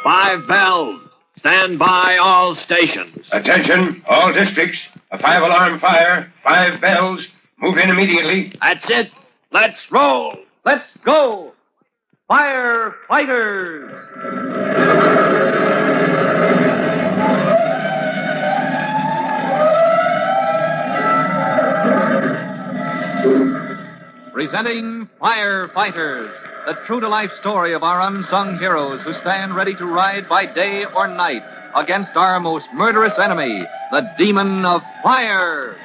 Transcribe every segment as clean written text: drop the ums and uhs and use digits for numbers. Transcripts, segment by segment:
5 bells. Stand by all stations. Attention, all districts. A 5-alarm fire, 5 bells. Move in immediately. That's it. Let's roll. Let's go. Firefighters. Presenting Firefighters, the true-to-life story of our unsung heroes who stand ready to ride by day or night against our most murderous enemy, the demon of fire.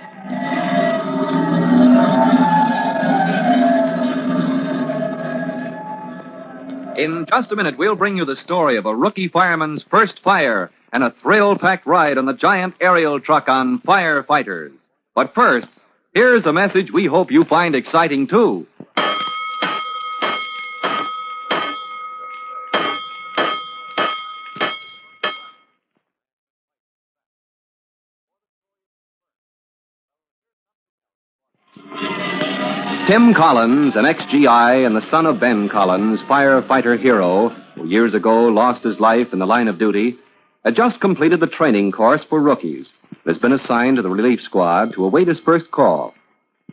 In just a minute, we'll bring you the story of a rookie fireman's first fire and a thrill-packed ride on the giant aerial truck on Firefighters. But first, here's a message we hope you find exciting, too. Tim Collins, an ex-GI and the son of Ben Collins, firefighter hero, who years ago lost his life in the line of duty, had just completed the training course for rookies. Has been assigned to the relief squad to await his first call.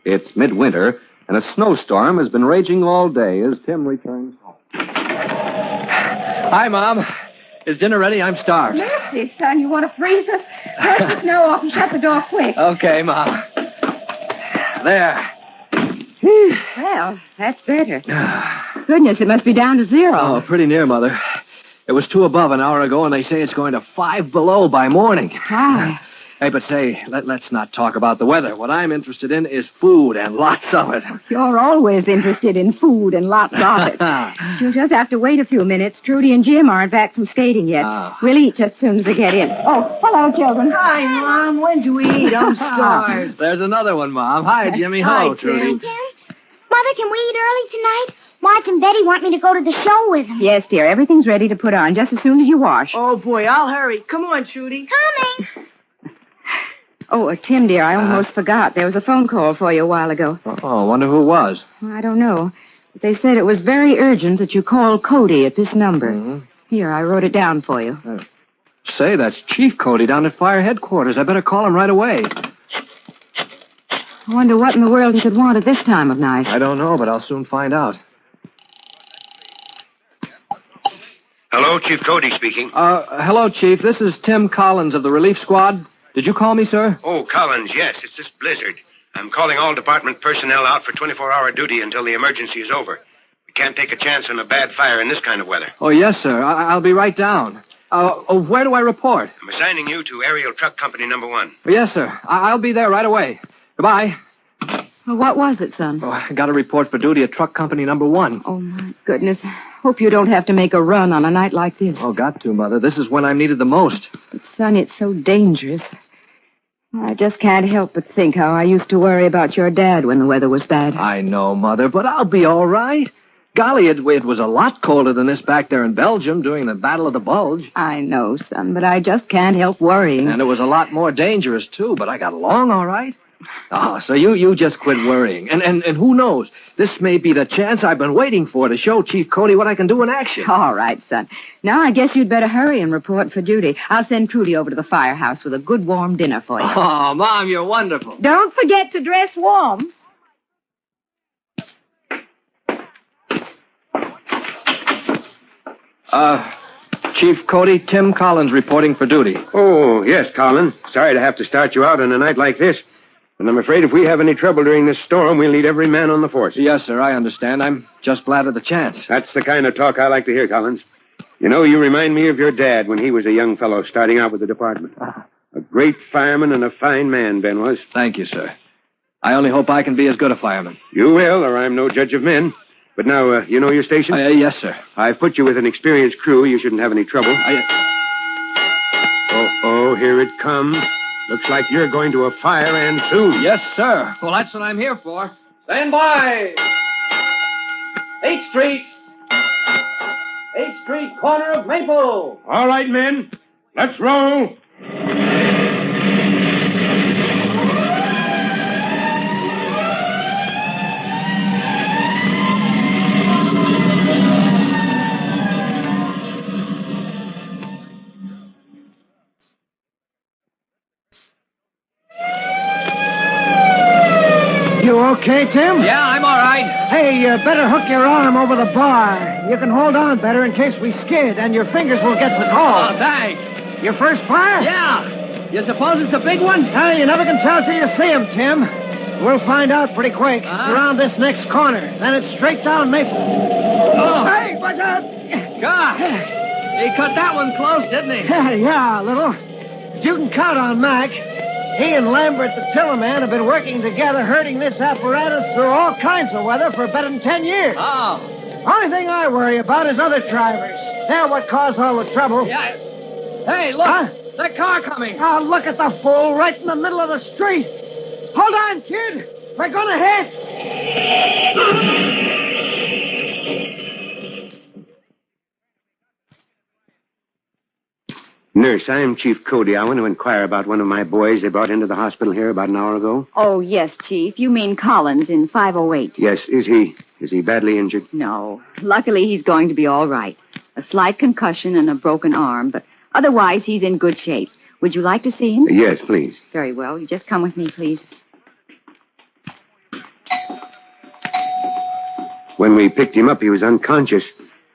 It's midwinter, and a snowstorm has been raging all day as Tim returns home. Hi, Mom. Is dinner ready? I'm starved. Mercy, son, you want to freeze us? Brush the snow off and shut the door quick. Okay, Mom. There. Well, that's better. Goodness, it must be down to 0. Oh, pretty near, Mother. It was 2 above an hour ago, and they say it's going to 5 below by morning. Why? Hey, but say, let's not talk about the weather. What I'm interested in is food and lots of it. You're always interested in food and lots of it. You'll just have to wait a few minutes. Trudy and Jim aren't back from skating yet. We'll eat just as soon as they get in. Oh, hello, children. Hi, Mom. When do we eat? I'm starved. There's another one, Mom. Hi, Jimmy. Hi, Hello, Tim. Trudy. Mother, can we eat early tonight? Marge and Betty want me to go to the show with them. Yes, dear. Everything's ready to put on just as soon as you wash. Oh, boy, I'll hurry. Come on, Trudy. Coming. Oh, Tim, dear, I almost forgot. There was a phone call for you a while ago. Oh, I wonder who it was. I don't know. But they said it was very urgent that you call Cody at this number. Mm-hmm. Here, I wrote it down for you. Say, that's Chief Cody down at fire headquarters. I better call him right away. I wonder what in the world he could want at this time of night. I don't know, but I'll soon find out. Hello, Chief Cody speaking. Hello, Chief. This is Tim Collins of the relief squad. Did you call me, sir? Oh, Collins, yes, it's this blizzard. I'm calling all department personnel out for 24-hour duty until the emergency is over. We can't take a chance on a bad fire in this kind of weather. Oh, yes, sir. I'll be right down. Where do I report? I'm assigning you to Aerial Truck Company number 1. Oh, yes, sir. I'll be there right away. Goodbye. Well, what was it, son? Oh, I got a report for duty at Truck Company number 1. Oh, my goodness. Hope you don't have to make a run on a night like this. Oh, got to, Mother. This is when I'm needed the most. But, son, it's so dangerous. I just can't help but think how I used to worry about your dad when the weather was bad. I know, Mother, but I'll be all right. Golly, it was a lot colder than this back there in Belgium during the Battle of the Bulge. I know, son, but I just can't help worrying. And it was a lot more dangerous, too, but I got along all right. Oh, so you just quit worrying. And who knows? This may be the chance I've been waiting for to show Chief Cody what I can do in action. All right, son. Now I guess you'd better hurry and report for duty. I'll send Trudy over to the firehouse with a good warm dinner for you. Oh, Mom, you're wonderful. Don't forget to dress warm. Chief Cody, Tim Collins reporting for duty. Oh, yes, Colin. Sorry to have to start you out on a night like this. But I'm afraid if we have any trouble during this storm, we'll need every man on the force. Yes, sir, I understand. I'm just glad of the chance. That's the kind of talk I like to hear, Collins. You know, you remind me of your dad when he was a young fellow starting out with the department. A great fireman and a fine man, Ben was. Thank you, sir. I only hope I can be as good a fireman. You will, or I'm no judge of men. But now, you know your station? Yes, sir. I've put you with an experienced crew. You shouldn't have any trouble. Oh, here it comes. Looks like you're going to a fire and soon. Yes, sir. Well, that's what I'm here for. Stand by. 8th Street. 8th Street, corner of Maple. All right, men. Let's roll. You okay, Tim? Yeah, I'm all right. Hey, you better hook your arm over the bar. You can hold on better in case we skid, and your fingers will get so Oh, cold. thanks. Your first fire? Yeah. You suppose it's a big one? Well, you never can tell till you see him, Tim. We'll find out pretty quick. It's around this next corner. Then it's straight down Maple. Oh. Hey, watch out! God. He cut that one close, didn't he? Yeah, a little. But you can count on Mac. He and Lambert, the tiller man, have been working together herding this apparatus through all kinds of weather for better than 10 years. Oh. Only thing I worry about is other drivers. They're what cause all the trouble. Yeah. Hey, look. Huh? That car coming. Oh, look at the fool right in the middle of the street. Hold on, kid. We're going to hit. Nurse, I'm Chief Cody. I want to inquire about one of my boys they brought into the hospital here about an hour ago. Oh, yes, Chief. You mean Collins in 508. Yes, is he badly injured? No. Luckily, he's going to be all right. A slight concussion and a broken arm, but otherwise he's in good shape. Would you like to see him? Yes, please. Very well. You just come with me, please. When we picked him up, he was unconscious.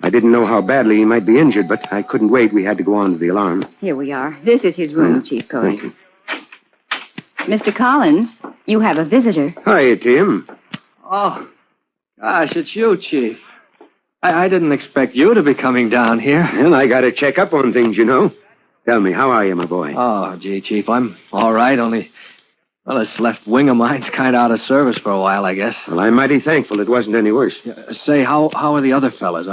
I didn't know how badly he might be injured, but I couldn't wait. We had to go on to the alarm. Here we are. This is his room, Chief Cody. Thank you. Mr. Collins, you have a visitor. Hiya, Tim. Oh, gosh, it's you, Chief. I didn't expect you to be coming down here. Well, I got to check up on things, you know. Tell me, how are you, my boy? Oh, gee, Chief, I'm all right, only... Well, this left wing of mine's kind of out of service for a while, I guess. Well, I'm mighty thankful it wasn't any worse. Say, how are the other fellas?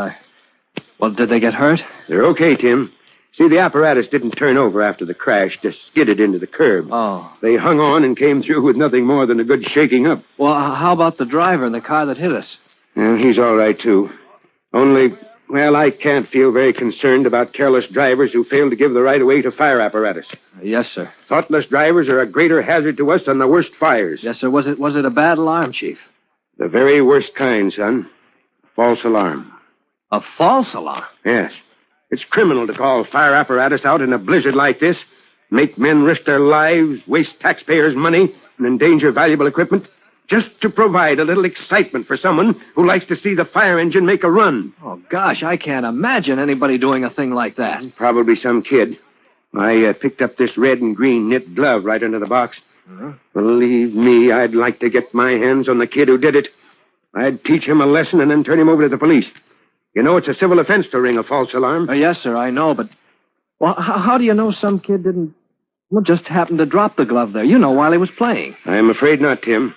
Well, did they get hurt? They're okay, Tim. See, the apparatus didn't turn over after the crash, just skidded into the curb. Oh. They hung on and came through with nothing more than a good shaking up. Well, how about the driver in the car that hit us? Yeah, he's all right, too. Only, well, I can't feel very concerned about careless drivers who fail to give the right of way to fire apparatus. Yes, sir. Thoughtless drivers are a greater hazard to us than the worst fires. Yes, sir. Was it a bad alarm, Chief? The very worst kind, son. False alarm. A false alarm? Yes. It's criminal to call fire apparatus out in a blizzard like this, make men risk their lives, waste taxpayers' money, and endanger valuable equipment, just to provide a little excitement for someone who likes to see the fire engine make a run. Oh, gosh, I can't imagine anybody doing a thing like that. Probably some kid. I picked up this red and green knit glove right under the box. Uh-huh. Believe me, I'd like to get my hands on the kid who did it. I'd teach him a lesson and then turn him over to the police. You know, it's a civil offense to ring a false alarm. Yes, sir, I know, but... Well, how do you know some kid didn't... Well, just happened to drop the glove there, while he was playing? I'm afraid not, Tim.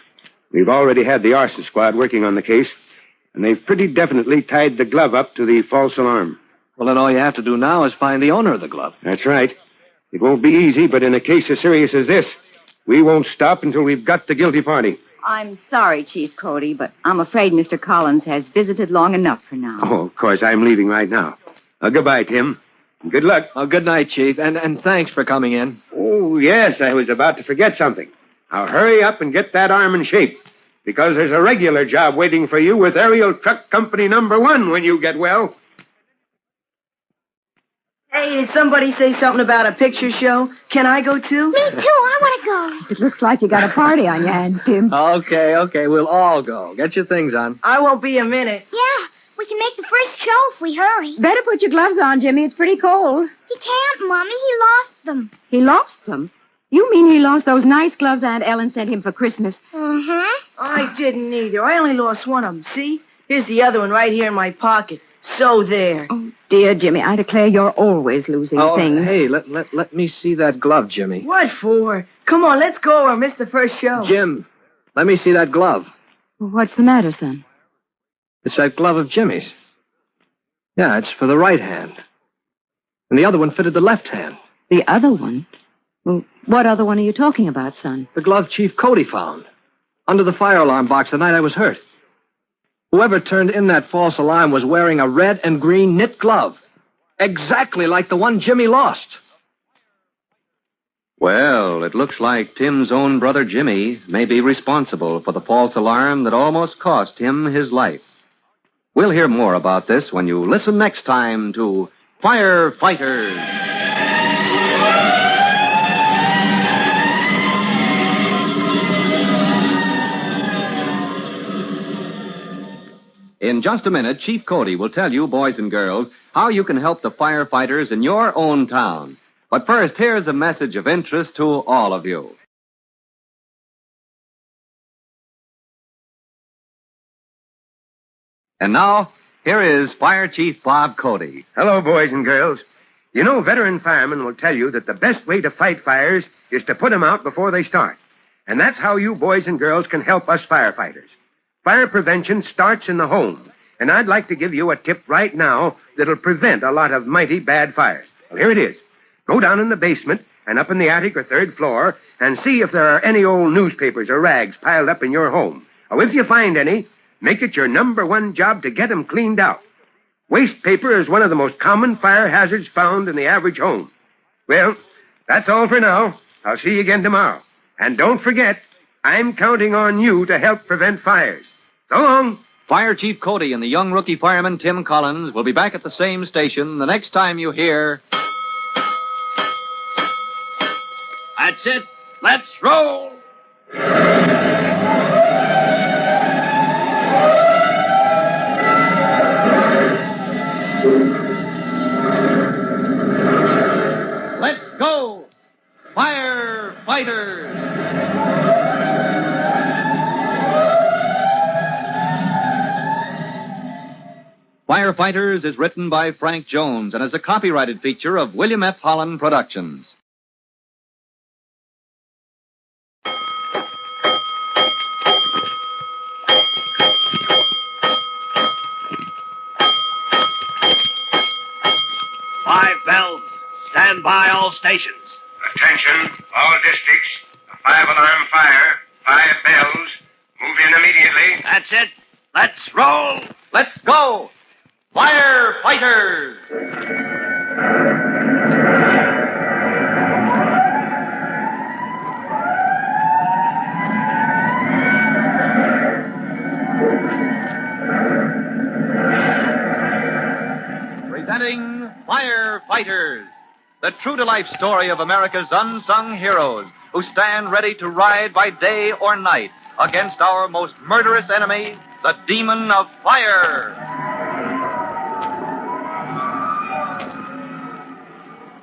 We've already had the arson squad working on the case, and they've pretty definitely tied the glove up to the false alarm. Well, then all you have to do now is find the owner of the glove. That's right. It won't be easy, but in a case as serious as this, we won't stop until we've got the guilty party. I'm sorry, Chief Cody, but I'm afraid Mr. Collins has visited long enough for now. Oh, of course, I'm leaving right now. Goodbye, Tim. Good luck. Oh, good night, Chief, and thanks for coming in. Oh, yes, I was about to forget something. Now, hurry up and get that arm in shape, because there's a regular job waiting for you with Aerial Truck Company number 1 when you get well. Hey, did somebody say something about a picture show? Can I go too? Me too. I want to go. It looks like you got a party on your hands, Tim. Okay, we'll all go. Get your things on. I won't be a minute. Yeah, we can make the first show if we hurry. Better put your gloves on, Jimmy. It's pretty cold. He can't, Mommy. He lost them. He lost them? You mean he lost those nice gloves Aunt Ellen sent him for Christmas? Uh-huh. I didn't either. I only lost one of them. See? Here's the other one right here in my pocket. So there. Oh, dear, Jimmy, I declare you're always losing things. Hey, let me see that glove, Jimmy. What for? Come on, let's go or miss the first show. Jim, let me see that glove. What's the matter, son? It's that glove of Jimmy's. Yeah, it's for the right hand. And the other one fitted the left hand. The other one? Well, what other one are you talking about, son? The glove Chief Cody found. Under the fire alarm box the night I was hurt. Whoever turned in that false alarm was wearing a red and green knit glove. Exactly like the one Jimmy lost. Well, it looks like Tim's own brother Jimmy may be responsible for the false alarm that almost cost him his life. We'll hear more about this when you listen next time to Firefighters. In just a minute, Chief Cody will tell you, boys and girls, how you can help the firefighters in your own town. But first, here's a message of interest to all of you. And now, here is Fire Chief Bob Cody. Hello, boys and girls. You know, veteran firemen will tell you that the best way to fight fires is to put them out before they start. And that's how you boys and girls can help us firefighters. Fire prevention starts in the home. And I'd like to give you a tip right now that'll prevent a lot of mighty bad fires. Well, here it is. Go down in the basement and up in the attic or third floor and see if there are any old newspapers or rags piled up in your home. Or if you find any, make it your number one job to get them cleaned out. Waste paper is one of the most common fire hazards found in the average home. Well, that's all for now. I'll see you again tomorrow. And don't forget, I'm counting on you to help prevent fires. So long. Fire Chief Cody and the young rookie fireman Tim Collins will be back at the same station the next time you hear... That's it. Let's roll. Let's go, Firefighters! Firefighters is written by Frank Jones and is a copyrighted feature of William F. Holland Productions. Five bells. Stand by all stations. Attention, all districts. A 5-alarm fire. 5 bells. Move in immediately. That's it. Let's roll. Let's go, Firefighters! Presenting Firefighters, the true-to-life story of America's unsung heroes who stand ready to ride by day or night against our most murderous enemy, the demon of fire.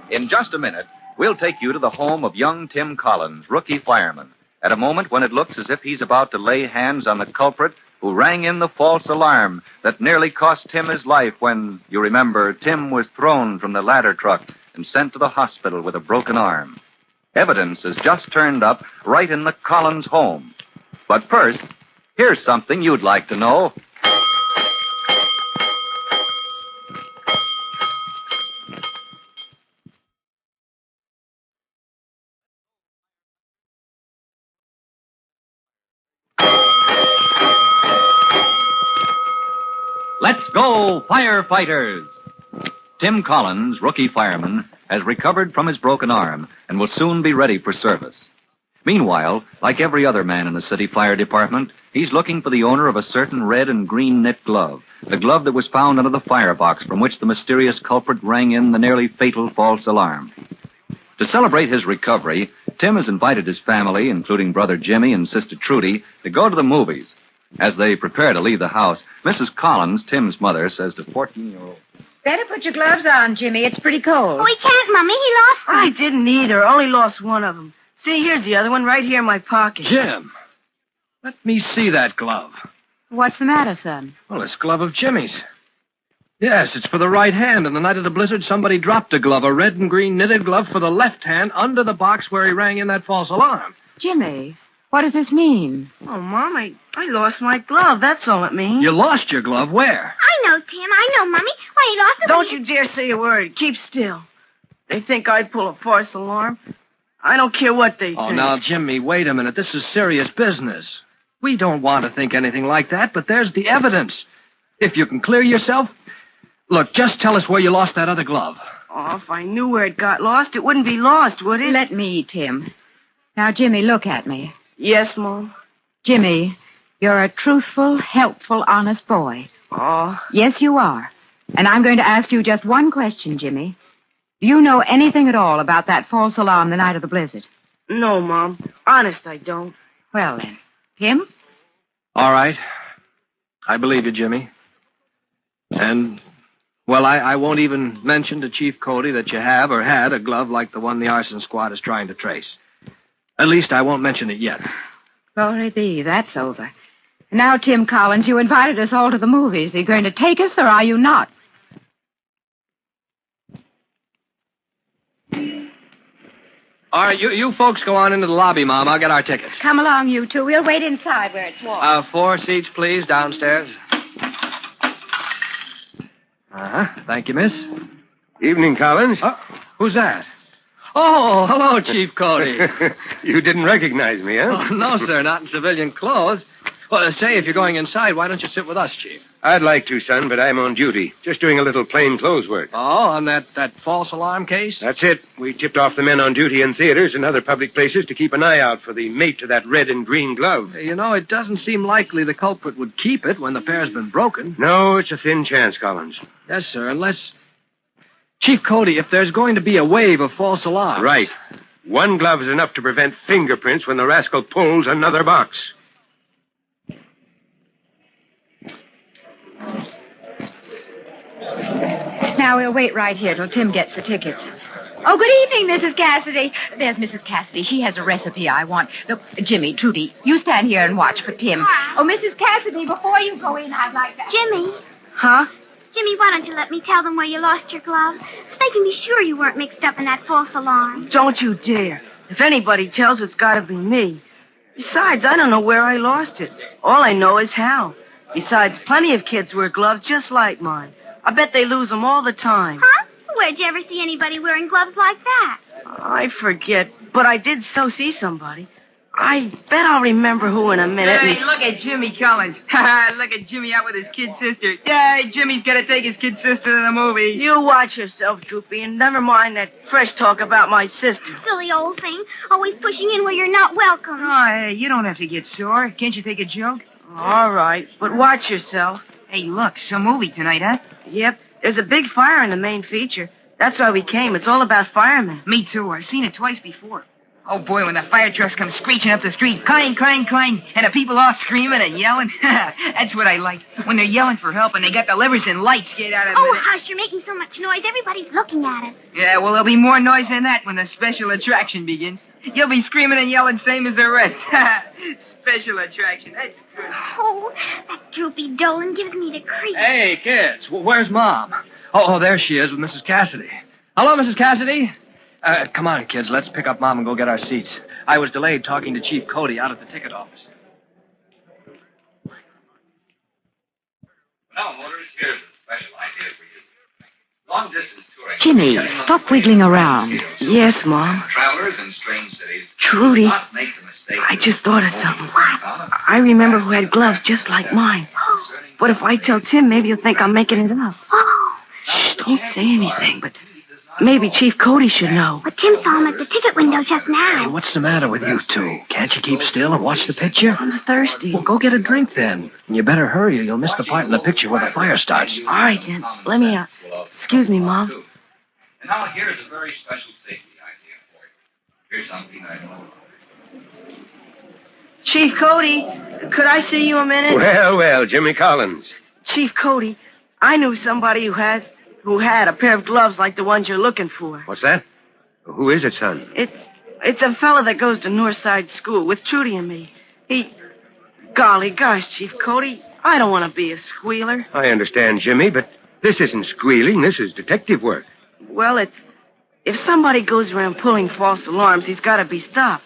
In just a minute, we'll take you to the home of young Tim Collins, rookie fireman, at a moment when it looks as if he's about to lay hands on the culprit who rang in the false alarm that nearly cost Tim his life when, you remember, Tim was thrown from the ladder truck and sent to the hospital with a broken arm. Evidence has just turned up right in the Collins home. But first, here's something you'd like to know. Let's go, Firefighters! Tim Collins, rookie fireman, has recovered from his broken arm and will soon be ready for service. Meanwhile, like every other man in the city fire department, he's looking for the owner of a certain red and green knit glove, the glove that was found under the firebox from which the mysterious culprit rang in the nearly fatal false alarm. To celebrate his recovery, Tim has invited his family, including brother Jimmy and sister Trudy, to go to the movies. As they prepare to leave the house, Mrs. Collins, Tim's mother, says to 14-year-old... Better put your gloves on, Jimmy. It's pretty cold. Oh, he can't, Mummy. He lost them. I didn't either. Only lost one of them. See, here's the other one right here in my pocket. Jim, let me see that glove. What's the matter, son? Well, this glove of Jimmy's. Yes, it's for the right hand, and the night of the blizzard, somebody dropped a glove, a red and green knitted glove for the left hand, under the box where he rang in that false alarm. Jimmy, what does this mean? Oh, Mom, I lost my glove. That's all it means. You lost your glove where? I know, Tim. I know, Mummy. Why, he lost it. Don't you dare say a word. Keep still. They think I'd pull a false alarm. I don't care what they Oh, think. now, Jimmy, wait a minute. This is serious business. We don't want to think anything like that, but there's the evidence. If you can clear yourself... Look, just tell us where you lost that other glove. Oh, if I knew where it got lost, it wouldn't be lost, would it? Let me, Tim. Now, Jimmy, look at me. Yes, Mom. Jimmy, you're a truthful, helpful, honest boy. Oh. Yes, you are. And I'm going to ask you just one question, Jimmy. Do you know anything at all about that false alarm the night of the blizzard? No, Mom. Honest, I don't. Well, then. Tim? All right. I believe you, Jimmy. And, well, I won't even mention to Chief Cody that you have or had a glove like the one the arson squad is trying to trace. At least I won't mention it yet. Glory be, that's over. Now, Tim Collins, you invited us all to the movies. Are you going to take us, or are you not? All right, you folks go on into the lobby, Mom. I'll get our tickets. Come along, you two. We'll wait inside where it's warm. 4 seats, please, downstairs. Thank you, miss. Evening, Collins. Who's that? Oh, hello, Chief Cody. You didn't recognize me, huh? Oh, no, sir, not in civilian clothes. Well, say, if you're going inside, why don't you sit with us, Chief? I'd like to, son, but I'm on duty. Just doing a little plain clothes work. Oh, on that false alarm case? That's it. We tipped off the men on duty in theaters and other public places to keep an eye out for the mate to that red and green glove. You know, it doesn't seem likely the culprit would keep it when the pair's been broken. No, it's a thin chance, Collins. Yes, sir, unless... Chief Cody, if there's going to be a wave of false alarms... Right. One glove is enough to prevent fingerprints when the rascal pulls another box. Now, we'll wait right here till Tim gets the tickets. Oh, good evening, Mrs. Cassidy. There's Mrs. Cassidy. She has a recipe I want. Look, Jimmy, Trudy, you stand here and watch for Tim. Oh, Mrs. Cassidy, before you go in, I'd like to... Jimmy. Huh? Jimmy, why don't you let me tell them where you lost your glove? So they can be sure you weren't mixed up in that false alarm. Don't you dare. If anybody tells, it's got to be me. Besides, I don't know where I lost it. All I know is how. Besides, plenty of kids wear gloves just like mine. I bet they lose them all the time. Huh? Where'd you ever see anybody wearing gloves like that? I forget, but I did see somebody. I bet I'll remember who in a minute. Hey, look at Jimmy Collins. Look at Jimmy out with his kid sister. Yay, Jimmy's gonna take his kid sister to the movie. You watch yourself, Droopy, and never mind that fresh talk about my sister. Silly old thing. Always pushing in where you're not welcome. Oh, hey, you don't have to get sore. Can't you take a joke? All right, but watch yourself. Hey, look, some movie tonight, huh? Yep, there's a big fire in the main feature. That's why we came. It's all about firemen. Me too. I've seen it twice before. Oh, boy, when the fire trucks come screeching up the street, clang, clang, clang, and the people all screaming and yelling. That's what I like. When they're yelling for help and they got the levers and lights get out of it. Oh, hush, you're making so much noise. Everybody's looking at us. Yeah, well, there'll be more noise than that when the special attraction begins. You'll be screaming and yelling same as the rest. Special attraction. That's good. Oh, that droopy Dolan gives me the creeps. Hey, kids, where's Mom? Oh, there she is with Mrs. Cassidy. Hello, Mrs. Cassidy. Come on, kids. Let's pick up Mom and go get our seats. I was delayed talking to Chief Cody out at the ticket office. Now, motorists, here's a special idea for you. Long-distance touring... Jimmy, stop wiggling around. Yes, Mom. Travelers in strange cities... Trudy, not make the mistake... I just thought of something. I remember who had gloves just like mine. But if I tell Tim, maybe he'll think I'm making it up. Oh, Shh, don't say anything, but maybe Chief Cody should know. but Tim saw him at the ticket window just Hey, now. what's the matter with you two? Can't you keep still and watch the picture? I'm thirsty. Well, go get a drink then. And you better hurry or you'll miss the part in the picture where the fire starts. All right, then. Let me out. Excuse me, Mom. And now here's a very special safety idea for you. Here's something I know. Chief Cody, could I see you a minute? Well, Jimmy Collins. Chief Cody, I knew somebody who had a pair of gloves like the ones you're looking for. What's that? Who is it, son? It's a fella that goes to Northside School with Trudy and me. Golly gosh, Chief Cody, I don't want to be a squealer. I understand, Jimmy, but this isn't squealing. This is detective work. Well, if somebody goes around pulling false alarms, he's got to be stopped.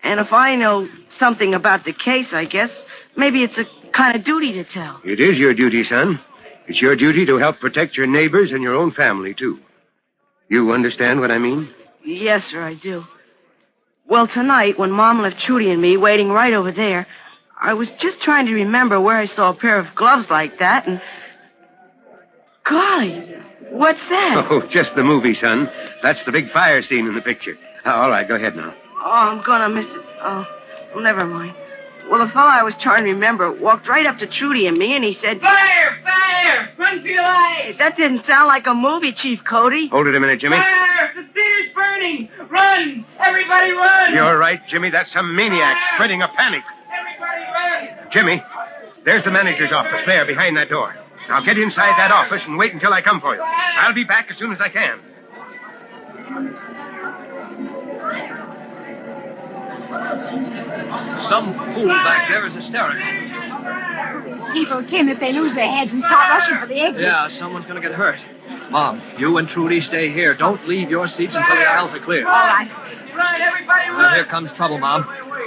And if I know something about the case, I guess, maybe it's a kind of duty to tell. It is your duty, son. It's your duty to help protect your neighbors and your own family, too. You understand what I mean? Yes, sir, I do. Well, tonight, when Mom left Trudy and me waiting right over there, I was just trying to remember where I saw a pair of gloves like that, and... Golly, what's that? Oh, just the movie, son. That's the big fire scene in the picture. All right, go ahead now. Oh, I'm gonna miss it. Oh, well, never mind. Well, the fellow I was trying to remember walked right up to Trudy and me, and he said... Fire! Fire! Run for your lives! That didn't sound like a movie, Chief Cody. Hold it a minute, Jimmy. Fire! The theater's burning! Run! Everybody run! You're right, Jimmy. That's some maniac spreading a panic. Everybody run! Jimmy, there's the manager's office there behind that door. Now get inside that office and wait until I come for you. I'll be back as soon as I can. Some fool back there is hysterical. People, Tim, if they lose their heads and start rushing for the exit. Yeah, someone's going to get hurt. Mom, you and Trudy stay here. Don't leave your seats until the aisles are clear. All right. Run, everybody, run! Well, here comes trouble, Mom.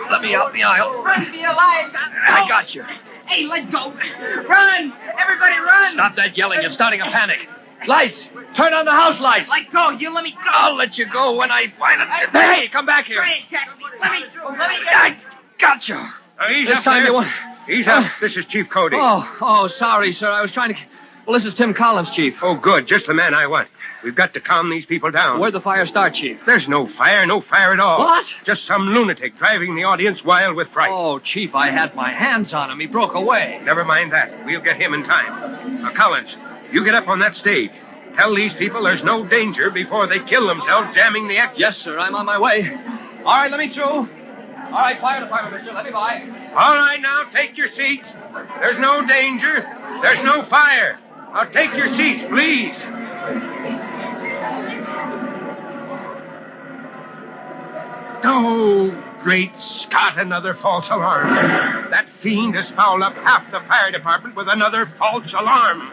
Let me out the aisle. Run for your lives! I got you. Hey, let go! Run! Everybody, run! Stop that yelling. You're starting a panic. Lights! Turn on the house lights! Let go! You let me go! I'll let you go when I find it. Hey, come back here. Let me go! I got you. Ease This up time there. you want... Ease up. This is Chief Cody. Oh, sorry, sir. I was trying to... Well, this is Tim Collins, Chief. Oh, good. Just the man I want. We've got to calm these people down. Where'd the fire start, Chief? There's no fire at all. What? Just some lunatic driving the audience wild with fright. Oh, Chief, I had my hands on him. He broke away. Never mind that. We'll get him in time. Now, Collins, you get up on that stage. Tell these people there's no danger before they kill themselves jamming the exit. Yes, sir. I'm on my way. All right, let me through. All right, fire department, mister. Let me by. All right, now, take your seats. There's no danger. There's no fire. Now, take your seats, please. Oh, great Scott, another false alarm. That fiend has fouled up half the fire department with another false alarm.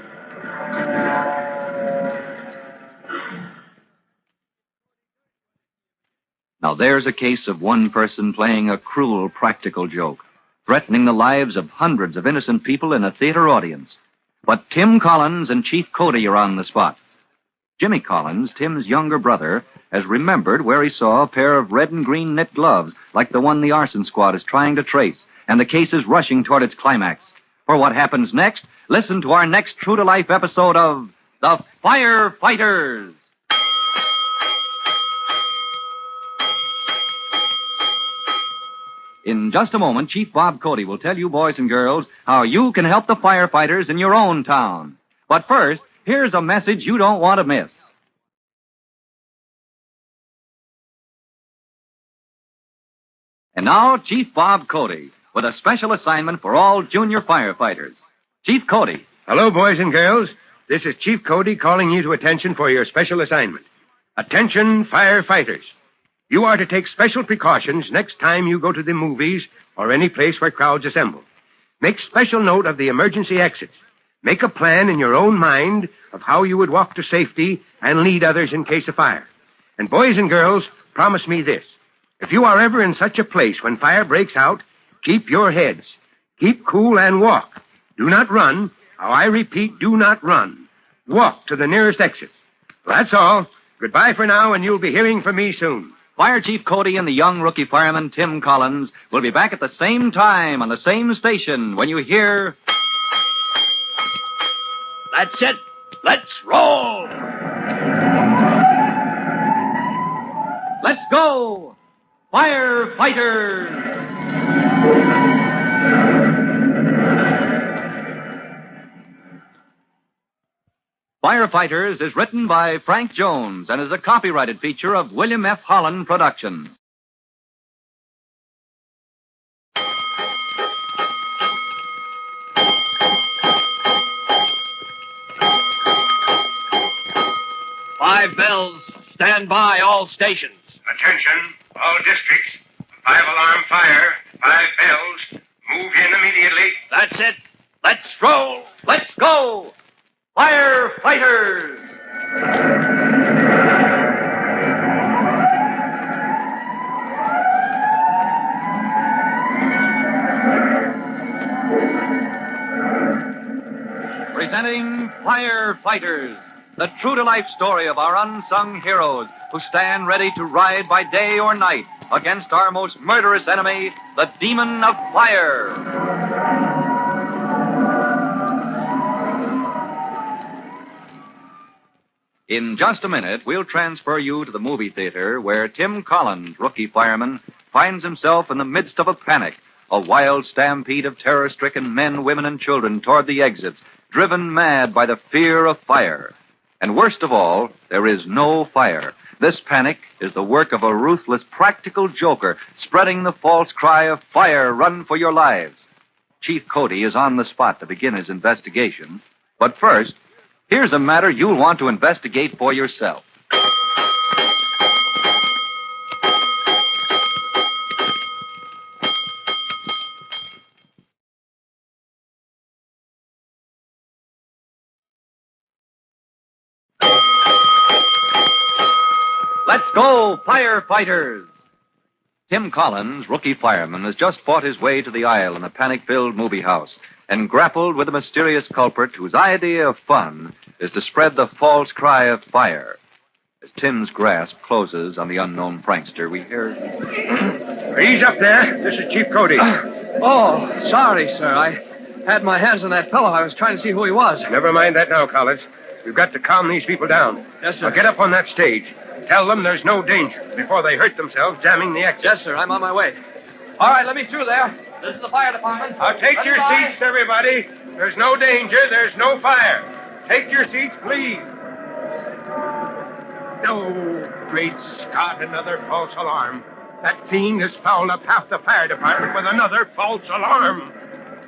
Now there's a case of one person playing a cruel practical joke, threatening the lives of hundreds of innocent people in a theater audience. But Tim Collins and Chief Cody are on the spot. Jimmy Collins, Tim's younger brother, has remembered where he saw a pair of red and green knit gloves like the one the arson squad is trying to trace, and the case is rushing toward its climax. For what happens next, listen to our next true-to-life episode of The Firefighters. In just a moment, Chief Bob Cody will tell you, boys and girls, how you can help the firefighters in your own town. But first, here's a message you don't want to miss. And now, Chief Bob Cody, with a special assignment for all junior firefighters. Chief Cody. Hello, boys and girls. This is Chief Cody calling you to attention for your special assignment. Attention, firefighters. You are to take special precautions next time you go to the movies or any place where crowds assemble. Make special note of the emergency exits. Make a plan in your own mind of how you would walk to safety and lead others in case of fire. And boys and girls, promise me this. If you are ever in such a place when fire breaks out, keep your heads. Keep cool and walk. Do not run. Now, I repeat, do not run. Walk to the nearest exit. Well, that's all. Goodbye for now, and you'll be hearing from me soon. Fire Chief Cody and the young rookie fireman Tim Collins will be back at the same time on the same station when you hear... That's it. Let's roll. Let's go! Firefighters! Firefighters is written by Frank Jones and is a copyrighted feature of William F. Holland Productions. Five bells. Stand by all stations. Attention, all districts. 5-alarm fire. 5 bells. Move in immediately. That's it. Let's roll. Let's go! Firefighters! Presenting Firefighters, the true-to-life story of our unsung heroes who stand ready to ride by day or night against our most murderous enemy, the demon of fire. In just a minute, we'll transfer you to the movie theater where Tim Collins, rookie fireman, finds himself in the midst of a panic, a wild stampede of terror-stricken men, women, and children toward the exits, driven mad by the fear of fire. And worst of all, there is no fire. This panic is the work of a ruthless practical joker spreading the false cry of fire, run for your lives. Chief Cody is on the spot to begin his investigation. But first, here's a matter you'll want to investigate for yourself. Let's go, firefighters! Tim Collins, rookie fireman, has just fought his way to the aisle in a panic-filled movie house and grappled with a mysterious culprit whose idea of fun is to spread the false cry of fire. As Tim's grasp closes on the unknown prankster, we hear... Ease up there. This is Chief Cody. Oh, sorry, sir. I had my hands on that fellow. I was trying to see who he was. Never mind that now, Collins. We've got to calm these people down. Yes, sir. Now get up on that stage. Tell them there's no danger before they hurt themselves jamming the exit. Yes, sir. I'm on my way. All right, let me through there. This is the fire department. Now take your seats, everybody. There's no danger. There's no fire. Take your seats, please. Oh, great Scott, another false alarm. That fiend has fouled up half the fire department with another false alarm.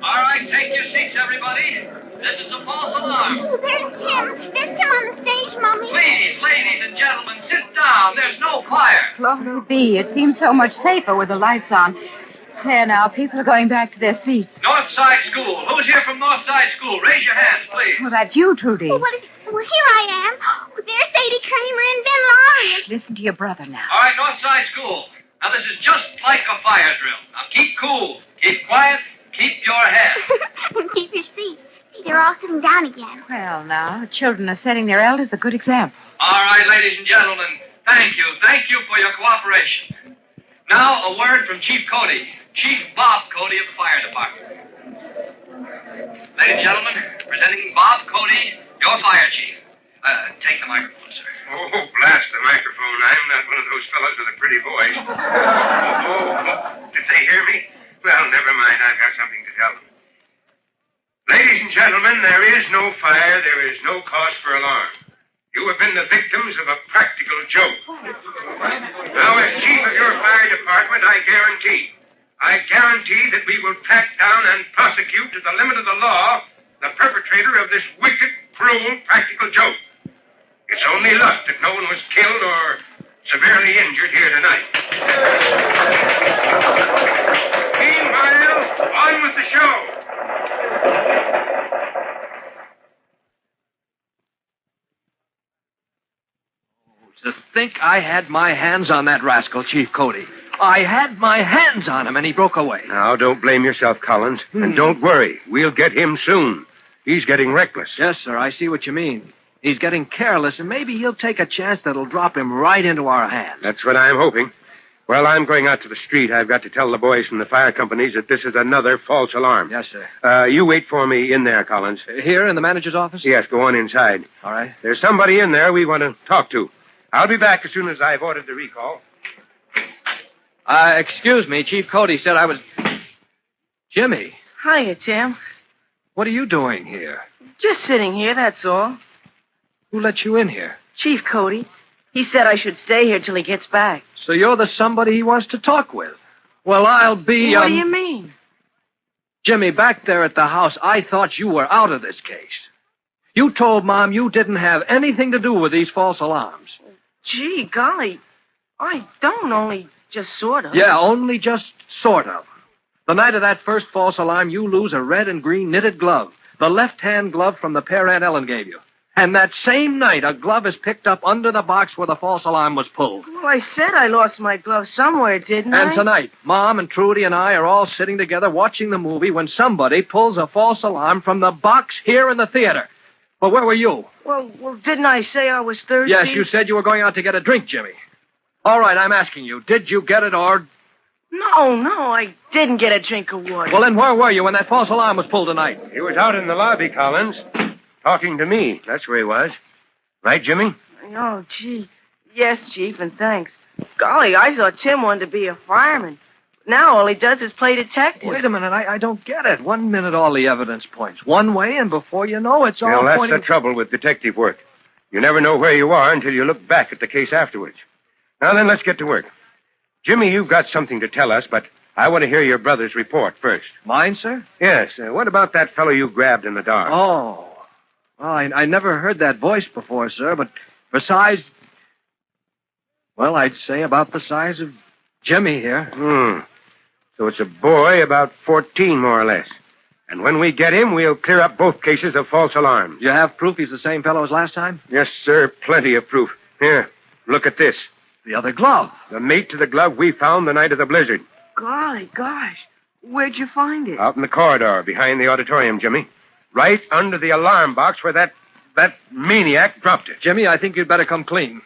All right, take your seats, everybody. This is a false alarm. Oh, there's Tim. There's Tim on the stage, Mommy. Please, ladies and gentlemen, sit down. There's no fire. Glory be. It seems so much safer with the lights on. There now, people are going back to their seats. Northside School. Who's here from Northside School? Raise your hands, please. Well, that's you, Trudy. Well, here I am. Oh, there's Sadie Kramer and Ben Laurie. Listen to your brother now. All right, Northside School. Now, this is just like a fire drill. Now, keep cool. Keep quiet. Keep your head. And keep your seats. They're all sitting down again. Well, now, the children are setting their elders a good example. All right, ladies and gentlemen. Thank you. Thank you for your cooperation. Now, a word from Chief Cody. Chief Bob Cody of the Fire Department. Ladies and gentlemen, presenting Bob Cody, your fire chief. Take the microphone, sir. Oh, blast the microphone. I'm not one of those fellows with a pretty voice. Did they hear me? Well, never mind. I've got something to tell them. Ladies and gentlemen, there is no fire. There is no cause for alarm. You have been the victims of a practical joke. Now, as chief of your fire department, I guarantee that we will track down and prosecute to the limit of the law the perpetrator of this wicked, cruel, practical joke. It's only luck that no one was killed or severely injured here tonight. Meanwhile, on with the show. To think I had my hands on that rascal, Chief Cody. I had my hands on him, and he broke away. Now, don't blame yourself, Collins. And don't worry. We'll get him soon. He's getting reckless. Yes, sir, I see what you mean. He's getting careless, and maybe he'll take a chance that'll drop him right into our hands. That's what I'm hoping. Well, I'm going out to the street. I've got to tell the boys from the fire companies that this is another false alarm. Yes, sir. You wait for me in there, Collins. Here in the manager's office? Yes, go on inside. All right. There's somebody in there we want to talk to. I'll be back as soon as I've ordered the recall. Excuse me. Chief Cody said I was... Jimmy, Hiya, Tim. what are you doing here? Just sitting here, that's all. Who let you in here? Chief Cody. He said I should stay here till he gets back. So you're the somebody he wants to talk with. Well, I'll be... What do you mean? Jimmy, back there at the house, I thought you were out of this case. You told Mom you didn't have anything to do with these false alarms. Gee, golly. I don't, only just sort of. Yeah, only just sort of. The night of that first false alarm, you lose a red and green knitted glove. The left-hand glove from the pair Aunt Ellen gave you. And that same night, a glove is picked up under the box where the false alarm was pulled. Well, I said I lost my glove somewhere, didn't I? And tonight, Mom and Trudy and I are all sitting together watching the movie when somebody pulls a false alarm from the box here in the theater. Well, where were you? Well, didn't I say I was thirsty? Yes, you said you were going out to get a drink, Jimmy. All right, I'm asking you, did you get it or... No, I didn't get a drink of water. Well, then where were you when that false alarm was pulled tonight? He was out in the lobby, Collins, talking to me. That's where he was. Right, Jimmy? Oh, gee. Yes, Chief, and thanks. Golly, I thought Tim wanted to be a fireman. Now all he does is play detective. Wait a minute, I don't get it. 1 minute all the evidence points one way, and before you know it's all Well, that's pointing... the trouble with detective work. You never know where you are until you look back at the case afterwards. Now then, let's get to work. Jimmy, you've got something to tell us, but I want to hear your brother's report first. Mine, sir? Yes. What about that fellow you grabbed in the dark? Oh. Well, I never heard that voice before, sir, but besides, well, I'd say about the size of Jimmy here. So it's a boy about 14, more or less. And when we get him, we'll clear up both cases of false alarm. You have proof he's the same fellow as last time? Yes, sir. Plenty of proof. Here, look at this. The other glove. The mate to the glove we found the night of the blizzard. Golly gosh. Where'd you find it? Out in the corridor behind the auditorium, Jimmy. Right under the alarm box where that maniac dropped it. Jimmy, I think you'd better come clean.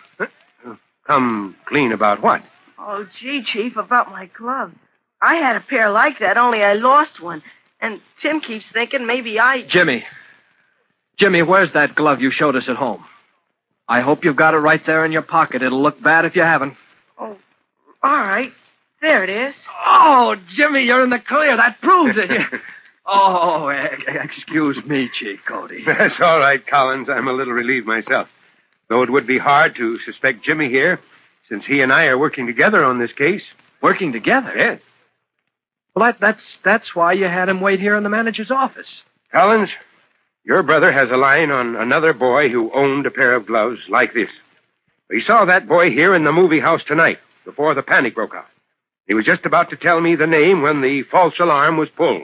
Come clean about what? Oh, gee, Chief, about my glove. I had a pair like that, only I lost one. And Tim keeps thinking maybe Jimmy, where's that glove you showed us at home? I hope you've got it right there in your pocket. It'll look bad if you haven't. Oh, all right. There it is. Oh, Jimmy, you're in the clear. That proves it. Oh, excuse me, Chief Cody. That's all right, Collins. I'm a little relieved myself. Though it would be hard to suspect Jimmy here, since he and I are working together on this case. Working together? Yes. Well, that's why you had him wait here in the manager's office. Collins, your brother has a line on another boy who owned a pair of gloves like this. He saw that boy here in the movie house tonight, before the panic broke out. He was just about to tell me the name when the false alarm was pulled.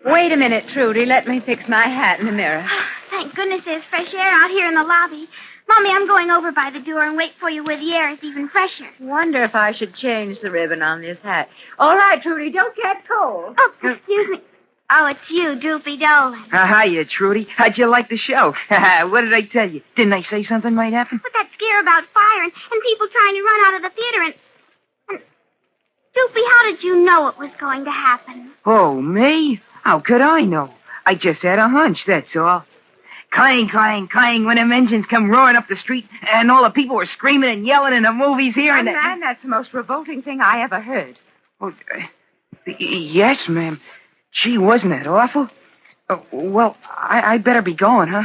Wait a minute, Trudy. Let me fix my hat in the mirror. Thank goodness there's fresh air out here in the lobby. Mommy, I'm going over by the door and wait for you where the air is even fresher. Wonder if I should change the ribbon on this hat. All right, Trudy, don't get cold. Oh, excuse me. Oh, it's you, Droopy Dolan. Hiya, Trudy. How'd you like the show? What did I tell you? Didn't I say something might happen? With that scare about fire and people trying to run out of the theater and... Droopy, how did you know it was going to happen? Oh, me? How could I know? I just had a hunch, that's all. Clang, clang, clang, when them engines come roaring up the street, and all the people were screaming and yelling in the movies here. And that's the most revolting thing I ever heard. Oh, yes, ma'am. Gee, wasn't that awful? Oh, well, I'd better be going, huh?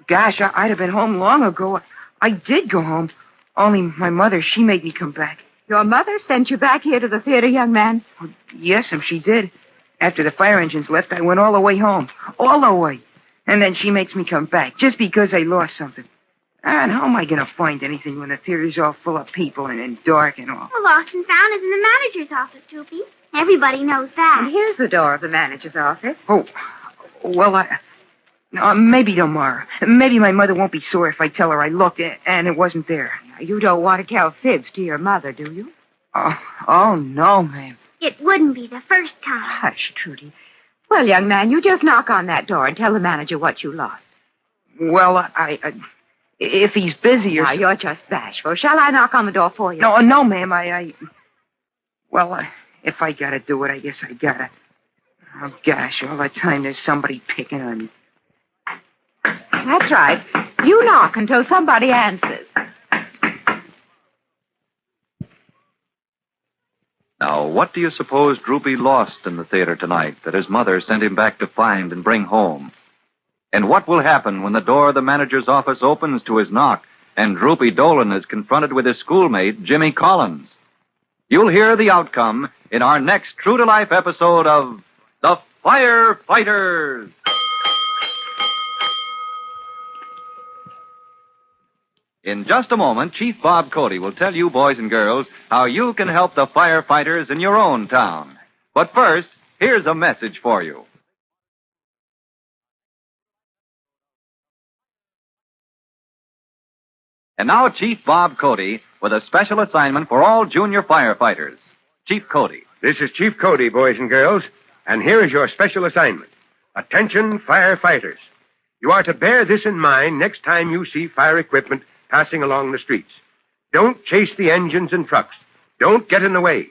Gosh, I'd have been home long ago. I did go home. Only my mother, she made me come back. Your mother sent you back here to the theater, young man? Oh, yes, ma'am, she did. After the fire engines left, I went all the way home. All the way. And then she makes me come back, just because I lost something. And how am I going to find anything when the theater's all full of people and dark and all? The lost and found is in the manager's office, Droopy. Everybody knows that. And here's the door of the manager's office. Oh, well, maybe tomorrow. Maybe my mother won't be sore if I tell her I looked and it wasn't there. You don't want to tell fibs to your mother, do you? Oh, no, ma'am. It wouldn't be the first time. Hush, Trudy. Well, young man, you just knock on that door and tell the manager what you lost. Well, if he's busy or... Now, you're just bashful. Shall I knock on the door for you? No, ma'am, Well, if I gotta do it, I guess I gotta. Oh, gosh, all the time there's somebody picking on me. That's right. You knock until somebody answers. Now, what do you suppose Droopy lost in the theater tonight that his mother sent him back to find and bring home? And what will happen when the door of the manager's office opens to his knock and Droopy Dolan is confronted with his schoolmate, Jimmy Collins? You'll hear the outcome in our next true-to-life episode of The Firefighters. In just a moment, Chief Bob Cody will tell you, boys and girls, how you can help the firefighters in your own town. But first, here's a message for you. And now, Chief Bob Cody with a special assignment for all junior firefighters. Chief Cody. This is Chief Cody, boys and girls, and here is your special assignment. Attention, firefighters. You are to bear this in mind next time you see fire equipment passing along the streets. Don't chase the engines and trucks. Don't get in the way.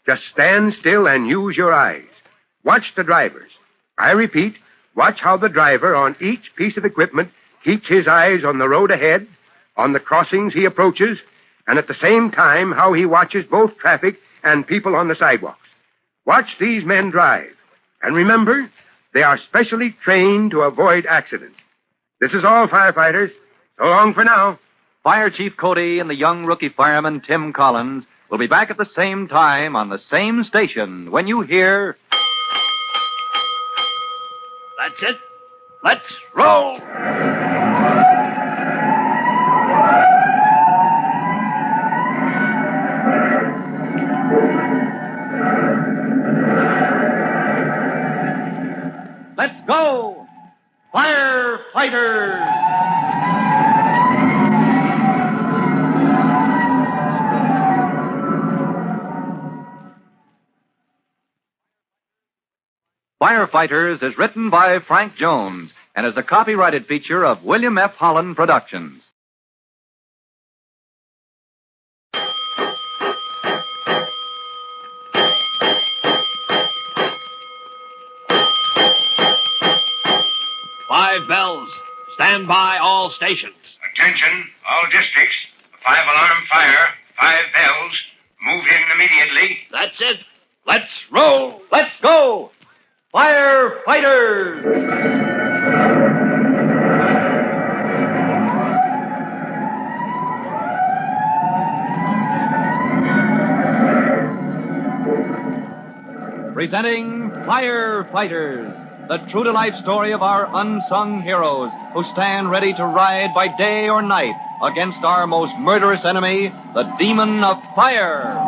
Just stand still and use your eyes. Watch the drivers. I repeat, watch how the driver on each piece of equipment keeps his eyes on the road ahead, on the crossings he approaches, and at the same time how he watches both traffic and people on the sidewalks. Watch these men drive. And remember, they are specially trained to avoid accidents. This is all, firefighters. So long for now. Fire Chief Cody and the young rookie fireman, Tim Collins, We'll be back at the same time on the same station when you hear... That's it. Let's roll! Let's go! Firefighters! Firefighters is written by Frank Jones and is a copyrighted feature of William F. Holland Productions. Five bells. Stand by all stations. Attention, all districts. 5-alarm fire, 5 bells. Move in immediately. That's it. Let's roll. Let's go! Firefighters! Presenting Firefighters, the true-to-life story of our unsung heroes who stand ready to ride by day or night against our most murderous enemy, the demon of fire.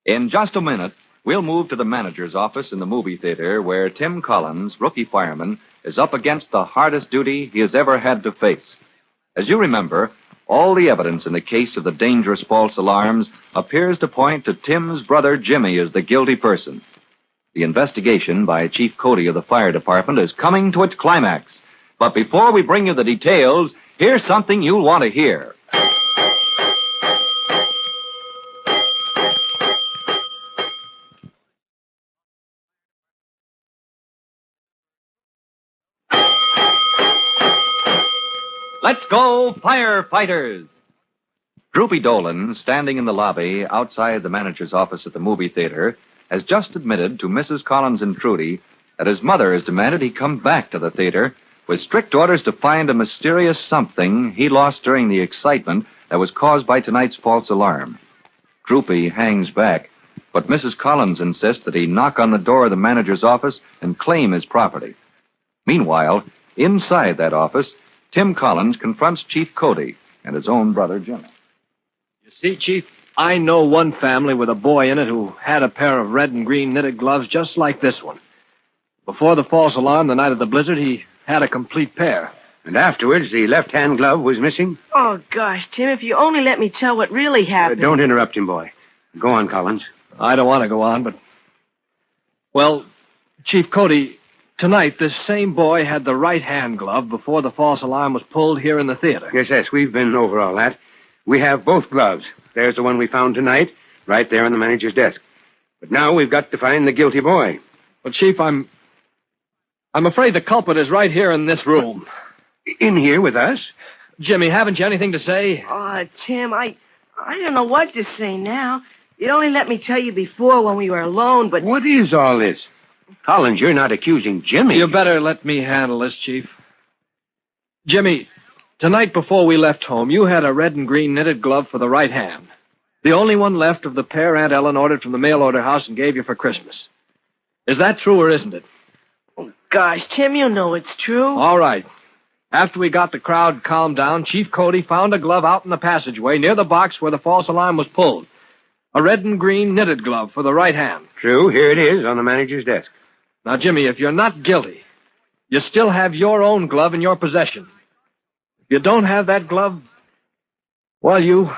In just a minute, we'll move to the manager's office in the movie theater where Tim Collins, rookie fireman, is up against the hardest duty he has ever had to face. As you remember, all the evidence in the case of the dangerous false alarms appears to point to Tim's brother Jimmy as the guilty person. The investigation by Chief Cody of the fire department is coming to its climax. But before we bring you the details, here's something you'll want to hear. Let's go, Firefighters! Droopy Dolan, standing in the lobby outside the manager's office at the movie theater, has just admitted to Mrs. Collins and Trudy that his mother has demanded he come back to the theater with strict orders to find a mysterious something he lost during the excitement that was caused by tonight's false alarm. Droopy hangs back, but Mrs. Collins insists that he knock on the door of the manager's office and claim his property. Meanwhile, inside that office, Tim Collins confronts Chief Cody and his own brother Jimmy. You see, Chief, I know one family with a boy in it who had a pair of red and green knitted gloves just like this one. Before the false alarm the night of the blizzard, he had a complete pair. And afterwards, the left-hand glove was missing? Oh, gosh, Tim, if you only let me tell what really happened. Don't interrupt him, boy. Go on, Collins. I don't want to go on, but... Well, Chief Cody, tonight this same boy had the right-hand glove before the false alarm was pulled here in the theater. Yes, we've been over all that. We have both gloves. There's the one we found tonight, right there on the manager's desk. But now we've got to find the guilty boy. Well, Chief, I'm afraid the culprit is right here in this room. In here with us? Jimmy, haven't you anything to say? Oh, Tim, I don't know what to say now. You'd only let me tell you before when we were alone, but... What is all this? Collins, you're not accusing Jimmy. You better let me handle this, Chief. Jimmy, tonight before we left home, you had a red and green knitted glove for the right hand. The only one left of the pair Aunt Ellen ordered from the mail order house and gave you for Christmas. Is that true or isn't it? Oh, gosh, Tim, you know it's true. All right. After we got the crowd calmed down, Chief Cody found a glove out in the passageway near the box where the false alarm was pulled. A red and green knitted glove for the right hand. True. Here it is on the manager's desk. Now, Jimmy, if you're not guilty, you still have your own glove in your possession. If you don't have that glove, well, you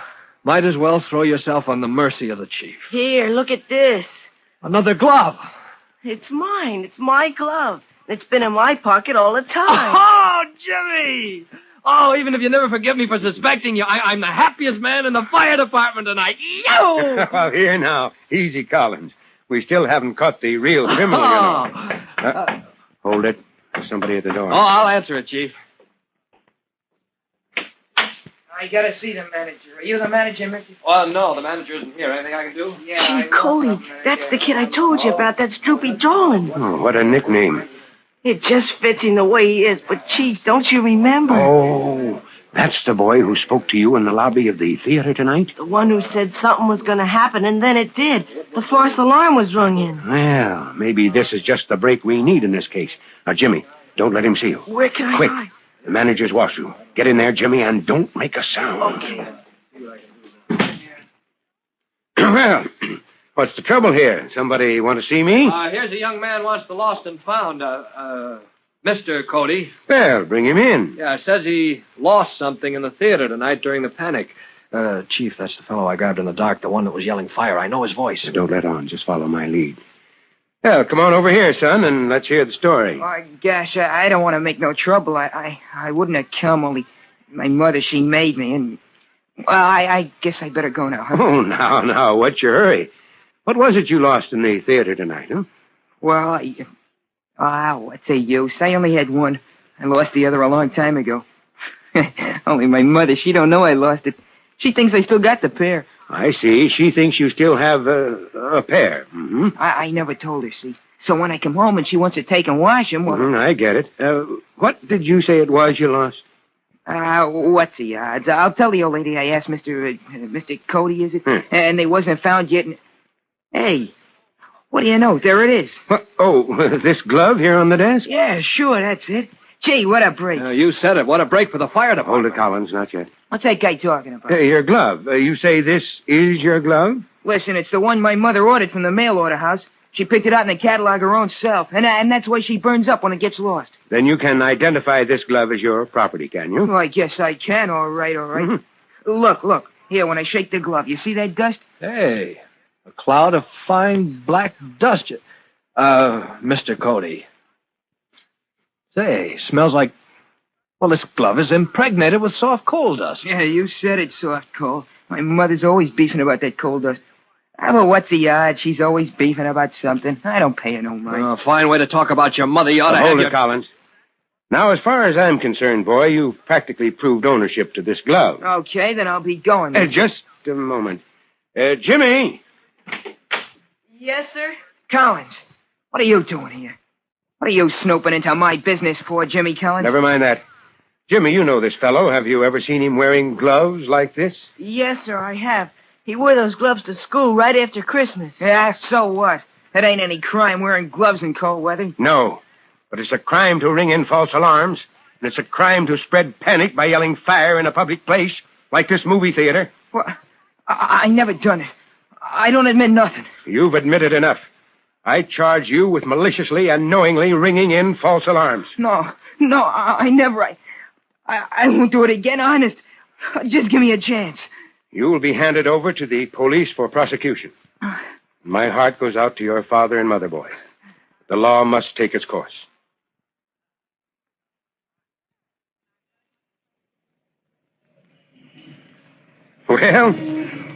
might as well throw yourself on the mercy of the chief. Here, look at this. Another glove. It's mine. It's my glove. It's been in my pocket all the time. Oh, Jimmy! Oh, even if you never forgive me for suspecting you, I'm the happiest man in the fire department tonight. Yo! Oh, here now. Easy, Collins. We still haven't caught the real criminal, you know. Hold it. There's somebody at the door. Oh, I'll answer it, Chief. I gotta see the manager. Are you the manager, Mr.? Well, no, the manager isn't here. Anything I can do? Yeah. Chief Cody, that's the kid I told you about. That's Droopy Dolan. Oh, what a nickname. It just fits him the way he is. But, Chief, don't you remember? Oh, that's the boy who spoke to you in the lobby of the theater tonight? The one who said something was going to happen, and then it did. The false alarm was rung in. Well, maybe this is just the break we need in this case. Now, Jimmy, don't let him see you. Where can I Quick, hide? the manager's washroom. Get in there, Jimmy, and don't make a sound. Okay. Well, what's the trouble here? Somebody want to see me? Here's a young man wants the lost and found. Mr. Cody. Well, bring him in. Yeah, says he lost something in the theater tonight during the panic. Chief, that's the fellow I grabbed in the dark, the one that was yelling fire. I know his voice. Don't let on. Just follow my lead. Well, come on over here, son, and let's hear the story. Gosh, I don't want to make no trouble. I wouldn't have come, only my mother, she made me, and... Well, I guess I better go now, huh? Oh, now, what's your hurry? What was it you lost in the theater tonight, huh? Well, what's the use? I only had one. I lost the other a long time ago. Only my mother, she don't know I lost it. She thinks I still got the pair. I see. She thinks you still have a pair. Mm-hmm. I never told her, see. So when I come home and she wants to take and wash them, well... I get it. What did you say it was you lost? What's the odds? I'll tell the old lady I asked Mr. Cody, is it? And they wasn't found yet. And... Hey, what do you know? There it is. What? Oh, this glove here on the desk? Yeah, sure, that's it. Gee, what a break. You said it. What a break for the fire department. Hold it, Collins, not yet. What's that guy talking about? Your glove. You say this is your glove? Listen, it's the one my mother ordered from the mail order house. She picked it out in the catalog her own self, and that's why she burns up when it gets lost. Then you can identify this glove as your property, can you? Well, I guess I can, all right. Mm-hmm. Look. Here, when I shake the glove, you see that dust? Hey, a cloud of fine black dust. Mr. Cody. Say, smells like... Well, this glove is impregnated with soft coal dust. Yeah, you said it, soft coal. My mother's always beefing about that coal dust. Well, what's the odds? She's always beefing about something. I don't pay her no mind. Fine way to talk about your mother. You ought to hold it, Collins. Now, as far as I'm concerned, boy, you've practically proved ownership to this glove. Okay, then I'll be going. Just a moment. Jimmy! Yes, sir? Collins, what are you doing here? What are you snooping into my business for, Jimmy Collins? Never mind that. Jimmy, you know this fellow. Have you ever seen him wearing gloves like this? Yes, sir, I have. He wore those gloves to school right after Christmas. Yeah, so what? It ain't any crime wearing gloves in cold weather. No, but it's a crime to ring in false alarms, and it's a crime to spread panic by yelling fire in a public place, like this movie theater. Well, I never done it. I don't admit nothing. You've admitted enough. I charge you with maliciously and knowingly ringing in false alarms. No, I never. I won't do it again, honest. Just give me a chance. You will be handed over to the police for prosecution. My heart goes out to your father and mother, boy. The law must take its course. Well,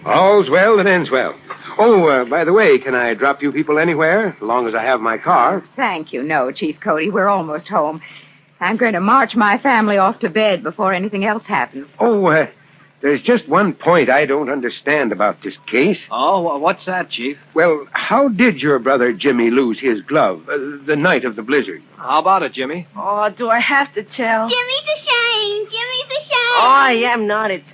all's well that ends well. Oh, by the way, can I drop you people anywhere, as long as I have my car? Thank you. No, Chief Cody, we're almost home. I'm going to march my family off to bed before anything else happens. Oh, there's just one point I don't understand about this case. Oh, what's that, Chief? Well, how did your brother Jimmy lose his glove the night of the blizzard? How about it, Jimmy? Oh, do I have to tell? Gimmy's ashamed. Gimmy's ashamed. Oh, I am not. It's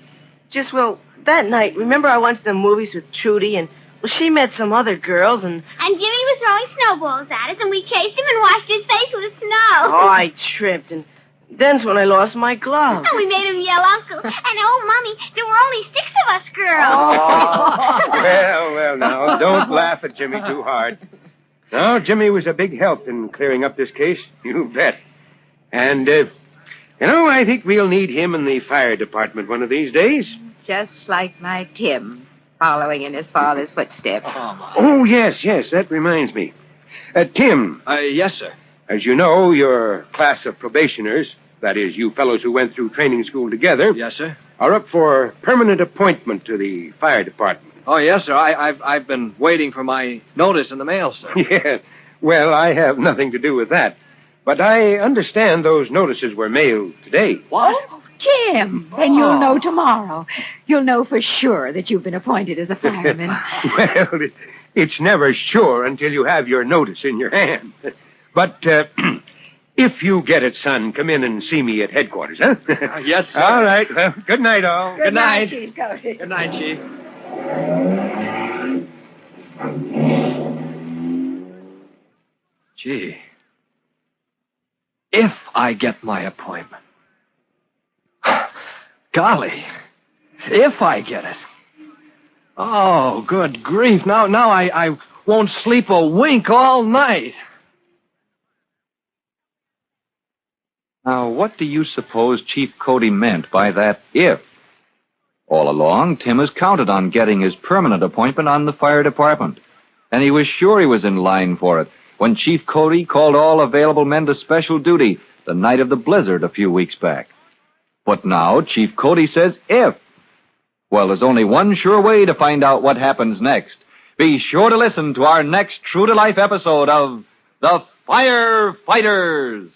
just, well, that night, remember I went to the movies with Trudy, and she met some other girls, and Jimmy was throwing snowballs at us, and we chased him and washed his face with snow. Oh, I tripped, and then's when I lost my glove. And we made him yell, Uncle. And, oh, Mommy, there were only 6 of us girls. Oh. Well, now, don't laugh at Jimmy too hard. No, Jimmy was a big help in clearing up this case. You bet. And, I think we'll need him in the fire department one of these days. Just like my Tim, following in his father's footsteps. Oh, yes, that reminds me. Tim. Yes, sir. As you know, your class of probationers, that is, you fellows who went through training school together... Yes, sir. ...are up for permanent appointment to the fire department. Oh, yes, sir. I've been waiting for my notice in the mail, sir. Yeah. Well, I have nothing to do with that. But I understand those notices were mailed today. What? Oh, Tim, then you'll know tomorrow. You'll know for sure that you've been appointed as a fireman. Well, it's never sure until you have your notice in your hand. But If you get it, son, come in and see me at headquarters, huh? Yes, sir. All right. Well, good night, all. Good night, Chief Cody. Good night, Chief. Gee. If I get my appointment. Golly. If I get it. Oh, good grief. Now I won't sleep a wink all night. Now, what do you suppose Chief Cody meant by that if? All along, Tim has counted on getting his permanent appointment on the fire department. And he was sure he was in line for it when Chief Cody called all available men to special duty the night of the blizzard a few weeks back. But now Chief Cody says if. Well, there's only one sure way to find out what happens next. Be sure to listen to our next true-to-life episode of The Firefighters.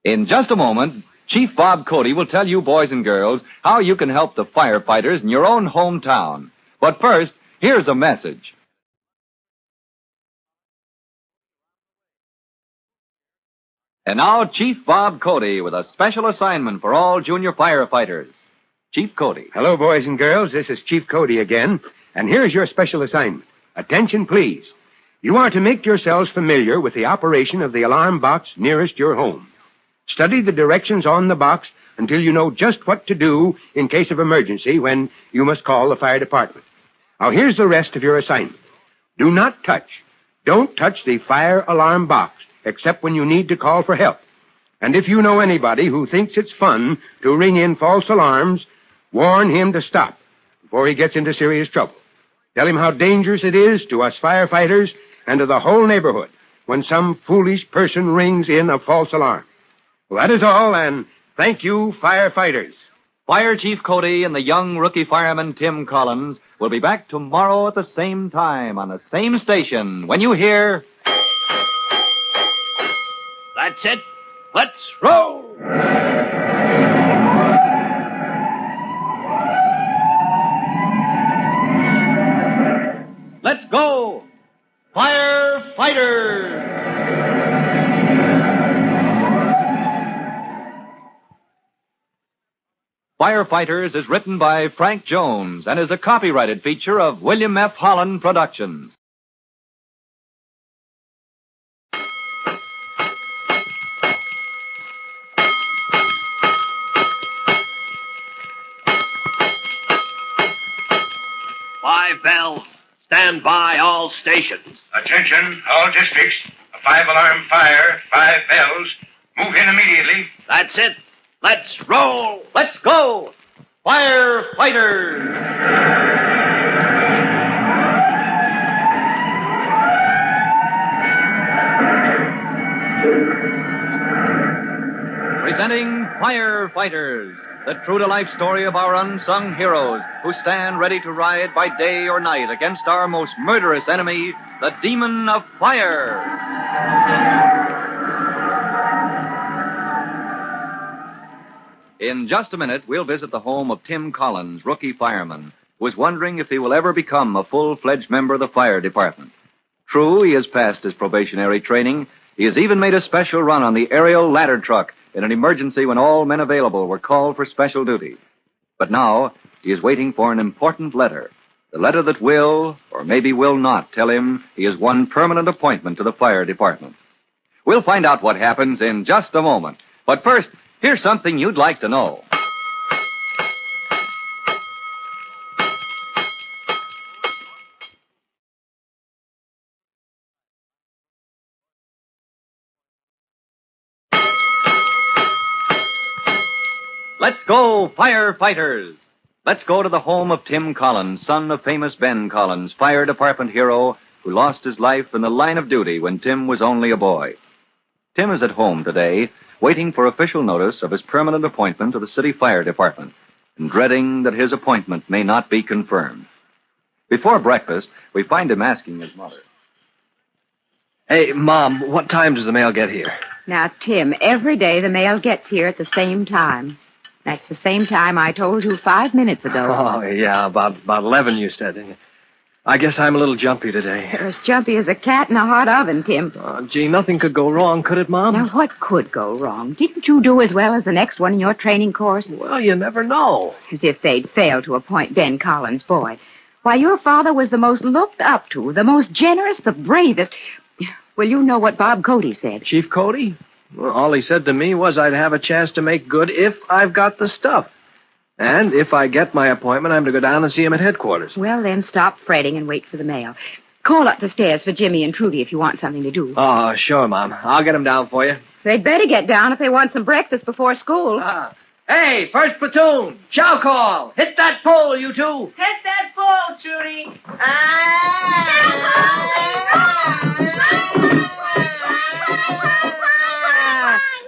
In just a moment, Chief Bob Cody will tell you boys and girls how you can help the firefighters in your own hometown. But first, here's a message. And now, Chief Bob Cody with a special assignment for all junior firefighters. Chief Cody. Hello, boys and girls. This is Chief Cody again. And here's your special assignment. Attention, please. You are to make yourselves familiar with the operation of the alarm box nearest your home. Study the directions on the box until you know just what to do in case of emergency when you must call the fire department. Now, here's the rest of your assignment. Do not touch. Don't touch the fire alarm box, except when you need to call for help. And if you know anybody who thinks it's fun to ring in false alarms, warn him to stop before he gets into serious trouble. Tell him how dangerous it is to us firefighters and to the whole neighborhood when some foolish person rings in a false alarm. Well, that is all, and thank you, firefighters. Fire Chief Cody and the young rookie fireman Tim Collins will be back tomorrow at the same time on the same station when you hear... That's it. Let's roll. Let's go. Firefighters. Firefighters is written by Frank Jones and is a copyrighted feature of William F. Holland Productions. Five bells. Stand by all stations. Attention, all districts. A 5-alarm fire, 5 bells. Move in immediately. That's it. Let's roll. Let's go! Firefighters! Presenting Firefighters, the true-to-life story of our unsung heroes who stand ready to ride by day or night against our most murderous enemy, the demon of fire. In just a minute, we'll visit the home of Tim Collins, rookie fireman, who is wondering if he will ever become a full-fledged member of the fire department. True, he has passed his probationary training. He has even made a special run on the aerial ladder truck in an emergency when all men available were called for special duty. But now, he is waiting for an important letter. The letter that will, or maybe will not, tell him he has won permanent appointment to the fire department. We'll find out what happens in just a moment. But first, here's something you'd like to know. Let's go, firefighters! Let's go to the home of Tim Collins, son of famous Ben Collins, fire department hero who lost his life in the line of duty when Tim was only a boy. Tim is at home today, waiting for official notice of his permanent appointment to the city fire department, and dreading that his appointment may not be confirmed. Before breakfast, we find him asking his mother. Hey, Mom, what time does the mail get here? Now, Tim, every day the mail gets here at the same time. That's the same time I told you 5 minutes ago. Oh, yeah, about 11, you said. I guess I'm a little jumpy today. You're as jumpy as a cat in a hot oven, Tim. Oh, gee, nothing could go wrong, could it, Mom? Now, what could go wrong? Didn't you do as well as the next one in your training course? Well, you never know. As if they'd failed to appoint Ben Collins' boy. Why, your father was the most looked up to, the most generous, the bravest. Well, you know what Bob Cody said. Chief Cody? Well, all he said to me was I'd have a chance to make good if I've got the stuff. And if I get my appointment, I'm to go down and see him at headquarters. Well, then stop fretting and wait for the mail. Call up the stairs for Jimmy and Trudy if you want something to do. Oh, sure, Mom. I'll get them down for you. They'd better get down if they want some breakfast before school. Hey, first platoon, chow call. Hit that pole, you two. Hit that pole, Judy.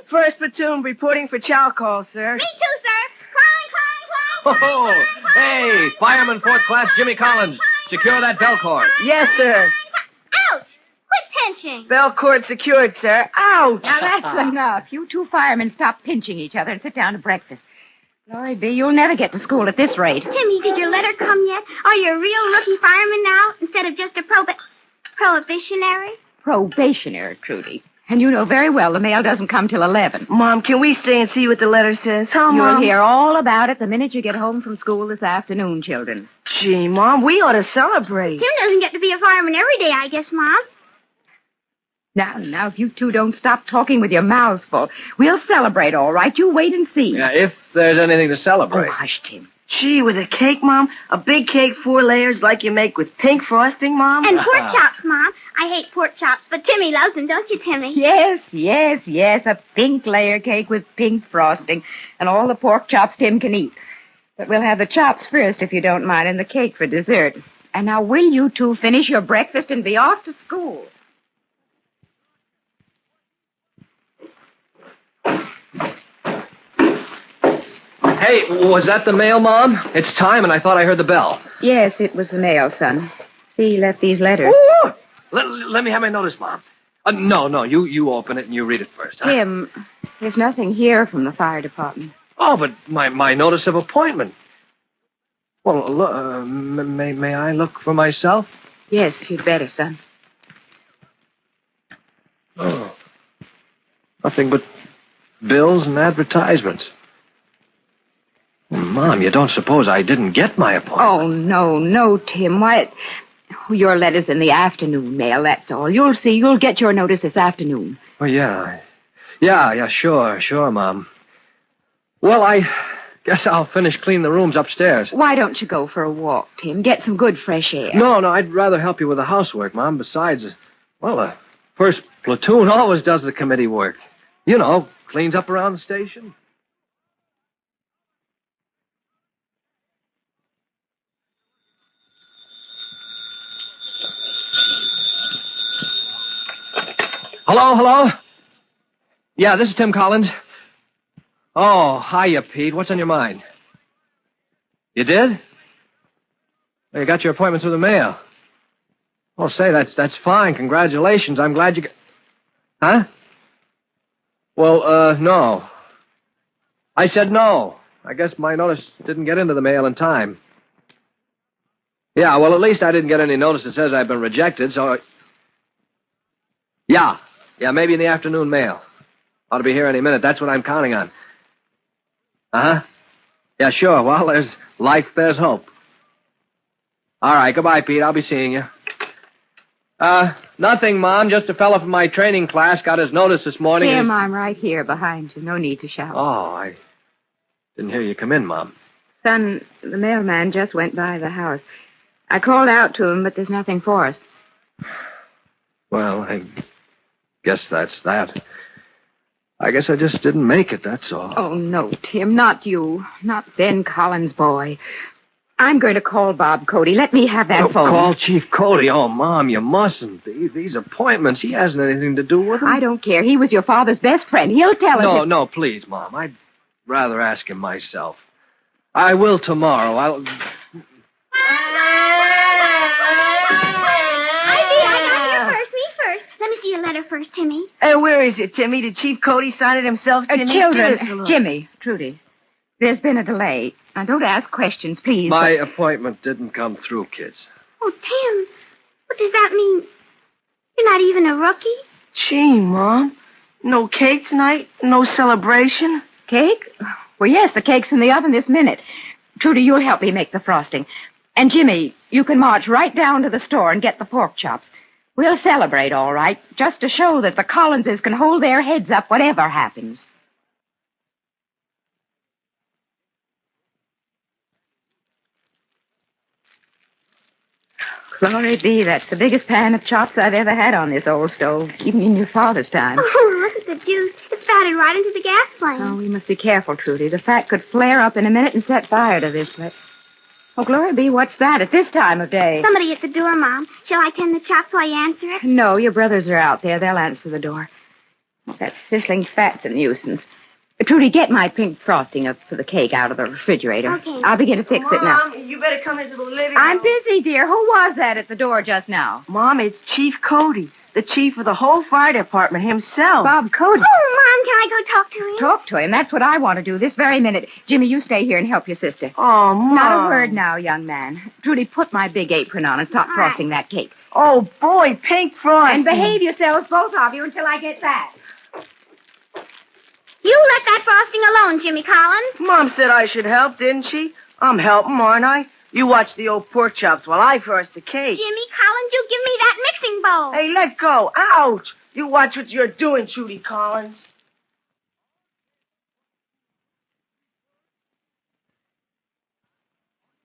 First platoon reporting for chow call, sir. Me too, sir. Oh, hey, Fireman 4th Class Jimmy Collins. Secure that bell cord. Yes, sir. Ouch! Quit pinching. Bell cord secured, sir. Ouch! Now, that's enough. You two firemen stop pinching each other and sit down to breakfast. Glory be, you'll never get to school at this rate. Timmy, did your letter come yet? Are you a real rookie fireman now instead of just a prohibitionary? Probationary, Trudy. And you know very well the mail doesn't come till 11. Mom, can we stay and see what the letter says? Huh, You'll Mom? hear all about it the minute you get home from school this afternoon, children. Gee, Mom, we ought to celebrate. Tim doesn't get to be a fireman every day, I guess, Mom. Now, if you two don't stop talking with your mouths full, we'll celebrate, all right? You wait and see. Yeah, if there's anything to celebrate. Oh, hush, Tim. Gee, with a cake, Mom? A big cake, 4 layers like you make with pink frosting, Mom? And pork chops, Mom. I hate pork chops, but Timmy loves them, don't you, Timmy? Yes. A pink layer cake with pink frosting and all the pork chops Tim can eat. But we'll have the chops first, if you don't mind, and the cake for dessert. And now, will you two finish your breakfast and be off to school? Hey, was that the mail, Mom? It's time, and I thought I heard the bell. Yes, it was the mail, son. See, he left these letters. Ooh! Let me have my notice, Mom. No, you open it and you read it first. Huh? Tim, there's nothing here from the fire department. Oh, but my notice of appointment. Well, may I look for myself? Yes, you'd better, son. Oh. Nothing but bills and advertisements. Mom, you don't suppose I didn't get my appointment? Oh, no, Tim. Why, your letter's in the afternoon mail, that's all. You'll see. You'll get your notice this afternoon. Oh, yeah. Yeah, sure, Mom. Well, I guess I'll finish cleaning the rooms upstairs. Why don't you go for a walk, Tim? Get some good fresh air. No, I'd rather help you with the housework, Mom. Besides, first platoon always does the committee work. You know, cleans up around the station. Hello? Yeah, this is Tim Collins. Oh, hiya, Pete. What's on your mind? You did? Well, you got your appointment through the mail. Oh, say, that's fine. Congratulations. I'm glad you got... Huh? Well, no. I said no. I guess my notice didn't get into the mail in time. Yeah, well, at least I didn't get any notice that says I've been rejected, so... Yeah, maybe in the afternoon mail. Ought to be here any minute. That's what I'm counting on. Uh-huh. Yeah, sure. Well, there's life, there's hope. All right, goodbye, Pete. I'll be seeing you. Nothing, Mom. Just a fellow from my training class got his notice this morning. Tim, I'm right here behind you. No need to shout. Oh, I didn't hear you come in, Mom. Son, the mailman just went by the house. I called out to him, but there's nothing for us. Well, I guess that's that. I guess I just didn't make it, that's all. Oh, no, Tim, not you. Not Ben Collins' boy. I'm going to call Bob Cody. Let me have that phone. Call Chief Cody. Oh, Mom, you mustn't. These appointments, he hasn't anything to do with them. I don't care. He was your father's best friend. He'll tell us. No, please, Mom. I'd rather ask him myself. I will tomorrow. I got here first. Me first. Let me see your letter first, Timmy. Where is it, Timmy? Did Chief Cody sign it himself, Timmy? Children, Jimmy, Trudy, there's been a delay. Now, don't ask questions, please. My appointment didn't come through, kids. Oh, Tim, what does that mean? You're not even a rookie? Gee, Mom. No cake tonight? No celebration? Cake? Well, yes, the cake's in the oven this minute. Trudy, you'll help me make the frosting. And Jimmy, you can march right down to the store and get the pork chops. We'll celebrate, all right, just to show that the Collinses can hold their heads up whatever happens. Glory be, that's the biggest pan of chops I've ever had on this old stove, even in your father's time. Oh, look at the juice. It's spouted right into the gas flame. Oh, we must be careful, Trudy. The fat could flare up in a minute and set fire to this place. Oh, Glory be, what's that at this time of day? Somebody at the door, Mom. Shall I tend the chops while you answer it? No, your brothers are out there. They'll answer the door. Oh, that sizzling fat's a nuisance. Trudy, get my pink frosting up for the cake out of the refrigerator. Okay. I'll begin to fix it now. Mom, you better come into the living room. I'm busy, dear. Who was that at the door just now? Mom, it's Chief Cody, the chief of the whole fire department himself. Bob Cody. Oh, Mom, can I go talk to him? Talk to him. That's what I want to do this very minute. Jimmy, you stay here and help your sister. Oh, Mom. Not a word now, young man. Trudy, put my big apron on and stop frosting that cake. Oh, boy, pink frosting. And behave yourselves, both of you, until I get back. You let that frosting alone, Jimmy Collins. Mom said I should help, didn't she? I'm helping, aren't I? You watch the old pork chops while I frost the cake. Jimmy Collins, you give me that mixing bowl. Hey, let go. Ouch. You watch what you're doing, Judy Collins.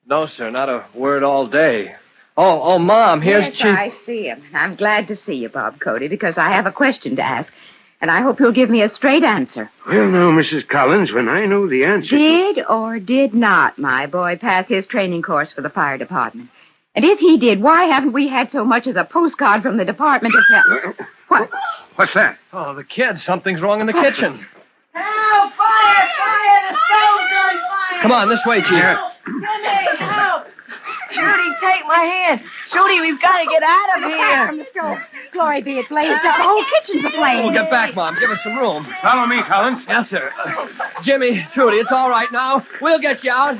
No, sir, not a word all day. Oh, Mom, here's Yes, Chief... I see him. I'm glad to see you, Bob Cody, because I have a question to ask. And I hope you'll give me a straight answer. Well, now, Mrs. Collins, when I know the answer... Did or did not my boy pass his training course for the fire department? And if he did, why haven't we had so much as a postcard from the Department of Health? What? What's that? Oh, the kid. Something's wrong in the kitchen. Help! Fire! Fire! The stove's on fire! Come on, this way, Chief. Jimmy, help! Judy, take my hand. Judy, we've got to get out of here. From the stove. Glory be, it blazed up. The whole kitchen's aflame. Oh, get back, Mom. Give us some room. Follow me, Collins. Yes, sir. Jimmy, Trudy, it's all right now. We'll get you out.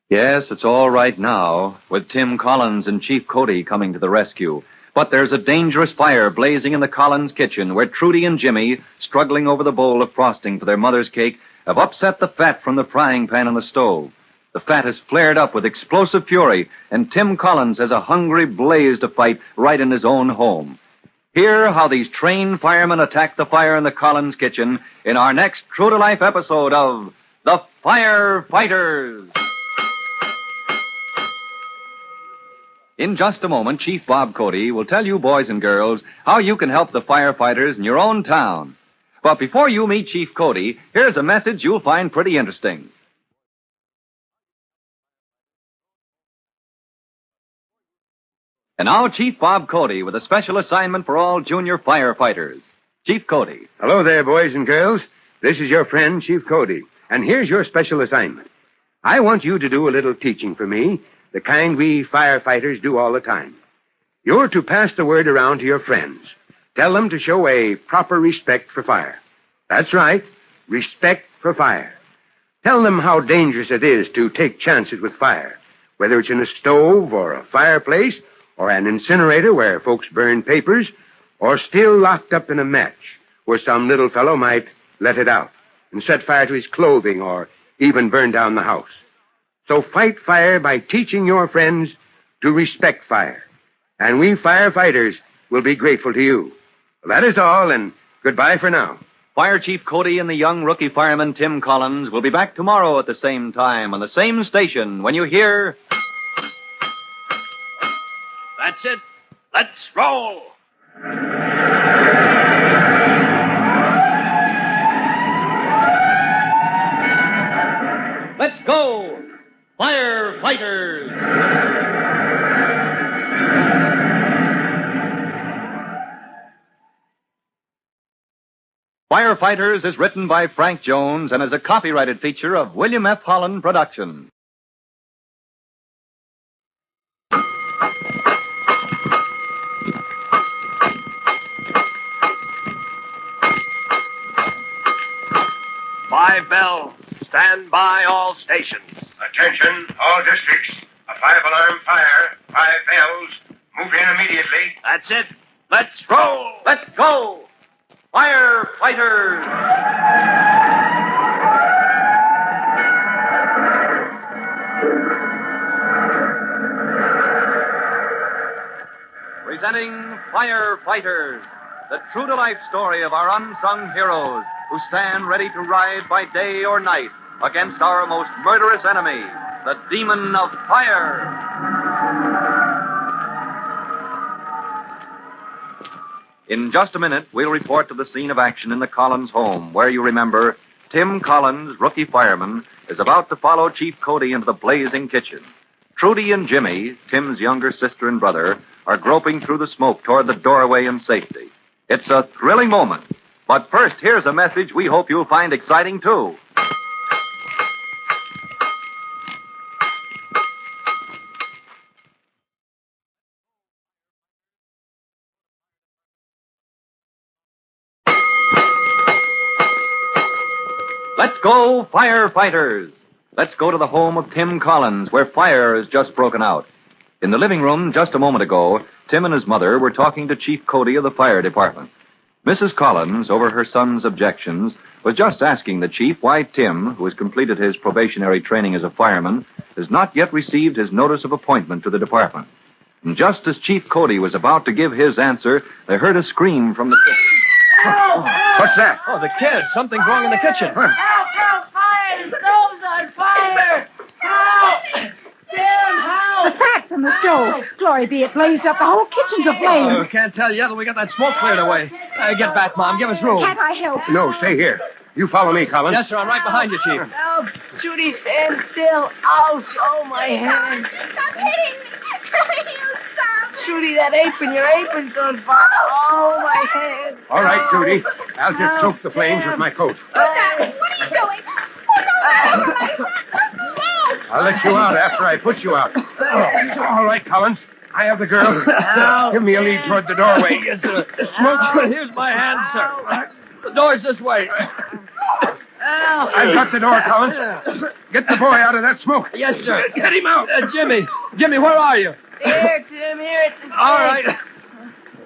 Yes, it's all right now, with Tim Collins and Chief Cody coming to the rescue. But there's a dangerous fire blazing in the Collins kitchen where Trudy and Jimmy, struggling over the bowl of frosting for their mother's cake, have upset the fat from the frying pan on the stove. The fat has flared up with explosive fury, and Tim Collins has a hungry blaze to fight right in his own home. Hear how these trained firemen attack the fire in the Collins kitchen in our next true-to-life episode of The Firefighters. In just a moment, Chief Bob Cody will tell you boys and girls how you can help the firefighters in your own town. But before you meet Chief Cody, here's a message you'll find pretty interesting. And now, Chief Bob Cody with a special assignment for all junior firefighters. Chief Cody. Hello there, boys and girls. This is your friend, Chief Cody. And here's your special assignment. I want you to do a little teaching for me, the kind we firefighters do all the time. You're to pass the word around to your friends. Tell them to show a proper respect for fire. That's right, respect for fire. Tell them how dangerous it is to take chances with fire, whether it's in a stove or a fireplace or an incinerator where folks burn papers, or still locked up in a match where some little fellow might let it out and set fire to his clothing or even burn down the house. So fight fire by teaching your friends to respect fire. And we firefighters will be grateful to you. Well, that is all, and goodbye for now. Fire Chief Cody and the young rookie fireman Tim Collins will be back tomorrow at the same time on the same station when you hear... That's it. Let's roll. Let's go! Firefighters! Firefighters is written by Frank Jones and is a copyrighted feature of William F. Holland Productions. Five bells. Stand by all stations. Attention, all districts. A 5-alarm fire, 5 bells. Move in immediately. That's it. Let's roll. Let's go! Firefighters! Presenting Firefighters, the true-to-life story of our unsung heroes who stand ready to ride by day or night against our most murderous enemy, the demon of fire. In just a minute, we'll report to the scene of action in the Collins home, where you remember Tim Collins, rookie fireman, is about to follow Chief Cody into the blazing kitchen. Trudy and Jimmy, Tim's younger sister and brother, are groping through the smoke toward the doorway in safety. It's a thrilling moment. But first, here's a message we hope you'll find exciting, too. Let's go, Firefighters! Let's go to the home of Tim Collins, where fire has just broken out. In the living room just a moment ago, Tim and his mother were talking to Chief Cody of the fire department. Mrs. Collins, over her son's objections, was just asking the chief why Tim, who has completed his probationary training as a fireman, has not yet received his notice of appointment to the department. And just as Chief Cody was about to give his answer, they heard a scream from the kitchen. What's that? Oh, the kid. Something's wrong in the kitchen. Help! Fire! The stove's on fire! Help! Tim, help! The crack from the stove. Glory be, it blazed up. The whole kitchen's aflame. We can't tell yet till we got that smoke cleared away. Get back, Mom. Give us room. Can't I help? No, stay here. You follow me, Collins. Yes, sir. I'm right behind you, Chief. Help! Judy, stand still. Ouch! Oh, my hand. Stop hitting me. You stop. Judy, that your apron's on fire. Oh, my hand. All right, Trudy. I'll just soak the flames with my coat. Stop it. What are you doing? Oh, no, I'll let you out after I put you out. All right, Collins. I have the girl. Give me a lead toward the doorway. Yes, sir. Smoke, here's my hand, sir. The door's this way. I've got the door, Collins. Get the boy out of that smoke. Yes, sir. Get him out. Jimmy, where are you? Here, Tim, here. It's the All right.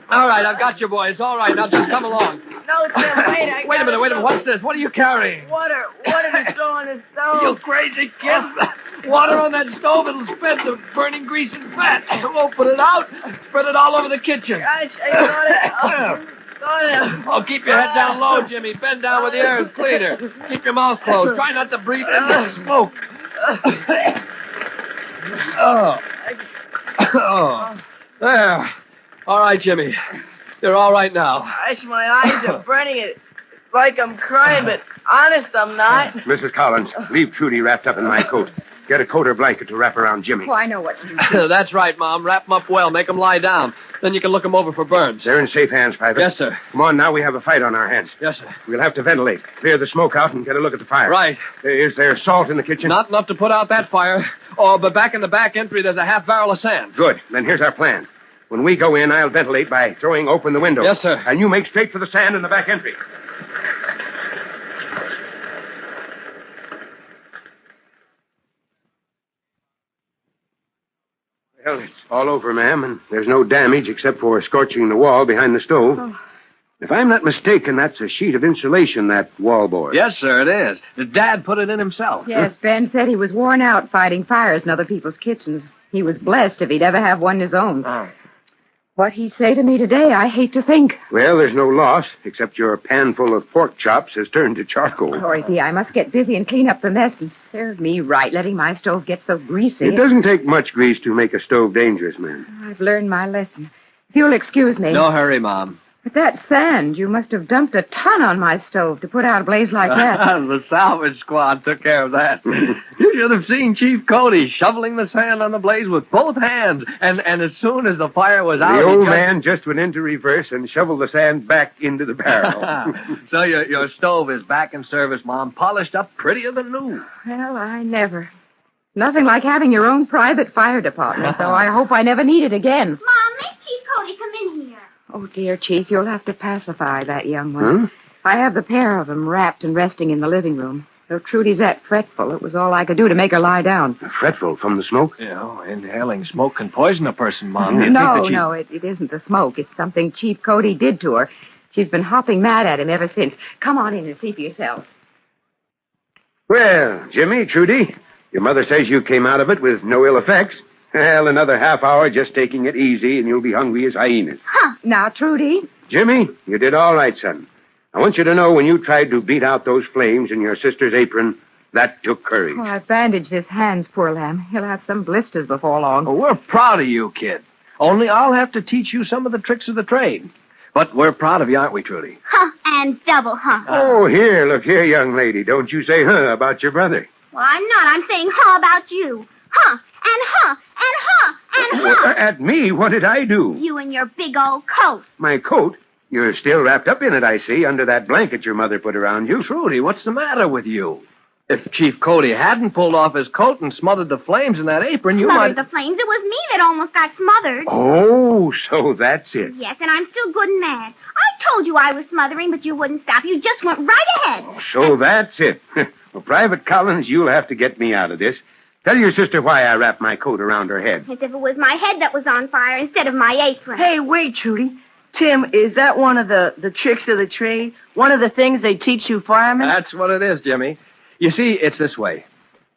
All right, I've got you, boy. It's all right. Now just come along. No, Tim, wait. Wait a minute. What's this? What are you carrying? Water to throw on the stove. You crazy kid. Water on that stove, it'll spit the burning grease and fat. We'll put it out, spread it all over the kitchen. Gosh, I got it. Oh, keep your head down low, Jimmy. Bend down where the air is cleaner. Keep your mouth closed. Try not to breathe in the smoke. Oh. There. All right, Jimmy. You're all right now. Gosh, my eyes are burning. It's like I'm crying, but honest, I'm not. Mrs. Collins, leave Trudy wrapped up in my coat. Get a coat or blanket to wrap around Jimmy. Oh, I know what to do. That's right, Mom. Wrap them up well. Make them lie down. Then you can look them over for burns. They're in safe hands, Private. Yes, sir. Come on, now we have a fight on our hands. Yes, sir. We'll have to ventilate, clear the smoke out, and get a look at the fire. Right. Is there salt in the kitchen? Not enough to put out that fire. Oh, but back in the back entry, there's a half barrel of sand. Good. Then here's our plan. When we go in, I'll ventilate by throwing open the window. Yes, sir. And you make straight for the sand in the back entry. Well, it's all over, ma'am, and there's no damage except for scorching the wall behind the stove. Oh. If I'm not mistaken, that's a sheet of insulation, that wall board. Yes, sir, it is. Dad put it in himself. Yes, Ben said he was worn out fighting fires in other people's kitchens. He was blessed if he'd ever have one his own. Oh. What he'd say to me today, I hate to think. Well, there's no loss, except your pan full of pork chops has turned to charcoal. Glory be, I must get busy and clean up the mess. And serve me right, letting my stove get so greasy. It doesn't take much grease to make a stove dangerous, ma'am. I've learned my lesson. If you'll excuse me. No hurry, Mom. But that sand, you must have dumped a ton on my stove to put out a blaze like that. The salvage squad took care of that. You should have seen Chief Cody shoveling the sand on the blaze with both hands. And as soon as the fire was out... The old man just went into reverse and shoveled the sand back into the barrel. So your stove is back in service, Mom. Polished up prettier than new. Well, I never. Nothing like having your own private fire department, so I hope I never need it again. Mom, make Chief Cody come in here. Oh, dear Chief, you'll have to pacify that young one. I have the pair of them wrapped and resting in the living room. Though Trudy's that fretful, it was all I could do to make her lie down. Fretful from the smoke? Inhaling smoke can poison a person, Mom. No, it isn't the smoke. It's something Chief Cody did to her. She's been hopping mad at him ever since. Come on in and see for yourself. Well, Jimmy, Trudy, your mother says you came out of it with no ill effects. Well, another half hour just taking it easy, and you'll be hungry as hyenas. Huh. Now, Trudy. Jimmy, you did all right, son. I want you to know when you tried to beat out those flames in your sister's apron, that took courage. Oh, I've bandaged his hands, poor lamb. He'll have some blisters before long. Well, we're proud of you, kid. Only I'll have to teach you some of the tricks of the trade. But we're proud of you, aren't we, Trudy? Huh, and double huh. Oh, look here, young lady. Don't you say about your brother. Well, I'm not. I'm saying huh about you. Huh, and huh, and huh, and huh. At me? What did I do? You and your big old coat. My coat? You're still wrapped up in it, I see, under that blanket your mother put around you. Trudy, what's the matter with you? If Chief Cody hadn't pulled off his coat and smothered the flames in that apron, you Smothered might... the flames? It was me that almost got smothered. Oh, so that's it. Yes, and I'm still good and mad. I told you I was smothering, but you wouldn't stop. You just went right ahead. So that's it. Well, Private Collins, you'll have to get me out of this. Tell your sister why I wrapped my coat around her head. As if it was my head that was on fire instead of my apron. Hey, wait, Trudy. Tim, is that one of the tricks of the trade? One of the things they teach you firemen? That's what it is, Jimmy. You see, it's this way.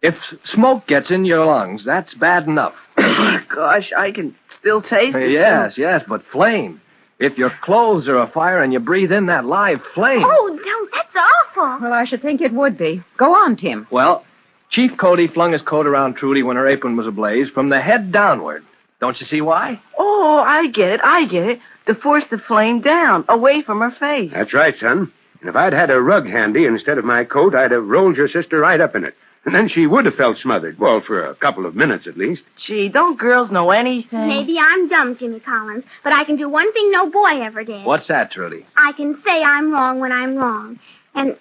If smoke gets in your lungs, that's bad enough. Gosh, I can still taste it. Yes, but flame. If your clothes are afire and you breathe in that live flame... Oh, no, that's awful. Well, I should think it would be. Go on, Tim. Well, Chief Cody flung his coat around Trudy when her apron was ablaze from the head downward. Don't you see why? Oh, I get it. To force the flame down, away from her face. That's right, son. And if I'd had a rug handy instead of my coat, I'd have rolled your sister right up in it. And then she would have felt smothered. Well, for a couple of minutes at least. Gee, don't girls know anything? Maybe I'm dumb, Jimmy Collins, but I can do one thing no boy ever did. What's that, Trudy? I can say I'm wrong when I'm wrong. And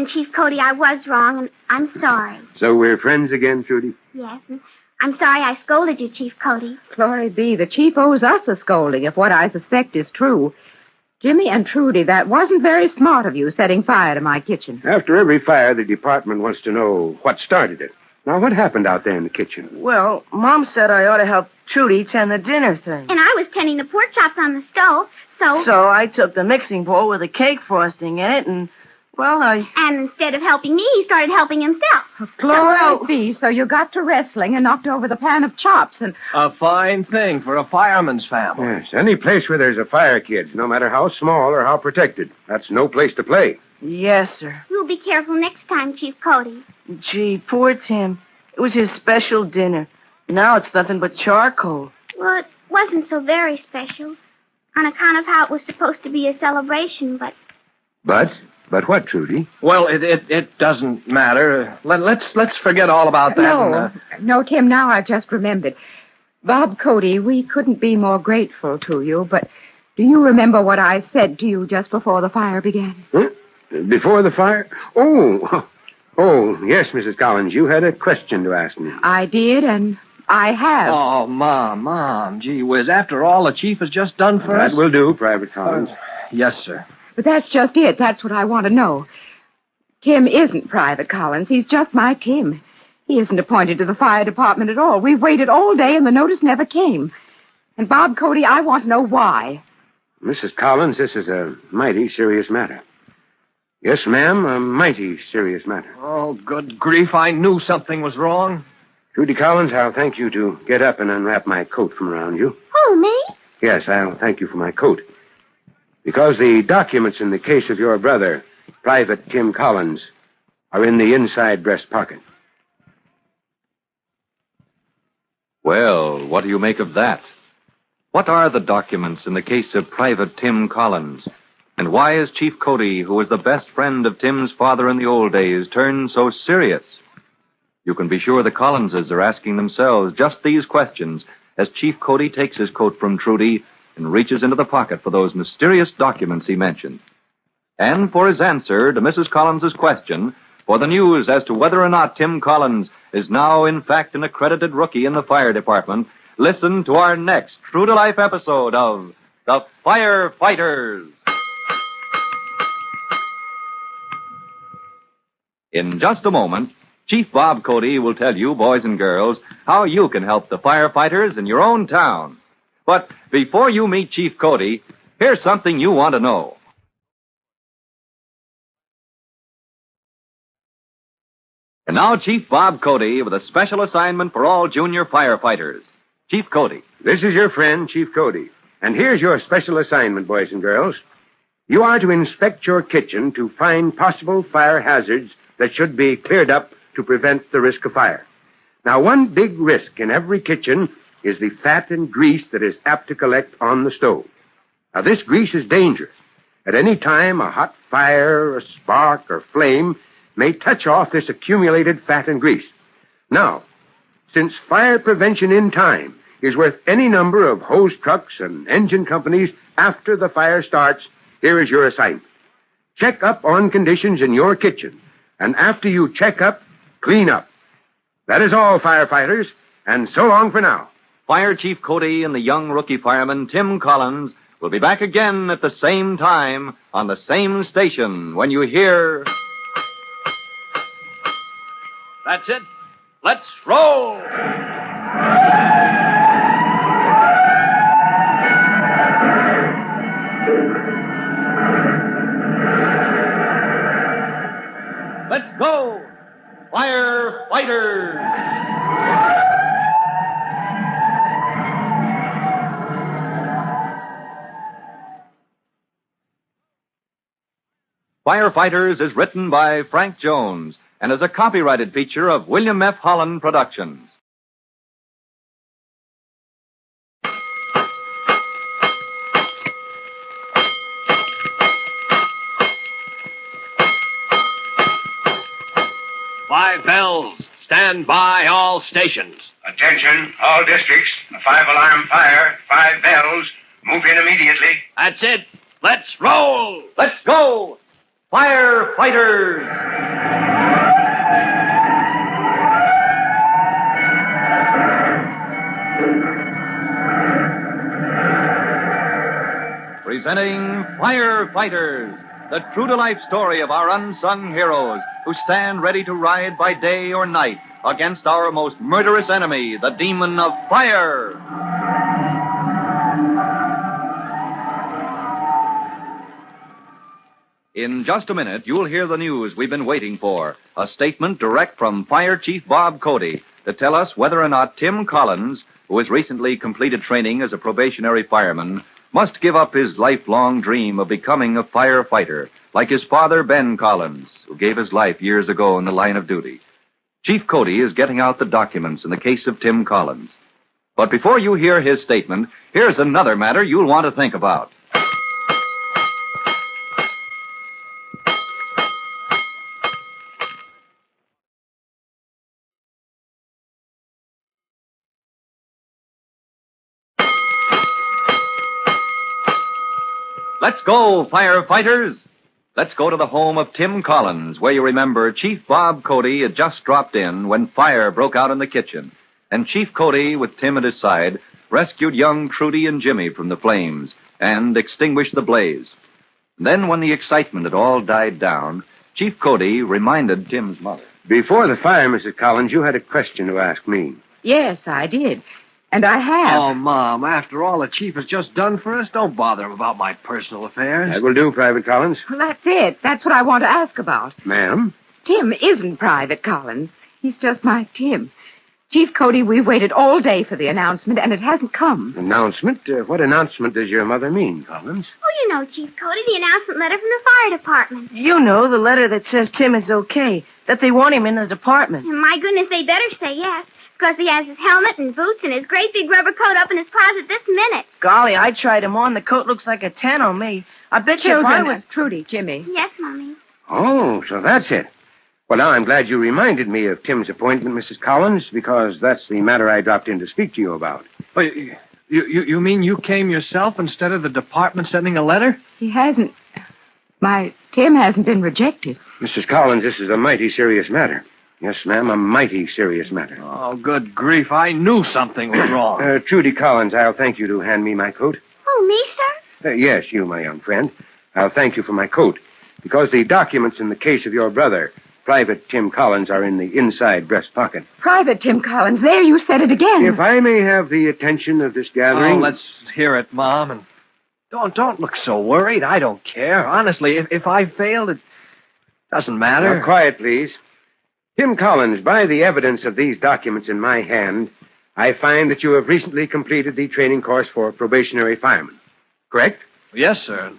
Chief Cody, I was wrong, and I'm sorry. So we're friends again, Trudy? Yes, and I'm sorry I scolded you, Chief Cody. Glory be. The chief owes us a scolding if what I suspect is true. Jimmy and Trudy, that wasn't very smart of you, setting fire to my kitchen. After every fire, the department wants to know what started it. Now, what happened out there in the kitchen? Well, Mom said I ought to help Trudy tend the dinner thing. And I was tending the pork chops on the stove, so... So I took the mixing bowl with the cake frosting in it, and, well, And instead of helping me, he started helping himself. Glory be. So you got to wrestling and knocked over the pan of chops and... A fine thing for a fireman's family. Yes, any place where there's a fire, kids, no matter how small or how protected, that's no place to play. Yes, sir. You'll be careful next time, Chief Cody. Gee, poor Tim. It was his special dinner. Now it's nothing but charcoal. Well, it wasn't so very special, on account of how it was supposed to be a celebration, but... But what, Trudy? Well, it doesn't matter. Let's forget all about that. No, Tim, now I've just remembered. Bob Cody, we couldn't be more grateful to you, but do you remember what I said to you just before the fire began? Huh? Before the fire? Oh, yes, Mrs. Collins, you had a question to ask me. I did, and I have. Oh, Mom, gee whiz, after all the chief has just done for us... That will do, Private Collins. Yes, sir. But that's just it. That's what I want to know. Tim isn't Private Collins. He's just my Tim. He isn't appointed to the fire department at all. We've waited all day, and the notice never came. And Bob Cody, I want to know why. Mrs. Collins, this is a mighty serious matter. Yes, ma'am, a mighty serious matter. Oh, good grief, I knew something was wrong. Trudy Collins, I'll thank you to get up and unwrap my coat from around you. Who, me? Yes, I'll thank you for my coat. Because the documents in the case of your brother, Private Tim Collins, are in the inside breast pocket. Well, what do you make of that? What are the documents in the case of Private Tim Collins? And why is Chief Cody, who was the best friend of Tim's father in the old days, turned so serious? You can be sure the Collinses are asking themselves just these questions as Chief Cody takes his coat from Trudy and reaches into the pocket for those mysterious documents he mentioned. And for his answer to Mrs. Collins's question, for the news as to whether or not Tim Collins is now, in fact, an accredited rookie in the fire department, listen to our next true-to-life episode of The Firefighters. In just a moment, Chief Bob Cody will tell you, boys and girls, how you can help the firefighters in your own town. But before you meet Chief Cody, here's something you want to know. And now Chief Bob Cody with a special assignment for all junior firefighters. Chief Cody. This is your friend, Chief Cody. And here's your special assignment, boys and girls. You are to inspect your kitchen to find possible fire hazards that should be cleared up to prevent the risk of fire. Now, one big risk in every kitchen is the fat and grease that is apt to collect on the stove. Now, this grease is dangerous. At any time, a hot fire, a spark, or flame may touch off this accumulated fat and grease. Now, since fire prevention in time is worth any number of hose trucks and engine companies after the fire starts, here is your assignment. Check up on conditions in your kitchen, and after you check up, clean up. That is all, firefighters, and so long for now. Fire Chief Cody and the young rookie fireman, Tim Collins, will be back again at the same time on the same station when you hear... That's it. Let's roll! Let's go! Firefighters! Firefighters is written by Frank Jones and is a copyrighted feature of William F. Holland Productions. Five bells. Stand by all stations. Attention, all districts. A 5-alarm fire, 5 bells. Move in immediately. That's it. Let's roll! Let's go! Firefighters! Presenting Firefighters, the true-to-life story of our unsung heroes who stand ready to ride by day or night against our most murderous enemy, the demon of fire. In just a minute, you'll hear the news we've been waiting for, a statement direct from Fire Chief Bob Cody to tell us whether or not Tim Collins, who has recently completed training as a probationary fireman, must give up his lifelong dream of becoming a firefighter, like his father, Ben Collins, who gave his life years ago in the line of duty. Chief Cody is getting out the documents in the case of Tim Collins. But before you hear his statement, here's another matter you'll want to think about. Let's go, firefighters! Let's go to the home of Tim Collins, where you remember Chief Bob Cody had just dropped in when fire broke out in the kitchen. And Chief Cody, with Tim at his side, rescued young Trudy and Jimmy from the flames and extinguished the blaze. Then, when the excitement had all died down, Chief Cody reminded Tim's mother. Before the fire, Mrs. Collins, you had a question to ask me. Yes, I did. And I have. Oh, Mom, after all the chief has just done for us, don't bother him about my personal affairs. That will do, Private Collins. Well, that's it. That's what I want to ask about. Ma'am? Tim isn't Private Collins. He's just my Tim. Chief Cody, we waited all day for the announcement, and it hasn't come. Announcement? What announcement does your mother mean, Collins? Oh, you know, Chief Cody, the announcement letter from the fire department. You know, the letter that says Tim is okay, that they want him in the department. My goodness, they better say yes, because he has his helmet and boots and his great big rubber coat up in his closet this minute. Golly, I tried him on. The coat looks like a 10 on me. I bet you if I was... Trudy, Jimmy. Yes, Mommy. Oh, so that's it. Well, now, I'm glad you reminded me of Tim's appointment, Mrs. Collins, because that's the matter I dropped in to speak to you about. But you mean you came yourself instead of the department sending a letter? He hasn't. My Tim hasn't been rejected. Mrs. Collins, this is a mighty serious matter. Yes, ma'am, a mighty serious matter. Oh, good grief. I knew something was wrong. Trudy Collins, I'll thank you to hand me my coat. Oh, me, sir? Yes, you, my young friend. I'll thank you for my coat, because the documents in the case of your brother Private Tim Collins are in the inside breast pocket. Private Tim Collins. There, you said it again. If I may have the attention of this gathering... Oh, let's hear it, Mom. And don't look so worried. I don't care. Honestly, if I failed, it doesn't matter. Now, quiet, please. Tim Collins, by the evidence of these documents in my hand, I find that you have recently completed the training course for probationary firemen. Correct? Yes, sir.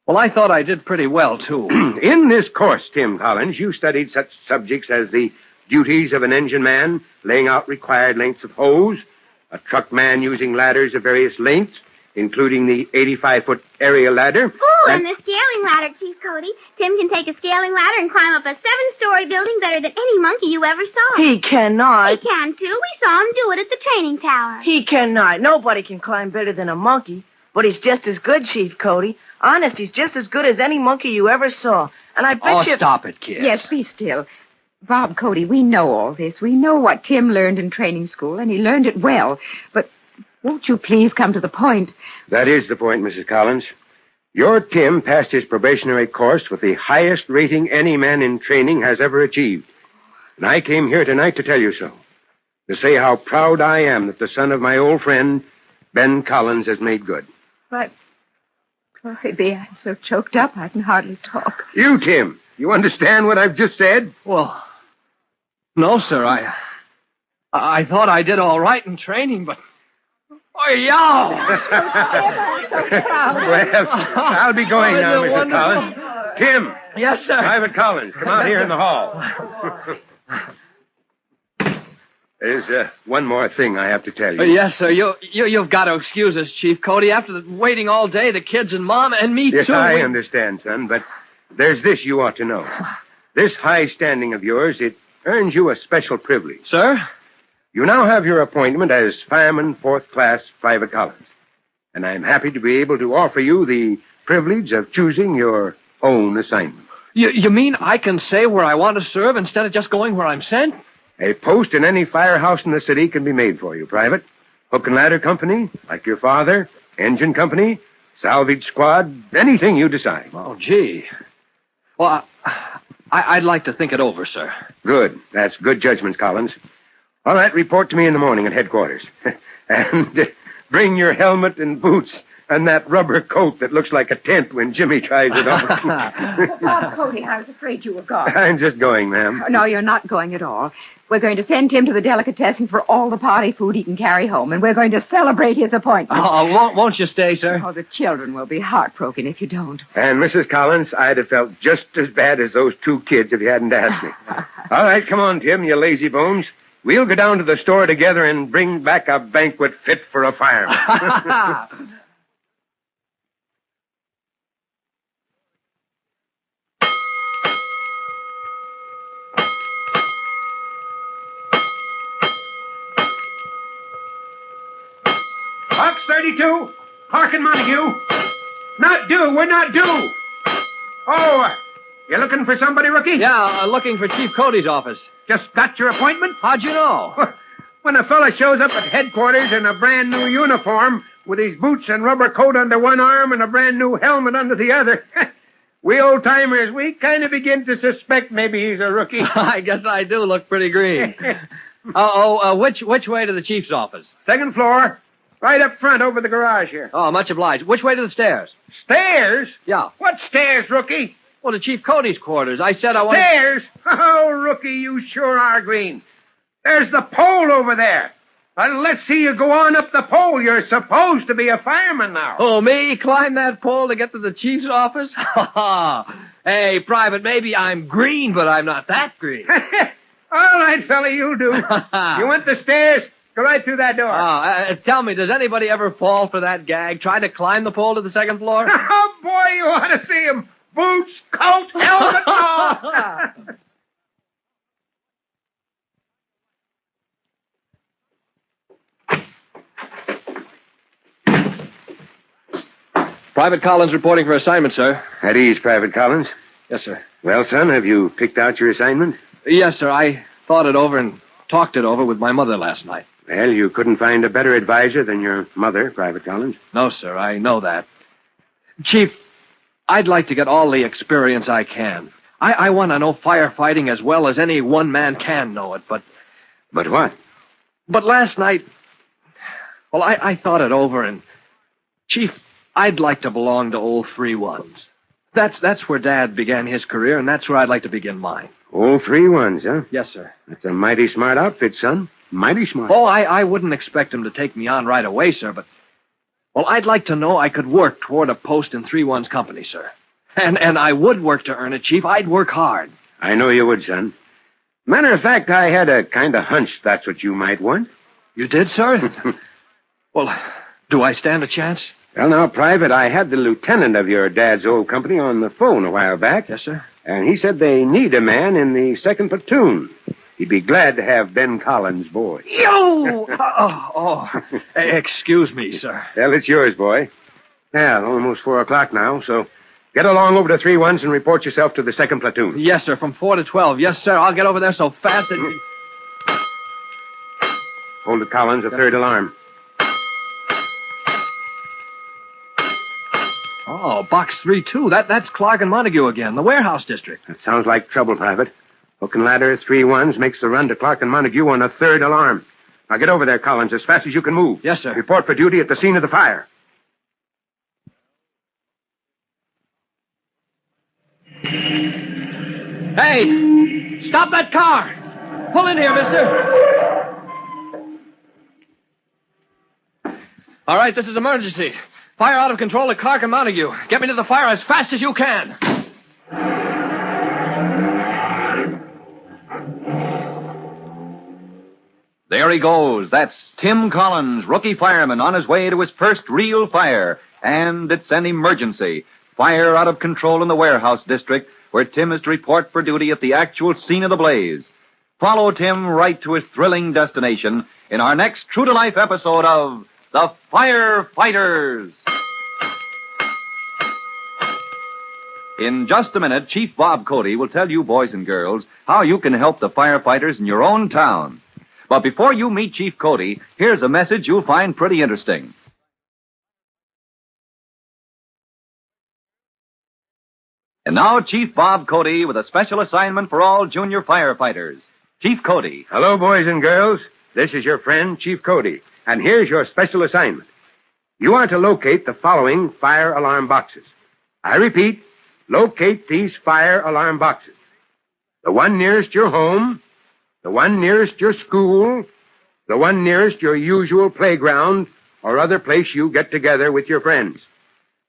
Well, I thought I did pretty well, too. In this course, Tim Collins, you studied such subjects as the duties of an engine man, laying out required lengths of hose, a truck man using ladders of various lengths, including the 85-foot aerial ladder. Ooh, and the scaling ladder, Chief Cody. Tim can take a scaling ladder and climb up a 7-story building better than any monkey you ever saw. He cannot. He can, too. We saw him do it at the training tower. He cannot. Nobody can climb better than a monkey. But he's just as good, Chief Cody. Honest, he's just as good as any monkey you ever saw. And I bet you... Oh, stop it, kid. Yes, be still. Bob Cody, we know all this. We know what Tim learned in training school, and he learned it well. But won't you please come to the point? That is the point, Mrs. Collins. Your Tim passed his probationary course with the highest rating any man in training has ever achieved. And I came here tonight to tell you so. To say how proud I am that the son of my old friend, Ben Collins, has made good. But, baby, I'm so choked up I can hardly talk. You, Tim, you understand what I've just said? Well, no, sir. I thought I did all right in training, but... Oh, yeah! Well, I'll be going now, Mrs. Collins. Tim. Yes, sir. Private Collins, come out here in the hall. There's one more thing I have to tell you. Yes, sir. You've got to excuse us, Chief Cody. After waiting all day, the kids and Mom and me, yes, too. Yes, I understand, son, but there's this you ought to know. This high standing of yours, it earns you a special privilege. Sir? You now have your appointment as Fireman 4th Class Private Collins. And I'm happy to be able to offer you the privilege of choosing your own assignment. You mean I can say where I want to serve instead of just going where I'm sent? A post in any firehouse in the city can be made for you, Private. Hook and ladder company, like your father, engine company, salvage squad, anything you decide. Oh, gee. Well, I'd like to think it over, sir. Good. That's good judgment, Collins. All right, report to me in the morning at headquarters. And bring your helmet and boots and that rubber coat that looks like a tent when Jimmy tries it on. Bob Cody, I was afraid you were gone. I'm just going, ma'am. No, you're not going at all. We're going to send Tim to the delicatessen for all the party food he can carry home, and we're going to celebrate his appointment. Oh, won't you stay, sir? Oh, the children will be heartbroken if you don't. And, Mrs. Collins, I'd have felt just as bad as those 2 kids if you hadn't asked me. All right, come on, Tim, you lazy bones. We'll go down to the store together and bring back a banquet fit for a fireman. Box 32, Parkin Montague. Not due, we're not due. Oh, you looking for somebody, Rookie? Yeah, looking for Chief Cody's office. Just got your appointment? How'd you know? When a fella shows up at headquarters in a brand new uniform with his boots and rubber coat under one arm and a brand new helmet under the other, we old-timers, we kind of begin to suspect maybe he's a rookie. I guess I do look pretty green. Which way to the chief's office? 2nd floor, right up front over the garage here. Oh, much obliged. Which way to the stairs? Stairs? Yeah. What stairs, Rookie? Well, to Chief Cody's quarters. I said I wanted... Stairs? Oh, Rookie, you sure are green. There's the pole over there. Let's see you go on up the pole. You're supposed to be a fireman now. Oh, me? Climb that pole to get to the chief's office? Hey, Private, maybe I'm green, but I'm not that green. All right, fella, you'll do. You want the stairs? Go right through that door. Tell me, does anybody ever fall for that gag? Try to climb the pole to the 2nd floor? Oh, boy, you ought to see him. Boots, coat, helmet, all. Private Collins reporting for assignment, sir. At ease, Private Collins. Yes, sir. Well, son, have you picked out your assignment? Yes, sir. I thought it over and talked it over with my mother last night. Well, you couldn't find a better advisor than your mother, Private Collins. No, sir. I know that. Chief, I'd like to get all the experience I can. I want to know firefighting as well as any one man can know it, but... But what? But last night... Well, I thought it over, and... Chief, I'd like to belong to old 3-1s. That's where Dad began his career, and that's where I'd like to begin mine. Old 3-1s, huh? Yes, sir. That's a mighty smart outfit, son. Mighty smart. Oh, I wouldn't expect him to take me on right away, sir, but... Well, I'd like to know I could work toward a post in 3-1's company, sir. And I would work to earn it, Chief. I'd work hard. I know you would, son. Matter of fact, I had a kind of hunch that's what you might want. You did, sir? Well, do I stand a chance? Well, now, Private, I had the lieutenant of your dad's old company on the phone a while back. Yes, sir. And he said they need a man in the 2nd platoon. He'd be glad to have Ben Collins' boy. Yo! Excuse me, sir. Well, it's yours, boy. Yeah, almost 4 o'clock now, so get along over to 3-1s and report yourself to the 2nd platoon. Yes, sir, from 4 to 12. Yes, sir, I'll get over there so fast that... Hold it, Collins, the 3rd alarm. Oh, box 3-2. That's Clark and Montague again, the warehouse district. That sounds like trouble, Private. Hook and ladder, 3-1s, makes the run to Clark and Montague on the 3rd alarm. Now get over there, Collins, as fast as you can move. Yes, sir. Report for duty at the scene of the fire. Hey! Stop that car! Pull in here, mister! All right, this is emergency. Fire out of control at Clark and Montague. Get me to the fire as fast as you can. There he goes. That's Tim Collins, rookie fireman, on his way to his first real fire. And it's an emergency. Fire out of control in the warehouse district, where Tim is to report for duty at the actual scene of the blaze. Follow Tim right to his thrilling destination in our next true-to-life episode of The Firefighters. In just a minute, Chief Bob Cody will tell you, boys and girls, how you can help the firefighters in your own town. But before you meet Chief Cody, here's a message you'll find pretty interesting. And now, Chief Bob Cody with a special assignment for all junior firefighters. Chief Cody. Hello, boys and girls. This is your friend, Chief Cody. And here's your special assignment. You are to locate the following fire alarm boxes. I repeat, locate these fire alarm boxes. The one nearest your home, the one nearest your school, the one nearest your usual playground or other place you get together with your friends.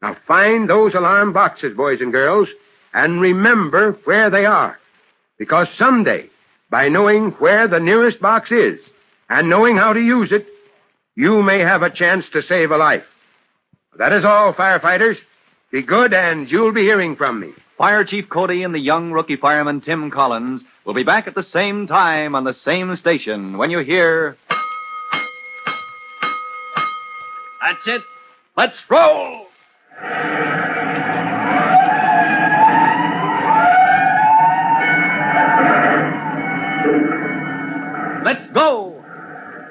Now find those alarm boxes, boys and girls, and remember where they are. Because someday, by knowing where the nearest box is and knowing how to use it, you may have a chance to save a life. That is all, firefighters. Be good, and you'll be hearing from me. Fire Chief Cody and the young rookie fireman Tim Collins will be back at the same time on the same station when you hear... That's it. Let's roll! Let's go!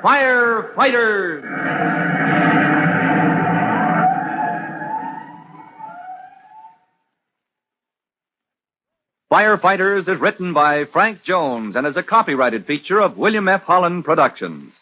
Firefighters! Firefighters is written by Frank Jones and is a copyrighted feature of William F. Holland Productions.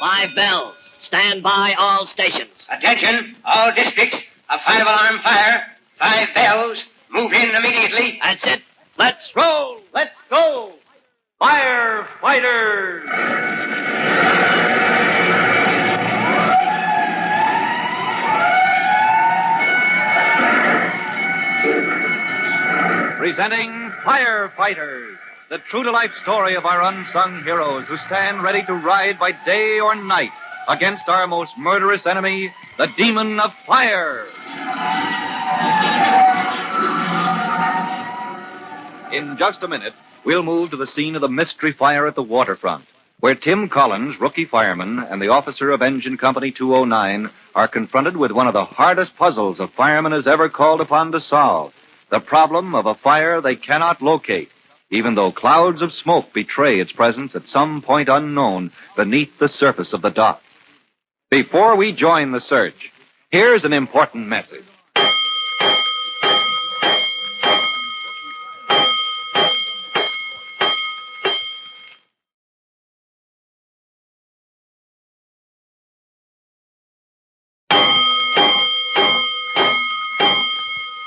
Five bells. Stand by all stations. Attention, all districts. A 5-alarm fire. 5 bells. Move in immediately. That's it. Let's roll. Let's go! Firefighters! Presenting Firefighters, the true-to-life story of our unsung heroes who stand ready to ride by day or night against our most murderous enemy, the demon of fire. In just a minute, we'll move to the scene of the mystery fire at the waterfront, where Tim Collins, rookie fireman, and the officer of Engine Company 209 are confronted with one of the hardest puzzles a fireman has ever called upon to solve, the problem of a fire they cannot locate. even though clouds of smoke betray its presence at some point unknown beneath the surface of the dock. Before we join the search, here's an important message.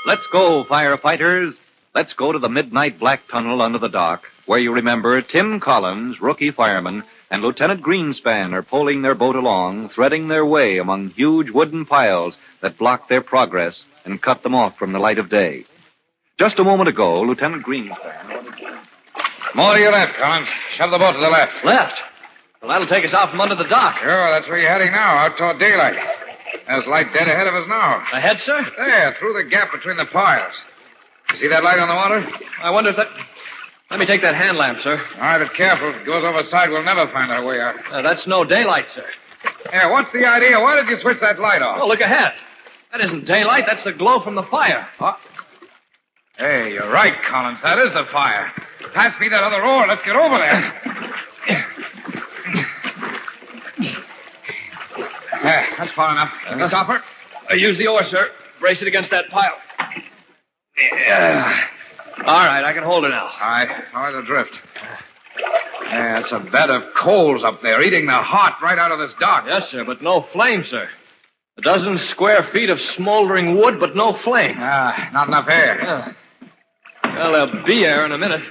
Let's go, firefighters. Let's go to the midnight black tunnel under the dock, where you remember Tim Collins, rookie fireman, and Lieutenant Greenspan are poling their boat along, threading their way among huge wooden piles that block their progress and cut them off from the light of day. Just a moment ago, Lieutenant Greenspan... More to your left, Collins. Shove the boat to the left. Left? Well, that'll take us out from under the dock. Sure, that's where you're heading now, out toward daylight. There's light dead ahead of us now. Ahead, sir? There, through the gap between the piles. You see that light on the water? I wonder if that... Let me take that hand lamp, sir. All right, but careful. If it goes overside, we'll never find our way out. That's no daylight, sir. Here, what's the idea? Why did you switch that light off? Oh, look ahead. That isn't daylight. That's the glow from the fire. Oh. Hey, you're right, Collins. That is the fire. Pass me that other oar. Let's get over there. There, that's far enough. Can you stop her? Use the oar, sir. Brace it against that pile. Yeah. All right, I can hold her now. All right, follow the drift. Yeah, it's a bed of coals up there, eating the heart right out of this dock. Yes, sir, but no flame, sir. A dozen square feet of smoldering wood, but no flame. Not enough air. Yeah. Well, there'll be air in a minute.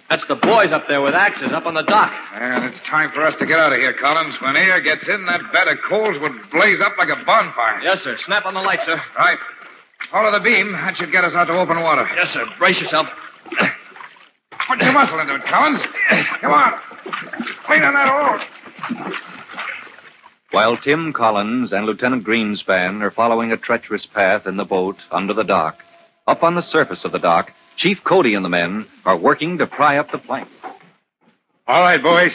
That's the boys up there with axes up on the dock. And it's time for us to get out of here, Collins. When air gets in, that bed of coals would blaze up like a bonfire. Yes, sir. Snap on the light, sir. Right. Follow the beam. That should get us out to open water. Yes, sir. Brace yourself. Put your muscle into it, Collins. Come on. Clean on that oar. While Tim Collins and Lieutenant Greenspan are following a treacherous path in the boat under the dock, up on the surface of the dock, Chief Cody and the men are working to pry up the plank. All right, boys.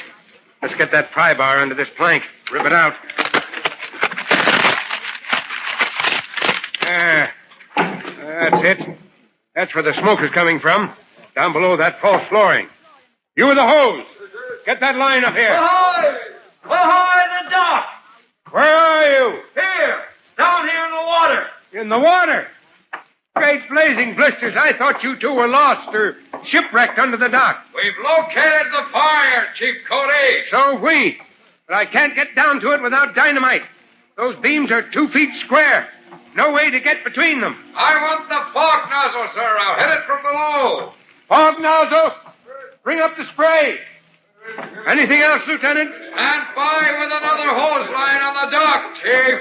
Let's get that pry bar under this plank. Rip it out. That's it. That's where the smoke is coming from. Down below that false flooring. You with the hose. Get that line up here. Ahoy! Ahoy, the dock! Where are you? Here! Down here in the water! In the water. Great blazing blisters. I thought you two were lost or shipwrecked under the dock. We've located the fire, Chief Cody. So have we. But I can't get down to it without dynamite. Those beams are 2 feet square. No way to get between them. I want the fog nozzle, sir. I'll hit it from below. Fog nozzle. Bring up the spray. Anything else, Lieutenant? Stand by with another hose line on the dock, Chief.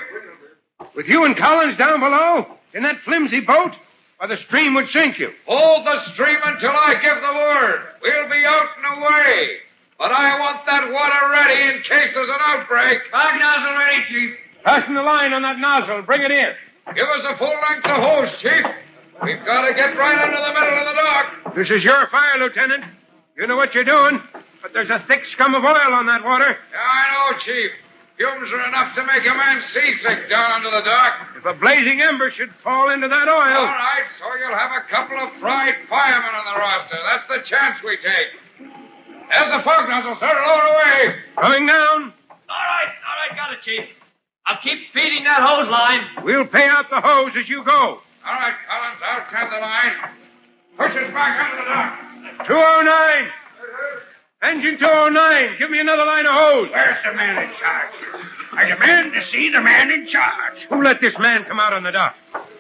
With you and Collins down below? In that flimsy boat? Or the stream would sink you. Hold the stream until I give the word. We'll be out and away. But I want that water ready in case there's an outbreak. Fog nozzle ready, Chief. Fasten the line on that nozzle and bring it in. Give us a full length of hose, Chief. We've got to get right under the middle of the dock. This is your fire, Lieutenant. You know what you're doing, but there's a thick scum of oil on that water. Yeah, I know, Chief. Fumes are enough to make a man seasick down under the dock. If a blazing ember should fall into that oil... All right, so you'll have a couple of fried firemen on the roster. That's the chance we take. There's the fog nozzle, sir. Lower away. Coming down. All right, got it, Chief. I'll keep feeding that hose line. We'll pay out the hose as you go. All right, Collins, I'll tend the line. Push us back under the dock. 209. Engine 209. Give me another line of hose. Where's the man in charge? I demand to see the man in charge. Who let this man come out on the dock?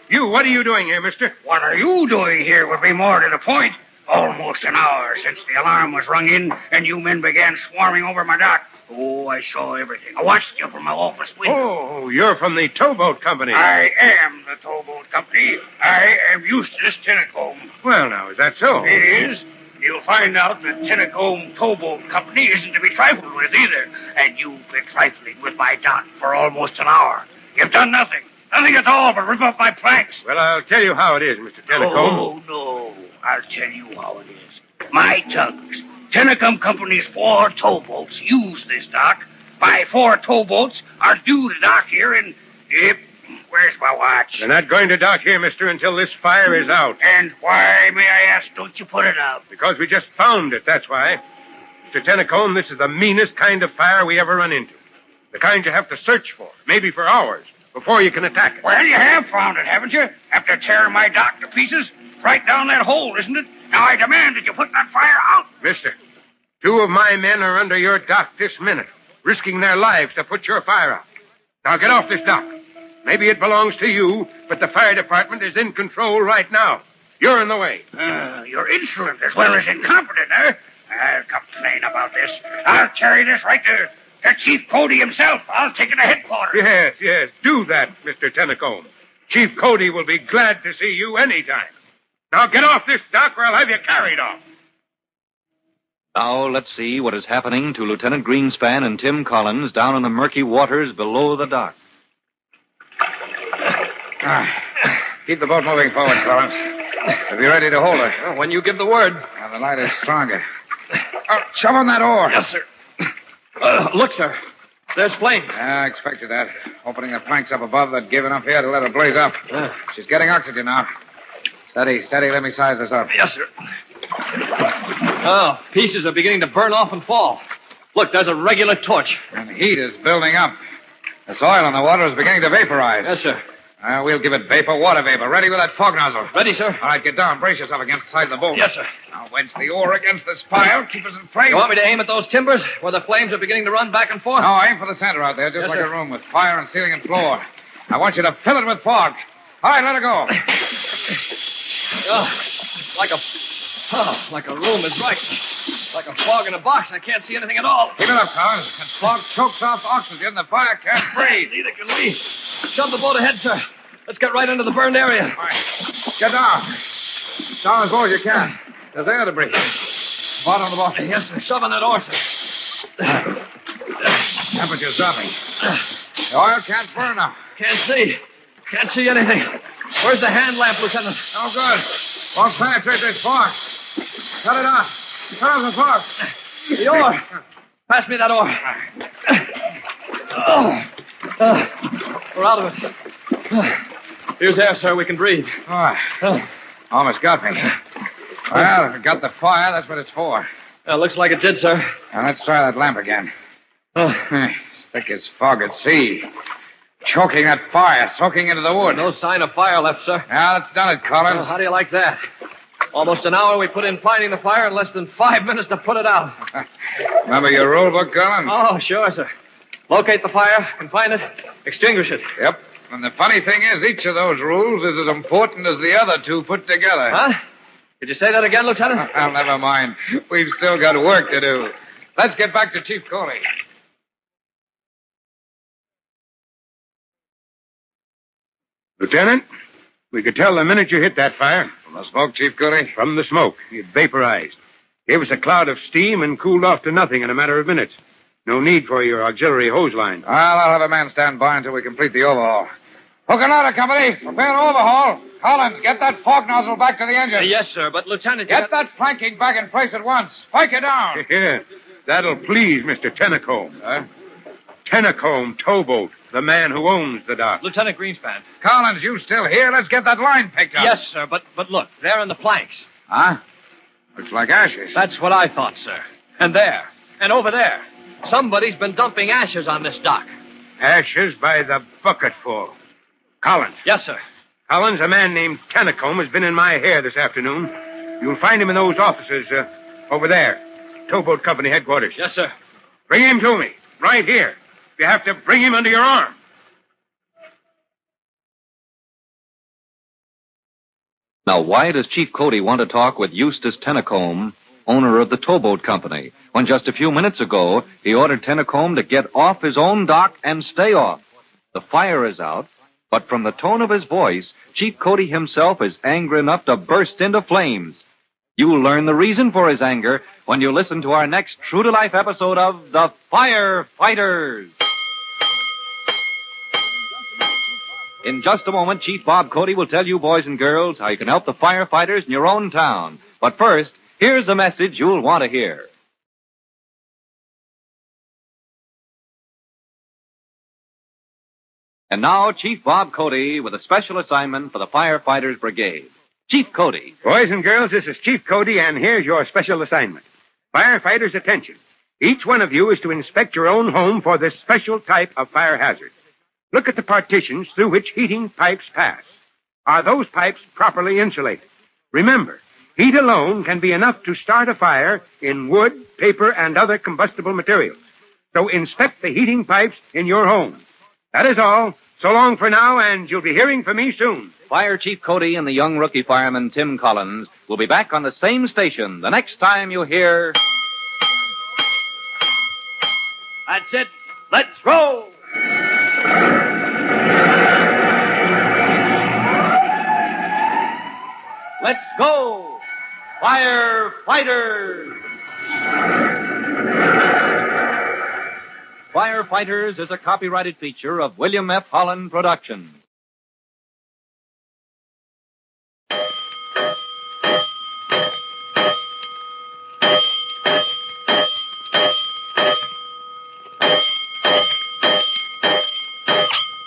You, what are you doing here, mister? What are you doing here would be more to the point. Almost an hour since the alarm was rung in and you men began swarming over my dock. Oh, I saw everything. I watched you from my office window. Oh, you're from the towboat company. I am the towboat company. I am Eustace Tinnacombe. Well, now, is that so? It is. You'll find out that Tinnacombe Towboat Company isn't to be trifled with either. And you've been trifling with my dock for almost an hour. You've done nothing. Nothing at all but rip up my planks. Well, I'll tell you how it is, Mr. Tinnacombe. Oh, no. I'll tell you how it is. My tugs, Tinnacombe Company's 4 towboats, use this dock. My 4 towboats are due to dock here in Where's my watch? They're not going to dock here, mister, until this fire is out. And why, may I ask, don't you put it out? Because we just found it, that's why. Mr. Tennacombe, this is the meanest kind of fire we ever run into. The kind you have to search for, maybe for hours, before you can attack it. Well, you have found it, haven't you? After tearing my dock to pieces? Right down that hole, isn't it? Now I demand that you put that fire out. Mister, 2 of my men are under your dock this minute, risking their lives to put your fire out. Now get off this dock. Maybe it belongs to you, but the fire department is in control right now. You're in the way. You're insolent as well as incompetent, eh? I'll complain about this. I'll carry this right to Chief Cody himself. I'll take it to headquarters. Yes, do that, Mr. Tennacombe. Chief Cody will be glad to see you anytime. Now get off this dock or I'll have you carried off. Now let's see what is happening to Lieutenant Greenspan and Tim Collins down in the murky waters below the dock. Keep the boat moving forward, Collins. We'll be ready to hold her. Well, when you give the word. Now, the light is stronger. Shove on that oar. Yes, sir. Look, sir. There's flame. Yeah, I expected that. Opening the planks up above, that gave enough air to let her blaze up. She's getting oxygen now. Steady. Let me size this up. Yes, sir. Oh, pieces are beginning to burn off and fall. Look, there's a regular torch. And heat is building up. This oil in the water is beginning to vaporize. Yes, sir. We'll give it vapor, water vapor. Ready with that fog nozzle. Ready, sir. All right, get down. Brace yourself against the side of the boat. Yes, sir. Now wedge the oar against this pile. Keep us in frame. You want me to aim at those timbers where the flames are beginning to run back and forth? No, aim for the center out there, just Yes, like sir. a room with fire and ceiling and floor. I want you to fill it with fog. All right, let her go. Like a room is right. Like a fog in a box. I can't see anything at all. Keep it up, Collins. And fog chokes off oxygen. The fire can't breathe. Neither can we. Shove the boat ahead, sir. Let's get right into the burned area. All right. Get down. Down as low as you can. There's air to breathe. Bottom of the boat. Yes, sir. Shove on that oar, sir. Temperature's dropping. The oil can't burn now. Can't see anything. Where's the hand lamp, Lieutenant? No good. Won't penetrate this fog. Cut it out. Cut off the fog. The oar. Pass me that oar. We're out of it. Here's air, sir. We can breathe. Oh, almost got me. Well, if it got the fire, that's what it's for. Looks like it did, sir. Now, let's try that lamp again. Thick as fog at sea. Choking that fire, soaking into the wood. No sign of fire left, sir. Yeah, that's done it, Collins. Well, how do you like that? Almost an hour we put in finding the fire and less than 5 minutes to put it out. Remember your rule book, Collins? Oh, sure, sir. Locate the fire, confine it, extinguish it. Yep. And the funny thing is, each of those rules is as important as the other two put together. Huh? Did you say that again, Lieutenant? Well, never mind. We've still got work to do. Let's get back to Chief Coley. Lieutenant, we could tell the minute you hit that fire. From the smoke, Chief Coley? From the smoke. It vaporized. Gave us a cloud of steam and cooled off to nothing in a matter of minutes. No need for your auxiliary hose line. Well, I'll have a man stand by until we complete the overhaul. Hook and ladder, company. Prepare to overhaul. Collins, get that fog nozzle back to the engine. Yes, sir, but Lieutenant... Get that planking back in place at once. Spike it down. Yeah, that'll please Mr. Tennacombe. Huh? Tennacombe Towboat, the man who owns the dock. Lieutenant Greenspan. Collins, you still here? Let's get that line picked up. Yes, sir, but look, there in the planks. Huh? Looks like ashes. That's what I thought, sir. And there. And over there. Somebody's been dumping ashes on this dock. Ashes by the bucketful. Collins. Yes, sir. Collins, a man named Tennacombe has been in my hair this afternoon. You'll find him in those offices over there. Towboat Company headquarters. Yes, sir. Bring him to me. Right here. You have to bring him under your arm. Now, why does Chief Cody want to talk with Eustace Tennacombe, owner of the Towboat Company, when just a few minutes ago he ordered Tennacombe to get off his own dock and stay off? The fire is out, but from the tone of his voice, Chief Cody himself is angry enough to burst into flames. You'll learn the reason for his anger when you listen to our next true-to-life episode of The Firefighters. In just a moment, Chief Bob Cody will tell you, boys and girls, how you can help the firefighters in your own town. But first, here's a message you'll want to hear. And now, Chief Bob Cody with a special assignment for the Firefighters Brigade. Chief Cody. Boys and girls, this is Chief Cody, and here's your special assignment. Firefighters, attention. Each one of you is to inspect your own home for this special type of fire hazard. Look at the partitions through which heating pipes pass. Are those pipes properly insulated? Remember, heat alone can be enough to start a fire in wood, paper, and other combustible materials. So inspect the heating pipes in your home. That is all. So long for now, and you'll be hearing from me soon. Fire Chief Cody and the young rookie fireman Tim Collins will be back on the same station the next time you hear... That's it. Let's roll. Let's go, Firefighters! Firefighters is a copyrighted feature of William F. Holland Productions.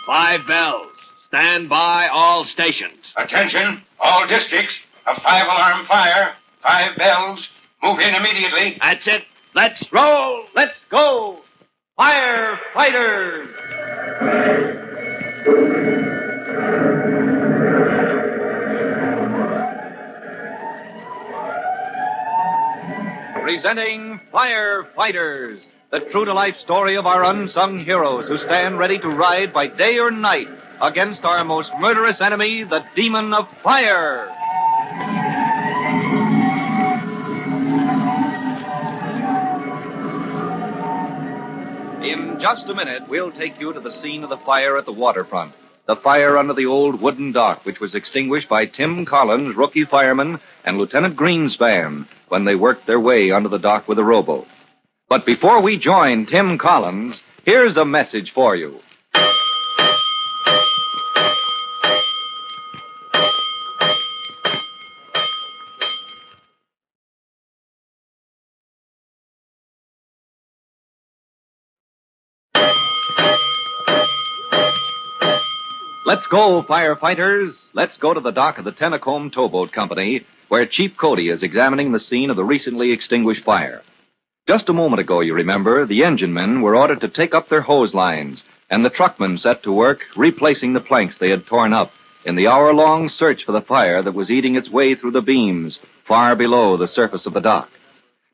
Five bells. Stand by all stations. Attention, all districts. A 5-alarm fire. 5 bells. Move in immediately. That's it. Let's roll. Let's go, Firefighters! Presenting Firefighters, the true-to-life story of our unsung heroes who stand ready to ride by day or night against our most murderous enemy, the demon of fire. In just a minute, we'll take you to the scene of the fire at the waterfront. The fire under the old wooden dock, which was extinguished by Tim Collins, rookie fireman, and Lieutenant Greenspan when they worked their way under the dock with a rowboat. But before we join Tim Collins, here's a message for you. Let's go, firefighters. Let's go to the dock of the Tennacombe Towboat Company, where Chief Cody is examining the scene of the recently extinguished fire. Just a moment ago, you remember, the engine men were ordered to take up their hose lines, and the truckmen set to work replacing the planks they had torn up in the hour-long search for the fire that was eating its way through the beams far below the surface of the dock.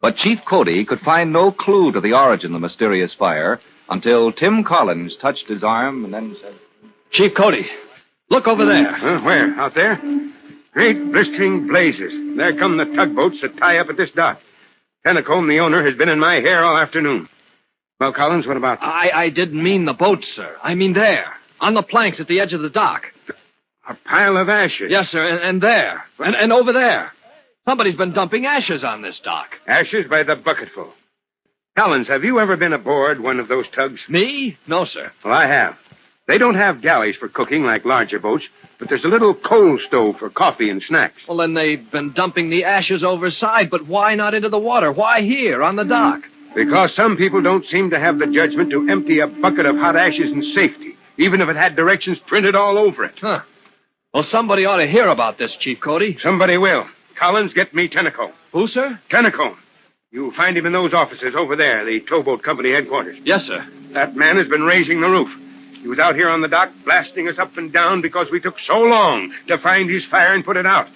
But Chief Cody could find no clue to the origin of the mysterious fire until Tim Collins touched his arm and then said... Chief Cody, look over there. Where? Out there? Great blistering blazes. There come the tugboats that tie up at this dock. Tennacombe, the owner, has been in my hair all afternoon. Well, Collins, what about them? I didn't mean the boat, sir. I mean there, on the planks at the edge of the dock. A pile of ashes. Yes, sir, and there, and over there. Somebody's been dumping ashes on this dock. Ashes by the bucketful. Collins, have you ever been aboard one of those tugs? Me? No, sir. Well, I have. They don't have galleys for cooking like larger boats, but there's a little coal stove for coffee and snacks. Well, then they've been dumping the ashes overside, but why not into the water? Why here, on the dock? Because some people don't seem to have the judgment to empty a bucket of hot ashes in safety, even if it had directions printed all over it. Huh. Well, somebody ought to hear about this, Chief Cody. Somebody will. Collins, get me Tennacombe. Who, sir? Tennacombe. You'll find him in those offices over there, the towboat company headquarters. Yes, sir. That man has been raising the roof. He was out here on the dock blasting us up and down because we took so long to find his fire and put it out.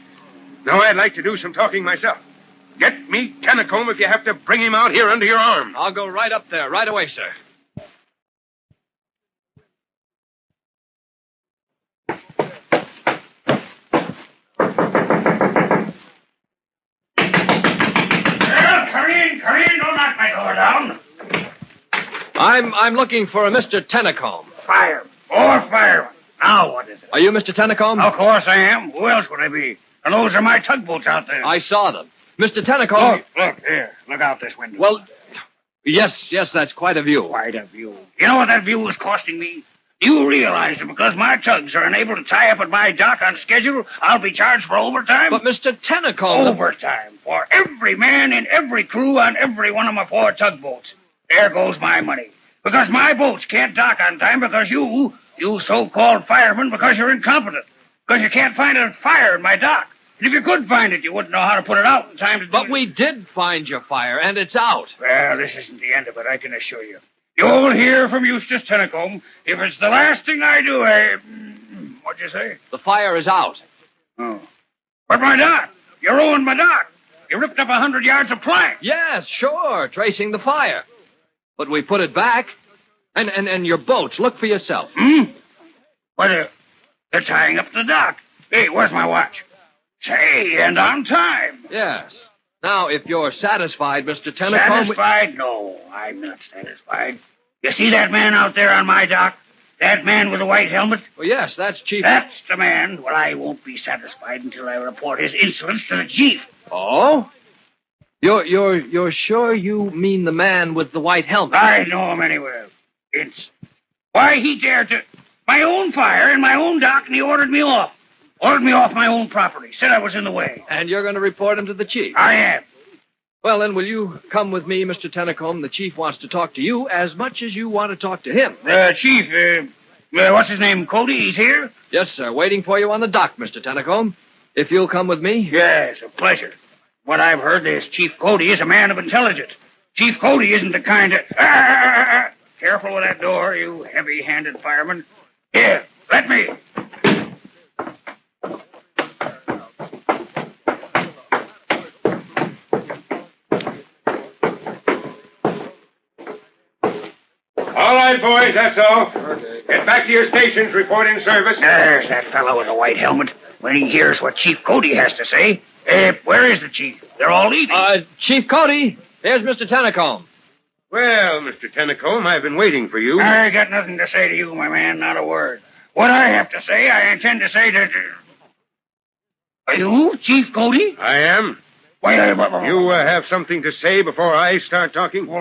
Now I'd like to do some talking myself. Get me Tennacombe if you have to bring him out here under your arm. I'll go right up there, right away, sir. Come in, don't knock my door down. I'm looking for a Mr. Tennacombe. Fireman. Now what is it? Are you Mr. Tennacombe? Of course I am. Who else would I be? And those are my tugboats out there. I saw them. Mr. Tennacombe... Look, here. Look out this window. Well, yes, that's quite a view. Quite a view. You know what that view is costing me? Do you realize that because my tugs are unable to tie up at my dock on schedule, I'll be charged for overtime? But Mr. Tennacombe... Overtime for every man in every crew on every one of my 4 tugboats. There goes my money. Because my boats can't dock on time because you You so-called firemen because you're incompetent. Because you can't find a fire in my dock. And if you could find it, you wouldn't know how to put it out in time to do But it. we did find your fire, and it's out. Well, this isn't the end of it, I can assure you. You'll hear from Eustace Tennicombe. If it's the last thing I do, what'd you say? The fire is out. Oh. But my dock! You ruined my dock! You ripped up 100 yards of plank! Yes, sure, tracing the fire. But we put it back. And your boats. Look for yourself. What, they're tying up the dock. Hey, where's my watch? Say, and on time. Yes. Now, if you're satisfied, Mr. Tennicombe... Satisfied? No, I'm not satisfied. You see that man out there on my dock? That man with the white helmet? Well, yes, that's Chief... That's the man. Well, I won't be satisfied until I report his insolence to the chief. Oh? You're sure you mean the man with the white helmet? I know him anywhere. Why, he dared to... My own fire in my own dock, and he ordered me off. Ordered me off my own property. Said I was in the way. And you're going to report him to the chief? I am. Well, then, will you come with me, Mr. Tennicombe? The chief wants to talk to you as much as you want to talk to him. Chief, what's his name, Cody? He's here? Yes, sir. Waiting for you on the dock, Mr. Tennicombe. If you'll come with me. Yes, a pleasure. What I've heard is Chief Cody is a man of intelligence. Chief Cody isn't the kind of... Careful with that door, you heavy-handed fireman. Here, let me. All right, boys, that's all. Okay. Get back to your stations, report in service. There's that fellow with the white helmet. When he hears what Chief Cody has to say. Where is the chief? They're all leaving. Chief Cody, here's Mr. Tennicombe. Well, Mr. Tennicombe, I've been waiting for you. I got nothing to say to you, my man, not a word. What I have to say, I intend to say to... Are you Chief Cody? I am. You have something to say before I start talking? I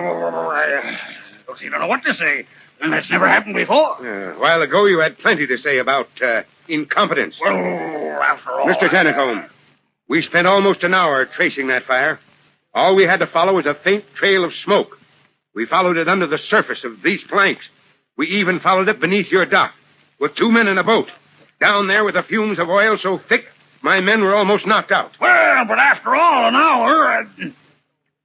don't know what to say. And that's never happened before. A while ago, you had plenty to say about incompetence. Well, after all... Mr. Tennicombe, we spent almost an hour tracing that fire. All we had to follow was a faint trail of smoke. We followed it under the surface of these planks. We even followed it beneath your dock, with 2 men in a boat. Down there with the fumes of oil so thick, my men were almost knocked out. Well, but after all, an hour...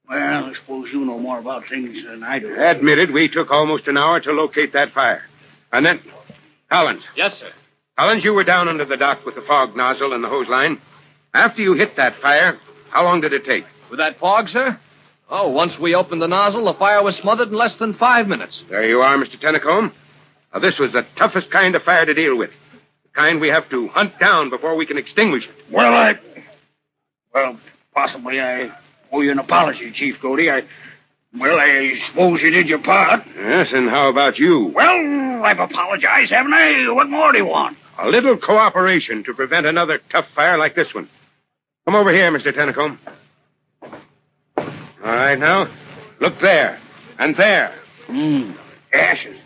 Well, I suppose you know more about things than I do. Admitted, we took almost an hour to locate that fire. And then... Collins. Yes, sir. Collins, you were down under the dock with the fog nozzle and the hose line. After you hit that fire, how long did it take? With that fog, sir? Oh, once we opened the nozzle, the fire was smothered in less than 5 minutes. There you are, Mr. Tennicombe. Now, this was the toughest kind of fire to deal with. The kind we have to hunt down before we can extinguish it. Well, possibly I owe you an apology, Chief Cody. I suppose you did your part. Yes, and how about you? Well, I've apologized, haven't I? What more do you want? A little cooperation to prevent another tough fire like this one. Come over here, Mr. Tennicombe. All right, now, look there, and there. Ashes.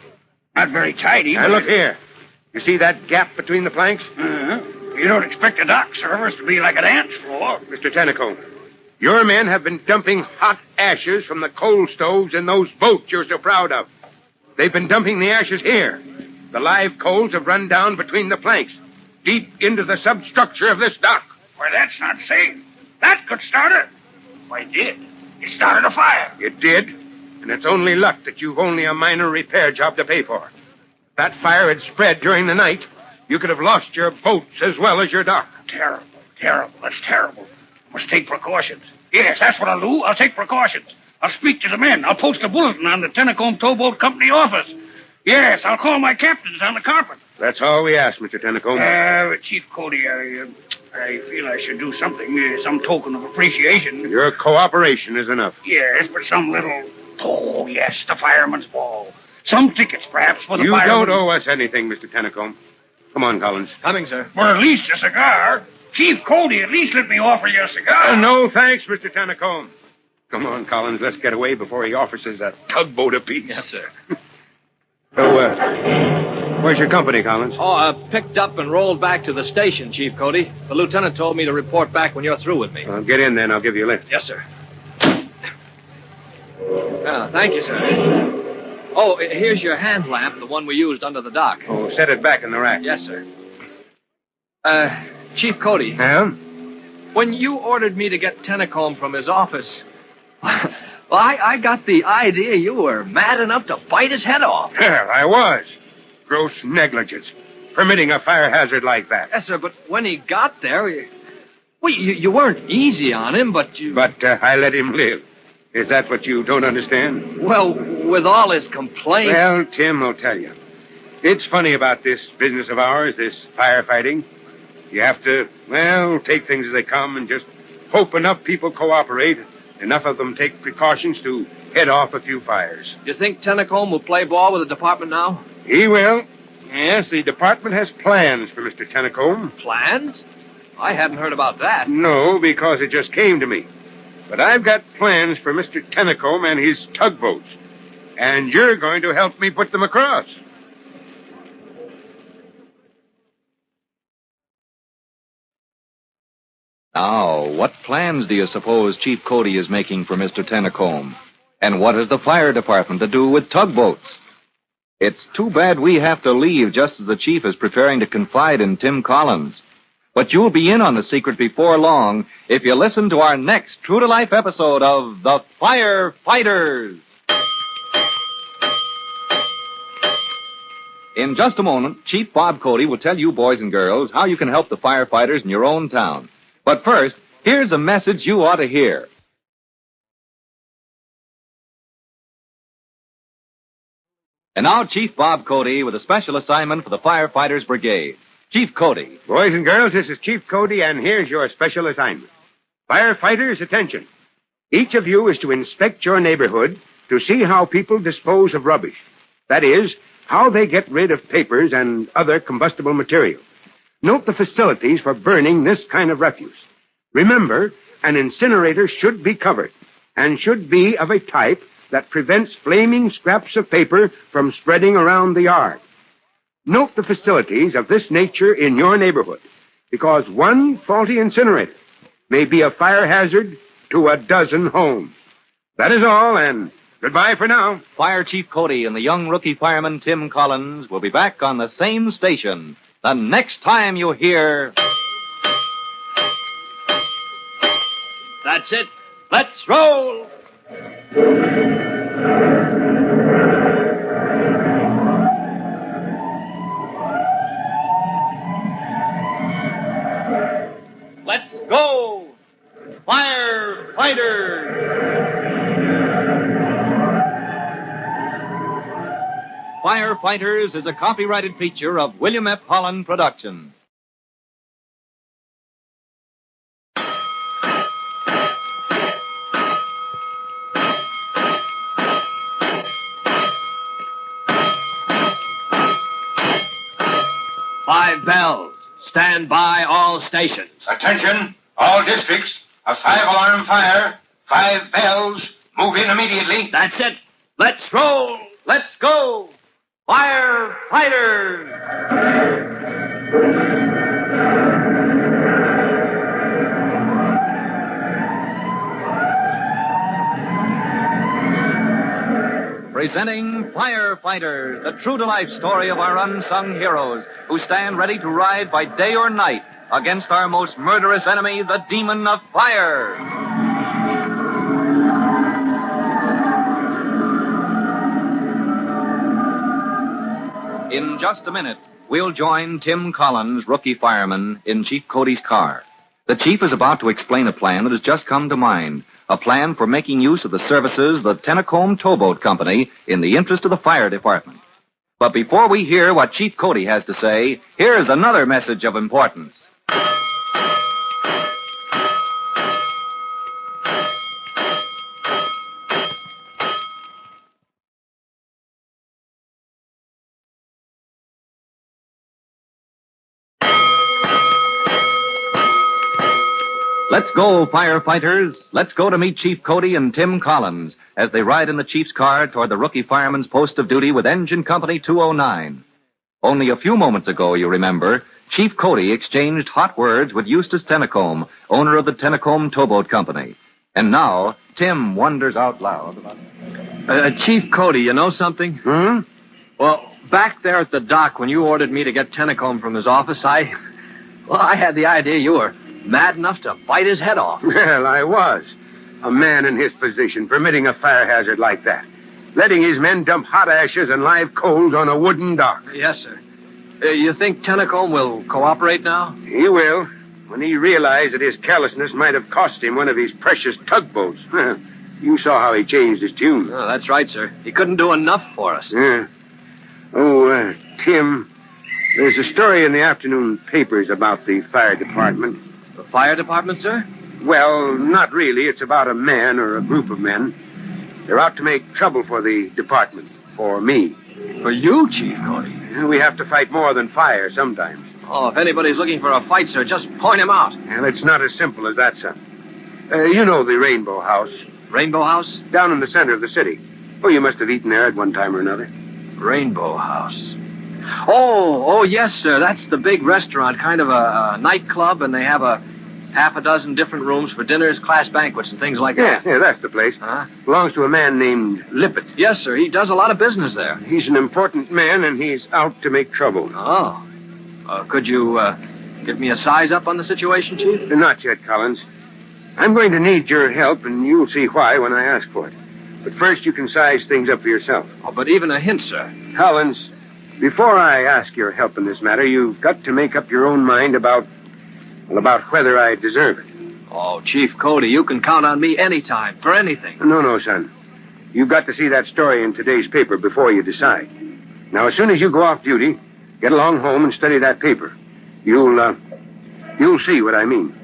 Not very tidy. And look here. You see that gap between the planks? You don't expect a dock service to be like a dance floor. Mr. Tennicombe, your men have been dumping hot ashes from the coal stoves in those boats you're so proud of. They've been dumping the ashes here. The live coals have run down between the planks, deep into the substructure of this dock. Why, that's not safe. That could start it. Why, it did. It started a fire. It did, and it's only luck that you've only a minor repair job to pay for. If that fire had spread during the night, you could have lost your boats as well as your dock. Terrible. That's terrible. Must take precautions. Yes, that's what I'll do. I'll take precautions. I'll speak to the men. I'll post a bulletin on the Tennicombe Towboat Company office. Yes, I'll call my captains on the carpet. That's all we ask, Mr. Tennicombe. Chief Cody, I feel I should do something, some token of appreciation. Your cooperation is enough. Yes, but some little... Oh, yes, the fireman's ball. Some tickets, perhaps, for the fireman. You don't owe us anything, Mr. Tennicombe. Come on, Collins. Coming, sir. For at least a cigar. Chief Cody, at least let me offer you a cigar. No, thanks, Mr. Tennicombe. Come on, Collins, let's get away before he offers us a tugboat apiece. Yes, sir. So, where's your company, Collins? Picked up and rolled back to the station, Chief Cody. The lieutenant told me to report back when you're through with me. Get in, then. I'll give you a lift. Yes, sir. Thank you, sir. Oh, here's your hand lamp, the one we used under the dock. Oh, set it back in the rack. Yes, sir. Chief Cody. Yeah? When you ordered me to get Tennacombe from his office, well, I got the idea you were mad enough to bite his head off. Yeah, I was. Gross negligence. Permitting a fire hazard like that. Yes, sir, but when he got there, you weren't easy on him, but you... But I let him live. Is that what you don't understand? Well, with all his complaints... Well, Tim will tell you. It's funny about this business of ours, this firefighting. You have to, take things as they come and just hope enough people cooperate, enough of them take precautions to head off a few fires. Do you think Tennacombe will play ball with the department now? He will. Yes, the department has plans for Mr. Tennacombe. Plans? I hadn't heard about that. No, because it just came to me. But I've got plans for Mr. Tennacombe and his tugboats. And you're going to help me put them across. Now, what plans do you suppose Chief Cody is making for Mr. Tennacombe? And what has the fire department to do with tugboats? It's too bad we have to leave just as the chief is preparing to confide in Tim Collins. But you'll be in on the secret before long if you listen to our next true-to-life episode of The Firefighters. In just a moment, Chief Bob Cody will tell you boys and girls how you can help the firefighters in your own town. But first, here's a message you ought to hear. And now, Chief Bob Cody with a special assignment for the Firefighters Brigade. Chief Cody. Boys and girls, this is Chief Cody, and here's your special assignment. Firefighters, attention. Each of you is to inspect your neighborhood to see how people dispose of rubbish. That is, how they get rid of papers and other combustible material. Note the facilities for burning this kind of refuse. Remember, an incinerator should be covered and should be of a type that prevents flaming scraps of paper from spreading around the yard. Note the facilities of this nature in your neighborhood, because one faulty incinerator may be a fire hazard to a dozen homes. That is all, and goodbye for now. Fire Chief Cody and the young rookie fireman Tim Collins will be back on the same station the next time you hear... That's it. Let's roll. Let's go, Firefighters! Firefighters is a copyrighted feature of William F. Holland Productions. Five bells. Stand by all stations. Attention, all districts. A 5-alarm fire. 5 bells. Move in immediately. That's it. Let's roll. Let's go, Firefighters! Presenting Firefighters, the true-to-life story of our unsung heroes who stand ready to ride by day or night against our most murderous enemy, the demon of fire. In just a minute, we'll join Tim Collins, rookie fireman, in Chief Cody's car. The chief is about to explain a plan that has just come to mind. A plan for making use of the services of the Tennacombe Towboat Company in the interest of the fire department. But before we hear what Chief Cody has to say, here's another message of importance. Let's go, firefighters. Let's go to meet Chief Cody and Tim Collins as they ride in the chief's car toward the rookie fireman's post of duty with Engine Company 209. Only a few moments ago, you remember, Chief Cody exchanged hot words with Eustace Tennacombe, owner of the Tennacombe Towboat Company. And now, Tim wonders out loud about... Chief Cody, you know something? Hmm? Well, back there at the dock when you ordered me to get Tentacombe from his office, I had the idea you were mad enough to bite his head off. Well, I was. A man in his position, permitting a fire hazard like that. Letting his men dump hot ashes and live coals on a wooden dock. Yes, sir. You think Tentacombe will cooperate now? He will, when he realized that his carelessness might have cost him one of his precious tugboats. You saw how he changed his tune. Oh, that's right, sir. He couldn't do enough for us. Yeah. Oh, Tim, there's a story in the afternoon papers about the fire department. The fire department, sir? Well, not really. It's about a man or a group of men. They're out to make trouble for the department. For me. For you, Chief Cody? We have to fight more than fire sometimes. Oh, if anybody's looking for a fight, sir, just point him out. And it's not as simple as that, son. You know the Rainbow House. Rainbow House? Down in the center of the city. Oh, you must have eaten there at one time or another. Rainbow House. Oh, yes, sir. That's the big restaurant, kind of a nightclub, and they have half a dozen different rooms for dinners, class banquets, and things like that. Yeah, that's the place. Huh? Belongs to a man named Lippett. Yes, sir. He does a lot of business there. He's an important man, and he's out to make trouble. Oh. Could you give me a size up on the situation, Chief? Not yet, Collins. I'm going to need your help, and you'll see why when I ask for it. But first, you can size things up for yourself. Oh, but even a hint, sir. Collins, before I ask your help in this matter, you've got to make up your own mind about whether I deserve it. Oh, Chief Cody, you can count on me anytime, for anything. No, son. You've got to see that story in today's paper before you decide. Now, as soon as you go off duty, get along home and study that paper. You'll see what I mean.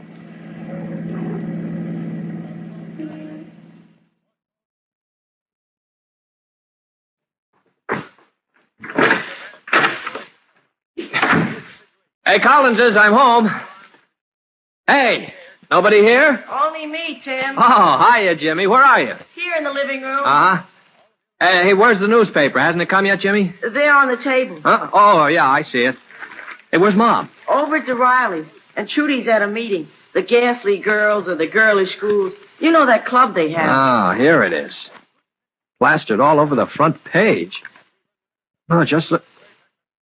Hey, Collinses, I'm home. Hey, nobody here? Only me, Tim. Oh, hiya, Jimmy. Where are you? Here in the living room. Uh-huh. Hey, where's the newspaper? Hasn't it come yet, Jimmy? There on the table. Huh? Oh, yeah, I see it. Hey, where's Mom? Over at the Riley's. And Trudy's at a meeting. The Ghastly Girls or the Girlish Schools. You know that club they have. Ah, here it is. Plastered all over the front page. Oh, just look.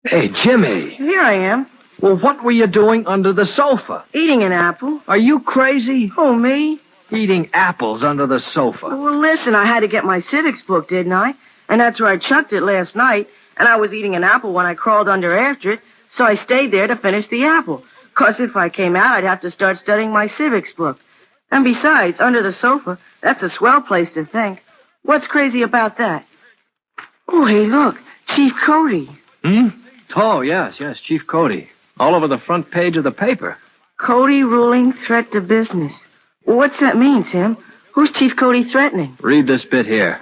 Hey, Jimmy. Here I am. Well, what were you doing under the sofa? Eating an apple. Are you crazy? Who, me? Eating apples under the sofa. Well, listen, I had to get my civics book, didn't I? And that's where I chucked it last night. And I was eating an apple when I crawled under after it, so I stayed there to finish the apple. 'Cause if I came out, I'd have to start studying my civics book. And besides, under the sofa, that's a swell place to think. What's crazy about that? Oh, hey, look, Chief Cody. Hmm? Oh, yes, Chief Cody. All over the front page of the paper. Cody ruling threat to business. What's that mean, Tim? Who's Chief Cody threatening? Read this bit here.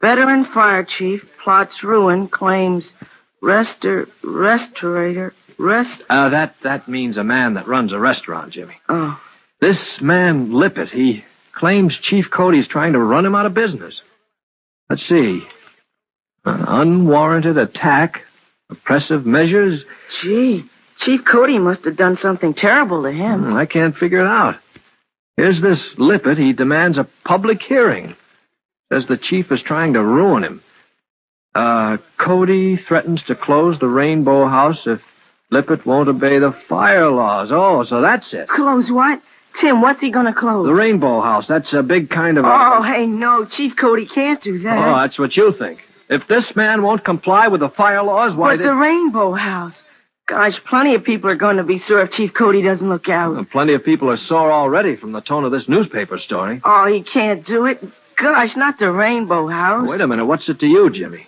Veteran fire chief plots ruin, claims restaurator. That means a man that runs a restaurant, Jimmy. Oh. This man, Lippett, he claims Chief Cody's trying to run him out of business. Let's see. An unwarranted attack, oppressive measures. Gee, Chief Cody must have done something terrible to him. I can't figure it out. Here's this Lippett. He demands a public hearing. Says the chief is trying to ruin him. Cody threatens to close the Rainbow House if Lippett won't obey the fire laws. Oh, so that's it. Close what? Tim, what's he gonna close? The Rainbow House. That's a big kind of Oh, hey, no. Chief Cody can't do that. Oh, that's what you think. If this man won't comply with the fire laws, why... But the Rainbow House. Gosh, plenty of people are going to be sore if Chief Cody doesn't look out. Well, plenty of people are sore already from the tone of this newspaper story. Oh, he can't do it. Gosh, not the Rainbow House. Wait a minute. What's it to you, Jimmy?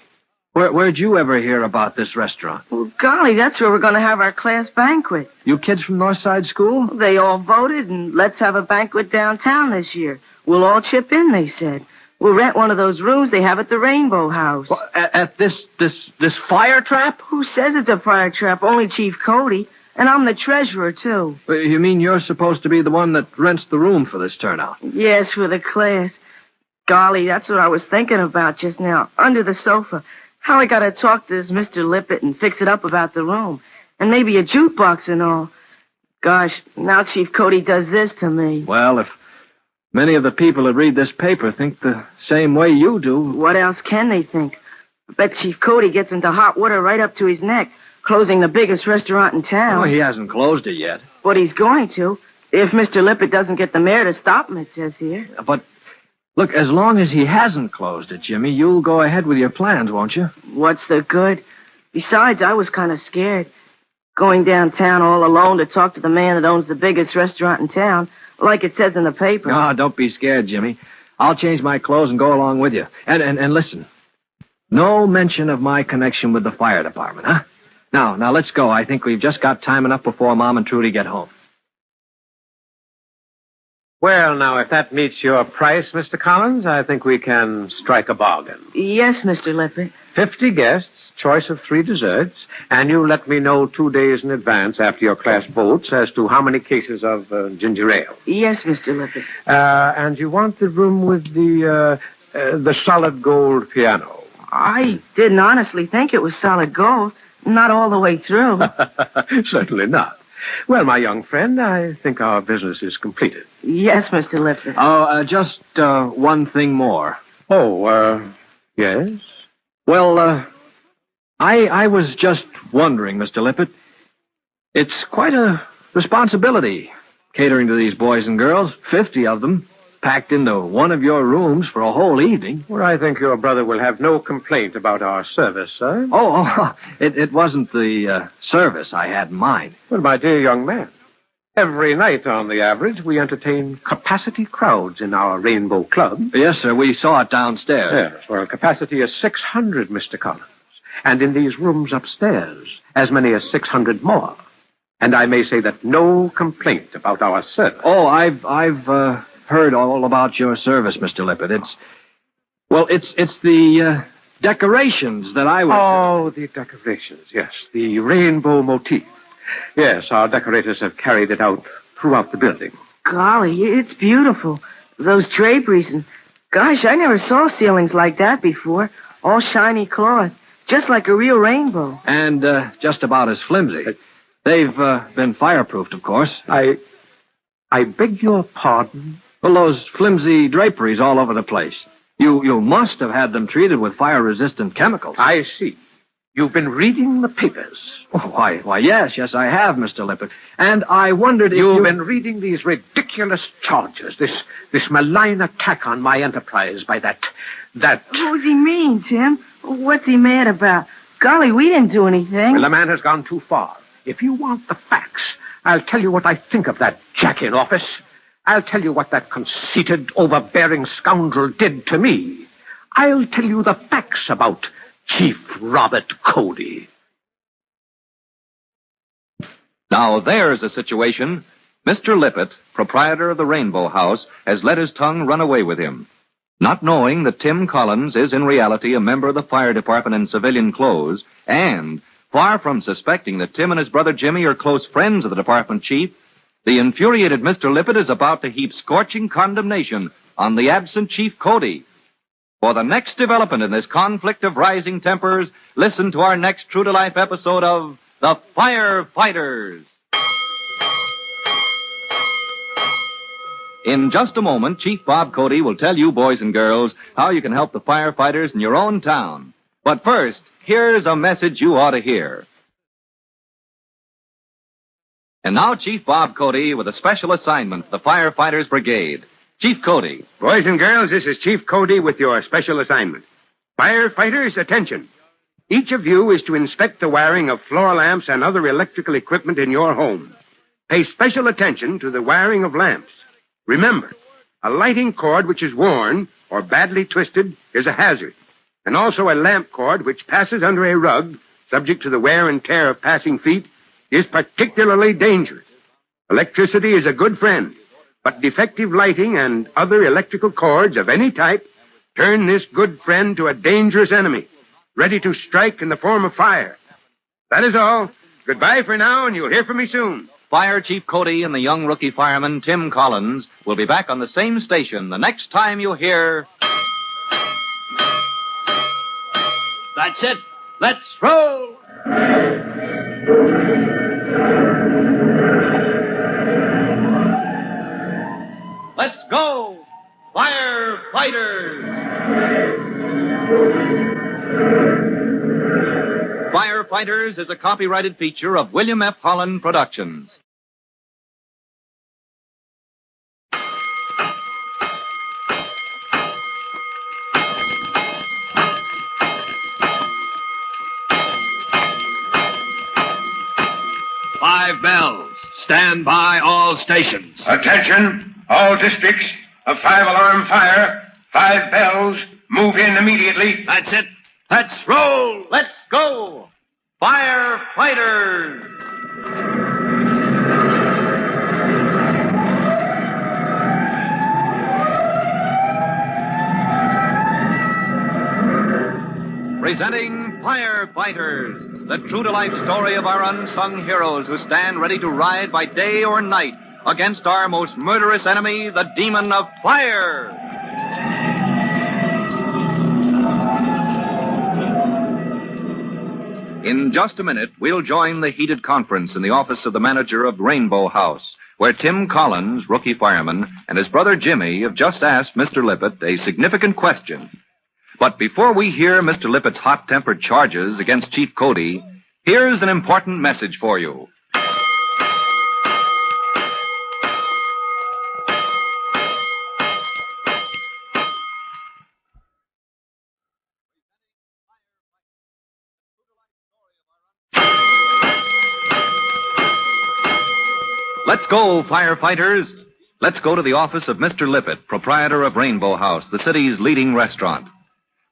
Where'd you ever hear about this restaurant? Well, golly, that's where we're going to have our class banquet. You kids from Northside School? They all voted, and let's have a banquet downtown this year. We'll all chip in, they said. We'll rent one of those rooms they have at the Rainbow House. Well, at this fire trap? Who says it's a fire trap? Only Chief Cody. And I'm the treasurer, too. You mean you're supposed to be the one that rents the room for this turnout? Yes, for the class. Golly, that's what I was thinking about just now. Under the sofa. How I gotta talk to this Mr. Lippett and fix it up about the room. And maybe a jukebox and all. Gosh, now Chief Cody does this to me. Well, if Many of the people that read this paper think the same way you do. What else can they think? I bet Chief Cody gets into hot water right up to his neck, closing the biggest restaurant in town. Oh, he hasn't closed it yet. But he's going to, if Mr. Lippett doesn't get the mayor to stop him, it says here. But, look, as long as he hasn't closed it, Jimmy, you'll go ahead with your plans, won't you? What's the good? Besides, I was kind of scared. Going downtown all alone to talk to the man that owns the biggest restaurant in town, like it says in the paper. Oh, don't be scared, Jimmy. I'll change my clothes and go along with you. And listen, no mention of my connection with the fire department, huh? Now, let's go. I think we've just got time enough before Mom and Trudy get home. Well, now, if that meets your price, Mr. Collins, I think we can strike a bargain. Yes, Mr. Lippett. 50 guests, choice of 3 desserts, and you let me know 2 days in advance after your class votes as to how many cases of ginger ale. Yes, Mr. Lippett. And you want the room with the solid gold piano. I didn't honestly think it was solid gold. Not all the way through. Certainly not. Well, my young friend, I think our business is completed. Yes, Mr. Lippett. Oh, just one thing more. Oh, yes? Well, I was just wondering, Mr. Lippett. It's quite a responsibility, catering to these boys and girls, 50 of them, packed into one of your rooms for a whole evening. Well, I think your brother will have no complaint about our service, sir. Oh, it wasn't the service I had in mind. Well, my dear young man, every night on the average, we entertain capacity crowds in our Rainbow Club. Yes, sir, we saw it downstairs. Yes, well, capacity is 600, Mr. Collins. And in these rooms upstairs, as many as 600 more. And I may say that no complaint about our service. Oh, I've heard all about your service, Mr. Lippett. It's the decorations that I was... Oh, the decorations, yes. The rainbow motif. Yes, our decorators have carried it out throughout the building. Golly, it's beautiful. Those draperies and... Gosh, I never saw ceilings like that before. All shiny cloth. Just like a real rainbow. And just about as flimsy. They've been fireproofed, of course. I beg your pardon? Well, those flimsy draperies all over the place. You must have had them treated with fire-resistant chemicals. I see. You've been reading the papers. Oh, why, yes, I have, Mr. Lippett. And I wondered if You've been reading these ridiculous charges, this malign attack on my enterprise by that... Who's he mean, Tim? What's he mad about? Golly, we didn't do anything. Well, the man has gone too far. If you want the facts, I'll tell you what I think of that jack in office. I'll tell you what that conceited, overbearing scoundrel did to me. I'll tell you the facts about Chief Robert Cody. Now there's a situation. Mr. Lippett, proprietor of the Rainbow House, has let his tongue run away with him. Not knowing that Tim Collins is in reality a member of the fire department in civilian clothes, and far from suspecting that Tim and his brother Jimmy are close friends of the department chief, the infuriated Mr. Lippett is about to heap scorching condemnation on the absent Chief Cody. For the next development in this conflict of rising tempers, listen to our next true-to-life episode of The Firefighters. In just a moment, Chief Bob Cody will tell you, boys and girls, how you can help the firefighters in your own town. But first, here's a message you ought to hear. And now Chief Bob Cody with a special assignment for the Firefighters Brigade. Chief Cody. Boys and girls, this is Chief Cody with your special assignment. Firefighters, attention. Each of you is to inspect the wiring of floor lamps and other electrical equipment in your home. Pay special attention to the wiring of lamps. Remember, a lighting cord which is worn or badly twisted is a hazard, and also a lamp cord which passes under a rug, subject to the wear and tear of passing feet, is particularly dangerous. Electricity is a good friend, but defective lighting and other electrical cords of any type turn this good friend to a dangerous enemy, ready to strike in the form of fire. That is all. Goodbye for now, and you'll hear from me soon. Fire Chief Cody and the young rookie fireman, Tim Collins, will be back on the same station the next time you hear... That's it. Let's roll. Let's go! Firefighters! Firefighters is a copyrighted feature of William F. Holland Productions. Five bells. Stand by all stations. Attention, all districts. A 5-alarm fire. 5 bells. Move in immediately. That's it. Let's roll. Let's go! Firefighters! Presenting Firefighters, the true-to-life story of our unsung heroes who stand ready to ride by day or night against our most murderous enemy, the demon of fire. In just a minute, we'll join the heated conference in the office of the manager of Rainbow House, where Tim Collins, rookie fireman, and his brother Jimmy have just asked Mr. Lippett a significant question. But before we hear Mr. Lippett's hot-tempered charges against Chief Cody, here's an important message for you. Let's go, firefighters. Let's go to the office of Mr. Lippett, proprietor of Rainbow House, the city's leading restaurant.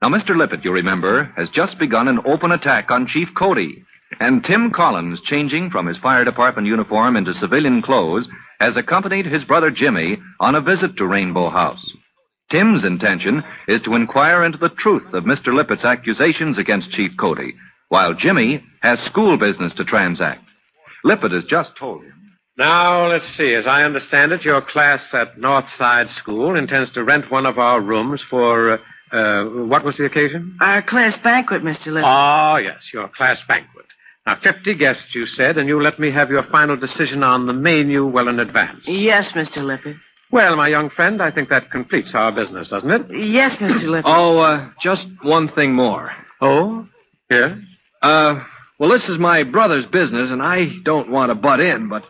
Now, Mr. Lippett, you remember, has just begun an open attack on Chief Cody. And Tim Collins, changing from his fire department uniform into civilian clothes, has accompanied his brother Jimmy on a visit to Rainbow House. Tim's intention is to inquire into the truth of Mr. Lippett's accusations against Chief Cody, while Jimmy has school business to transact. Lippett has just told him. Now, let's see. As I understand it, your class at Northside School intends to rent one of our rooms for, what was the occasion? Our class banquet, Mr. Lippett. Oh, yes, your class banquet. Now, 50 guests, you said, and you let me have your final decision on the menu well in advance. Yes, Mr. Lippett. Well, my young friend, I think that completes our business, doesn't it? Yes, Mr. Lippett. Oh, just one thing more. Oh? Yes? Well, this is my brother's business, and I don't want to butt in, but...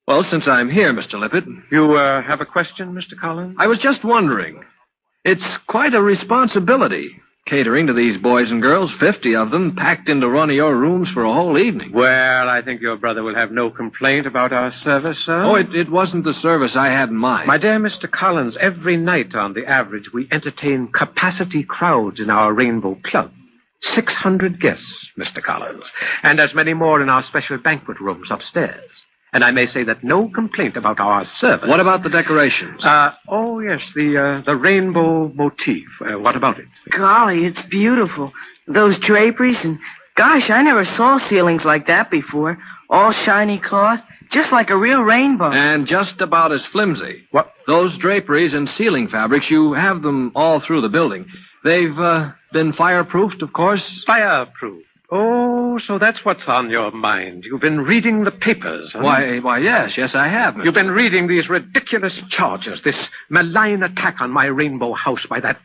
Well, since I'm here, Mr. Lippett... You, have a question, Mr. Collins? I was just wondering. It's quite a responsibility, catering to these boys and girls, 50 of them, packed into one of your rooms for a whole evening. Well, I think your brother will have no complaint about our service, sir. Oh, it wasn't the service I had in mind. My dear Mr. Collins, every night on the average, we entertain capacity crowds in our Rainbow Club. 600 guests, Mr. Collins, and as many more in our special banquet rooms upstairs. And I may say that no complaint about our service. What about the decorations? Oh, yes, the rainbow motif. What about it? Golly, it's beautiful. Those draperies and... Gosh, I never saw ceilings like that before. All shiny cloth, just like a real rainbow. And just about as flimsy. What? Those draperies and ceiling fabrics, you have them all through the building. They've been fireproofed, of course. Fireproof? Oh, so that's what's on your mind. You've been reading the papers, huh? Why, yes, I have, Mr. You've been reading these ridiculous charges, this malign attack on my Rainbow House by that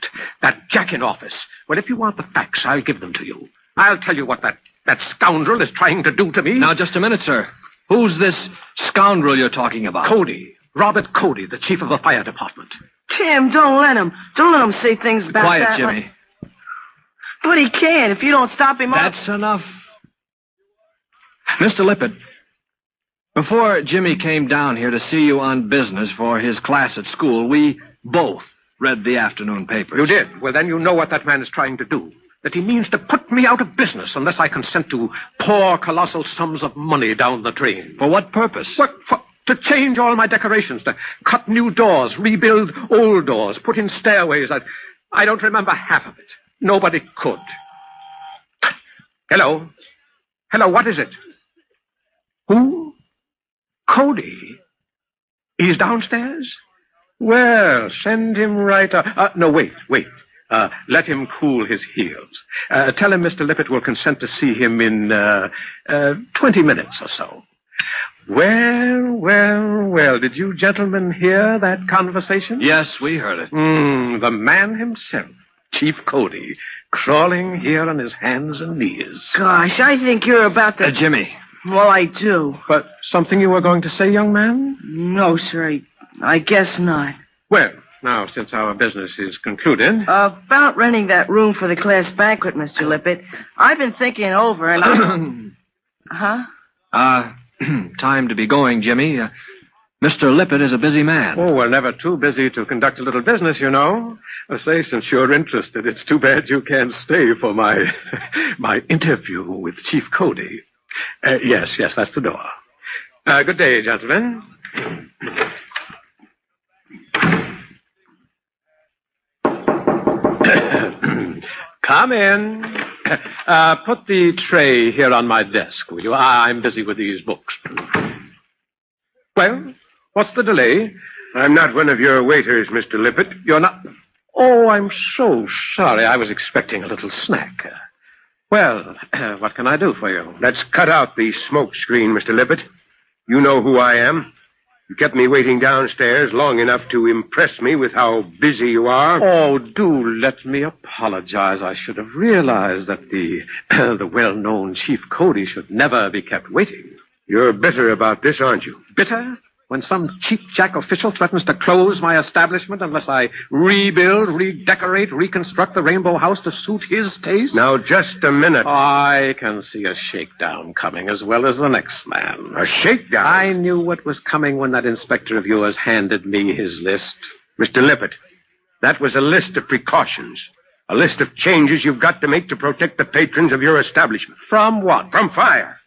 jack in office. Well, if you want the facts, I'll give them to you. I'll tell you what that scoundrel is trying to do to me. Now, just a minute, sir. Who's this scoundrel you're talking about? Cody. Robert Cody, the chief of the fire department. Tim, don't let him say things about Quiet, that. Jimmy. But he can if you don't stop him. That's enough. Mr. Lippett, before Jimmy came down here to see you on business for his class at school, we both read the afternoon papers. You did? Well, then you know what that man is trying to do. That he means to put me out of business unless I consent to pour colossal sums of money down the drain. For what purpose? To change all my decorations, to cut new doors, rebuild old doors, put in stairways. I don't remember half of it. Nobody could. Hello? Hello, what is it? Who? Cody? He's downstairs? Well, send him right up. No, wait. Let him cool his heels. Tell him Mr. Lippett will consent to see him in 20 minutes or so. Well, did you gentlemen hear that conversation? Yes, we heard it. The man himself, Chief Cody, crawling here on his hands and knees. Gosh, I think you're about to... Jimmy. Well, I do. But something you were going to say, young man? No, sir, I guess not. Well, now, since our business is concluded... About renting that room for the class banquet, Mr. Lippett, I've been thinking over and... Huh? Time to be going, Jimmy. Mr. Lippett is a busy man. Oh, we're never too busy to conduct a little business, you know. Say, since you're interested, it's too bad you can't stay for my interview with Chief Cody. Yes, that's the door. Good day, gentlemen. Come in. Put the tray here on my desk, will you? I'm busy with these books. Well, what's the delay? I'm not one of your waiters, Mr. Lippett. You're not... Oh, I'm so sorry. I was expecting a little snack. Well, what can I do for you? Let's cut out the smoke screen, Mr. Lippett. You know who I am. You kept me waiting downstairs long enough to impress me with how busy you are. Oh, do let me apologize. I should have realized that the well-known Chief Cody should never be kept waiting. You're bitter about this, aren't you? Bitter? When some cheap-jack official threatens to close my establishment unless I rebuild, redecorate, reconstruct the Rainbow House to suit his taste? Now, just a minute. I can see a shakedown coming as well as the next man. A shakedown? I knew what was coming when that inspector of yours handed me his list. Mr. Lippett, that was a list of precautions. A list of changes you've got to make to protect the patrons of your establishment. From what? From fire.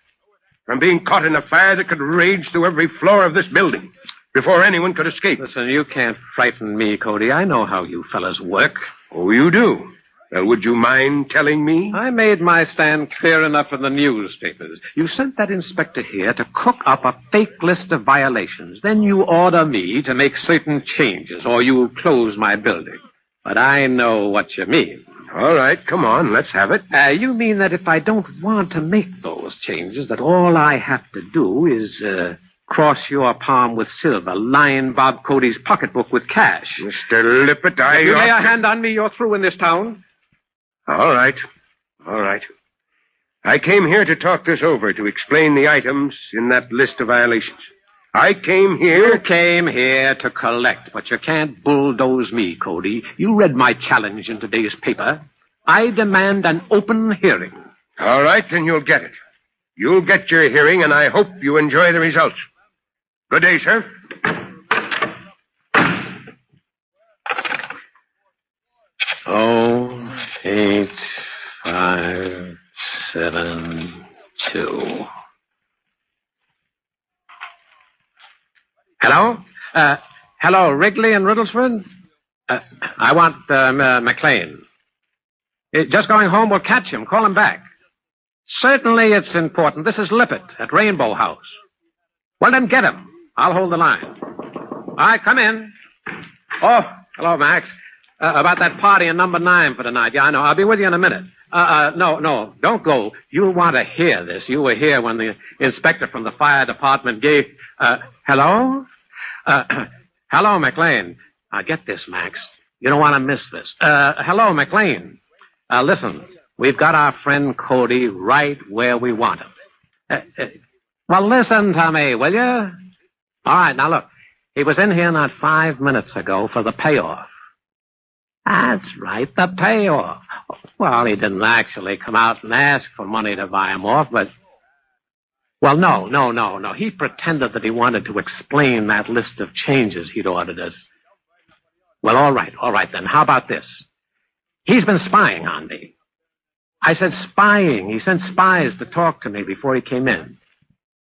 From being caught in a fire that could rage through every floor of this building before anyone could escape. Listen, you can't frighten me, Cody. I know how you fellas work. Oh, you do? Well, would you mind telling me? I made my stand clear enough in the newspapers. You sent that inspector here to cook up a fake list of violations. Then you order me to make certain changes, or you close my building. But I know what you mean. All right, come on, let's have it. You mean that if I don't want to make those changes, that all I have to do is cross your palm with silver, line Bob Cody's pocketbook with cash? Mr. Lippett, If you lay a hand on me, you're through in this town. All right. I came here to talk this over, to explain the items in that list of violations. You came here to collect, but you can't bulldoze me, Cody. You read my challenge in today's paper. I demand an open hearing. All right, then you'll get it. You'll get your hearing, and I hope you enjoy the results. Good day, sir. 08572. Hello? Hello, Wrigley and Riddlesford? I want McLean. Just going home, we'll catch him. Call him back. Certainly it's important. This is Lippett at Rainbow House. Well, then get him. I'll hold the line. All right, come in. Oh, hello, Max. About that party in number 9 for tonight. Yeah, I know. I'll be with you in a minute. No, don't go. You'll want to hear this. You were here when the inspector from the fire department gave... hello? Hello, McLean. Get this, Max. You don't want to miss this. Hello, McLean. Listen, we've got our friend Cody right where we want him. Well, listen to me, will you? All right, now look. He was in here not 5 minutes ago for the payoff. That's right, the payoff. Well, he didn't actually come out and ask for money to buy him off, but... Well, no. He pretended that he wanted to explain that list of changes he'd ordered us. Well, all right then. How about this? He's been spying on me. I said spying. He sent spies to talk to me before he came in.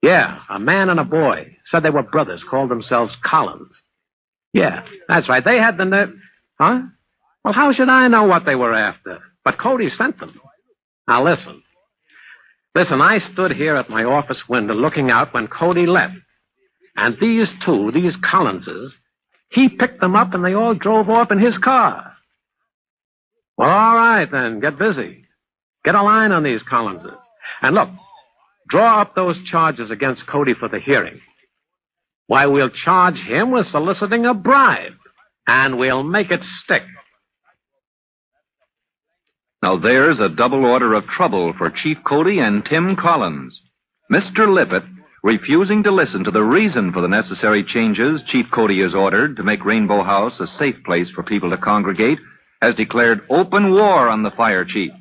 Yeah, a man and a boy. Said they were brothers, called themselves Collins. Yeah, that's right. They had the nerve... Huh? Well, how should I know what they were after? But Cody sent them. Now, listen. Listen, I stood here at my office window looking out when Cody left. And these two, these Collinses, he picked them up and they all drove off in his car. Well, all right, then. Get busy. Get a line on these Collinses. And look, draw up those charges against Cody for the hearing. Why, we'll charge him with soliciting a bribe, and we'll make it stick. Now there's a double order of trouble for Chief Cody and Tim Collins. Mr. Lippett, refusing to listen to the reason for the necessary changes Chief Cody has ordered to make Rainbow House a safe place for people to congregate, has declared open war on the fire chief.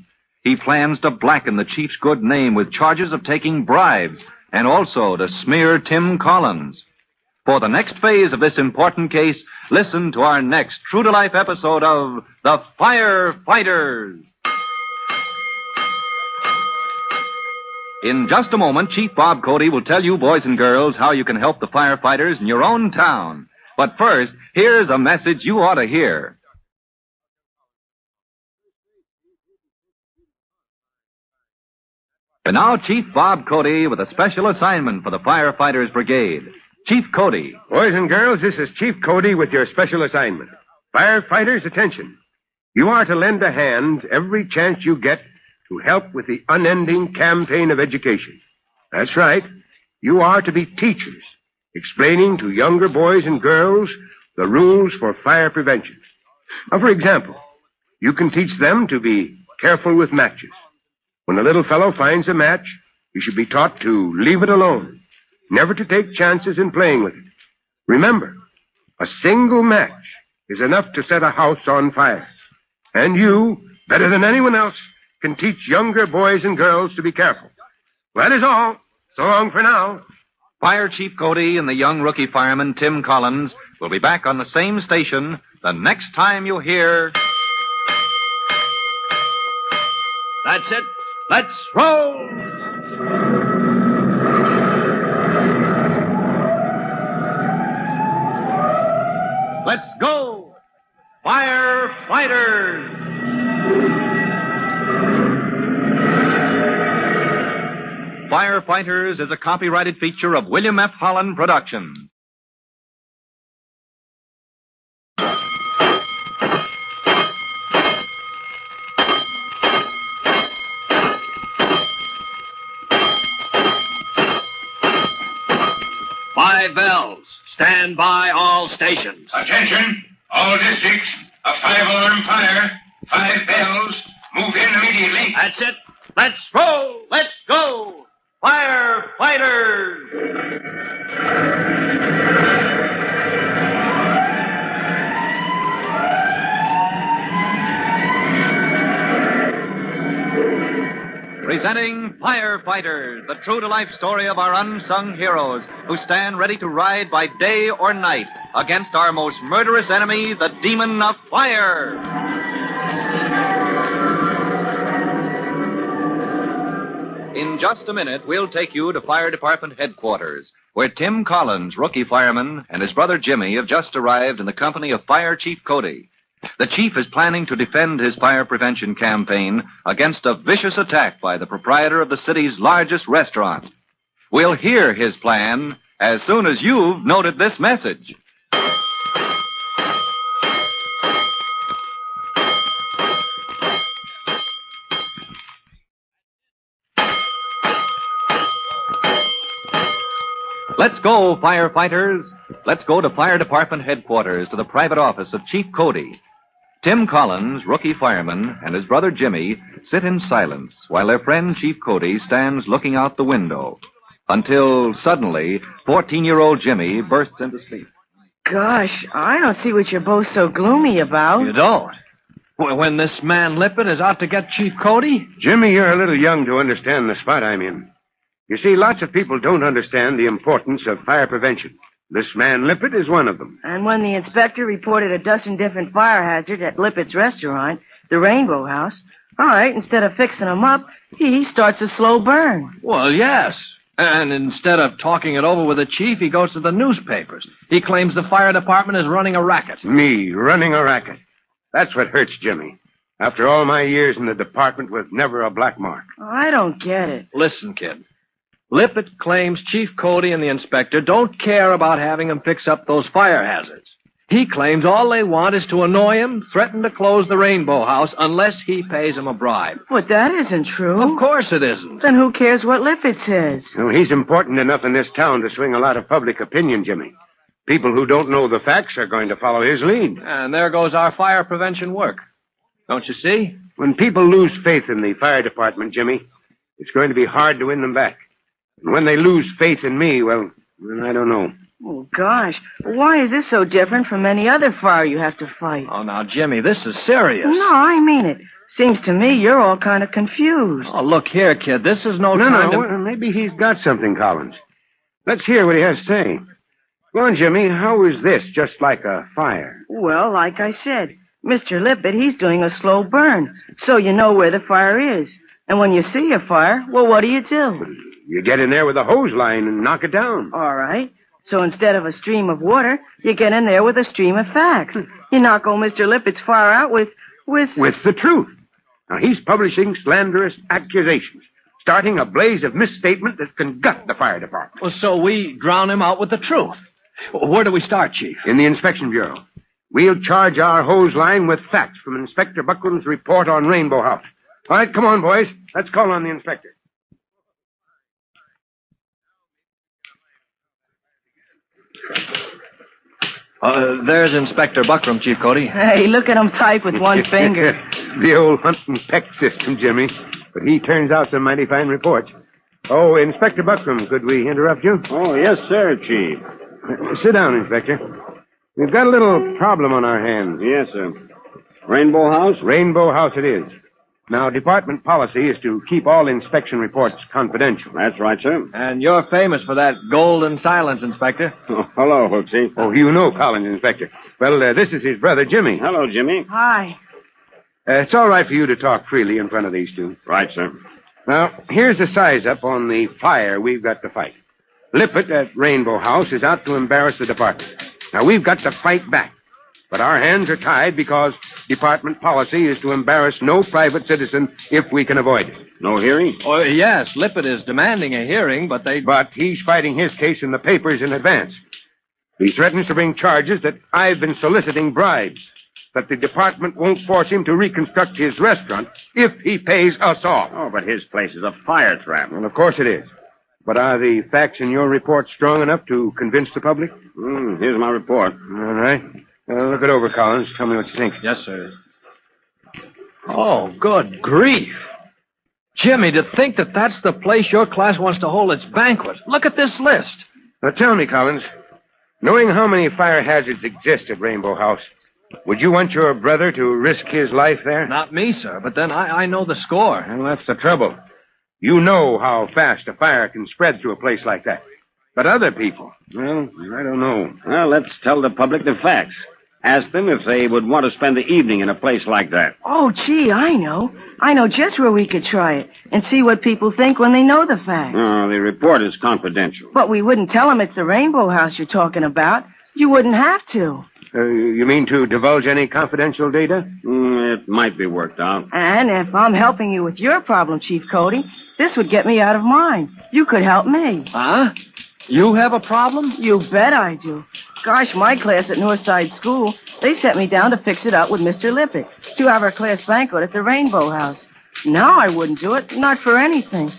He plans to blacken the chief's good name with charges of taking bribes and also to smear Tim Collins. For the next phase of this important case, listen to our next true-to-life episode of The Firefighters. In just a moment, Chief Bob Cody will tell you, boys and girls, how you can help the firefighters in your own town. But first, here's a message you ought to hear. And now, Chief Bob Cody with a special assignment for the Firefighters Brigade. Chief Cody. Boys and girls, this is Chief Cody with your special assignment. Firefighters, attention. You are to lend a hand every chance you get to help with the unending campaign of education. That's right. You are to be teachers, explaining to younger boys and girls the rules for fire prevention. Now, for example, you can teach them to be careful with matches. When a little fellow finds a match, he should be taught to leave it alone, never to take chances in playing with it. Remember, a single match is enough to set a house on fire. And you, better than anyone else, can teach younger boys and girls to be careful. Well, that is all. So long for now. Fire Chief Cody and the young rookie fireman Tim Collins will be back on the same station the next time you hear... That's it. Let's roll! Let's go! Firefighters! Firefighters is a copyrighted feature of William F. Holland Productions. Five bells. Stand by all stations. Attention, all districts. A 5-alarm fire. 5 bells. Move in immediately. That's it. Let's roll. Let's go. Firefighters. Presenting Firefighters, the true-to-life story of our unsung heroes who stand ready to ride by day or night against our most murderous enemy, the demon of fire. In just a minute, we'll take you to Fire Department headquarters, where Tim Collins, rookie fireman, and his brother Jimmy have just arrived in the company of Fire Chief Cody. The chief is planning to defend his fire prevention campaign against a vicious attack by the proprietor of the city's largest restaurant. We'll hear his plan as soon as you've noted this message. Let's go, firefighters. Let's go to Fire Department headquarters, to the private office of Chief Cody. Tim Collins, rookie fireman, and his brother Jimmy sit in silence while their friend Chief Cody stands looking out the window. Until suddenly, 14-year-old Jimmy bursts into speech. Gosh, I don't see what you're both so gloomy about. You don't? When this man Lippett is out to get Chief Cody? Jimmy, you're a little young to understand the spot I'm in. You see, lots of people don't understand the importance of fire prevention. This man Lippett is one of them. And when the inspector reported a dozen different fire hazards at Lippett's restaurant, the Rainbow House, all right, instead of fixing them up, he starts a slow burn. Well, yes. And instead of talking it over with the chief, he goes to the newspapers. He claims the fire department is running a racket. Me, running a racket. That's what hurts, Jimmy. After all my years in the department with never a black mark. I don't get it. Listen, kid. Lippett claims Chief Cody and the inspector don't care about having him fix up those fire hazards. He claims all they want is to annoy him, threaten to close the Rainbow House unless he pays him a bribe. But that isn't true. Of course it isn't. Then who cares what Lippert says? Well, he's important enough in this town to swing a lot of public opinion, Jimmy. People who don't know the facts are going to follow his lead. And there goes our fire prevention work. Don't you see? When people lose faith in the fire department, Jimmy, it's going to be hard to win them back. And when they lose faith in me, well, I don't know. Oh, gosh. Why is this so different from any other fire you have to fight? Oh, now, Jimmy, this is serious. No, I mean it. Seems to me you're all kind of confused. Oh, look here, kid. This is no time to... Well, maybe he's got something, Collins. Let's hear what he has to say. Go on, Jimmy. How is this just like a fire? Well, like I said, Mr. Lippert, he's doing a slow burn, so you know where the fire is. And when you see a fire, well, what do? You get in there with a hose line and knock it down. All right. So instead of a stream of water, you get in there with a stream of facts. You knock old Mr. Lippert's fire out with... With the truth. Now, he's publishing slanderous accusations, starting a blaze of misstatement that can gut the fire department. Well, so we drown him out with the truth. Where do we start, Chief? In the Inspection Bureau. We'll charge our hose line with facts from Inspector Buckram's report on Rainbow House. All right, come on, boys. Let's call on the inspector. There's Inspector Buckram, Chief Cody. Hey, look at him type with one finger. The old hunt and peck system, Jimmy. But he turns out some mighty fine reports. Oh, Inspector Buckram, could we interrupt you? Oh, yes, sir, Chief. Sit down, Inspector. We've got a little problem on our hands. Yes, sir. Rainbow House? Rainbow House it is. Now, department policy is to keep all inspection reports confidential. That's right, sir. And you're famous for that golden silence, Inspector. Oh, hello, Hooksy. Oh, you know Collins, Inspector. Well, this is his brother, Jimmy. Hello, Jimmy. Hi. It's all right for you to talk freely in front of these two. Right, sir. Now, here's the size-up on the fire we've got to fight. Lippert at Rainbow House is out to embarrass the department. Now, we've got to fight back. But our hands are tied because department policy is to embarrass no private citizen if we can avoid it. No hearing? Oh, yes, Lippert is demanding a hearing, but But he's fighting his case in the papers in advance. He threatens to bring charges that I've been soliciting bribes, that the department won't force him to reconstruct his restaurant if he pays us off. Oh, but his place is a fire trap. Well, of course it is. But are the facts in your report strong enough to convince the public? Here's my report. All right. Look it over, Collins. Tell me what you think. Yes, sir. Oh, good grief. Jimmy, to think that that's the place your class wants to hold its banquet. Look at this list. Now, tell me, Collins, knowing how many fire hazards exist at Rainbow House, would you want your brother to risk his life there? Not me, sir, but then I know the score. Well, that's the trouble. You know how fast a fire can spread through a place like that. But other people, well, I don't know. Well, let's tell the public the facts. Ask them if they would want to spend the evening in a place like that. Oh, gee, I know. I know just where we could try it and see what people think when they know the facts. Oh, the report is confidential. But we wouldn't tell them it's the Rainbow House you're talking about. You wouldn't have to. You mean to divulge any confidential data? It might be worked out. And if I'm helping you with your problem, Chief Cody, this would get me out of mine. You could help me. Huh? You have a problem? You bet I do. Gosh, my class at Northside School, they sent me down to fix it up with Mr. Lippert to have our class banquet at the Rainbow House. Now I wouldn't do it, not for anything.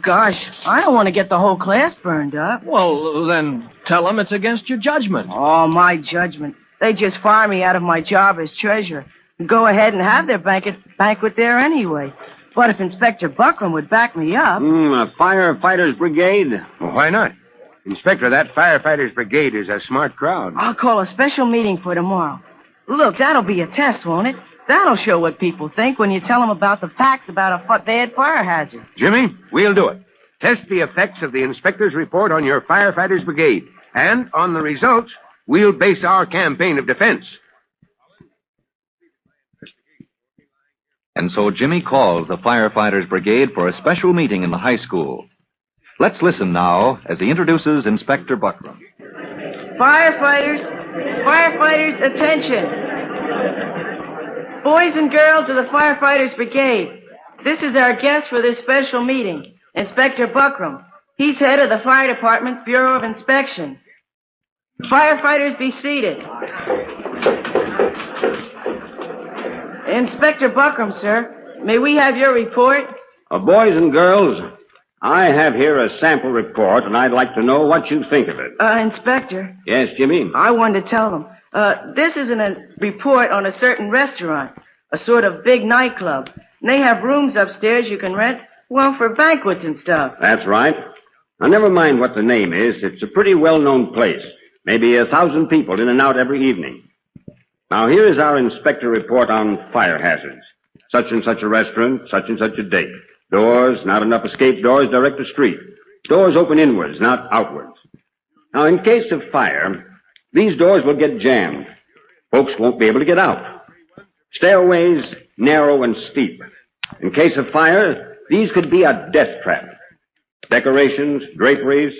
Gosh, I don't want to get the whole class burned up. Well, then tell them it's against your judgment. Oh, my judgment. They just fire me out of my job as treasurer. Go ahead and have their banquet there anyway. But if Inspector Buckram would back me up... A Firefighters Brigade? Well, why not? Inspector, that Firefighters Brigade is a smart crowd. I'll call a special meeting for tomorrow. Look, that'll be a test, won't it? That'll show what people think when you tell them about the facts about a bad fire hazard. Jimmy, we'll do it. Test the effects of the inspector's report on your Firefighters Brigade. And on the results, we'll base our campaign of defense. And so Jimmy calls the Firefighters Brigade for a special meeting in the high school. Let's listen now as he introduces Inspector Buckram. Firefighters, attention. Boys and girls of the Firefighters Brigade, this is our guest for this special meeting, Inspector Buckram. He's head of the Fire Department's Bureau of Inspection. Firefighters, be seated. Inspector Buckram, sir. May we have your report? Boys and girls, I have here a sample report, and I'd like to know what you think of it. Inspector. Yes, Jimmy? I wanted to tell them. This is a report on a certain restaurant, a sort of big nightclub. And they have rooms upstairs you can rent, well, for banquets and stuff. That's right. Now, never mind what the name is. It's a pretty well-known place. Maybe 1,000 people in and out every evening. Now, here is our inspector report on fire hazards. Such and such a restaurant, such and such a date. Doors, not enough escape doors direct to street. Doors open inwards, not outwards. Now, in case of fire, these doors will get jammed. Folks won't be able to get out. Stairways, narrow and steep. In case of fire, these could be a death trap. Decorations, draperies,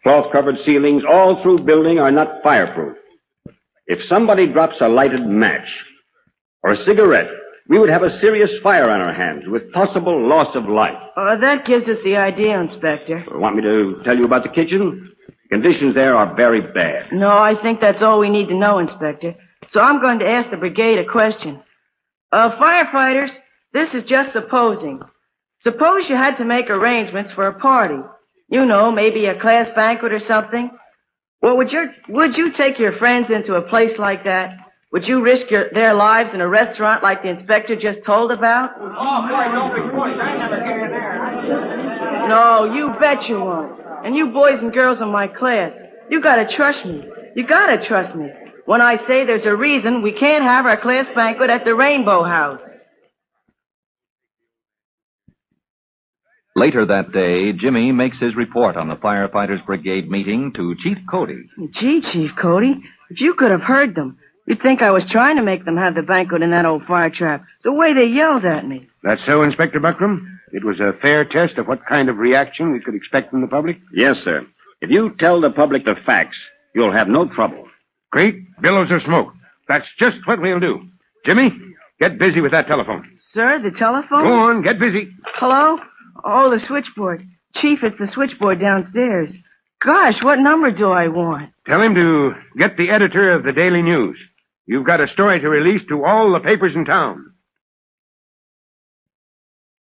cloth-covered ceilings all through building are not fireproof. If somebody drops a lighted match or a cigarette, we would have a serious fire on our hands with possible loss of life. That gives us the idea, Inspector. Want me to tell you about the kitchen? Conditions there are very bad. No, I think that's all we need to know, Inspector. So I'm going to ask the brigade a question. Firefighters, this is just supposing. Suppose you had to make arrangements for a party. You know, maybe a class banquet or something. Well, would you take your friends into a place like that? Would you risk their lives in a restaurant like the inspector just told about? No, you bet you won't. And you boys and girls in my class, you gotta trust me. You gotta trust me. When I say there's a reason we can't have our class banquet at the Rainbow House. Later that day, Jimmy makes his report on the Firefighters Brigade meeting to Chief Cody. Gee, Chief Cody, if you could have heard them, you'd think I was trying to make them have the banquet in that old fire trap. The way they yelled at me. That's so, Inspector Buckram? It was a fair test of what kind of reaction we could expect from the public? Yes, sir. If you tell the public the facts, you'll have no trouble. Great billows of smoke. That's just what we'll do. Jimmy, get busy with that telephone. Sir, the telephone? Go on, get busy. Hello? Oh, the switchboard. Chief, it's the switchboard downstairs. Gosh, what number do I want? Tell him to get the editor of the Daily News. You've got a story to release to all the papers in town.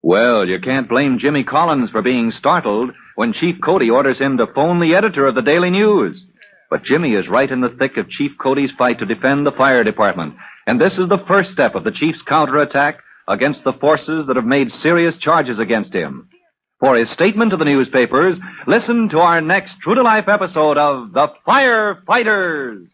Well, you can't blame Jimmy Collins for being startled when Chief Cody orders him to phone the editor of the Daily News. But Jimmy is right in the thick of Chief Cody's fight to defend the fire department. And this is the first step of the Chief's counterattack against the forces that have made serious charges against him. For his statement to the newspapers, listen to our next true-to-life episode of The Firefighters.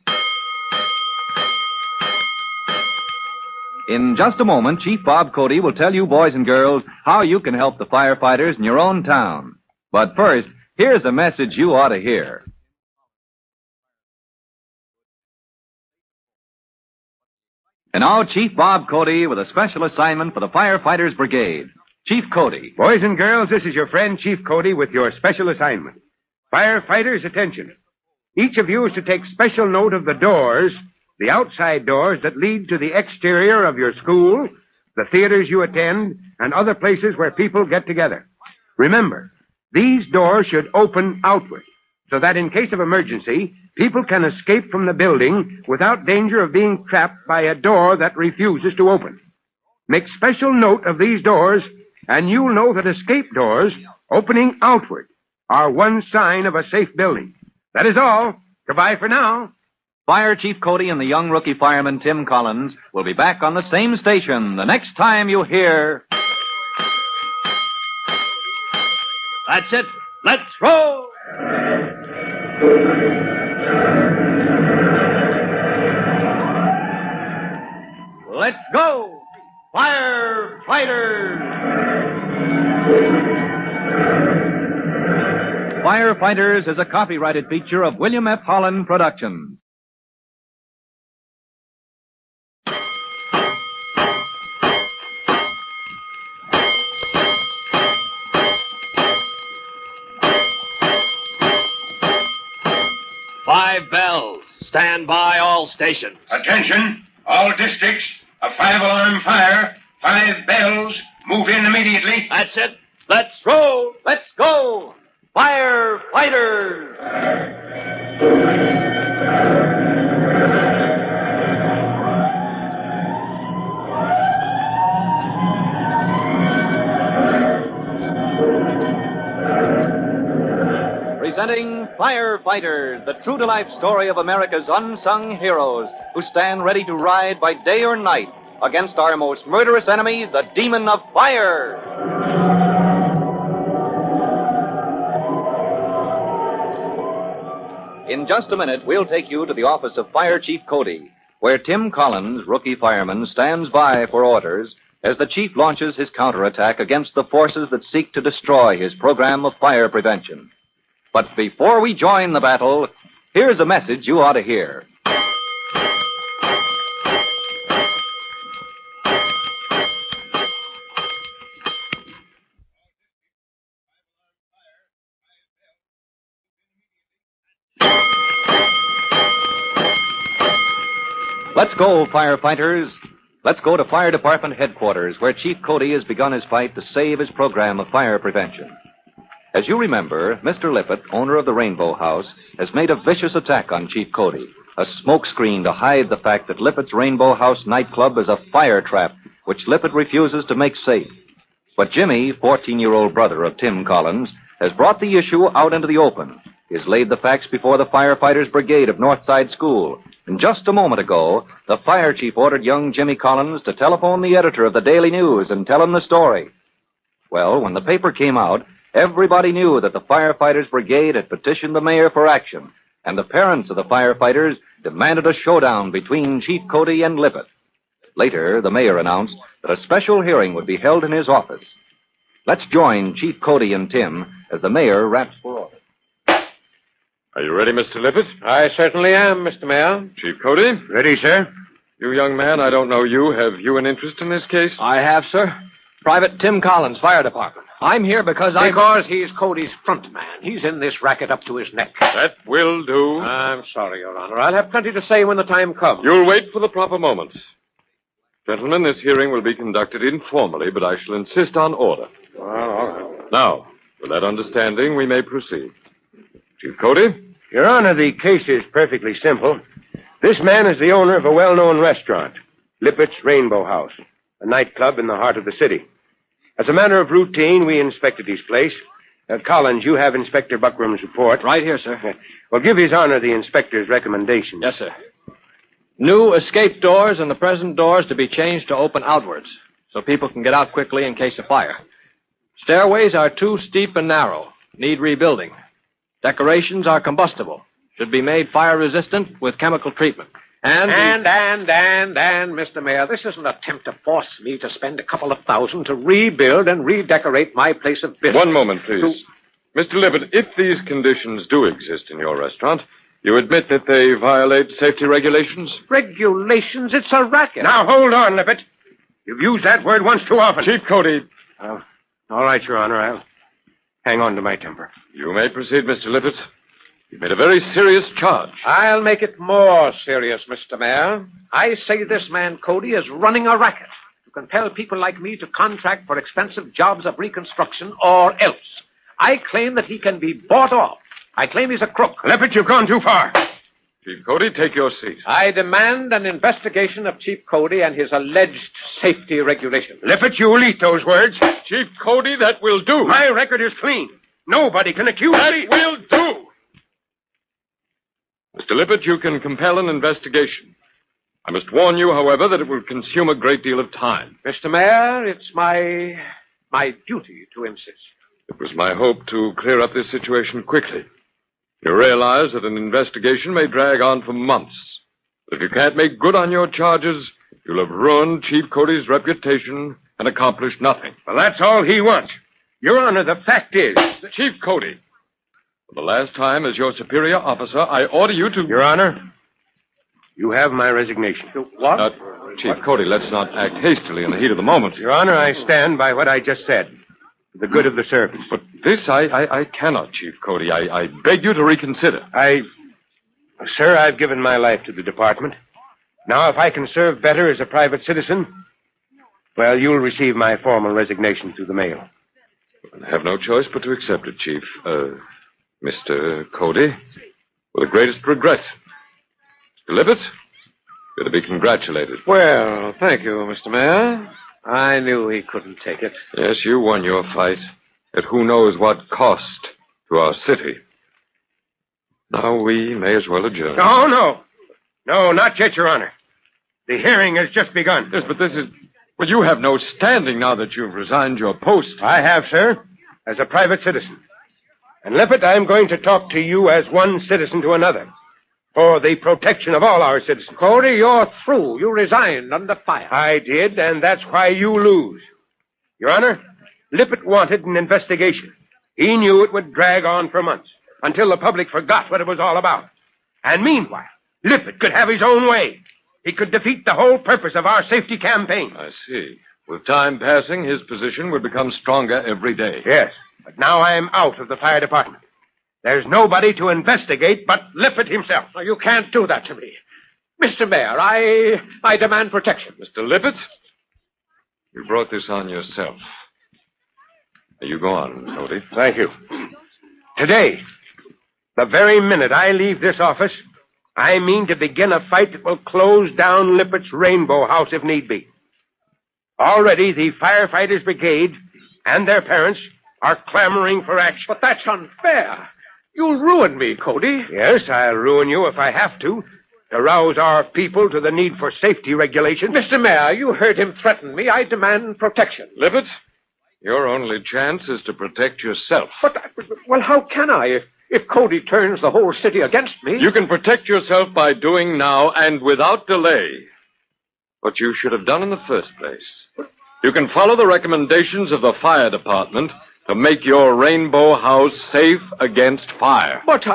In just a moment, Chief Bob Cody will tell you, boys and girls, how you can help the firefighters in your own town. But first, here's a message you ought to hear. And now, Chief Bob Cody with a special assignment for the Firefighters Brigade. Chief Cody. Boys and girls, this is your friend Chief Cody with your special assignment. Firefighters, attention. Each of you is to take special note of the doors, the outside doors that lead to the exterior of your school, the theaters you attend, and other places where people get together. Remember, these doors should open outward, so that in case of emergency, people can escape from the building without danger of being trapped by a door that refuses to open. Make special note of these doors, and you'll know that escape doors, opening outward, are one sign of a safe building. That is all. Goodbye for now. Fire Chief Cody and the young rookie fireman Tim Collins will be back on the same station the next time you hear... That's it. Let's roll! Let's go! Firefighters! Firefighters is a copyrighted feature of William F. Holland Productions. Five bells. Stand by all stations. Attention, all districts. A 5-alarm fire. 5 bells. Move in immediately. That's it. Let's roll. Let's go! Firefighters! Presenting Firefighters, the true-to-life story of America's unsung heroes who stand ready to ride by day or night against our most murderous enemy, the demon of fire. In just a minute, we'll take you to the office of Fire Chief Cody, where Tim Collins, rookie fireman, stands by for orders as the chief launches his counterattack against the forces that seek to destroy his program of fire prevention. But before we join the battle, here's a message you ought to hear. Let's go, firefighters. Let's go to Fire Department headquarters, where Chief Cody has begun his fight to save his program of fire prevention. As you remember, Mr. Lippett, owner of the Rainbow House, has made a vicious attack on Chief Cody, a smokescreen to hide the fact that Lippett's Rainbow House nightclub is a fire trap, which Lippett refuses to make safe. But Jimmy, 14-year-old brother of Tim Collins, has brought the issue out into the open. He has laid the facts before the Firefighters Brigade of Northside School. And just a moment ago, the fire chief ordered young Jimmy Collins to telephone the editor of the Daily News and tell him the story. Well, when the paper came out, everybody knew that the Firefighters Brigade had petitioned the mayor for action, and the parents of the firefighters demanded a showdown between Chief Cody and Lippett. Later, the mayor announced that a special hearing would be held in his office. Let's join Chief Cody and Tim as the mayor raps for order. Are you ready, Mr. Lippett? I certainly am, Mr. Mayor. Chief Cody? Ready, sir? You young man, I don't know you. Have you an interest in this case? I have, sir. Private Tim Collins, Fire Department. I'm here because he's Cody's front man. He's in this racket up to his neck. That will do. I'm sorry, Your Honor. I'll have plenty to say when the time comes. You'll wait for the proper moment. Gentlemen, this hearing will be conducted informally, but I shall insist on order. Well, all right. Now, with that understanding, we may proceed. Chief Cody? Your Honor, the case is perfectly simple. This man is the owner of a well-known restaurant, Lippett's Rainbow House, a nightclub in the heart of the city. As a matter of routine, we inspected his place. Collins, you have Inspector Buckram's report. Right here, sir. Well, give his honor the inspector's recommendations. Yes, sir. New escape doors and the present doors to be changed to open outwards, so people can get out quickly in case of fire. Stairways are too steep and narrow, need rebuilding. Decorations are combustible, should be made fire-resistant with chemical treatment. And, Mr. Mayor, this is an attempt to force me to spend a couple of $1,000 to rebuild and redecorate my place of business. One moment, please. Mr. Lippett, if these conditions do exist in your restaurant, you admit that they violate safety regulations? Regulations? It's a racket. Now, hold on, Lippett. You've used that word once too often. Chief Cody. All right, Your Honor. I'll hang on to my temper. You may proceed, Mr. Lippett. You've made a very serious charge. I'll make it more serious, Mr. Mayor. I say this man, Cody, is running a racket to compel people like me to contract for expensive jobs of reconstruction or else. I claim that he can be bought off. I claim he's a crook. Lippett, you've gone too far. Chief Cody, take your seat. I demand an investigation of Chief Cody and his alleged safety regulations. Lippett, you will eat those words. Chief Cody, that will do. My record is clean. Nobody can accuse me. That will do. Mr. Lippett, you can compel an investigation. I must warn you, however, that it will consume a great deal of time. Mr. Mayor, it's my duty to insist. It was my hope to clear up this situation quickly. You realize that an investigation may drag on for months. If you can't make good on your charges, you'll have ruined Chief Cody's reputation and accomplished nothing. Well, that's all he wants. Your Honor, the fact is... Chief Cody, for the last time as your superior officer, I order you to... Your Honor, you have my resignation. What? Chief Cody, let's not act hastily in the heat of the moment. Your Honor, I stand by what I just said. For the good of the service. But this I cannot, Chief Cody. I beg you to reconsider. Sir, I've given my life to the department. Now, if I can serve better as a private citizen, well, you'll receive my formal resignation through the mail. I have no choice but to accept it, Chief. Mr. Cody, with the greatest regret. Lippett, you're to be congratulated. Well, thank you, Mr. Mayor. I knew he couldn't take it. Yes, you won your fight. At who knows what cost to our city. Now we may as well adjourn. No, no. No, not yet, Your Honor. The hearing has just begun. Yes, but this is... Well, you have no standing now that you've resigned your post. I have, sir, as a private citizen. And, Lippett, I'm going to talk to you as one citizen to another. For the protection of all our citizens. Cody, you're through. You resigned under fire. I did, and that's why you lose. Your Honor, Lippett wanted an investigation. He knew it would drag on for months, until the public forgot what it was all about. And meanwhile, Lippett could have his own way. He could defeat the whole purpose of our safety campaign. I see. With time passing, his position would become stronger every day. Yes, but now I'm out of the fire department. There's nobody to investigate but Lippett himself. Oh, you can't do that to me. Mr. Mayor, I demand protection. Mr. Lippett, you brought this on yourself. Now, you go on, Cody. Thank you. Today, the very minute I leave this office, I mean to begin a fight that will close down Lippett's Rainbow House if need be. Already the Firefighters Brigade and their parents are clamoring for action. But that's unfair. You'll ruin me, Cody. Yes, I'll ruin you if I have to rouse our people to the need for safety regulations. Mr. Mayor, you heard him threaten me. I demand protection. Lippett, your only chance is to protect yourself. Well, how can I if Cody turns the whole city against me? You can protect yourself by doing now and without delay what you should have done in the first place. You can follow the recommendations of the fire department to make your Rainbow House safe against fire. But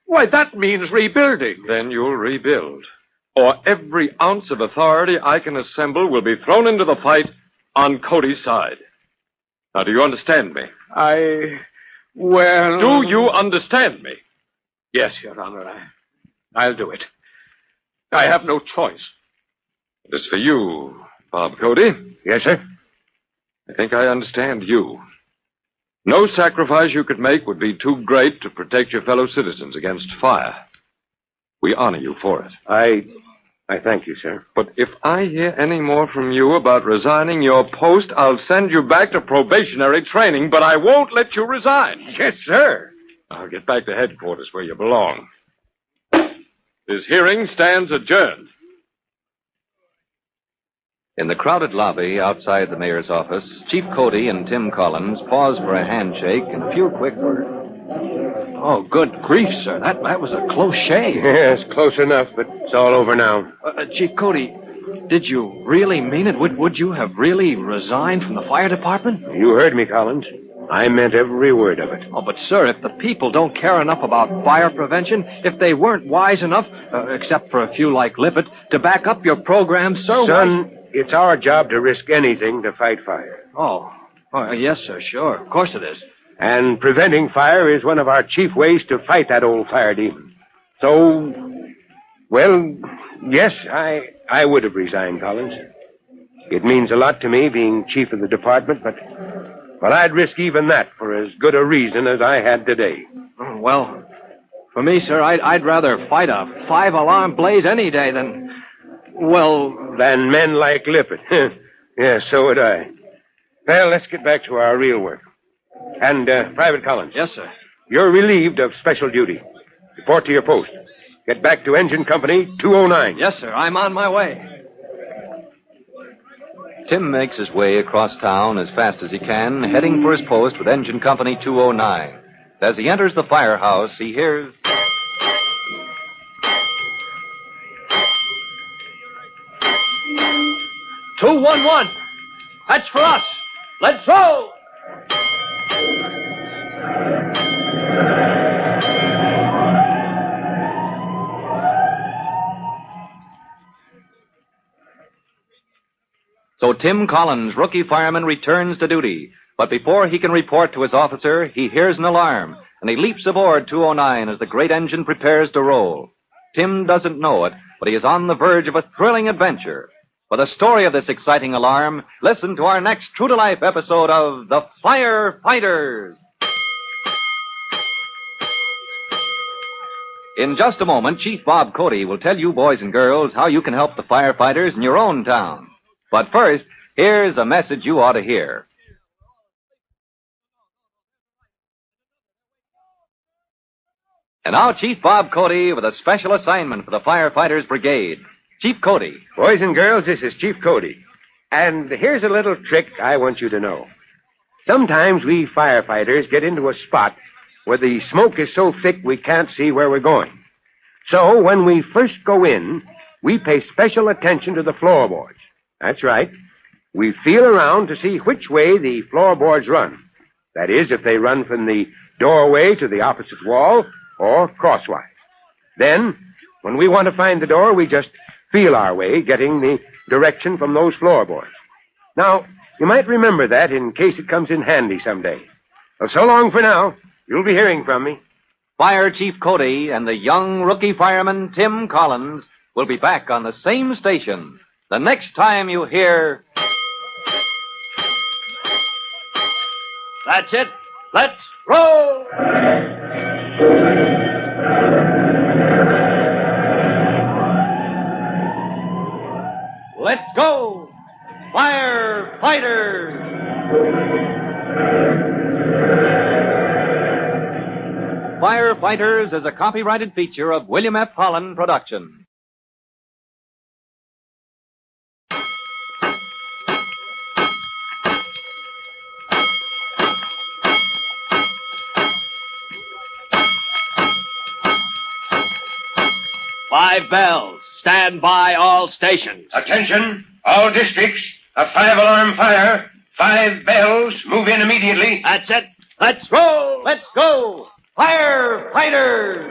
why, that means rebuilding. Then you'll rebuild. Or every ounce of authority I can assemble will be thrown into the fight on Cody's side. Now, do you understand me? Well... Do you understand me? Yes, Your Honor, I'll do it. I have no choice. It is for you, Bob Cody. Yes, sir? I think I understand you. No sacrifice you could make would be too great to protect your fellow citizens against fire. We honor you for it. I thank you, sir. But if I hear any more from you about resigning your post, I'll send you back to probationary training, but I won't let you resign. Yes, sir. I'll get back to headquarters where you belong. This hearing stands adjourned. In the crowded lobby outside the mayor's office, Chief Cody and Tim Collins pause for a handshake and a few quick words. Oh, good grief, sir. That was a close shave. Yes, close enough, but it's all over now. Chief Cody, did you really mean it? Would you have really resigned from the fire department? You heard me, Collins. I meant every word of it. Oh, but, sir, if the people don't care enough about fire prevention, if they weren't wise enough, except for a few like Lippett, to back up your program, sir... Son, it's our job to risk anything to fight fire. Oh, yes, sir, sure. Of course it is. And preventing fire is one of our chief ways to fight that old fire demon. So, well, yes, I would have resigned, Collins. It means a lot to me being chief of the department, but I'd risk even that for as good a reason as I had today. Well, for me, sir, I'd rather fight a 5-alarm blaze any day than men like Lippett. Yes, so would I. Well, let's get back to our real work. And, Private Collins. Yes, sir. You're relieved of special duty. Report to your post. Get back to Engine Company 209. Yes, sir. I'm on my way. Tim makes his way across town as fast as he can, heading for his post with Engine Company 209. As he enters the firehouse, he hears... 211. That's for us. Let's roll. So Tim Collins, rookie fireman, returns to duty. But before he can report to his officer, he hears an alarm, and he leaps aboard 209 as the great engine prepares to roll. Tim doesn't know it, but he is on the verge of a thrilling adventure. For the story of this exciting alarm, listen to our next true-to-life episode of The Firefighters. In just a moment, Chief Bob Cody will tell you boys and girls how you can help the firefighters in your own town. But first, here's a message you ought to hear. And now Chief Bob Cody with a special assignment for the Firefighters Brigade. Chief Cody. Boys and girls, this is Chief Cody. And here's a little trick I want you to know. Sometimes we firefighters get into a spot where the smoke is so thick we can't see where we're going. So when we first go in, we pay special attention to the floorboards. That's right. We feel around to see which way the floorboards run. That is, if they run from the doorway to the opposite wall or crosswise. Then, when we want to find the door, we just feel our way, getting the direction from those floorboards. Now, you might remember that in case it comes in handy someday. Well, so long for now. You'll be hearing from me. Fire Chief Cody and the young rookie fireman Tim Collins will be back on the same station the next time you hear... That's it. Let's roll! Let's go! Firefighters! Firefighters is a copyrighted feature of William F. Holland Production. Five bells. Stand by all stations. Attention, all districts. A 5-alarm fire. 5 bells. Move in immediately. That's it. Let's roll. Let's go. Firefighters!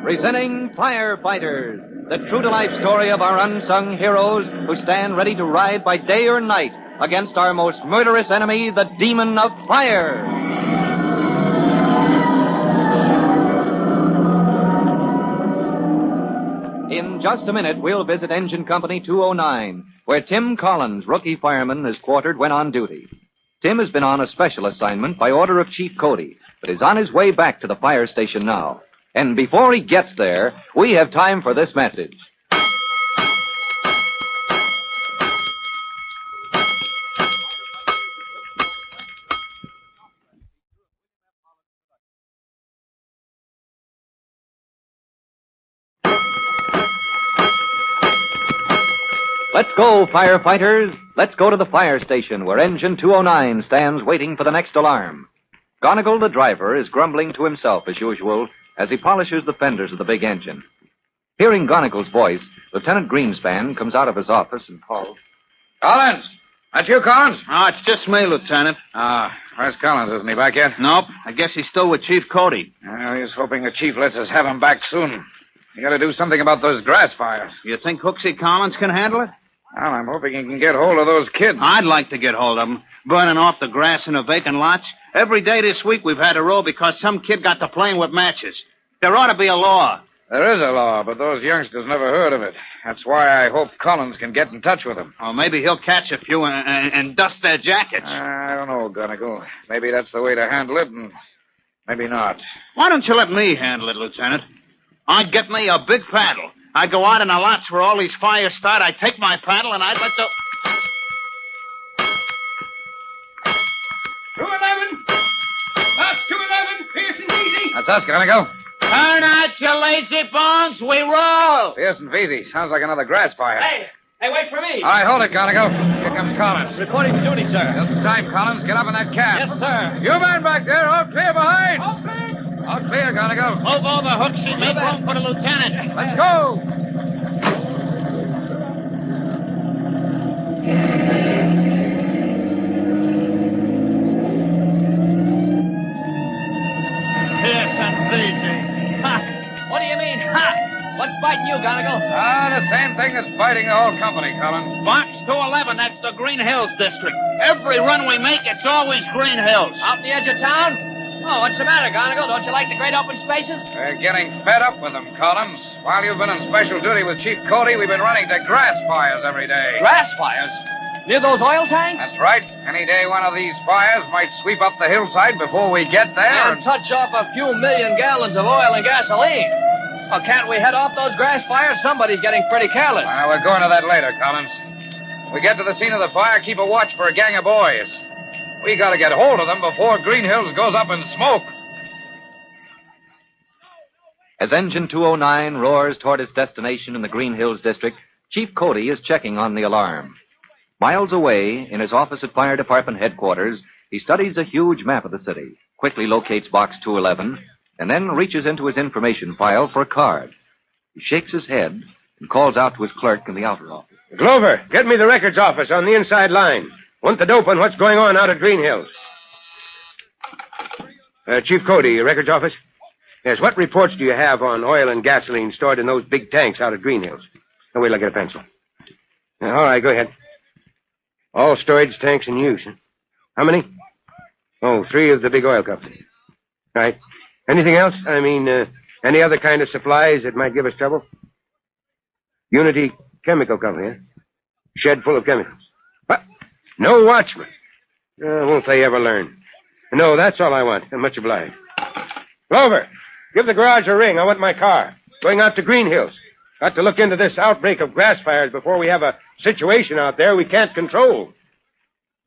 Presenting Firefighters, the true-to-life story of our unsung heroes who stand ready to ride by day or night against our most murderous enemy, the demon of fire. In just a minute, we'll visit Engine Company 209, where Tim Collins, rookie fireman, is quartered when on duty. Tim has been on a special assignment by order of Chief Cody, but is on his way back to the fire station now. And before he gets there, we have time for this message. Let's go, firefighters. Let's go to the fire station where Engine 209 stands waiting for the next alarm. Gonigal, the driver, is grumbling to himself as usual as he polishes the fenders of the big engine. Hearing Gonigal's voice, Lieutenant Greenspan comes out of his office and calls. Collins! That you, Collins? Oh, it's just me, Lieutenant. Where's Collins? Isn't he back yet? Nope. I guess he's still with Chief Cody. Well, he's hoping the chief lets us have him back soon. You gotta do something about those grass fires. You think Hooksy Collins can handle it? Well, I'm hoping he can get hold of those kids. I'd like to get hold of them. Burning off the grass in the vacant lots. Every day this week we've had a row because some kid got to playing with matches. There ought to be a law. There is a law, but those youngsters never heard of it. That's why I hope Collins can get in touch with them. Or maybe he'll catch a few and dust their jackets. I don't know, Gonigal. Maybe that's the way to handle it, and maybe not. Why don't you let me handle it, Lieutenant? I'd get me a big paddle. I'd go out in the lots where all these fires start. I'd take my paddle and I'd let the... 211! That's 211! Pearson Veazey! That's us, Gonigal. Turn out, you lazy bones. We roll! Pearson Veazey. Sounds like another grass fire. Hey, wait for me. All right, hold it, Gonigal. Here comes Collins. Reporting for duty, sir. Just in time, Collins. Get up in that cab. Yes, sir. You man back there, all clear behind. All clear. All clear, Gonigal. Move over, Hooksy. Make room for the lieutenant. Let's go. Pearson Veazey. Ha! What do you mean, ha? What's biting you, Gonigal? The same thing as biting the whole company, Collins. Box 211, that's the Green Hills district. Every run we make, it's always Green Hills. Out the edge of town? Oh, what's the matter, Gonigal? Don't you like the great open spaces? We're getting fed up with them, Collins. While you've been on special duty with Chief Cody, we've been running to grass fires every day. Grass fires? Near those oil tanks? That's right. Any day one of these fires might sweep up the hillside before we get there. And touch off a few million gallons of oil and gasoline. Well, can't we head off those grass fires? Somebody's getting pretty careless. Well, we're going to that later, Collins. When we get to the scene of the fire, keep a watch for a gang of boys. We got to get hold of them before Green Hills goes up in smoke. As Engine 209 roars toward its destination in the Green Hills district, Chief Cody is checking on the alarm. Miles away, in his office at Fire Department headquarters, he studies a huge map of the city, quickly locates Box 211, and then reaches into his information file for a card. He shakes his head and calls out to his clerk in the outer office. Glover, get me the records office on the inside line. Want the dope on what's going on out at Green Hills. Chief Cody, records office? Yes, what reports do you have on oil and gasoline stored in those big tanks out at Green Hills? Oh, wait till I get a pencil. All right, go ahead. All storage tanks in use, huh? How many? Oh, 3 of the big oil companies. Right. Anything else? I mean, any other kind of supplies that might give us trouble? Unity Chemical Company, huh? Shed full of chemicals. What? No watchman. Won't they ever learn? No, that's all I want. I'm much obliged. Glover, give the garage a ring. I want my car. Going out to Green Hills. Got to look into this outbreak of grass fires before we have a situation out there we can't control.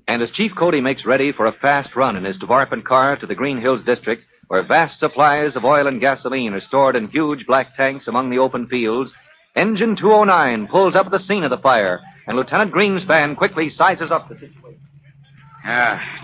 And as Chief Cody makes ready for a fast run in his department car to the Green Hills district, where vast supplies of oil and gasoline are stored in huge black tanks among the open fields, Engine 209 pulls up at the scene of the fire, and Lieutenant Greenspan quickly sizes up the situation.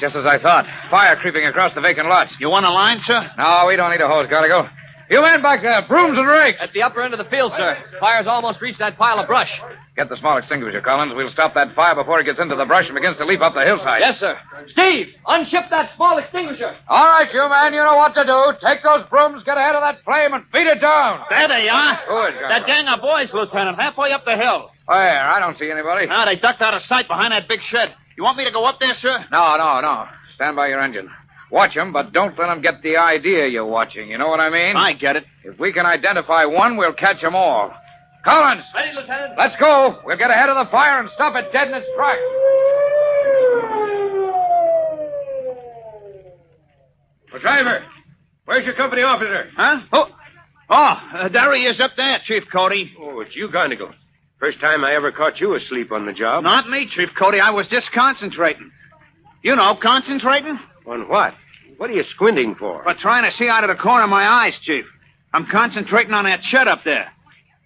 Just as I thought. Fire creeping across the vacant lots. You want a line, sir? No, we don't need a hose, Gardigal. You men back there, brooms and rakes. At the upper end of the field, sir. Fire's almost reached that pile of brush. Get the small extinguisher, Collins. We'll stop that fire before it gets into the brush and begins to leap up the hillside. Yes, sir. Steve, unship that small extinguisher. All right, you men, you know what to do. Take those brooms, get ahead of that flame, and beat it down. There they are. Good, Gardigal. That gang of boys, Lieutenant, halfway up the hill. Where? I don't see anybody. No, they ducked out of sight behind that big shed. You want me to go up there, sir? No. Stand by your engine. Watch them, but don't let them get the idea you're watching. You know what I mean? I get it. If we can identify one, we'll catch them all. Collins! Ready, Lieutenant? Let's go. We'll get ahead of the fire and stop it dead in its tracks. Well, driver, where's your company officer? Huh? There he is up there, Chief Cody. Oh, it's you, Garnigal. First time I ever caught you asleep on the job. Not me, Chief Cody. I was just concentrating. You know, concentrating? On what? What are you squinting for? For trying to see out of the corner of my eyes, Chief. I'm concentrating on that shed up there.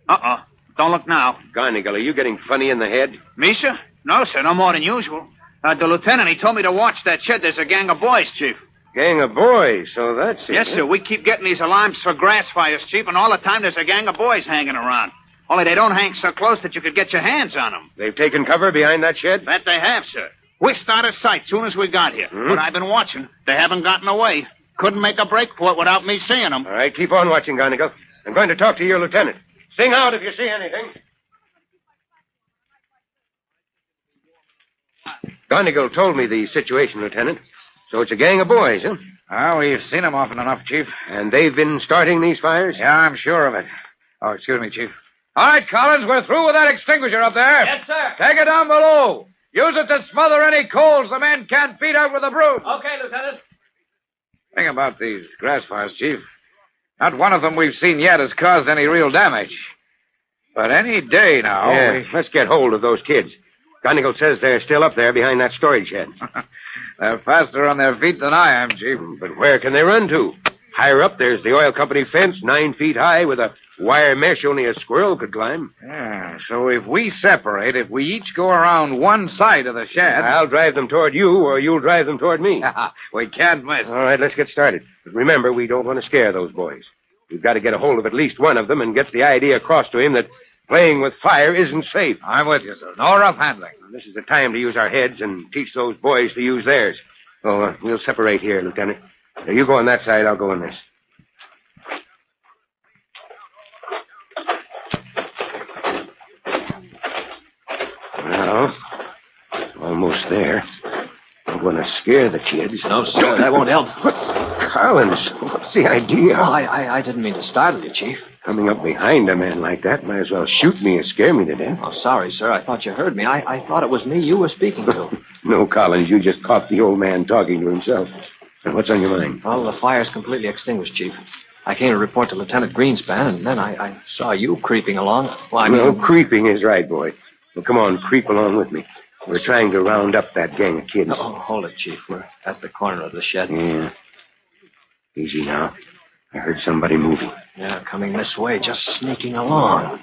Uh-oh. Don't look now. Garnigal, are you getting funny in the head? Me, sir? No, sir. No more than usual. The lieutenant, he told me to watch that shed. There's a gang of boys, Chief. Gang of boys, so that's it. Yes, sir. We keep getting these alarms for grass fires, Chief, and all the time there's a gang of boys hanging around. Only they don't hang so close that you could get your hands on them. They've taken cover behind that shed? That they have, sir. Whisked out of sight soon as we got here. But I've been watching. They haven't gotten away. Couldn't make a break for it without me seeing them. All right, keep on watching, Garnigal. I'm going to talk to your lieutenant. Sing out if you see anything. Garnigal told me the situation, Lieutenant. So it's a gang of boys, huh? Well, we've seen them often enough, Chief. And they've been starting these fires? Yeah, I'm sure of it. Oh, excuse me, Chief. All right, Collins, we're through with that extinguisher up there. Yes, sir. Take it down below. Use it to smother any coals the men can't beat out with a broom. Okay, Lieutenant. Thing about these grass fires, Chief. Not one of them we've seen yet has caused any real damage. But any day now... Yeah, let's get hold of those kids. Garnigal says they're still up there behind that storage shed. They're faster on their feet than I am, Chief. But where can they run to? Higher up, there's the oil company fence, 9 feet high, with a wire mesh only a squirrel could climb. Yeah, so if we separate, if we each go around one side of the shed... I'll drive them toward you, or you'll drive them toward me. We can't miss. All right, let's get started. But remember, we don't want to scare those boys. We've got to get a hold of at least one of them and get the idea across to him that playing with fire isn't safe. I'm with you, sir. No rough handling. This is the time to use our heads and teach those boys to use theirs. Oh, we'll separate here, Lieutenant. Now, you go on that side, I'll go on this. Well, almost there. I'm going to scare the kids. No, sir, that won't help. Collins, what's the idea? Well, I didn't mean to startle you, Chief. Coming up behind a man like that might as well shoot me and scare me to death. Oh, sorry, sir. I thought you heard me. I thought it was me you were speaking to. No, Collins, you just caught the old man talking to himself. Now, what's on your mind? Well, the fire's completely extinguished, Chief. I came to report to Lieutenant Greenspan, and then I saw you creeping along. Well, creeping is right, boy. Well, come on, creep along with me. We're trying to round up that gang of kids. Oh, hold it, Chief. We're at the corner of the shed. Yeah. Easy now. I heard somebody moving. Yeah, coming this way, just sneaking along.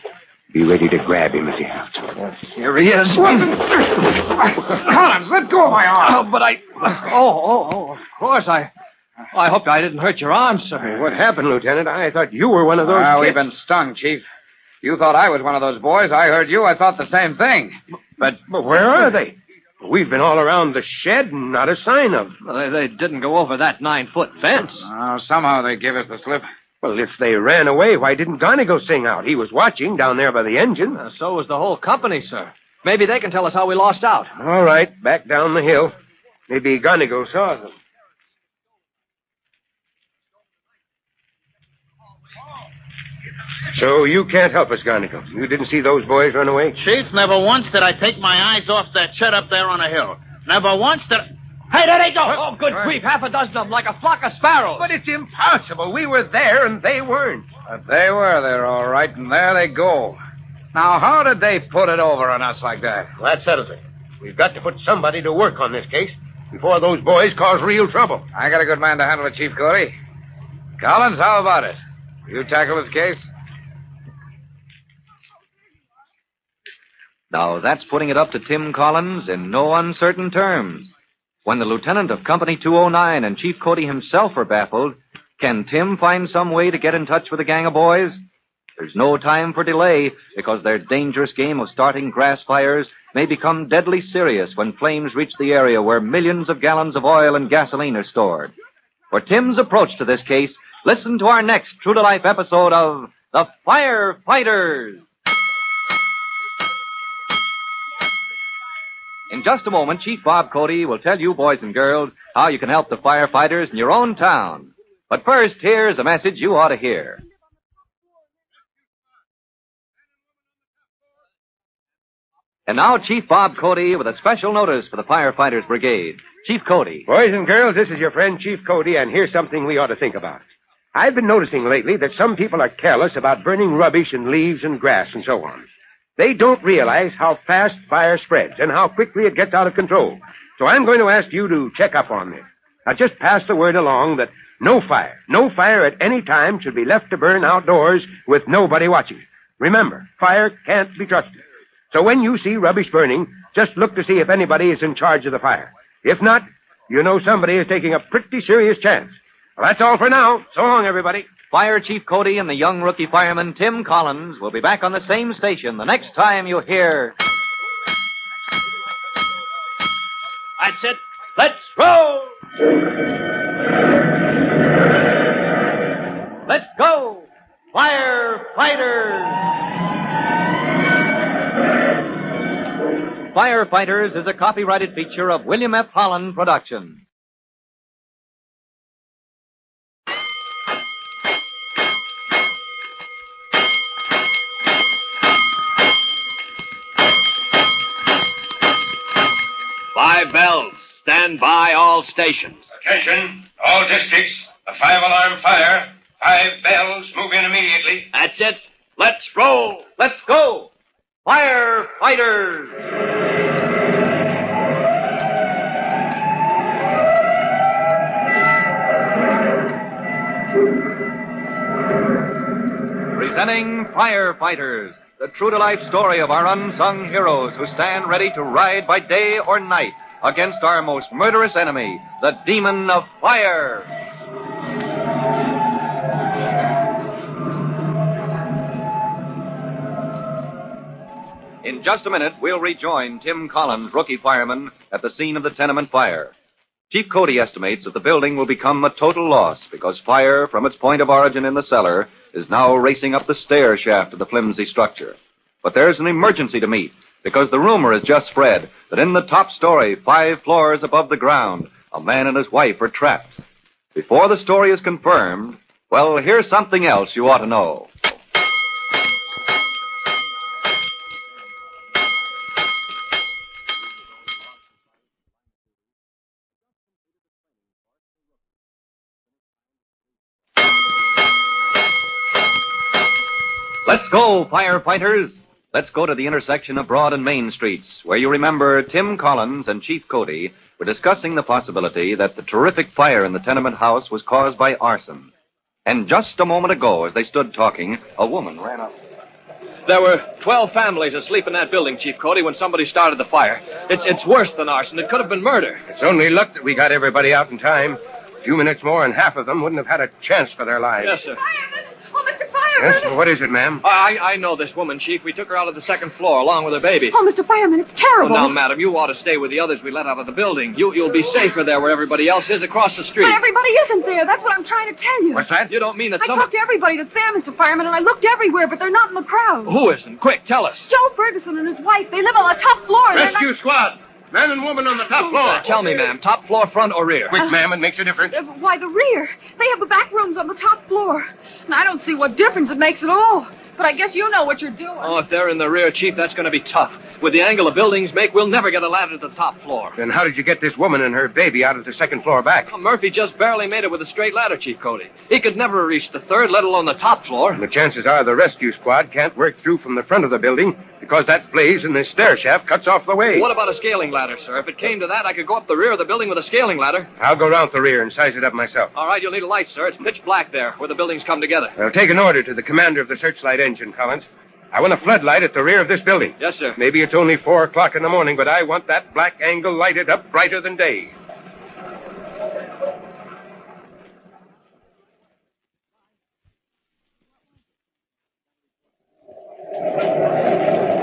Be ready to grab him if you have to. Here he is. Collins, let go of my arm. Oh, but of course. I hope I didn't hurt your arm, sir. Hey, what happened, Lieutenant? I thought you were one of those kids. We've been stung, Chief. You thought I was one of those boys. I heard you. I thought the same thing. But where are they? We've been all around the shed and not a sign of them. Well, they didn't go over that 9-foot fence. Somehow they give us the slip. Well, if they ran away, why didn't Gonigo sing out? He was watching down there by the engine. So was the whole company, sir. Maybe they can tell us how we lost out. All right, back down the hill. Maybe Gonigo saw them. So you can't help us, Gonigo. You didn't see those boys run away? Chief, never once did I take my eyes off that shed up there on the hill. Never once did... Hey, there they go! Oh, good grief, half a dozen of them, like a flock of sparrows. But it's impossible. We were there and they weren't. But they were there, all right, and there they go. Now, how did they put it over on us like that? Well, that settles it. We've got to put somebody to work on this case before those boys cause real trouble. I got a good man to handle it, Chief Cody. Collins, how about it? You tackle this case? Now, that's putting it up to Tim Collins in no uncertain terms. When the lieutenant of Company 209 and Chief Cody himself are baffled, can Tim find some way to get in touch with the gang of boys? There's no time for delay, because their dangerous game of starting grass fires may become deadly serious when flames reach the area where millions of gallons of oil and gasoline are stored. For Tim's approach to this case, listen to our next true-to-life episode of The Firefighters. In just a moment, Chief Bob Cody will tell you, boys and girls, how you can help the firefighters in your own town. But first, here's a message you ought to hear. And now, Chief Bob Cody with a special notice for the Firefighters Brigade. Chief Cody. Boys and girls, this is your friend Chief Cody, and here's something we ought to think about. I've been noticing lately that some people are careless about burning rubbish and leaves and grass and so on. They don't realize how fast fire spreads and how quickly it gets out of control. So I'm going to ask you to check up on this. Now, just pass the word along that no fire at any time should be left to burn outdoors with nobody watching. Remember, fire can't be trusted. So when you see rubbish burning, just look to see if anybody is in charge of the fire. If not, you know somebody is taking a pretty serious chance. Well, that's all for now. So long, everybody. Fire Chief Cody and the young rookie fireman Tim Collins will be back on the same station the next time you hear... That's it. Let's roll! Let's go! Firefighters! Firefighters is a copyrighted feature of William F. Holland Productions. Five bells. Stand by all stations. Attention, all districts. A 5-alarm fire. 5 bells. Move in immediately. That's it. Let's roll. Let's go! Firefighters! Presenting Firefighters, the true-to-life story of our unsung heroes who stand ready to ride by day or night against our most murderous enemy, the demon of fire. In just a minute, we'll rejoin Tim Collins, rookie fireman, at the scene of the tenement fire. Chief Cody estimates that the building will become a total loss because fire, from its point of origin in the cellar, is now racing up the stair shaft of the flimsy structure. But there's an emergency to meet, because the rumor has just spread that in the top story, 5 floors above the ground, a man and his wife are trapped. Before the story is confirmed, well, here's something else you ought to know. Let's go, firefighters. Let's go to the intersection of Broad and Main Streets, where you remember Tim Collins and Chief Cody were discussing the possibility that the terrific fire in the tenement house was caused by arson. And just a moment ago, as they stood talking, a woman ran up. There were 12 families asleep in that building, Chief Cody, when somebody started the fire. It's worse than arson. It could have been murder. It's only luck that we got everybody out in time. A few minutes more and half of them wouldn't have had a chance for their lives. Yes, sir. Oh, Mr. Fireman! Yes, well, what is it, ma'am? I know this woman, Chief. We took her out of the second floor along with her baby. Oh, Mr. Fireman, it's terrible. Well, now, madam, you ought to stay with the others we let out of the building. You'll be safer there where everybody else is across the street. But everybody isn't there. That's what I'm trying to tell you. What's that? You don't mean that I talked to everybody that's there, Mr. Fireman, and I looked everywhere, but they're not in the crowd. Who isn't? Quick, tell us. Joe Ferguson and his wife, they live on the top floor. Rescue squad. Man and woman on the top floor. Tell me, ma'am, top floor, front, or rear? Quick, ma'am, it makes a difference. Why, the rear. They have the back rooms on the top floor. And I don't see what difference it makes at all. But I guess you know what you're doing. Oh, if they're in the rear, Chief, that's going to be tough. With the angle the buildings make, we'll never get a ladder to the top floor. Then how did you get this woman and her baby out of the second floor back? Well, Murphy just barely made it with a straight ladder, Chief Cody. He could never reach the third, let alone the top floor. And the chances are the rescue squad can't work through from the front of the building because that blaze in this stair shaft cuts off the way. What about a scaling ladder, sir? If it came to that, I could go up the rear of the building with a scaling ladder. I'll go round the rear and size it up myself. All right, you'll need a light, sir. It's pitch black there, where the buildings come together. I'll take an order to the commander of the searchlight engine, Collins. I want a floodlight at the rear of this building. Yes, sir. Maybe it's only 4 o'clock in the morning, but I want that black angle lighted up brighter than day.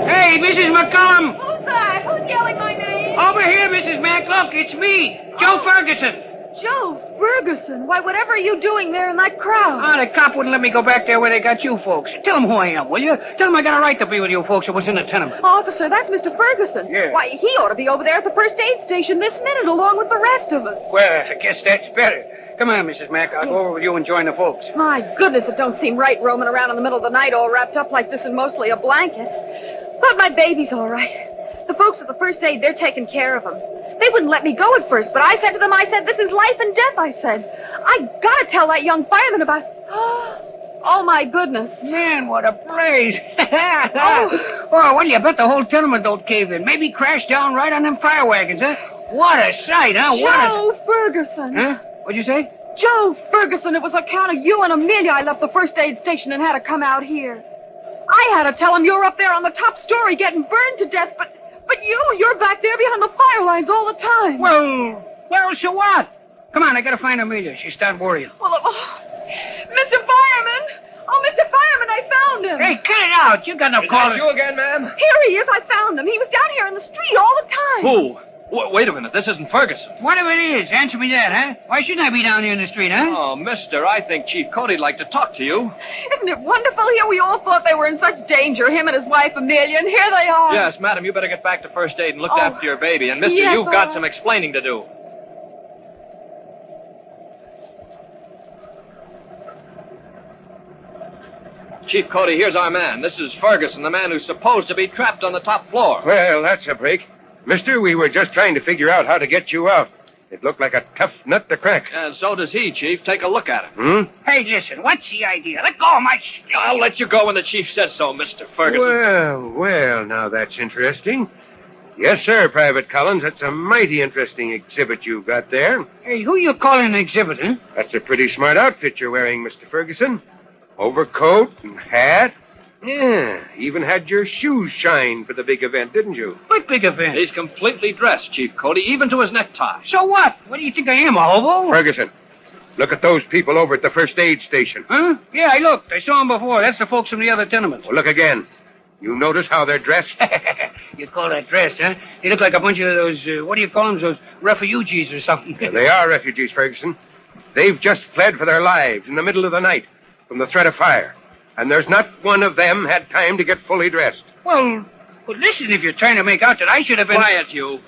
Hey, Mrs. McCollum! Who's that? Who's yelling my name? Over here, Mrs. Mack. Look, it's me, Joe Ferguson. Joe Ferguson. Why, whatever are you doing there in that crowd? Oh, the cop wouldn't let me go back there where they got you folks. Tell them who I am, will you? Tell them I got a right to be with you folks that was in the tenement. Officer, that's Mr. Ferguson. Yeah. Why, he ought to be over there at the first aid station this minute along with the rest of us. Well, I guess that's better. Come on, Mrs. Mack. I'll go over with you and join the folks. My goodness, it don't seem right roaming around in the middle of the night all wrapped up like this in mostly a blanket. But my baby's all right. The folks at the first aid, they're taking care of him. They wouldn't let me go at first, but I said to them, this is life and death, I said. I gotta tell that young fireman about... Oh, my goodness. Man, what a blaze. Oh, well, you bet the whole tenement don't cave in. Maybe crash down right on them fire wagons, huh? What a sight, huh? Joe Ferguson. Huh? What'd you say? Joe Ferguson, it was on account of you and Amelia I left the first aid station and had to come out here. I had to tell him you were up there on the top story getting burned to death, but you're back there behind the fire lines all the time. Well, so what? Come on, I gotta find Amelia. She's starting worrying. Well, Mr. Fireman! Oh, Mr. Fireman, I found him. Hey, cut it out. You got no call. Is that you again, ma'am? Here he is. I found him. He was down here in the street all the time. Who? Wait a minute. This isn't Ferguson. Whatever it is, answer me that, huh? Why shouldn't I be down here in the street, huh? Oh, mister, I think Chief Cody'd like to talk to you. Isn't it wonderful here? We all thought they were in such danger, him and his wife Amelia, and here they are. Yes, madam, you better get back to first aid and look after your baby. And, mister, yes, you've got some explaining to do. Chief Cody, here's our man. This is Ferguson, the man who's supposed to be trapped on the top floor. Well, that's a break. Mister, we were just trying to figure out how to get you out. It looked like a tough nut to crack. And so does he, Chief. Take a look at him. Hey, listen, what's the idea? Let go of my... I'll let you go when the chief says so, Mr. Ferguson. Well, now that's interesting. Yes, sir, Private Collins. That's a mighty interesting exhibit you've got there. Hey, who you calling an exhibit, huh? That's a pretty smart outfit you're wearing, Mr. Ferguson. Overcoat and hat. Yeah, even had your shoes shine for the big event, didn't you? What big event? He's completely dressed, Chief Cody, even to his necktie. So what? What do you think I am, a hobo? Ferguson, look at those people over at the first aid station. Huh? Yeah, I looked. I saw them before. That's the folks from the other tenements. Well, look again. You notice how they're dressed? You call that dress, huh? They look like a bunch of those, what do you call them, those refugees or something. Well, they are refugees, Ferguson. They've just fled for their lives in the middle of the night from the threat of fire. And there's not one of them had time to get fully dressed. Well, listen, if you're trying to make out that I should have been... Quiet, you.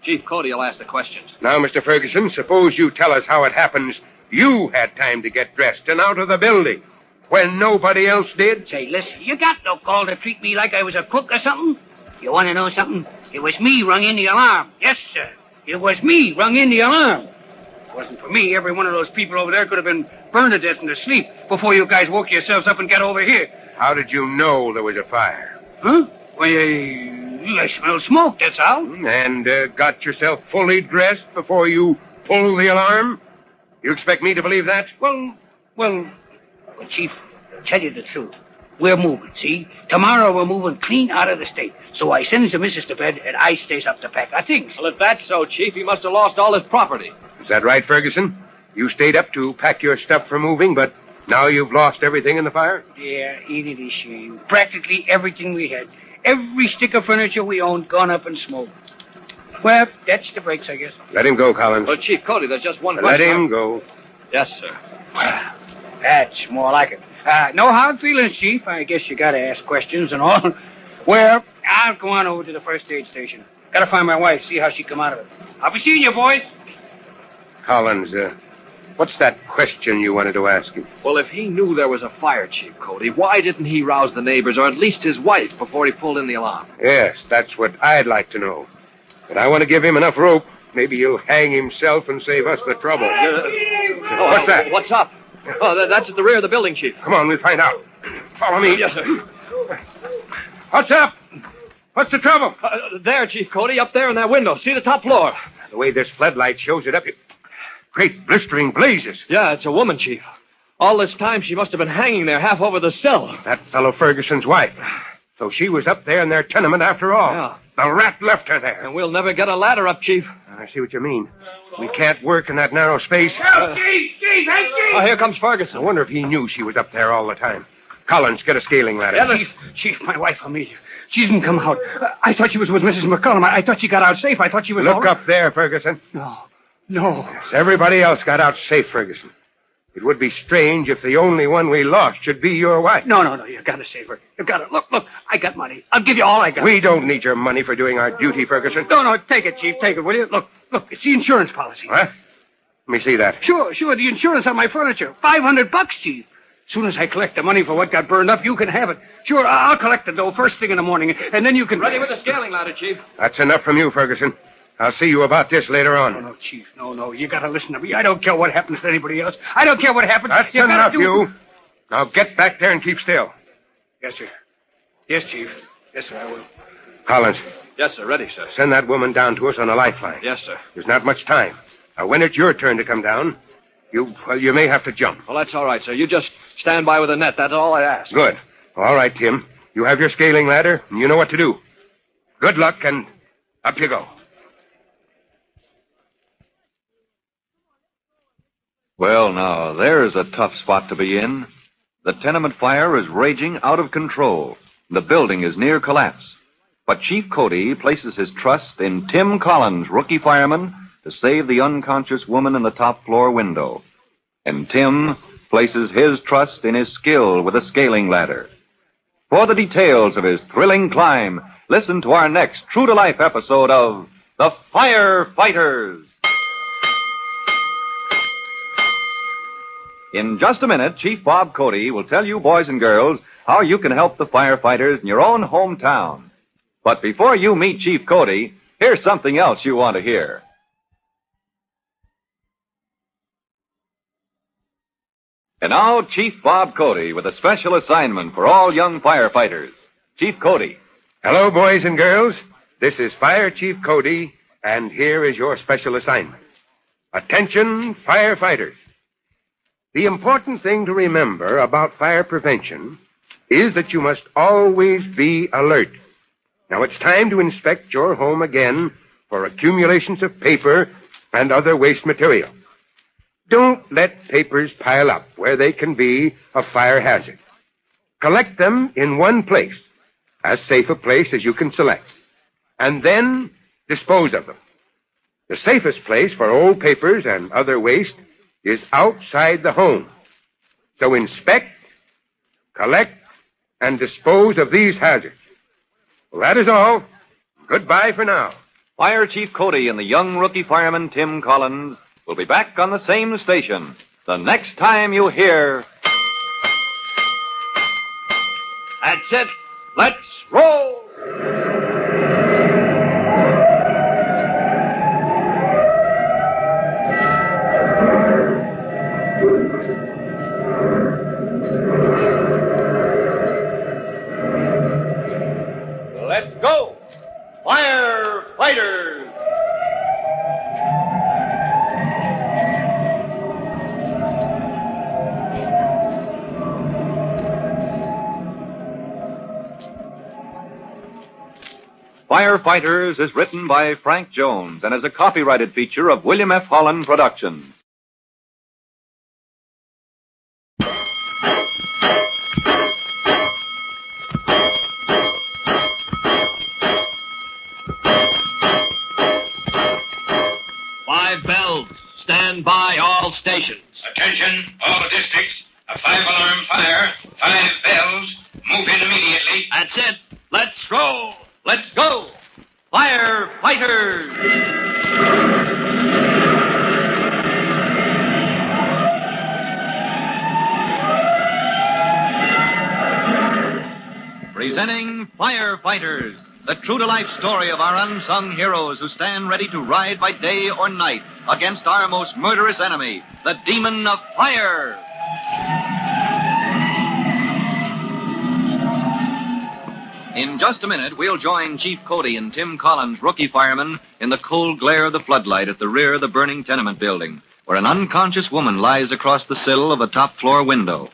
Chief Cody will ask the questions. Now, Mr. Ferguson, suppose you tell us how it happens You had time to get dressed and out of the building when nobody else did. Say, listen, you got no call to treat me like I was a crook or something. You want to know something? It was me rung in the alarm. Yes, sir. It was me rung in the alarm. If it wasn't for me, every one of those people over there could have been burned to death in their sleep before you guys woke yourselves up and got over here. How did you know there was a fire? Huh? Well, I smelled smoke, that's how. And got yourself fully dressed before you pulled the alarm? You expect me to believe that? Well, Chief, tell you the truth. We're moving, see? Tomorrow we're moving clean out of the state. So I sends the missus to bed and I stays up to pack our things. Well, if that's so, Chief, he must have lost all his property. Is that right, Ferguson? You stayed up to pack your stuff for moving, but now you've lost everything in the fire? Yeah, ain't it a shame? Practically everything we had. Every stick of furniture we owned gone up in smoke. Well, that's the breaks, I guess. Let him go, Collins. Well, Chief Cody, there's just one Let question. him go. Yes, sir. That's more like it. No hard feelings, Chief. I guess you gotta ask questions and all. Well, I'll go on over to the first aid station. Gotta find my wife, see how she come out of it. I'll be seeing you, boys. Collins, what's that question you wanted to ask him? Well, if he knew there was a fire, Chief Cody, why didn't he rouse the neighbors, or at least his wife, before he pulled in the alarm? Yes, that's what I'd like to know. But I want to give him enough rope. Maybe he'll hang himself and save us the trouble. What's that? What's up? Oh, that's at the rear of the building, Chief. Come on, we'll find out. Follow me. Yes, sir. What's up? What's the trouble? There, Chief Cody, up there in that window. See the top floor? The way this floodlight shows it up, great blistering blazes. Yeah, it's a woman, Chief. All this time, she must have been hanging there half over the sill. That fellow Ferguson's wife. So she was up there in their tenement after all. Yeah. The rat left her there. And we'll never get a ladder up, Chief. I see what you mean. We can't work in that narrow space. Help, Chief! Chief! Hey, Chief! Oh, here comes Ferguson. I wonder if he knew she was up there all the time. Collins, get a scaling ladder. Yeah, Chief, my wife will meet you. She didn't come out. I thought she was with Mrs. McCullum. I thought she got out safe. I thought she was... Look up there, Ferguson. No. Yes, everybody else got out safe, Ferguson. It would be strange if the only one we lost should be your wife. No. You gotta save her. You gotta. Look. I got money. I'll give you all I got. We don't need your money for doing our duty, Ferguson. No. Take it, Chief. Take it, will you? Look. It's the insurance policy. What? Let me see that. Sure. The insurance on my furniture. $500, Chief. As soon as I collect the money for what got burned up, you can have it. Sure, I'll collect the dough first thing in the morning, and then you can... Ready with the scaling ladder, Chief. That's enough from you, Ferguson. I'll see you about this later on. No, Chief. No. You gotta listen to me. I don't care what happens to anybody else. I don't care what happens. That's enough, you. Now get back there and keep still. Yes, sir. Yes, Chief. Yes, sir, I will. Collins. Yes, sir. Ready, sir. Send that woman down to us on a lifeline. Yes, sir. There's not much time. Now, when it's your turn to come down, you may have to jump. Well, that's all right, sir. You just stand by with a net. That's all I ask. Good. All right, Tim. You have your scaling ladder, and you know what to do. Good luck, and up you go. Well, now, there's a tough spot to be in. The tenement fire is raging out of control. The building is near collapse. But Chief Cody places his trust in Tim Collins, rookie fireman, to save the unconscious woman in the top floor window. And Tim places his trust in his skill with a scaling ladder. For the details of his thrilling climb, listen to our next true-to-life episode of The Firefighters. In just a minute, Chief Bob Cody will tell you, boys and girls, how you can help the firefighters in your own hometown. But before you meet Chief Cody, here's something else you want to hear. And now, Chief Bob Cody with a special assignment for all young firefighters. Chief Cody. Hello, boys and girls. This is Fire Chief Cody, and here is your special assignment. Attention, firefighters. The important thing to remember about fire prevention is that you must always be alert. Now it's time to inspect your home again for accumulations of paper and other waste material. Don't let papers pile up where they can be a fire hazard. Collect them in one place, as safe a place as you can select, and then dispose of them. The safest place for old papers and other waste is outside the home. So inspect, collect, and dispose of these hazards. Well, that is all. Goodbye for now. Fire Chief Cody and the young rookie fireman Tim Collins will be back on the same station the next time you hear... That's it. Let's roll. Let's go. Firefighters. Firefighters is written by Frank Jones and is a copyrighted feature of William F. Holland Productions. Five bells. Stand by all stations. Attention, all districts. A 5-alarm fire. 5 bells. Move in immediately. That's it. Let's roll. Let's go. Firefighters. Presenting Firefighters, the true-to-life story of our unsung heroes who stand ready to ride by day or night against our most murderous enemy, the demon of fire. In just a minute, we'll join Chief Cody and Tim Collins, rookie firemen, in the cold glare of the floodlight at the rear of the burning tenement building, where an unconscious woman lies across the sill of a top-floor window.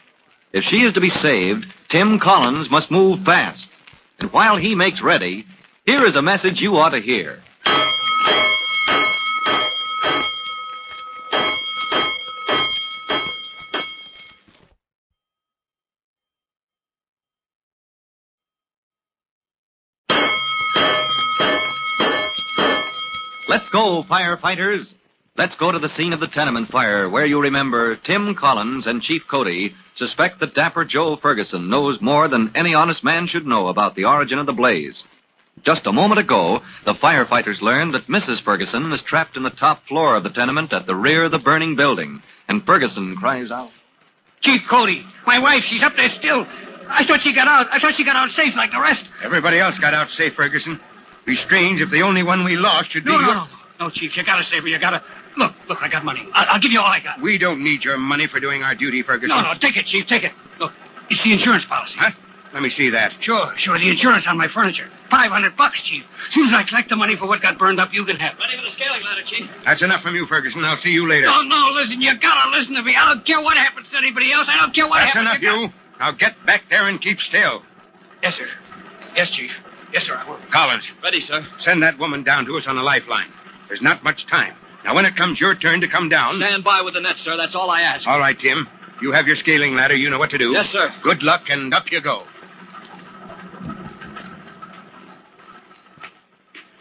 If she is to be saved, Tim Collins must move fast. And while he makes ready, here is a message you ought to hear. Let's go, firefighters. Let's go to the scene of the tenement fire, where you remember Tim Collins and Chief Cody suspect that dapper Joe Ferguson knows more than any honest man should know about the origin of the blaze. Just a moment ago, the firefighters learned that Mrs. Ferguson is trapped in the top floor of the tenement at the rear of the burning building, and Ferguson cries out, Chief Cody, my wife, she's up there still. I thought she got out. I thought she got out safe like the rest. Everybody else got out safe, Ferguson. Be strange if the only one we lost should be... No, Chief, you gotta save her. You gotta... Look, I got money. I'll give you all I got. We don't need your money for doing our duty, Ferguson. No, take it, Chief, take it. Look, it's the insurance policy. Huh? Let me see that. Sure, the insurance on my furniture. $500, Chief. As soon as I collect the money for what got burned up, you can have it. Ready for the scaling ladder, Chief. That's enough from you, Ferguson. I'll see you later. No, listen, you gotta listen to me. I don't care what happens to anybody else. I don't care what happens. That's enough, you. Now get back there and keep still. Yes, sir. Yes, Chief. Yes, sir, I will. Collins. Ready, sir. Send that woman down to us on a lifeline. There's not much time. Now, when it comes your turn to come down... Stand by with the net, sir. That's all I ask. All right, Tim. You have your scaling ladder. You know what to do. Yes, sir. Good luck, and up you go.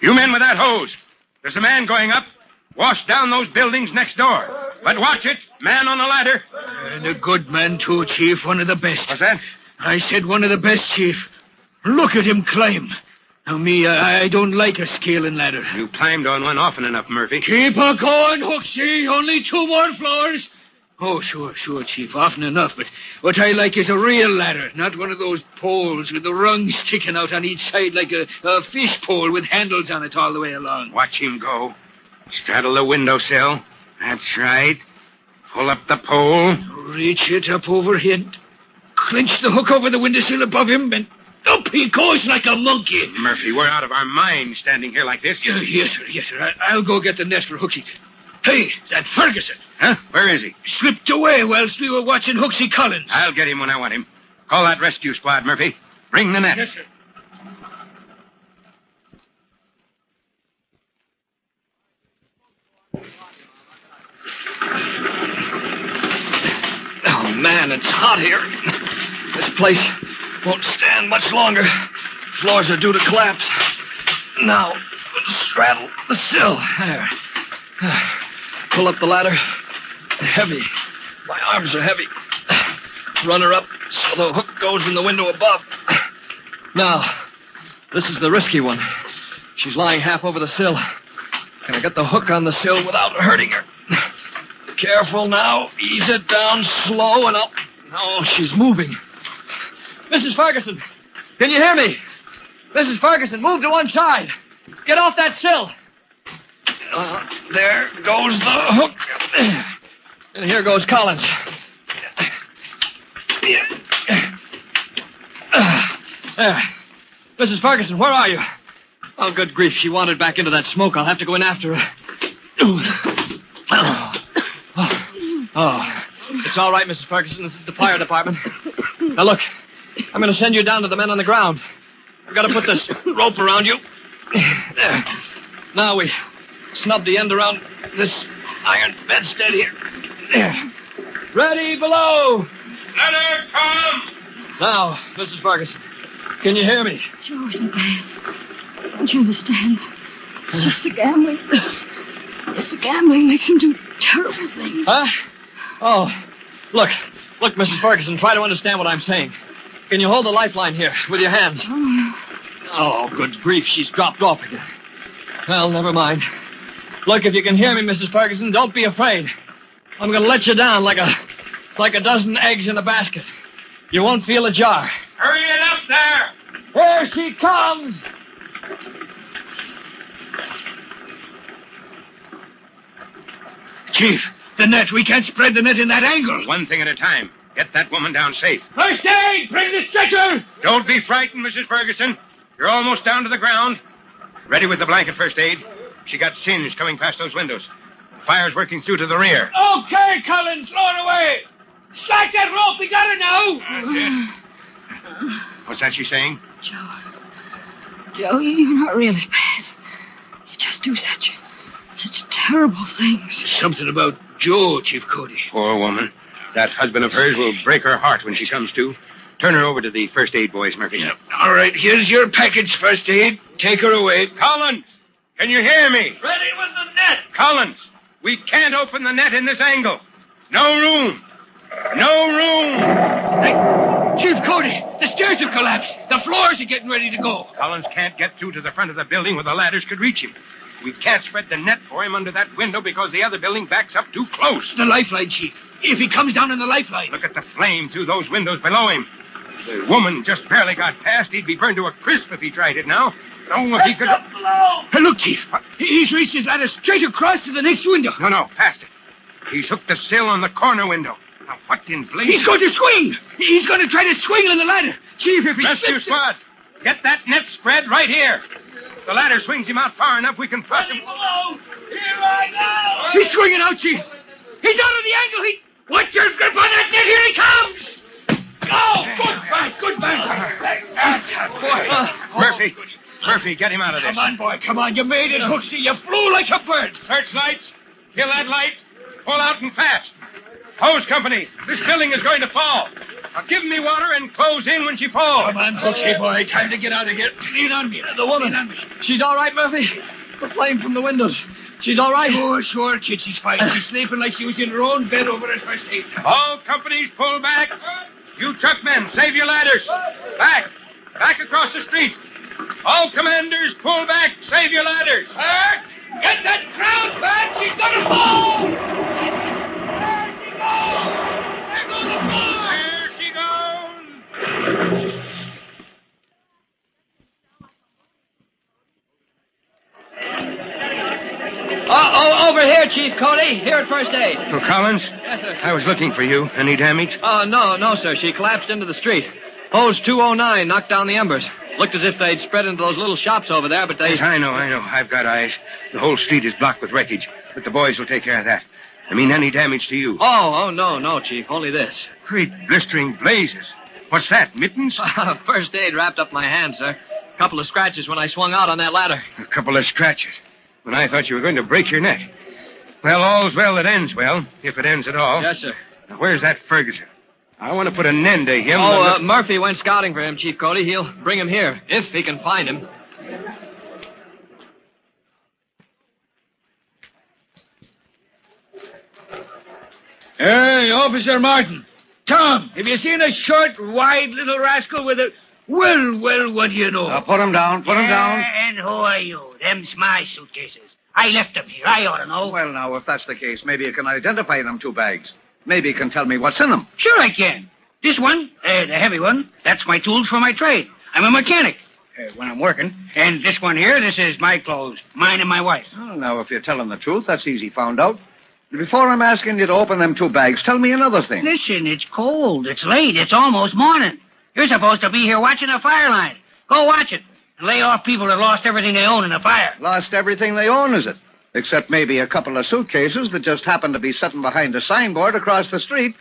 You men with that hose. There's a man going up. Wash down those buildings next door. But watch it. Man on the ladder. And a good man, too, Chief. One of the best. What's that? I said one of the best, Chief. Look at him climb. Now, me, I don't like a scaling ladder. You climbed on one often enough, Murphy. Keep a going, Hooksy. Only 2 more floors. Oh, sure, Chief. Often enough. But what I like is a real ladder, not one of those poles with the rungs sticking out on each side like a fish pole with handles on it all the way along. Watch him go. Straddle the windowsill. That's right. Pull up the pole. Reach it up overhead. Clinch the hook over the windowsill above him, and up he goes like a monkey. Murphy, we're out of our minds standing here like this. Yes, sir. I'll go get the net for Hooksy. Hey, that Ferguson. Huh? Where is he? Slipped away whilst we were watching Hooksy Collins. I'll get him when I want him. Call that rescue squad, Murphy. Bring the net. Yes, sir. Oh, man, it's hot here. This place won't stand much longer. Floors are due to collapse. Now, straddle the sill. There. Pull up the ladder. Heavy. My arms are heavy. Run her up so the hook goes in the window above. Now, this is the risky one. She's lying half over the sill. Can I get the hook on the sill without hurting her? Careful now. Ease it down slow and up. Oh, she's moving. Mrs. Ferguson, can you hear me? Mrs. Ferguson, move to one side. Get off that sill. There goes the hook. And here goes Collins. There. Mrs. Ferguson, where are you? Oh, good grief. She wandered back into that smoke. I'll have to go in after her. Oh, it's all right, Mrs. Ferguson. This is the fire department. Now, look, I'm going to send you down to the men on the ground. I've got to put this rope around you. There. Now we snub the end around this iron bedstead here. There. Ready below. Let her come. Now, Mrs. Ferguson, can you hear me? Joe isn't bad. Don't you understand? It's just the gambling. It's the gambling makes him do terrible things. Huh? Oh, look, Mrs. Ferguson, try to understand what I'm saying. Can you hold the lifeline here with your hands? Oh, good grief, she's dropped off again. Well, never mind. Look, if you can hear me, Mrs. Ferguson, don't be afraid. I'm going to let you down like a dozen eggs in a basket. You won't feel a jar. Hurry it up there. Here she comes. Chief, the net. We can't spread the net in that angle. One thing at a time. Get that woman down safe. First aid! Bring the stretcher! Don't be frightened, Mrs. Ferguson. You're almost down to the ground. Ready with the blanket first aid. She got singed coming past those windows. Fire's working through to the rear. Okay, Collins, throw it away. Slack that rope. We got her now. That's it. What's that she's saying? Joe, you're not really bad. You just do such terrible things. Something about Joe, Chief Cody. Poor woman. That husband of hers will break her heart when she comes to. Turn her over to the first aid boys, Murphy. Yep. All right, here's your package, first aid. Take her away. Collins, can you hear me? Ready with the net. Collins, we can't open the net in this angle. No room. No room. Hey, Chief Cody, the stairs have collapsed. The floors are getting ready to go. Collins can't get through to the front of the building where the ladders could reach him. We can't spread the net for him under that window because the other building backs up too close. The lifeline, Chief. If he comes down in the lifeline. Look at the flame through those windows below him. The woman just barely got past. He'd be burned to a crisp if he tried it now. Oh, if he could... Up below. Hey, look, Chief. He's reached his ladder straight across to the next window. No, past it. He's hooked the sill on the corner window. Now, what in blazes? He's going to swing. He's going to try to swing on the ladder. Chief, if he Rescue squad, get that net spread right here. The ladder swings him out far enough we can push him. Below. Here I go. He's swinging out, Chief. He's out of the angle. Watch your grip on that net. Here he comes. Oh, good bang. Murphy, get him out of this. Come on. You made it, Hooksy. You flew like a bird. Searchlights. Kill that light. Pull out and fast. Hose company, this building is going to fall. Now give me water and close in when she falls. Come on, Hooksy boy. Time to get out of here. Lean on me. The woman. She's all right, Murphy? The flame from the windows. She's all right? Oh, sure, kid. She's fine. She's sleeping like she was in her own bed over at first aid. All companies pull back. You truckmen, save your ladders. Back across the street. All commanders, pull back, save your ladders. Back! Get that crowd back! She's gonna fall! There she goes! There she goes! Over here, Chief Cody. Here at first aid. Oh, Collins? Yes, sir. I was looking for you. Any damage? No, sir. She collapsed into the street. Hose 209 knocked down the embers. Looked as if they'd spread into those little shops over there, but they... Yes, I know. I've got eyes. The whole street is blocked with wreckage, but the boys will take care of that. I mean, any damage to you? Oh, no, Chief. Only this. Great blistering blazes. What's that, mittens? First aid wrapped up my hand, sir. A couple of scratches when I swung out on that ladder. A couple of scratches. When I thought you were going to break your neck. Well, all's well that ends well, if it ends at all. Yes, sir. Now, where's that Ferguson? I want to put an end to him. Murphy went scouting for him, Chief Cody. He'll bring him here, if he can find him. Hey, Officer Martin. Tom, have you seen a short, wide little rascal with a... Well, what do you know? Put him down. And who are you? Them's my suitcases. I left them here. I ought to know. Well, now, if that's the case, maybe you can identify them 2 bags. Maybe you can tell me what's in them. Sure I can. This one, the heavy one, that's my tools for my trade. I'm a mechanic when I'm working. And this one here, this is my clothes, mine and my wife's. Oh, now, if you're telling the truth, that's easy found out. Before I'm asking you to open them 2 bags, tell me another thing. Listen, it's cold. It's late. It's almost morning. You're supposed to be here watching the fire line. Go watch it. And lay off people that lost everything they own in the fire. Lost everything they own, is it? Except maybe a couple of suitcases that just happened to be sitting behind a signboard across the street.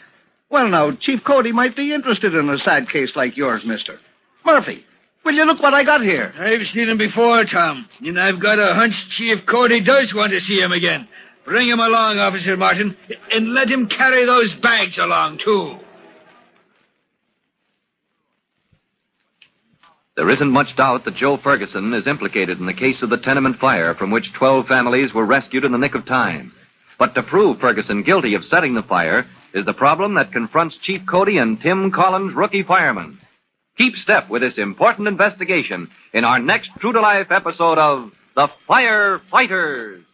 Well, now, Chief Cody might be interested in a sad case like yours, mister. Murphy, will you look what I got here? I've seen him before, Tom. And I've got a hunch Chief Cody does want to see him again. Bring him along, Officer Martin, and let him carry those bags along, too. There isn't much doubt that Joe Ferguson is implicated in the case of the tenement fire from which 12 families were rescued in the nick of time. But to prove Ferguson guilty of setting the fire is the problem that confronts Chief Cody and Tim Collins, rookie fireman. Keep step with this important investigation in our next true-to-life episode of The Firefighters.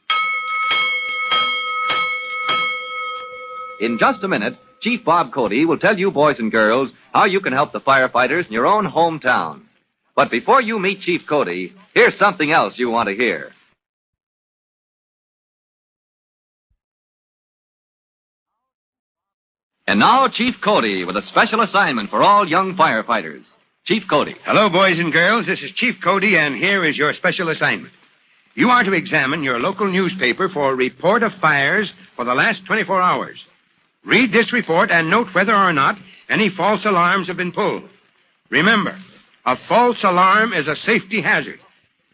In just a minute, Chief Bob Cody will tell you boys and girls how you can help the firefighters in your own hometown. But before you meet Chief Cody, here's something else you want to hear. And now, Chief Cody with a special assignment for all young firefighters. Chief Cody. Hello, boys and girls. This is Chief Cody, and here is your special assignment. You are to examine your local newspaper for a report of fires for the last 24 hours. Read this report and note whether or not any false alarms have been pulled. Remember, a false alarm is a safety hazard,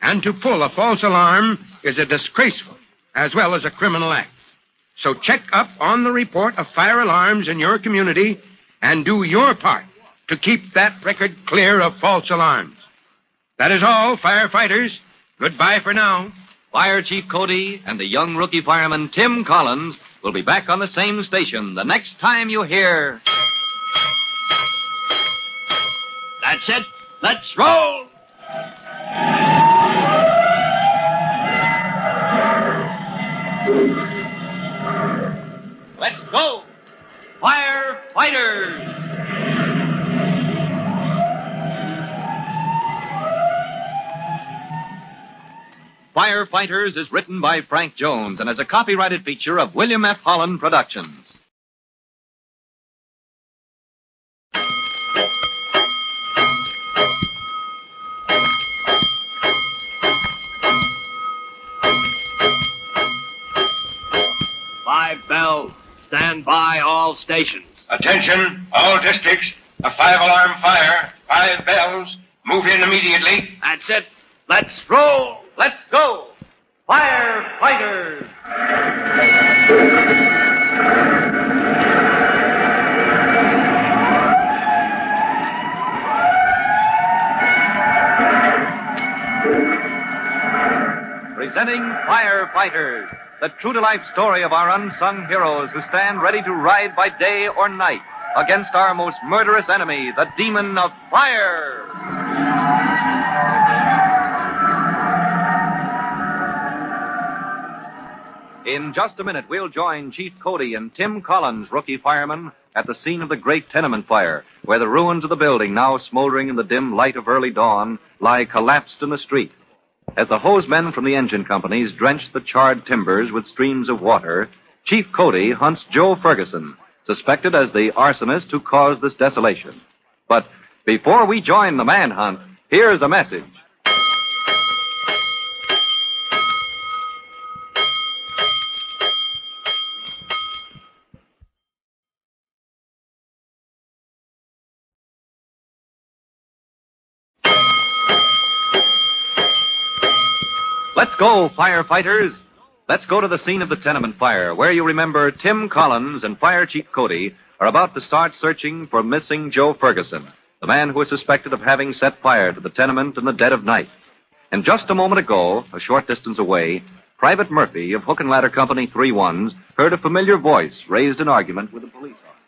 and to pull a false alarm is a disgraceful as well as a criminal act. So check up on the report of fire alarms in your community and do your part to keep that record clear of false alarms. That is all, firefighters. Goodbye for now. Fire Chief Cody and the young rookie fireman Tim Collins will be back on the same station the next time you hear... That's it. Let's roll! Let's go! Firefighters! Firefighters is written by Frank Jones and is a copyrighted feature of William F. Holland Productions. Five bells. Stand by all stations. Attention, all districts. A 5-alarm fire. 5 bells. Move in immediately. That's it. Let's roll. Let's go. Firefighters! Presenting Firefighters, the true-to-life story of our unsung heroes who stand ready to ride by day or night against our most murderous enemy, the demon of fire. In just a minute, we'll join Chief Cody and Tim Collins, rookie fireman, at the scene of the great tenement fire, where the ruins of the building, now smoldering in the dim light of early dawn, lie collapsed in the street. As the hosmen from the engine companies drench the charred timbers with streams of water, Chief Cody hunts Joe Ferguson, suspected as the arsonist who caused this desolation. But before we join the manhunt, here's a message. Let's go, firefighters. Let's go to the scene of the tenement fire, where you remember Tim Collins and Fire Chief Cody are about to start searching for missing Joe Ferguson, the man who is suspected of having set fire to the tenement in the dead of night. And just a moment ago, a short distance away, Private Murphy of Hook and Ladder Company 3-1s heard a familiar voice raised in argument with the police officer.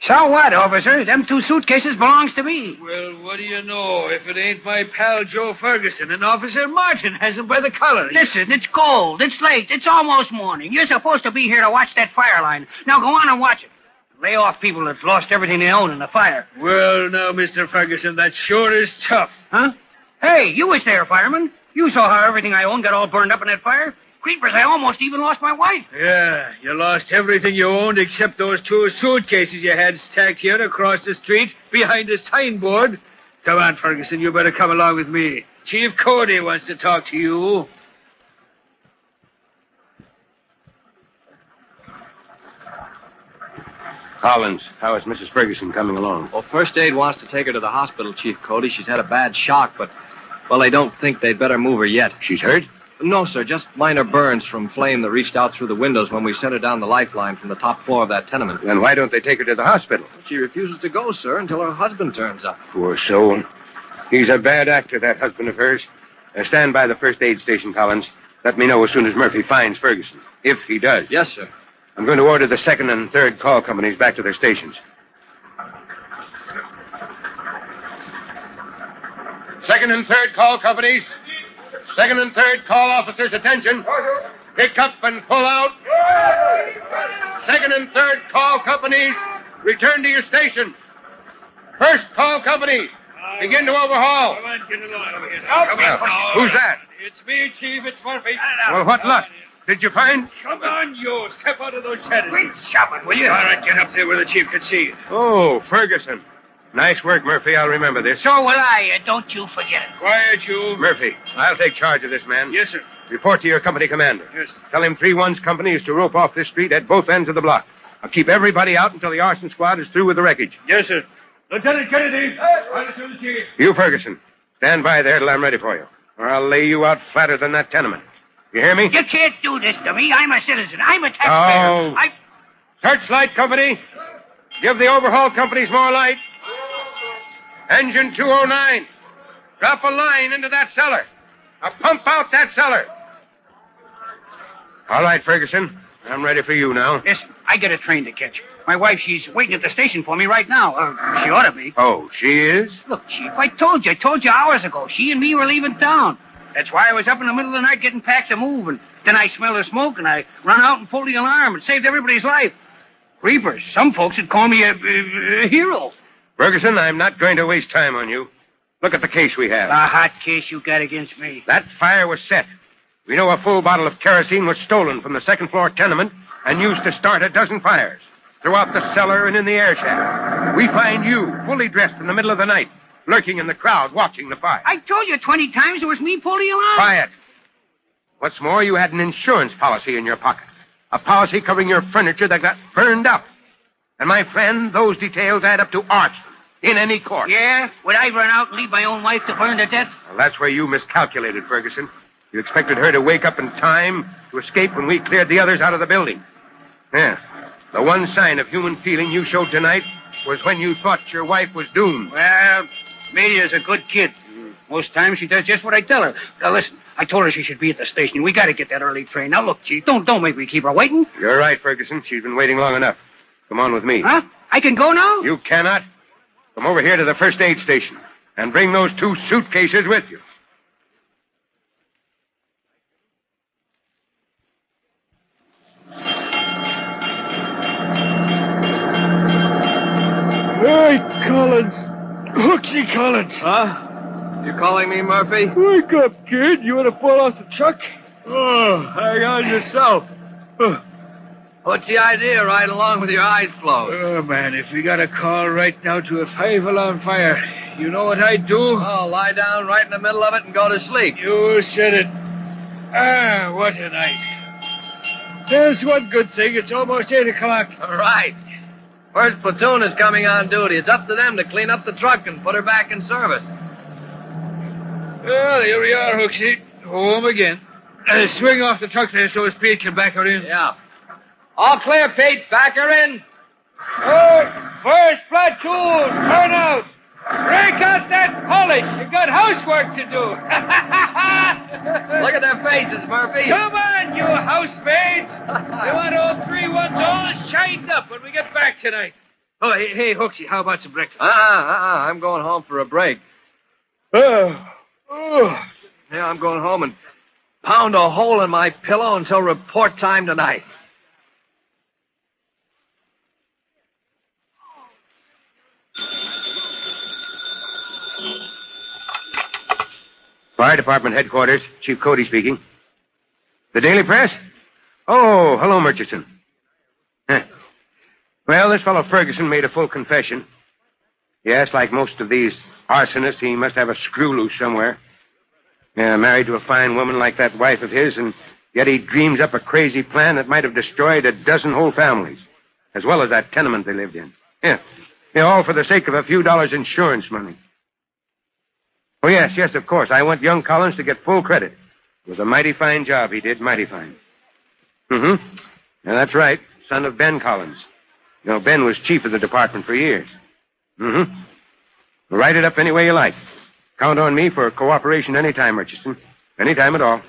So what, officer? Them 2 suitcases belongs to me. Well, what do you know if it ain't my pal Joe Ferguson and Officer Martin has him by the collar? Listen, it's cold. It's late. It's almost morning. You're supposed to be here to watch that fire line. Now go on and watch it. Lay off people that's lost everything they own in the fire. Well, now, Mr. Ferguson, that sure is tough. Huh? Hey, you was there, fireman. You saw how everything I owned got all burned up in that fire. Creepers, I almost even lost my wife. Yeah, you lost everything you owned except those 2 suitcases you had stacked here across the street behind a signboard. Come on, Ferguson, you better come along with me. Chief Cody wants to talk to you. Collins, how is Mrs. Ferguson coming along? Well, first aid wants to take her to the hospital, Chief Cody. She's had a bad shock, but, well, they don't think they'd better move her yet. She's hurt? No, sir, just minor burns from flame that reached out through the windows when we sent her down the lifeline from the top floor of that tenement. Then why don't they take her to the hospital? She refuses to go, sir, until her husband turns up. Poor soul. He's a bad actor, that husband of hers. Stand by the first aid station, Collins. Let me know as soon as Murphy finds Ferguson. If he does. Yes, sir. I'm going to order the 2nd and 3rd call companies back to their stations. 2nd and 3rd call companies. 2nd and 3rd call officers, attention. Pick up and pull out. 2nd and 3rd call companies, return to your station. 1st call company, begin to overhaul. Come on, get along over here. Come on. Who's that? It's me, Chief. It's Murphy. Well, what luck? Did you find? Come on, you. Step out of those shadows. Quit shoving, will you? All right, get up there where the chief can see you. Oh, Ferguson. Nice work, Murphy. I'll remember this. So will I. Don't you forget it. Quiet, you. Murphy, I'll take charge of this man. Yes, sir. Report to your company commander. Yes, sir. Tell him 3-1's company is to rope off this street at both ends of the block. I'll keep everybody out until the arson squad is through with the wreckage. Yes, sir. Lieutenant Kennedy. Right to the chief. You, Ferguson, stand by there till I'm ready for you, or I'll lay you out flatter than that tenement. You hear me? You can't do this to me. I'm a citizen. I'm a taxpayer. Oh. Searchlight company. Give the overhaul companies more light. Engine 209. Drop a line into that cellar. Now pump out that cellar. All right, Ferguson. I'm ready for you now. Listen, I got a train to catch. My wife, she's waiting at the station for me right now. She ought to be. Oh, she is? Look, Chief, I told you hours ago. She and me were leaving town. That's why I was up in the middle of the night getting packed to move, and then I smelled the smoke, and I run out and pulled the alarm. It saved everybody's life. Creepers, some folks would call me a hero. Ferguson, I'm not going to waste time on you. Look at the case we have. A hot case you got against me. That fire was set. We know a full bottle of kerosene was stolen from the 2nd floor tenement and used to start a dozen fires throughout the cellar and in the air shaft. We find you, fully dressed in the middle of the night, lurking in the crowd, watching the fire. I told you 20 times it was me pulling the alarm. Quiet. What's more, you had an insurance policy in your pocket. A policy covering your furniture that got burned up. And, my friend, those details add up to arson in any court. Yeah? Would I run out and leave my own wife to burn to death? Well, that's where you miscalculated, Ferguson. You expected her to wake up in time to escape when we cleared the others out of the building. Yeah. The one sign of human feeling you showed tonight was when you thought your wife was doomed. Well, Media's a good kid. Most times she does just what I tell her. Now, listen, I told her she should be at the station. We got to get that early train. Now, look, Chief, don't make me keep her waiting. You're right, Ferguson. She's been waiting long enough. Come on with me. Huh? I can go now? You cannot. Come over here to the first aid station and bring those 2 suitcases with you. Hey, Collins. Hooksy Collins. Huh? You calling me, Murphy? Wake up, kid. You want to fall off the truck? Oh, hang on yourself. What's the idea, riding along with your eyes closed? Oh, man, if we got a call right now to a 5-alarm fire, you know what I'd do? Oh, lie down right in the middle of it and go to sleep. You said it. Ah, what a night. There's one good thing. It's almost 8 o'clock. All right. First platoon is coming on duty. It's up to them to clean up the truck and put her back in service. Well, here we are, Hooksy. Home again. Swing off the truck there so Pete can back her in. Yeah. All clear, Pete. Back her in. Oh, first platoon, turn out. Break out that polish. You got housework to do. Look at their faces, Murphy. Come on, you housemates. You want all 3-1s all shined up when we get back tonight. Oh, hey, Hooksy, how about some breakfast? I'm going home for a break. Yeah, I'm going home and pound a hole in my pillow until report time tonight. Fire Department headquarters. Chief Cody speaking. The Daily Press? Oh, hello, Murchison. Well, this fellow Ferguson made a full confession. Yes, like most of these arsonists, he must have a screw loose somewhere. Yeah, married to a fine woman like that wife of his, and yet he dreams up a crazy plan that might have destroyed a dozen whole families, as well as that tenement they lived in. Yeah, all for the sake of a few dollars insurance money. Oh, yes, of course. I want young Collins to get full credit. It was a mighty fine job he did, mighty fine. Yeah, that's right, son of Ben Collins. You know, Ben was chief of the department for years. Write it up any way you like. Count on me for cooperation anytime, Murchison. Anytime at all.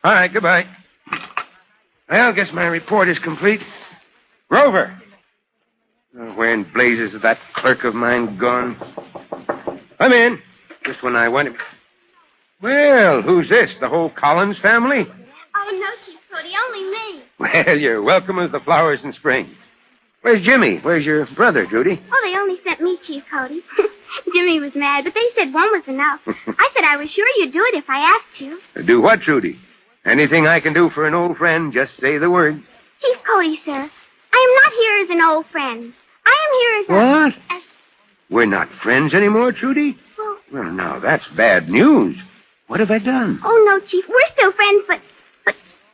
All right, goodbye. Well, guess my report is complete. Rover! Where in blazes is that clerk of mine gone? Come in. Just when I want him. Well, who's this? The whole Collins family? Oh, no, Chief Cody, only me. Well, you're welcome as the flowers in spring. Where's Jimmy? Where's your brother, Judy? Oh, they only sent me, Chief Cody. Jimmy was mad, but they said one was enough. I said I was sure you'd do it if I asked you. Do what, Judy? Anything I can do for an old friend, just say the word. Chief Cody, sir, I am not here as an old friend. I am here as What? We're not friends anymore, Trudy? Well, now, that's bad news. What have I done? Oh, no, Chief, we're still friends, but,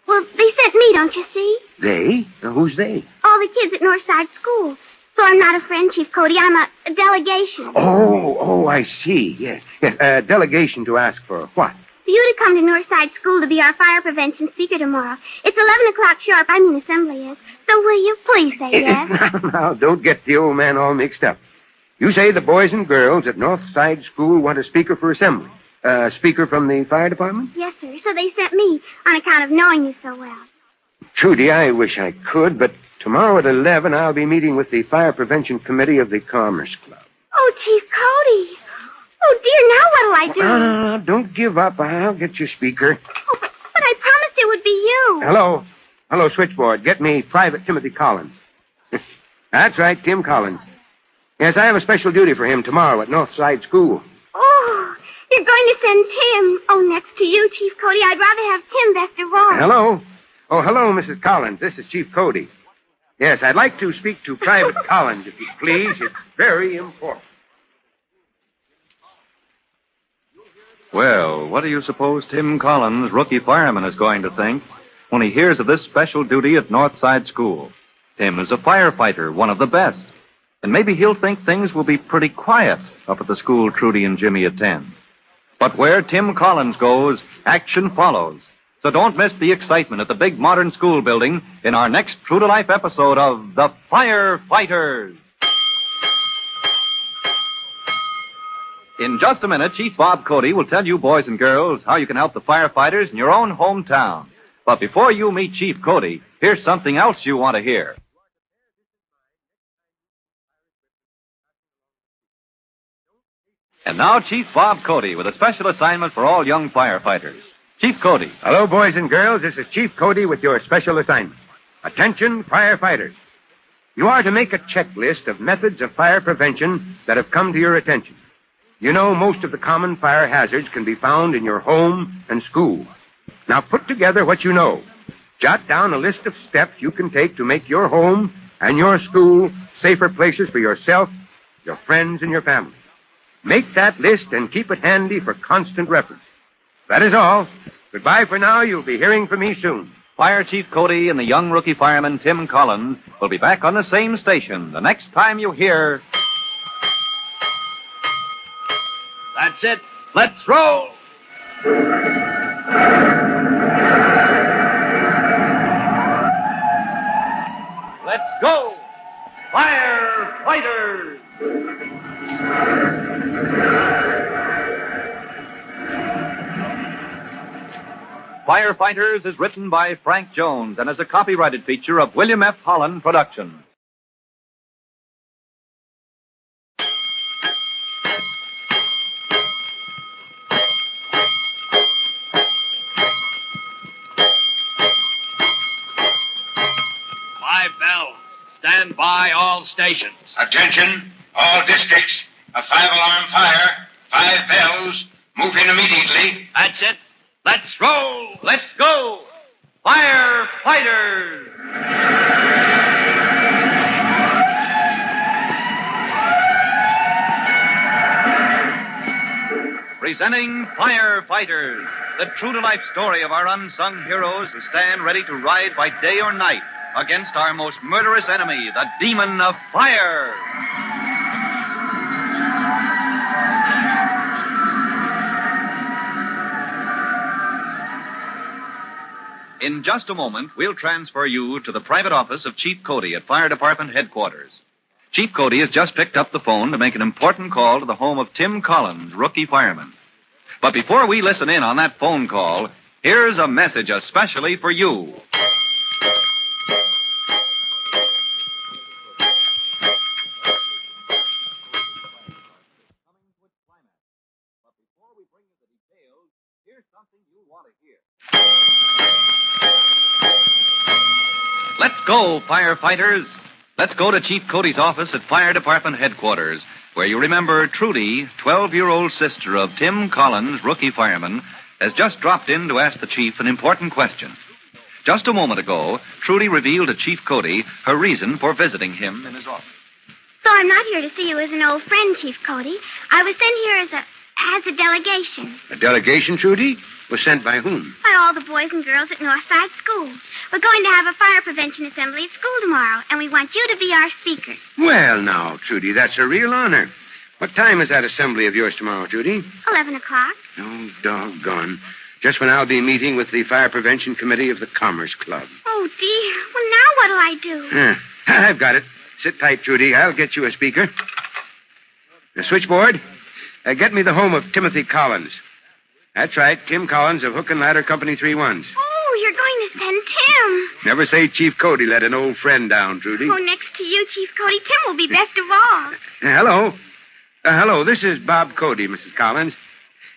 well, they sent me, don't you see? They? Now, who's they? All the kids at Northside School. So I'm not a friend, Chief Cody. I'm a delegation. Oh, I see. Yes. A delegation to ask for what? For you to come to Northside School to be our fire prevention speaker tomorrow. It's 11 o'clock sharp. I mean, assembly is. So will you please say yes? Now, don't get the old man all mixed up. You say the boys and girls at Northside School want a speaker for assembly. A speaker from the fire department? Yes, sir. So they sent me on account of knowing you so well. Trudy, I wish I could, but tomorrow at 11 I'll be meeting with the Fire Prevention Committee of the Commerce Club. Oh, Chief Cody. Oh, dear, now what'll I do? No, don't give up. I'll get your speaker. Oh, but I promised it would be you. Hello, switchboard. Get me Private Timothy Collins. That's right, Tim Collins. Yes, I have a special duty for him tomorrow at Northside School. Oh, you're going to send Tim. Oh, next to you, Chief Cody. I'd rather have Tim best of all. Hello. Oh, hello, Mrs. Collins. This is Chief Cody. Yes, I'd like to speak to Private Collins, if you please. It's very important. Well, what do you suppose Tim Collins, rookie fireman, is going to think when he hears of this special duty at Northside School? Tim is a firefighter, one of the best. And maybe he'll think things will be pretty quiet up at the school Trudy and Jimmy attend. But where Tim Collins goes, action follows. So don't miss the excitement at the big modern school building in our next true-to-life episode of The Firefighters. In just a minute, Chief Bob Cody will tell you boys and girls how you can help the firefighters in your own hometown. But before you meet Chief Cody, here's something else you want to hear. And now, Chief Bob Cody with a special assignment for all young firefighters. Chief Cody. Hello, boys and girls. This is Chief Cody with your special assignment. Attention, firefighters. You are to make a checklist of methods of fire prevention that have come to your attention. You know, most of the common fire hazards can be found in your home and school. Now, put together what you know. Jot down a list of steps you can take to make your home and your school safer places for yourself, your friends, and your family. Make that list and keep it handy for constant reference. That is all. Goodbye for now. You'll be hearing from me soon. Fire Chief Cody and the young rookie fireman Tim Collins will be back on the same station the next time you hear... That's it. Let's roll. Let's go. Firefighters. Firefighters is written by Frank Jones and is a copyrighted feature of William F. Holland Productions. by all stations. Attention, all districts. A 5-alarm fire. 5 bells. Move in immediately. That's it. Let's roll. Let's go. Firefighters! Presenting Firefighters, the true-to-life story of our unsung heroes who stand ready to ride by day or night against our most murderous enemy, the demon of fire. In just a moment, we'll transfer you to the private office of Chief Cody at Fire Department Headquarters. Chief Cody has just picked up the phone to make an important call to the home of Tim Collins, rookie fireman. But before we listen in on that phone call, here's a message especially for you. Let's go, firefighters. Let's go to Chief Cody's office at Fire Department Headquarters, where you remember Trudy, 12-year-old sister of Tim Collins, rookie fireman, has just dropped in to ask the chief an important question. Just a moment ago, Trudy revealed to Chief Cody her reason for visiting him in his office. So I'm not here to see you as an old friend, Chief Cody. I was sent here as a delegation. A delegation, Trudy? Was sent by whom? By all the boys and girls at Northside School. We're going to have a fire prevention assembly at school tomorrow, and we want you to be our speaker. Well, now, Trudy, that's a real honor. What time is that assembly of yours tomorrow, Trudy? 11 o'clock. Oh, doggone. Just when I'll be meeting with the Fire Prevention Committee of the Commerce Club. Oh, dear. Well, now what'll I do? I've got it. Sit tight, Trudy. I'll get you a speaker. The switchboard. Get me the home of Timothy Collins. That's right, Tim Collins of Hook and Ladder Company 3-1s. Oh, you're going to send Tim. Never say Chief Cody let an old friend down, Trudy. Oh, next to you, Chief Cody, Tim will be best of all. Hello. Hello, this is Bob Cody, Mrs. Collins.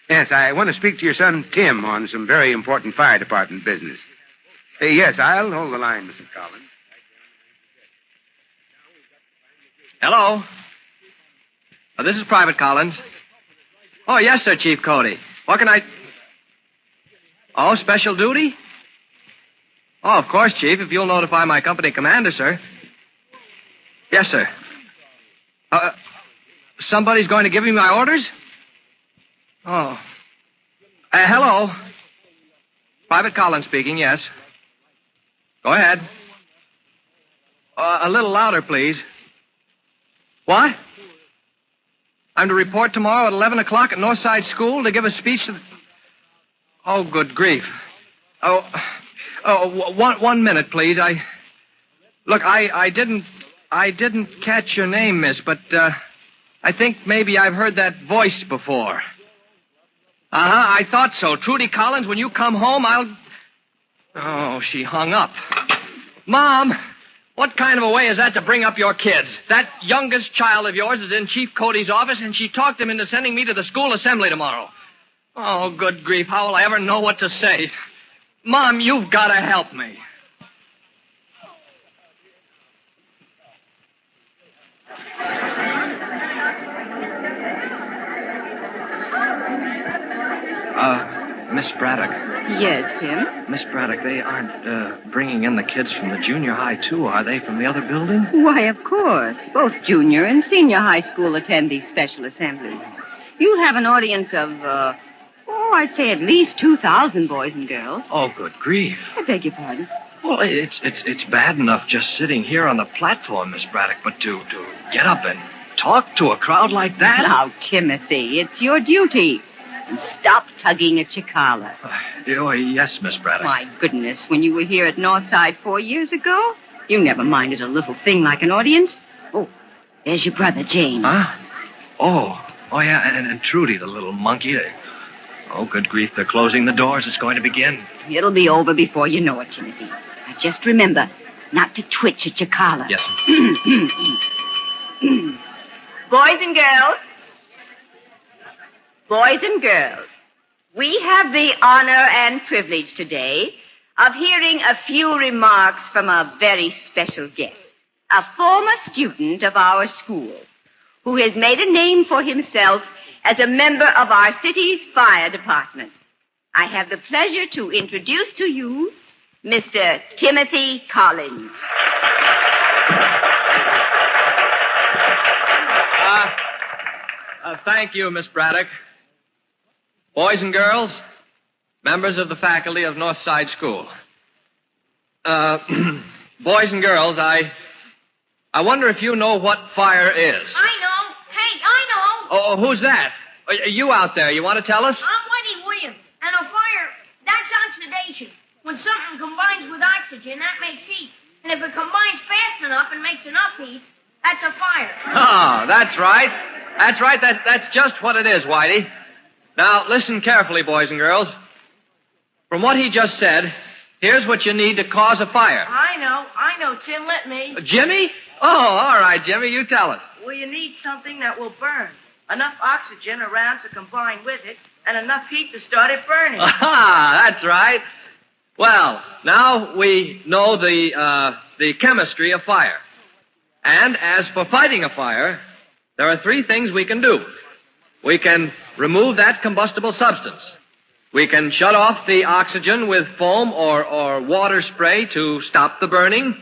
Yes, I want to speak to your son, Tim, on some very important fire department business. Yes, I'll hold the line, Mrs. Collins. Hello. This is Private Collins. Oh, yes, sir, Chief Cody. What can I... Oh, special duty? Oh, of course, Chief, if you'll notify my company commander, sir. Yes, sir. Somebody's going to give me my orders? Oh. Hello. Private Collins speaking, yes. Go ahead. A little louder, please. What? I'm to report tomorrow at 11 o'clock at Northside School to give a speech to the... Oh, good grief. One minute, please. Look, I didn't catch your name, miss, but, I think maybe I've heard that voice before. I thought so. Trudy Collins, when you come home, I'll... Oh, she hung up. Mom, what kind of a way is that to bring up your kids? That youngest child of yours is in Chief Cody's office, and she talked him into sending me to the school assembly tomorrow. Oh, good grief, how will I ever know what to say? Mom, you've got to help me. Miss Braddock. Yes, Tim? Miss Braddock, they aren't bringing in the kids from the junior high, too, are they, from the other building? Why, of course. Both junior and senior high school attend these special assemblies. You'll have an audience of, I'd say at least 2,000 boys and girls. Oh, good grief. I beg your pardon? Well, it's bad enough just sitting here on the platform, Miss Braddock, but to get up and talk to a crowd like that? Now, Timothy, it's your duty. And stop tugging at your collar. Yes, Miss Braddock. My goodness, when you were here at Northside 4 years ago, you never minded a little thing like an audience. Oh, there's your brother, James. Huh? Oh, yeah, and Trudy, the little monkey. Oh, good grief, they're closing the doors. It's going to begin. It'll be over before you know it, Timothy. Now, just remember not to twitch at your collar. Yes, Boys and girls. Boys and girls, we have the honor and privilege today of hearing a few remarks from a very special guest, a former student of our school who has made a name for himself as a member of our city's fire department. I have the pleasure to introduce to you Mr. Timothy Collins. Thank you, Miss Braddock. Boys and girls, members of the faculty of Northside School. Boys and girls, I wonder if you know what fire is. I know. Hey, I know. Oh, who's that? You out there, you want to tell us? I'm Whitey Williams. And a fire, that's oxidation. When something combines with oxygen, that makes heat. And if it combines fast enough and makes enough heat, that's a fire. Oh, that's right. That's right. That's just what it is, Whitey. Now, listen carefully, boys and girls. From what he just said, here's what you need to cause a fire. I know, Tim. Let me. Jimmy? Oh, all right, Jimmy, you tell us. Well, you need something that will burn. Enough oxygen around to combine with it, and enough heat to start it burning. Aha, that's right. Well, now we know the chemistry of fire. And as for fighting a fire, there are three things we can do. We can remove that combustible substance. We can shut off the oxygen with foam or water spray to stop the burning.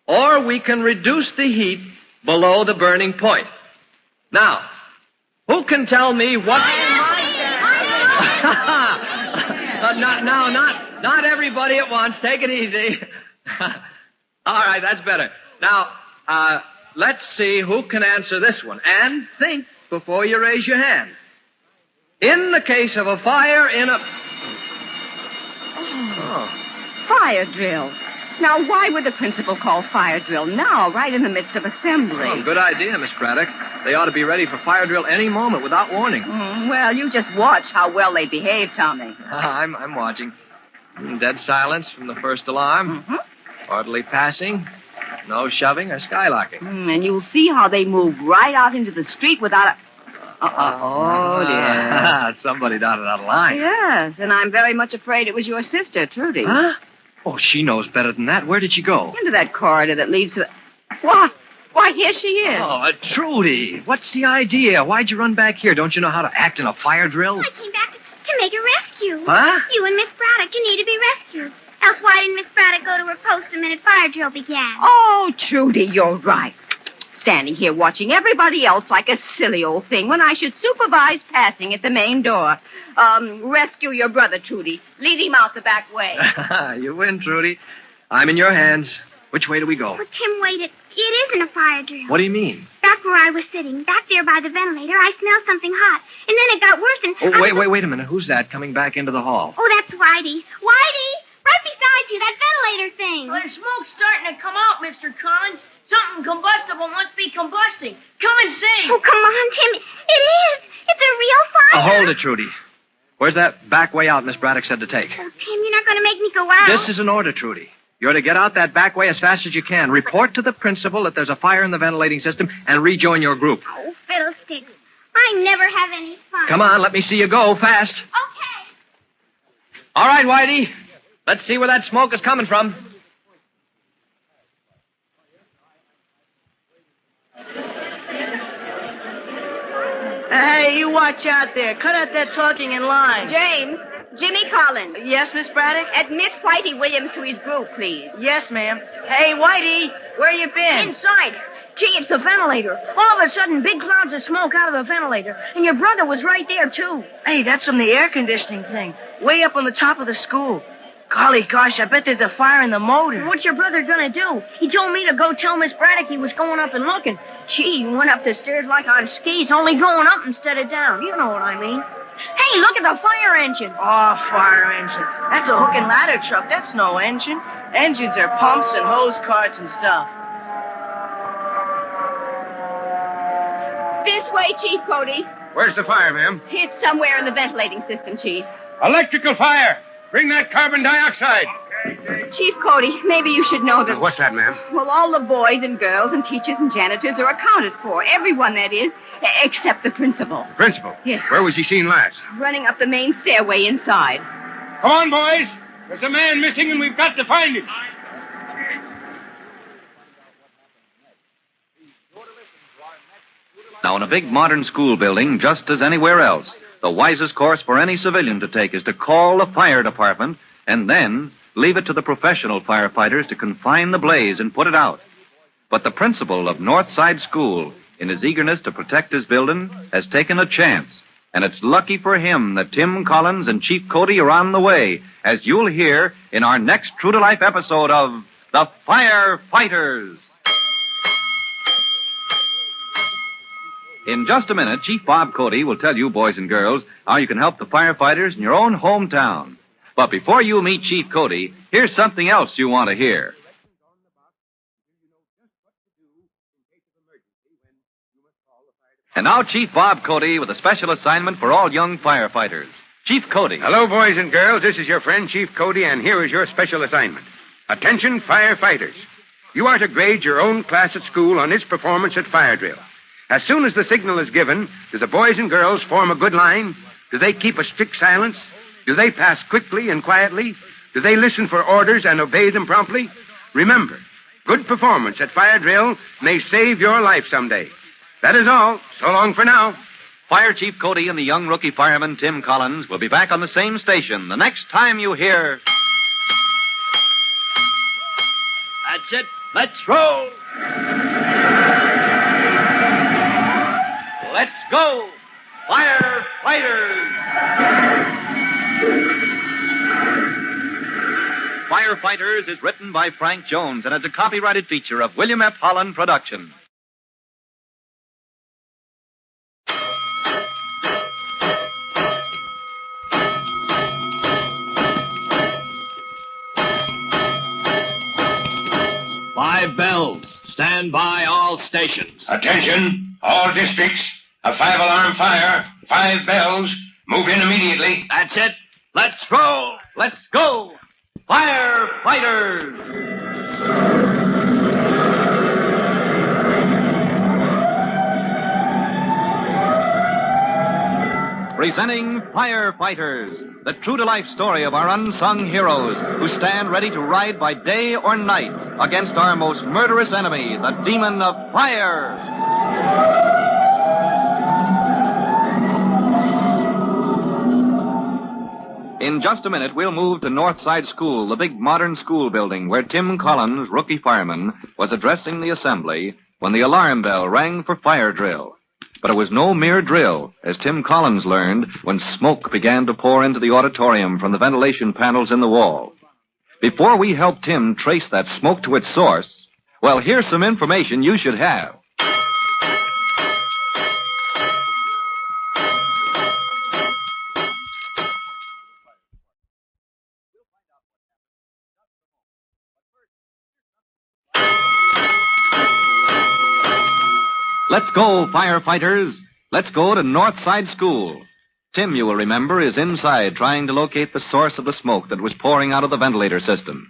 Or we can reduce the heat below the burning point. Now, who can tell me what... Not everybody at once. Take it easy. All right, that's better. Now, let's see who can answer this one. And think before you raise your hand. In the case of a fire in a... Fire drill. Now, why would the principal call fire drill now, right in the midst of assembly? Oh, good idea, Miss Braddock. They ought to be ready for fire drill any moment without warning. Well, you just watch how well they behave, Tommy. I'm watching. Dead silence from the first alarm. Orderly passing. No shoving or skylocking. And you'll see how they move right out into the street without a... Oh, dear. Somebody dotted out a line. Yes, and I'm very much afraid it was your sister, Trudy. Huh? Oh, she knows better than that. Where did she go? Into that corridor that leads to the... Why, here she is. Oh, Trudy, what's the idea? Why'd you run back here? Don't you know how to act in a fire drill? I came back to make a rescue. Huh? You and Miss Braddock, you need to be rescued. Else why didn't Miss Braddock go to her post the minute fire drill began? Oh, Trudy, you're right. Standing here watching everybody else like a silly old thing when I should supervise passing at the main door. Rescue your brother, Trudy. Lead him out the back way. You win, Trudy. I'm in your hands. Which way do we go? But Tim, wait, it isn't a fire drill. What do you mean? Back where I was sitting, back there by the ventilator, I smelled something hot. And then it got worse and... Oh, wait a minute. Who's that coming back into the hall? Oh, that's Whitey. Whitey! Right beside you, that ventilator thing. Well, the smoke's starting to come out, Mr. Collins. Something combustible must be combusting. Come and see. Oh, come on, Tim. It is. It's a real fire. Hold it, Trudy. Where's that back way out Miss Braddock said to take? Oh, Tim, you're not going to make me go out. This is an order, Trudy. You're to get out that back way as fast as you can. Report to the principal that there's a fire in the ventilating system and rejoin your group. Oh, fiddlesticks. I never have any fun. Come on, let me see you go fast. Okay. All right, Whitey. Let's see where that smoke is coming from. Hey, you watch out there. Cut out that talking in line. James, Jimmy Collins. Yes, Miss Braddock? Admit Whitey Williams to his group, please. Yes, ma'am. Hey, Whitey, where you been? Inside. Gee, it's the ventilator. All of a sudden, big clouds of smoke out of the ventilator. And your brother was right there, too. Hey, that's from the air conditioning thing. Way up on the top of the school. Golly gosh, I bet there's a fire in the motor. What's your brother gonna do? He told me to go tell Miss Braddock he was going up and looking. Gee, he went up the stairs like on skis, only going up instead of down. You know what I mean. Hey, look at the fire engine. Oh, fire engine. That's a hook and ladder truck. That's no engine. Engines are pumps and hose carts and stuff. This way, Chief Cody. Where's the fire, ma'am? It's somewhere in the ventilating system, Chief. Electrical fire. Bring that carbon dioxide. Chief Cody, maybe you should know that... What's that, ma'am? Well, all the boys and girls and teachers and janitors are accounted for. Everyone, that is, except the principal. Principal? Yes. Where was he seen last? Running up the main stairway inside. Come on, boys. There's a man missing and we've got to find him. Now, in a big modern school building, just as anywhere else, the wisest course for any civilian to take is to call the fire department and then leave it to the professional firefighters to confine the blaze and put it out. But the principal of Northside School, in his eagerness to protect his building, has taken a chance. And it's lucky for him that Tim Collins and Chief Cody are on the way, as you'll hear in our next true-to-life episode of The Firefighters. In just a minute, Chief Bob Cody will tell you, boys and girls, how you can help the firefighters in your own hometown. But before you meet Chief Cody, here's something else you want to hear. And now Chief Bob Cody with a special assignment for all young firefighters. Chief Cody. Hello, boys and girls. This is your friend, Chief Cody, and here is your special assignment. Attention, firefighters. You are to grade your own class at school on its performance at fire drill. As soon as the signal is given, do the boys and girls form a good line? Do they keep a strict silence? Do they pass quickly and quietly? Do they listen for orders and obey them promptly? Remember, good performance at fire drill may save your life someday. That is all. So long for now. Fire Chief Cody and the young rookie fireman Tim Collins will be back on the same station the next time you hear... That's it. Let's roll. Let's go. Firefighters. Firefighters is written by Frank Jones and is a copyrighted feature of William F. Holland Productions. Five bells. Stand by all stations. Attention, all districts. A 5-alarm fire. 5 bells. Move in immediately. That's it. Let's roll. Let's go. Firefighters. Presenting Firefighters, the true-to-life story of our unsung heroes who stand ready to ride by day or night against our most murderous enemy, the demon of fire. In just a minute, we'll move to Northside School, the big modern school building where Tim Collins, rookie fireman, was addressing the assembly when the alarm bell rang for fire drill. But it was no mere drill, as Tim Collins learned when smoke began to pour into the auditorium from the ventilation panels in the wall. Before we help Tim trace that smoke to its source, well, here's some information you should have. Let's go, firefighters. Let's go to Northside School. Tim, you will remember, is inside trying to locate the source of the smoke that was pouring out of the ventilator system.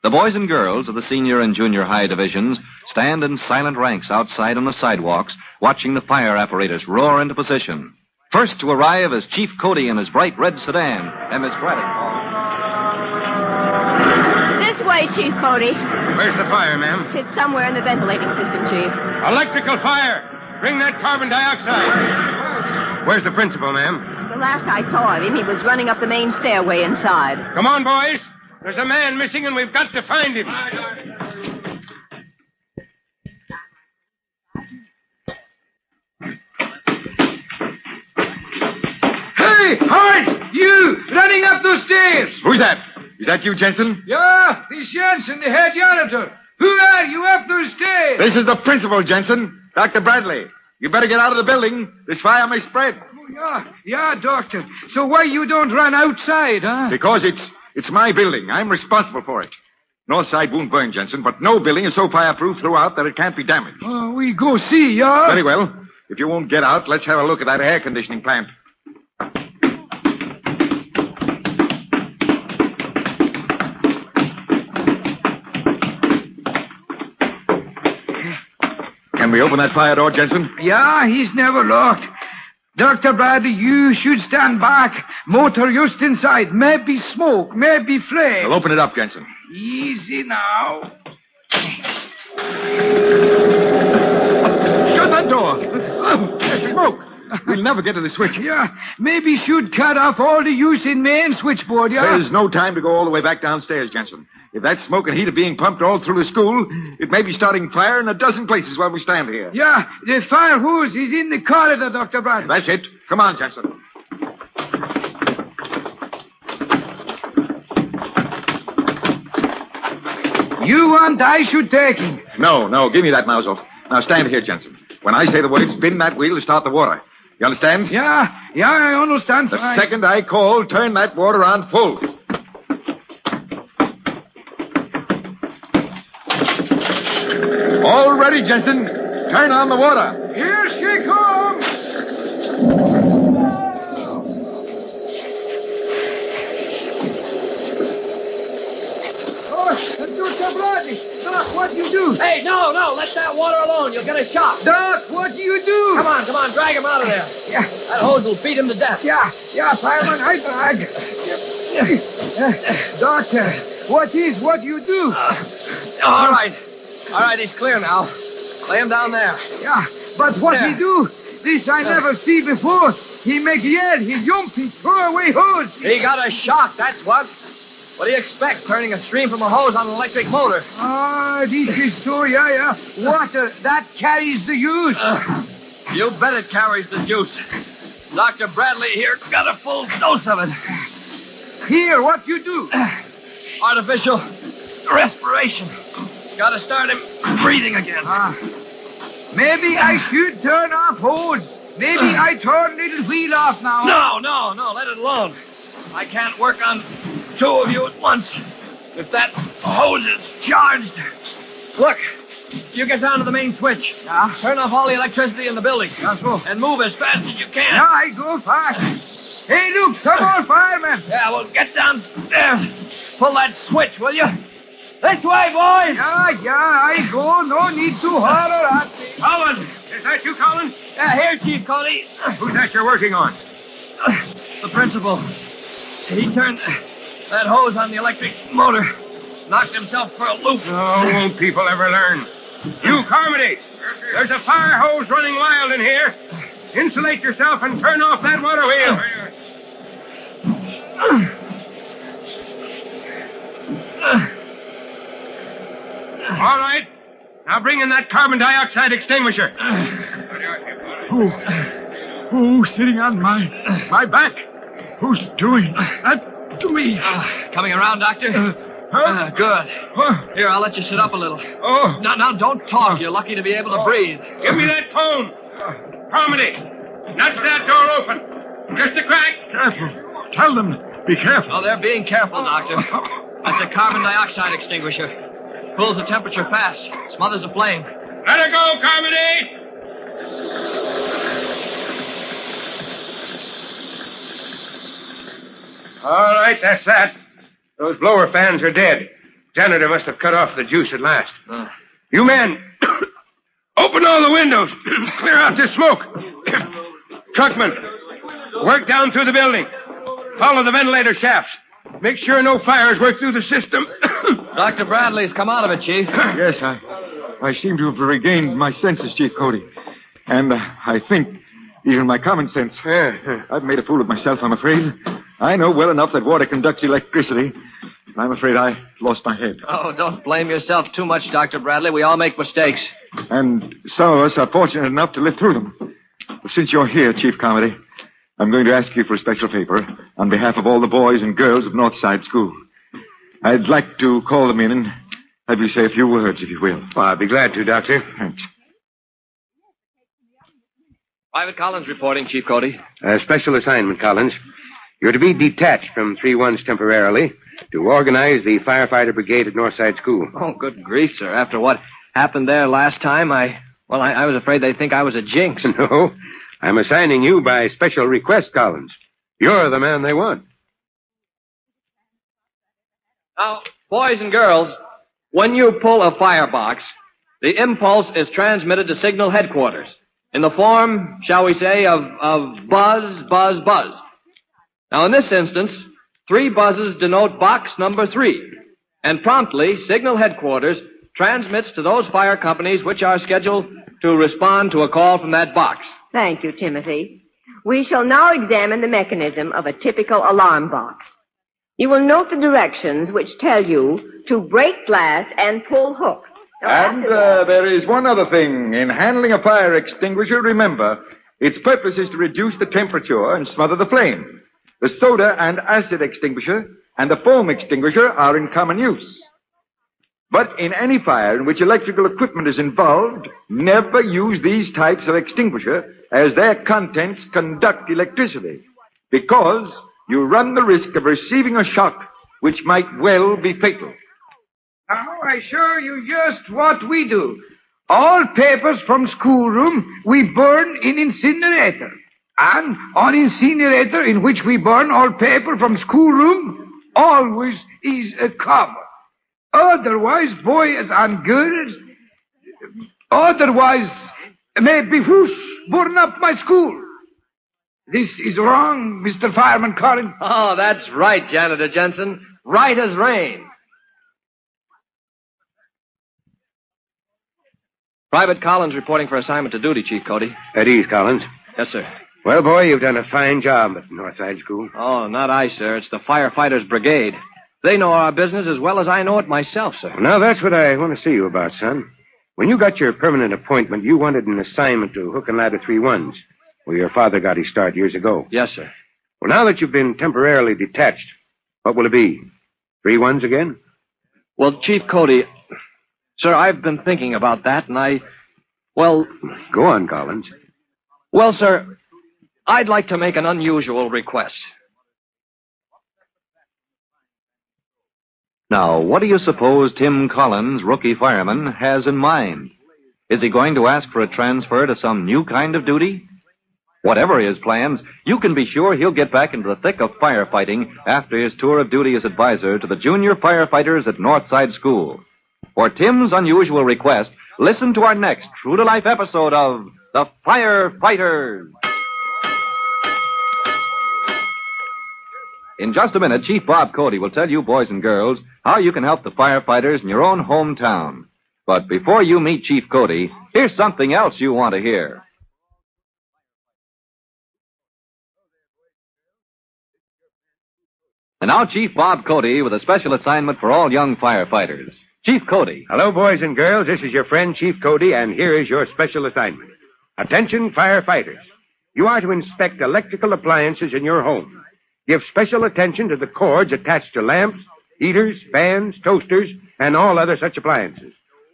The boys and girls of the senior and junior high divisions stand in silent ranks outside on the sidewalks, watching the fire apparatus roar into position. First to arrive is Chief Cody in his bright red sedan, and Miss Braddock. This way, Chief Cody. Where's the fire, ma'am? It's somewhere in the ventilating system, Chief. Electrical fire! Bring that carbon dioxide. Where's the principal, ma'am? The last I saw of him, he was running up the main stairway inside. Come on, boys. There's a man missing, and we've got to find him. Hey, halt! You! Running up those stairs! Who's that? Is that you, Jensen? Yeah, it's Jensen, the head janitor. Who are you up those stairs? This is the principal, Jensen. Dr. Bradley. You better get out of the building. This fire may spread. Oh, yeah, doctor. So why you don't run outside, huh? Because it's my building. I'm responsible for it. Northside won't burn, Jensen, but no building is so fireproof throughout that it can't be damaged. Oh, we go see, yeah? Very well. If you won't get out, let's have a look at that air conditioning plant. Can we open that fire door, Jensen? Yeah, he's never locked. Dr. Bradley, you should stand back. Motor just inside. Maybe smoke, maybe flame. Well, open it up, Jensen. Easy now. Shut that door. We'll never get to the switch. Yeah, maybe should cut off all the use in main switchboard, yeah? There's no time to go all the way back downstairs, Jensen. If that smoke and heat are being pumped all through the school, it may be starting fire in a dozen places while we stand here. Yeah, the fire hose is in the corridor, Dr. Bradley. That's it. Come on, Jensen. You want I should take him? No, give me that nozzle. Now stand here, Jensen. When I say the word, spin that wheel to start the water. You understand? Yeah, I understand. The second I call, turn that water on full. All ready, Jensen. Turn on the water. Here she comes. Dr. Bradley, Doc, what do you do? Hey, no, let that water alone. You'll get a shock. Doc, what do you do? Come on, drag him out of there. Yeah. That hose will beat him to death. Yeah, fireman, I drag. Doctor, what do you do? All right, he's clear now. Lay him down there. Yeah, but what he do? This I never see before. He make yell, he jump, he throw away hose. He got a shock, that's what. What do you expect, turning a stream from a hose on an electric motor? This is so, yeah. Water, that carries the juice. You bet it carries the juice. Dr. Bradley here got a full dose of it. Here, what you do? Artificial respiration. Got to start him breathing again. Maybe I should turn off hose. Maybe I turn little wheel off now. No, let it alone. I can't work on two of you at once. If that hose is charged. Look, you get down to the main switch. Yeah? Turn off all the electricity in the building. Yeah, so. And move as fast as you can. Yeah, I go fast. Hey, look, some more firemen. Yeah, well, get downstairs. Pull that switch, will you? This way, boys. Yeah, I go. No need to holler at me. Collins! Is that you, Collins? Yeah, here, Chief Cody. Who's that you're working on? The principal. He turned that hose on the electric motor. Knocked himself for a loop. Oh, won't people ever learn? You, Carmody! There's a fire hose running wild in here. Insulate yourself and turn off that water wheel. All right. Now bring in that carbon dioxide extinguisher. Who's sitting on my back? Who's doing that to me? Coming around, Doctor? Good. Here, I'll let you sit up a little. Oh. Now, don't talk. You're lucky to be able to breathe. Give me that phone. Carmody, nudge that door open. Just a crack. Careful. Tell them. Be careful. Oh, they're being careful, Doctor. That's a carbon dioxide extinguisher. Pulls the temperature fast. Smothers the flame. Let her go, Carmody. All right, that's that. Those blower fans are dead. Janitor must have cut off the juice at last. You men, open all the windows. Clear out this smoke. Truckman, work down through the building. Follow the ventilator shafts. Make sure no fires work through the system. Dr. Bradley's come out of it, Chief. Yes, I seem to have regained my senses, Chief Cody. And I think even my common sense. I've made a fool of myself, I'm afraid. I know well enough that water conducts electricity. I'm afraid I lost my head. Oh, don't blame yourself too much, Dr. Bradley. We all make mistakes. And some of us are fortunate enough to live through them. But since you're here, Chief Carmody, I'm going to ask you for a special favor on behalf of all the boys and girls of Northside School. I'd like to call them in and have you say a few words, if you will. Well, I'll be glad to, Doctor. Thanks. Private Collins reporting, Chief Cody. Special assignment, Collins. You're to be detached from 3-1s temporarily to organize the firefighter brigade at Northside School. Oh, good grief, sir. After what happened there last time, I was afraid they'd think I was a jinx. No, I'm assigning you by special request, Collins. You're the man they want. Now, boys and girls, when you pull a firebox, the impulse is transmitted to signal headquarters in the form, shall we say, of buzz, buzz, buzz. Now, in this instance, 3 buzzes denote box number 3, and promptly, signal headquarters transmits to those fire companies which are scheduled to respond to a call from that box. Thank you, Timothy. We shall now examine the mechanism of a typical alarm box. You will note the directions which tell you to break glass and pull hook. And there is one other thing. In handling a fire extinguisher, remember, its purpose is to reduce the temperature and smother the flame. The soda and acid extinguisher and the foam extinguisher are in common use. But in any fire in which electrical equipment is involved, never use these types of extinguisher as their contents conduct electricity, because you run the risk of receiving a shock which might well be fatal. Now I show you just what we do. All papers from schoolroom we burn in incinerator. And on incinerator in which we burn all paper from schoolroom always is a cover. Otherwise, boys and girls, otherwise, maybe whoosh, burn up my school. This is wrong, Mr. Fireman Collins. Oh, that's right, Janitor Jensen. Right as rain. Private Collins reporting for assignment to duty, Chief Cody. At ease, Collins. Yes, sir. Well, boy, you've done a fine job at Northside School. Oh, not I, sir. It's the Firefighters Brigade. They know our business as well as I know it myself, sir. Well, now, that's what I want to see you about, son. When you got your permanent appointment, you wanted an assignment to Hook and Ladder 3-1s, where your father got his start years ago. Yes, sir. Well, now that you've been temporarily detached, what will it be? 3-1s again? Well, Chief Cody, sir, I've been thinking about that, and well... Go on, Collins. Well, sir, I'd like to make an unusual request. Now, what do you suppose Tim Collins, rookie fireman, has in mind? Is he going to ask for a transfer to some new kind of duty? Whatever his plans, you can be sure he'll get back into the thick of firefighting after his tour of duty as advisor to the junior firefighters at Northside School. For Tim's unusual request, listen to our next true-to-life episode of The Firefighters. In just a minute, Chief Bob Cody will tell you, boys and girls, how you can help the firefighters in your own hometown. But before you meet Chief Cody, here's something else you want to hear. And now Chief Bob Cody with a special assignment for all young firefighters. Chief Cody. Hello, boys and girls. This is your friend, Chief Cody, and here is your special assignment. Attention, firefighters. You are to inspect electrical appliances in your home. Give special attention to the cords attached to lamps, heaters, fans, toasters, and all other such appliances.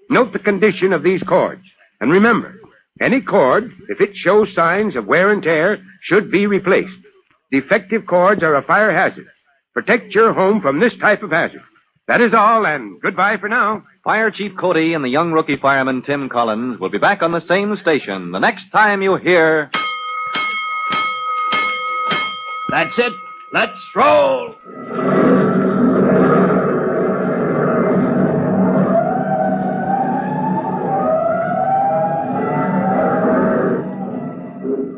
Note the condition of these cords. And remember, any cord, if it shows signs of wear and tear, should be replaced. Defective cords are a fire hazard. Protect your home from this type of hazard. That is all, and goodbye for now. Fire Chief Cody and the young rookie fireman Tim Collins will be back on the same station the next time you hear... That's it. Let's roll.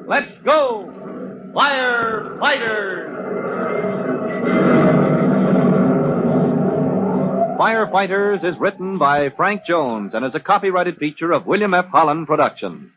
Let's go, Firefighters! Firefighters is written by Frank Jones and is a copyrighted feature of William F. Holland Productions.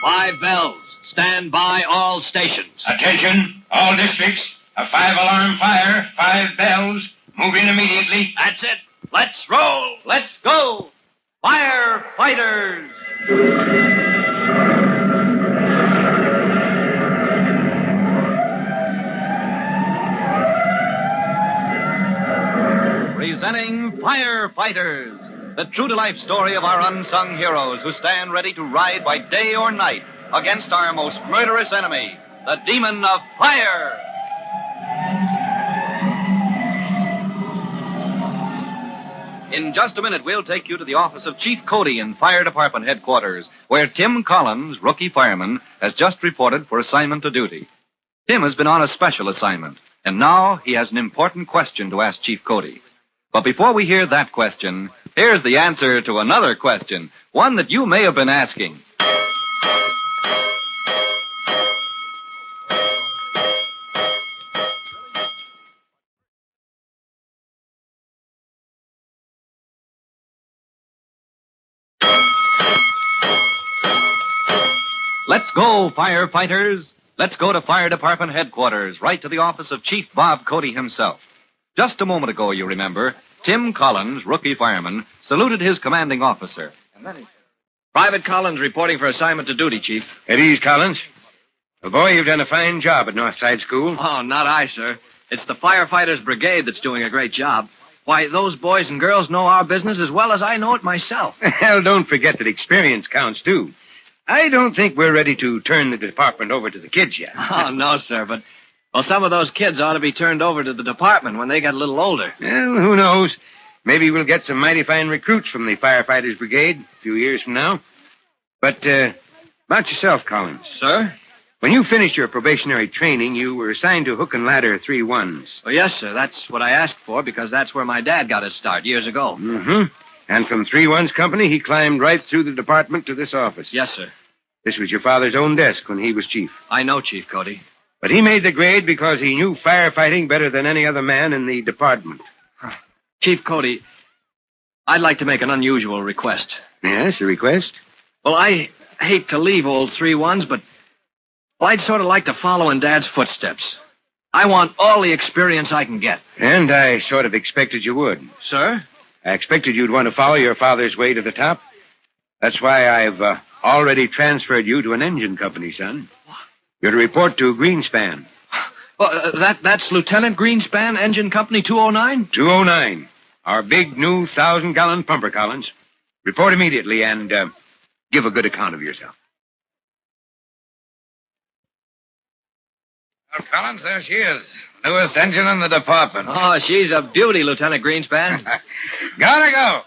Five bells. Stand by all stations. Attention, all districts. A 5-alarm fire, 5 bells. Move in immediately. That's it. Let's roll. Let's go. Firefighters. Presenting Firefighters, the true-to-life story of our unsung heroes who stand ready to ride by day or night against our most murderous enemy, the demon of fire. In just a minute, we'll take you to the office of Chief Cody in Fire Department headquarters, where Tim Collins, rookie fireman, has just reported for assignment to duty. Tim has been on a special assignment, and now he has an important question to ask Chief Cody. But before we hear that question, here's the answer to another question, one that you may have been asking. Let's go, firefighters. Let's go to Fire Department headquarters, right to the office of Chief Bob Cody himself. Just a moment ago, you remember, Tim Collins, rookie fireman, saluted his commanding officer. Private Collins reporting for assignment to duty, Chief. At ease, Collins. Well, boy, you've done a fine job at Northside School. Oh, not I, sir. It's the Firefighters Brigade that's doing a great job. Why, those boys and girls know our business as well as I know it myself. Well, don't forget that experience counts, too. I don't think we're ready to turn the department over to the kids yet. Oh, no, sir, but, well, some of those kids ought to be turned over to the department when they get a little older. Well, who knows? Maybe we'll get some mighty fine recruits from the Firefighters Brigade a few years from now. But, about yourself, Collins. Sir? When you finished your probationary training, you were assigned to Hook and Ladder 3-1s. Oh, yes, sir. That's what I asked for because that's where my dad got his start years ago. Mm-hmm. And from 3-1's company, he climbed right through the department to this office. Yes, sir. This was your father's own desk when he was chief. I know, Chief Cody. But he made the grade because he knew firefighting better than any other man in the department. Chief Cody, I'd like to make an unusual request. Yes, a request? Well, I hate to leave old 3-1s, but I'd sort of like to follow in Dad's footsteps. I want all the experience I can get. And I sort of expected you would. Sir? I expected you'd want to follow your father's way to the top. That's why I've already transferred you to an engine company, son. You're to report to Greenspan. Well, that's Lieutenant Greenspan, Engine Company 209? 209. Our big new 1,000-gallon pumper, Collins. Report immediately and give a good account of yourself. Well, Collins, there she is. Newest engine in the department. Oh, she's a beauty, Lieutenant Greenspan. Gotta go.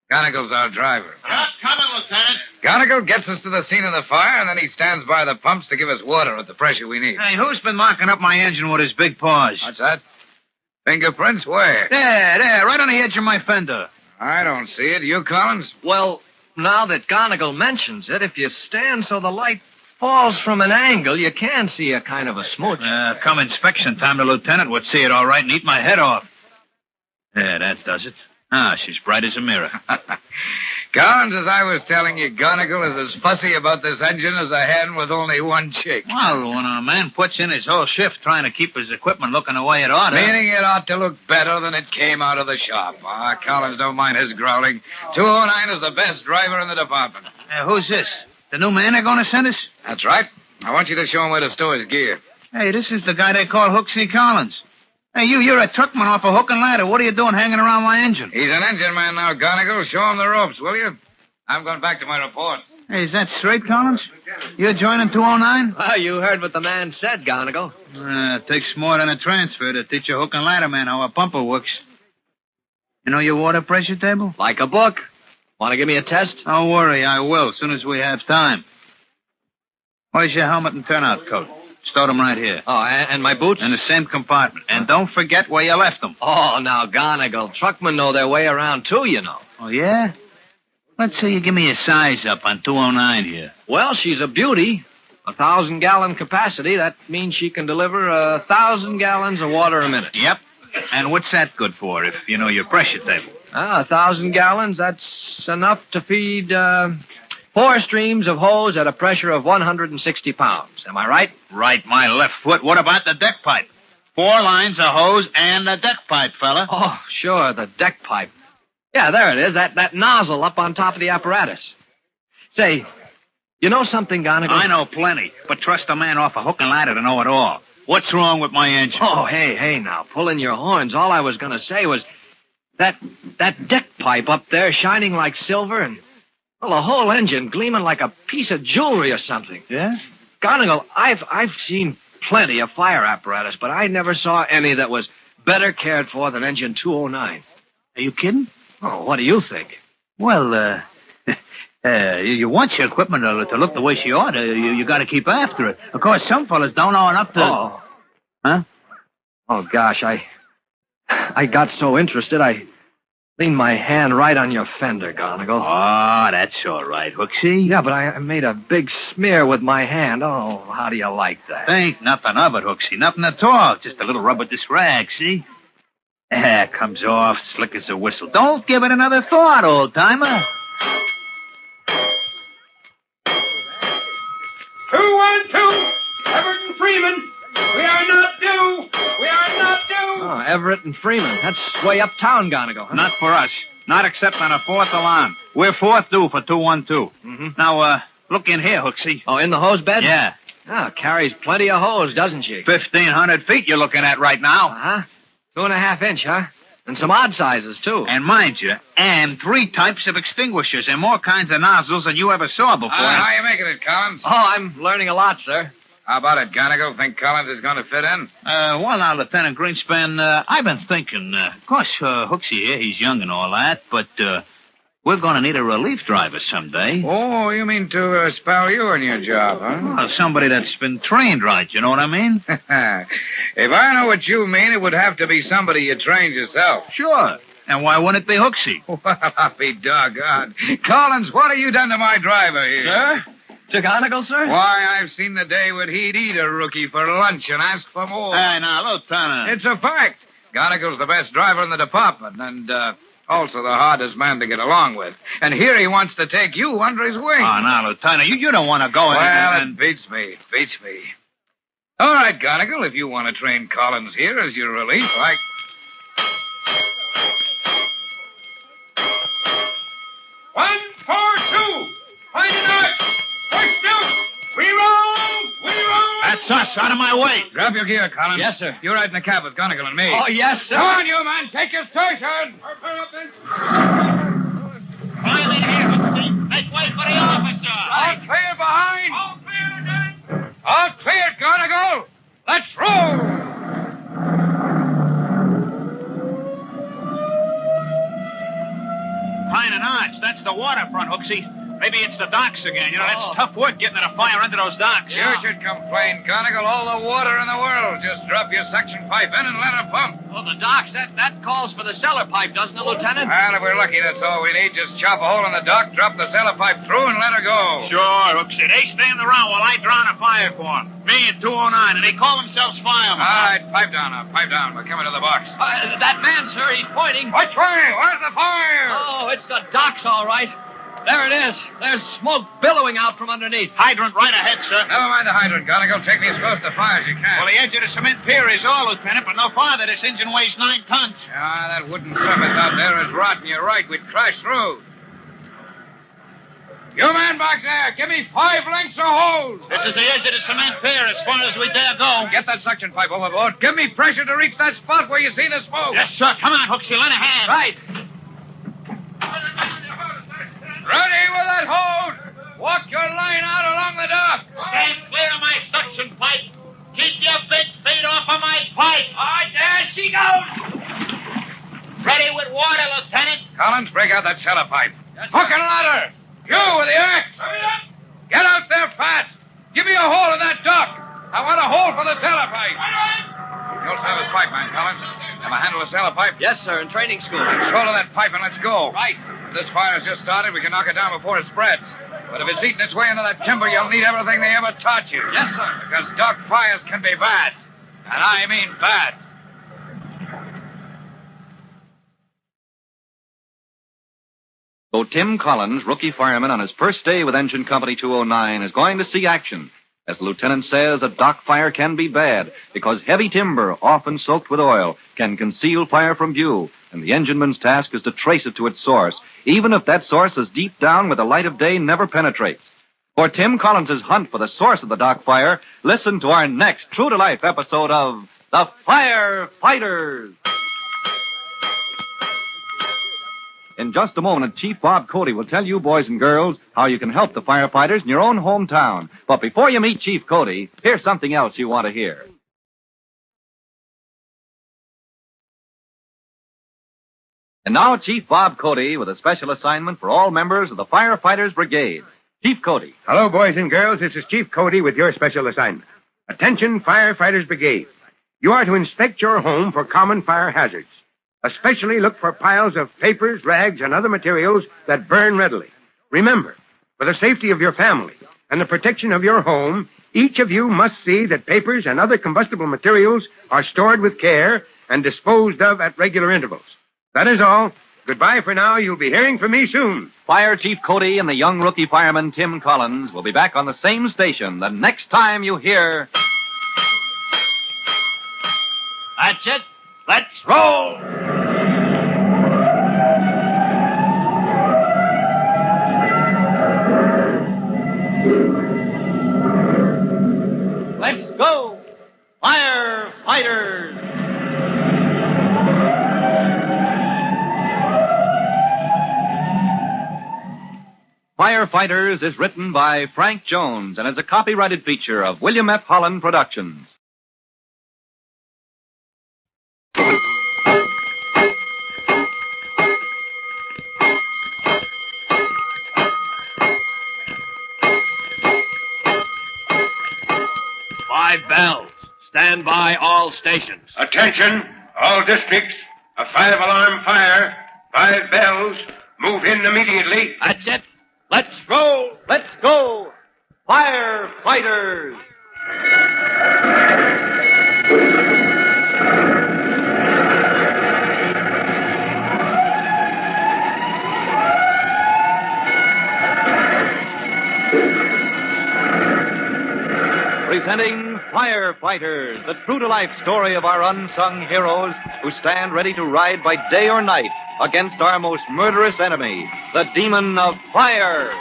Gonagle's our driver. Not coming, Lieutenant. Gonagle gets us to the scene of the fire, and then he stands by the pumps to give us water at the pressure we need. Hey, who's been marking up my engine with his big paws? What's that? Fingerprints? Where? There, right on the edge of my fender. I don't see it. You, Collins? Well, now that Gonagle mentions it, if you stand so the light falls from an angle, you can see a kind of a smooch. Come inspection time, the lieutenant would see it all right and eat my head off. Yeah, that does it. Ah, she's bright as a mirror. Collins, as I was telling you, Gonagle is as fussy about this engine as a hen with only one chick. Well, when a man puts in his whole shift trying to keep his equipment looking the way it ought to... Meaning it ought to look better than it came out of the shop. Collins don't mind his growling. 209 is the best driver in the department. Who's this? The new man they're going to send us? That's right. I want you to show him where to store his gear. Hey, this is the guy they call Hooksy Collins. Hey, you're a truckman off a hook and ladder. What are you doing hanging around my engine? He's an engine man now, Gonagle. Show him the ropes, will you? I'm going back to my report. Hey, is that straight, Collins? You're joining 209? Well, you heard what the man said, Gonagle. It takes more than a transfer to teach a hook and ladder man how a pumper works. You know your water pressure table? Like a book. Want to give me a test? Don't worry, I will, as soon as we have time. Where's your helmet and turnout coat? Stow them right here. Oh, and my boots? In the same compartment. And don't forget where you left them. Oh, now, Gonagle, truckmen know their way around, too, you know. Oh, yeah? Let's say you give me a size up on 209 here. Well, she's a beauty. 1,000-gallon capacity. That means she can deliver 1,000 gallons of water a minute. Yep. And what's that good for if you know your pressure table? 1,000 gallons, that's enough to feed 4 streams of hose at a pressure of 160 pounds. Am I right? Right, my left foot. What about the deck pipe? 4 lines of hose and a deck pipe, fella. Oh, sure, the deck pipe. Yeah, there it is, that nozzle up on top of the apparatus. Say, you know something, Gonagle? I know plenty, but trust a man off a hook and ladder to know it all. What's wrong with my engine? Oh, hey, now, pull in your horns. All I was going to say was that deck pipe up there shining like silver and, well, the whole engine gleaming like a piece of jewelry or something. Yeah? Gonagle, I've seen plenty of fire apparatus, but I never saw any that was better cared for than engine 209. Are you kidding? Oh, what do you think? Well, you want your equipment to look the way she ought to. You got to keep after it. Of course, some fellas don't know enough to... Oh. Huh? Oh, gosh, I got so interested, I leaned my hand right on your fender, Gonagle. Oh, that's all right, Hooksy. Yeah, but I made a big smear with my hand. Oh, how do you like that? Think nothing of it, Hooksy. Nothing at all. Just a little rub with this rag, see? Comes off slick as a whistle. Don't give it another thought, old-timer. Freeman. We are not due. We are not due. Oh, Everett and Freeman. That's way uptown, Gonigal. Huh? Not for us. Not except on a fourth alarm. We're fourth due for 212. Mm-hmm. Now, look in here, Hooksy. Oh, in the hose bed? Yeah. Oh, carries plenty of hose, doesn't she? 1,500 feet you're looking at right now. Uh-huh. 2.5 inch, huh? And some odd sizes, too. And mind you, and 3 types of extinguishers and more kinds of nozzles than you ever saw before. How you making it, Collins? Oh, I'm learning a lot, sir. How about it, Gonigal? Think Collins is going to fit in? Well, now, Lieutenant Greenspan, I've been thinking, of course, Hooksy here, he's young and all that, but, we're going to need a relief driver someday. Oh, you mean to spell you in your job, huh? Well, somebody that's been trained right, you know what I mean? If I know what you mean, it would have to be somebody you trained yourself. Sure. And why wouldn't it be Hooksy? Well, I'll be doggone. Collins, what have you done to my driver here? Sir? To Gonigal, sir? Why, I've seen the day when he'd eat a rookie for lunch and ask for more. Hey, now, Lieutenant. It's a fact. Gonigal's the best driver in the department, and, also the hardest man to get along with. And here he wants to take you under his wing. Oh, now, Lieutenant, you don't want to go in Well, it beats me. Beats me. All right, Gonigal, if you want to train Collins here as your relief, 1, 4, 2. Find an arch. Push down. We roll. That's us. Out of my way. Grab your gear, Collins. Yes, sir. You're right in the cab with Gonigal and me. Oh, yes, sir. Come on, you man. Take your station. Climb in here, Hooksy. Make way for the officer. All clear behind. All clear, Dan. All clear, Gonigal. Let's roll. Pine and Arch. That's the waterfront, Hooksy. Maybe it's the docks again. You know, that's tough work getting a fire under those docks. You should complain, Gonigal. All the water in the world. Just drop your suction pipe in and let her pump. Oh, the docks, that calls for the cellar pipe, doesn't it, Lieutenant? Well, if we're lucky, that's all we need. Just chop a hole in the dock, drop the cellar pipe through, and let her go. Sure, Hooksy. They stand around while I drown a fire for them. Me and 209, and they call themselves firemen. All right, pipe down now. Pipe down. We're coming to the box. That man, sir, he's pointing. Which way? Where's the fire? Oh, it's the docks, all right. There it is. There's smoke billowing out from underneath. Hydrant right ahead, sir. Never mind the hydrant, Gonigal. Take me as close to fire as you can. Well, the edge of the cement pier is all, Lieutenant, but no farther. This engine weighs 9 tons. Ah, that wooden surface out there is rotten. You're right. We'd crash through. You man back there, give me 5 lengths of hose. This is the edge of the cement pier as far as we dare go. Get that suction pipe overboard. Give me pressure to reach that spot where you see the smoke. Yes, sir. Come on, Hooksy. Lend a hand. Right. Ready with that hose. Walk your line out along the dock. Stand clear of my suction pipe. Keep your big feet off of my pipe. Ah, there she goes. Ready with water, Lieutenant. Collins, break out that cellar pipe. Hook and ladder. You with the axe. Get out there fast. Give me a hole in that dock. I want a hole for the cellar pipe. You'll have his pipe, man, Collins. Ever handle a cellar pipe? Yes, sir, in training school. Control of that pipe and let's go. Right. If this fire's just started, we can knock it down before it spreads. But if it's eating its way into that timber, you'll need everything they ever taught you. Yes, sir. Because dock fires can be bad. And I mean bad. So Tim Collins, rookie fireman on his first day with Engine Company 209, is going to see action. As the lieutenant says, a dock fire can be bad because heavy timber, often soaked with oil, can conceal fire from view, and the engineman's task is to trace it to its source, even if that source is deep down where the light of day never penetrates. For Tim Collins' hunt for the source of the dock fire, listen to our next true-to-life episode of The Firefighters. In just a moment, Chief Bob Cody will tell you, boys and girls, how you can help the firefighters in your own hometown. But before you meet Chief Cody, here's something else you want to hear. And now, Chief Bob Cody with a special assignment for all members of the Firefighters Brigade. Chief Cody. Hello, boys and girls. This is Chief Cody with your special assignment. Attention, Firefighters Brigade. You are to inspect your home for common fire hazards. Especially look for piles of papers, rags, and other materials that burn readily. Remember, for the safety of your family and the protection of your home, each of you must see that papers and other combustible materials are stored with care and disposed of at regular intervals. That is all. Goodbye for now. You'll be hearing from me soon. Fire Chief Cody and the young rookie fireman Tim Collins will be back on the same station the next time you hear That's it. Let's roll. Let's go, Firefighters! Firefighters is written by Frank Jones and is a copyrighted feature of William F. Holland Productions. Five bells. Stand by all stations. Attention, all districts. A 5-alarm fire. 5 bells. Move in immediately. That's it. Let's roll. Let's go, Firefighters! Presenting Firefighters, the true-to-life story of our unsung heroes who stand ready to ride by day or night against our most murderous enemy, the demon of fire.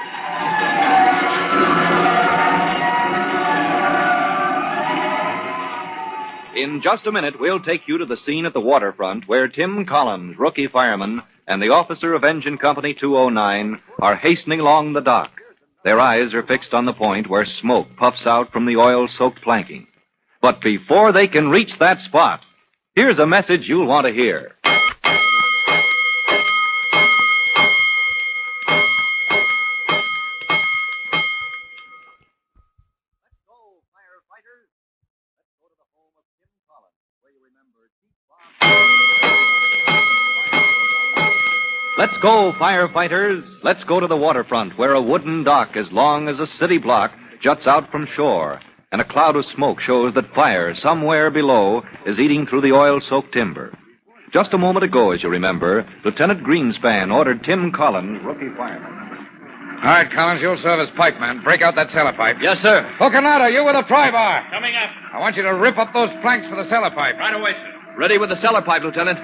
In just a minute, we'll take you to the scene at the waterfront where Tim Collins, rookie fireman, and the officer of Engine Company 209 are hastening along the dock. Their eyes are fixed on the point where smoke puffs out from the oil-soaked planking. But before they can reach that spot, here's a message you'll want to hear. Let's go, Firefighters. Let's go to the waterfront where a wooden dock as long as a city block juts out from shore, and a cloud of smoke shows that fire somewhere below is eating through the oil-soaked timber. Just a moment ago, as you remember, Lieutenant Greenspan ordered Tim Collins, rookie fireman. All right, Collins, you'll serve as pipeman. Break out that cellar pipe. Yes, sir. Hocanada, you with a pry bar. Coming up. I want you to rip up those planks for the cellar pipe. Right away, sir. Ready with the cellar pipe, Lieutenant.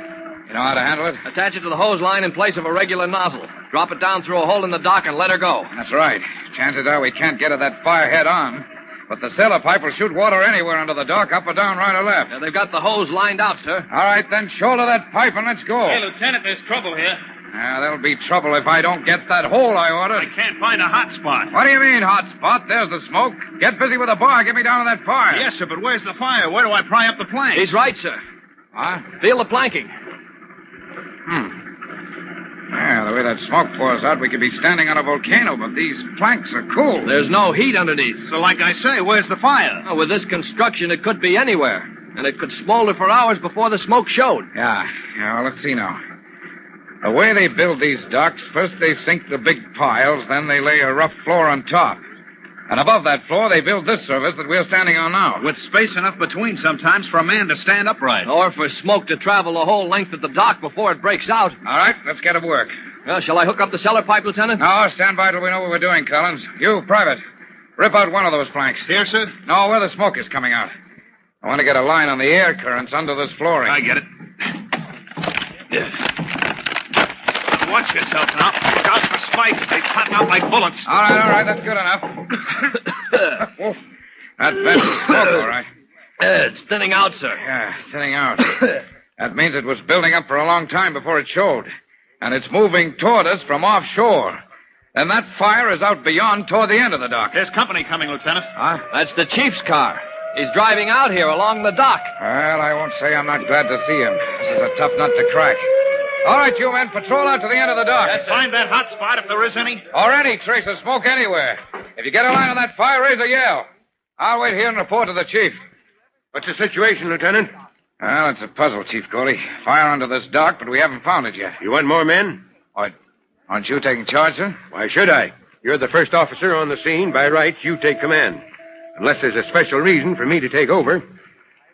You know how to handle it? Attach it to the hose line in place of a regular nozzle. Drop it down through a hole in the dock and let her go. That's right. Chances are we can't get at that fire head on. But the cellar pipe will shoot water anywhere under the dock, up or down, right or left. They've got the hose lined out, sir. All right, then shoulder that pipe and let's go. Hey, Lieutenant, there's trouble here. There'll be trouble if I don't get that hole I ordered. I can't find a hot spot. What do you mean, hot spot? There's the smoke. Get busy with the bar. Get me down to that fire. Yes, sir, but where's the fire? Where do I pry up the plank? He's right, sir. Huh? Feel the planking. Yeah, the way that smoke pours out, we could be standing on a volcano, but these planks are cool. There's no heat underneath. So like I say, where's the fire? Oh, with this construction, it could be anywhere. And it could smolder for hours before the smoke showed. Yeah, well, let's see now. The way they build these docks, first they sink the big piles, then they lay a rough floor on top. And above that floor, they build this surface that we're standing on now. With space enough between sometimes for a man to stand upright. Or for smoke to travel the whole length of the dock before it breaks out. All right, let's get to work. Well, shall I hook up the cellar pipe, Lieutenant? No, stand by till we know what we're doing, Collins. You, Private, rip out one of those planks. Here, sir? No, where the smoke is coming out. I want to get a line on the air currents under this flooring. I get it. Watch yourself now. Look out for spikes. They cut out like bullets. All right, that's good enough. That vent is smoke, all right. It's thinning out, sir. Yeah, thinning out. That means it was building up for a long time before it showed. And it's moving toward us from offshore. And that fire is out beyond toward the end of the dock. There's company coming, Lieutenant. Huh? That's the chief's car. He's driving out here along the dock. Well, I won't say I'm not glad to see him. This is a tough nut to crack. All right, you men, patrol out to the end of the dock. Yes, find that hot spot if there is any. Or any trace of smoke anywhere. If you get a line on that fire, raise a yell. I'll wait here and report to the chief. What's the situation, Lieutenant? Well, it's a puzzle, Chief Cody. Fire under this dock, but we haven't found it yet. You want more men? What? Aren't you taking charge, sir? Why should I? You're the first officer on the scene. By rights, you take command. Unless there's a special reason for me to take over.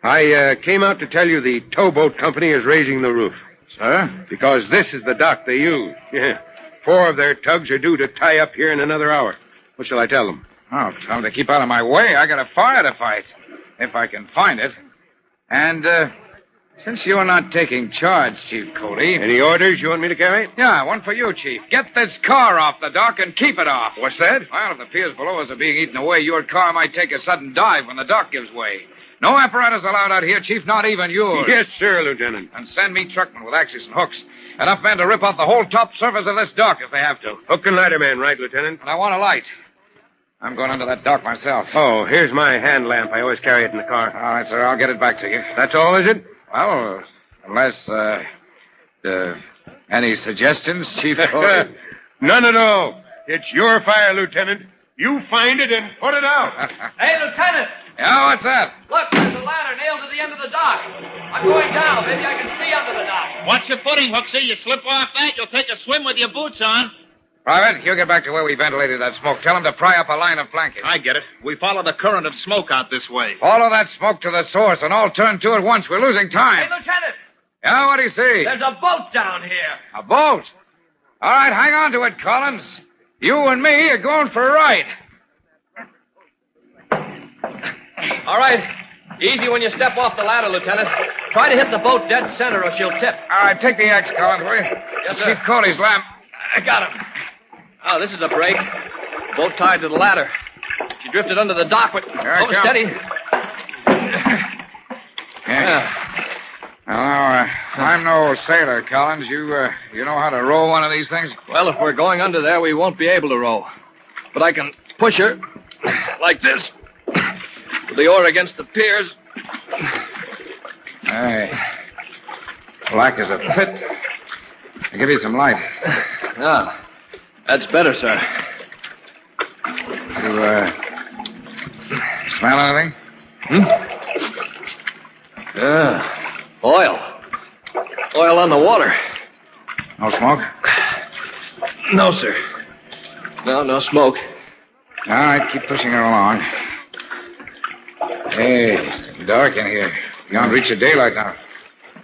I came out to tell you the towboat company is raising the roof. Sir? Because this is the dock they use. Yeah. 4 of their tugs are due to tie up here in another hour. What shall I tell them? Oh, tell them to keep out of my way. I got a fire to fight. If I can find it. And, Since you're not taking charge, Chief Cody. Any orders you want me to carry? Yeah, one for you, Chief. Get this car off the dock and keep it off. What's that? Well, if the piers below us are being eaten away, your car might take a sudden dive when the dock gives way. No apparatus allowed out here, Chief, not even yours. Yes, sir, Lieutenant. And send me truckmen with axes and hooks. Enough men to rip off the whole top surface of this dock if they have to. Hook and ladder man, right, Lieutenant? And I want a light. I'm going under that dock myself. Oh, here's my hand lamp. I always carry it in the car. All right, sir. I'll get it back to you. That's all, is it? Well, unless, any suggestions, Chief Cody? None at all. It's your fire, Lieutenant. You find it and put it out. Hey, Lieutenant! Yeah, what's that? Look, there's a ladder nailed to the end of the dock. I'm going down. Maybe I can see under the dock. Watch your footing, Hooksy. You slip off that, you'll take a swim with your boots on. Private, you get back to where we ventilated that smoke. Tell them to pry up a line of flanking. I get it. We follow the current of smoke out this way. Follow that smoke to the source and all turn to at once. We're losing time. Hey, Lieutenant! Yeah, what do you see? There's a boat down here. A boat? All right, hang on to it, Collins. You and me are going for a ride. All right. Easy when you step off the ladder, Lieutenant. Try to hit the boat dead center or she'll tip. All right, take the axe, Collins, will you? Yes, sir. Chief Cody's lamp. I got him. Oh, this is a break. Boat tied to the ladder. She drifted under the dock, but... steady. Yeah. Well, I'm no sailor, Collins. You know how to row one of these things? Well, if we're going under there, we won't be able to row. But I can push her like this. With the oar against the piers. Hey. Black as a pit. I'll give you some light. Ah, that's better, sir. You, smell anything? Oil. Oil on the water. No smoke? No, sir. No smoke. All right, keep pushing her along. Hey, it's dark in here. Beyond reach of daylight now.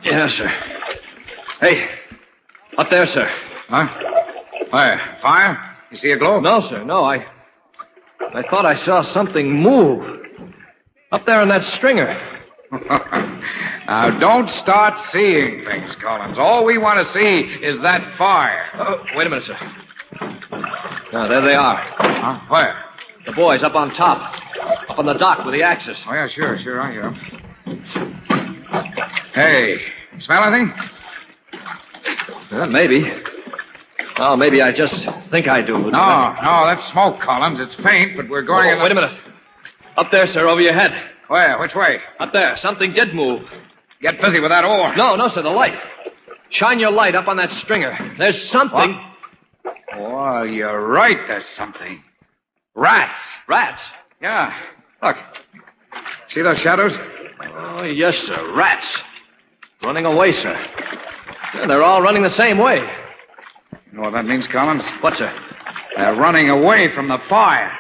Yes, sir. Hey, up there, sir. Huh? Where? Fire? You see a glow? No, sir, no. I thought I saw something move. Up there on that stringer. Now, don't start seeing things, Collins. All we want to see is that fire. Wait a minute, sir. Now, there they are. Huh? Where? The boys up on top. Up on the dock with the axes. Oh, yeah, sure, I hear them. Hey, smell anything? Maybe. Oh, maybe I just think I do, Lieutenant. No, that's smoke, Collins. It's faint, but we're going in... Wait a minute. Up there, sir, over your head. Where? Which way? Up there. Something did move. Get busy with that oar. No, sir, the light. Shine your light up on that stringer. There's something... What? Oh, you're right, there's something. Rats. Rats? Yeah. Look. See those shadows? Oh, yes, sir. Rats. Running away, sir. Yeah, they're all running the same way. You know what that means, Collins? What, sir? They're running away from the fire.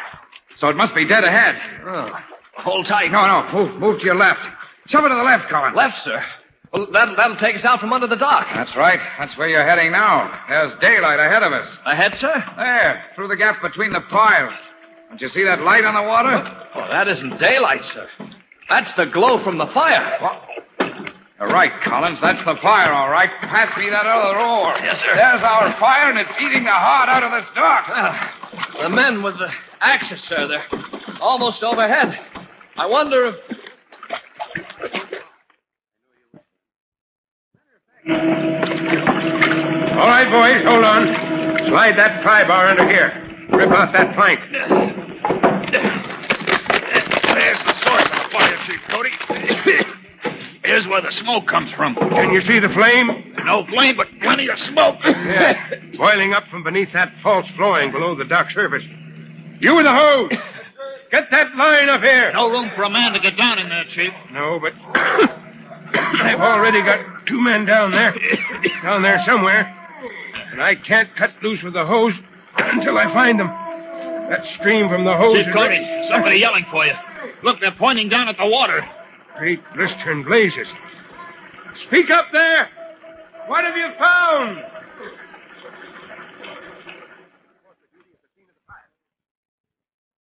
So it must be dead ahead. Oh, hold tight. No. Move to your left. Shove it to the left, Collins. Left, sir? Well, that'll take us out from under the dock. That's right. That's where you're heading now. There's daylight ahead of us. Ahead, sir? There, through the gap between the piles. Don't you see that light on the water? Oh, that isn't daylight, sir. That's the glow from the fire. What? You're right, Collins. That's the fire, all right. Pass me that other oar. Yes, sir. There's our fire, and it's eating the heart out of this dock. The men with the axes, sir, they're almost overhead. I wonder if... All right, boys, hold on. Slide that pry bar under here. Rip out that plank. There's the source of the fire, Chief Cody. Here's where the smoke comes from. Can you see the flame? No flame, but plenty of smoke. Yeah, boiling up from beneath that false flooring below the dock surface. You with the hose. Get that line up here. No room for a man to get down in there, Chief. No, but I've already got 2 men down there. Down there somewhere. And I can't cut loose with the hose until I find them. That stream from the hose... Chief Cody, somebody yelling for you. Look, they're pointing down at the water. Great blistering blazes. Speak up there! What have you found?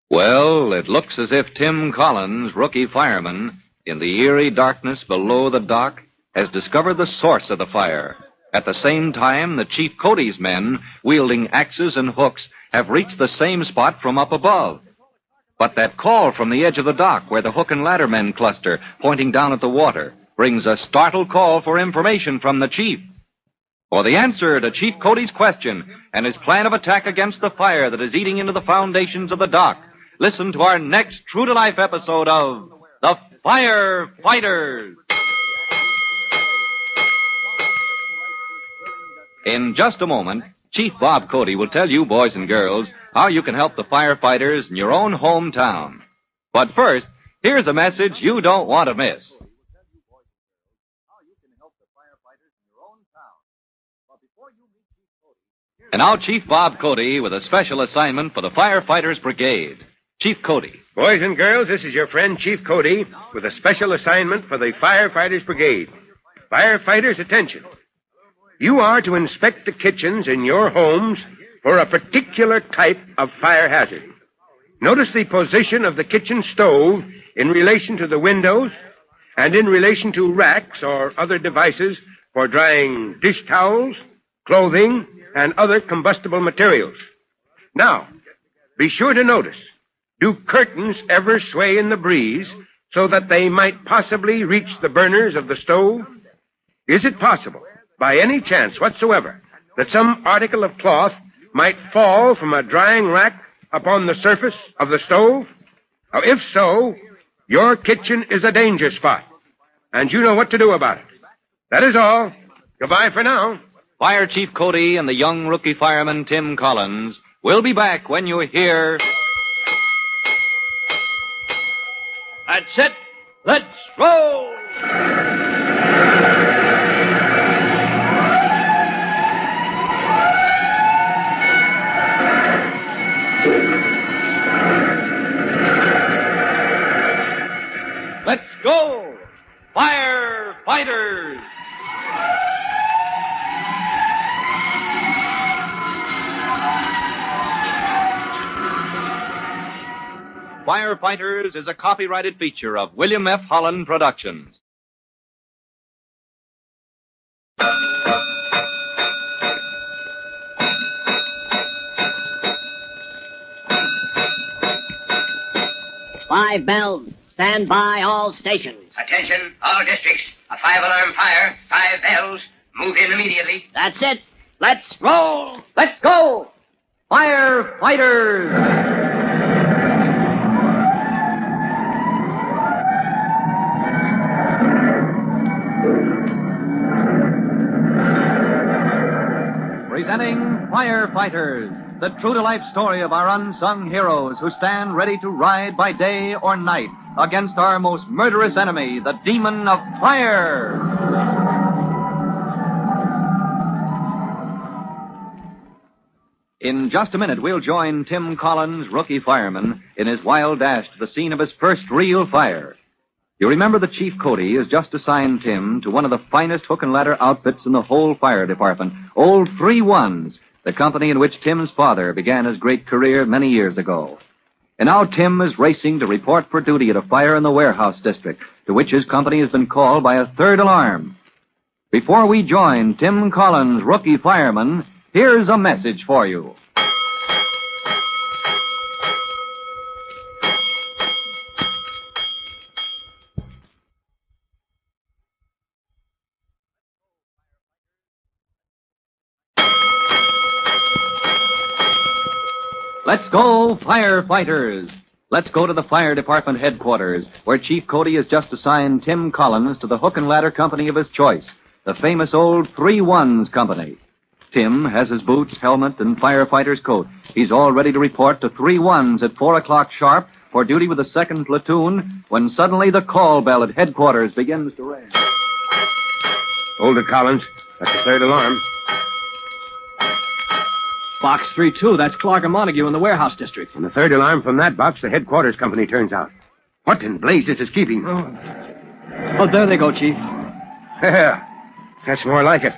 Well, it looks as if Tim Collins, rookie fireman, in the eerie darkness below the dock, has discovered the source of the fire. At the same time, the Chief Cody's men, wielding axes and hooks, have reached the same spot from up above. But that call from the edge of the dock where the hook and ladder men cluster, pointing down at the water, brings a startled call for information from the Chief. For the answer to Chief Cody's question and his plan of attack against the fire that is eating into the foundations of the dock, listen to our next true-to-life episode of The Firefighters. In just a moment, Chief Bob Cody will tell you, boys and girls, how you can help the firefighters in your own hometown. But first, here's a message you don't want to miss. And now Chief Bob Cody with a special assignment for the Firefighters Brigade. Chief Cody. Boys and girls, this is your friend Chief Cody with a special assignment for the Firefighters Brigade. Firefighters, attention. You are to inspect the kitchens in your homes for a particular type of fire hazard. Notice the position of the kitchen stove in relation to the windows and in relation to racks or other devices for drying dish towels, clothing, and other combustible materials. Now, be sure to notice, do curtains ever sway in the breeze so that they might possibly reach the burners of the stove? Is it possible, by any chance whatsoever, that some article of cloth might fall from a drying rack upon the surface of the stove? Now, if so, your kitchen is a danger spot, and you know what to do about it. That is all. Goodbye for now. Fire Chief Cody and the young rookie fireman Tim Collins will be back when you hear... That's it. Let's roll! Let's go! Firefighters! Firefighters is a copyrighted feature of William F. Holland Productions. Five bells. Stand by all stations. Attention, all districts. A 5-alarm fire. 5 bells. Move in immediately. That's it. Let's roll. Let's go! Firefighters! Presenting Firefighters, the true-to-life story of our unsung heroes who stand ready to ride by day or night against our most murderous enemy, the demon of fire. In just a minute, we'll join Tim Collins, rookie fireman, in his wild dash to the scene of his first real fire. You remember that Chief Cody has just assigned Tim to one of the finest hook and ladder outfits in the whole fire department, Old 3-1s, the company in which Tim's father began his great career many years ago. And now Tim is racing to report for duty at a fire in the warehouse district, to which his company has been called by a third alarm. Before we join Tim Collins, rookie fireman, here's a message for you. Let's go, firefighters! Let's go to the fire department headquarters, where Chief Cody has just assigned Tim Collins to the hook and ladder company of his choice, the famous Old 3-1s company. Tim has his boots, helmet, and firefighter's coat. He's all ready to report to 3-1s at 4 o'clock sharp for duty with the 2nd platoon when suddenly the call bell at headquarters begins to ring. Hold it, Collins. That's the third alarm. Box 3-2, that's Clark and Montague in the warehouse district. And the third alarm from that box, the headquarters company turns out. What in blazes is keeping? Oh, there they go, Chief. Yeah, that's more like it.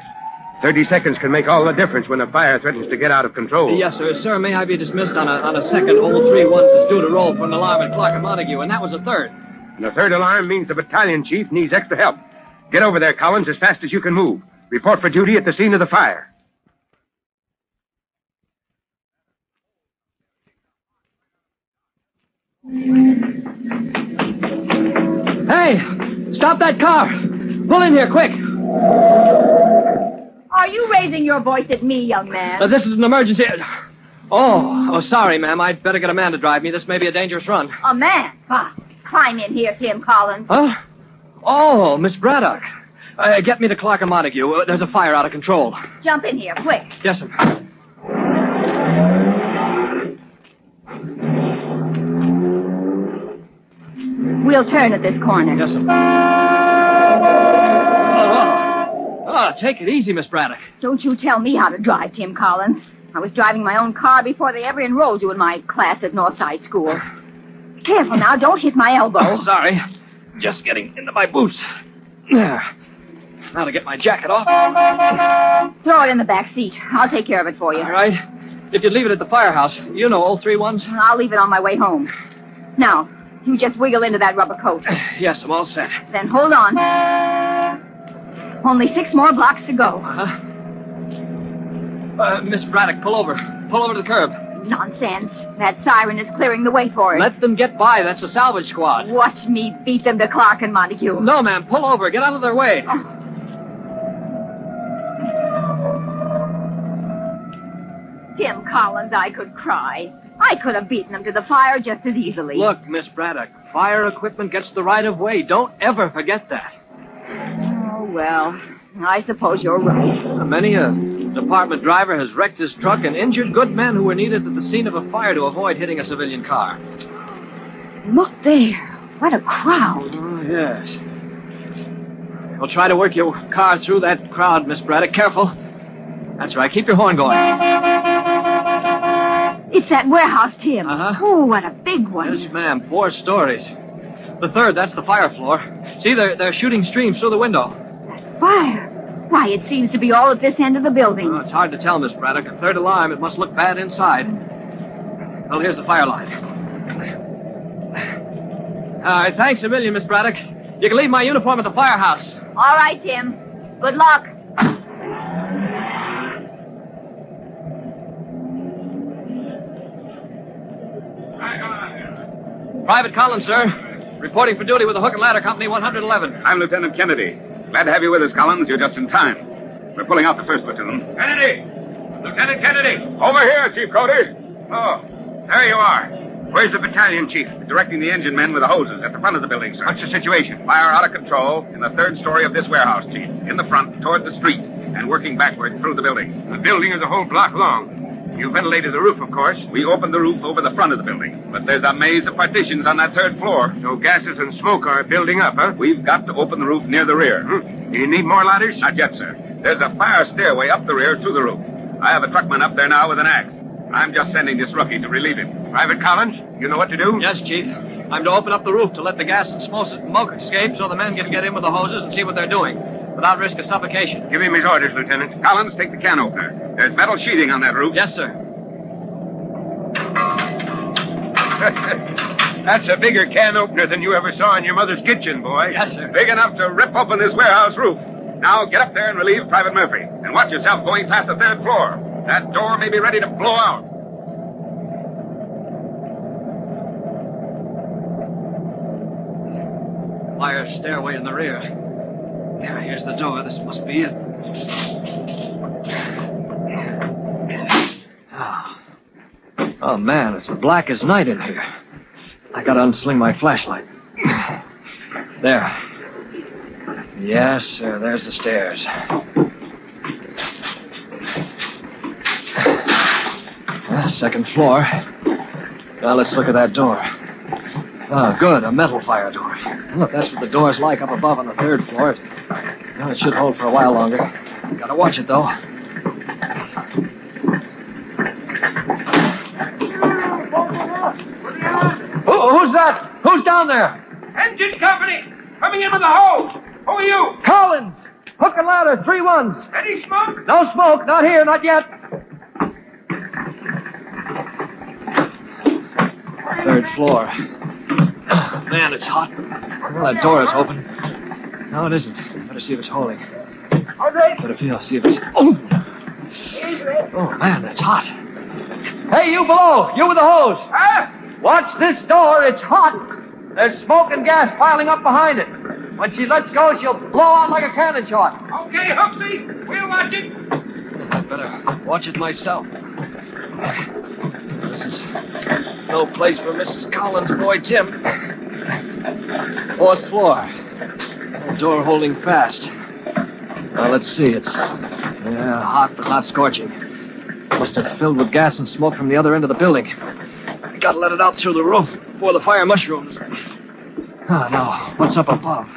30 seconds can make all the difference when a fire threatens to get out of control. Yes, sir. Sir, may I be dismissed on a second? Old 3-1s is due to roll for an alarm at Clark and Montague, and that was a third. And the third alarm means the battalion chief needs extra help. Get over there, Collins, as fast as you can move. Report for duty at the scene of the fire. Hey, stop that car. Pull in here, quick. Are you raising your voice at me, young man? This is an emergency. Oh, sorry, ma'am. I'd better get a man to drive me. This may be a dangerous run. A man? Ah, climb in here, Tim Collins. Huh? Oh, Miss Braddock. Get me to Clark and Montague. There's a fire out of control. Jump in here, quick. Yes, sir. We'll turn at this corner. Yes, sir. Take it easy, Miss Braddock. Don't you tell me how to drive, Tim Collins. I was driving my own car before they ever enrolled you in my class at Northside School. Careful now, don't hit my elbow. Sorry. Just getting into my boots. There. Now to get my jacket off. Throw it in the back seat. I'll take care of it for you. All right. If you'd leave it at the firehouse. You know, old 3-1s. I'll leave it on my way home. Now, you just wiggle into that rubber coat. Yes, I'm all set. Then hold on. Only 6 more blocks to go. Miss Braddock, pull over. Pull over to the curb. Nonsense. That siren is clearing the way for us. Let them get by. That's a salvage squad. Watch me beat them to Clark and Montague. No, ma'am. Pull over. Get out of their way. Oh. Tim Collins, I could cry. I could have beaten them to the fire just as easily. Look, Miss Braddock, fire equipment gets the right of way. Don't ever forget that. Oh, well, I suppose you're right. Many a department driver has wrecked his truck and injured good men who were needed at the scene of a fire to avoid hitting a civilian car. Look there. What a crowd. Oh, yes. We'll try to work your car through that crowd, Miss Braddock. Careful. That's right. Keep your horn going. It's that warehouse, Tim. Uh-huh. Oh, what a big one. Yes, ma'am. 4 stories. The third, that's the fire floor. See, they're shooting streams through the window. Fire? Why, it seems to be all at this end of the building. Oh, it's hard to tell, Miss Braddock. Third alarm, it must look bad inside. Well, here's the fire line. All right, thanks a million, Miss Braddock. You can leave my uniform at the firehouse. All right, Tim. Good luck. Private Collins, sir. Reporting for duty with the Hook and Ladder Company, 111. I'm Lieutenant Kennedy. Glad to have you with us, Collins. You're just in time. We're pulling out the first platoon. Kennedy! Lieutenant Kennedy! Over here, Chief Cody. Oh, there you are. Where's the battalion chief? Directing the engine men with the hoses at the front of the building, sir. What's the situation? Fire out of control in the 3rd story of this warehouse, Chief. In the front, toward the street, and working backward through the building. The building is a whole block long. You ventilated the roof, of course. We opened the roof over the front of the building, but there's a maze of partitions on that 3rd floor. So gases and smoke are building up, huh? We've got to open the roof near the rear. Do you need more ladders? Not yet, sir. There's a fire stairway up the rear to the roof. I have a truckman up there now with an axe. I'm just sending this rookie to relieve him. Private Collins, you know what to do? Yes, Chief. I'm to open up the roof to let the gas and smoke escape so the men can get in with the hoses and see what they're doing without risk of suffocation. Give him his orders, Lieutenant. Collins, take the can opener. There's metal sheeting on that roof. Yes, sir. That's a bigger can opener than you ever saw in your mother's kitchen, boy. Yes, sir. Big enough to rip open this warehouse roof. Now get up there and relieve Private Murphy. And watch yourself going past the 3rd floor. That door may be ready to blow out. Fire stairway in the rear. Yeah, here's the door. This must be it. Oh, man, it's black as night in here. I gotta unsling my flashlight. There. Yes, sir, there's the stairs. 2nd floor. Now let's look at that door. Oh, good, a metal fire door. Look, that's what the door's like up above on the 3rd floor. Well, it should hold for a while longer. Gotta watch it, though. Who's that? Who's down there? Engine company! Coming in with the hose! Who are you? Collins! Hook and ladder, 3-1s. Any smoke? No smoke, not here, not yet. 3rd floor. Man, it's hot. Well, that door is open. No, it isn't. Better see if it's holding. Better feel, see if it's... Oh, man, that's hot. Hey, you below! You with the hose! Huh? Watch this door, it's hot! There's smoke and gas piling up behind it. When she lets go, she'll blow out like a cannon shot. Okay, Hooksy, we'll watch it. I better watch it myself. This is no place for Mrs. Collins' boy, Tim. 4th floor. The door holding fast. Now, let's see. It's hot, but not scorching. Must have filled with gas and smoke from the other end of the building. We gotta let it out through the roof before the fire mushrooms. Ah, now, what's up above?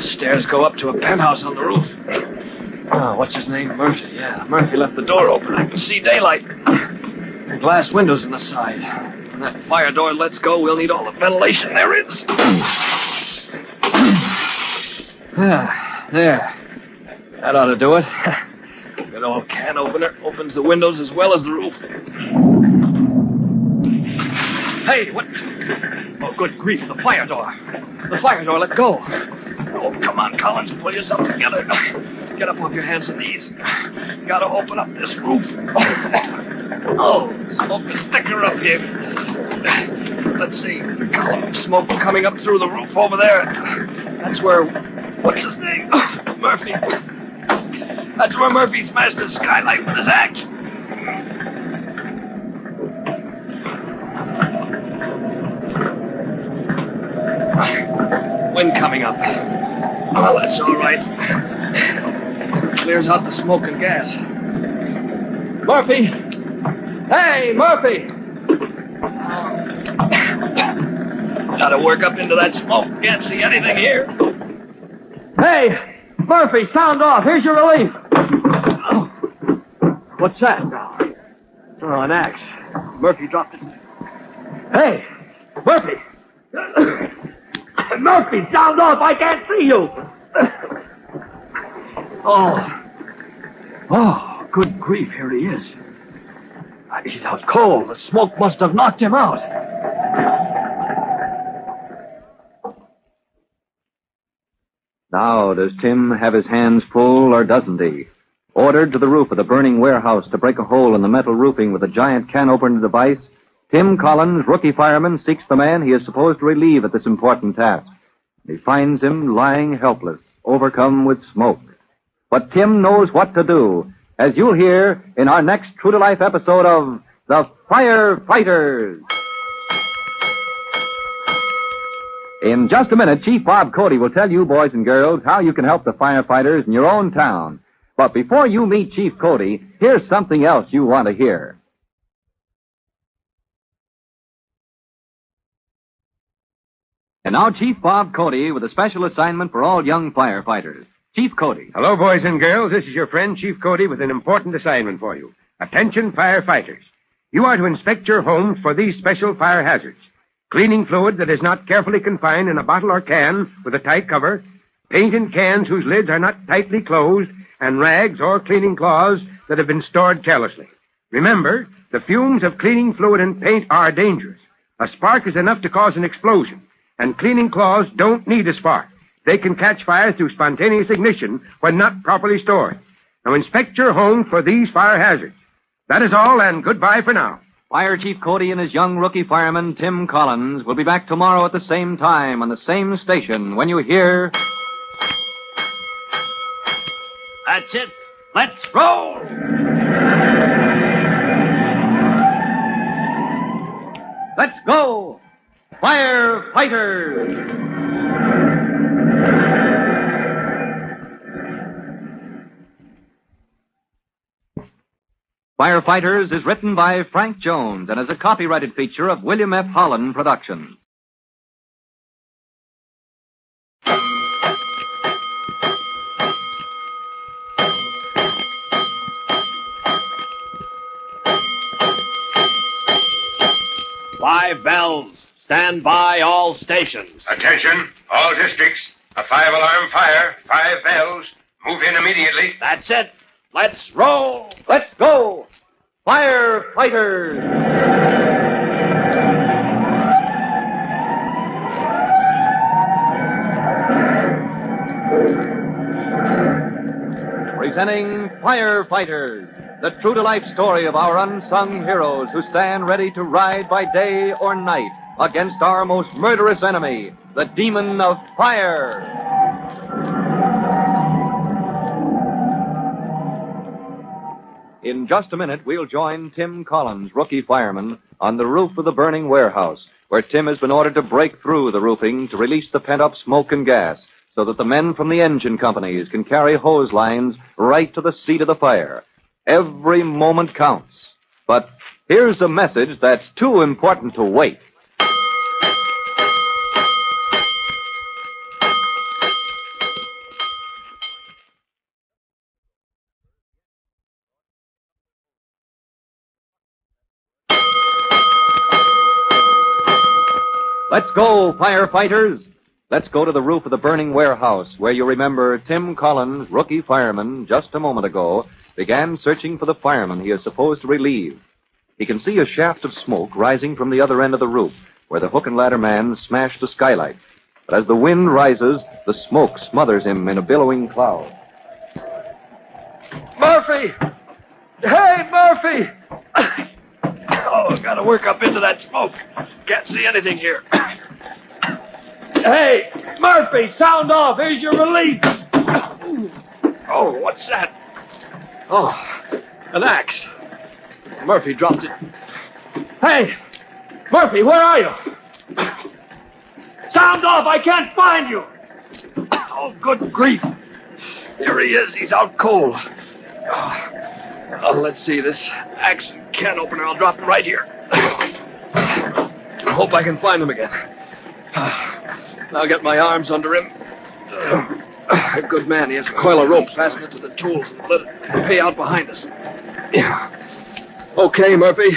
Stairs go up to a penthouse on the roof. Oh, what's his name? Murphy. Yeah, Murphy left the door open. I can see daylight. Glass windows in the side. When that fire door lets go, we'll need all the ventilation there is. There. That ought to do it. Good old can opener opens the windows as well as the roof. Hey, what? Oh, good grief, the fire door. The fire door, let go. Oh, come on, Collins, pull yourself together. Get up off your hands and knees. Gotta open up this roof. Oh, smoke is thicker up here. Let's see. Column of smoke coming up through the roof over there. That's where... What's his name? Murphy. That's where Murphy smashed the skylight with his axe. Wind coming up. Oh, that's all right. Clears out the smoke and gas. Murphy! Hey, Murphy! Gotta work up into that smoke. Can't see anything here. Hey, Murphy, sound off. Here's your relief. Oh. What's that? Oh, an axe. Murphy dropped it. Hey, Murphy! Murphy, sound off! I can't see you! Oh, good grief, here he is. He's out cold. The smoke must have knocked him out. Now, does Tim have his hands full, or doesn't he? Ordered to the roof of the burning warehouse to break a hole in the metal roofing with a giant can opener device, Tim Collins, rookie fireman, seeks the man he is supposed to relieve at this important task. He finds him lying helpless, overcome with smoke. But Tim knows what to do, as you'll hear in our next true-to-life episode of The Firefighters. In just a minute, Chief Bob Cody will tell you, boys and girls, how you can help the firefighters in your own town. But before you meet Chief Cody, here's something else you want to hear. And now, Chief Bob Cody with a special assignment for all young firefighters. Chief Cody. Hello, boys and girls. This is your friend, Chief Cody, with an important assignment for you. Attention, firefighters. You are to inspect your homes for these special fire hazards. Cleaning fluid that is not carefully confined in a bottle or can with a tight cover, paint in cans whose lids are not tightly closed, and rags or cleaning cloths that have been stored carelessly. Remember, the fumes of cleaning fluid and paint are dangerous. A spark is enough to cause an explosion, and cleaning cloths don't need a spark. They can catch fire through spontaneous ignition when not properly stored. Now inspect your home for these fire hazards. That is all, and goodbye for now. Fire Chief Cody and his young rookie fireman, Tim Collins, will be back tomorrow at the same time on the same station when you hear... That's it. Let's roll! Let's go! Firefighters! Firefighters is written by Frank Jones and is a copyrighted feature of William F. Holland Productions. Five bells. Stand by all stations. Attention, all districts. A 5-alarm fire. 5 bells. Move in immediately. That's it. Let's roll. Let's go! Firefighters! Presenting Firefighters, the true-to-life story of our unsung heroes who stand ready to ride by day or night against our most murderous enemy, the demon of fire. In just a minute, we'll join Tim Collins, rookie fireman, on the roof of the burning warehouse, where Tim has been ordered to break through the roofing to release the pent-up smoke and gas, so that the men from the engine companies can carry hose lines right to the seat of the fire. Every moment counts. But here's a message that's too important to wait. Let's go, firefighters! Let's go to the roof of the burning warehouse, where you remember Tim Collins, rookie fireman, just a moment ago, began searching for the fireman he is supposed to relieve. He can see a shaft of smoke rising from the other end of the roof, where the hook and ladder man smashed the skylight. But as the wind rises, the smoke smothers him in a billowing cloud. Murphy! Hey, Murphy! Oh, I've got to work up into that smoke. Can't see anything here. Hey, Murphy, sound off. Here's your relief. Oh, what's that? Oh, an axe. Murphy dropped it. Hey, Murphy, where are you? Sound off. I can't find you. Oh, good grief. There he is. He's out cold. Oh, let's see. This axe and can opener, I'll drop him right here. I hope I can find him again. I'll get my arms under him. A good man. He has a coil of rope fastened to the tools and let it pay out behind us. Yeah. Okay, Murphy.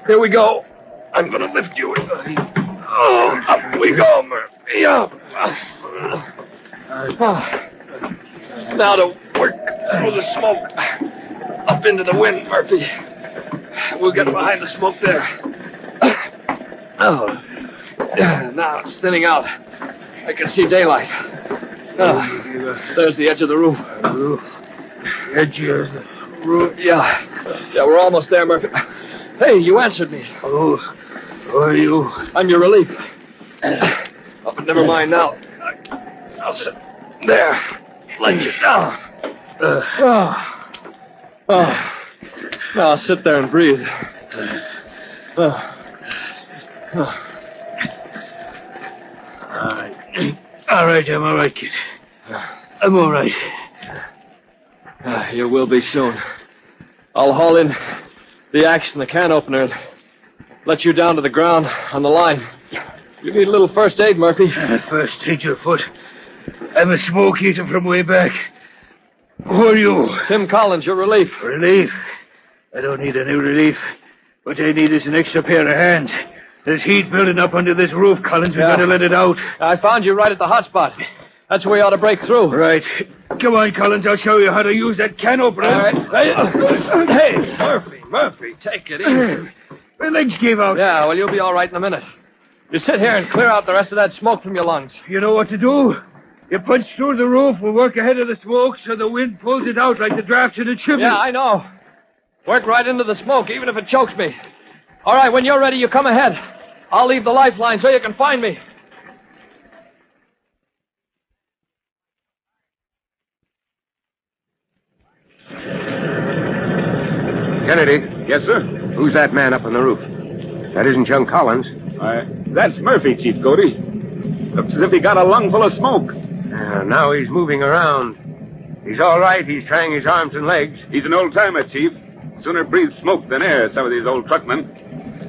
Here we go. I'm going to lift you. Oh, up we go, Murphy. Up. Now to work through the smoke. Up into the wind, Murphy. We'll get behind the smoke there. Oh. Now it's thinning out. I can see daylight. There's the edge of the roof. Edge of the roof? Yeah. Yeah, we're almost there, Murphy. Hey, you answered me. Oh, who are you? I'm your relief. Oh, but never mind now. I'll sit there. Let you down. Now I'll sit there and breathe. All right, I'm all right, kid. I'm all right. You will be soon. I'll haul in the axe and the can opener and let you down to the ground on the line. You need a little first aid, Murphy. First aid your foot. I'm a smoke eater from way back. Who are you? Tim Collins, your relief. Relief? I don't need any relief. What I need is an extra pair of hands. There's heat building up under this roof, Collins. We've got to let it out. I found you right at the hot spot. That's where you ought to break through. Right. Come on, Collins. I'll show you how to use that can opener. All right. Hey, Murphy, take it easy. My legs gave out. Yeah, well, you'll be all right in a minute. You sit here and clear out the rest of that smoke from your lungs. You know what to do? You punch through the roof. We'll work ahead of the smoke so the wind pulls it out like the draft in a chimney. Yeah, I know. Work right into the smoke, even if it chokes me. All right, when you're ready, you come ahead. I'll leave the lifeline so you can find me. Kennedy. Yes, sir? Who's that man up on the roof? That isn't young Collins. That's Murphy, Chief Cody. Looks as if he got a lung full of smoke. Now he's moving around. He's all right. He's trying his arms and legs. He's an old-timer, Chief. Sooner breathe smoke than air, some of these old truckmen.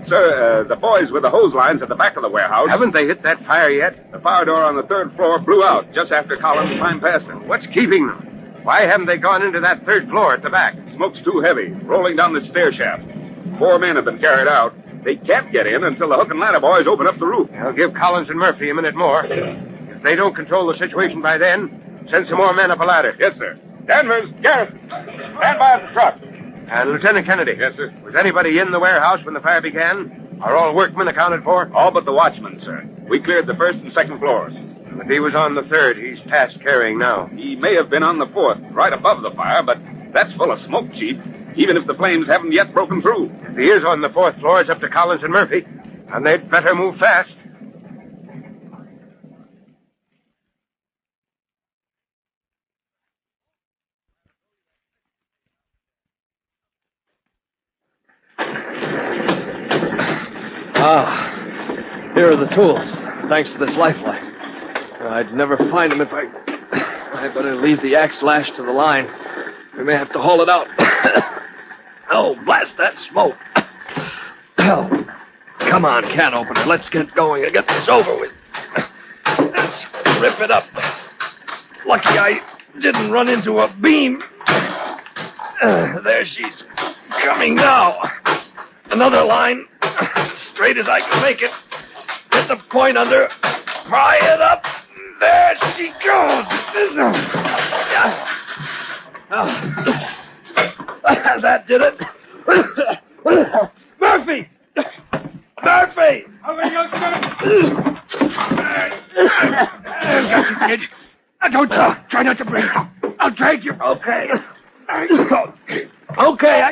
Sir, the boys with the hose lines at the back of the warehouse... Haven't they hit that fire yet? The fire door on the third floor blew out just after Collins climbed past them. What's keeping them? Why haven't they gone into that third floor at the back? Smoke's too heavy, rolling down the stair shaft. 4 men have been carried out. They can't get in until the hook and ladder boys open up the roof. I'll give Collins and Murphy a minute more. If they don't control the situation by then, send some more men up a ladder. Yes, sir. Danvers, Garrison, stand by at the truck. Lieutenant Kennedy. Yes, sir. Was anybody in the warehouse when the fire began? Are all workmen accounted for? All but the watchman, sir. We cleared the first and second floors. If he was on the third, he's past carrying now. He may have been on the fourth, right above the fire, but that's full of smoke, Chief, even if the flames haven't yet broken through. If he is on the fourth floor, it's up to Collins and Murphy, and they'd better move fast. Here are the tools, thanks to this lifeline. I'd never find them if I better leave the axe lashed to the line. We may have to haul it out. Oh, blast that smoke. Oh, come on, can opener. Let's get going and get this over with. Let's rip it up. Lucky I didn't run into a beam. There she's coming now. Another line. Straight as I can make it. Get the point under. Pry it up. There she goes. That did it. Murphy! Murphy! Got you, kid. Don't try not to break. I'll drag you. Okay. Okay,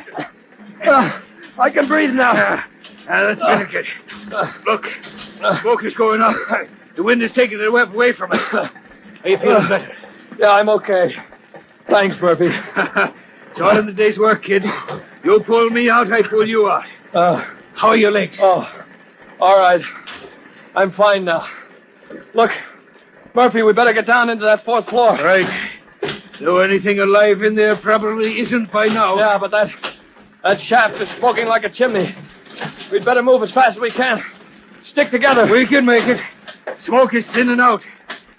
I can breathe now. That's better, kid. Look, smoke is going up. The wind is taking the web away from us. Are you feeling better? Yeah, I'm okay. Thanks, Murphy. It's all in the day's work, kid. You pull me out, I pull you out. How are your legs? Oh, all right. I'm fine now. Look, Murphy, we better get down into that fourth floor. Right. Though anything alive in there probably isn't by now. Yeah, but that shaft is smoking like a chimney. We'd better move as fast as we can. Stick together. We can make it. Smoke is thinning out.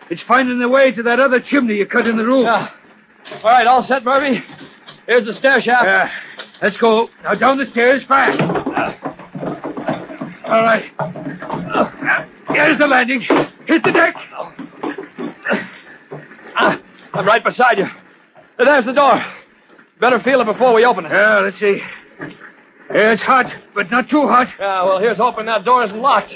It's finding the way to that other chimney you cut in the roof. Yeah. All right, all set, Murphy. Here's the stair shaft. Yeah. Let's go. Now down the stairs fast. All right. Here's the landing. Hit the deck. I'm right beside you. There's the door. Better feel it before we open it. Yeah, let's see. It's hot, but not too hot. Yeah, well, here's hoping that door isn't locked.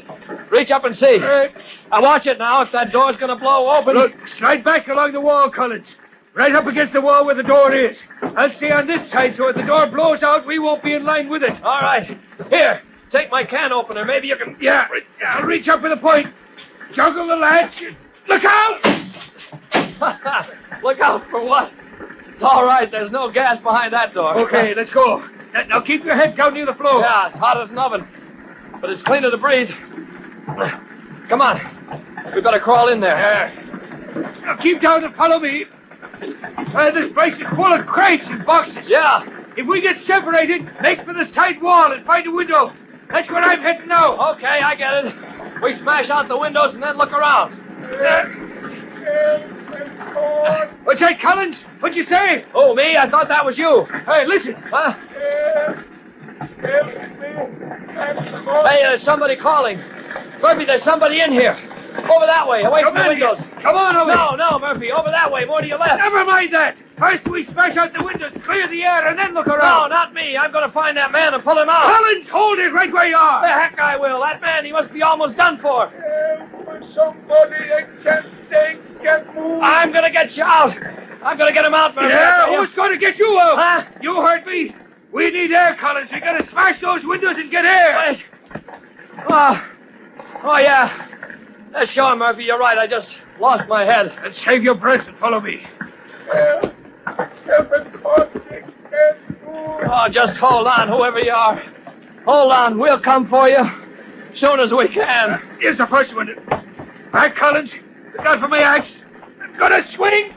Reach up and see. Now, watch it now. If that door's going to blow open... Look, slide back along the wall, Collins. Right up against the wall where the door is. I'll stay on this side, so if the door blows out, we won't be in line with it. All right. Here, take my can opener. Maybe you can... Yeah, I'll reach up with a point. Juggle the latch. Look out! Look out for what? It's all right. There's no gas behind that door. Okay, let's go. Now keep your head down near the floor. Yeah, it's hot as an oven. But it's cleaner to breathe. Come on. We've got to crawl in there. Yeah. Now keep down and follow me. This place is full of crates and boxes. Yeah. If we get separated, make for the side wall and find a window. That's where I'm heading now. Okay, I get it. We smash out the windows and then look around. What's that, Collins? What'd you say? Oh, me? I thought that was you. Hey, listen. Huh? Hey, there's somebody calling. Murphy, there's somebody in here. Over that way, away from the windows. Come on over. No, Murphy, over that way, more to your left. Never mind that. First we smash out the windows, clear the air, and then look around. No, not me. I'm going to find that man and pull him out. Collins, hold it right where you are. The heck I will. That man, he must be almost done for. Somebody can't move. I'm going to get you out. I'm going to get him out, Murphy. Yeah, who's going to get you out? Huh? You heard me. We need air, Collins. We got to smash those windows and get air. Oh, yeah. Sure, Murphy, you're right. I just lost my head. And save your breath and follow me. Oh, just hold on, whoever you are. Hold on. We'll come for you soon as we can. Here's the first one. Back, Collins. Look out for my axe. I'm going to swing.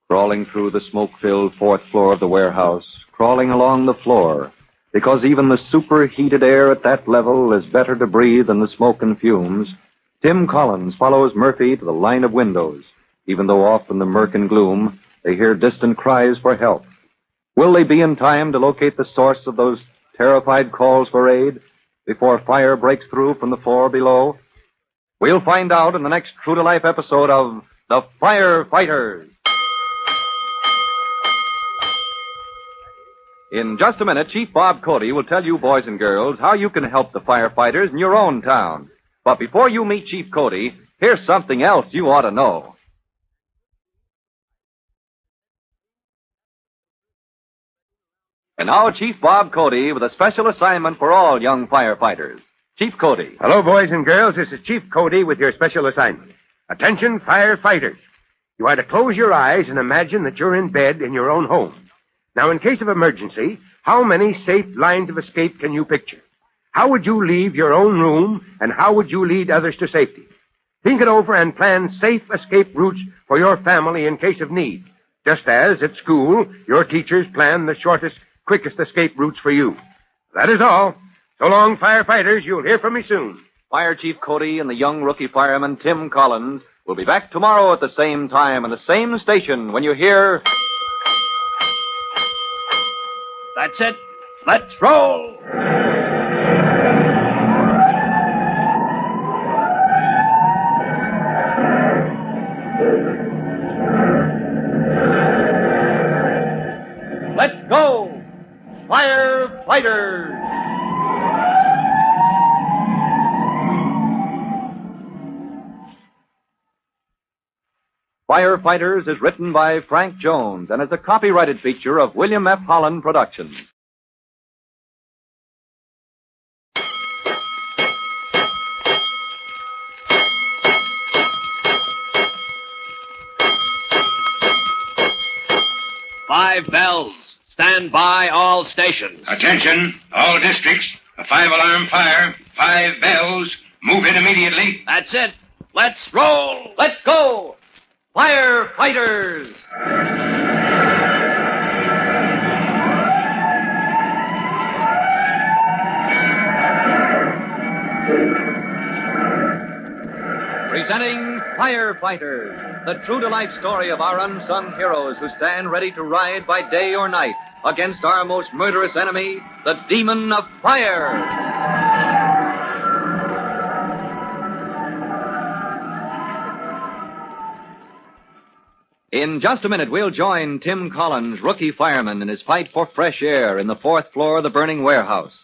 Crawling through the smoke-filled fourth floor of the warehouse, crawling along the floor, because even the superheated air at that level is better to breathe than the smoke and fumes, Tim Collins follows Murphy to the line of windows, even though off in the murk and gloom they hear distant cries for help. Will they be in time to locate the source of those terrified calls for aid before fire breaks through from the floor below? We'll find out in the next true-to-life episode of The Firefighters. In just a minute, Chief Bob Cody will tell you, boys and girls, how you can help the firefighters in your own town. But before you meet Chief Cody, here's something else you ought to know. And now, Chief Bob Cody with a special assignment for all young firefighters. Chief Cody. Hello, boys and girls. This is Chief Cody with your special assignment. Attention, firefighters. You are to close your eyes and imagine that you're in bed in your own home. Now, in case of emergency, how many safe lines of escape can you picture? How would you leave your own room, and how would you lead others to safety? Think it over and plan safe escape routes for your family in case of need. Just as, at school, your teachers plan the shortest, quickest escape routes for you. That is all. So long, firefighters. You'll hear from me soon. Fire Chief Cody and the young rookie fireman, Tim Collins, will be back tomorrow at the same time and the same station when you hear... That's it. Let's roll. Let's go, Firefighters! Firefighters is written by Frank Jones and is a copyrighted feature of William F. Holland Productions. Five bells. Stand by all stations. Attention, all districts. A 5-alarm fire. 5 bells. Move in immediately. That's it. Let's roll. Let's go, Firefighters! Presenting Firefighters, the true-to-life story of our unsung heroes who stand ready to ride by day or night against our most murderous enemy, the demon of fire. In just a minute, we'll join Tim Collins, rookie fireman, in his fight for fresh air in the 4th floor of the burning warehouse.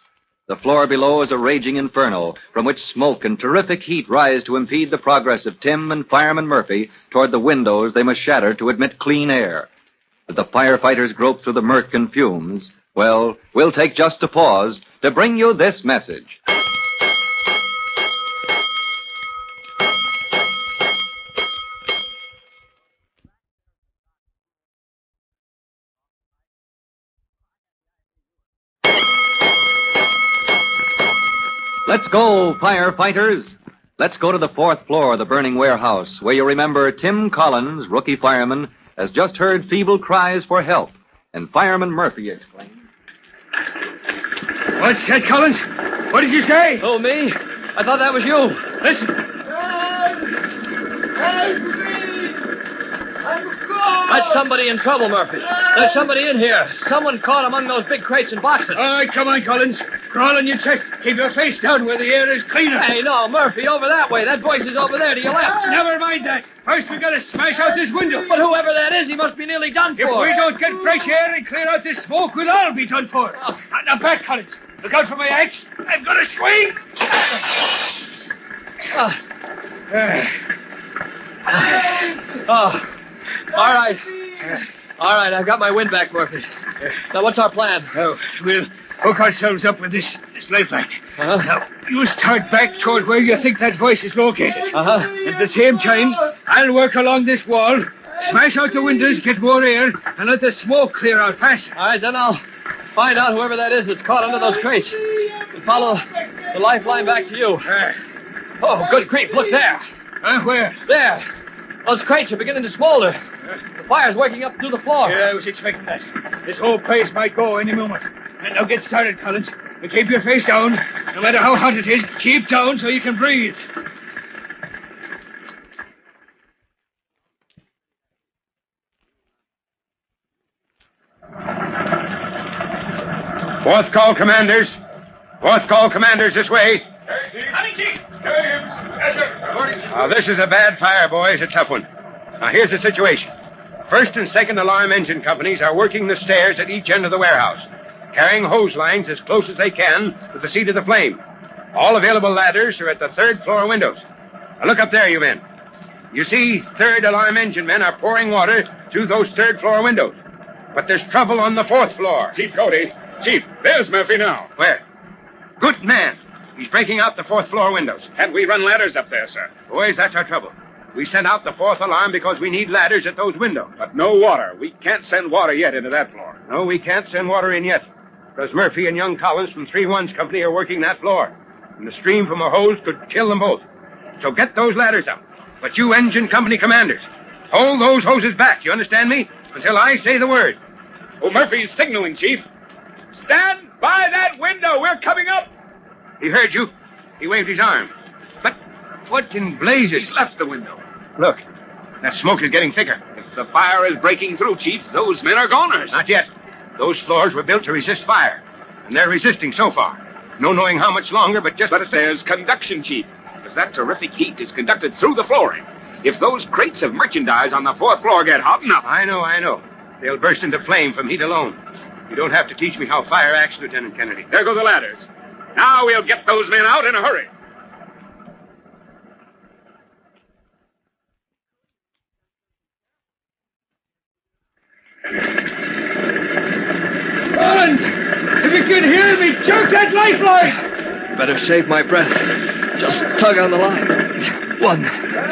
The floor below is a raging inferno from which smoke and terrific heat rise to impede the progress of Tim and Fireman Murphy toward the windows they must shatter to admit clean air. As the firefighters grope through the murk and fumes, well, we'll take just a pause to bring you this message. Let's go, firefighters. Let's go to the 4th floor of the burning warehouse, where you remember Tim Collins, rookie fireman, has just heard feeble cries for help. And Fireman Murphy exclaimed, What's that, Collins? What did you say? Oh, me? I thought that was you. Listen. That's somebody in trouble, Murphy. There's somebody in here. Someone caught among those big crates and boxes. All right, come on, Collins. Crawl on your chest. Keep your face down where the air is cleaner. Hey, no, Murphy, over that way. That voice is over there to your left. Never mind that. First, we gotta smash out this window. But whoever that is, he must be nearly done for. If we don't get fresh air and clear out this smoke, we'll all be done for. Now, back, Collins. Look out for my axe. I'm gonna swing. All right. All right, I've got my wind back, Murphy. Now, what's our plan? Oh, we'll hook ourselves up with this lifeline. Uh-huh. Now, you start back toward where you think that voice is located. Uh-huh. At the same time, I'll work along this wall, smash out the windows, get more air, and let the smoke clear out faster. All right, then I'll find out whoever that is that's caught under those crates. And follow the lifeline back to you. Oh, good grief, look there. Where? There. Those crates are beginning to smolder. The fire's working up through the floor. Yeah, I was expecting that. This whole place might go any moment. And now get started, Collins. And keep your face down. No matter how hot it is, keep down so you can breathe. Fourth call, commanders. Fourth call, commanders, this way. This is a bad fire, boys. A tough one. Now, here's the situation. First and second alarm engine companies are working the stairs at each end of the warehouse. carrying hose lines as close as they can to the seat of the flame. All available ladders are at the third floor windows. Now look up there, you men. You see, third alarm engine men are pouring water through those third floor windows. But there's trouble on the fourth floor. Chief Cody. Chief, there's Murphy now. Where? Good man. He's breaking out the fourth floor windows. Can't we run ladders up there, sir? Boys, that's our trouble. We sent out the fourth alarm because we need ladders at those windows. But no water. We can't send water yet into that floor. No, we can't send water in yet. Because Murphy and young Collins from 3-1's company are working that floor. And the stream from a hose could kill them both. So get those ladders out. But you engine company commanders, hold those hoses back, you understand me? Until I say the word. Oh, Murphy's signaling, Chief. Stand by that window. We're coming up. He heard you. He waved his arm. But what in blazes? He's left the window. Look, that smoke is getting thicker. If the fire is breaking through, Chief, those men are goners. Not yet. Those floors were built to resist fire. And they're resisting so far. No knowing how much longer, but just... But there's conduction, Chief. Because that terrific heat is conducted through the flooring. If those crates of merchandise on the fourth floor get hot enough... I know. They'll burst into flame from heat alone. You don't have to teach me how fire acts, Lieutenant Kennedy. There go the ladders. Now we'll get those men out in a hurry. Collins! If you can hear me, jerk that lifeline! Better save my breath. Just tug on the line. 1,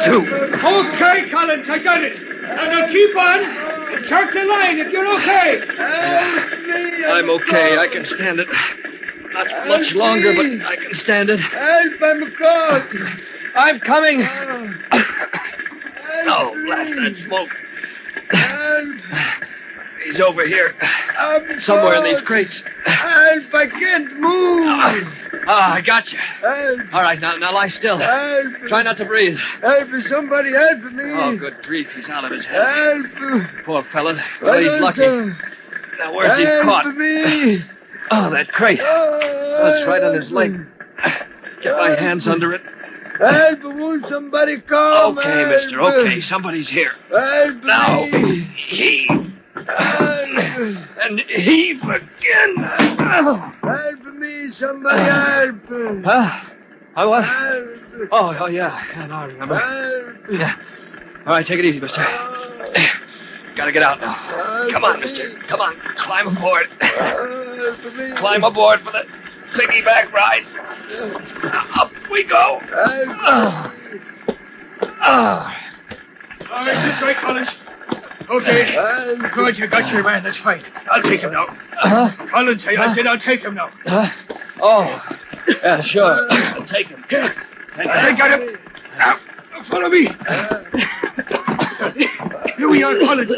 2. Okay, Collins, I got it. Now keep on. Jerk the line if you're okay. I'm okay. I can stand it. Not much longer, but I can stand it. Help, I'm caught. I'm coming. Oh, blast that smoke. He's over here. Somewhere in these crates. Help, I can't move. I got you. All right, now lie still. Try not to breathe. Help, somebody help me. Oh, good grief, he's out of his head. Help. Poor fella. Well, he's lucky. Now, where's he caught? Help me. Oh, that crate. That's right on his leg. Get my hands under it. Help, won't somebody come? Okay, mister, okay. Somebody's here. Help now, me. Heave. And heave again. Help me, somebody help. What? Oh, yeah. Now I remember. Yeah. All right, take it easy, mister. Gotta get out now. Come on, mister. Come on. Climb aboard. Climb aboard for the piggyback ride. Up we go. All right, this way, Collins. Okay. Good, you got your man. That's fine. I'll take him now. Collins, I said I'll take him now. Oh, yeah, sure. I'll take him. I got him. Now, follow me. Here we are, Collins.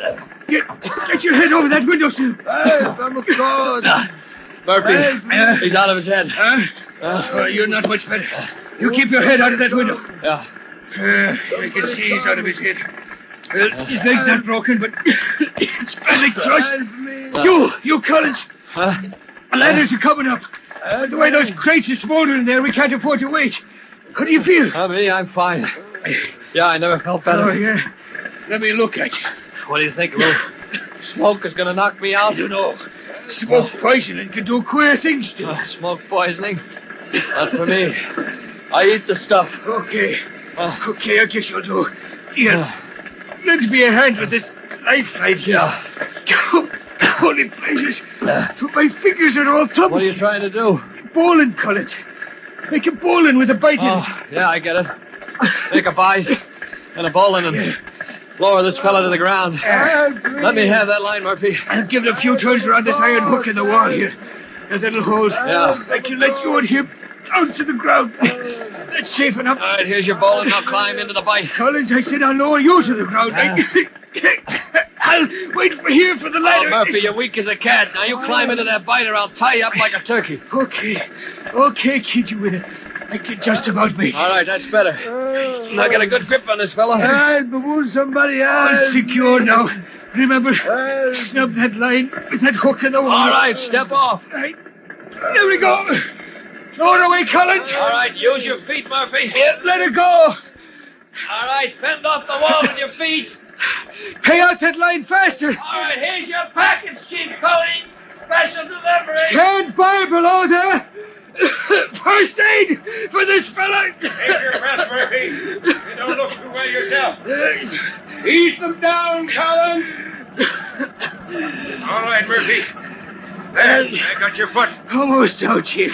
Get your head over that windowsill. I'm a caught. Murphy, he's out of his head. You're not much better. You keep your head out of that window. Yeah. I can see he's out of his head. Well, his leg's not broken, but it's badly crushed. You, Collins. The ladders are coming up. The way those crates are smoldering there, we can't afford to wait. How do you feel? Me, I'm fine. Yeah, I never felt better. Oh, yeah. Let me look at you. What do you think, Lou? Smoke is going to knock me out? I don't know. Smoke poisoning can do queer things to you. Smoke poisoning? Not for me. I eat the stuff. Okay. Okay, I guess you'll do. Here. Lend me a hand with this knife right here. Holy places. My fingers are all thumbs. What are you trying to do? Bowling, Collins. Make a bowling with a bite in it. Yeah, I get it. Make a bite and a bowling and lower this fella to the ground. Let me have that line, Murphy. I'll give it a few turns around this iron hook in the wall here. There's a little hole. Yeah. I can let you and him down to the ground. That's safe enough. All right, here's your bowling. Now climb into the bite. Collins, I said I'll lower you to the ground. I'll wait here for the ladder. Oh, Murphy, you're weak as a cat. Now you climb into that bite or I'll tie you up like a turkey. Okay, kid, you with it. I can just about make it. All right, that's better. Now get a good grip on this fella. But won't somebody else? I'm secure now. Remember, snub that line with that hook in the wall. All right, step off. Right. Here we go. Throw it away, Collins. All right, use your feet, Murphy. Here, let it go. All right, fend off the wall with your feet. Pay out that line faster. All right, here's your package, Chief Cody. Special delivery. Stand by below there. First aid for this fella. Take your breath, Murphy. You don't look too well yourself. Ease them down, Collins. All right, Murphy. There, I got your foot. Almost out, Chief.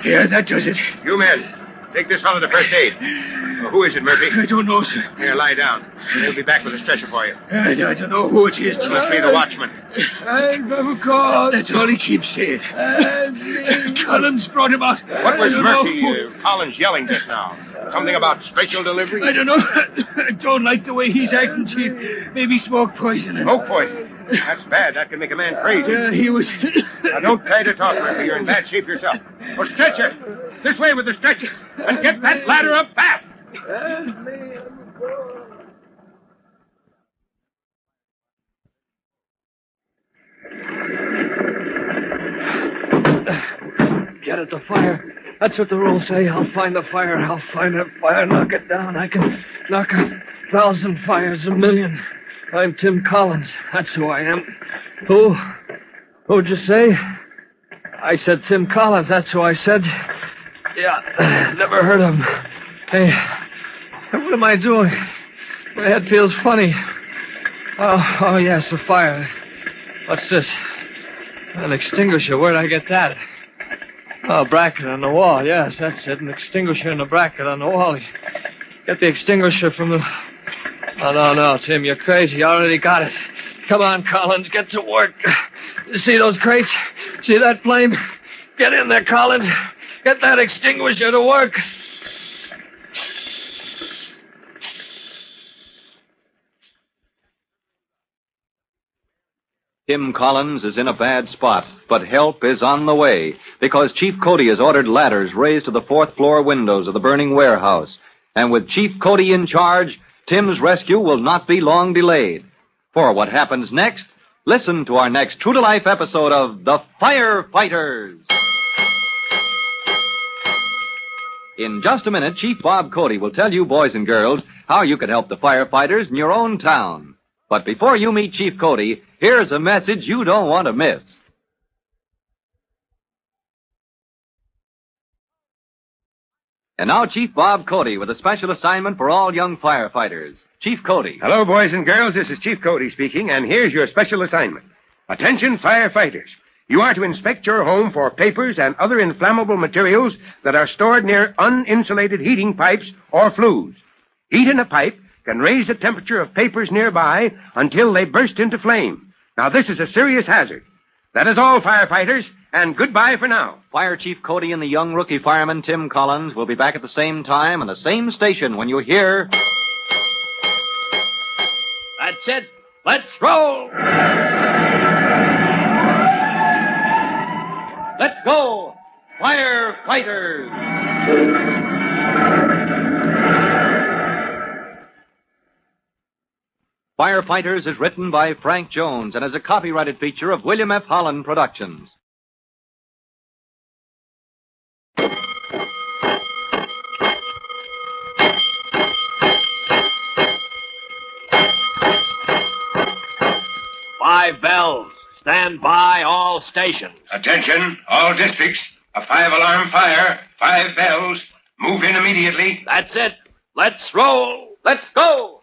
There, that does it. You men, take this fellow to first aid. Who is it, Murphy? I don't know, sir. Here, lie down. They'll be back with a stretcher for you. I don't know who it is, Chief. Must be the watchman. I've never called. That's all he keeps saying. Collins brought him out. What was Murphy Collins yelling just now? Something about special delivery? I don't know. I don't like the way he's acting, Chief. Maybe smoke poison. Smoke poison? That's bad. That can make a man crazy. He was... Now, don't try to talk, Murphy. You're in bad shape yourself. Well, stretcher. This way with the stretcher. And get that ladder up fast. Get at the fire. That's what the rules say. I'll find the fire. I'll find the fire. Knock it down. I can knock 1,000 fires, 1,000,000. I'm Tim Collins. That's who I am. Who'd you say? I said Tim Collins. That's who I said. Yeah, never heard of him. Hey, what am I doing? My head feels funny. Oh, yes, the fire. What's this? An extinguisher. Where'd I get that? Oh, bracket on the wall. Yes, that's it. An extinguisher and a bracket on the wall. Get the extinguisher from the... Oh, no, Tim, you're crazy. You already got it. Come on, Collins, get to work. See those crates? See that flame? Get in there, Collins. Get that extinguisher to work. Tim Collins is in a bad spot, but help is on the way because Chief Cody has ordered ladders raised to the 4th floor windows of the burning warehouse. And with Chief Cody in charge, Tim's rescue will not be long delayed. For what happens next, listen to our next true-to-life episode of The Firefighters. In just a minute, Chief Bob Cody will tell you, boys and girls, how you can help the firefighters in your own town. But before you meet Chief Cody, here's a message you don't want to miss. And now Chief Bob Cody with a special assignment for all young firefighters. Chief Cody. Hello, boys and girls. This is Chief Cody speaking, and here's your special assignment. Attention, firefighters. You are to inspect your home for papers and other inflammable materials that are stored near uninsulated heating pipes or flues. Heat in a pipe can raise the temperature of papers nearby until they burst into flame. Now, this is a serious hazard. That is all, firefighters, and goodbye for now. Fire Chief Cody and the young rookie fireman Tim Collins will be back at the same time on the same station when you hear... That's it. Let's roll. Let's go, Firefighters! Firefighters is written by Frank Jones and is a copyrighted feature of William F. Holland Productions. Five bells. Stand by all stations. Attention, all districts. A 5-alarm fire. 5 bells. Move in immediately. That's it. Let's roll. Let's go,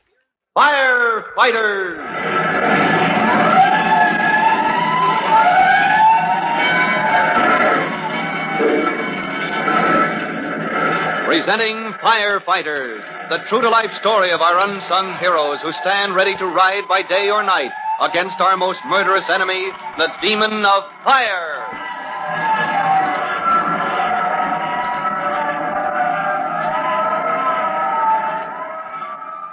Firefighters! Presenting Firefighters, the true-to-life story of our unsung heroes who stand ready to ride by day or night against our most murderous enemy, the demon of fire.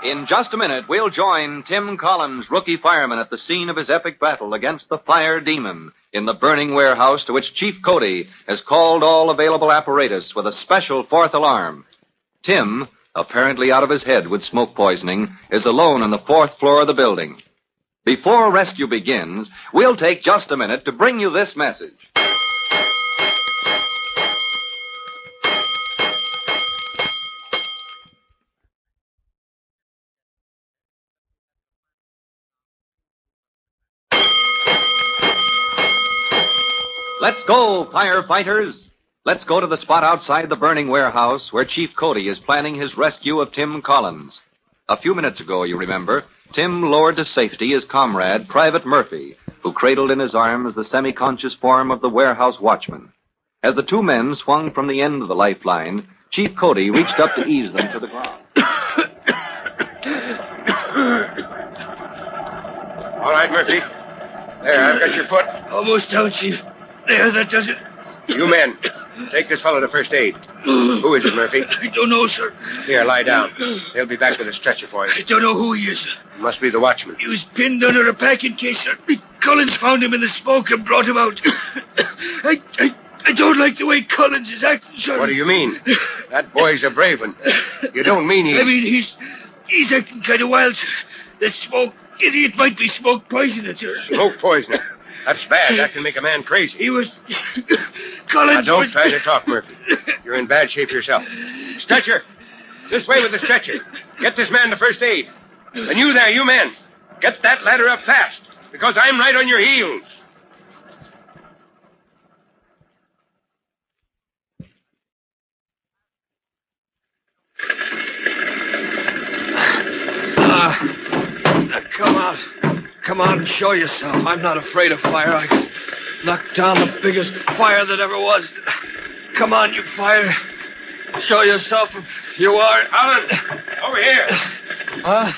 In just a minute, we'll join Tim Collins, rookie fireman, at the scene of his epic battle against the fire demon in the burning warehouse to which Chief Cody has called all available apparatus with a special 4th alarm. Tim, apparently out of his head with smoke poisoning, is alone on the 4th floor of the building. Before rescue begins, we'll take just a minute to bring you this message. Let's go, firefighters! Let's go to the spot outside the burning warehouse where Chief Cody is planning his rescue of Tim Collins. A few minutes ago, you remember, Tim lowered to safety his comrade, Private Murphy, who cradled in his arms the semi-conscious form of the warehouse watchman. As the two men swung from the end of the lifeline, Chief Cody reached up to ease them to the ground. All right, Murphy. There, I've got your foot. Almost down, Chief. There, that does it. You men, take this fellow to first aid. Who is it, Murphy? I don't know, sir. Here, lie down. They'll be back with a stretcher for you. I don't know who he is. Must be the watchman. He was pinned under a packing case, sir. Collins found him in the smoke and brought him out. I don't like the way Collins is acting, sir. What do you mean? That boy's a brave one. You don't mean I mean, he's acting kind of wild, sir. The smoke, it might be smoke poisoning, sir. Smoke poisoning? That's bad. That can make a man crazy. He was... Collins Now, don't try to talk, Murphy. You're in bad shape yourself. Stretcher! This way with the stretcher. Get this man to first aid. And you there, you men. Get that ladder up fast, because I'm right on your heels. Come on. Come on and show yourself. I'm not afraid of fire. I can knock down the biggest fire that ever was. Come on, you fire. Show yourself if you are. Colin, over here. Huh?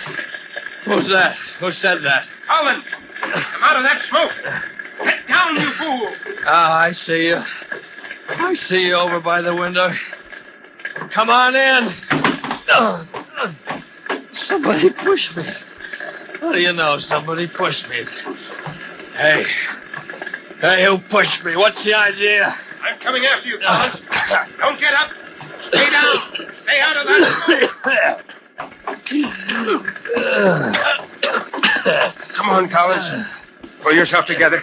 Who's that? Who said that? Colin, come out of that smoke. Get down, you fool. Ah, I see you. I see you over by the window. Come on in. Somebody pushed me. How do you know somebody pushed me? Hey, who pushed me? What's the idea? I'm coming after you, Collins. Don't get up. Stay down. Stay out of that. Come on, Collins. Pull yourself together.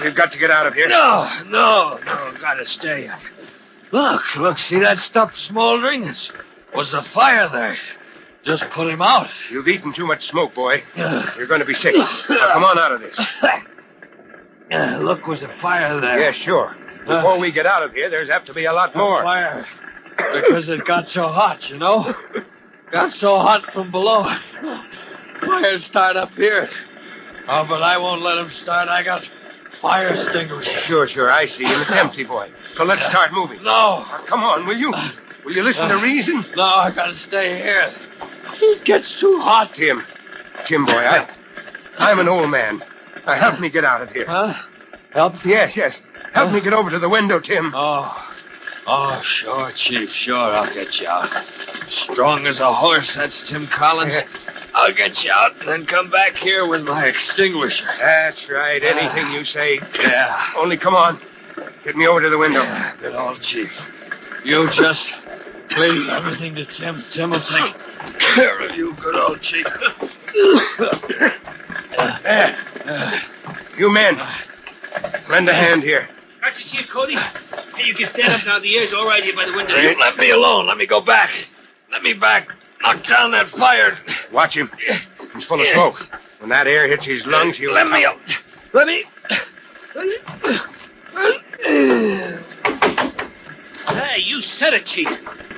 We've got to get out of here. No, gotta stay. Look, see that stuff smoldering? Was the fire there? Just put him out. You've eaten too much smoke, boy. You're going to be sick. Now, come on out of this. Look, was a fire there. Yeah, sure. Before we get out of here, there's apt to be a lot more. Fire. Because it got so hot, you know? Got so hot from below. Fire start up here. Oh, but I won't let him start. I got fire extinguisher. Sure, I see. And it's empty, boy. So let's start moving. No. Now, come on, will you? Will you listen to reason? No, I gotta stay here. It gets too hot. Tim, boy, I'm an old man. Now, help me get out of here. Huh? Help? Yes. Help me get over to the window, Tim. Oh, sure, Chief, sure, I'll get you out. Strong as a horse, that's Tim Collins. I'll get you out and then come back here with my extinguisher. That's right, anything you say. Yeah. Only come on. Get me over to the window. Yeah, good old Chief. You just leave everything to Tim. Tim will take care of you, good old Chief. You men, lend a hand here. Got you, Chief Cody. Hey, you can stand up now. The air's all right here by the window. You let me alone. Let me go back. Let me back. Knock down that fire. Watch him. He's full of smoke. When that air hits his lungs, he'll... Let me out. Let me... Hey, you said it, Chief.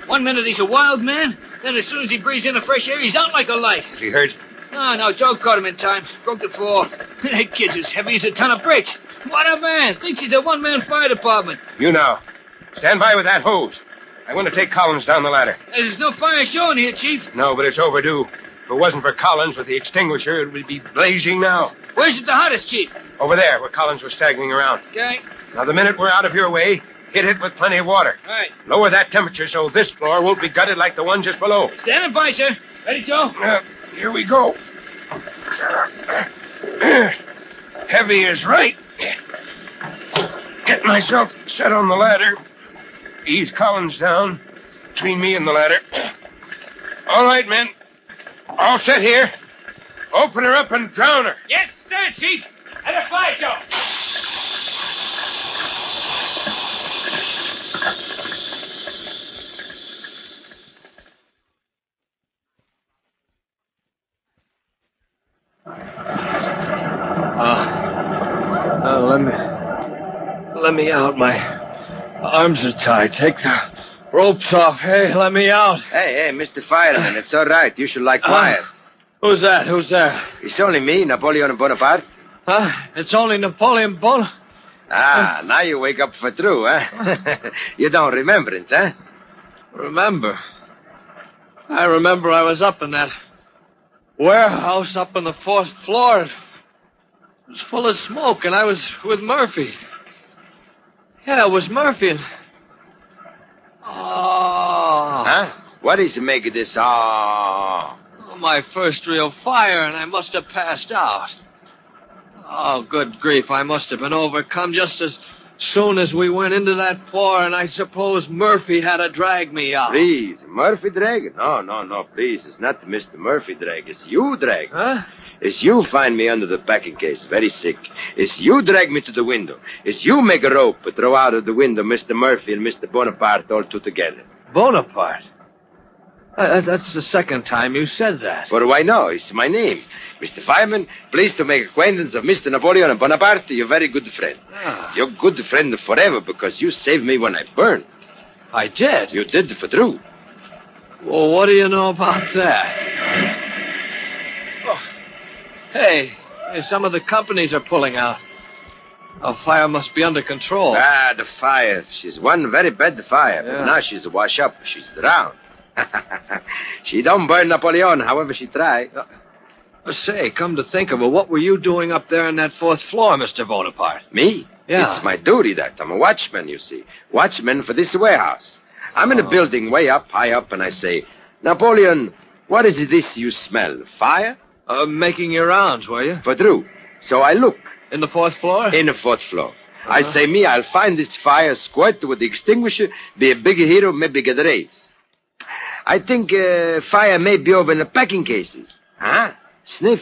1 minute he's a wild man, then as soon as he breathes in the fresh air, he's out like a light. Is he hurt? No, Joe caught him in time. Broke the fall. That kid's as heavy as a ton of bricks. What a man. Thinks he's a one-man fire department. You now. Stand by with that hose. I want to take Collins down the ladder. There's no fire showing here, Chief. No, but it's overdue. If it wasn't for Collins with the extinguisher, it would be blazing now. Where's it the hottest, Chief? Over there, where Collins was staggering around. Okay. Now, the minute we're out of your way, hit it with plenty of water. All right. Lower that temperature so this floor won't be gutted like the one just below. Standing by, sir. Ready, Joe? Here we go. Heavy is right. Get myself set on the ladder. Ease Collins down between me and the ladder. All right, men. All set here. Open her up and drown her. Yes, sir, Chief. At a fire, Joe. me out. My arms are tied. Take the ropes off. Hey, let me out. Hey, Mr. Fireman, it's all right. You should lie quiet. Who's that? Who's there? It's only me, Napoleon Bonaparte. Huh? It's only Napoleon Bonaparte? Ah, now you wake up for true, huh? You don't remember it, huh? Remember? I remember I was up in that warehouse up on the 4th floor. It was full of smoke, and I was with Murphy. Yeah, it was Murphy. And... Oh. Huh? What is the make of this? Oh. My first real fire, and I must have passed out. Oh, good grief, I must have been overcome just as soon as we went into that floor, and I suppose Murphy had to drag me out. Please, Murphy drag? No, please. It's not Mr. Murphy drag. It's you drag. Huh? It's you find me under the packing case, very sick. It's you drag me to the window. It's you make a rope and throw out of the window Mr. Murphy and Mr. Bonaparte all two together. Bonaparte? That's the second time you said that. For why no? It's my name. Mr. Fireman, pleased to make acquaintance of Mr. Napoleon Bonaparte, your very good friend. Ah. You're good friend forever because you saved me when I burned. I did? You did for true. Well, what do you know about that? Oh. Hey, some of the companies are pulling out. Our fire must be under control. Ah, the fire. She's one very bad fire, Yeah. but now she's washed up. She's drowned. She don't burn Napoleon, however she try. Say, come to think of it, what were you doing up there on that 4th floor, Mr. Bonaparte? Me? Yeah. It's my duty that. I'm a watchman, you see. Watchman for this warehouse. I'm in a building way up, high up, and I say, Napoleon, what is this you smell? Fire? Making your rounds, were you? For true. So I look. In the 4th floor? In the 4th floor. I say, me, I'll find this fire, squirt with the extinguisher, be a big hero, maybe get a raise. I think fire may be over in the packing cases. Huh? Sniff.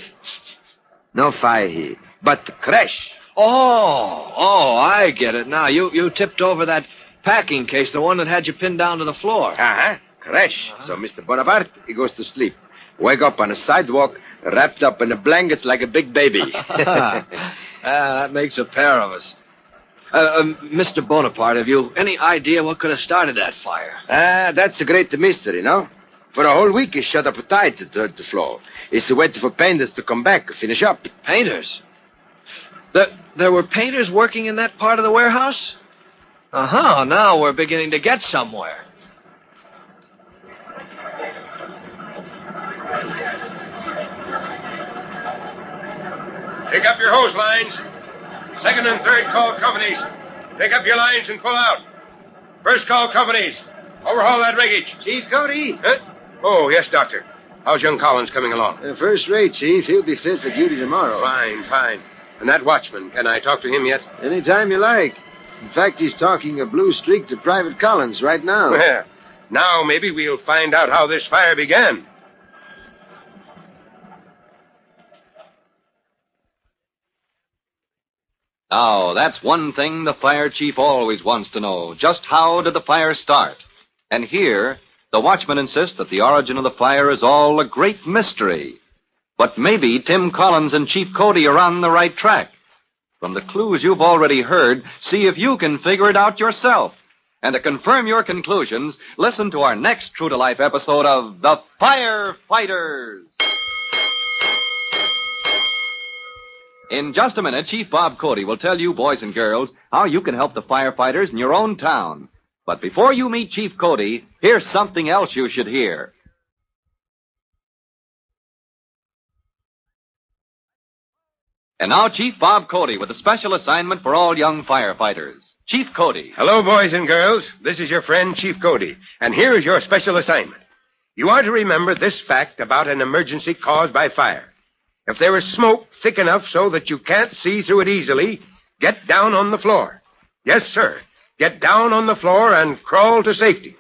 No fire here, but crash. Oh, I get it now. You tipped over that packing case, the one that had you pinned down to the floor. Uh-huh. Crash. So Mr. Bonaparte, he goes to sleep. Wake up on a sidewalk, wrapped up in the blankets like a big baby. That makes a pair of us. Mr. Bonaparte, have you any idea what could have started that fire? That's a great mystery, no? For a whole week, he's shut up tight to the floor. He's waiting for painters to come back, finish up. Painters? There were painters working in that part of the warehouse? Uh-huh, now we're beginning to get somewhere. Pick up your hose lines. Second and third call companies. Pick up your lines and pull out. First call companies. Overhaul that riggage. Chief Cody? Huh? Oh, yes, Doctor. How's young Collins coming along? First rate, Chief. He'll be fit for duty tomorrow. Fine. And that watchman, can I talk to him yet? Anytime you like. In fact, he's talking a blue streak to Private Collins right now. Well, now maybe we'll find out how this fire began. Now, that's one thing the fire chief always wants to know. Just how did the fire start? And here, the watchman insists that the origin of the fire is all a great mystery. But maybe Tim Collins and Chief Cody are on the right track. From the clues you've already heard, see if you can figure it out yourself. And to confirm your conclusions, listen to our next true-to-life episode of The Firefighters. In just a minute, Chief Bob Cody will tell you, boys and girls, how you can help the firefighters in your own town. But before you meet Chief Cody, here's something else you should hear. And now Chief Bob Cody with a special assignment for all young firefighters. Chief Cody. Hello, boys and girls. This is your friend, Chief Cody. And here is your special assignment. You are to remember this fact about an emergency caused by fire. If there is smoke thick enough so that you can't see through it easily, get down on the floor. Yes, sir. Get down on the floor and crawl to safety.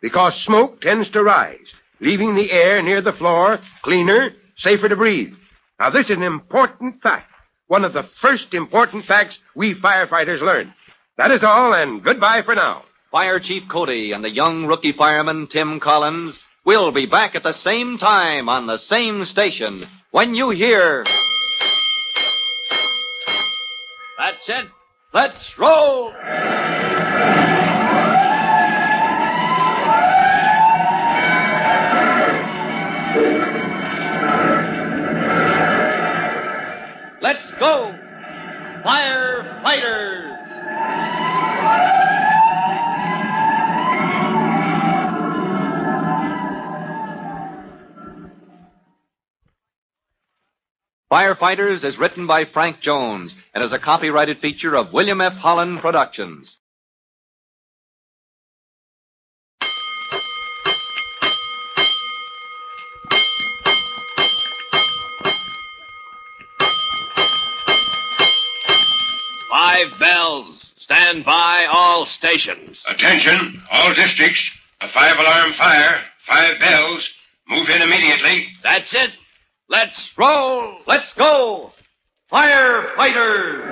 Because smoke tends to rise, leaving the air near the floor cleaner, safer to breathe. Now, this is an important fact. One of the first important facts we firefighters learn. That is all, and goodbye for now. Fire Chief Cody and the young rookie fireman, Tim Collins, will be back at the same time on the same station when you hear... That's it. Let's roll! Let's go! Firefighters! Firefighters is written by Frank Jones and is a copyrighted feature of William F. Holland Productions. Five bells. Stand by all stations. Attention, all districts. A 5-alarm fire. 5 bells. Move in immediately. That's it. Let's roll! Let's go! Firefighters!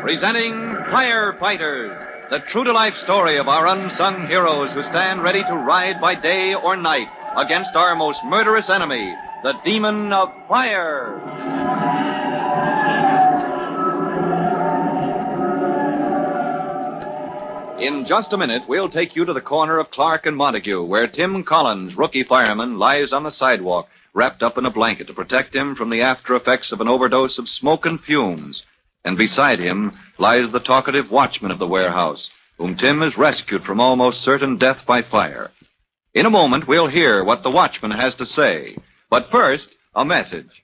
Presenting Firefighters, the true-to-life story of our unsung heroes who stand ready to ride by day or night against our most murderous enemy, the demon of fire. In just a minute, we'll take you to the corner of Clark and Montague, where Tim Collins, rookie fireman, lies on the sidewalk, wrapped up in a blanket to protect him from the after effects of an overdose of smoke and fumes. And beside him lies the talkative watchman of the warehouse, whom Tim has rescued from almost certain death by fire. In a moment, we'll hear what the watchman has to say. But first, a message.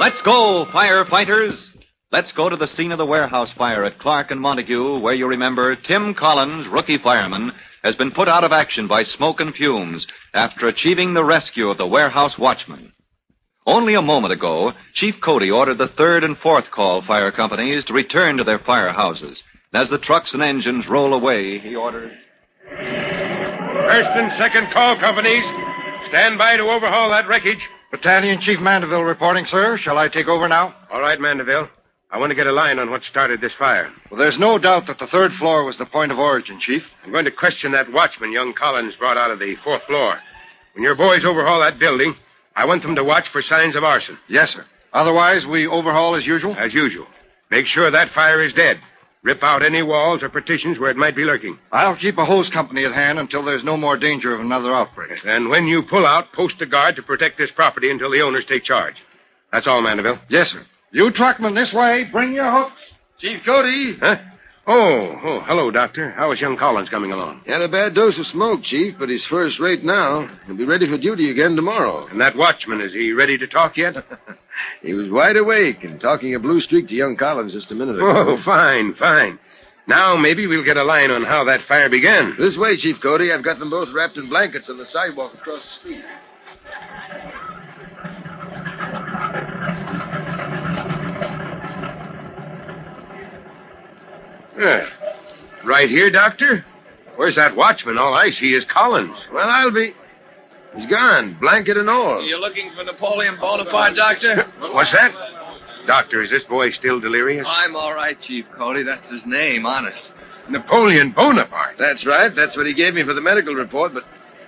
Let's go, firefighters! Let's go to the scene of the warehouse fire at Clark and Montague, where you remember Tim Collins, rookie fireman, has been put out of action by smoke and fumes after achieving the rescue of the warehouse watchman. Only a moment ago, Chief Cody ordered the 3rd and 4th call fire companies to return to their firehouses. As the trucks and engines roll away, he ordered... 1st and 2nd call companies, stand by to overhaul that wreckage. Battalion Chief Mandeville reporting, sir. Shall I take over now? All right, Mandeville. I want to get a line on what started this fire. Well, there's no doubt that the 3rd floor was the point of origin, Chief. I'm going to question that watchman young Collins brought out of the 4th floor. When your boys overhaul that building, I want them to watch for signs of arson. Yes, sir. Otherwise, we overhaul as usual? As usual. Make sure that fire is dead. Rip out any walls or partitions where it might be lurking. I'll keep a hose company at hand until there's no more danger of another outbreak. And when you pull out, post a guard to protect this property until the owners take charge. That's all, Mandeville. Yes, sir. You truckmen this way. Bring your hooks. Chief Cody. Huh? Oh, hello, Doctor. How is young Collins coming along? Had a bad dose of smoke, Chief, but he's first rate now. He'll be ready for duty again tomorrow. And that watchman, is he ready to talk yet? He was wide awake and talking a blue streak to young Collins just a minute ago. Oh, fine. Now maybe we'll get a line on how that fire began. This way, Chief Cody. I've got them both wrapped in blankets on the sidewalk across the street. Right here, Doctor? Where's that watchman? All I see is Collins. Well, I'll be... He's gone, blanket and all. You looking for Napoleon Bonaparte, Doctor? What's that? Doctor, is this boy still delirious? I'm all right, Chief Cody. That's his name, honest. Napoleon Bonaparte? That's right. That's what he gave me for the medical report, but...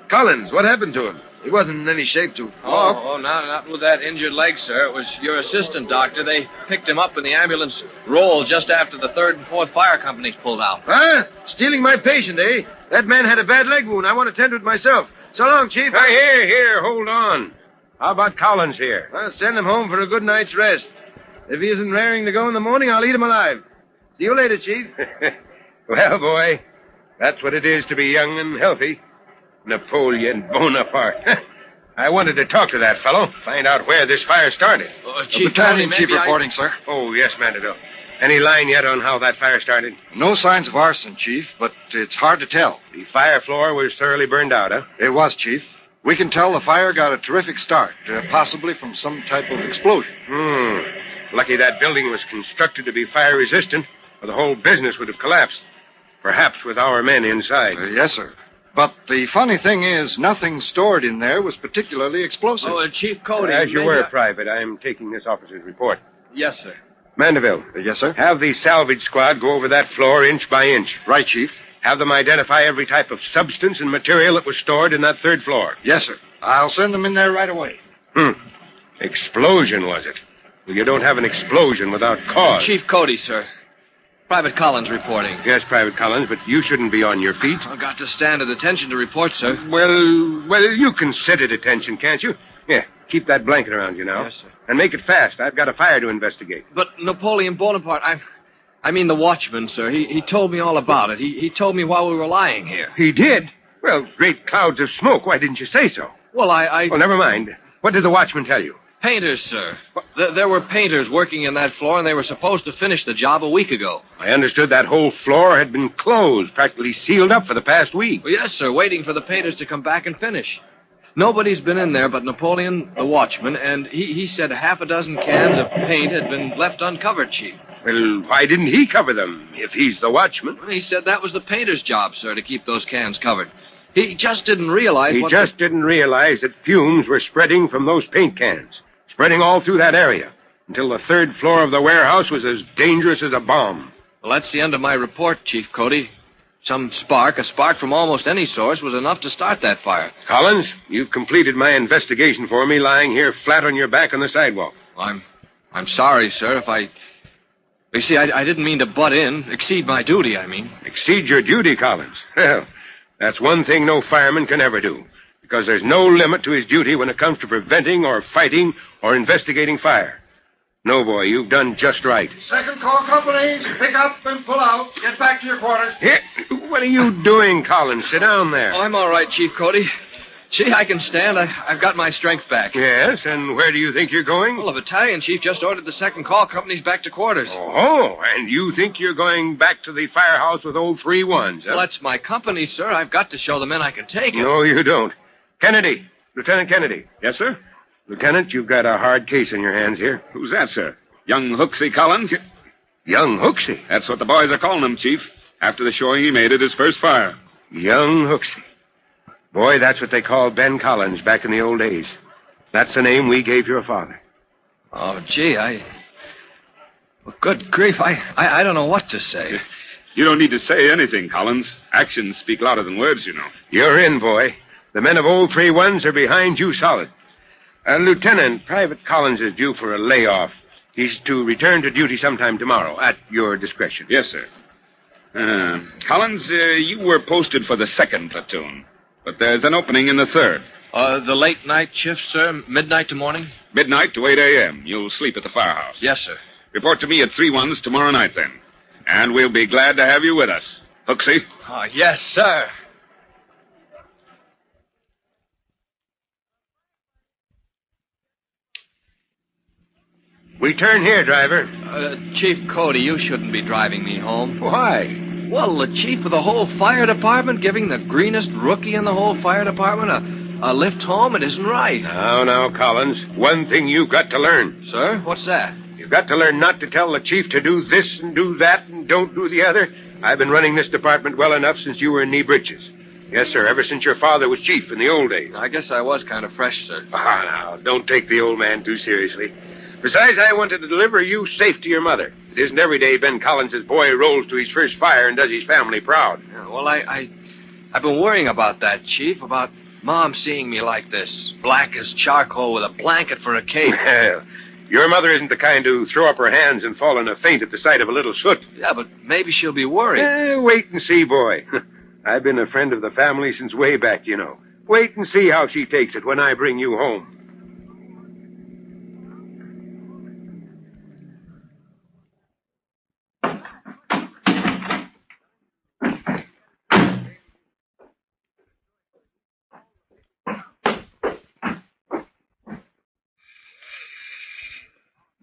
Collins, what happened to him? He wasn't in any shape to walk. Oh, not with that injured leg, sir. It was your assistant, Doctor. They picked him up and the ambulance rolled just after the 3rd and 4th fire companies pulled out. Huh? Stealing my patient, eh? That man had a bad leg wound. I want to tend to it myself. So long, Chief. Here, hold on. How about Collins here? I'll send him home for a good night's rest. If he isn't raring to go in the morning, I'll eat him alive. See you later, Chief. Well, boy, that's what it is to be young and healthy. Napoleon Bonaparte. I wanted to talk to that fellow, find out where this fire started. Chief Battalion Chief reporting, sir. Oh, yes, Mandeville. Any line yet on how that fire started? No signs of arson, Chief, but it's hard to tell. The fire floor was thoroughly burned out, huh? It was, Chief. We can tell the fire got a terrific start, possibly from some type of explosion. Lucky that building was constructed to be fire-resistant, or the whole business would have collapsed. Perhaps with our men inside. Yes, sir. But the funny thing is, nothing stored in there was particularly explosive. Oh, Chief Cody. As you were, Private, I am taking this officer's report. Yes, sir. Mandeville. Yes, sir? Have the salvage squad go over that floor inch by inch. Right, Chief. Have them identify every type of substance and material that was stored in that third floor. Yes, sir. I'll send them in there right away. Explosion, was it? Well, you don't have an explosion without cause. Chief Cody, sir. Private Collins reporting. Yes, Private Collins, but you shouldn't be on your feet. I've got to stand at attention to report, sir. Well, you can sit at attention, can't you? Yeah, keep that blanket around you now. Yes, sir. And make it fast. I've got a fire to investigate. But Napoleon Bonaparte, I mean the watchman, sir. He told me all about it. He told me while we were lying here. He did? Well, great clouds of smoke. Why didn't you say so? Well, Well, never mind. What did the watchman tell you? Painters, sir. There were painters working in that floor, and they were supposed to finish the job a week ago. I understood that whole floor had been closed, practically sealed up for the past week. Well, yes, sir, waiting for the painters to come back and finish. Nobody's been in there but Napoleon, the watchman, and he said half a dozen cans of paint had been left uncovered, Chief. Well, why didn't he cover them, if he's the watchman? Well, he said that was the painter's job, sir, to keep those cans covered. He just didn't realize He just didn't realize that fumes were spreading from those paint cans, spreading all through that area, until the third floor of the warehouse was as dangerous as a bomb. Well, that's the end of my report, Chief Cody. A spark from almost any source, was enough to start that fire. Collins, you've completed my investigation for me, lying here flat on your back on the sidewalk. I'm sorry, sir, if I... You see, I didn't mean to butt in. Exceed my duty, I mean. Exceed your duty, Collins? Well, that's one thing no fireman can ever do, because there's no limit to his duty when it comes to preventing or fighting or investigating fire. No, boy, you've done just right. Second call companies, pick up and pull out. Get back to your quarters. Here, what are you doing, Collins? Sit down there. Oh, I'm all right, Chief Cody. See, I can stand. I've got my strength back. Yes, and where do you think you're going? Well, the battalion chief just ordered the second call companies back to quarters. Oh, and you think you're going back to the firehouse with old 3-1s, huh? Well, that's my company, sir. I've got to show the men I can take it. No, you don't. Kennedy. Lieutenant Kennedy. Yes, sir? Lieutenant, you've got a hard case in your hands here. Who's that, sir? Young Hooksy Collins? Young Hooksy? That's what the boys are calling him, Chief, after the showing he made at his first fire. Young Hooksy. Boy, that's what they called Ben Collins back in the old days. That's the name we gave your father. Oh, gee, Well, good grief, I don't know what to say. You don't need to say anything, Collins. Actions speak louder than words, you know. You're in, boy. The men of old 3-1s are behind you solid. Lieutenant, Private Collins is due for a layoff. He's to return to duty sometime tomorrow, at your discretion. Yes, sir. Collins, you were posted for the 2nd platoon, but there's an opening in the 3rd. The late night shift, sir? Midnight to morning? Midnight to 8 a.m. You'll sleep at the firehouse. Yes, sir. Report to me at 3-1s tomorrow night, then. And we'll be glad to have you with us. Hooksy? Yes, sir. We turn here, driver. Chief Cody, you shouldn't be driving me home. Why? Well, the chief of the whole fire department giving the greenest rookie in the whole fire department a lift home, it isn't right. Now, Collins, one thing you've got to learn. Sir, what's that? You've got to learn not to tell the chief to do this and do that and don't do the other. I've been running this department well enough since you were in knee breeches. Yes, sir, ever since your father was chief in the old days. I guess I was kind of fresh, sir. Now, don't take the old man too seriously. Besides, I wanted to deliver you safe to your mother. It isn't every day Ben Collins' boy rolls to his first fire and does his family proud. Yeah, well, I've been worrying about that, Chief, about Mom seeing me like this, black as charcoal with a blanket for a cape. Well, your mother isn't the kind to throw up her hands and fall in a faint at the sight of a little soot. Yeah, but maybe she'll be worried. Wait and see, boy. I've been a friend of the family since way back, you know. Wait and see how she takes it when I bring you home.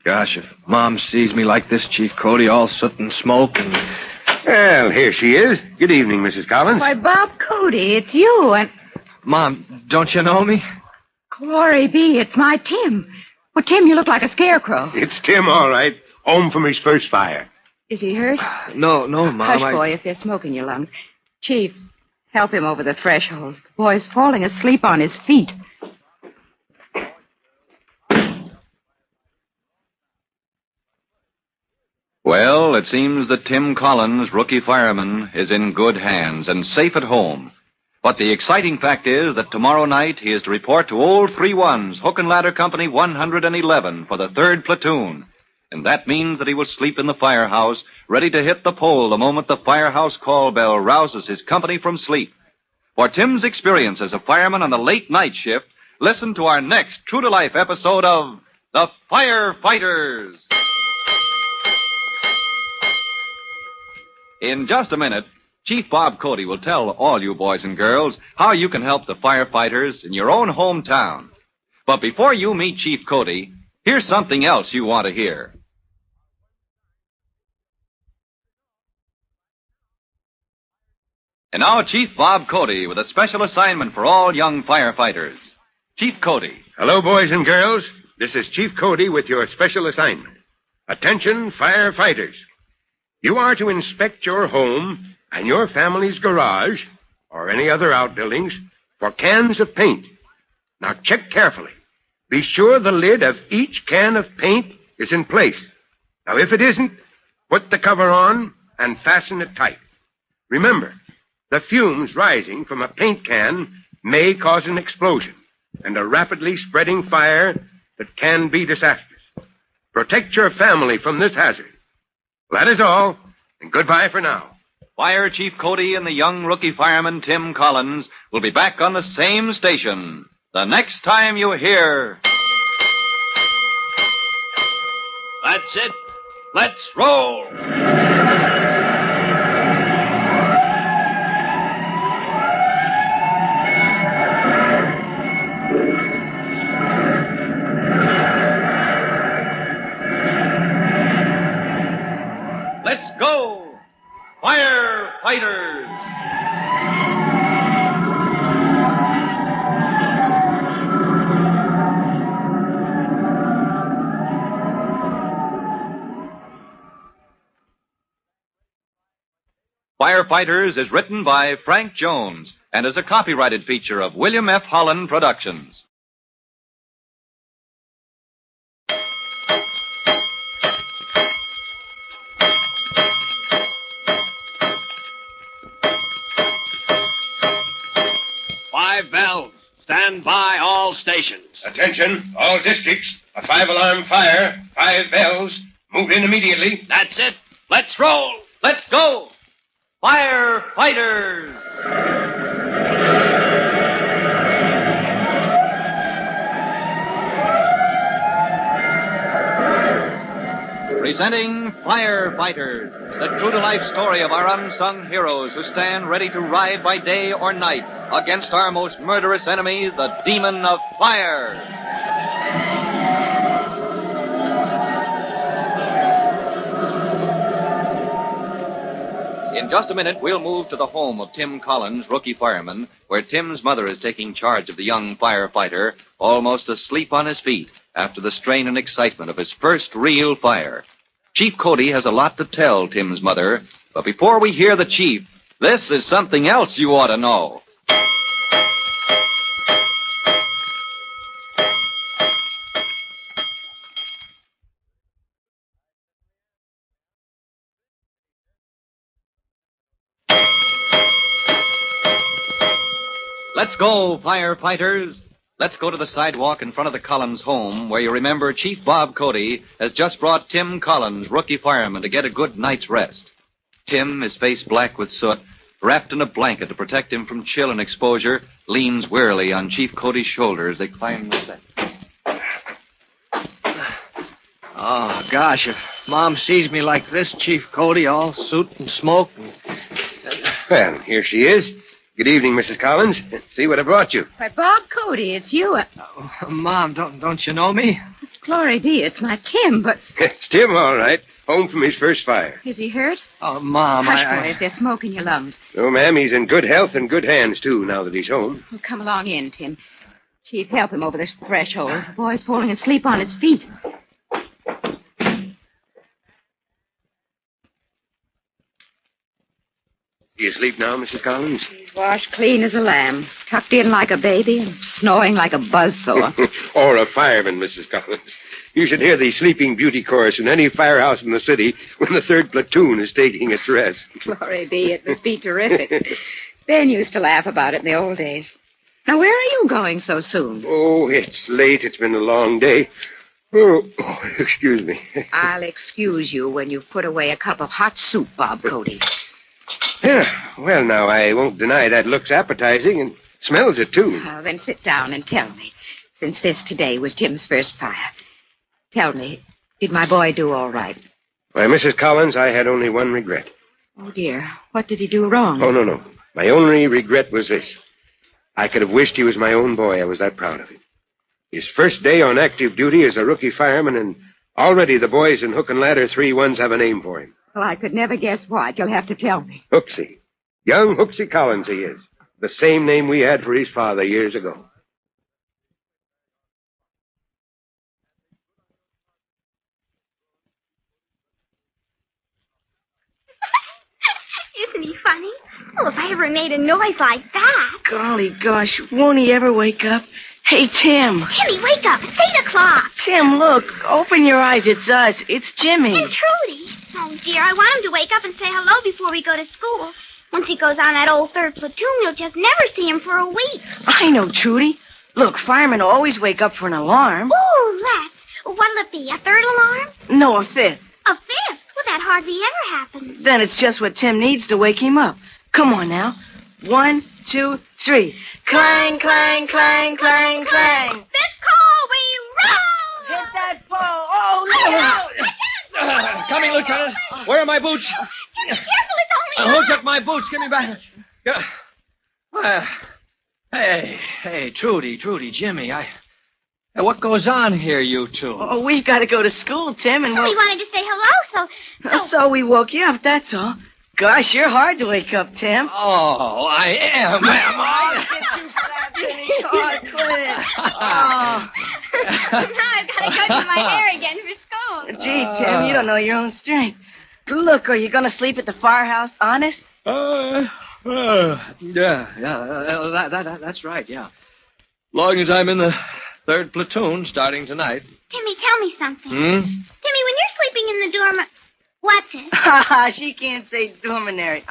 Gosh, if Mom sees me like this, Chief Cody, all soot and smoke and... Well, here she is. Good evening, Mrs. Collins. Why, Bob Cody, it's you, and... Mom, don't you know me? Glory be, it's my Tim. Well, Tim, you look like a scarecrow. It's Tim, all right. Home from his first fire. Is he hurt? No, Mom, Hush, boy, if there's smoke in your lungs. Chief, Help him over the threshold. The boy's falling asleep on his feet. Well, it seems that Tim Collins, rookie fireman, is in good hands and safe at home. But the exciting fact is that tomorrow night he is to report to Old 3-1's Hook and Ladder Company 111 for the 3rd platoon. And that means that he will sleep in the firehouse, ready to hit the pole the moment the firehouse call bell rouses his company from sleep. For Tim's experience as a fireman on the late night shift, listen to our next true-to-life episode of The Firefighters. In just a minute, Chief Bob Cody will tell all you boys and girls how you can help the firefighters in your own hometown. But before you meet Chief Cody, here's something else you want to hear. And now Chief Bob Cody with a special assignment for all young firefighters. Chief Cody. Hello, boys and girls. This is Chief Cody with your special assignment. Attention, firefighters. You are to inspect your home and your family's garage, or any other outbuildings, for cans of paint. Now check carefully. Be sure the lid of each can of paint is in place. Now if it isn't, put the cover on and fasten it tight. Remember, the fumes rising from a paint can may cause an explosion and a rapidly spreading fire that can be disastrous. Protect your family from this hazard. That is all, and goodbye for now. Fire Chief Cody and the young rookie fireman Tim Collins will be back on the same station the next time you hear... That's it. Let's roll. Let's go, Firefighters! Firefighters is written by Frank Jones and is a copyrighted feature of William F. Holland Productions. Five bells. Stand by all stations. Attention, all districts. A 5-alarm fire. 5 bells. Move in immediately. That's it. Let's roll. Let's go, Firefighters! Presenting Firefighters, the true-to-life story of our unsung heroes who stand ready to ride by day or night against our most murderous enemy, the demon of fire. In just a minute, we'll move to the home of Tim Collins, rookie fireman, where Tim's mother is taking charge of the young firefighter, almost asleep on his feet after the strain and excitement of his first real fire. Chief Cody has a lot to tell Tim's mother, but before we hear the chief, this is something else you ought to know. Let's go, firefighters. Let's go to the sidewalk in front of the Collins home, where you remember Chief Bob Cody has just brought Tim Collins, rookie fireman, to get a good night's rest. Tim, his face black with soot, wrapped in a blanket to protect him from chill and exposure, leans wearily on Chief Cody's shoulder as they climb the steps. Oh, gosh, if Mom sees me like this, Chief Cody, all suit and smoke... Well, here she is. Good evening, Mrs. Collins. See what I brought you. Why, Bob Cody, it's you. Mom, don't you know me? Glory be, it's my Tim, but... It's Tim, all right. Home from his first fire. Is he hurt? Oh, Mom, Hush, boy, if there's smoke in your lungs. Oh, ma'am, he's in good health and good hands, too, now that he's home. Well, come along in, Tim. Chief, help him over the threshold. The boy's falling asleep on his feet. You asleep now, Mrs. Collins? He's washed clean as a lamb, tucked in like a baby, and snoring like a buzzsaw. Or a fireman, Mrs. Collins. You should hear the Sleeping Beauty chorus in any firehouse in the city when the 3rd platoon is taking its rest. Glory be, it must be terrific. Ben used to laugh about it in the old days. Now, where are you going so soon? Oh, it's late. It's been a long day. Oh, excuse me. I'll excuse you when you've put away a cup of hot soup, Bob Cody. Yeah, well, now, I won't deny that looks appetizing and smells it, too. Well, then sit down and tell me, since this today was Tim's first fire. Tell me, did my boy do all right? Why, Mrs. Collins, I had only one regret. Oh, dear. What did he do wrong? Oh, no. My only regret was this. I could have wished he was my own boy. I was that proud of him. His first day on active duty as a rookie fireman, and already the boys in Hook and Ladder 3-1s have a name for him. Well, I could never guess what. You'll have to tell me. Hooksy. Young Hooksy Collins he is. The same name we had for his father years ago. Isn't he funny? Well, if I ever made a noise like that. Golly gosh, won't he ever wake up? Hey, Tim. Timmy, wake up. It's 8 o'clock. Tim, look. Open your eyes. It's us. It's Jimmy. And Trudy. Oh, dear, I want him to wake up and say hello before we go to school. Once he goes on that old 3rd platoon, we'll just never see him for a week. I know, Trudy. Look, firemen always wake up for an alarm. Ooh, let's. What'll it be, a 3rd alarm? No, a 5th. A 5th? Well, that hardly ever happens. Then it's just what Tim needs to wake him up. Come on now. 1, 2, 3. Clang, clang, clang, clang, clang. 5th call, we roll! Hit that pole. Oh, no! Coming, Lieutenant. Where are my boots? Be careful, it's only Who took my boots? Give me back. Hey, Trudy, Jimmy, Hey, what goes on here, you two? Oh, we've got to go to school, Tim, and we wanted to say hello, so we woke you up, that's all. Gosh, you're hard to wake up, Tim. Oh, I am, am I? Now I've got to go to my hair again for school. Gee, Tim, you don't know your own strength. Look, are you going to sleep at the firehouse, honest? That's right, yeah. Long as I'm in the 3rd platoon starting tonight. Timmy, tell me something. Hmm? Timmy, when you're sleeping in the dorm... What's it? She can't say dormitory.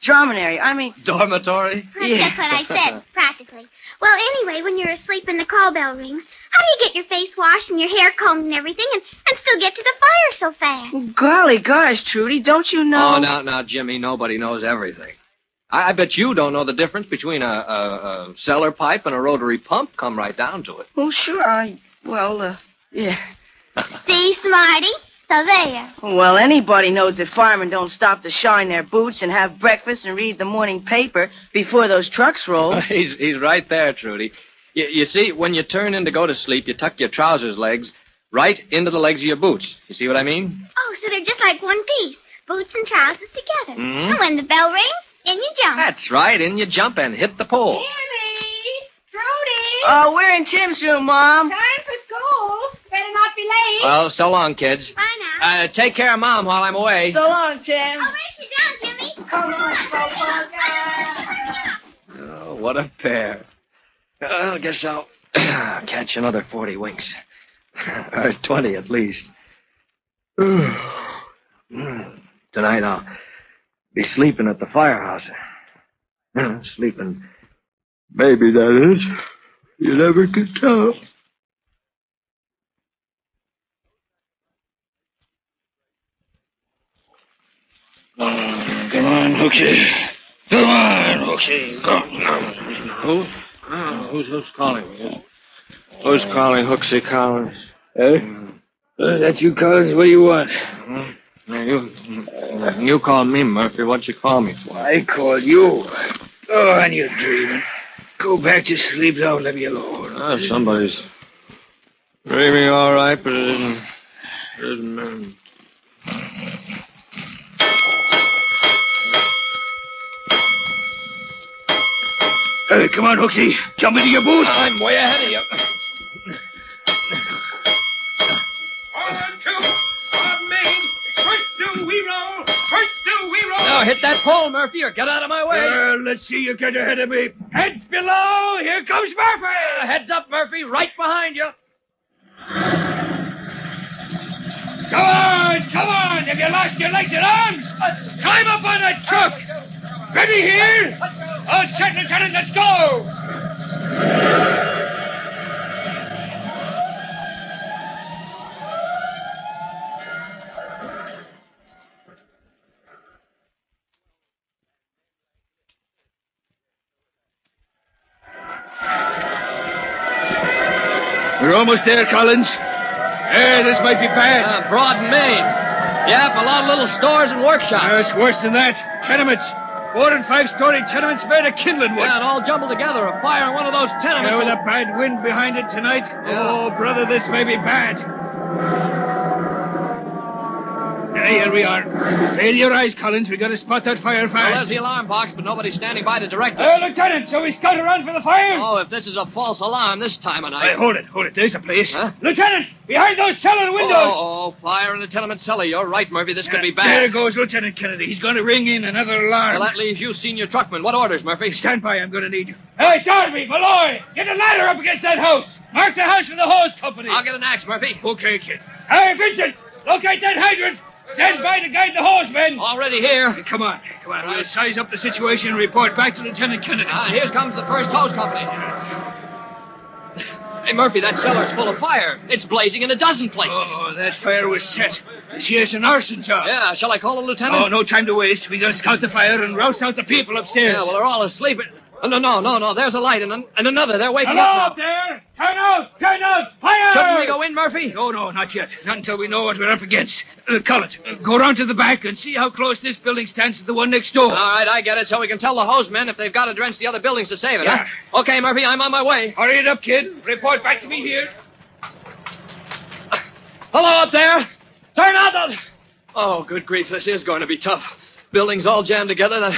Dormitory. Dormitory? That's what I said, practically. Well, anyway, when you're asleep and the call bell rings, how do you get your face washed and your hair combed and everything and still get to the fire so fast? Golly gosh, Trudy, don't you know? Oh, now, Jimmy, nobody knows everything. I bet you don't know the difference between a cellar pipe and a rotary pump. Come right down to it. Oh, sure. Yeah. See, Smarty? So there. Well, anybody knows that firemen don't stop to shine their boots and have breakfast and read the morning paper before those trucks roll. He's right there, Trudy. You see, when you turn in to go to sleep, you tuck your trousers legs right into the legs of your boots. You see what I mean? Oh, so they're just like one piece. Boots and trousers together. Mm-hmm. And when the bell rings, in you jump. That's right. In you jump and hit the pole. Timmy! Trudy! Oh, we're in Tim's room, Mom. Time for school. Better not be late. Well, so long, kids. Bye now. Take care of Mom while I'm away. So long, Tim. I'll race you down, Jimmy. Come on, Oh, what a pair. I guess I'll catch another 40 winks. Or 20 at least. Tonight I'll be sleeping at the firehouse. Sleeping. Maybe, that is. You never could tell. Come on, Hooksy. Come on, Hooksy. Who? Who's calling me? Who's calling Hooksy Collins? Eh? That you, Collins? What do you want? You call me, Murphy. What you call me for? I called you. Oh, and you're dreaming. Go back to sleep. Don't let me alone. Somebody's dreaming all right, but it isn't. Hey, come on, Hooksy. Jump into your boots. I'm way ahead of you. 1, 2, on main. First do we roll. Now hit that pole, Murphy, or get out of my way. Let's see you get ahead of me. Heads below. Here comes Murphy. Heads up, Murphy, right behind you. Come on, come on. Have you lost your legs and arms? Climb up on that truck. Ready here? All set, Lieutenant. Let's go. We're almost there, Collins. This might be bad. Broad Main. Yep, a lot of little stores and workshops. It's worse than that. Tenements. 4- and 5-story tenements made of kindling wood. Yeah, and all jumbled together. A fire in one of those tenements. Yeah, with a bad wind behind it tonight. Yeah. Oh, brother, this may be bad. Here we are. Rail your eyes, Collins. We got to spot that fire fast. Well, there's the alarm box, but nobody's standing by to direct us. Lieutenant, shall we scout around for the fire? Oh, if this is a false alarm this time of night. Hey, hold it. There's a place. Huh? Lieutenant, behind those cellar windows. Oh, fire in the tenement cellar. You're right, Murphy. This could be bad. There goes Lieutenant Kennedy. He's going to ring in another alarm. Well, that leaves you, senior truckman. What orders, Murphy? Stand by. I'm going to need you. Hey, Darby, Malloy, get a ladder up against that house. Mark the house for the hose company. I'll get an axe, Murphy. Okay, kid. Hey, Vincent, locate that hydrant. Stand by to guide the hose, men. Already here. Hey, come on. We'll size up the situation and report back to Lieutenant Kennedy. Here comes the first hose company. Hey, Murphy, that cellar's full of fire. It's blazing in a dozen places. Oh, that fire was set. This here's an arson job. Yeah, shall I call the lieutenant? Oh, no time to waste. We gotta scout the fire and roust out the people upstairs. Yeah, well, they're all asleep. No. There's a light and another. They're waking Hello up up there. Turn out. Fire. Shouldn't we go in, Murphy? No, not yet. Not until we know what we're up against. Collins, go round to the back and see how close this building stands to the one next door. All right, I get it, so we can tell the hose men if they've got to drench the other buildings to save it, Yeah. huh? Okay, Murphy, I'm on my way. Hurry it up, kid. Report back to me here. Hello up there. Turn out the... Oh, good grief, this is going to be tough. Buildings all jammed together.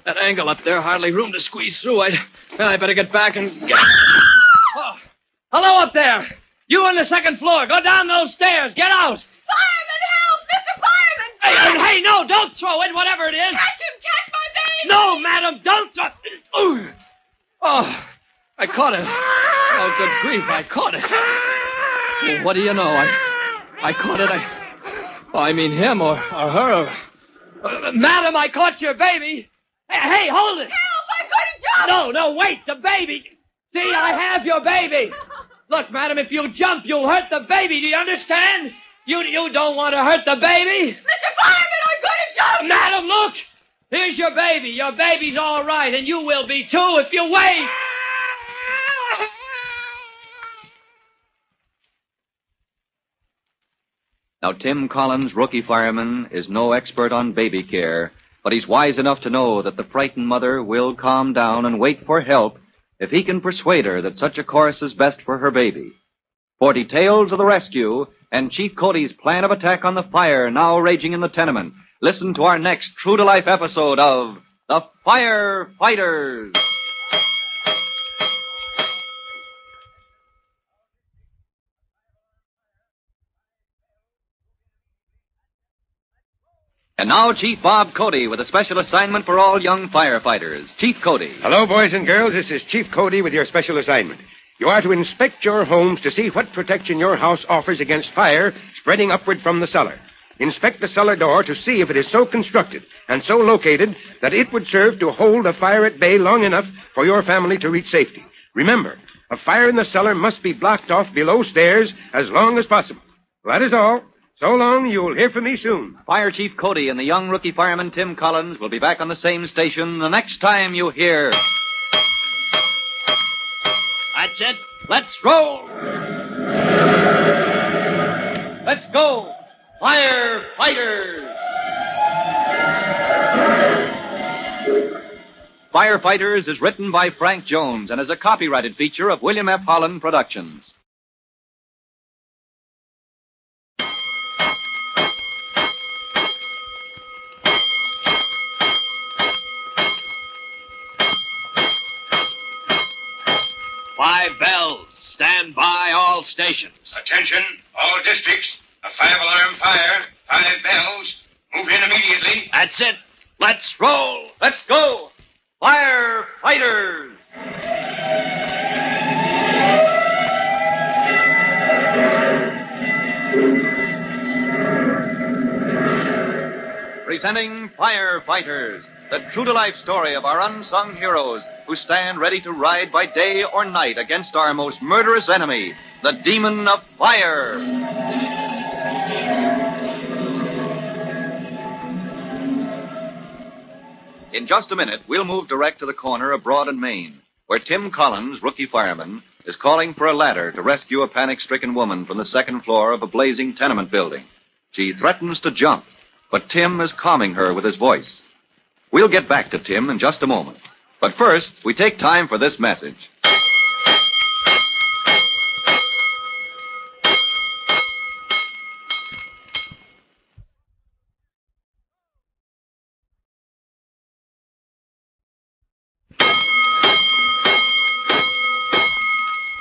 That angle up there, hardly room to squeeze through. I better get back and get... Oh. Hello up there. You on the second floor. Go down those stairs. Get out. Fireman, help! Mr. Fireman! Hey, no, don't throw it, whatever it is. Catch him! Catch my baby! No, madam, don't throw... Ooh. Oh, I caught it. Oh, good grief, I caught it. Well, what do you know? I caught it. I mean him or her. Madam, I caught your baby. Hey, hold it. Help! I'm going to jump! No, wait, the baby. See, I have your baby. Look, madam, if you jump, you'll hurt the baby. Do you understand? You don't want to hurt the baby. Mr. Fireman, I'm going to jump! Madam, look. Here's your baby. Your baby's all right, and you will be, too, if you wait. Now, Tim Collins, rookie fireman, is no expert on baby care, but he's wise enough to know that the frightened mother will calm down and wait for help if he can persuade her that such a course is best for her baby. For details of the rescue and Chief Cody's plan of attack on the fire now raging in the tenement, listen to our next true-to-life episode of The Firefighters. And now, Chief Bob Cody with a special assignment for all young firefighters. Chief Cody. Hello, boys and girls. This is Chief Cody with your special assignment. You are to inspect your homes to see what protection your house offers against fire spreading upward from the cellar. Inspect the cellar door to see if it is so constructed and so located that it would serve to hold a fire at bay long enough for your family to reach safety. Remember, a fire in the cellar must be blocked off below stairs as long as possible. That is all. So long, you'll hear from me soon. Fire Chief Cody and the young rookie fireman Tim Collins will be back on the same station the next time you hear... That's it. Let's roll. Let's go. Firefighters. Firefighters is written by Frank Jones and is a copyrighted feature of William F. Holland Productions. Five bells. Stand by all stations. Attention, all districts. A 5-alarm fire. 5 bells. Move in immediately. That's it. Let's roll. Let's go! Firefighters! Presenting Firefighters, the true-to-life story of our unsung heroes who stand ready to ride by day or night against our most murderous enemy, the demon of fire. In just a minute, we'll move direct to the corner of Broad and Main, where Tim Collins, rookie fireman, is calling for a ladder to rescue a panic-stricken woman from the second floor of a blazing tenement building. She threatens to jump, but Tim is calming her with his voice. We'll get back to Tim in just a moment. But first, we take time for this message.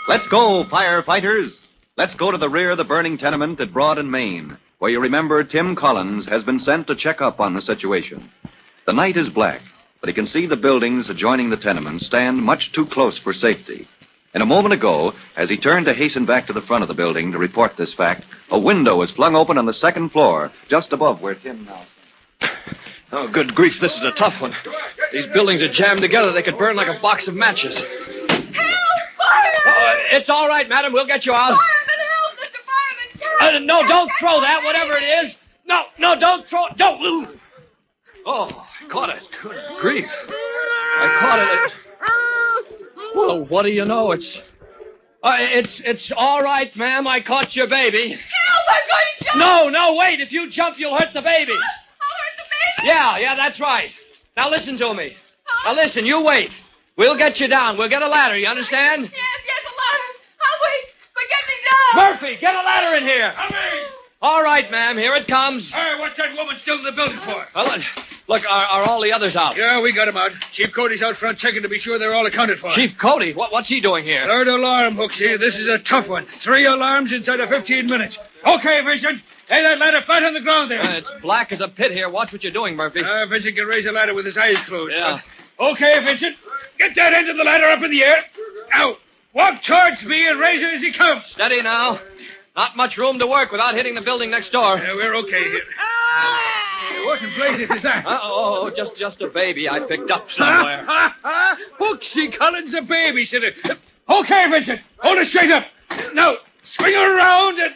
Let's go, firefighters! Let's go to the rear of the burning tenement at Broad and Main, where you remember Tim Collins has been sent to check up on the situation. The night is black, but he can see the buildings adjoining the tenement stand much too close for safety. And a moment ago, as he turned to hasten back to the front of the building to report this fact, a window was flung open on the second floor, just above where Tim now... Oh, good grief, this is a tough one. These buildings are jammed together. They could burn like a box of matches. It's all right, madam. We'll get you out. Fireman, help! Mr. Fireman! No, don't throw that, whatever it is. No, don't throw it. Don't. Oh, I caught it. Good grief. I caught it. Well, what do you know? It's all right, ma'am. I caught your baby. Help! I'm going to jump! No, wait. If you jump, you'll hurt the baby. I'll hurt the baby? Yeah, that's right. Now listen to me. Now listen, you wait. We'll get you down. We'll get a ladder, you understand? Yes, a ladder. I'll wait, but get me down. Murphy, get a ladder in here. All right, ma'am, here it comes. Hey, what's that woman still in the building for? Well, look, are all the others out? Yeah, we got them out. Chief Cody's out front checking to be sure they're all accounted for. Chief Cody? What's he doing here? Third alarm, Hooksy. This is a tough one. 3 alarms inside of 15 minutes. Okay, Vincent. Lay that ladder flat on the ground there. It's black as a pit here. Watch what you're doing, Murphy. Vincent can raise a ladder with his eyes closed. Yeah. Okay, Vincent. Get that end of the ladder up in the air. Now, walk towards me and raise it as he counts. Steady now. Not much room to work without hitting the building next door. Yeah, we're okay here. What in blazes is that? Just a baby I picked up somewhere. Hooksy Collins, a babysitter. Okay, Vincent. Hold her straight up. Now, swing her around and...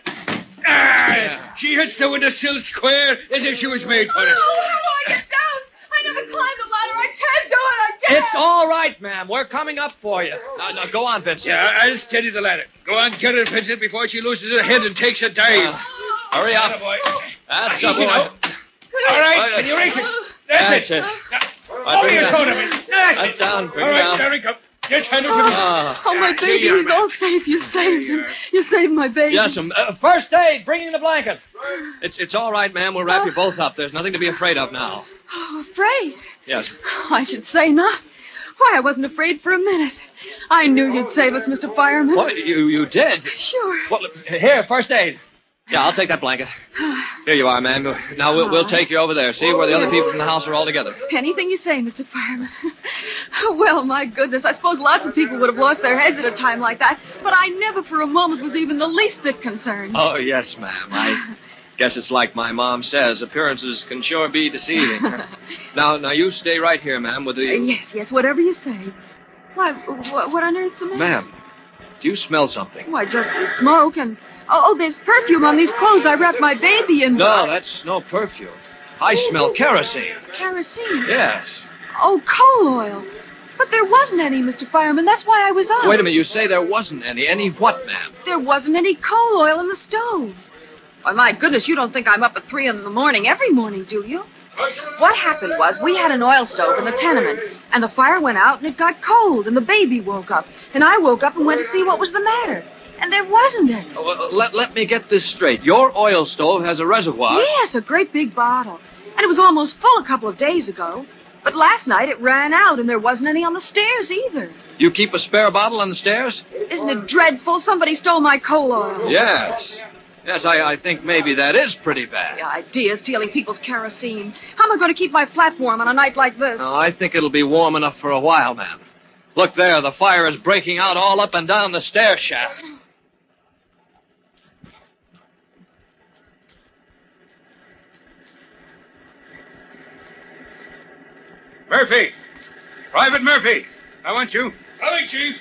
She hits the windowsill square as if she was made for it. How do I get down? I never climbed a ladder. I can't do it. I can't. It's all right, ma'am. We're coming up for you. Now, go on, Vincent. Yeah, I'll steady the ladder. Go on, get her, Vincent, before she loses her head and takes a dive. Hurry up. Attaboy. That's Easy a boy. now. All right, can you reach it? That's it. Over your shoulder, Vincent. That's down. All right, there we go. Just hand her to me. Oh, my baby, he's all safe. You saved him. You saved my baby. Yes, first aid. Bringing the blanket. It's all right, ma'am. We'll wrap you both up. There's nothing to be afraid of now. Oh, afraid? Yes. Oh, I should say not. Why, I wasn't afraid for a minute. I knew you'd save us, Mr. Fireman. What? You did? Sure. Well, here, first aid. Yeah, I'll take that blanket. Here you are, ma'am. Now we'll take you over there. See where the other people in the house are all together. Anything you say, Mr. Fireman. Well, my goodness, I suppose lots of people would have lost their heads at a time like that, but I never for a moment was even the least bit concerned. Oh, yes, ma'am. I guess it's like my mom says. Appearances can sure be deceiving. Now, you stay right here, ma'am, with the... Yes, whatever you say. Why, what on earth's the matter? Ma'am, do you smell something? Why, just the smoke and... Oh, there's perfume on these clothes I wrapped my baby in. No, that's no perfume. I smell kerosene. Kerosene? Yes. Oh, coal oil. But there wasn't any, Mr. Fireman. That's why I was up. Wait a minute. You say there wasn't any. Any what, ma'am? There wasn't any coal oil in the stove. Why, my goodness, you don't think I'm up at 3 in the morning every morning, do you? What happened was we had an oil stove in the tenement, and the fire went out and it got cold, and the baby woke up. And I woke up and went to see what was the matter. And there wasn't any. Let me get this straight. Your oil stove has a reservoir. Yes, a great big bottle. And it was almost full a couple of days ago. But last night it ran out, and there wasn't any on the stairs either. You keep a spare bottle on the stairs? Isn't it dreadful? Somebody stole my coal oil. Yes. Yes, I think maybe that is pretty bad. The idea, stealing people's kerosene. How am I going to keep my flat warm on a night like this? No, I think it'll be warm enough for a while, ma'am. Look there, the fire is breaking out all up and down the stair shaft. Murphy! Private Murphy! I want you. Coming, Chief.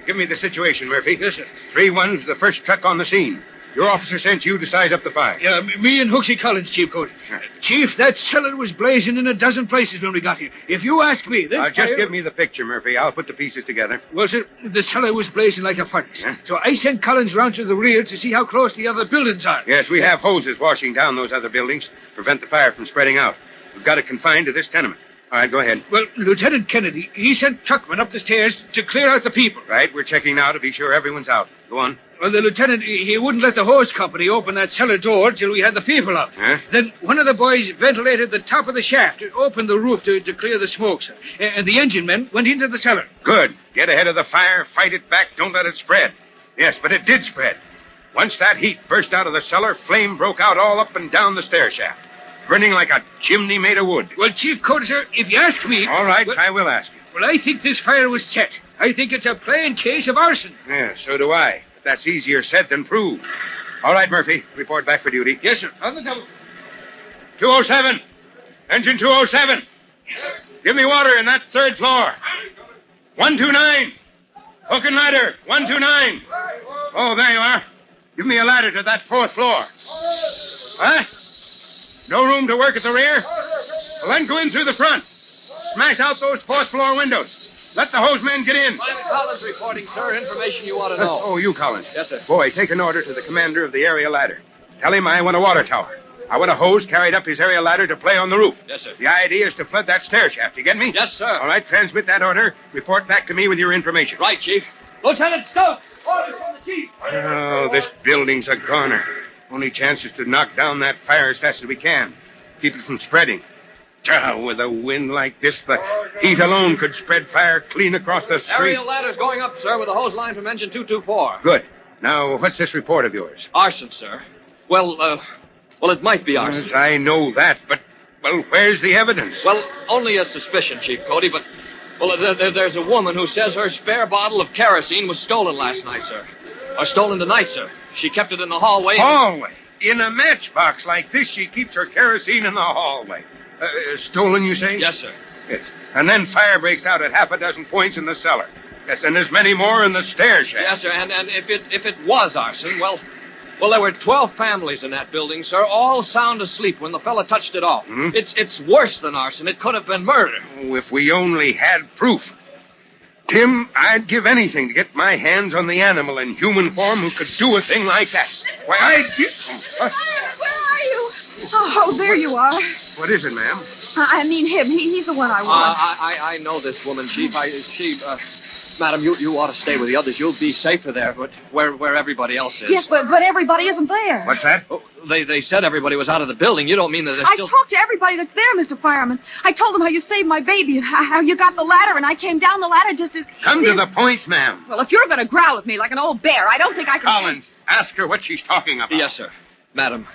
Give me the situation, Murphy. Yes, sir. 3-1's the first truck on the scene. Your officer sent you to size up the fire. Yeah, me and Hooksy Collins, Chief Cody. Chief, that cellar was blazing in a dozen places when we got here. If you ask me, this Just fire... give me the picture, Murphy. I'll put the pieces together. Well, sir, the cellar was blazing like a furnace. So I sent Collins round to the rear to see how close the other buildings are. Yes, we have hoses washing down those other buildings to prevent the fire from spreading out. We've got it confined to this tenement. All right, go ahead. Well, Lieutenant Kennedy, he sent truckmen up the stairs to clear out the people. Right, we're checking now to be sure everyone's out. Go on. Well, the lieutenant, he wouldn't let the hose company open that cellar door till we had the people out. Huh? Then one of the boys ventilated the top of the shaft, opened the roof to clear the smoke, sir. And the engine men went into the cellar. Good. Get ahead of the fire, fight it back, don't let it spread. Yes, but it did spread. Once that heat burst out of the cellar, flame broke out all up and down the stair shaft, burning like a chimney made of wood. Well, Chief Cody, sir, if you ask me... All right, I will ask you. Well, I think this fire was set. I think it's a plain case of arson. Yeah, so do I. But that's easier said than proved. All right, Murphy, report back for duty. Yes, sir. On the double. 207. Engine 207. Give me water in that third floor. 129. Hook and ladder. 129. Oh, there you are. Give me a ladder to that fourth floor. Huh? No room to work at the rear? Well, then go in through the front. Smash out those fourth floor windows. Let the hose men get in. Private Collins reporting, sir. Information you ought to know. Oh, you, Collins. Yes, sir. Boy, take an order to the commander of the area ladder. Tell him I want a water tower. I want a hose carried up his area ladder to play on the roof. Yes, sir. The idea is to flood that stair shaft. You get me? Yes, sir. All right, transmit that order. Report back to me with your information. Right, Chief. Lieutenant Stokes, orders from the chief. Oh, this building's a goner. Only chance is to knock down that fire as fast as we can. Keep it from spreading. With a wind like this, the heat alone could spread fire clean across the street. Aerial ladder's going up, sir, with a hose line from engine 224. Good. Now, what's this report of yours? Arson, sir. Well, it might be arson. Yes, I know that, but, well, where's the evidence? Well, only a suspicion, Chief Cody, but, well, there's a woman who says her spare bottle of kerosene was stolen last night, sir. Or stolen tonight, sir. She kept it in the hallway. Hallway? In a matchbox like this, she keeps her kerosene in the hallway. Stolen, you say? Yes, sir. Yes. And then fire breaks out at half a dozen points in the cellar. Yes, and there's many more in the stair shaft. Yes, sir, and if it was arson, well, there were 12 families in that building, sir, all sound asleep when the fella touched it off. Hmm? It's worse than arson. It could have been murder. Oh, if we only had proof. Tim, I'd give anything to get my hands on the animal in human form who could do a thing like that. Why, I'd give... Where are you? Oh, there you are. What is it, ma'am? I mean him. He's the one I want. I know this woman, Chief. Madam, you ought to stay with the others. You'll be safer there, but where everybody else is. Yes, but everybody isn't there. What's that? Oh, they said everybody was out of the building. You don't mean that they're I still... talked to everybody that's there, Mr. Fireman. I told them how you saved my baby and how you got the ladder, and I came down the ladder just as... Come to the point, ma'am. Well, if you're going to growl at me like an old bear, I don't think I can... Collins, ask her what she's talking about. Yes, sir. Madam,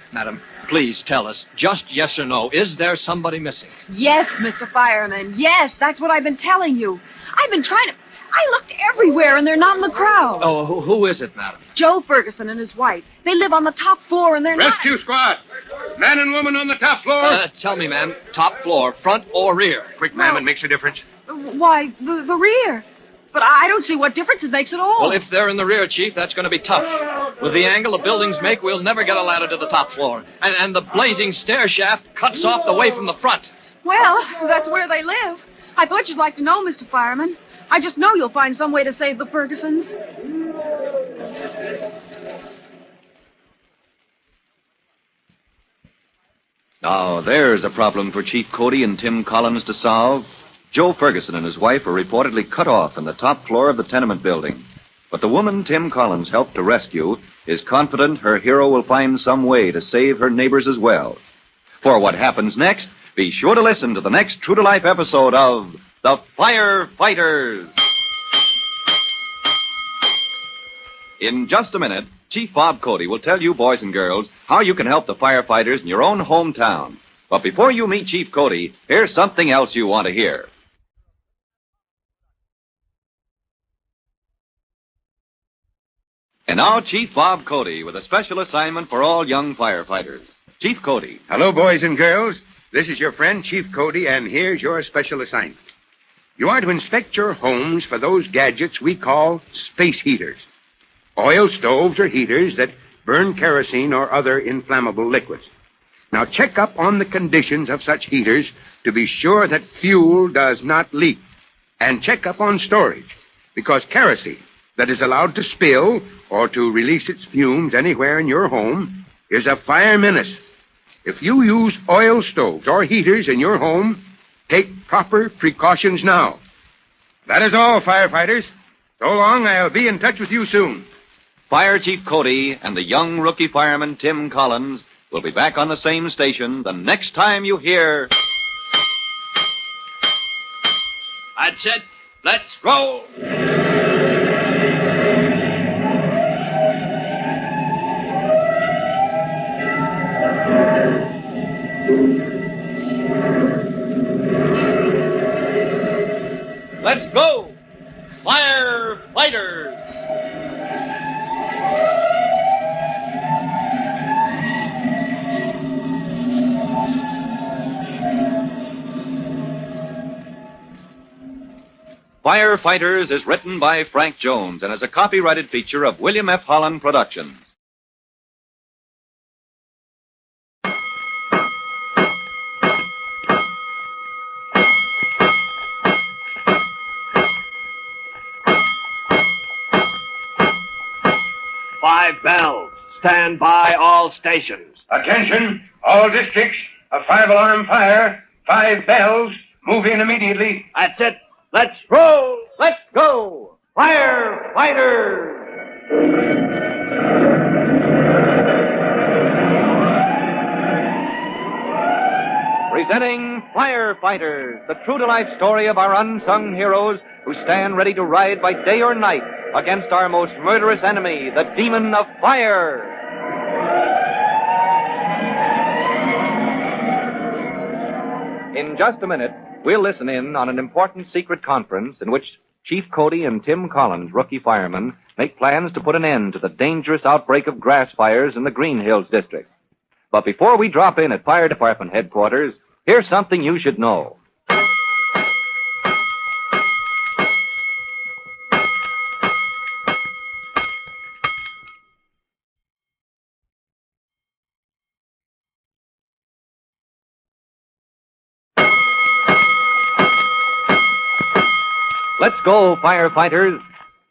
please tell us, just yes or no, is there somebody missing? Yes, Mr. Fireman, yes, that's what I've been telling you. I've been trying to... I looked everywhere, and they're not in the crowd. Oh, who is it, madam? Joe Ferguson and his wife. They live on the top floor, and they're Rescue squad! Man and woman on the top floor! Tell me, ma'am, top floor, front or rear? Quick, ma'am, it makes a difference. Why, the rear. But I don't see what difference it makes at all. Well, if they're in the rear, Chief, that's going to be tough. With the angle the buildings make, we'll never get a ladder to the top floor. And the blazing stair shaft cuts off the way from the front. Well, that's where they live. I thought you'd like to know, Mr. Fireman. I just know you'll find some way to save the Fergusons. Now, there's a problem for Chief Cody and Tim Collins to solve. Joe Ferguson and his wife are reportedly cut off in the top floor of the tenement building. But the woman Tim Collins helped to rescue is confident her hero will find some way to save her neighbors as well. For what happens next, be sure to listen to the next true-to-life episode of The Firefighters. In just a minute, Chief Bob Cody will tell you, boys and girls, how you can help the firefighters in your own hometown. But before you meet Chief Cody, here's something else you want to hear. And now, Chief Bob Cody with a special assignment for all young firefighters. Chief Cody. Hello, boys and girls. This is your friend, Chief Cody, and here's your special assignment. You are to inspect your homes for those gadgets we call space heaters. Oil stoves or heaters that burn kerosene or other inflammable liquids. Now, check up on the conditions of such heaters to be sure that fuel does not leak. And check up on storage, because kerosene that is allowed to spill or to release its fumes anywhere in your home is a fire menace. If you use oil stoves or heaters in your home, take proper precautions now. That is all, firefighters. So long, I'll be in touch with you soon. Fire Chief Cody and the young rookie fireman Tim Collins will be back on the same station the next time you hear... That's it. Let's roll. Let's go! Firefighters! Firefighters is written by Frank Jones and is a copyrighted feature of William F. Holland Productions. Five bells. Stand by all stations. Attention, all districts. A 5-alarm fire. 5 bells. Move in immediately. That's it. Let's roll. Let's go! Firefighters! Presenting Firefighters, the true-to-life story of our unsung heroes who stand ready to ride by day or night against our most murderous enemy, the demon of fire. In just a minute, we'll listen in on an important secret conference in which Chief Cody and Tim Collins, rookie firemen, make plans to put an end to the dangerous outbreak of grass fires in the Green Hills district. But before we drop in at Fire Department headquarters, here's something you should know. Let's go, firefighters.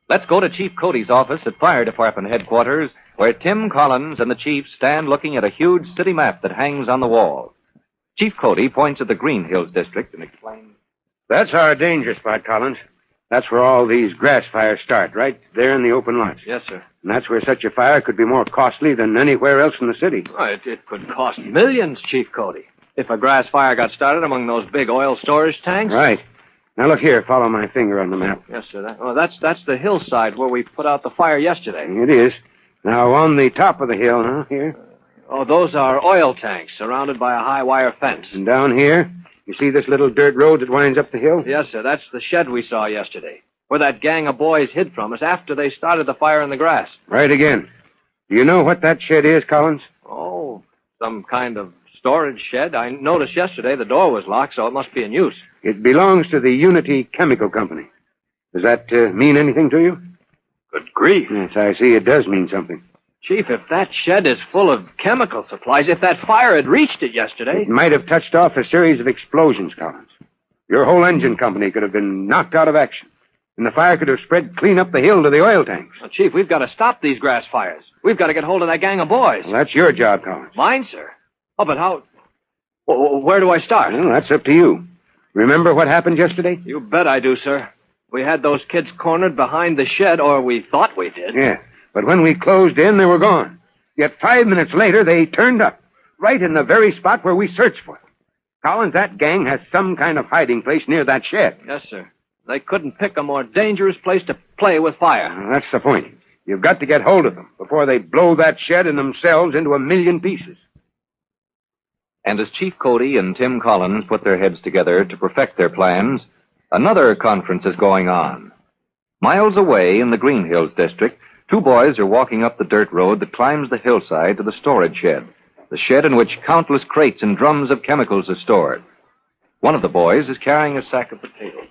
Let's go to Chief Cody's office at Fire Department headquarters, where Tim Collins and the chief stand looking at a huge city map that hangs on the wall. Chief Cody points at the Green Hills district and explains. That's our danger spot, Collins. That's where all these grass fires start, right there in the open lots. Yes, sir. And that's where such a fire could be more costly than anywhere else in the city. Oh, it could cost millions, Chief Cody, if a grass fire got started among those big oil storage tanks. Right. Now, look here. Follow my finger on the map. Yes, sir. That's the hillside where we put out the fire yesterday. It is. Now, on the top of the hill, now, here. Oh, those are oil tanks surrounded by a high wire fence. And down here, you see this little dirt road that winds up the hill? Yes, sir. That's the shed we saw yesterday, where that gang of boys hid from us after they started the fire in the grass. Right again. Do you know what that shed is, Collins? Oh, some kind of storage shed. I noticed yesterday the door was locked, so it must be in use. It belongs to the Unity Chemical Company. Does that mean anything to you? Good grief. Yes, I see it does mean something. Chief, if that shed is full of chemical supplies, if that fire had reached it yesterday... It might have touched off a series of explosions, Collins. Your whole engine company could have been knocked out of action. And the fire could have spread clean up the hill to the oil tanks. Well, Chief, we've got to stop these grass fires. We've got to get hold of that gang of boys. Well, that's your job, Collins. Mine, sir? Oh, but how... Where do I start? Well, that's up to you. Remember what happened yesterday? You bet I do, sir. We had those kids cornered behind the shed, or we thought we did. Yeah, but when we closed in, they were gone. Yet 5 minutes later, they turned up, right in the very spot where we searched for them. Collins, that gang has some kind of hiding place near that shed. Yes, sir. They couldn't pick a more dangerous place to play with fire. Well, that's the point. You've got to get hold of them before they blow that shed and themselves into 1,000,000 pieces. And as Chief Cody and Tim Collins put their heads together to perfect their plans, another conference is going on. Miles away in the Green Hills district, two boys are walking up the dirt road that climbs the hillside to the storage shed, the shed in which countless crates and drums of chemicals are stored. One of the boys is carrying a sack of potatoes.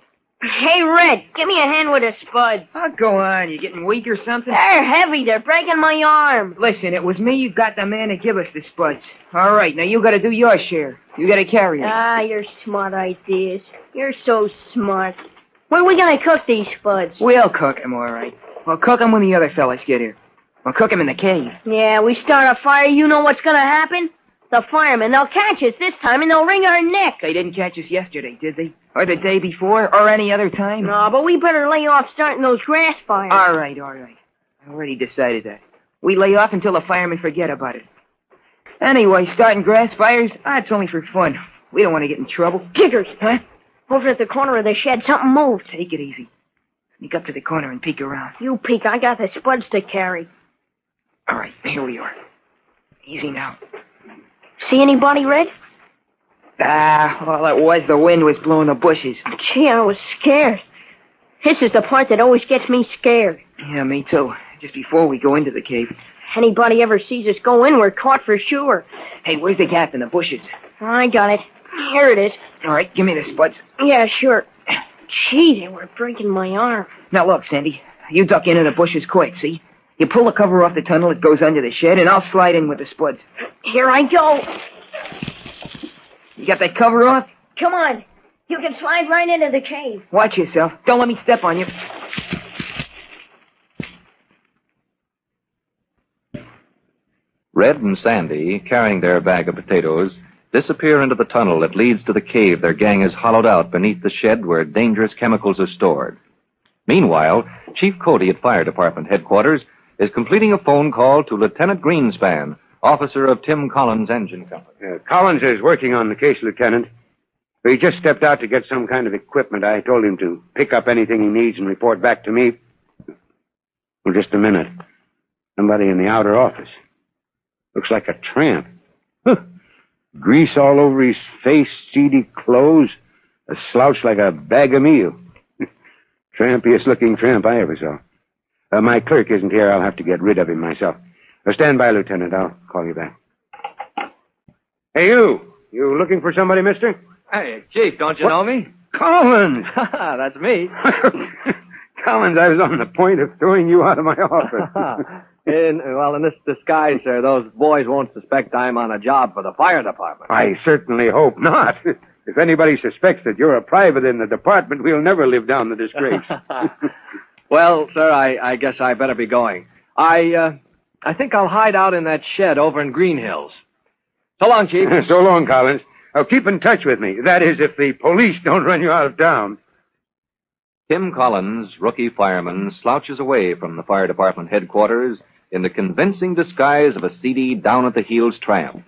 Hey, Red, give me a hand with the spuds. Oh, go on. You getting weak or something? They're heavy. They're breaking my arm. Listen, it was me you got the man to give us the spuds. All right, now you got to do your share. You got to carry it. Ah, you're smart ideas. You're so smart. When are we going to cook these spuds? We'll cook 'em, all right. We'll cook 'em when the other fellas get here. We'll cook 'em in the cave. Yeah, we start a fire, you know what's going to happen? The firemen, they'll catch us this time and they'll wring our neck. They didn't catch us yesterday, did they? Or the day before? Or any other time? No, but we better lay off starting those grass fires. All right. I already decided that. We lay off until the firemen forget about it. Anyway, starting grass fires, it's only for fun. We don't want to get in trouble. Kickers! Huh? Over at the corner of the shed, something moved. Take it easy. Sneak up to the corner and peek around. You peek, I got the spuds to carry. All right, here we are. Easy now. See anybody, Red? All it was, the wind was blowing the bushes. Gee, I was scared. This is the part that always gets me scared. Yeah, me too. Just before we go into the cave. Anybody ever sees us go in, we're caught for sure. Hey, where's the gap in the bushes? I got it. Here it is. All right, give me the spuds. Yeah, sure. Gee, they were breaking my arm. Now look, Sandy, you duck into the bushes quick, see? You pull the cover off the tunnel that goes under the shed, and I'll slide in with the spuds. Here I go. You got that cover off? Come on. You can slide right into the cave. Watch yourself. Don't let me step on you. Red and Sandy, carrying their bag of potatoes, disappear into the tunnel that leads to the cave their gang has hollowed out beneath the shed where dangerous chemicals are stored. Meanwhile, Chief Cody at Fire Department headquarters is completing a phone call to Lieutenant Greenspan, officer of Tim Collins' engine company. Collins is working on the case, Lieutenant. He just stepped out to get some kind of equipment. I told him to pick up anything he needs and report back to me. Well, just a minute. Somebody in the outer office. Looks like a tramp. Huh. Grease all over his face, seedy clothes, a slouch like a bag of meal. Trampiest looking tramp I ever saw. My clerk isn't here. I'll have to get rid of him myself. Stand by, Lieutenant. I'll call you back. Hey, you. You looking for somebody, mister? Hey, Chief, don't you know me? Collins! That's me. Collins, I was on the point of throwing you out of my office. In this disguise, sir, those boys won't suspect I'm on a job for the fire department. I certainly hope not. If anybody suspects that you're a private in the department, we'll never live down the disgrace. Well, sir, I guess I better be going. I think I'll hide out in that shed over in Green Hills. So long, Chief. So long, Collins. Keep in touch with me. That is, if the police don't run you out of town. Tim Collins, rookie fireman, slouches away from the fire department headquarters in the convincing disguise of a seedy, down-at-the-heels tramp.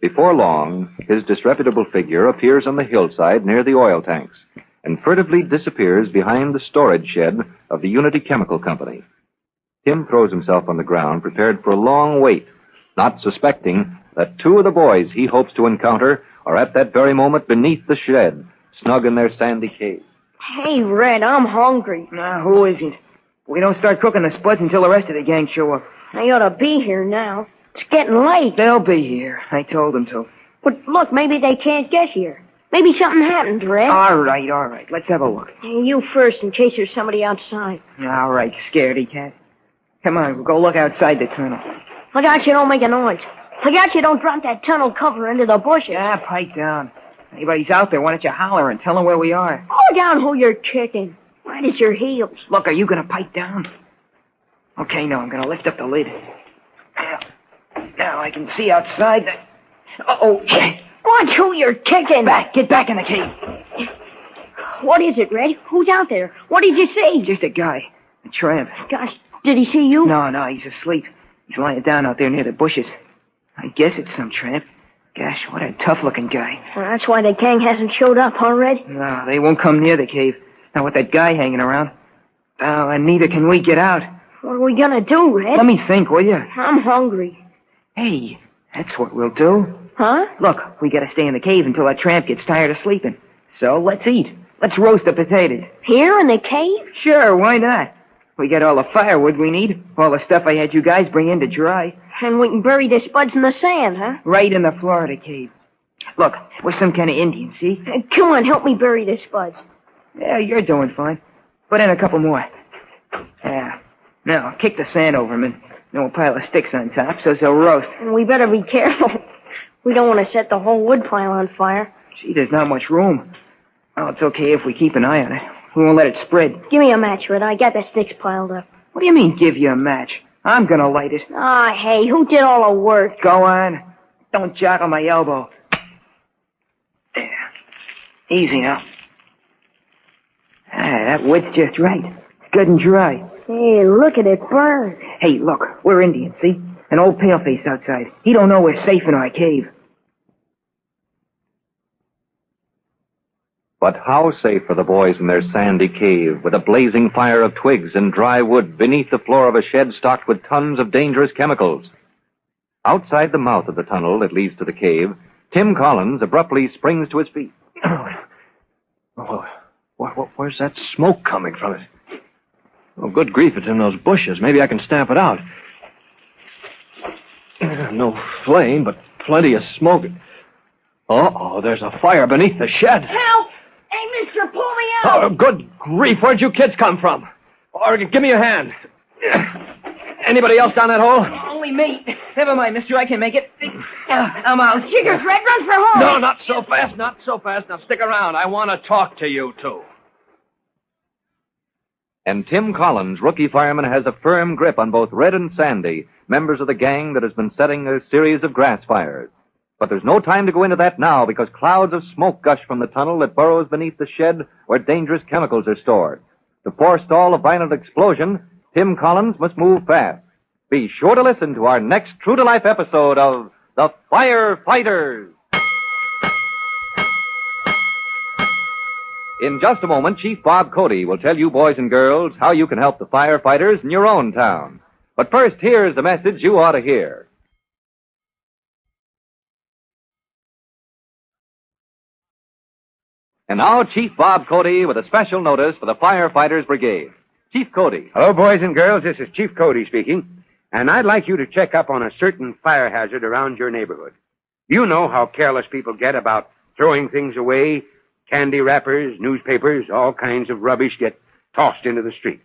Before long, his disreputable figure appears on the hillside near the oil tanks and furtively disappears behind the storage shed of the Unity Chemical Company. Tim throws himself on the ground, prepared for a long wait, not suspecting that two of the boys he hopes to encounter are at that very moment beneath the shed, snug in their sandy cave. Hey, Red, I'm hungry. Who isn't? We don't start cooking the spuds until the rest of the gang show up. They ought to be here now. It's getting late. They'll be here. I told them to. But look, maybe they can't get here. Maybe something happened, Red. All right. Let's have a look. You first, in case there's somebody outside. All right, scaredy cat. Come on, we'll go look outside the tunnel. Look out you don't make a noise. Look out you don't drop that tunnel cover into the bushes. Pipe down. If anybody's out there, why don't you holler and tell them where we are? Go down who you're kicking. Right at your heels. Look, are you going to pipe down? Okay, no, I'm going to lift up the lid. Now I can see outside the... Uh-oh. Watch who you're kicking. Get back in the cave. What is it, Red? Who's out there? What did you see? Just a guy. A tramp. Gosh, did he see you? No, he's asleep. He's lying down out there near the bushes. I guess it's some tramp. Gosh, what a tough-looking guy. Well, that's why the gang hasn't showed up, huh, Red? No, they won't come near the cave. Not with that guy hanging around. Oh, and neither can we get out. What are we gonna do, Red? Let me think, will you? I'm hungry. Hey, that's what we'll do. Huh? Look, we gotta stay in the cave until that tramp gets tired of sleeping. So let's eat. Let's roast the potatoes. Here in the cave? Sure, why not? We got all the firewood we need, all the stuff I had you guys bring in to dry. And we can bury the spuds in the sand, huh? Right in the floor of the cave. Look, we're some kind of Indian, see? Come on, help me bury the spuds. Yeah, you're doing fine. Put in a couple more. Yeah. Now, kick the sand over them, and then we'll pile the sticks on top so they'll roast. And we better be careful. We don't want to set the whole wood pile on fire. Gee, there's not much room. Oh, it's okay if we keep an eye on it. We won't let it spread. Give me a match, Red. I got the sticks piled up. What do you mean, give you a match? I'm gonna light it. Ah, hey, who did all the work? Go on. Don't joggle my elbow. There. Easy now. Ah, that wood's just right. Good and dry. Hey, look at it burn. Hey, look, we're Indians, see? An old paleface outside. He don't know we're safe in our cave. But how safe are the boys in their sandy cave, with a blazing fire of twigs and dry wood beneath the floor of a shed stocked with tons of dangerous chemicals? Outside the mouth of the tunnel that leads to the cave, Tim Collins abruptly springs to his feet. Where's that smoke coming from it? Oh, good grief, it's in those bushes. Maybe I can stamp it out. No flame, but plenty of smoke. Uh-oh, there's a fire beneath the shed. Help! Hey, mister, pull me out! Oh, good grief, where'd you kids come from? Or give me a hand. Anybody else down that hole? Only me. Never mind, mister, I can make it. I'm out. Jiggers, Red, run for home! No, not so fast, not so fast. Now stick around. I want to talk to you two. And Tim Collins, rookie fireman, has a firm grip on both Red and Sandy, members of the gang that has been setting a series of grass fires. But there's no time to go into that now, because clouds of smoke gush from the tunnel that burrows beneath the shed where dangerous chemicals are stored. To forestall a violent explosion, Tim Collins must move fast. Be sure to listen to our next true-to-life episode of The Firefighters. In just a moment, Chief Bob Cody will tell you boys and girls how you can help the firefighters in your own town. But first, here's the message you ought to hear. And now, Chief Bob Cody with a special notice for the Firefighters Brigade. Chief Cody. Hello, boys and girls. This is Chief Cody speaking. And I'd like you to check up on a certain fire hazard around your neighborhood. You know how careless people get about throwing things away. Candy wrappers, newspapers, all kinds of rubbish get tossed into the street.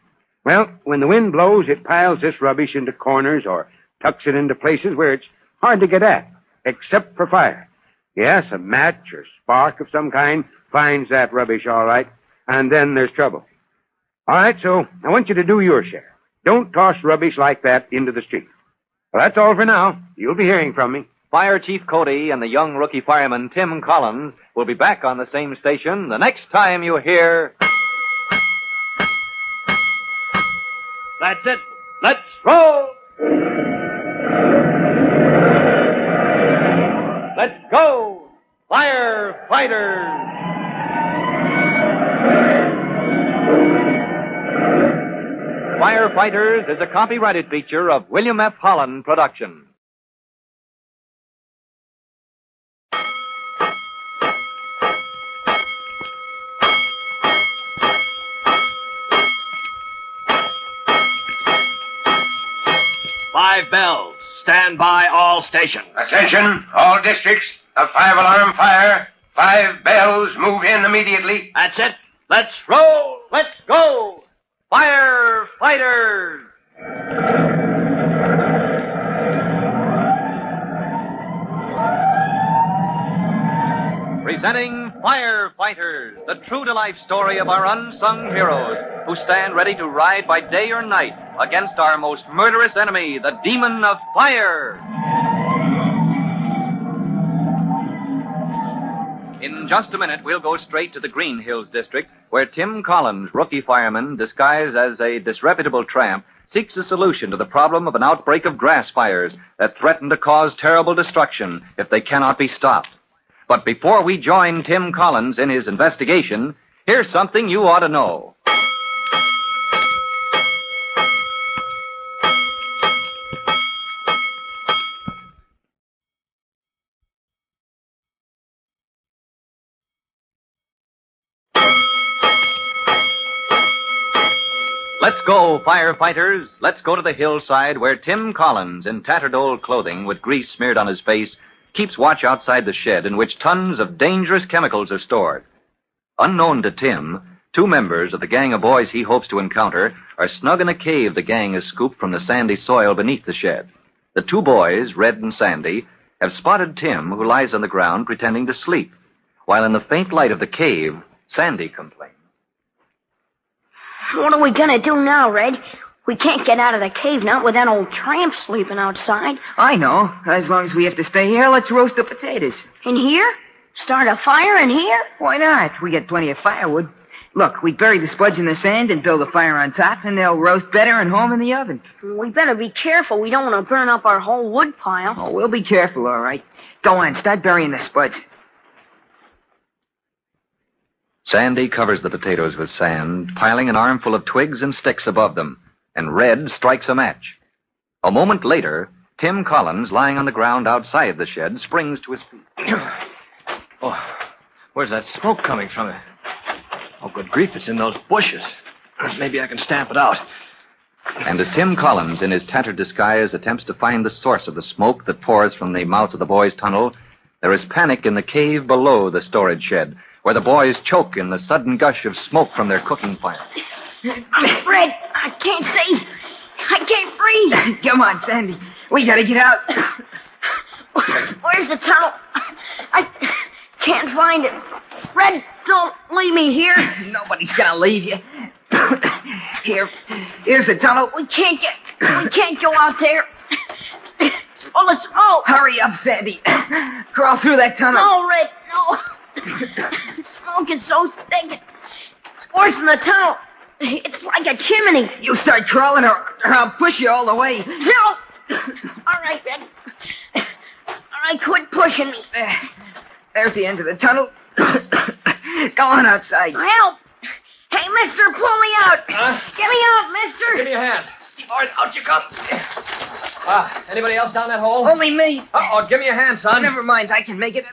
Well, when the wind blows, it piles this rubbish into corners or tucks it into places where it's hard to get at, except for fire. Yes, a match or spark of some kind finds that rubbish all right, and then there's trouble. All right, so I want you to do your share. Don't toss rubbish like that into the street. Well, that's all for now. You'll be hearing from me. Fire Chief Cody and the young rookie fireman Tim Collins will be back on the same station the next time you hear... That's it. Let's roll! Let's go! Firefighters! Firefighters is a copyrighted feature of William F. Holland Productions. Five bells. Stand by all stations. Attention, all districts. A 5-alarm fire. 5 bells. Move in immediately. That's it. Let's roll. Let's go. Firefighters! Presenting Firefighters, the true-to-life story of our unsung heroes who stand ready to ride by day or night against our most murderous enemy, the demon of fire. In just a minute, we'll go straight to the Green Hills district, where Tim Collins, rookie fireman, disguised as a disreputable tramp, seeks a solution to the problem of an outbreak of grass fires that threaten to cause terrible destruction if they cannot be stopped. But before we join Tim Collins in his investigation, here's something you ought to know. Let's go, firefighters. Let's go to the hillside where Tim Collins, in tattered old clothing with grease smeared on his face, keeps watch outside the shed in which tons of dangerous chemicals are stored. Unknown to Tim, two members of the gang of boys he hopes to encounter are snug in a cave the gang has scooped from the sandy soil beneath the shed. The two boys, Red and Sandy, have spotted Tim, who lies on the ground pretending to sleep, while in the faint light of the cave, Sandy complains. What are we gonna do now, Red? We can't get out of the cave now with that old tramp sleeping outside. I know. As long as we have to stay here, let's roast the potatoes. In here? Start a fire in here? Why not? We get plenty of firewood. Look, we bury the spuds in the sand and build a fire on top, and they'll roast better and home in the oven. We better be careful. We don't want to burn up our whole wood pile. Oh, we'll be careful, all right. Go on, start burying the spuds. Sandy covers the potatoes with sand, piling an armful of twigs and sticks above them, and Red strikes a match. A moment later, Tim Collins, lying on the ground outside the shed, springs to his feet. Oh, where's that smoke coming from? Oh, good grief, it's in those bushes. Maybe I can stamp it out. And as Tim Collins, in his tattered disguise, attempts to find the source of the smoke that pours from the mouth of the boys' tunnel, there is panic in the cave below the storage shed, where the boys choke in the sudden gush of smoke from their cooking fire. Red, I can't see. I can't breathe. Come on, Sandy. We gotta get out. Where's the tunnel? I can't find it. Red, don't leave me here. Nobody's gonna leave you. Here's the tunnel. We can't go out there. Well, let's go. Hurry up, Sandy. Crawl through that tunnel. No, Red, no. Smoke is so thick. It's worse than the tunnel. It's like a chimney. You start crawling or I'll push you all the way. No. All right, Red. All right, quit pushing me. There's the end of the tunnel. Go on outside. Help. Hey, mister, pull me out. Get me out, mister. Give me a hand. All right, out you come. Anybody else down that hole? Only me. Uh-oh, give me a hand, son. Never mind, I can make it.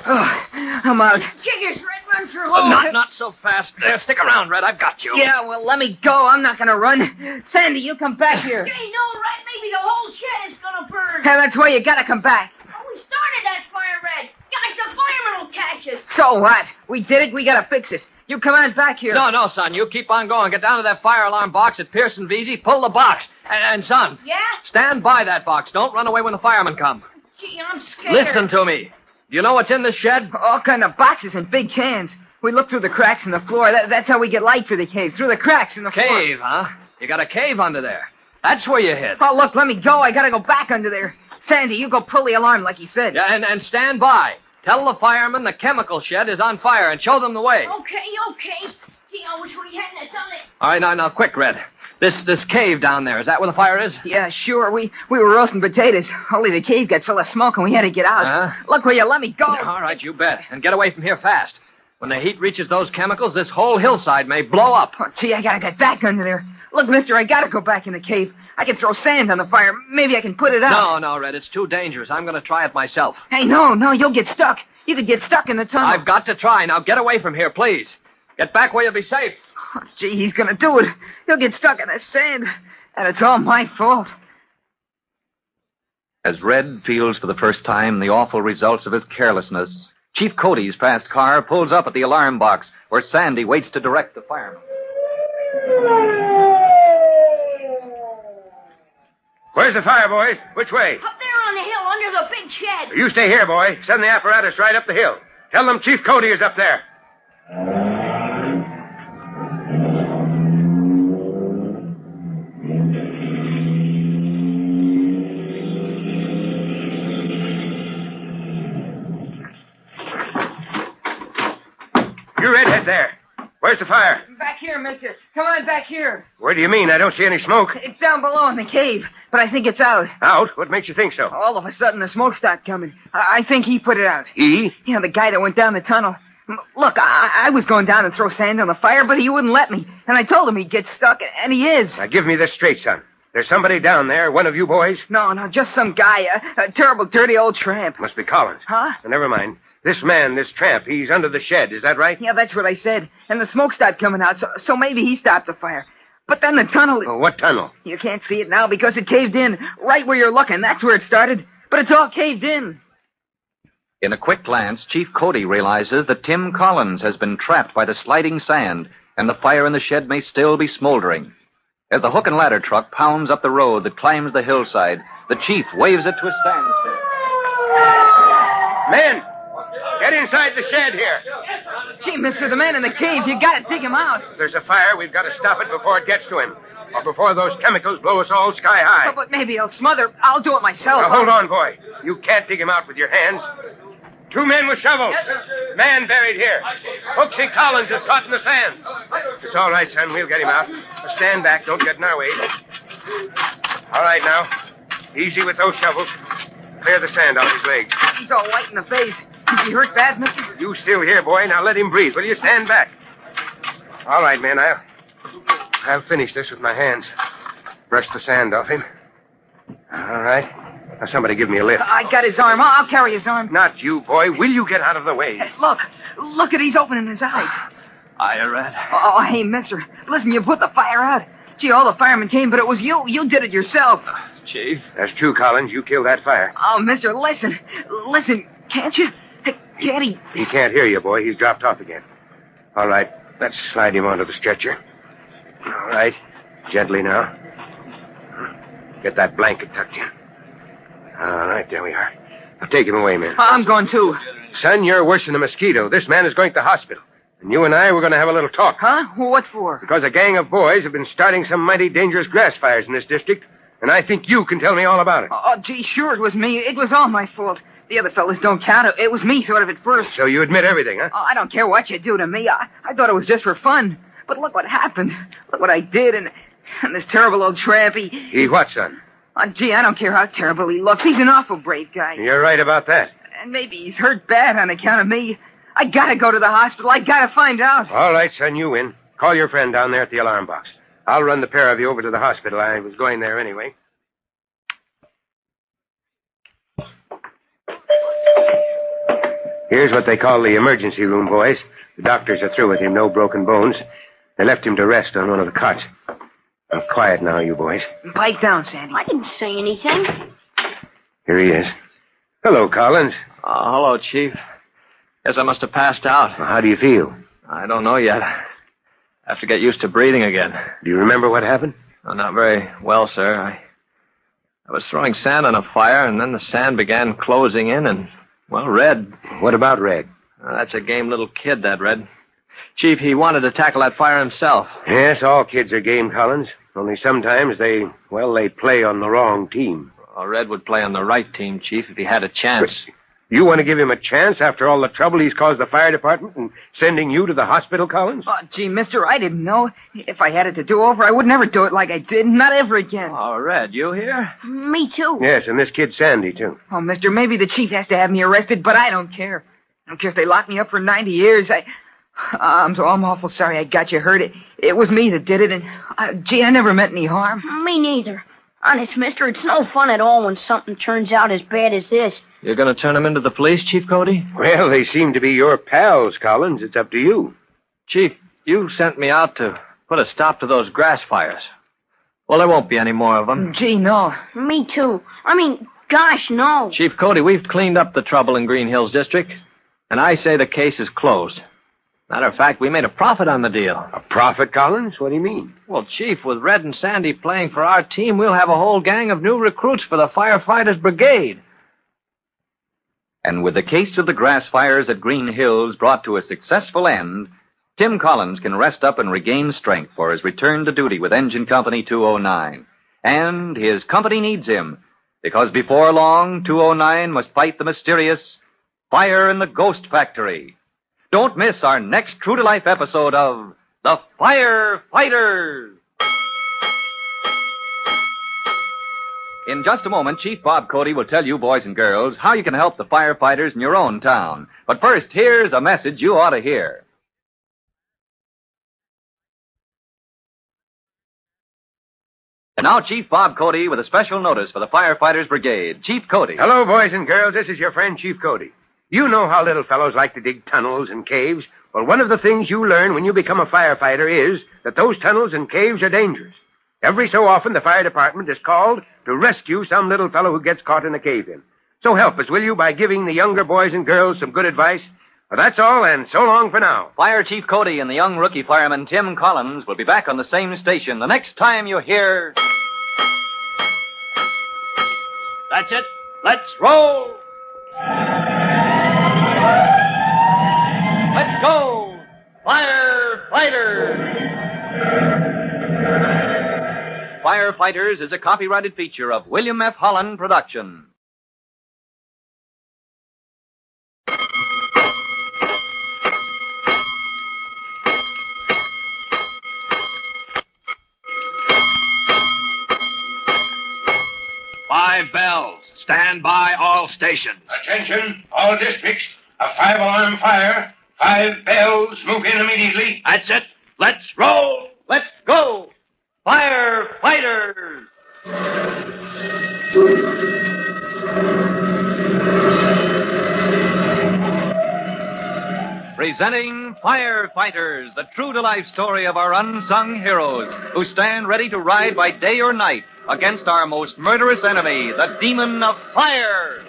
I'm out. Jiggers, Red, run for home. Not so fast. There, stick around, Red. I've got you. Yeah, well, let me go. I'm not gonna run. Sandy, you come back here. Hey, no, Red. Maybe the whole shed is gonna burn. Hey, that's why you gotta come back. Oh, we started that fire, Red. Guys, the firemen will catch us. So what? We did it. We gotta fix it. You come on back here. No, son. You keep on going. Get down to that fire alarm box at Pearson VZ. Pull the box. And son. Yeah? Stand by that box. Don't run away when the firemen come. Gee, I'm scared. Listen to me. Do you know what's in the shed? All kind of boxes and big cans. We look through the cracks in the floor. That's how we get light for the cave. Through the cracks in the floor. Cave, huh? You got a cave under there. That's where you hid. Oh, look, let me go. I gotta go back under there. Sandy, you go pull the alarm like he said. Yeah, and stand by. Tell the firemen the chemical shed is on fire and show them the way. Okay. Gee, I wish we hadn't done it. All right, now, quick, Red. This cave down there, is that where the fire is? Yeah, sure. We were roasting potatoes. Only the cave got full of smoke and we had to get out. Look, will you let me go? All right, you bet. And get away from here fast. When the heat reaches those chemicals, this whole hillside may blow up. Oh, gee, I gotta get back under there. Look, mister, I gotta go back in the cave. I can throw sand on the fire. Maybe I can put it out. No, Red, it's too dangerous. I'm gonna try it myself. Hey, no, you'll get stuck. You could get stuck in the tunnel. I've got to try. Now get away from here, please. Get back where you'll be safe. Oh, gee, he's gonna do it. He'll get stuck in the sand. And it's all my fault. As Red feels for the first time the awful results of his carelessness, Chief Cody's fast car pulls up at the alarm box where Sandy waits to direct the firemen. Where's the fire, boys? Which way? Up there on the hill under the big shed. You stay here, boy. Send the apparatus right up the hill. Tell them Chief Cody is up there. You redhead there. Where's the fire? Back here, mister. Come on back here. Where do you mean? I don't see any smoke. It's down below in the cave, but I think it's out. Out? What makes you think so? All of a sudden, the smoke started coming. I think he put it out. He? Yeah, the guy that went down the tunnel. Look, I was going down and throw sand on the fire, but he wouldn't let me. And I told him he'd get stuck, and he is. Now, give me this straight, son. There's somebody down there, one of you boys? No, just some guy, a terrible, dirty old tramp. Must be Collins. Huh? Never mind. This man, this tramp, he's under the shed. Is that right? Yeah, that's what I said. And the smoke started coming out, so maybe he stopped the fire. But then the tunnel... Oh, what tunnel? You can't see it now because it caved in. Right where you're looking. That's where it started. But it's all caved in. In a quick glance, Chief Cody realizes that Tim Collins has been trapped by the sliding sand, and the fire in the shed may still be smoldering. As the hook and ladder truck pounds up the road that climbs the hillside, the chief waves it to a standstill. Men, get inside the shed here. Gee, mister, the man in the cave, you gotta dig him out. If there's a fire, we've got to stop it before it gets to him. Or before those chemicals blow us all sky high. Oh, but maybe he'll smother. I'll do it myself. Now, hold on, boy. You can't dig him out with your hands. 2 men with shovels. Man buried here. Hooksy Collins is caught in the sand. It's all right, son. We'll get him out. Now stand back. Don't get in our way. All right, now. Easy with those shovels. Clear the sand off his legs. He's all white in the face. Is he hurt bad, mister? You still here, boy. Now let him breathe. Will you stand back? All right, men. I'll finish this with my hands. Brush the sand off him. All right. Now, somebody give me a lift. I got his arm. I'll carry his arm. Not you, boy. Will you get out of the way? Hey, look at he's opening his eyes. Hiya, Red. Oh, hey, mister. Listen, you put the fire out. Gee, all the firemen came, but it was you. You did it yourself. Chief? That's true, Collins. You killed that fire. Oh, mister, listen. Listen, can't you? Hey, can't he? He can't hear you, boy. He's dropped off again. All right. Let's slide him onto the stretcher. All right. Gently now. Get that blanket tucked in. All right, there we are. Now take him away, man. I'm going too. Son, you're worse than a mosquito. This man is going to the hospital. And you and I, we're going to have a little talk. Huh? What for? Because a gang of boys have been starting some mighty dangerous grass fires in this district. And I think you can tell me all about it. Oh, gee, sure, it was me. It was all my fault. The other fellas don't count. It was me sort of at first. So you admit everything, huh? Oh, I don't care what you do to me. I thought it was just for fun. But look what happened. Look what I did. And this terrible old tramp, He what, son? Oh, gee, I don't care how terrible he looks. He's an awful brave guy. You're right about that. And maybe he's hurt bad on account of me. I gotta go to the hospital. I gotta find out. All right, son, you win. Call your friend down there at the alarm box. I'll run the pair of you over to the hospital. I was going there anyway. Here's what they call the emergency room, boys. The doctors are through with him. No broken bones. They left him to rest on one of the cots. Now, quiet now, you boys. Pipe down, Sandy. I didn't say anything. Here he is. Hello, Collins. Hello, Chief. Guess I must have passed out. Well, how do you feel? I don't know yet. I have to get used to breathing again. Do you remember what happened? Oh, not very well, sir. I was throwing sand on a fire, and then the sand began closing in, and, well, Red. What about Red? That's a game little kid, that Red. Chief, he wanted to tackle that fire himself. Yes, all kids are game, Collins. Only sometimes they play on the wrong team. Well, Red would play on the right team, Chief, if he had a chance. But you want to give him a chance after all the trouble he's caused the fire department and sending you to the hospital, Collins? Oh, gee, mister, I didn't know. If I had it to do over, I would never do it like I did. Not ever again. Oh, Red, you here? Me too. Yes, and this kid Sandy, too. Oh, mister, maybe the chief has to have me arrested, but I don't care. I don't care if they lock me up for 90 years. I'm awful sorry I got you hurt. It was me that did it, and, gee, I never meant any harm. Me neither. Honest, mister, it's no fun at all when something turns out as bad as this. You're going to turn him into the police, Chief Cody? Well, they seem to be your pals, Collins. It's up to you. Chief, you sent me out to put a stop to those grass fires. Well, there won't be any more of them. Gee, no. Me too. Gosh, no. Chief Cody, we've cleaned up the trouble in Green Hills District, and I say the case is closed. Matter of fact, we made a profit on the deal. A profit, Collins? What do you mean? Well, Chief, with Red and Sandy playing for our team, we'll have a whole gang of new recruits for the Firefighters Brigade. And with the case of the grass fires at Green Hills brought to a successful end, Tim Collins can rest up and regain strength for his return to duty with Engine Company 209. And his company needs him, because before long, 209 must fight the mysterious fire in the Ghost Factory. Don't miss our next true-to-life episode of The Firefighters. In just a moment, Chief Bob Cody will tell you, boys and girls, how you can help the firefighters in your own town. But first, here's a message you ought to hear. And now, Chief Bob Cody with a special notice for the Firefighters Brigade. Chief Cody. Hello, boys and girls. This is your friend, Chief Cody. You know how little fellows like to dig tunnels and caves. Well, one of the things you learn when you become a firefighter is that those tunnels and caves are dangerous. Every so often, the fire department is called to rescue some little fellow who gets caught in a cave-in. So help us, will you, by giving the younger boys and girls some good advice? Well, that's all, and so long for now. Fire Chief Cody and the young rookie fireman Tim Collins will be back on the same station the next time you hear... That's it. Let's roll. Let's go, Firefighters! Firefighters is a copyrighted feature of William F. Holland Productions. Five bells. Stand by all stations. Attention, all districts. A 5-alarm fire. 5 bells. Move in immediately. That's it. Let's roll. Let's go, Firefighters! Presenting Firefighters, the true-to-life story of our unsung heroes who stand ready to ride by day or night against our most murderous enemy, the demon of fire.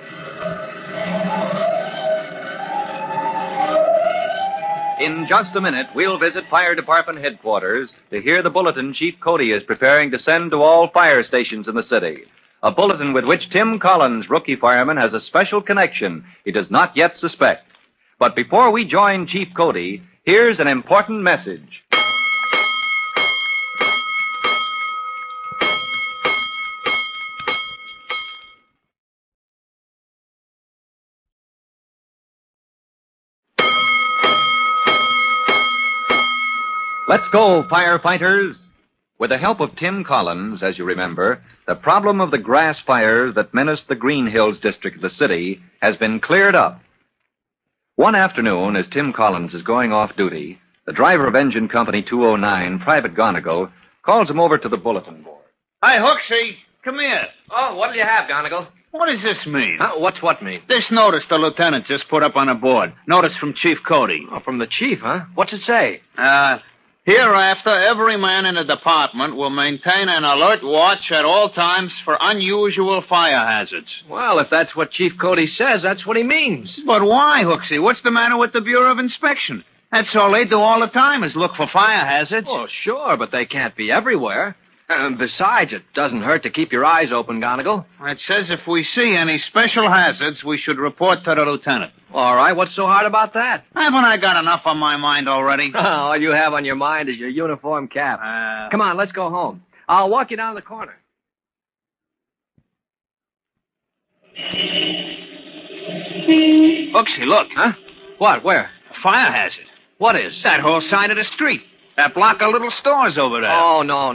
In just a minute, we'll visit Fire Department headquarters to hear the bulletin Chief Cody is preparing to send to all fire stations in the city. A bulletin with which Tim Collins, rookie fireman, has a special connection he does not yet suspect. But before we join Chief Cody, here's an important message. Let's go, firefighters! With the help of Tim Collins, as you remember, the problem of the grass fires that menaced the Green Hills district of the city has been cleared up. One afternoon, as Tim Collins is going off duty, the driver of Engine Company 209, Private Gonigal, calls him over to the bulletin board. Hi, Hooksy. Come here. Oh, what do you have, Gonigal? What does this mean? What's what mean? This notice the lieutenant just put up on the board. Notice from Chief Cody. Oh, from the chief, huh? What's it say? Hereafter, every man in the department will maintain an alert watch at all times for unusual fire hazards. Well, if that's what Chief Cody says, that's what he means. But why, Hooksy? What's the matter with the Bureau of Inspection? That's all they do all the time is look for fire hazards. Oh, sure, but they can't be everywhere. Besides, it doesn't hurt to keep your eyes open, Gonigal. It says if we see any special hazards, we should report to the lieutenant. All right, what's so hard about that? Haven't I got enough on my mind already? All you have on your mind is your uniform cap. Come on, let's go home. I'll walk you down the corner. Hooksy, look. Huh? What? Where? A fire hazard. What is? That whole side of the street. That block of little stores over there. Oh, no,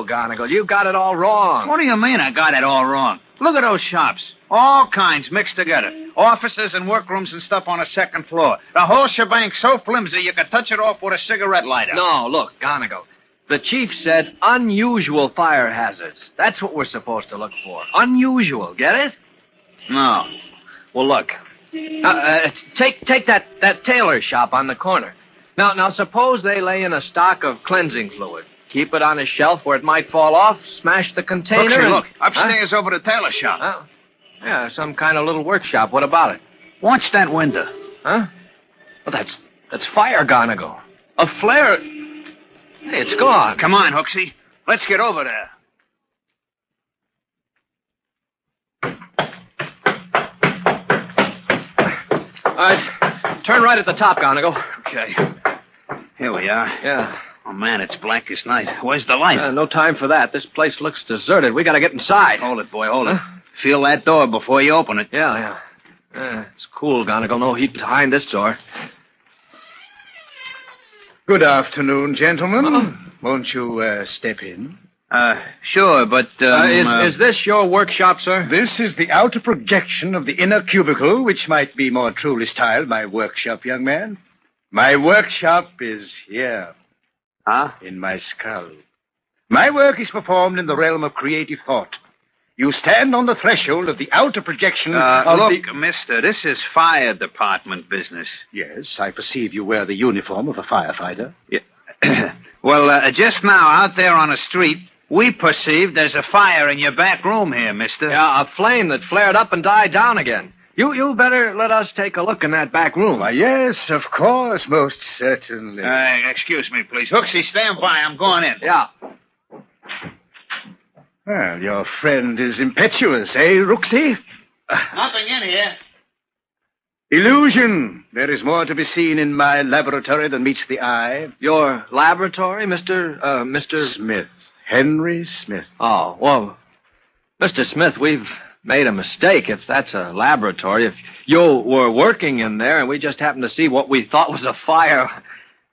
Gonigal. You got it all wrong. What do you mean I got it all wrong? Look at those shops. All kinds mixed together. Offices and workrooms and stuff on the second floor. The whole shebang's so flimsy you could touch it off with a cigarette lighter. No, look, Gonigal. The chief said unusual fire hazards. That's what we're supposed to look for. Unusual, get it? No. Well, look. Take that tailor shop on the corner. Now, suppose they lay in a stock of cleansing fluid. Keep it on a shelf where it might fall off, smash the container. Look, upstairs over the tailor shop. Yeah, some kind of little workshop. What about it? Watch that window. Huh? Well, that's fire, Gonigal. A flare. Hey, it's gone. Come on, Hooksy. Let's get over there. All right, turn right at the top, Gonigal. Okay. Here we are. Yeah. Oh, man, it's black as night. Where's the light? No time for that. This place looks deserted. We gotta get inside. Hold it, boy, hold it. Feel that door before you open it. Yeah. It's cool, Gonigal. No heat behind this door. Good afternoon, gentlemen. Won't you step in? Sure, but... Is this your workshop, sir? This is the outer projection of the inner cubicle, which might be more truly styled my workshop, young man. My workshop is here. Huh? In my skull. My work is performed in the realm of creative thought. You stand on the threshold of the outer projection Look, mister, this is fire department business. Yes, I perceive you wear the uniform of a firefighter. Yeah. Well, just now, out there on the street, we perceived there's a fire in your back room here, mister. Yeah, a flame that flared up and died down again. You better let us take a look in that back room. Why, yes, of course, most certainly. Excuse me, please. Hooksy, stand by. I'm going in. Yeah. Well, your friend is impetuous, eh, Rooksy? Nothing in here. Illusion. There is more to be seen in my laboratory than meets the eye. Your laboratory, Mr. Smith. Henry Smith. Oh, well, Mr. Smith, we've made a mistake if that's a laboratory. If you were working in there and we just happened to see what we thought was a fire,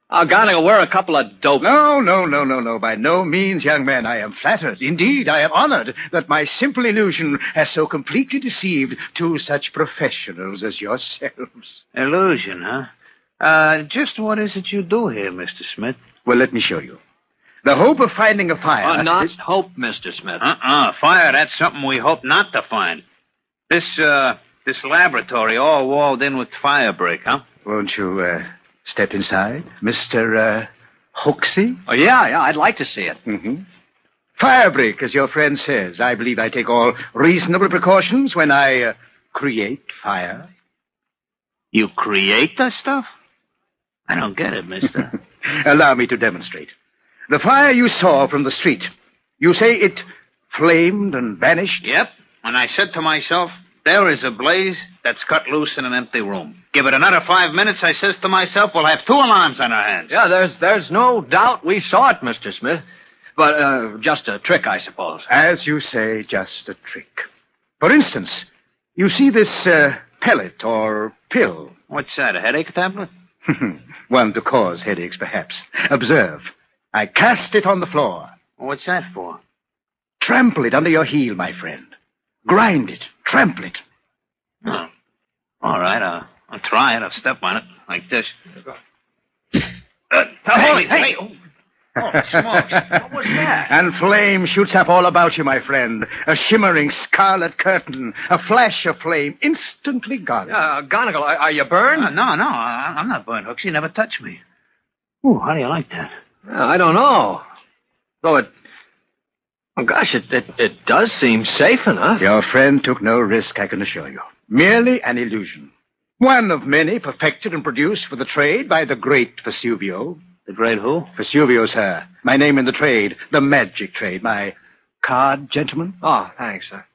we're a couple of dopes. No. By no means, young man. I am flattered. Indeed, I am honored that my simple illusion has so completely deceived two such professionals as yourselves. Illusion, huh? Just what is it you do here, Mr. Smith? Well, let me show you. The hope of finding a fire... not hope, Mr. Smith. Fire, that's something we hope not to find. This laboratory all walled in with fire brick, huh? Won't you, step inside, Mr. Hooksy? Oh, yeah, I'd like to see it. Mm-hmm. Fire brick, as your friend says. I believe I take all reasonable precautions when I, create fire. You create the stuff? I don't get it, mister. Allow me to demonstrate. The fire you saw from the street, you say it flamed and vanished? Yep. And I said to myself, there is a blaze that's cut loose in an empty room. Give it another 5 minutes, I says to myself, we'll have 2 alarms on our hands. Yeah, there's no doubt we saw it, Mr. Smith. But, just a trick, I suppose. As you say, just a trick. For instance, you see this, pellet or pill. What's that, a headache tablet? One to cause headaches, perhaps. Observe. I cast it on the floor. What's that for? Trample it under your heel, my friend. Grind it. Trample it. Oh. All right, I'll try it. I'll step on it, like this. Hey! Oh, smokes. What was that? And flame shoots up all about you, my friend. A shimmering scarlet curtain. A flash of flame. Instantly gone. Gonigal, are you burned? No, I'm not burned, Hooksy. Never touched me. Ooh, how do you like that? I don't know. Though it does seem safe enough. Your friend took no risk, I can assure you. Merely an illusion. One of many perfected and produced for the trade by the great Vesuvio. The great who? Vesuvio, sir. My name in the trade. The magic trade. My card, gentlemen? Oh, thanks, sir.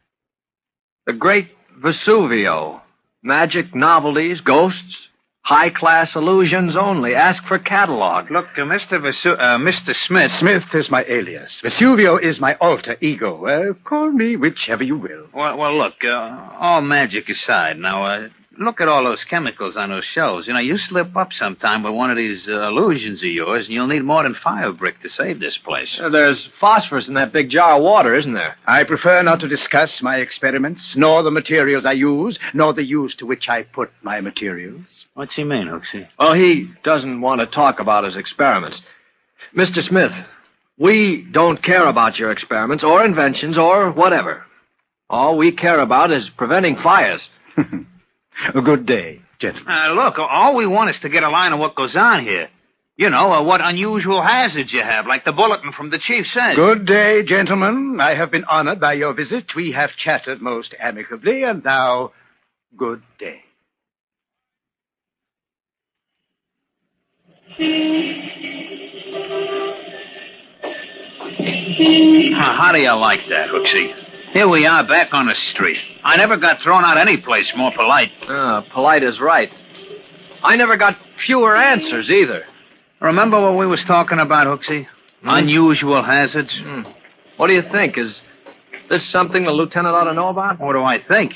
The great Vesuvio. Magic novelties, ghosts, high-class illusions only. Ask for catalog. Look, Mr. Smith. Smith is my alias. Vesuvio is my alter ego. Call me whichever you will. Well, look, all magic aside, now, look at all those chemicals on those shelves. You know, you slip up sometime with one of these illusions of yours, and you'll need more than fire brick to save this place. There's phosphorus in that big jar of water, isn't there? I prefer not to discuss my experiments, nor the materials I use, nor the use to which I put my materials. What's he mean, Hooksy? Well, he doesn't want to talk about his experiments. Mr. Smith, we don't care about your experiments or inventions or whatever. All we care about is preventing fires. A good day, gentlemen. Look, all we want is to get a line of what goes on here. You know, what unusual hazards you have, like the bulletin from the chief says. Good day, gentlemen. I have been honored by your visit. We have chatted most amicably, and now, good day. How do you like that, Hooksy? Here we are back on the street. I never got thrown out any place more polite. Polite is right. I never got fewer answers either. Remember what we was talking about, Hooksy? Unusual hazards? What do you think? Is this something the lieutenant ought to know about? What do I think?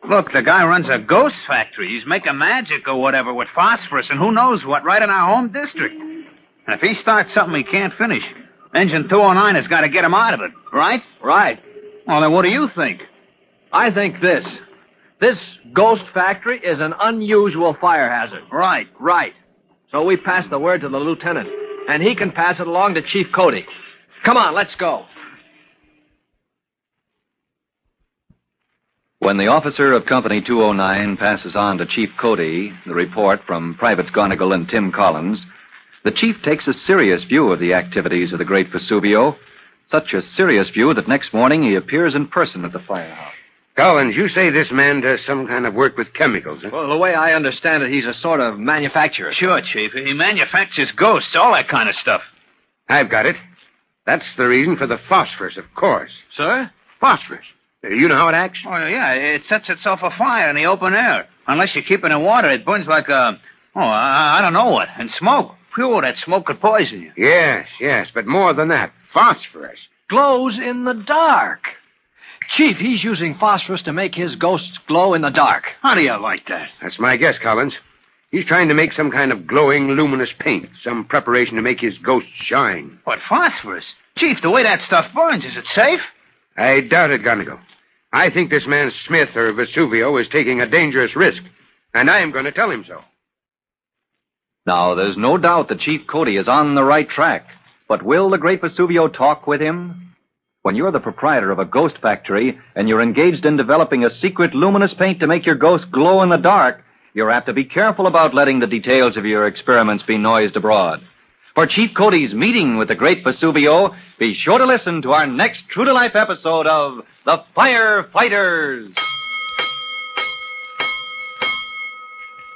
Look, the guy runs a ghost factory. He's making magic or whatever with phosphorus and who knows what right in our home district. And if he starts something he can't finish, Engine 209 has got to get him out of it, right? Right. Well, then what do you think? I think this. This ghost factory is an unusual fire hazard. Right. So we pass the word to the lieutenant, and he can pass it along to Chief Cody. Come on, let's go. When the officer of Company 209 passes on to Chief Cody the report from Privates Gonigal and Tim Collins, the chief takes a serious view of the activities of the great Vesuvio, such a serious view that next morning he appears in person at the firehouse. Collins, you say this man does some kind of work with chemicals, huh? Well, the way I understand it, he's a sort of manufacturer. Sure, Chief. He manufactures ghosts, all that kind of stuff. I've got it. That's the reason for the phosphorus, of course. Sir? Phosphorus. You know how it acts? Oh, yeah, it sets itself afire in the open air. Unless you keep it in water, it burns like I don't know what. And smoke. Phew, that smoke could poison you. Yes, but more than that. Phosphorus. Glows in the dark. Chief, he's using phosphorus to make his ghosts glow in the dark. How do you like that? That's my guess, Collins. He's trying to make some kind of glowing, luminous paint, some preparation to make his ghosts shine. What, phosphorus? Chief, the way that stuff burns, is it safe? I doubt it, Gonigal. I think this man Smith, or Vesuvio, is taking a dangerous risk, and I am going to tell him so. Now, there's no doubt that Chief Cody is on the right track, but will the great Vesuvio talk with him? When you're the proprietor of a ghost factory and you're engaged in developing a secret luminous paint to make your ghosts glow in the dark, you're apt to be careful about letting the details of your experiments be noised abroad. For Chief Cody's meeting with the great Vesuvio, be sure to listen to our next true-to-life episode of The Firefighters.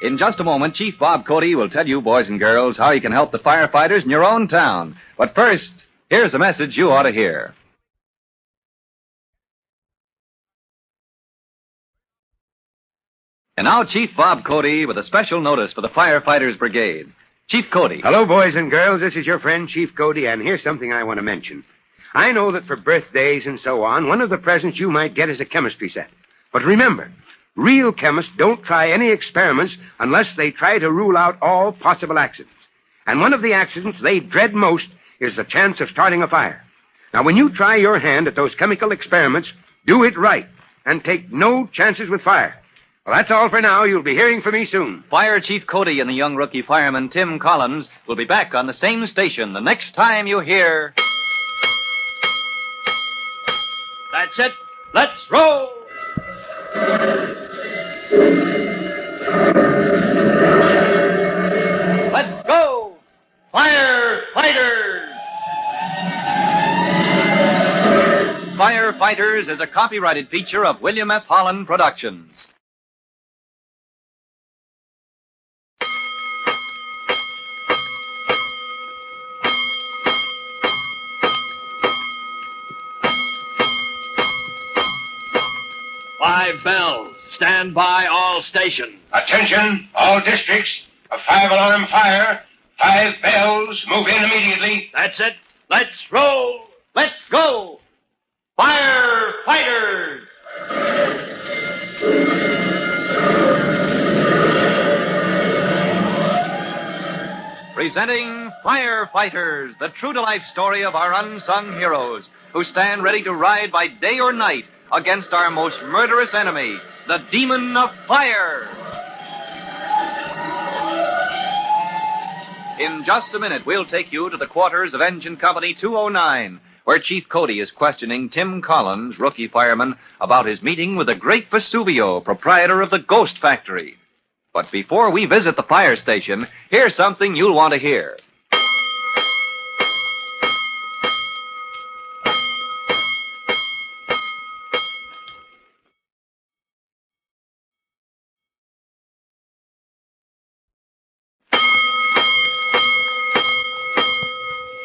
In just a moment, Chief Bob Cody will tell you, boys and girls, how you can help the firefighters in your own town. But first, here's a message you ought to hear. And now, Chief Bob Cody with a special notice for the Firefighters Brigade. Chief Cody. Hello, boys and girls. This is your friend, Chief Cody, and here's something I want to mention. I know that for birthdays and so on, one of the presents you might get is a chemistry set. But remember, real chemists don't try any experiments unless they try to rule out all possible accidents. And one of the accidents they dread most is the chance of starting a fire. Now, when you try your hand at those chemical experiments, do it right and take no chances with fire. Well, that's all for now. You'll be hearing from me soon. Fire Chief Cody and the young rookie fireman Tim Collins will be back on the same station the next time you hear... That's it. Let's roll! Let's go! Firefighters! Firefighters is a copyrighted feature of William F. Holland Productions. Five bells. Stand by all stations. Attention, all districts. A 5-alarm fire. 5 bells. Move in immediately. That's it. Let's roll. Let's go! Firefighters! Presenting Firefighters, the true-to-life story of our unsung heroes who stand ready to ride by day or night against our most murderous enemy, the demon of fire. In just a minute, we'll take you to the quarters of Engine Company 209, where Chief Cody is questioning Tim Collins, rookie fireman, about his meeting with the great Vesuvio, proprietor of the Ghost Factory. But before we visit the fire station, here's something you'll want to hear.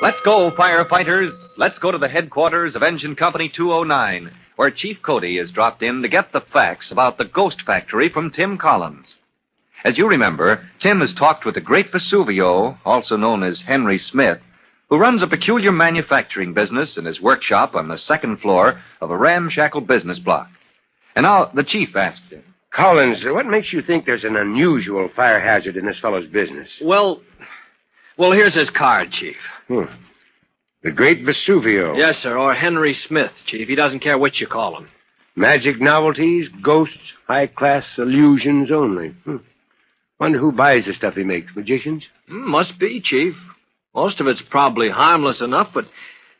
Let's go, firefighters. Let's go to the headquarters of Engine Company 209, where Chief Cody has dropped in to get the facts about the Ghost Factory from Tim Collins. As you remember, Tim has talked with the great Vesuvio, also known as Henry Smith, who runs a peculiar manufacturing business in his workshop on the second floor of a ramshackle business block. And now the chief asked him, Collins, what makes you think there's an unusual fire hazard in this fellow's business? Well, here's his card, Chief. The great Vesuvio. Yes, sir, or Henry Smith, Chief. He doesn't care what you call him. Magic novelties, ghosts, high-class illusions only. Wonder who buys the stuff he makes. Magicians? Must be, Chief. Most of it's probably harmless enough, but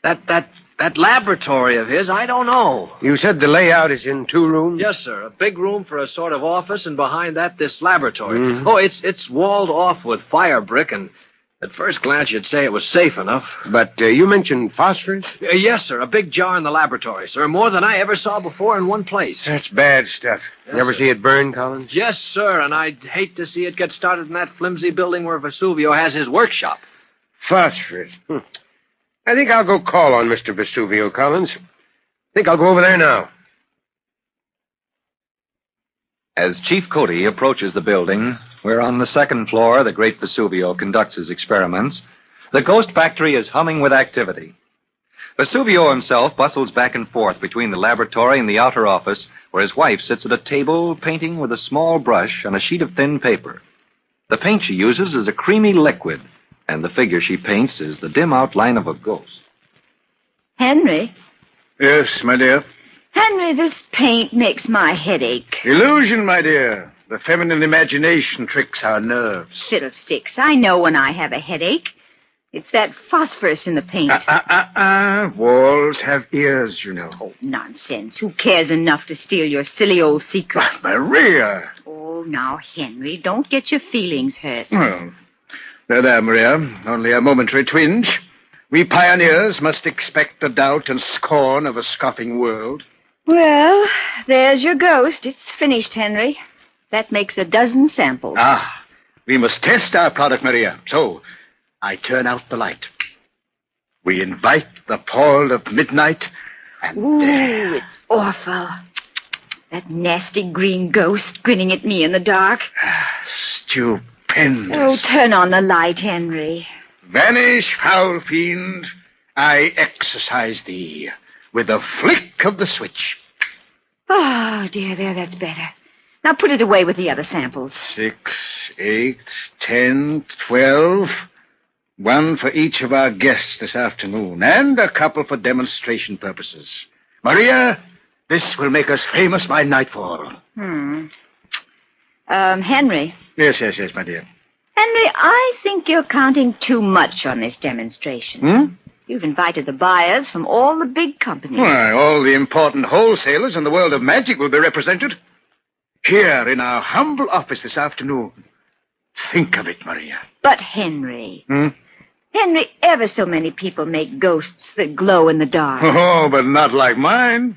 that That laboratory of his, I don't know. You said the layout is in 2 rooms? Yes, sir. A big room for a sort of office, and behind that, this laboratory. Mhm. Oh, it's walled off with fire brick, and at first glance, you'd say it was safe enough. But you mentioned phosphorus? Yes, sir. A big jar in the laboratory, sir. More than I ever saw before in one place. That's bad stuff. Yes, You ever sir. see it burn, Collins? Yes, sir, and I'd hate to see it get started in that flimsy building where Vesuvio has his workshop. Phosphorus. I think I'll go call on Mr. Vesuvio, Collins. I think I'll go over there now. As Chief Cody approaches the building, where on the 2nd floor the great Vesuvio conducts his experiments, the ghost factory is humming with activity. Vesuvio himself bustles back and forth between the laboratory and the outer office, where his wife sits at a table painting with a small brush on a sheet of thin paper. The paint she uses is a creamy liquid, and the figure she paints is the dim outline of a ghost. Henry? Yes, my dear. Henry, this paint makes my head ache. Illusion, my dear. The feminine imagination tricks our nerves. Fiddlesticks. I know when I have a headache. It's that phosphorus in the paint. Walls have ears, you know. Oh, nonsense. Who cares enough to steal your silly old secret? But Maria! Oh, now, Henry, don't get your feelings hurt. Well, there, Maria. Only a momentary twinge. We pioneers must expect the doubt and scorn of a scoffing world. Well, there's your ghost. It's finished, Henry. That makes a dozen samples. We must test our product, Maria. So, I turn out the light. We invite the pall of midnight, and Ooh, it's awful. That nasty green ghost grinning at me in the dark. Stupendous. Oh, turn on the light, Henry. Vanish, foul fiend. I exorcise thee with a flick of the switch. Oh, dear, there, that's better. Now put it away with the other samples. 6, 8, 10, 12. One for each of our guests this afternoon, and a couple for demonstration purposes. Maria, this will make us famous by nightfall. Henry. Yes, my dear. Henry, I think you're counting too much on this demonstration. You've invited the buyers from all the big companies. Why, all the important wholesalers in the world of magic will be represented. Here in our humble office this afternoon. Think of it, Maria. But, Henry. Henry, ever so many people make ghosts that glow in the dark. Oh, but not like mine.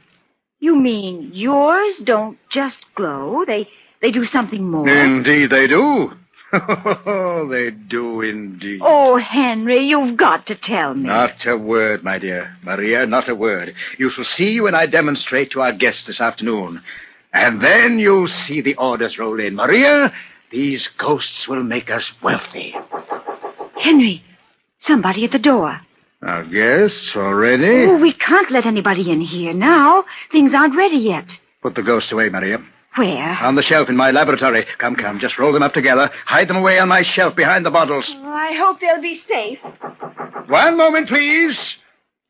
You mean yours don't just glow? They do something more? Indeed they do. They do indeed. Oh, Henry, you've got to tell me. Not a word, my dear. Maria, not a word. You shall see when I demonstrate to our guests this afternoon. And then you'll see the orders roll in. Maria, these ghosts will make us wealthy. Henry, somebody at the door. Our guests already? Oh, we can't let anybody in here now. Things aren't ready yet. Put the ghosts away, Maria. Where? On the shelf in my laboratory. Come, just roll them up together. Hide them away on my shelf behind the bottles. Oh, I hope they'll be safe. One moment, please.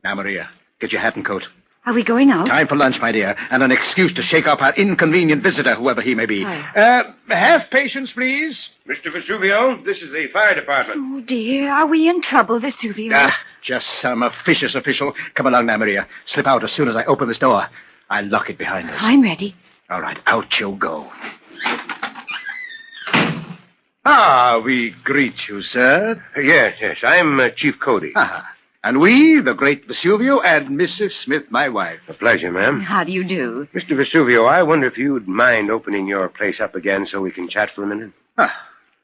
Now, Maria, get your hat and coat. Are we going out? Time for lunch, my dear, and an excuse to shake off our inconvenient visitor, whoever he may be. Have patience, please. Mr. Vesuvio, this is the fire department. Oh, dear. Are we in trouble, Vesuvio? Just some officious official. Come along now, Maria. Slip out as soon as I open this door. I'll lock it behind us. I'm ready. All right, out you go. We greet you, sir. Yes. I'm Chief Cody. And we, the great Vesuvio, and Mrs. Smith, my wife. A pleasure, ma'am. How do you do? Mr. Vesuvio, I wonder if you'd mind opening your place up again so we can chat for a minute?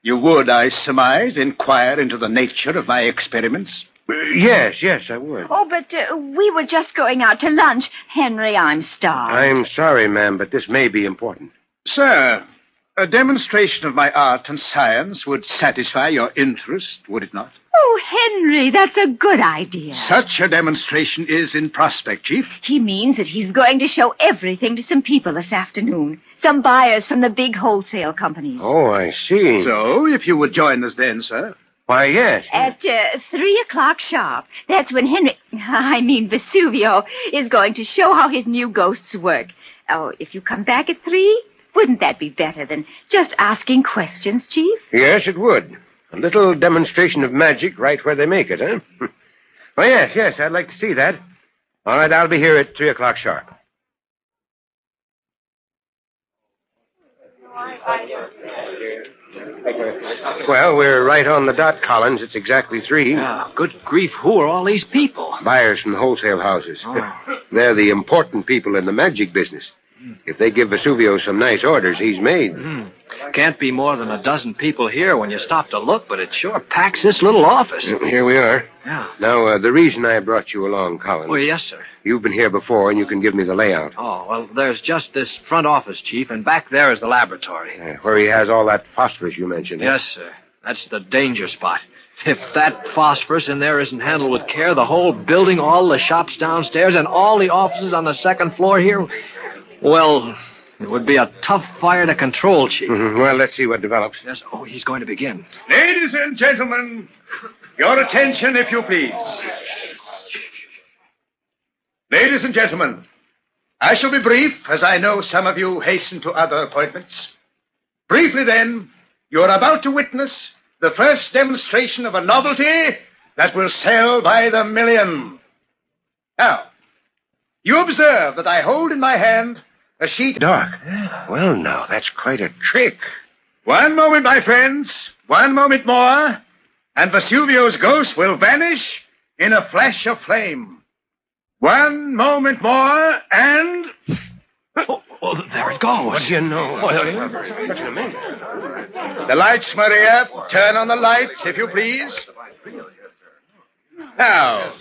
You would, I surmise, inquire into the nature of my experiments? Yes, I would. Oh, but we were just going out to lunch. Henry, I'm starved. I'm sorry, ma'am, but this may be important. Sir, a demonstration of my art and science would satisfy your interest, would it not? Oh, Henry, that's a good idea. Such a demonstration is in prospect, Chief. He means that he's going to show everything to some people this afternoon. Some buyers from the big wholesale companies. Oh, I see. So, if you would join us then, sir. Why, yes. At 3 o'clock sharp. That's when Vesuvio, is going to show how his new ghosts work. Oh, if you come back at 3, wouldn't that be better than just asking questions, Chief? Yes, it would. A little demonstration of magic right where they make it, huh? Oh, yes, I'd like to see that. All right, I'll be here at 3 o'clock sharp. Well, we're right on the dot, Collins. It's exactly 3. Oh, good grief, who are all these people? Buyers from the wholesale houses. Oh. They're the important people in the magic business. If they give Vesuvio some nice orders, he's made. Can't be more than a dozen people here when you stop to look, but it sure packs this little office. Here we are. Yeah. Now, the reason I brought you along, Collins. Oh, yes, sir. You've been here before, and you can give me the layout. Oh, well, there's just this front office, Chief, and back there is the laboratory. Where he has all that phosphorus you mentioned. Yes, sir. That's the danger spot. If that phosphorus in there isn't handled with care, the whole building, all the shops downstairs, and all the offices on the second floor here, well, it would be a tough fire to control, Chief. Well, let's see what develops. Yes. Oh, he's going to begin. Ladies and gentlemen, your attention, if you please. Ladies and gentlemen, I shall be brief, as I know some of you hasten to other appointments. Briefly, then, you are about to witness the first demonstration of a novelty that will sell by the million. Now, you observe that I hold in my hand a sheet... Dark. Well, now, that's quite a trick. One moment, my friends. One moment more, and Vesuvio's ghost will vanish in a flash of flame. One moment more, and... Oh, there it goes. What do you know? The lights, Maria. Turn on the lights, if you please. Now,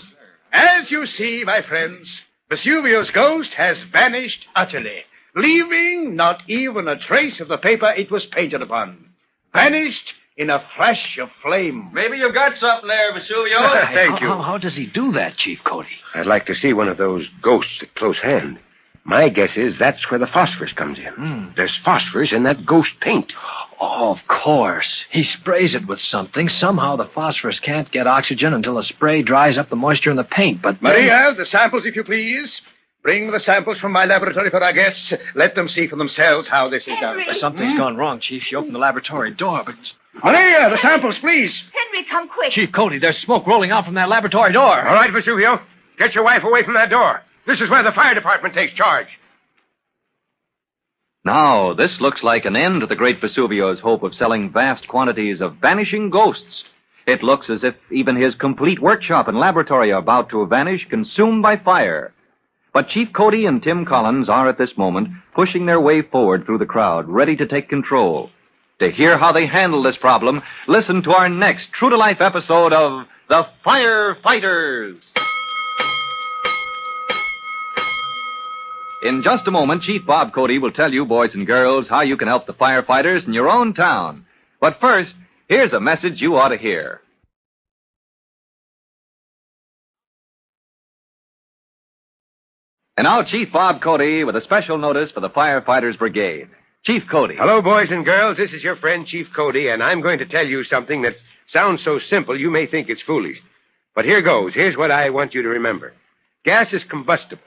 as you see, my friends, Vesuvio's ghost has vanished utterly, leaving not even a trace of the paper it was painted upon. Vanished in a flash of flame. Maybe you've got something there, Vesuvio. Thank you. How does he do that, Chief Cody? I'd like to see one of those ghosts at close hand. My guess is that's where the phosphorus comes in. There's phosphorus in that ghost paint. Oh, of course. He sprays it with something. Somehow the phosphorus can't get oxygen until the spray dries up the moisture in the paint, but... Maria, the samples, if you please. Bring the samples from my laboratory for our guests. Let them see for themselves how this is done. Something's gone wrong, Chief. She opened the laboratory door, but... Maria, the samples, please. Henry, come quick. Chief Cody, there's smoke rolling out from that laboratory door. All right, Vesuvio. Get your wife away from that door. This is where the fire department takes charge. Now, this looks like an end to the great Vesuvio's hope of selling vast quantities of vanishing ghosts. It looks as if even his complete workshop and laboratory are about to vanish, consumed by fire. But Chief Cody and Tim Collins are at this moment pushing their way forward through the crowd, ready to take control. To hear how they handle this problem, listen to our next true-to-life episode of The Firefighters. In just a moment, Chief Bob Cody will tell you, boys and girls, how you can help the firefighters in your own town. But first, here's a message you ought to hear. And now, Chief Bob Cody with a special notice for the Firefighters Brigade. Chief Cody. Hello, boys and girls. This is your friend, Chief Cody, and I'm going to tell you something that sounds so simple you may think it's foolish. But here goes. Here's what I want you to remember. Gas is combustible.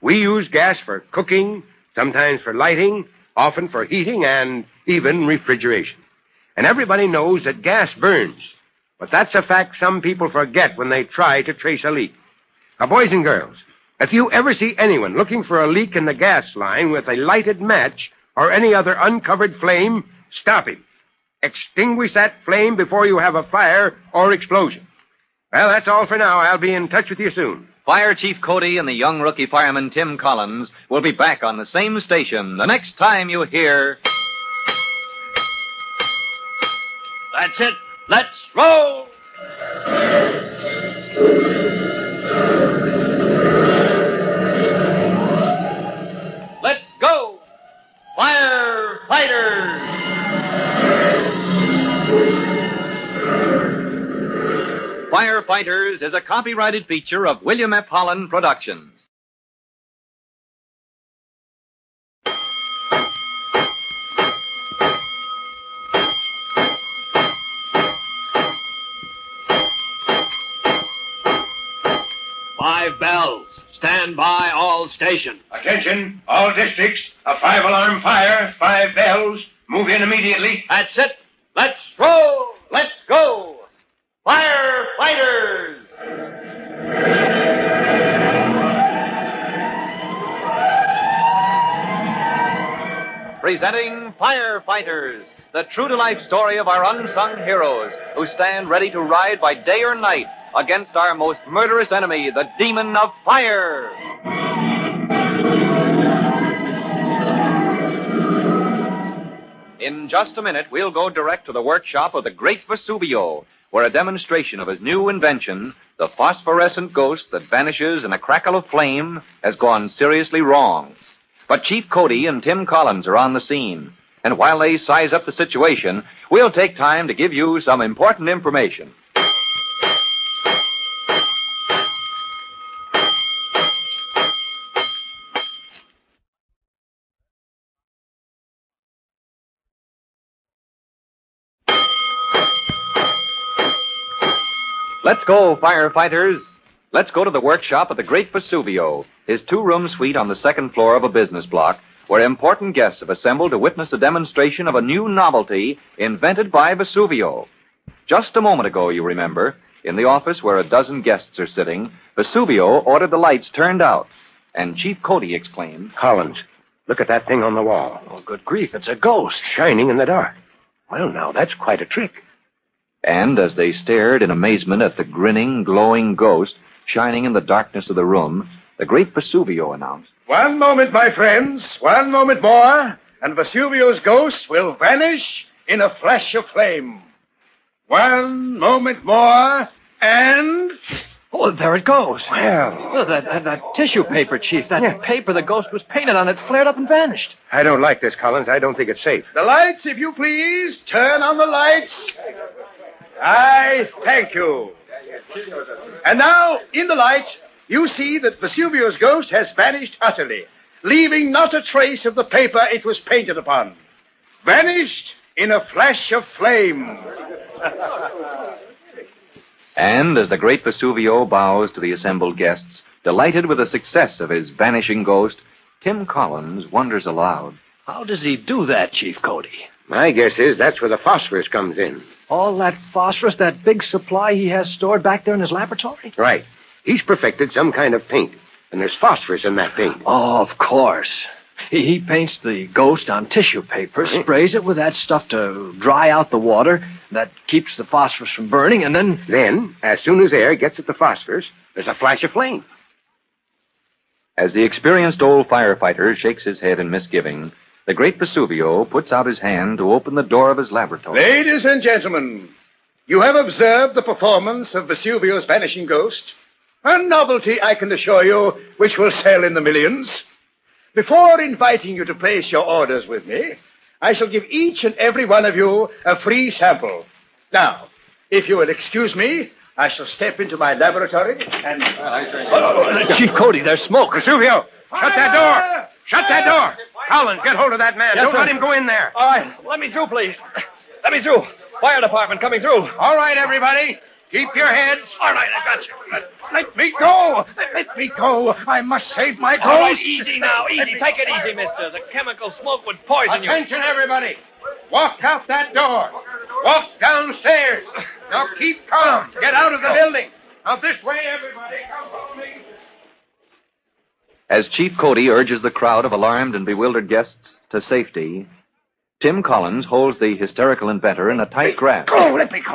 We use gas for cooking, sometimes for lighting, often for heating, and even refrigeration. And everybody knows that gas burns. But that's a fact some people forget when they try to trace a leak. Now, boys and girls, if you ever see anyone looking for a leak in the gas line with a lighted match or any other uncovered flame, stop him. Extinguish that flame before you have a fire or explosion. Well, that's all for now. I'll be in touch with you soon. Fire Chief Cody and the young rookie fireman Tim Collins will be back on the same station the next time you hear... That's it. Let's roll! Let's go! Firefighters! Firefighters is a copyrighted feature of William F. Holland Productions. Five bells. Stand by all stations. Attention, all districts. A 5-alarm fire, 5 bells. Move in immediately. That's it. Let's roll. Let's go. Firefighters! presenting Firefighters, the true-to-life story of our unsung heroes who stand ready to ride by day or night against our most murderous enemy, the demon of fire. In just a minute, we'll go direct to the workshop of the great Vesuvio, where a demonstration of his new invention, the phosphorescent ghost that vanishes in a crackle of flame, has gone seriously wrong. But Chief Cody and Tim Collins are on the scene, and while they size up the situation, we'll take time to give you some important information. Let's go, firefighters. Let's go to the workshop of the great Vesuvio, his two-room suite on the second floor of a business block, where important guests have assembled to witness a demonstration of a new novelty invented by Vesuvio. Just a moment ago, you remember, in the office where a dozen guests are sitting, Vesuvio ordered the lights turned out. And Chief Cody exclaimed, Collins, look at that thing on the wall. Oh, good grief, it's a ghost. Shining in the dark. Well, now, that's quite a trick. And as they stared in amazement at the grinning, glowing ghost shining in the darkness of the room, the great Vesuvio announced, One moment, my friends, one moment more, and Vesuvio's ghost will vanish in a flash of flame. One moment more, and... Oh, there it goes. Well, that tissue paper, Chief. That paper the ghost was painted on, it flared up and vanished. I don't like this, Collins. I don't think it's safe. The lights, if you please. Turn on the lights. I thank you. And now, in the light, you see that Vesuvio's ghost has vanished utterly, leaving not a trace of the paper it was painted upon. Vanished in a flash of flame. And as the great Vesuvio bows to the assembled guests, delighted with the success of his vanishing ghost, Tim Collins wonders aloud. How does he do that, Chief Cody? My guess is that's where the phosphorus comes in. All that phosphorus, that big supply he has stored back there in his laboratory? Right. He's perfected some kind of paint, and there's phosphorus in that paint. Oh, of course. He paints the ghost on tissue paper, sprays it with that stuff to dry out the water that keeps the phosphorus from burning, and then... Then, as soon as air gets at the phosphorus, there's a flash of flame. As the experienced old firefighter shakes his head in misgiving, the great Vesuvio puts out his hand to open the door of his laboratory. Ladies and gentlemen, you have observed the performance of Vesuvio's vanishing ghost. A novelty, I can assure you, which will sell in the millions. Before inviting you to place your orders with me, I shall give each and every one of you a free sample. Now, if you will excuse me, I shall step into my laboratory and... Chief Cody, there's smoke. Vesuvio, shut that door! Shut that door! Collins, get hold of that man. Don't let him go in there. All right, let me through, please. Let me through. Fire department coming through. All right, everybody. Keep your heads. All right, I got you. Let me go. Let me go. I must save my ghost. All right, easy now. Easy. Take it easy, mister. The chemical smoke would poison you. Attention, everybody. Walk out that door. Walk downstairs. Now keep calm. Get out of the building. Now this way, everybody. Come follow me. As Chief Cody urges the crowd of alarmed and bewildered guests to safety, Tim Collins holds the hysterical inventor in a tight grasp. Go, let me go.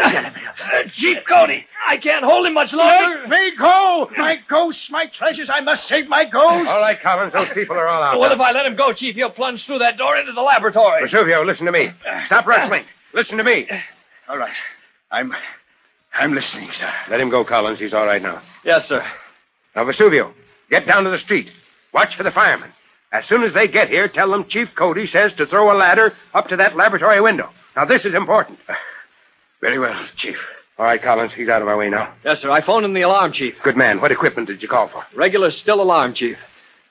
Chief Cody, I can't hold him much longer. Let me go. My ghosts, my treasures. I must save my ghost. All right, Collins, those people are all out. What if I let him go, Chief? He'll plunge through that door into the laboratory. Vesuvio, listen to me. Stop wrestling. Listen to me. All right. I'm listening, sir. Let him go, Collins. He's all right now. Yes, sir. Now, Vesuvio, get down to the street. Watch for the firemen. As soon as they get here, tell them Chief Cody says to throw a ladder up to that laboratory window. Now, this is important. Very well, Chief. All right, Collins, he's out of my way now. Yes, sir. I phoned in the alarm, Chief. Good man. What equipment did you call for? Regular still alarm, Chief.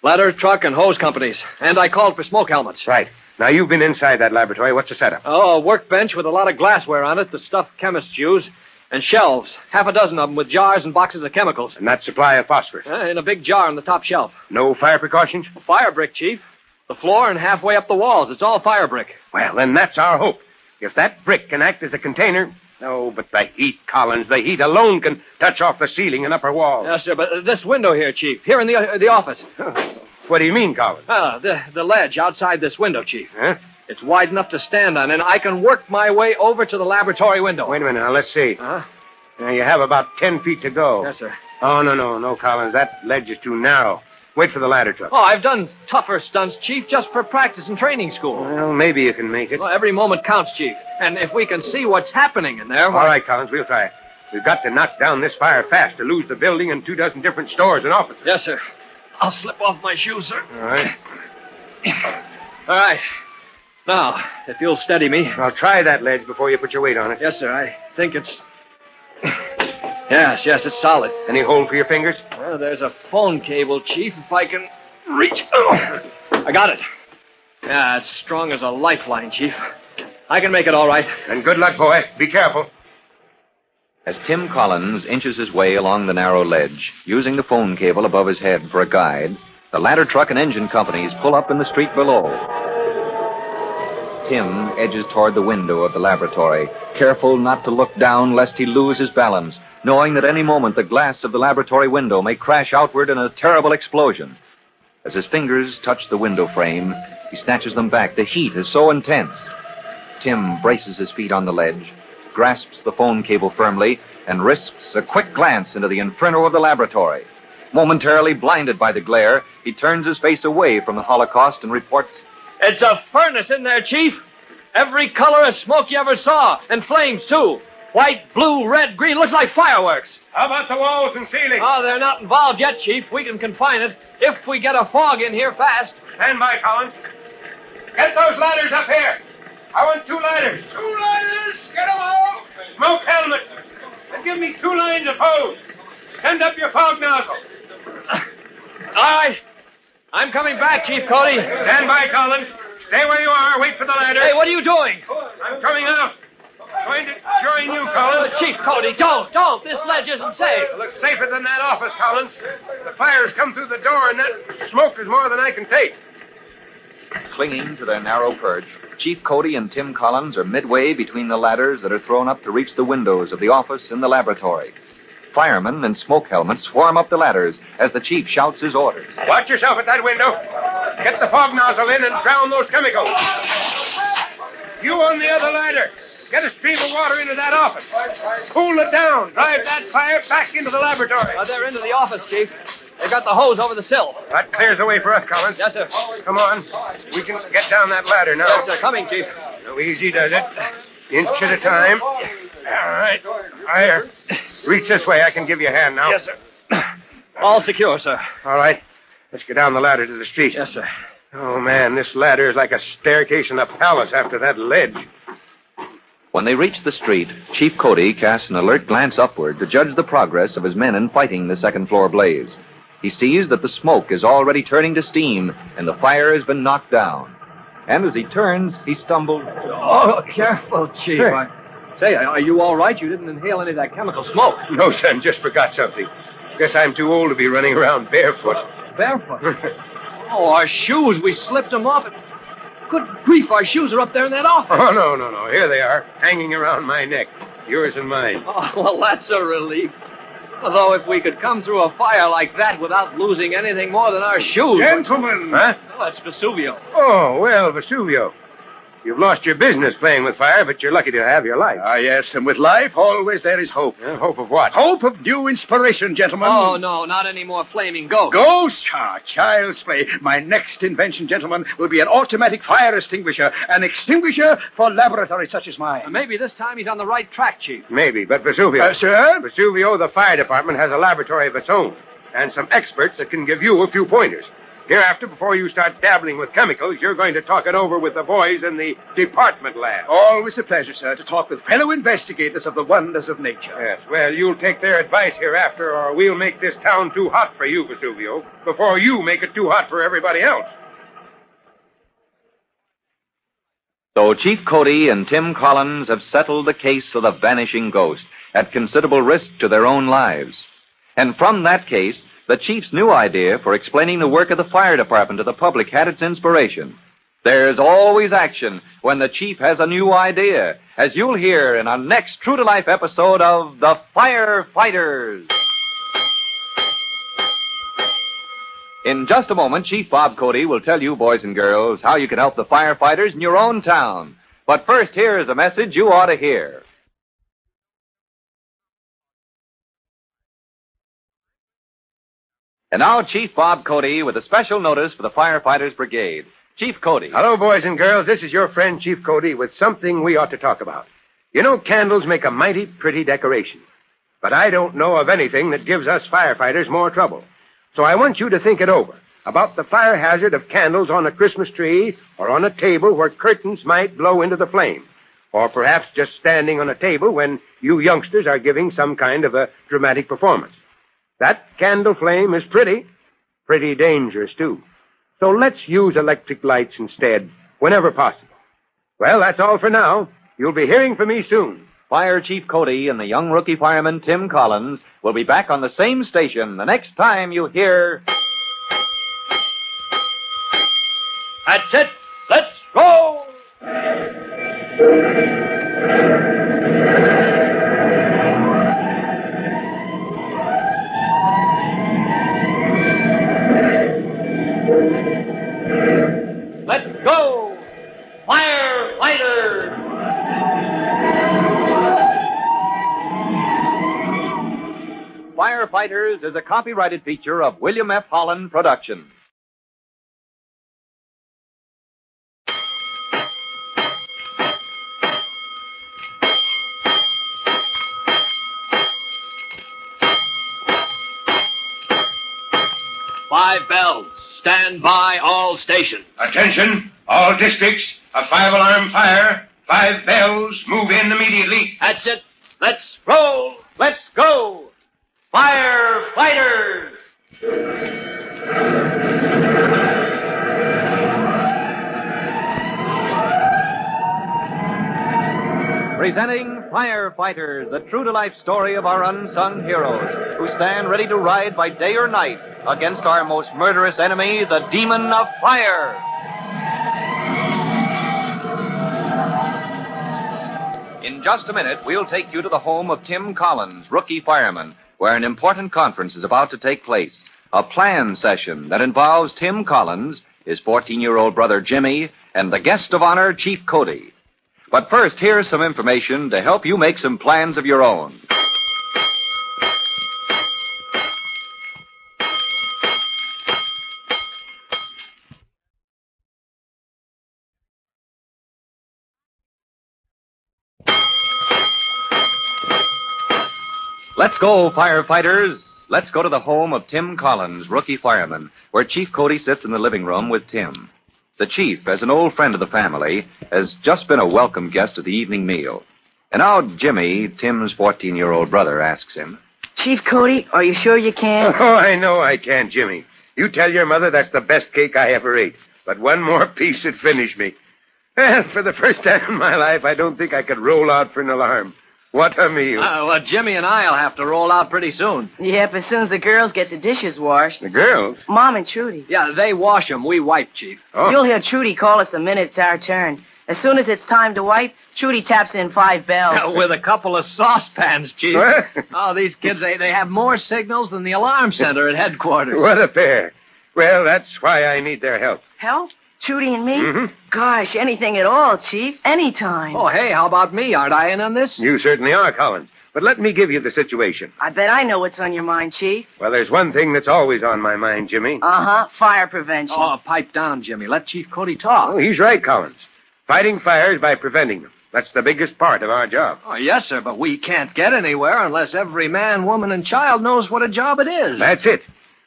Ladder, truck, and hose companies. And I called for smoke helmets. Right. Now, you've been inside that laboratory. What's the setup? Oh, a workbench with a lot of glassware on it, the stuff chemists use. And shelves. Half a dozen of them with jars and boxes of chemicals. And that supply of phosphorus? In a big jar on the top shelf. No fire precautions? Fire brick, Chief. The floor and halfway up the walls. It's all fire brick. Well, then that's our hope. If that brick can act as a container... Oh, but the heat, Collins, the heat alone can touch off the ceiling and upper walls. Yes, sir, but this window here, Chief. Here in the office. What do you mean, Collins? The ledge outside this window, Chief. Huh? It's wide enough to stand on, and I can work my way over to the laboratory window. Wait a minute now. Let's see. Huh? Now, you have about 10 feet to go. Yes, sir. Oh, no, Collins. That ledge is too narrow. Wait for the ladder truck. Oh, I've done tougher stunts, Chief, just for practice and training school. Well, maybe you can make it. Well, every moment counts, Chief. And if we can see what's happening in there... All right, Collins, we'll try. We've got to knock down this fire fast to lose the building and 24 different stores and offices. Yes, sir. I'll slip off my shoes, sir. All right. All right. Now, if you'll steady me. I'll try that ledge before you put your weight on it. Yes, sir. I think it's... Yes, it's solid. Any hold for your fingers? Well, there's a phone cable, Chief, if I can reach. Oh, I got it. Yeah, it's strong as a lifeline, Chief. I can make it all right. And good luck, boy. Be careful. As Tim Collins inches his way along the narrow ledge, using the phone cable above his head for a guide, the ladder truck and engine companies pull up in the street below. Tim edges toward the window of the laboratory, careful not to look down lest he lose his balance, knowing that any moment the glass of the laboratory window may crash outward in a terrible explosion. As his fingers touch the window frame, he snatches them back. The heat is so intense. Tim braces his feet on the ledge, grasps the phone cable firmly, and risks a quick glance into the inferno of the laboratory. Momentarily blinded by the glare, he turns his face away from the Holocaust and reports, "It's a furnace in there, Chief. Every color of smoke you ever saw, and flames, too. White, blue, red, green. Looks like fireworks." How about the walls and ceiling? Oh, they're not involved yet, Chief. We can confine it if we get a fog in here fast. Stand by, Collins. Get those ladders up here. I want 2 ladders. 2 ladders! Get them all! Smoke helmet. And give me 2 lines of hose. Send up your fog nozzle. All right. I'm coming back, Chief Cody. Stand by, Collins. Stay where you are. Wait for the ladder. Hey, what are you doing? I'm coming out. Going to join you, Collins. Chief Cody, don't. This ledge isn't safe. It looks safer than that office, Collins. The fire's come through the door, and that smoke is more than I can take. Clinging to their narrow perch, Chief Cody and Tim Collins are midway between the ladders that are thrown up to reach the windows of the office and the laboratory. Firemen in smoke helmets swarm up the ladders as the chief shouts his orders. Watch yourself at that window. Get the fog nozzle in and drown those chemicals. You on the other ladder. Get a stream of water into that office. Cool it down. Drive that fire back into the laboratory. They're into the office, Chief. They got the hose over the sill. That clears the way for us, Collins. Yes, sir. Come on. We can get down that ladder now. Yes, sir. Coming, Chief. So easy does it. Inch at a time. All right. Here. Reach this way. I can give you a hand now. Yes, sir. All secure, sir. All right. Let's get down the ladder to the street. Yes, sir. Oh, man, this ladder is like a staircase in a palace after that ledge. When they reach the street, Chief Cody casts an alert glance upward to judge the progress of his men in fighting the second-floor blaze. He sees that the smoke is already turning to steam, and the fire has been knocked down. And as he turns, he stumbles. Oh, careful, Chief. Hey. Say, are you all right? You didn't inhale any of that chemical smoke. No, son, just forgot something. Guess I'm too old to be running around barefoot. Barefoot? Oh, our shoes. We slipped them off. Good grief, our shoes are up there in that office. Oh, no. Here they are, hanging around my neck. Yours and mine. Oh, well, that's a relief. Although if we could come through a fire like that without losing anything more than our shoes... Gentlemen! Huh? Well, that's Vesuvio. Oh, well, Vesuvio. You've lost your business playing with fire, but you're lucky to have your life. Ah, yes, and with life, always there is hope. Hope of what? Hope of new inspiration, gentlemen. Oh, no, not any more flaming ghosts. Ghosts? Ah, child's play. My next invention, gentlemen, will be an automatic fire extinguisher. An extinguisher for laboratories such as mine. Maybe this time he's on the right track, Chief. Maybe, but Vesuvio... Sir? Vesuvio, the fire department, has a laboratory of its own, and some experts that can give you a few pointers. Hereafter, before you start dabbling with chemicals, you're going to talk it over with the boys in the department lab. Always a pleasure, sir, to talk with fellow investigators of the wonders of nature. Yes, well, you'll take their advice hereafter, or we'll make this town too hot for you, Vesuvio, before you make it too hot for everybody else. So Chief Cody and Tim Collins have settled the case of the vanishing ghost at considerable risk to their own lives. And from that case, the chief's new idea for explaining the work of the fire department to the public had its inspiration. There's always action when the chief has a new idea, as you'll hear in our next true-to-life episode of The Firefighters. In just a moment, Chief Bob Cody will tell you, boys and girls, how you can help the firefighters in your own town. But first, here is a message you ought to hear. And now, Chief Bob Cody with a special notice for the Firefighters Brigade. Chief Cody. Hello, boys and girls. This is your friend, Chief Cody, with something we ought to talk about. You know, candles make a mighty pretty decoration. But I don't know of anything that gives us firefighters more trouble. So I want you to think it over about the fire hazard of candles on a Christmas tree or on a table where curtains might blow into the flame. Or perhaps just standing on a table when you youngsters are giving some kind of a dramatic performance. That candle flame is pretty dangerous, too. So let's use electric lights instead, whenever possible. Well, that's all for now. You'll be hearing from me soon. Fire Chief Cody and the young rookie fireman Tim Collins will be back on the same station the next time you hear... That's it. Let's go! Let's go! Firefighters! Firefighters is a copyrighted feature of William F. Holland Productions. Five bells. Stand by all stations. Attention, all districts. A 5-alarm fire. 5 bells. Move in immediately. That's it. Let's roll. Let's go! Firefighters! Presenting Firefighters, the true-to-life story of our unsung heroes who stand ready to ride by day or night against our most murderous enemy, the demon of fire. In just a minute, we'll take you to the home of Tim Collins, rookie fireman, where an important conference is about to take place. A plan session that involves Tim Collins, his 14-year-old brother Jimmy, and the guest of honor, Chief Cody. But first, here's some information to help you make some plans of your own. Let's go, firefighters. Let's go to the home of Tim Collins, rookie fireman, where Chief Cody sits in the living room with Tim. The chief, as an old friend of the family, has just been a welcome guest at the evening meal. And now Jimmy, Tim's 14-year-old brother, asks him, Chief Cody, are you sure you can? Oh, I know I can, Jimmy. You tell your mother that's the best cake I ever ate. But one more piece would finish me. Well, for the first time in my life, I don't think I could roll out for an alarm. What a meal. Well, Jimmy and I'll have to roll out pretty soon. Yep, as soon as the girls get the dishes washed. The girls? Mom and Trudy. Yeah, they wash them. We wipe, Chief. Oh. You'll hear Trudy call us the minute it's our turn. As soon as it's time to wipe, Trudy taps in 5 bells. With a couple of saucepans, Chief. What? Oh, these kids, they have more signals than the alarm center at headquarters. What a pair. Well, that's why I need their help. Help? Trudy and me? Mm-hmm. Gosh, anything at all, Chief. Anytime. Oh, hey, how about me? Aren't I in on this? You certainly are, Collins. But let me give you the situation. I bet I know what's on your mind, Chief. Well, there's one thing that's always on my mind, Jimmy. Uh-huh, fire prevention. Oh, pipe down, Jimmy. Let Chief Cody talk. Oh, he's right, Collins. Fighting fires by preventing them. That's the biggest part of our job. Oh, yes, sir, but we can't get anywhere unless every man, woman, and child knows what a job it is. That's it.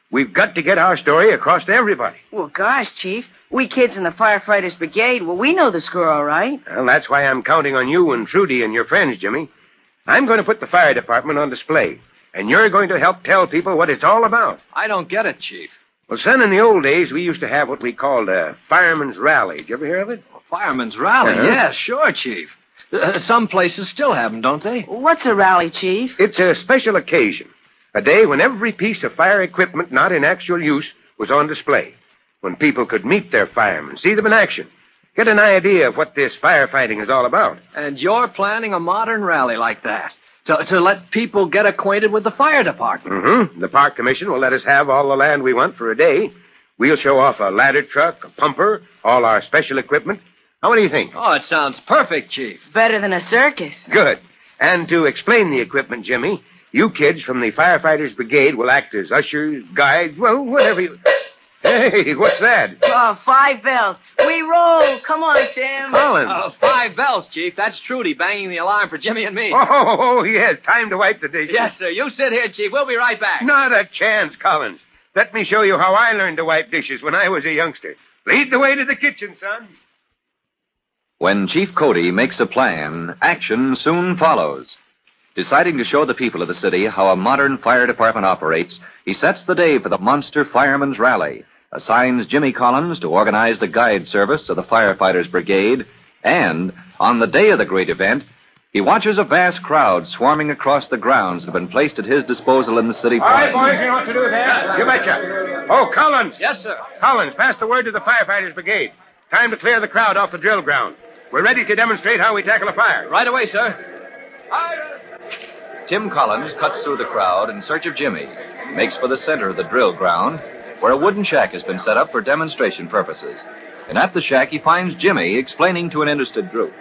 We've got to get our story across to everybody. Well, gosh, Chief. We kids in the Firefighters Brigade, well, we know the score all right. Well, that's why I'm counting on you and Trudy and your friends, Jimmy. I'm going to put the fire department on display, and you're going to help tell people what it's all about. I don't get it, Chief. Well, son, in the old days, we used to have what we called a fireman's rally. Did you ever hear of it? Fireman's rally? Uh-huh. Yeah, sure, Chief. Some places still have them, don't they? What's a rally, Chief? It's a special occasion. A day when every piece of fire equipment not in actual use was on display. When people could meet their firemen, see them in action, get an idea of what this firefighting is all about. And you're planning a modern rally like that to let people get acquainted with the fire department. Mm-hmm. The Park Commission will let us have all the land we want for a day. We'll show off a ladder truck, a pumper, all our special equipment. What do you think? Oh, it sounds perfect, Chief. Better than a circus. Good. And to explain the equipment, Jimmy, you kids from the Firefighters Brigade will act as ushers, guides, well, whatever you... Hey, what's that? Oh, 5 bells. We roll. Come on, Tim. Collins. 5 bells, Chief. That's Trudy banging the alarm for Jimmy and me. Oh, yes. Time to wipe the dishes. Yes, sir. You sit here, Chief. We'll be right back. Not a chance, Collins. Let me show you how I learned to wipe dishes when I was a youngster. Lead the way to the kitchen, son. When Chief Cody makes a plan, action soon follows. Deciding to show the people of the city how a modern fire department operates, he sets the day for the Monster Firemen's Rally, assigns Jimmy Collins to organize the guide service of the Firefighters Brigade, and, on the day of the great event, he watches a vast crowd swarming across the grounds that have been placed at his disposal in the city All right, park. boys, you know what to do there? You betcha. Oh, Collins. Yes, sir. Collins, pass the word to the Firefighters Brigade. Time to clear the crowd off the drill ground. We're ready to demonstrate how we tackle a fire. Right away, sir. Tim Collins cuts through the crowd in search of Jimmy, makes for the center of the drill ground, where a wooden shack has been set up for demonstration purposes. And at the shack, he finds Jimmy explaining to an interested group.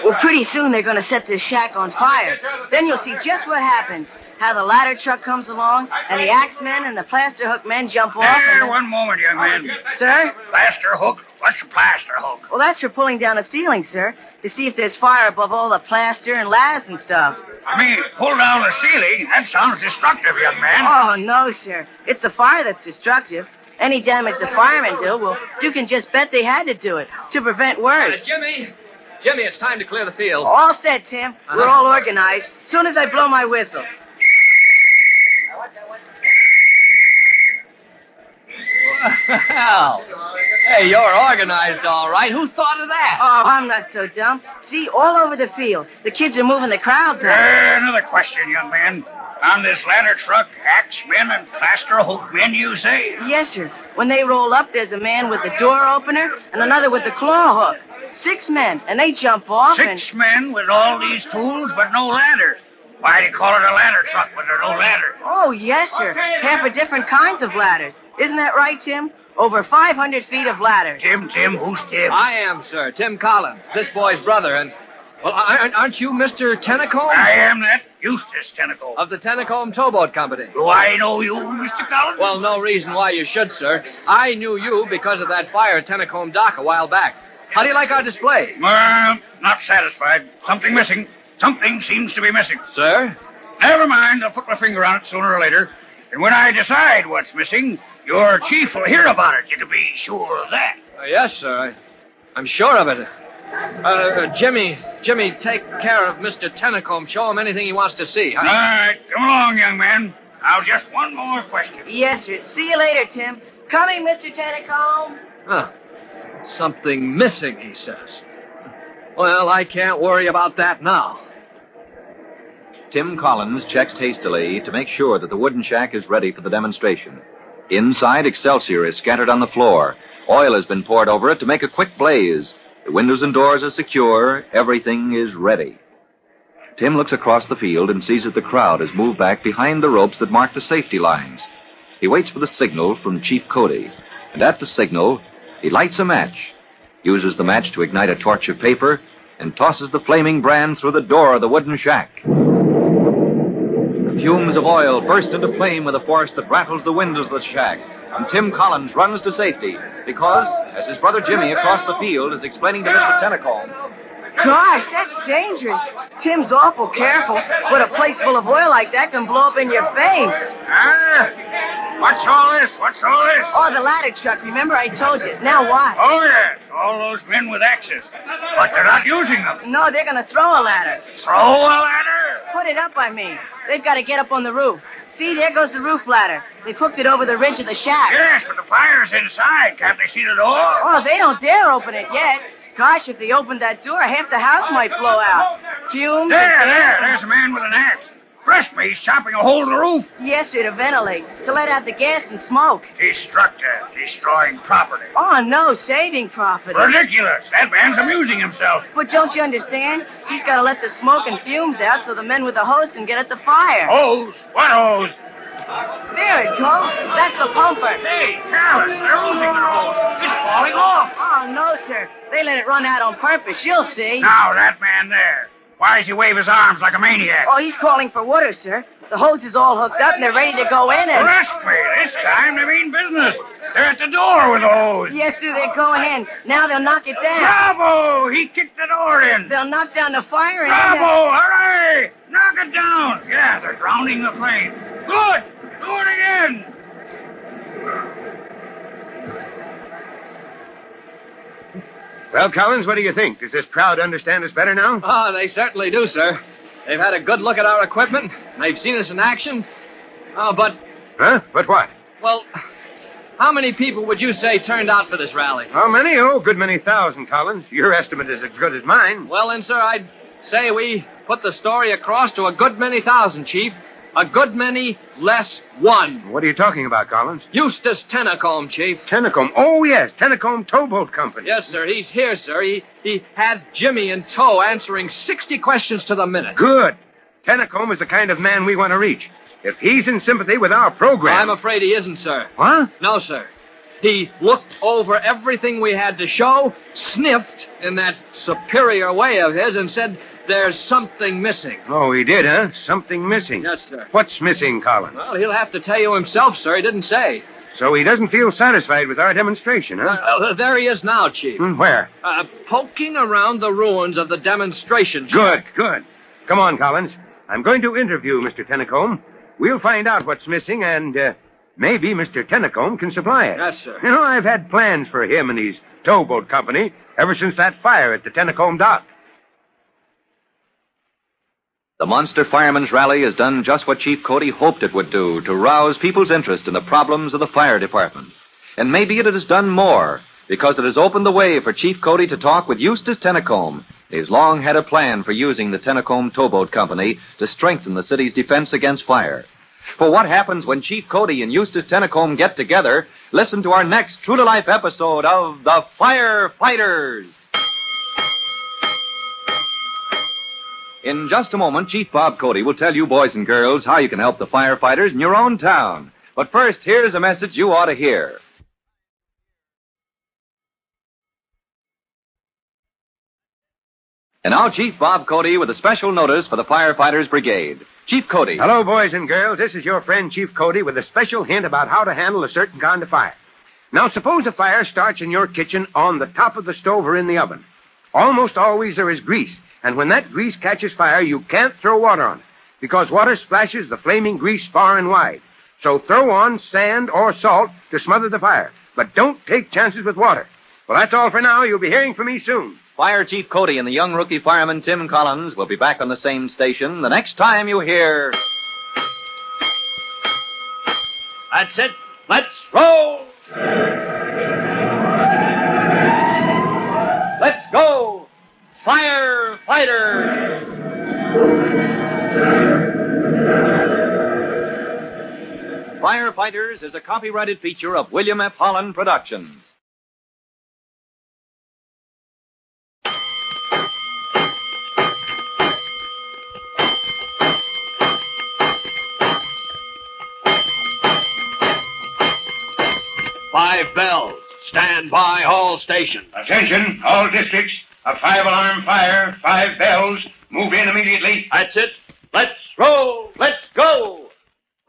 Well, pretty soon they're going to set this shack on fire. Then you'll see just what happens. How the ladder truck comes along, and the axe men and the plaster hook men jump off. There, one moment, young man. Sir? Plaster hook? What's a plaster hook? Well, that's for pulling down a ceiling, sir, to see if there's fire above all the plaster and laths and stuff. I mean, pull down the ceiling? That sounds destructive, young man. Oh, no, sir. It's the fire that's destructive. Any damage the firemen do, well, you can just bet they had to do it to prevent worse. Jimmy, it's time to clear the field. All set, Tim. We're all organized. Soon as I blow my whistle. Well, hey, you're organized, all right. Who thought of that? Oh, I'm not so dumb. See, all over the field, the kids are moving the crowd back. Another question, young man. On this ladder truck, axe men and plaster hook men, you say? Yes, sir. When they roll up, there's a man with the door opener and another with the claw hook. 6 men, and they jump off. 6 men with all these tools, but no ladder. Why do you call it a ladder truck when there's no ladder? Oh, yes, sir. Half of different kinds of ladders. Isn't that right, Tim? Over 500 feet of ladders. Tim, who's Tim? I am, sir. Tim Collins, this boy's brother, and... Well, aren't you Mr. Tennacombe? I am that. Eustace Tennacombe. Of the Tennacombe Towboat Company. Do I know you, Mr. Collins? Well, no reason why you should, sir. I knew you because of that fire at Tennacombe Dock a while back. How do you like our display? Well, not satisfied. Something missing. Something seems to be missing. Sir? Never mind. I'll put my finger on it sooner or later. And when I decide what's missing, your chief will hear about it. You can be sure of that. Yes, sir. I'm sure of it. Jimmy, take care of Mr. Tennacombe. Show him anything he wants to see. All right. Come along, young man. Now, just one more question. Yes, sir. See you later, Tim. Coming, Mr. Tennacombe. Huh. Something missing, he says. Well, I can't worry about that now. Tim Collins checks hastily to make sure that the wooden shack is ready for the demonstration. Inside, Excelsior is scattered on the floor. Oil has been poured over it to make a quick blaze. The windows and doors are secure. Everything is ready. Tim looks across the field and sees that the crowd has moved back behind the ropes that mark the safety lines. He waits for the signal from Chief Cody, and at the signal, he lights a match, uses the match to ignite a torch of paper, and tosses the flaming brand through the door of the wooden shack. The fumes of oil burst into flame with a force that rattles the windows of the shack, and Tim Collins runs to safety because, as his brother Jimmy across the field is explaining to Mr. Tennacombe, Gosh, that's dangerous. Tim's awful careful, but a place full of oil like that can blow up in your face. What's all this? Oh, the ladder truck. Remember I told you. Now what? Oh, yes. All those men with axes. But they're not using them. No, they're going to throw a ladder. Throw a ladder? Put it up, I mean. They've got to get up on the roof. See, there goes the roof ladder. They've hooked it over the ridge of the shack. Yes, but the fire's inside. Can't they see the door? Oh, they don't dare open it yet. Gosh, if they opened that door, half the house might blow out. Fumes. There's a man with an axe. Trust me, he's chopping a hole in the roof. Yes, sir, to ventilate, to let out the gas and smoke. Destructive, destroying property. Oh, no, saving property. Ridiculous. That man's amusing himself. But don't you understand? He's got to let the smoke and fumes out so the men with the hose can get at the fire. Hose? What hose? There it goes. That's the pumper. Hey, Callan, they're losing their hose. It's falling off. Oh, no, sir. They let it run out on purpose. You'll see. Now, that man there. Why does he wave his arms like a maniac? Oh, he's calling for water, sir. The hose is all hooked up and they're ready to go in and... Trust me, this time they mean business. They're at the door with the hose. Yes, sir, they're going in. Now they'll knock it down. Bravo! He kicked the door in. They'll knock down the fire and... Bravo! Hooray! Knock it down. Yeah, they're drowning the flame. Good. Do it again. Well, Collins, what do you think? Does this crowd understand us better now? Oh, they certainly do, sir. They've had a good look at our equipment. They've seen us in action. Oh, but... Huh? But what? Well, how many people would you say turned out for this rally? How many? Oh, good many thousand, Collins. Your estimate is as good as mine. Well, then, sir, I'd say we put the story across to a good many thousand, Chief. A good many less one. What are you talking about, Collins? Eustace Tennacombe, Chief. Tennacombe? Oh, yes, Tennacombe Towboat Company. Yes, sir, he's here, sir. He had Jimmy in tow answering 60 questions to the minute. Good. Tennacombe is the kind of man we want to reach. If he's in sympathy with our program... I'm afraid he isn't, sir. What? No, sir. He looked over everything we had to show, sniffed in that superior way of his, and said, there's something missing. Oh, he did, huh? Something missing. Yes, sir. What's missing, Collins? Well, he'll have to tell you himself, sir. He didn't say. So he doesn't feel satisfied with our demonstration, huh? There he is now, Chief. Where? Poking around the ruins of the demonstration. Good, good. Come on, Collins. I'm going to interview Mr. Tennacombe. We'll find out what's missing, and maybe Mr. Tennacombe can supply it. Yes, sir. You know, I've had plans for him and his towboat company ever since that fire at the Tennacombe dock. The Monster Firemen's Rally has done just what Chief Cody hoped it would do, to rouse people's interest in the problems of the fire department. And maybe it has done more, because it has opened the way for Chief Cody to talk with Eustace Tennacombe. He's long had a plan for using the Tennacombe Towboat Company to strengthen the city's defense against fire. For what happens when Chief Cody and Eustace Tennacombe get together, listen to our next true-to-life episode of The Firefighters. In just a moment, Chief Bob Cody will tell you boys and girls how you can help the firefighters in your own town. But first, here's a message you ought to hear. And now, Chief Bob Cody with a special notice for the Firefighters Brigade. Chief Cody. Hello, boys and girls. This is your friend, Chief Cody, with a special hint about how to handle a certain kind of fire. Now, suppose a fire starts in your kitchen on the top of the stove or in the oven. Almost always there is grease. And when that grease catches fire, you can't throw water on it, because water splashes the flaming grease far and wide. So throw on sand or salt to smother the fire. But don't take chances with water. Well, that's all for now. You'll be hearing from me soon. Fire Chief Cody and the young rookie fireman Tim Collins will be back on the same station the next time you hear... That's it. Let's roll! Let's go! Firefighters! Firefighters is a copyrighted feature of William F. Holland Productions. Five bells. Stand by all stations. Attention, all districts. A 5-alarm fire, 5 bells. Move in immediately. That's it. Let's roll. Let's go!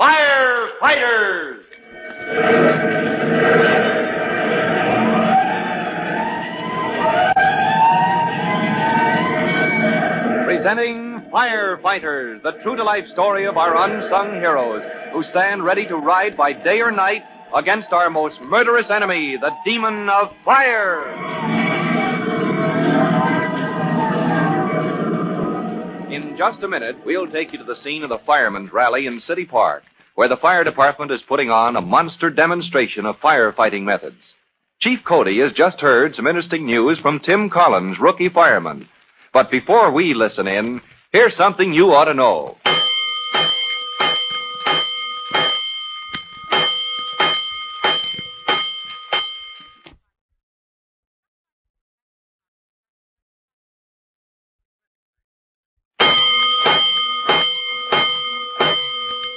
Firefighters! Presenting Firefighters, the true-to-life story of our unsung heroes who stand ready to ride by day or night against our most murderous enemy, the demon of fire. In just a minute, we'll take you to the scene of the Firemen's Rally in City Park, where the fire department is putting on a monster demonstration of firefighting methods. Chief Cody has just heard some interesting news from Tim Collins, rookie fireman. But before we listen in, here's something you ought to know.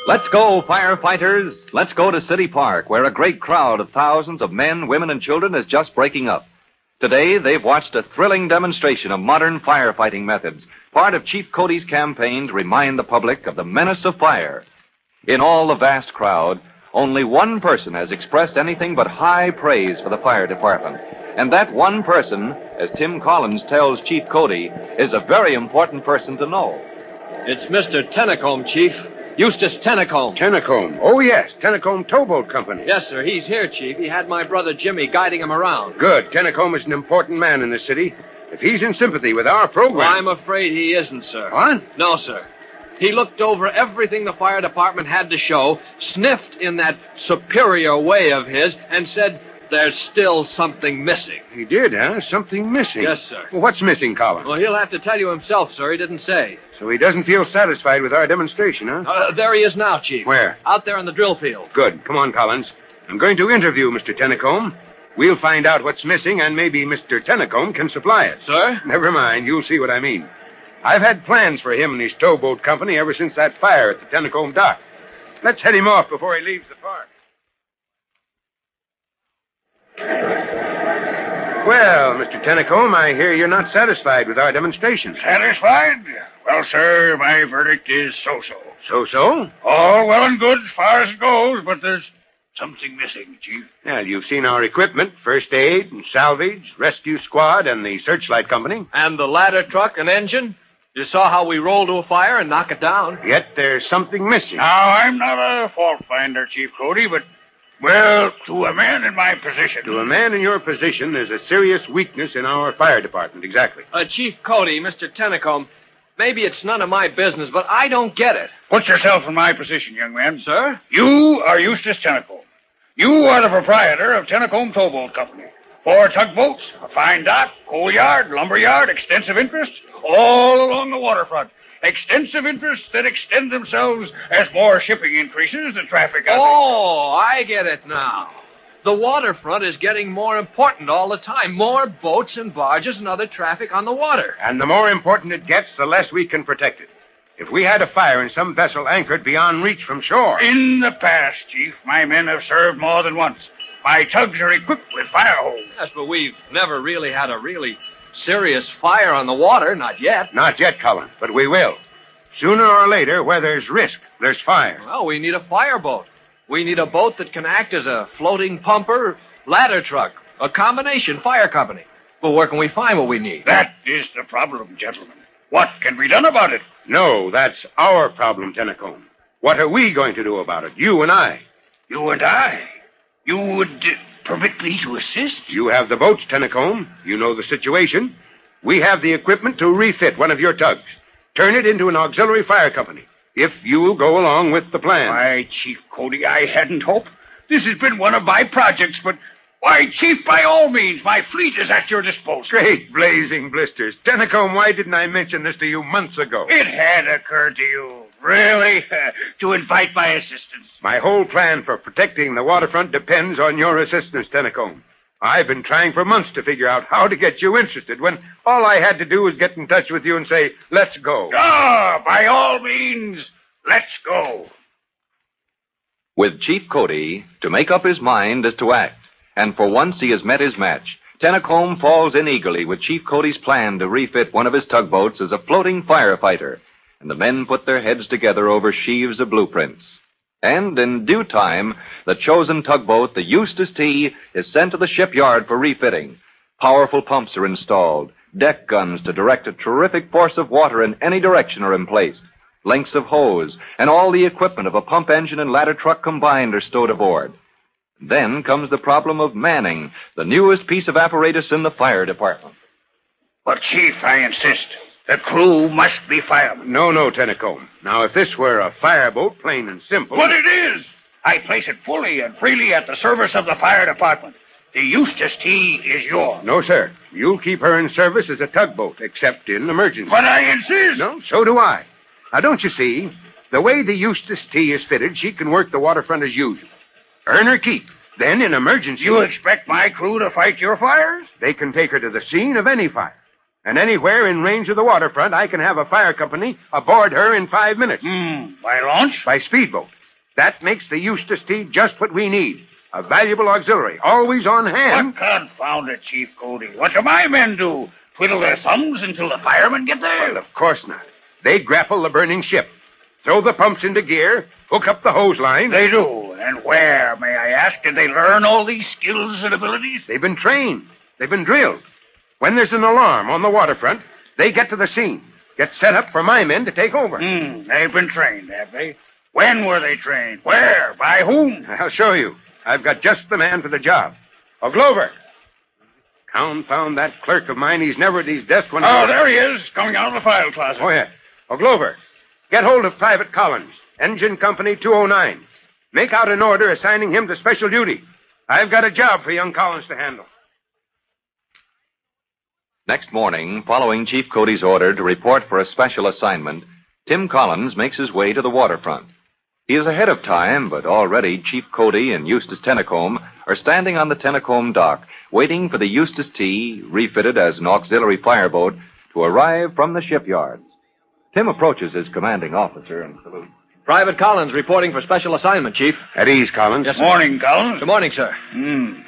Let's go, firefighters. Let's go to City Park, where a great crowd of thousands of men, women, and children is just breaking up. Today, they've watched a thrilling demonstration of modern firefighting methods, part of Chief Cody's campaign to remind the public of the menace of fire. In all the vast crowd, only one person has expressed anything but high praise for the fire department. And that one person, as Tim Collins tells Chief Cody, is a very important person to know. It's Mr. Tennecombe, Chief. Eustace Tennecombe. Tennecombe? Oh, yes. Tennecombe Towboat Company. Yes, sir. He's here, Chief. He had my brother Jimmy guiding him around. Good. Tennecombe is an important man in the city. If he's in sympathy with our program... Well, I'm afraid he isn't, sir. What? No, sir. He looked over everything the fire department had to show, sniffed in that superior way of his, and said, there's still something missing. He did, huh? Something missing? Yes, sir. Well, what's missing, Collins? Well, he'll have to tell you himself, sir. He didn't say. So he doesn't feel satisfied with our demonstration, huh? There he is now, Chief. Where? Out there in the drill field. Good. Come on, Collins. I'm going to interview Mr. Tennecombe. We'll find out what's missing, and maybe Mr. Tennecombe can supply it. Sir? Never mind. You'll see what I mean. I've had plans for him and his towboat company ever since that fire at the Tennecombe dock. Let's head him off before he leaves the park. Well, Mr. Tennecombe, I hear you're not satisfied with our demonstration. Satisfied? Well, sir, my verdict is so-so. So-so? All well and good as far as it goes, but there's something missing, Chief. Well, you've seen our equipment, first aid and salvage, rescue squad, and the searchlight company. And the ladder truck and engine? You saw how we roll to a fire and knock it down. Yet there's something missing. Now, I'm not a fault finder, Chief Cody, but, well, to a man in my position... To a man in your position, there's a serious weakness in our fire department, exactly. Chief Cody, Mr. Tennecombe, maybe it's none of my business, but I don't get it. Put yourself in my position, young man. Sir? You are Eustace Tennecombe. You are the proprietor of Tennecombe Towboat Company. 4 tugboats, a fine dock, coal yard, lumber yard, extensive interests, all along the waterfront. Extensive interests that extend themselves as more shipping increases the traffic. Oh, I get it now. The waterfront is getting more important all the time. More boats and barges and other traffic on the water. And the more important it gets, the less we can protect it. If we had a fire in some vessel anchored beyond reach from shore... In the past, Chief, my men have served more than once. My tugs are equipped with fire hoses. Yes, but we've never really had a really serious fire on the water, not yet. Not yet, Cullen, but we will. Sooner or later, where there's risk, there's fire. Well, we need a fireboat. We need a boat that can act as a floating pumper, ladder truck, a combination fire company. But where can we find what we need? That is the problem, gentlemen. What can be done about it? No, that's our problem, Tennecombe. What are we going to do about it, you and I? You and I? You would permit me to assist? You have the boats, Tennecombe. You know the situation. We have the equipment to refit one of your tugs. Turn it into an auxiliary fire company, if you will go along with the plan. Why, Chief Cody, I hadn't hoped. This has been one of my projects, but... Why, Chief, by all means, my fleet is at your disposal. Great blazing blisters. Tennecombe, why didn't I mention this to you months ago? It had occurred to you, really, to invite my assistance. My whole plan for protecting the waterfront depends on your assistance, Tennecombe. I've been trying for months to figure out how to get you interested when all I had to do was get in touch with you and say, let's go. Ah, by all means, let's go. With Chief Cody, to make up his mind is to act. And for once he has met his match. Tennecombe falls in eagerly with Chief Cody's plan to refit one of his tugboats as a floating firefighter. And the men put their heads together over sheaves of blueprints. And in due time, the chosen tugboat, the Eustace T, is sent to the shipyard for refitting. Powerful pumps are installed. Deck guns to direct a terrific force of water in any direction are in place. Lengths of hose and all the equipment of a pump engine and ladder truck combined are stowed aboard. Then comes the problem of manning, the newest piece of apparatus in the fire department. But, Chief, I insist. The crew must be firemen. No, Tennecombe. Now, if this were a fireboat, plain and simple... But it is! I place it fully and freely at the service of the fire department. The Eustace T is yours. No, sir. You'll keep her in service as a tugboat, except in emergency. But I insist! No, so do I. Now, don't you see? The way the Eustace T is fitted, she can work the waterfront as usual. Earn her keep. Then, in emergency... You expect my crew to fight your fires? They can take her to the scene of any fire. And anywhere in range of the waterfront, I can have a fire company aboard her in 5 minutes. By launch? By speedboat. That makes the Eustace T just what we need. A valuable auxiliary, always on hand. What confound it, Chief Cody? What do my men do? Twiddle their thumbs until the firemen get there? Well, of course not. They grapple the burning ship, throw the pumps into gear, hook up the hose line. They do. And where, may I ask, did they learn all these skills and abilities? They've been trained. They've been drilled. When there's an alarm on the waterfront, they get to the scene, get set up for my men to take over. They've been trained, have they? When were they trained? Where? By whom? I'll show you. I've got just the man for the job. Oh, Glover. Confound that clerk of mine. He's never at his desk when... Oh, there he is, coming out of the file closet. Oh, yeah. Oh, Glover, get hold of Private Collins, Engine Company 209. Make out an order assigning him to special duty. I've got a job for young Collins to handle. Next morning, following Chief Cody's order to report for a special assignment, Tim Collins makes his way to the waterfront. He is ahead of time, but already Chief Cody and Eustace Tennacombe are standing on the Tennacombe dock, waiting for the Eustace T, refitted as an auxiliary fireboat, to arrive from the shipyards. Tim approaches his commanding officer and salutes. Private Collins reporting for special assignment, Chief. At ease, Collins. Yes, sir. Morning, Collins. Good morning, sir.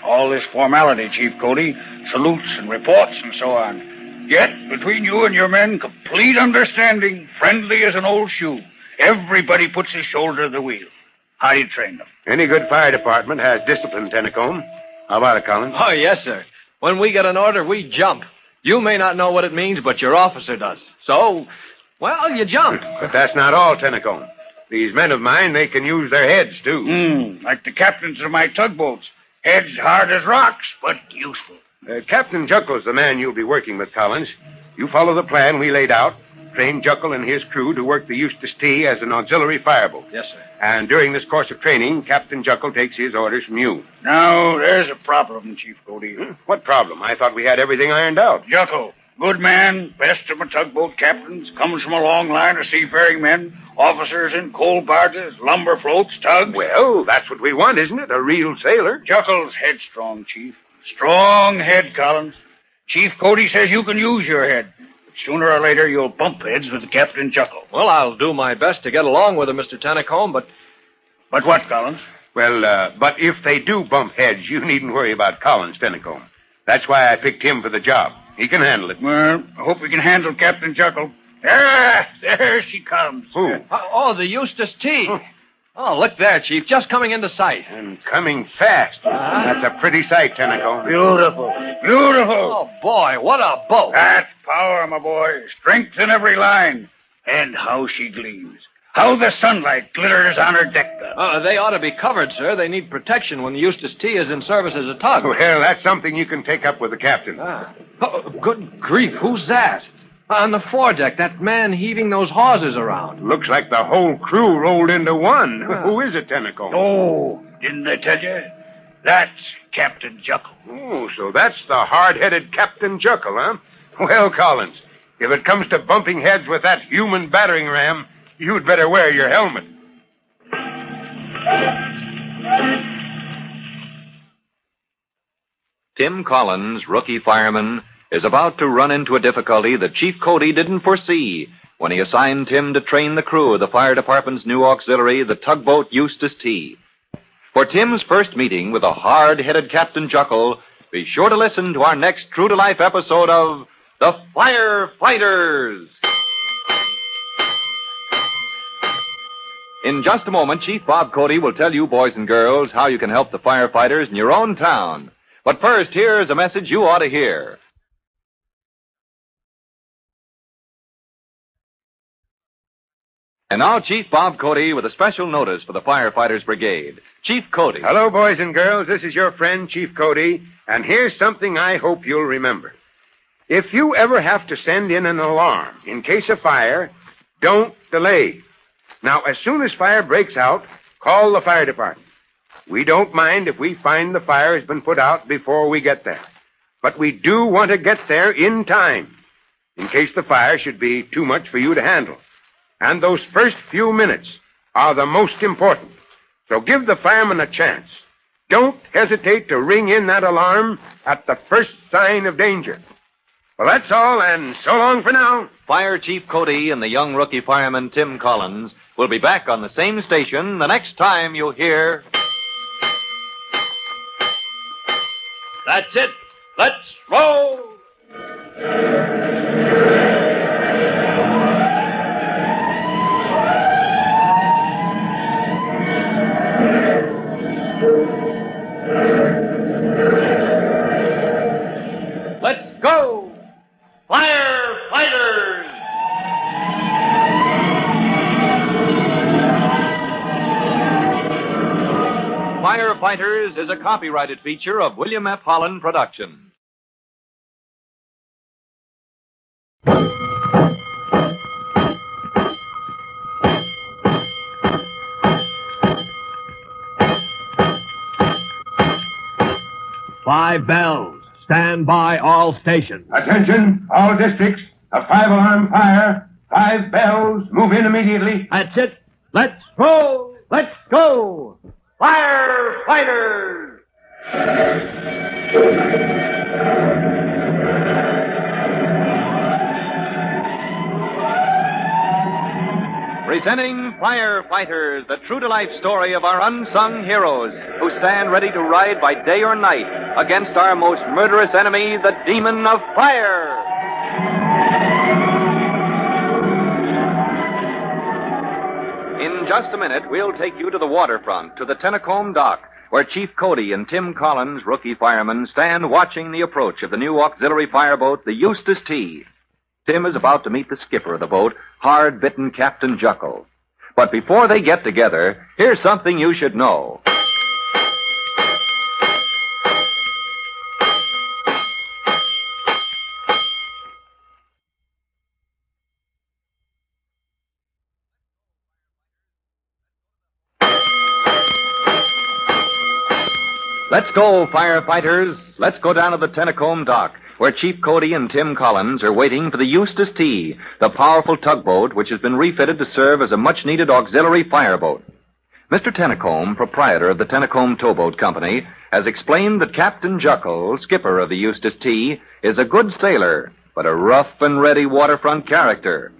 All this formality, Chief Cody. Salutes and reports and so on. Yet, between you and your men, complete understanding, friendly as an old shoe. Everybody puts his shoulder to the wheel. How do you train them? Any good fire department has discipline, Tennacombe. How about it, Collins? Oh, yes, sir. When we get an order, we jump. You may not know what it means, but your officer does. So, well, you jump. But that's not all, Tennacombe. These men of mine, they can use their heads, too. Like the captains of my tugboats. Heads hard as rocks, but useful. Captain Juckle's the man you'll be working with, Collins. You follow the plan we laid out. Train Juckle and his crew to work the Eustace T as an auxiliary fireboat. Yes, sir. And during this course of training, Captain Juckle takes his orders from you. Now, there's a problem, Chief Cody. What problem? I thought we had everything ironed out. Juckle, good man, best of my tugboat captains, comes from a long line of seafaring men, officers in coal barges, lumber floats, tugs. Well, that's what we want, isn't it? A real sailor. Juckle's headstrong, Chief. Strong head, Collins. Chief Cody says you can use your head. Sooner or later, you'll bump heads with Captain Juckle. Well, I'll do my best to get along with him, Mr. Tennacombe, but... But what, Collins? Well, but if they do bump heads, you needn't worry about Collins, Tennacombe. That's why I picked him for the job. He can handle it. Well, I hope we can handle Captain Juckle. There she comes. Who? Oh, the Eustace T. Oh, look there, Chief, just coming into sight. And coming fast. That's a pretty sight, Tennacombe. Beautiful. Beautiful. Oh, boy, what a boat. That's power, my boy. Strength in every line. And how she gleams. How the sunlight glitters on her deck. They ought to be covered, sir. They need protection when the Eustace T is in service as a tug. Well, that's something you can take up with the captain. Oh, good grief, who's that? On the foredeck, that man heaving those hawsers around. Looks like the whole crew rolled into one. Who is it, Tennacombe? Oh, didn't I tell you? That's Captain Juckle. Oh, so that's the hard-headed Captain Juckle, huh? Well, Collins, if it comes to bumping heads with that human battering ram, you'd better wear your helmet. Tim Collins, rookie fireman, is about to run into a difficulty that Chief Cody didn't foresee when he assigned Tim to train the crew of the fire department's new auxiliary, the tugboat Eustace T. For Tim's first meeting with a hard-headed Captain Juckle, be sure to listen to our next true-to-life episode of The Firefighters. In just a moment, Chief Bob Cody will tell you, boys and girls, how you can help the firefighters in your own town. But first, here's a message you ought to hear. And now, Chief Bob Cody with a special notice for the Firefighters Brigade. Chief Cody. Hello, boys and girls. This is your friend, Chief Cody. And here's something I hope you'll remember. If you ever have to send in an alarm in case of fire, don't delay. Now, as soon as fire breaks out, call the fire department. We don't mind if we find the fire has been put out before we get there. But we do want to get there in time, in case the fire should be too much for you to handle. And those first few minutes are the most important. So give the firemen a chance. Don't hesitate to ring in that alarm at the first sign of danger. Well, that's all, and so long for now. Fire Chief Cody and the young rookie fireman Tim Collins will be back on the same station the next time you hear... That's it. Let's roll. Let's go! Firefighters! Firefighters is a copyrighted feature of William F. Holland Productions. Five bells. Stand by all stations. Attention, all districts. A 5-alarm fire. 5 bells. Move in immediately. That's it. Let's roll. Let's go. Firefighters! Presenting Firefighters, the true-to-life story of our unsung heroes who stand ready to ride by day or night against our most murderous enemy, the demon of fire. In just a minute, we'll take you to the waterfront, to the Tennacombe dock, where Chief Cody and Tim Collins, rookie firemen, stand watching the approach of the new auxiliary fireboat, the Eustace T. Tim is about to meet the skipper of the boat, hard-bitten Captain Juckle. But before they get together, here's something you should know. Let's go, firefighters. Let's go down to the Tennacombe dock, where Chief Cody and Tim Collins are waiting for the Eustace T, the powerful tugboat which has been refitted to serve as a much-needed auxiliary fireboat. Mr. Tennacombe, proprietor of the Tennacombe Towboat Company, has explained that Captain Juckle, skipper of the Eustace T, is a good sailor, but a rough and ready waterfront character.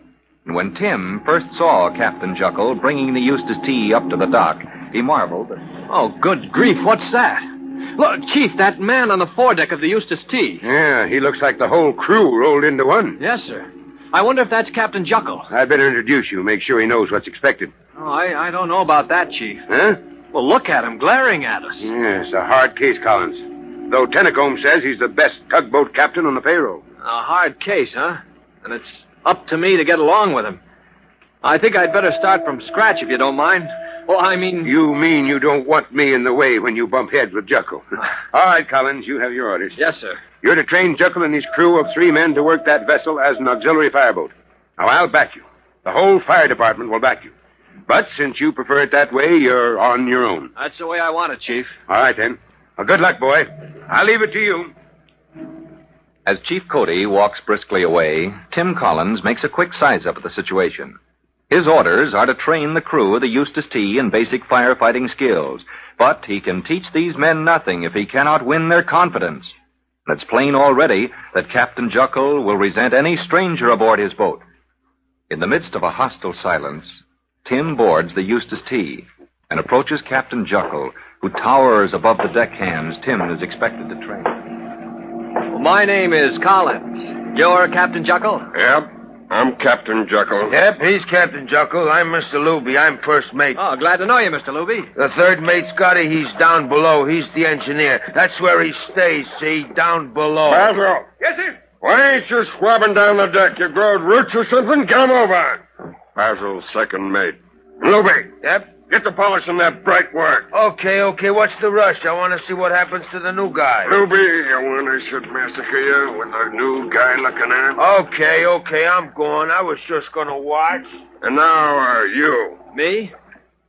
And when Tim first saw Captain Juckle bringing the Eustace T up to the dock, he marveled. Oh, good grief, what's that? Look, Chief, that man on the foredeck of the Eustace T. Yeah, he looks like the whole crew rolled into one. Yes, sir. I wonder if that's Captain Juckle. I'd better introduce you, make sure he knows what's expected. Oh, I don't know about that, Chief. Huh? Well, look at him, glaring at us. Yes, a hard case, Collins. Though Tennacombe says he's the best tugboat captain on the payroll. A hard case, huh? And it's up to me to get along with him. I think I'd better start from scratch, if you don't mind. Well, I mean... You mean you don't want me in the way when you bump heads with Juckle. All right, Collins, you have your orders. Yes, sir. You're to train Juckle and his crew of 3 men to work that vessel as an auxiliary fireboat. Now, I'll back you. The whole fire department will back you. But since you prefer it that way, you're on your own. That's the way I want it, Chief. All right, then. Well, good luck, boy. I'll leave it to you. As Chief Cody walks briskly away, Tim Collins makes a quick size-up of the situation. His orders are to train the crew of the Eustace T in basic firefighting skills, but he can teach these men nothing if he cannot win their confidence. It's plain already that Captain Juckle will resent any stranger aboard his boat. In the midst of a hostile silence, Tim boards the Eustace T and approaches Captain Juckle, who towers above the deckhands Tim is expected to train. Well, my name is Collins. You're Captain Juckle? Yep. I'm Captain Juckle. Yep, he's Captain Juckle. I'm Mr. Luby. I'm first mate. Oh, glad to know you, Mr. Luby. The third mate, Scotty, he's down below. He's the engineer. That's where he stays, see? Down below. Basil. Yes, sir? Why ain't you swabbing down the deck? You growed roots or something? Get 'em over. Basil, second mate. Luby. Yep. Get to polishing that bright work. Okay. What's the rush? I want to see what happens to the new guy. Luby, you want I should massacre you with a new guy looking at? Okay, I'm going. I was just going to watch. And now, you. Me?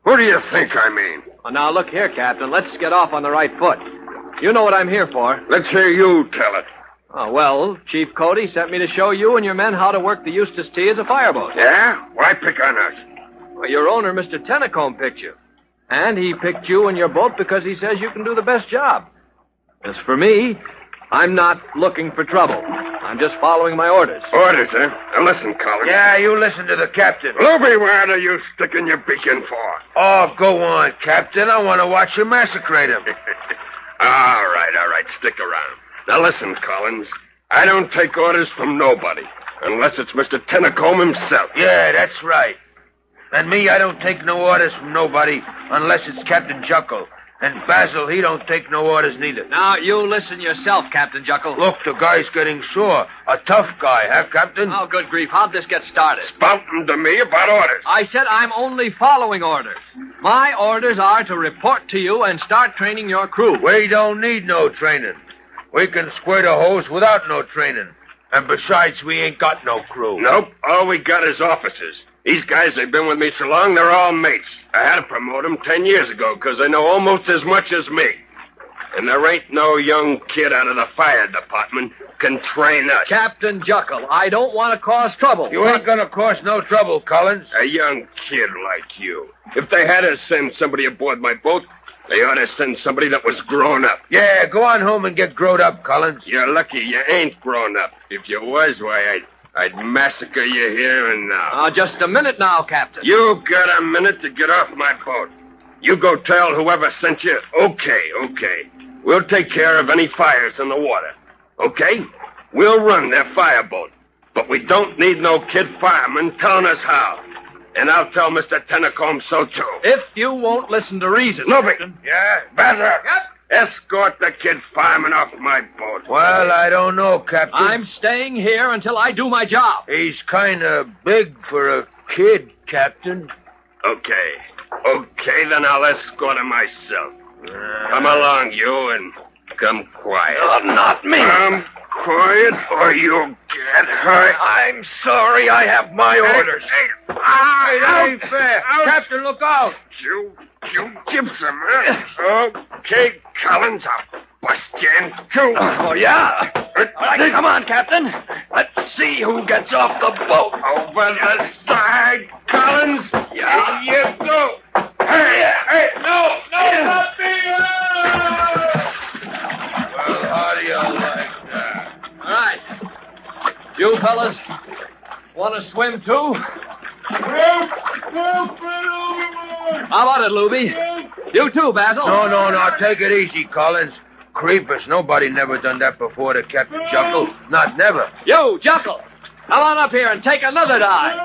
Who do you think I mean? Oh, now, look here, Captain. Let's get off on the right foot. You know what I'm here for. Let's hear you tell it. Oh, well, Chief Cody sent me to show you and your men how to work the Eustace T as a fireboat. Yeah? Why pick on us? Well, your owner, Mr. Tennacombe, picked you. And he picked you and your boat because he says you can do the best job. As for me, I'm not looking for trouble. I'm just following my orders. Orders, huh? Now listen, Collins. Yeah, you listen to the captain. Luby, what are you sticking your beak in for? Oh, go on, Captain. I want to watch you massacre him. All right. Stick around. Now listen, Collins. I don't take orders from nobody. Unless it's Mr. Tennacombe himself. Yeah, that's right. And me, I don't take no orders from nobody unless it's Captain Juckle. And Basil, he don't take no orders neither. Now, you listen yourself, Captain Juckle. Look, the guy's getting sore. A tough guy, huh, Captain? Oh, good grief. How'd this get started? Spouting to me about orders. I said I'm only following orders. My orders are to report to you and start training your crew. We don't need no training. We can squirt a hose without no training. And besides, we ain't got no crew. Nope. All we got is officers. These guys, they've been with me so long, they're all mates. I had to promote them 10 years ago because they know almost as much as me. And there ain't no young kid out of the fire department can train us. Captain Juckle, I don't want to cause trouble. You ain't gonna cause no trouble, Collins. A young kid like you. If they had to send somebody aboard my boat, they ought to send somebody that was grown up. Yeah, go on home and get growed up, Collins. You're lucky you ain't grown up. If you was, why, I'd massacre you here and now. Just a minute now, Captain. You got a minute to get off my boat. You go tell whoever sent you, okay. We'll take care of any fires in the water. Okay? We'll run their fireboat. But we don't need no kid firemen telling us how. And I'll tell Mr. Tennacombe so, too. If you won't listen to reason. Luby. Yeah? Bazzer. Yep. Escort the kid fireman off my boat. Well, I don't know, Captain. I'm staying here until I do my job. He's kind of big for a kid, Captain. Okay, then I'll escort him myself. Come along, you, and come quiet. Not me. Come quiet, or you'll get hurt. I'm sorry, I have my orders. Hey, that ain't fair. Captain, look out. You gypsum, huh? Okay, Collins, I'll bust you in two. Oh, yeah? All right, come on, Captain. Let's see who gets off the boat. Over the side, Collins. Yeah. Here you go. Hey, no, not me. Well, how do you like that? All right. You fellas want to swim, too? How about it, Luby? You too, Basil. No. Take it easy, Collins. Creepers. Nobody never done that before to Captain Juckle. Not never. You, Juckle. Come on up here and take another dive.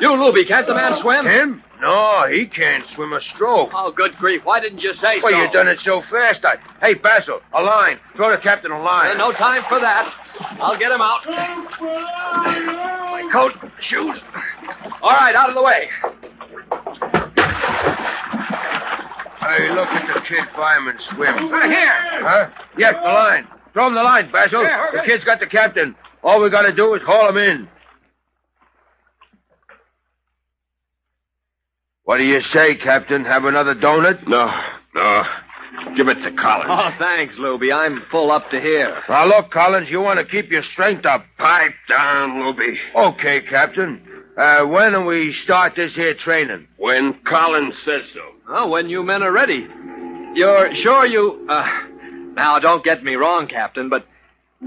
You, Luby, can't the man swim? Him? No, he can't swim a stroke. Oh, good grief. Why didn't you say so? Well, you done it so fast. Hey, Basil, a line. Throw the captain a line. No time for that. I'll get him out. My coat, shoes. All right, out of the way. Hey, look at the kid fireman swim. Here. Huh? Yes, the line. Throw him the line, Basil. Yeah, okay. The kid's got the captain. All we got to do is haul him in. What do you say, Captain? Have another donut? No. Give it to Collins. Oh, thanks, Luby. I'm full up to here. Now, look, Collins, you want to keep your strength up. Pipe down, Luby. Okay, Captain. When do we start this here training? When Collins says so. Oh, when you men are ready. You're sure you... Now, don't get me wrong, Captain, but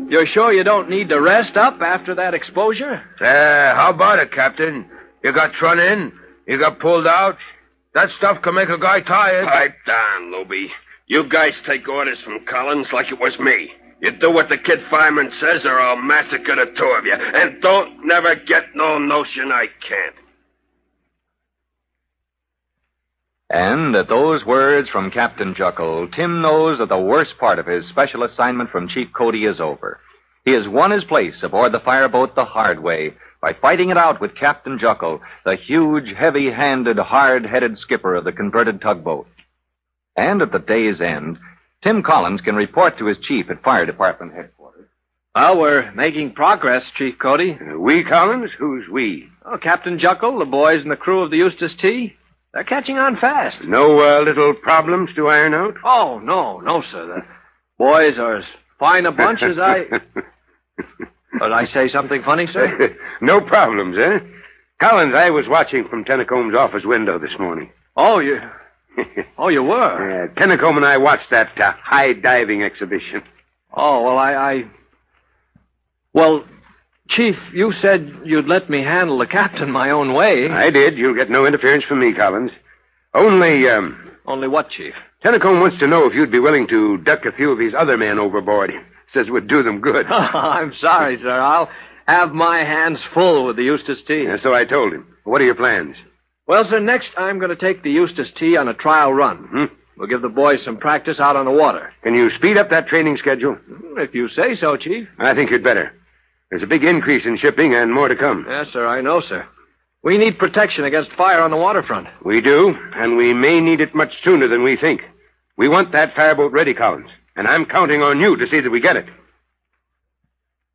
you're sure you don't need to rest up after that exposure? How about it, Captain? You got trun in? You got pulled out? That stuff can make a guy tired. Pipe down, Luby. You guys take orders from Collins like it was me. You do what the kid fireman says or I'll massacre the two of you. And don't never get no notion I can't. And at those words from Captain Juckle, Tim knows that the worst part of his special assignment from Chief Cody is over. He has won his place aboard the fireboat the hard way by fighting it out with Captain Juckle, the huge, heavy-handed, hard-headed skipper of the converted tugboat. And at the day's end, Tim Collins can report to his chief at Fire Department headquarters. Well, we're making progress, Chief Cody. We, Collins? Who's we? Oh, Captain Juckle, the boys and the crew of the Eustace T. They're catching on fast. No little problems to iron out? Oh, no, sir. The boys are as fine a bunch as I... Did I say something funny, sir? No problems, eh? Collins, I was watching from Tennacombe's office window this morning. Oh, you were? Tennacombe and I watched that high diving exhibition. Oh, well, Well, Chief, you said you'd let me handle the captain my own way. I did. You'll get no interference from me, Collins. Only, Only what, Chief? Tennecombe wants to know if you'd be willing to duck a few of his other men overboard. He says it would do them good. I'm sorry, sir. I'll have my hands full with the Eustace T. Yeah, so I told him. What are your plans? Well, sir, next I'm going to take the Eustace T on a trial run. Hmm? We'll give the boys some practice out on the water. Can you speed up that training schedule? If you say so, Chief. I think you'd better. There's a big increase in shipping and more to come. Yes, sir, I know, sir. We need protection against fire on the waterfront. We do, and we may need it much sooner than we think. We want that fireboat ready, Collins, and I'm counting on you to see that we get it.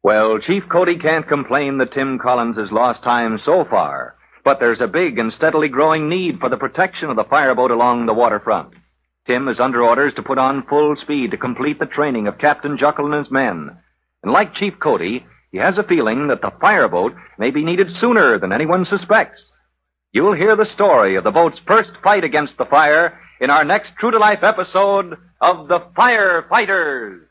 Well, Chief Cody can't complain that Tim Collins has lost time so far, but there's a big and steadily growing need for the protection of the fireboat along the waterfront. Tim is under orders to put on full speed to complete the training of Captain Juckle and his men. And like Chief Cody, he has a feeling that the fireboat may be needed sooner than anyone suspects. You'll hear the story of the boat's first fight against the fire in our next true-to-life episode of The Firefighters.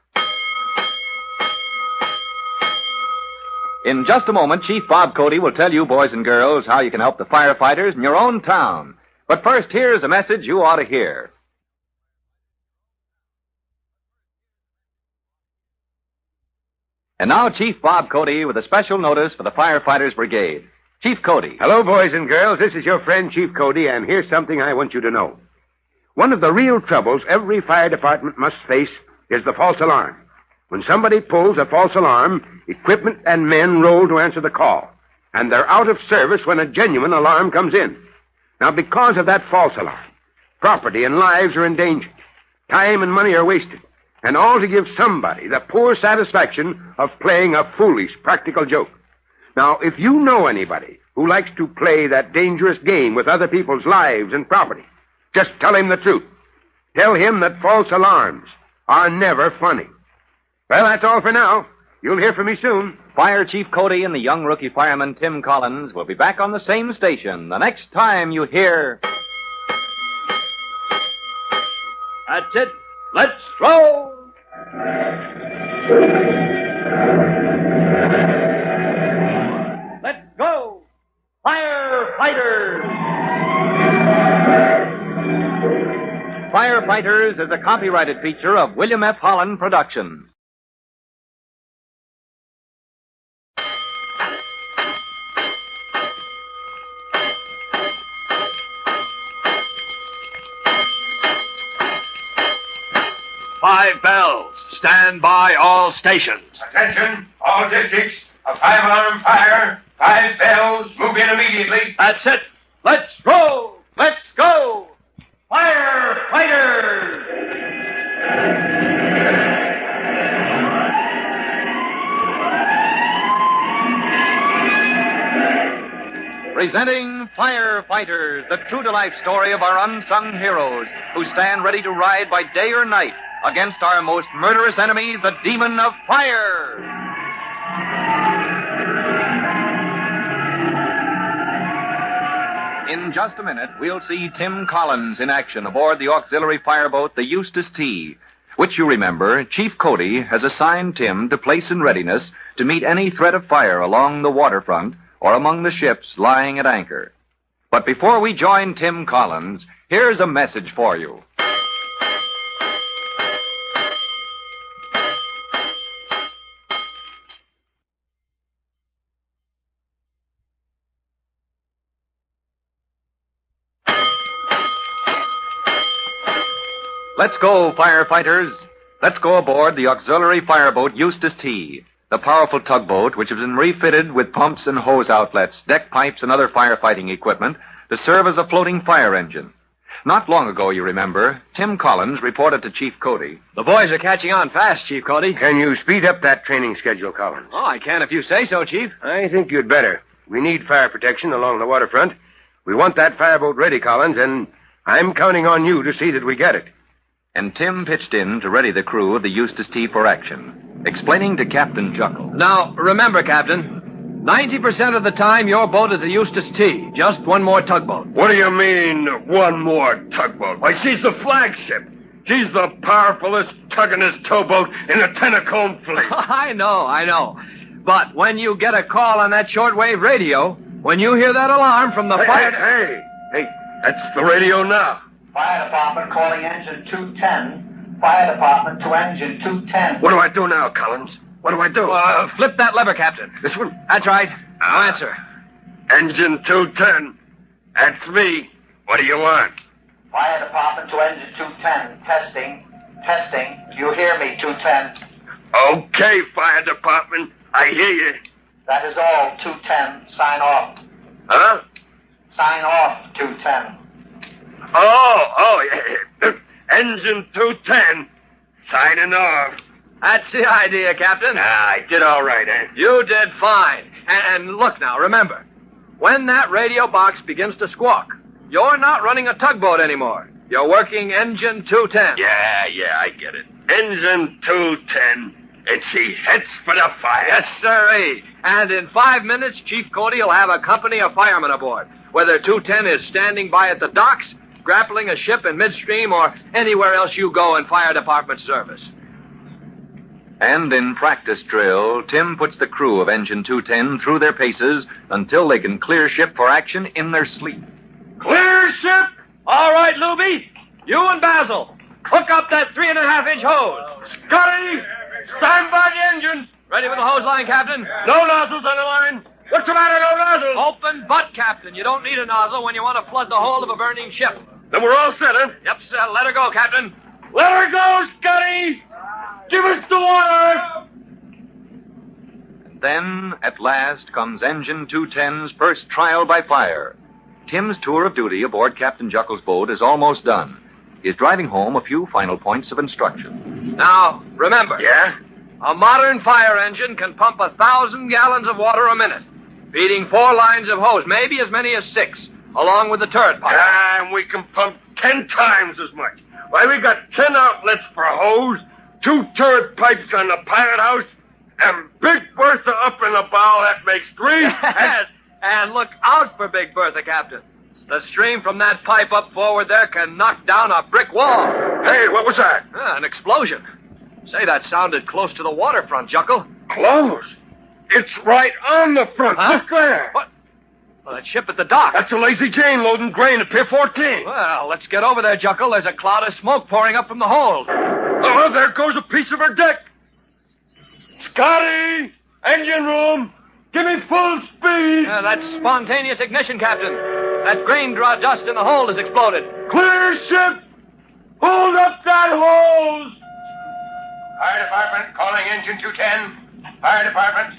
In just a moment, Chief Bob Cody will tell you, boys and girls, how you can help the firefighters in your own town. But first, here's a message you ought to hear. And now, Chief Bob Cody with a special notice for the Firefighters Brigade. Chief Cody. Hello, boys and girls. This is your friend, Chief Cody, and here's something I want you to know. One of the real troubles every fire department must face is the false alarm. When somebody pulls a false alarm, equipment and men roll to answer the call, and they're out of service when a genuine alarm comes in. Now, because of that false alarm, property and lives are endangered. Time and money are wasted. And all to give somebody the poor satisfaction of playing a foolish practical joke. Now, if you know anybody who likes to play that dangerous game with other people's lives and property, just tell him the truth. Tell him that false alarms are never funny. Well, that's all for now. You'll hear from me soon. Fire Chief Cody and the young rookie fireman Tim Collins will be back on the same station the next time you hear... That's it. Let's roll! Let's go! Firefighters! Firefighters is a copyrighted feature of William F. Holland Productions. Five bells. Stand by all stations. Attention, all districts. A 5-alarm fire. 5 bells. Move in immediately. That's it. Let's roll! Let's go! Firefighters! Presenting Firefighters, the true-to-life story of our unsung heroes who stand ready to ride by day or night against our most murderous enemy, the demon of fire. In just a minute, we'll see Tim Collins in action aboard the auxiliary fireboat, the Eustace T., which you remember, Chief Cody has assigned Tim to place in readiness to meet any threat of fire along the waterfront or among the ships lying at anchor. But before we join Tim Collins, here's a message for you. Let's go, firefighters. Let's go aboard the auxiliary fireboat Eustace T., the powerful tugboat which has been refitted with pumps and hose outlets, deck pipes, and other firefighting equipment to serve as a floating fire engine. Not long ago, you remember, Tim Collins reported to Chief Cody. The boys are catching on fast, Chief Cody. Can you speed up that training schedule, Collins? Oh, I can if you say so, Chief. I think you'd better. We need fire protection along the waterfront. We want that fireboat ready, Collins, and I'm counting on you to see that we get it. And Tim pitched in to ready the crew of the Eustace T for action, explaining to Captain Juckle. Now, remember, Captain, 90% of the time your boat is a Eustace T. Just one more tugboat. What do you mean, one more tugboat? Why, she's the flagship. He's the powerfulest tug in his towboat in the Tennessee fleet. I know. But when you get a call on that shortwave radio, when you hear that alarm from the fire... Hey, that's the radio now. Fire department calling engine 210. Fire department to engine 210. What do I do now, Collins? What do I do? Flip that lever, Captain. This one? That's right. Now answer. Engine 210. That's me. What do you want? Fire department to engine 210. Testing. Do you hear me, 210? Okay, fire department. I hear you. That is all, 210. Sign off. Huh? Sign off, 210. Oh, yeah. Engine 210. Signing off. That's the idea, Captain. I did all right, eh? You did fine. And look now, remember, when that radio box begins to squawk, you're not running a tugboat anymore. You're working engine 210. Yeah, I get it. Engine 210. And she heads for the fire. Yes, sirree. And in 5 minutes, Chief Cody will have a company of firemen aboard. Whether 210 is standing by at the docks, grappling a ship in midstream, or anywhere else you go in fire department service. And in practice drill, Tim puts the crew of Engine 210 through their paces until they can clear ship for action in their sleep. Clear ship! All right, Luby. You and Basil, hook up that 3.5-inch hose. Scotty, stand by the engine. Ready with the hose line, Captain? No nozzles on the line. What's the matter, no nozzles? Open butt, Captain. You don't need a nozzle when you want to flood the hold of a burning ship. Then we're all set, huh? Yep, sir. Let her go, Captain. Let her go, Scotty! Give us the water! And then, at last, comes Engine 210's first trial by fire. Tim's tour of duty aboard Captain Juckle's boat is almost done. He's driving home a few final points of instruction. Now, remember. Yeah? A modern fire engine can pump 1,000 gallons of water a minute, feeding 4 lines of hose, maybe as many as 6, along with the turret pipe. And we can pump 10 times as much. Why, we got 10 outlets for hose, 2 turret pipes on the pilot house, and Big Bertha up in the bow. That makes 3. Yes, and look out for Big Bertha, Captain. The stream from that pipe up forward there can knock down a brick wall. Hey, what was that? An explosion. Say, that sounded close to the waterfront, Juckle. Close? It's right on the front. Huh? Look there. What? Well, that ship at the dock. That's a Lazy Jane loading grain at Pier 14. Well, let's get over there, Juckle. There's a cloud of smoke pouring up from the hold. Oh, there goes a piece of her deck. Scotty! Engine room! Give me full speed! That's spontaneous ignition, Captain. That grain dust in the hold has exploded. Clear ship! Hold up that hose! Fire department calling engine 210. Fire department.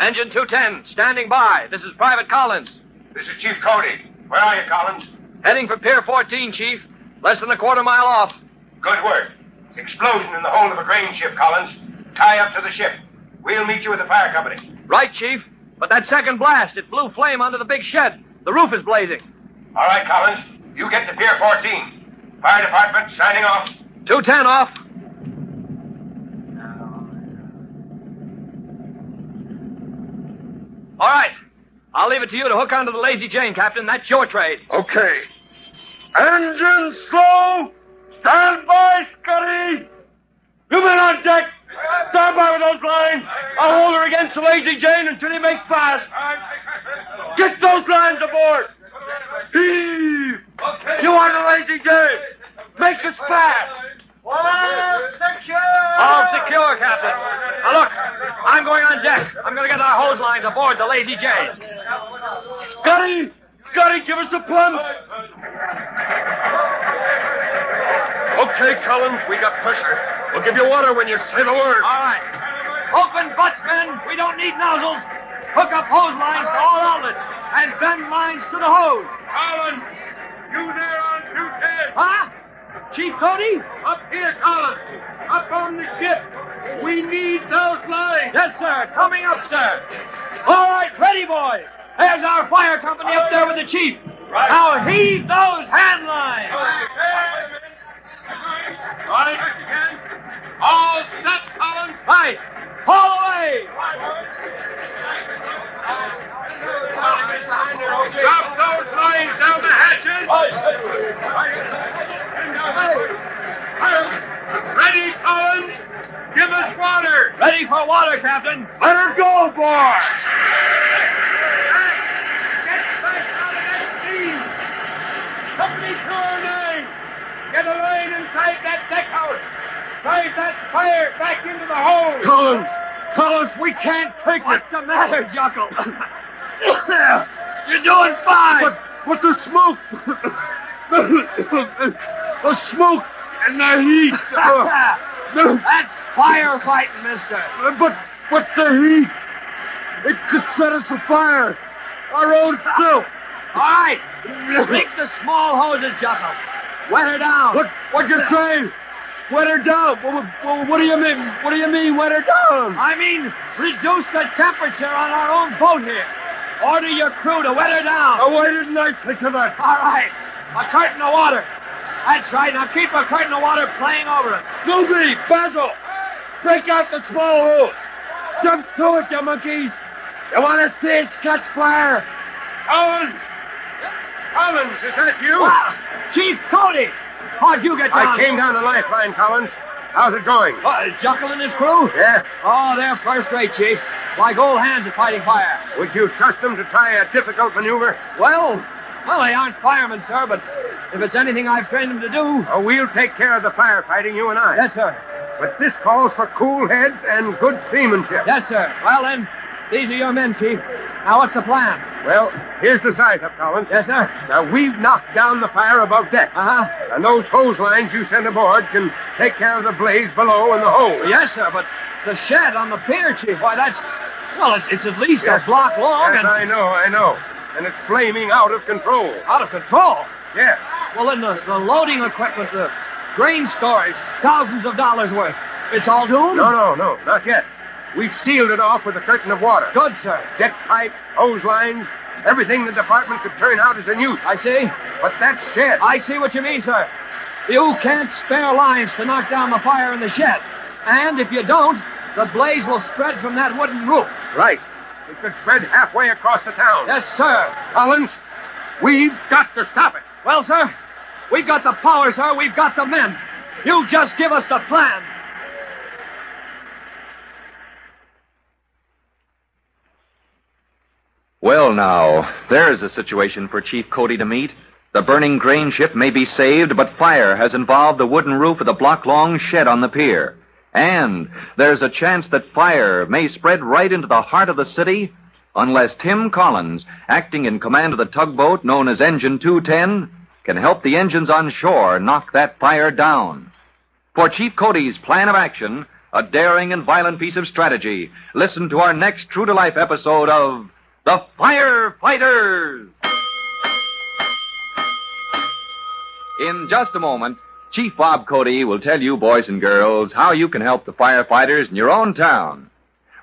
Engine 210, standing by. This is Private Collins. This is Chief Cody. Where are you, Collins? Heading for Pier 14, Chief. Less than a quarter mile off. Good work. Explosion in the hold of a grain ship, Collins. Tie up to the ship. We'll meet you at the fire company. Right, Chief. But that second blast, it blew flame onto the big shed. The roof is blazing. All right, Collins. You get to Pier 14. Fire department signing off. 210 off. All right. I'll leave it to you to hook onto the Lazy Jane, Captain. That's your trade. Okay. Engine slow! Stand by, Scotty! You men on deck! Stand by with those lines! I'll hold her against the Lazy Jane until you make fast! Get those lines aboard! Heave! Okay. You on the Lazy Jane! Make us fast! All secure, Captain. Now look, I'm going on deck. I'm going to get our hose lines aboard the Lazy Jane. Scotty! Scotty, give us a plumb! Okay, Collins, we got pressure. We'll give you water when you say the word. All right. Open butts, men. We don't need nozzles. Hook up hose lines to all outlets and bend lines to the hose. Collins, you there on 210? Huh? Chief Cody? Up here, Collins. Up on the ship. We need those lines. Yes, sir. Coming up, sir. All right, ready, boys. There's our fire company up there with the chief. Right. Now heave those hand lines. Right. All set, Collins. Right. Haul away. Drop those lines down the hatches. Ready for water, Captain. Let her go, boy! Company 209! Get a line inside that deck house! Drive that fire back into the hold! Collins, we can't take it! What's the matter, Juckle? You're doing fine! But the smoke... the smoke and the heat... That's firefighting, mister. But the heat... It could set us afire. Our own self. All right. Take the small hoses, Juckle. Wet her down. What you say? Wet her down? What do you mean? What do you mean, wet her down? I mean, reduce the temperature on our own boat here. Order your crew to wet her down. Oh, why didn't I think of that? All right. A curtain of water. That's right. Now keep a curtain of water playing over it. Snoopy, Basil, break out the small hose. Jump to it, you monkeys. You want to see it catch fire? Collins, is that you? Wow. Chief Cody. How'd you get down? I came down the lifeline, Collins. How's it going? Juckle and his crew? Yeah. Oh, they're first rate, Chief. Like old hands at fighting fire. Would you trust them to try a difficult maneuver? Well, they aren't firemen, sir, but if it's anything I've trained them to do... Oh, we'll take care of the firefighting, you and I. Yes, sir. But this calls for cool heads and good seamanship. Yes, sir. Well, then, these are your men, Chief. Now, what's the plan? Well, here's the size-up, Collins. Yes, sir. Now, we've knocked down the fire above deck. Uh-huh. And those hose lines you sent aboard can take care of the blaze below in the hold. Yes, sir, but the shed on the pier, Chief, why, that's... Well, it's at least a block long. Yes, and... I know. And it's flaming out of control. Out of control? Yes. Well, then the loading equipment, the grain storage, thousands of dollars worth. It's all doomed? No, not yet. We've sealed it off with a curtain of water. Good, sir. Deck pipe, hose lines, everything the department could turn out is in use. I see. But that shed... I see what you mean, sir. You can't spare lines to knock down the fire in the shed. And if you don't, the blaze will spread from that wooden roof. Right. It could spread halfway across the town. Yes, sir. Collins, we've got to stop it. Well, sir, we've got the power, sir. We've got the men. You just give us the plan. Well, now, there's a situation for Chief Cody to meet. The burning grain ship may be saved, but fire has involved the wooden roof of the block-long shed on the pier. And there's a chance that fire may spread right into the heart of the city unless Tim Collins, acting in command of the tugboat known as Engine 210, can help the engines on shore knock that fire down. For Chief Cody's plan of action, a daring and violent piece of strategy, listen to our next true-to-life episode of The Firefighters! In just a moment, Chief Bob Cody will tell you, boys and girls, how you can help the firefighters in your own town.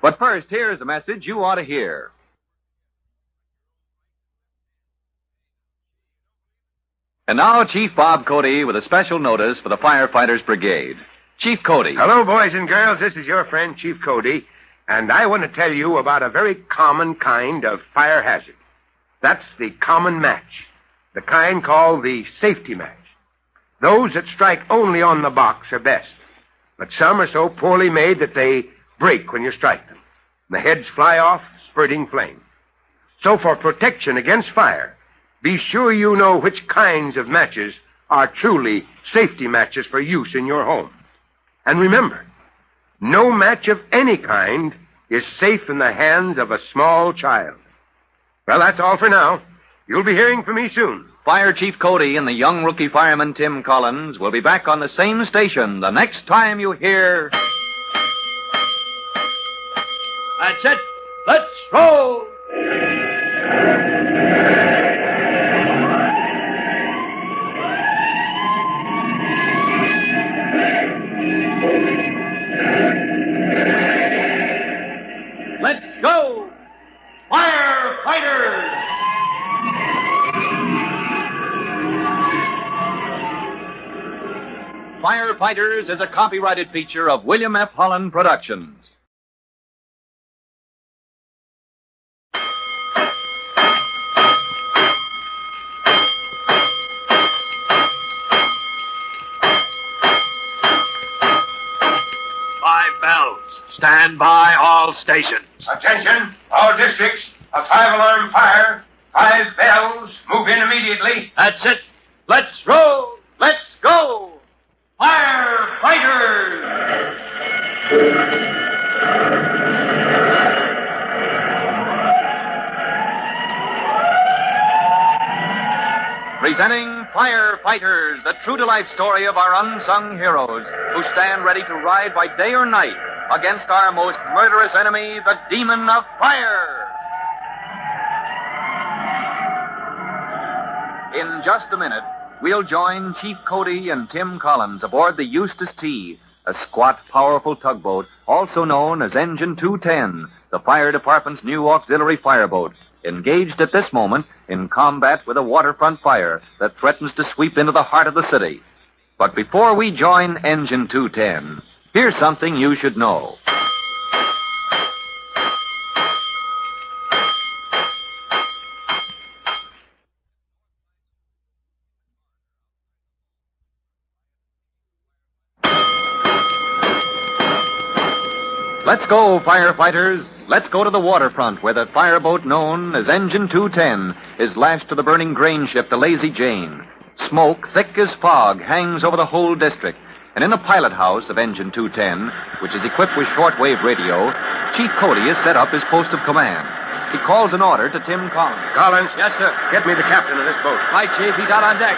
But first, here's a message you ought to hear. And now, Chief Bob Cody with a special notice for the Firefighters Brigade. Chief Cody. Hello, boys and girls. This is your friend, Chief Cody, and I want to tell you about a very common kind of fire hazard. That's the common match, the kind called the safety match. Those that strike only on the box are best, but some are so poorly made that they break when you strike them. The heads fly off, spurting flame. So for protection against fire, be sure you know which kinds of matches are truly safety matches for use in your home. And remember, no match of any kind is safe in the hands of a small child. Well, that's all for now. You'll be hearing from me soon. Fire Chief Cody and the young rookie fireman Tim Collins will be back on the same station the next time you hear... That's it. Let's roll! Let's go! Firefighters! Firefighters is a copyrighted feature of William F. Holland Productions. Five bells. Stand Stand by all stations. Attention, all districts. A 5-alarm fire. 5 bells. Move in immediately. That's it. Let's roll. Let's go. Firefighters! Presenting Firefighters, the true-to-life story of our unsung heroes who stand ready to ride by day or night against our most murderous enemy, the demon of fire. In just a minute, we'll join Chief Cody and Tim Collins aboard the Eustace T., a squat, powerful tugboat, also known as Engine 210, the fire department's new auxiliary fireboat, engaged at this moment in combat with a waterfront fire that threatens to sweep into the heart of the city. But before we join Engine 210, here's something you should know. Let's go, firefighters. Let's go to the waterfront where the fireboat known as Engine 210 is lashed to the burning grain ship, the Lazy Jane. Smoke, thick as fog, hangs over the whole district. And in the pilot house of Engine 210, which is equipped with shortwave radio, Chief Cody has set up his post of command. He calls an order to Tim Collins. Collins? Yes, sir. Get me the captain of this boat. Right, Chief. He's out on deck.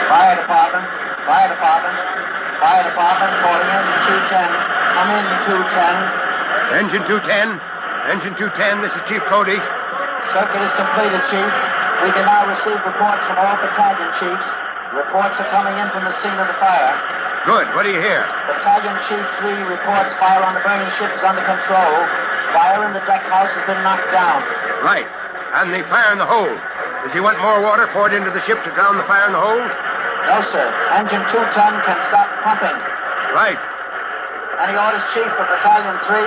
Fire department. Fire department. Fire department calling Engine 210. Come in, 210. Engine 210. Engine 210, this is Chief Cody. Circuit is completed, Chief. We can now receive reports from all battalion chiefs. Reports are coming in from the scene of the fire. Good. What do you hear? Battalion Chief 3 reports fire on the burning ship is under control. Fire in the deck house has been knocked down. Right. And the fire in the hold. Does he want more water poured into the ship to drown the fire in the hold? No, sir. Engine 210 can stop pumping. Right. Any orders, Chief, for Battalion 3?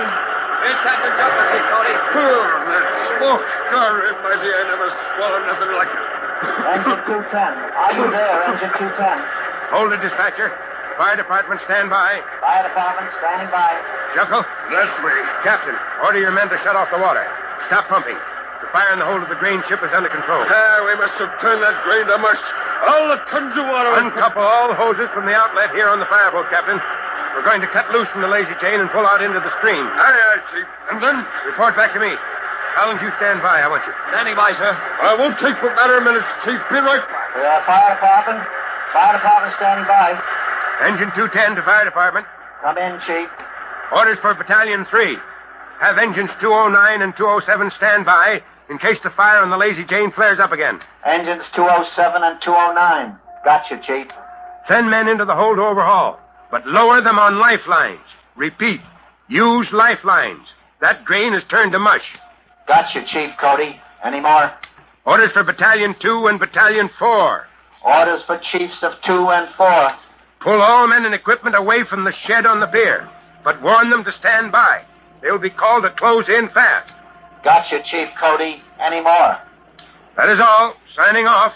Here's Captain Jumper, Chief Cody. That smoke. God almighty, I never swallowed nothing like it. Engine 210. Are you there, Engine 210? Hold it, dispatcher. Fire department, stand by. Fire department, standing by. Juckle? That's me. Captain, order your men to shut off the water. Stop pumping. The fire in the hold of the grain ship is under control. We must have turned that grain to mush. All the tons of water. Uncouple all hoses from the outlet here on the fireboat, Captain. We're going to cut loose from the Lazy Jane and pull out into the stream. Aye, Chief. And then? Report back to me. Collins, you stand by. I want you. Standing by, sir. I won't take but a matter of minutes, Chief. Be right back. Fire department. Fire department standing by. Engine 210 to fire department. Come in, Chief. Orders for Battalion 3. Have engines 209 and 207 stand by in case the fire on the Lazy Jane flares up again. Engines 207 and 209. Gotcha, Chief. Send men into the hold to overhaul, but lower them on lifelines. Repeat, use lifelines. That grain is turned to mush. Gotcha, Chief Cody. Any more? Orders for Battalion 2 and Battalion 4. Orders for Chiefs of 2 and 4. Pull all men and equipment away from the shed on the pier, but warn them to stand by. They'll be called to close in fast. Gotcha, Chief Cody. Any more? That is all. Signing off.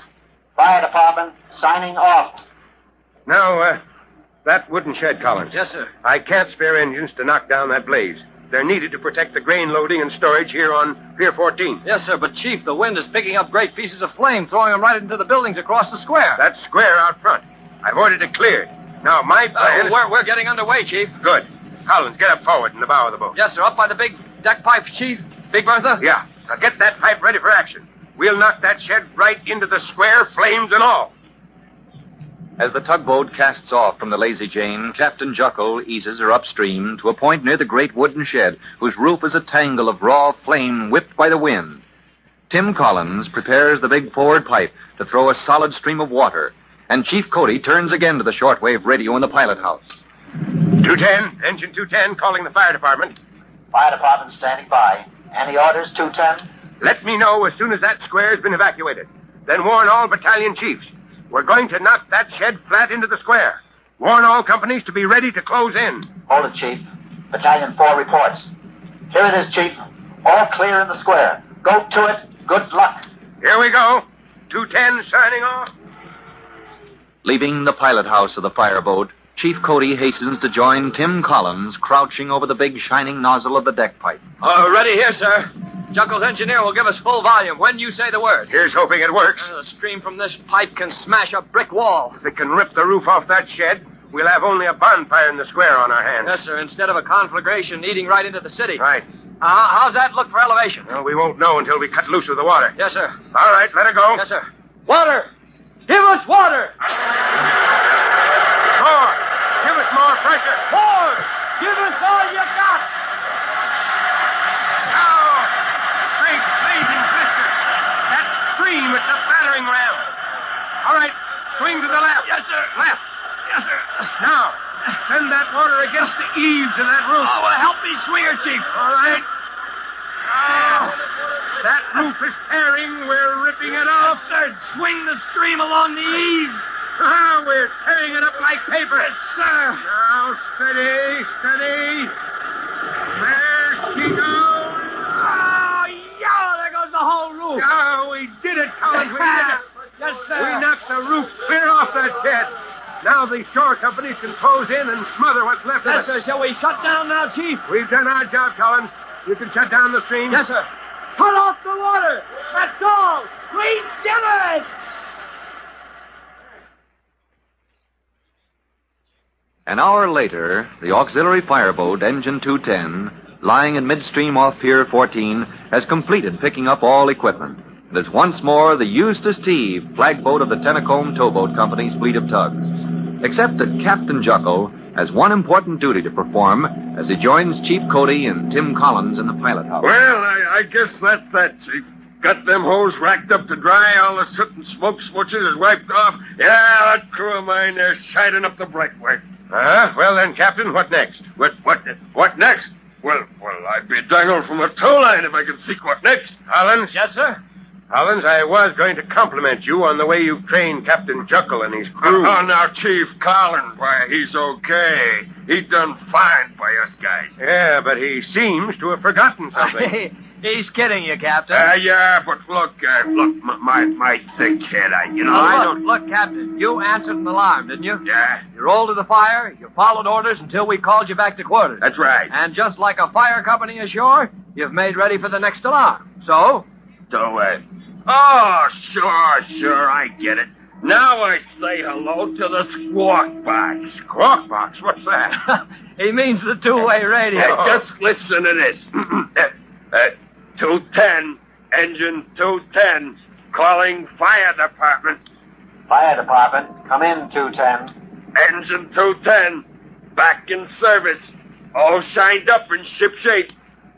Fire department, signing off. Now, that wooden shed, Collins. Yes, sir. I can't spare engines to knock down that blaze. They're needed to protect the grain loading and storage here on Pier 14. Yes, sir, but Chief, the wind is picking up great pieces of flame, throwing them right into the buildings across the square. That square out front. I've ordered it cleared. Now, my plan is... We're getting underway, Chief. Good. Collins, get up forward in the bow of the boat. Yes, sir, up by the big deck pipe, Chief. Big Bertha? Yeah. Now get that pipe ready for action. We'll knock that shed right into the square, flames and all. As the tugboat casts off from the Lazy Jane, Captain Juckle eases her upstream to a point near the great wooden shed, whose roof is a tangle of raw flame whipped by the wind. Tim Collins prepares the big forward pipe to throw a solid stream of water, and Chief Cody turns again to the shortwave radio in the pilot house. 210, engine 210, calling the fire department. Fire department standing by. Any orders, 210? Let me know as soon as that square has been evacuated. Then warn all battalion chiefs. We're going to knock that shed flat into the square. Warn all companies to be ready to close in. Hold it, Chief. Battalion 4 reports. Here it is, Chief. All clear in the square. Go to it. Good luck. Here we go. 210 signing off. Leaving the pilot house of the fireboat, Chief Cody hastens to join Tim Collins, crouching over the big shining nozzle of the deck pipe. Ready here, sir. Juckle's engineer will give us full volume when you say the word. Here's hoping it works. The stream from this pipe can smash a brick wall. If it can rip the roof off that shed, we'll have only a bonfire in the square on our hands. Yes, sir, instead of a conflagration eating right into the city. Right. How's that look for elevation? Well, we won't know until we cut loose with the water. Yes, sir. All right, let her go. Yes, sir. Water! Give us water! More! Give us more pressure! More! Give us all you got! Oh! Great blazing pressure! That stream, it's a battering ram. All right, swing to the left. Yes, sir. Left. Yes, sir. Now, send that water against the eaves of that roof. Oh, well, help me swing her, Chief. All right. Oh, that roof is tearing. We're ripping it off. Sir, swing the stream along the eaves. We're tearing it up like paper. Yes, sir. Now, steady, steady. There she goes. Oh, there goes the whole roof. Oh, we did it, Collins. We did it. Yes, sir. We knocked the roof clear off that shed. Now the shore companies can close in and smother what's left of it. Yes, sir. Shall we shut down now, Chief? We've done our job, Collins. You can shut down the stream. Yes, sir. Cut off the water. That's all. Clean skivvers. An hour later, the auxiliary fireboat, Engine 210, lying in midstream off Pier 14, has completed picking up all equipment. And is once more the Eustace T. flagboat of the Tennacombe Towboat Company's fleet of tugs. Except that Captain Juckle has one important duty to perform as he joins Chief Cody and Tim Collins in the pilot house. Well, I guess that's that, Chief. Got them hose racked up to dry. All the soot and smoke switches is wiped off. Yeah, that crew of mine, they're shining up the breakway. Well then, Captain, what next? What next? Well, I'd be dangled from a tow line if I could see what next. Collins? Yes, sir. Collins, I was going to compliment you on the way you've trained Captain Juckle and his crew. Oh, now, Chief Collins, why, he's okay. He done fine by us guys. Yeah, but he seems to have forgotten something. He's kidding you, Captain. Yeah, but look, my thick head, I don't... Look, Captain, you answered an alarm, didn't you? Yeah. You rolled to the fire, you followed orders until we called you back to quarters. That's right. And just like a fire company ashore, you've made ready for the next alarm. So, Oh, sure, I get it. Now I say hello to the squawk box. Squawk box? What's that? He means the two-way radio. Just listen to this. 210, Engine 210, calling fire department. Fire department, come in, 210. Engine 210, back in service. All shined up in shipshape.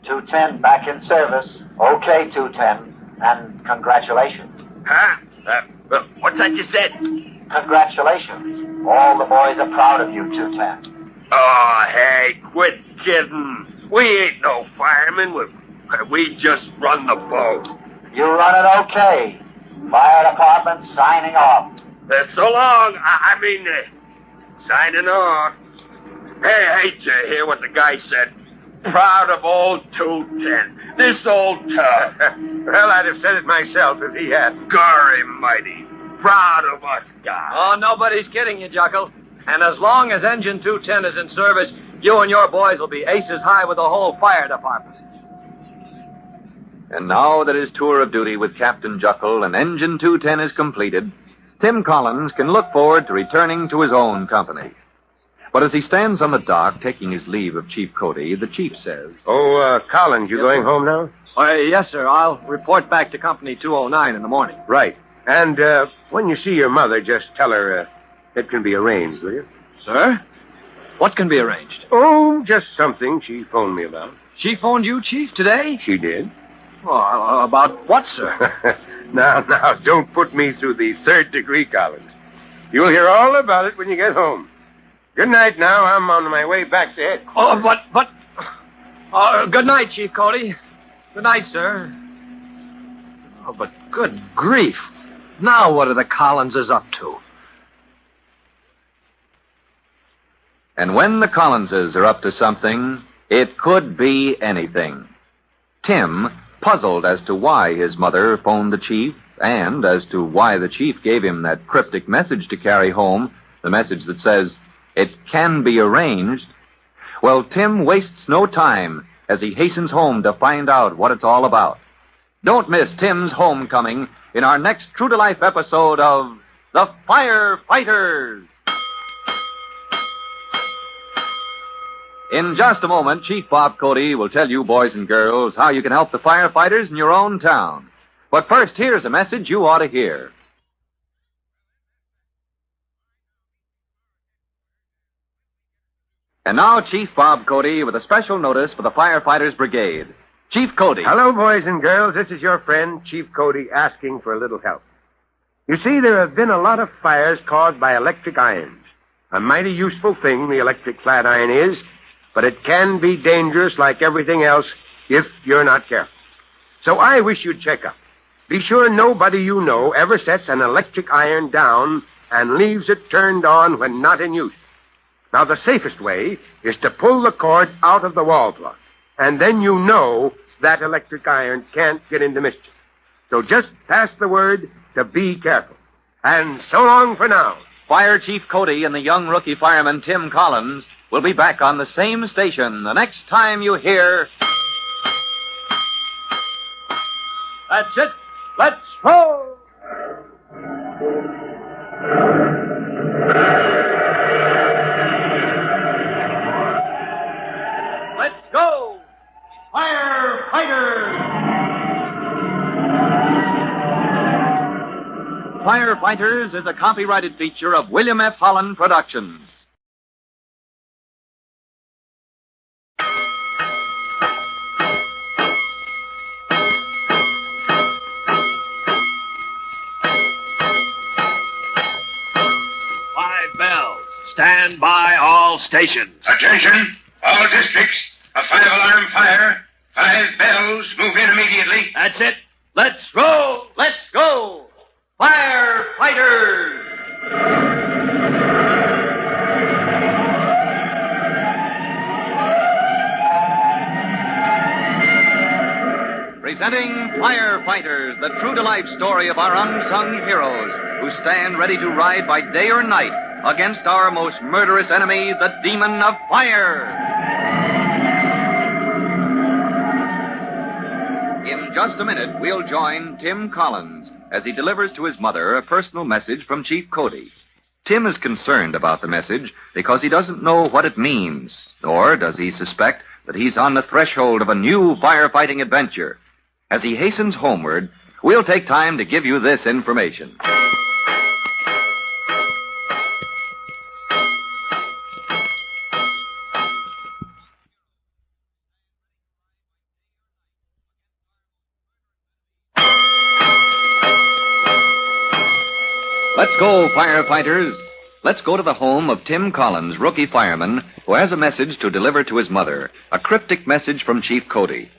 210, back in service. Okay, 210. And congratulations. Huh? What's that you said? Congratulations. All the boys are proud of you, 210. Oh, hey, quit kidding. We ain't no firemen. We just run the boat. You run it okay. Fire department signing off. So long. Signing off. Hey, I hate to hear what the guy said. Proud of old 210. This old tub. Well, I'd have said it myself if he had. Gory mighty. Proud of us guys. Oh, nobody's kidding you, Juckle. And as long as Engine 210 is in service, you and your boys will be aces high with the whole fire department. And now that his tour of duty with Captain Juckle and Engine 210 is completed, Tim Collins can look forward to returning to his own company. But as he stands on the dock taking his leave of Chief Cody, the chief says... Collins, you going home now? Yes, sir. I'll report back to Company 209 in the morning. Right. And when you see your mother, just tell her it can be arranged, will you? Sir? What can be arranged? Oh, just something she phoned me about. She phoned you, Chief, today? She did. Well, about what, sir? Now, don't put me through the third degree, Collins. You'll hear all about it when you get home. Good night now. I'm on my way back to headquarters. Oh, but... good night, Chief Cody. Good night, sir. Oh, but good grief. Now what are the Collinses up to? And when the Collinses are up to something, it could be anything. Tim, puzzled as to why his mother phoned the chief and as to why the chief gave him that cryptic message to carry home, the message that says, "It can be arranged," well, Tim wastes no time as he hastens home to find out what it's all about. Don't miss Tim's homecoming in our next true-to-life episode of The Firefighters. In just a moment, Chief Bob Cody will tell you, boys and girls, how you can help the firefighters in your own town. But first, here's a message you ought to hear. And now, Chief Bob Cody with a special notice for the Firefighters Brigade. Chief Cody. Hello, boys and girls. This is your friend, Chief Cody, asking for a little help. You see, there have been a lot of fires caused by electric irons. A mighty useful thing the electric flat iron is, but it can be dangerous like everything else if you're not careful. So I wish you'd check up. Be sure nobody you know ever sets an electric iron down and leaves it turned on when not in use. Now, the safest way is to pull the cord out of the wall plug, and then you know that electric iron can't get into mischief. So just pass the word to be careful. And so long for now. Fire Chief Cody and the young rookie fireman Tim Collins will be back on the same station the next time you hear... That's it. Let's roll! Let's go! Firefighters! Firefighters is a copyrighted feature of William F. Holland Productions. Stand by all stations. Attention, all districts. A 5-alarm fire. 5 bells. Move in immediately. That's it. Let's roll. Let's go. Firefighters! Presenting Firefighters, the true-to-life story of our unsung heroes who stand ready to ride by day or night against our most murderous enemy, the demon of fire. In just a minute, we'll join Tim Collins as he delivers to his mother a personal message from Chief Cody. Tim is concerned about the message because he doesn't know what it means, nor does he suspect that he's on the threshold of a new firefighting adventure. As he hastens homeward, we'll take time to give you this information. Let's go, firefighters. Let's go to the home of Tim Collins, rookie fireman, who has a message to deliver to his mother, a cryptic message from Chief Cody.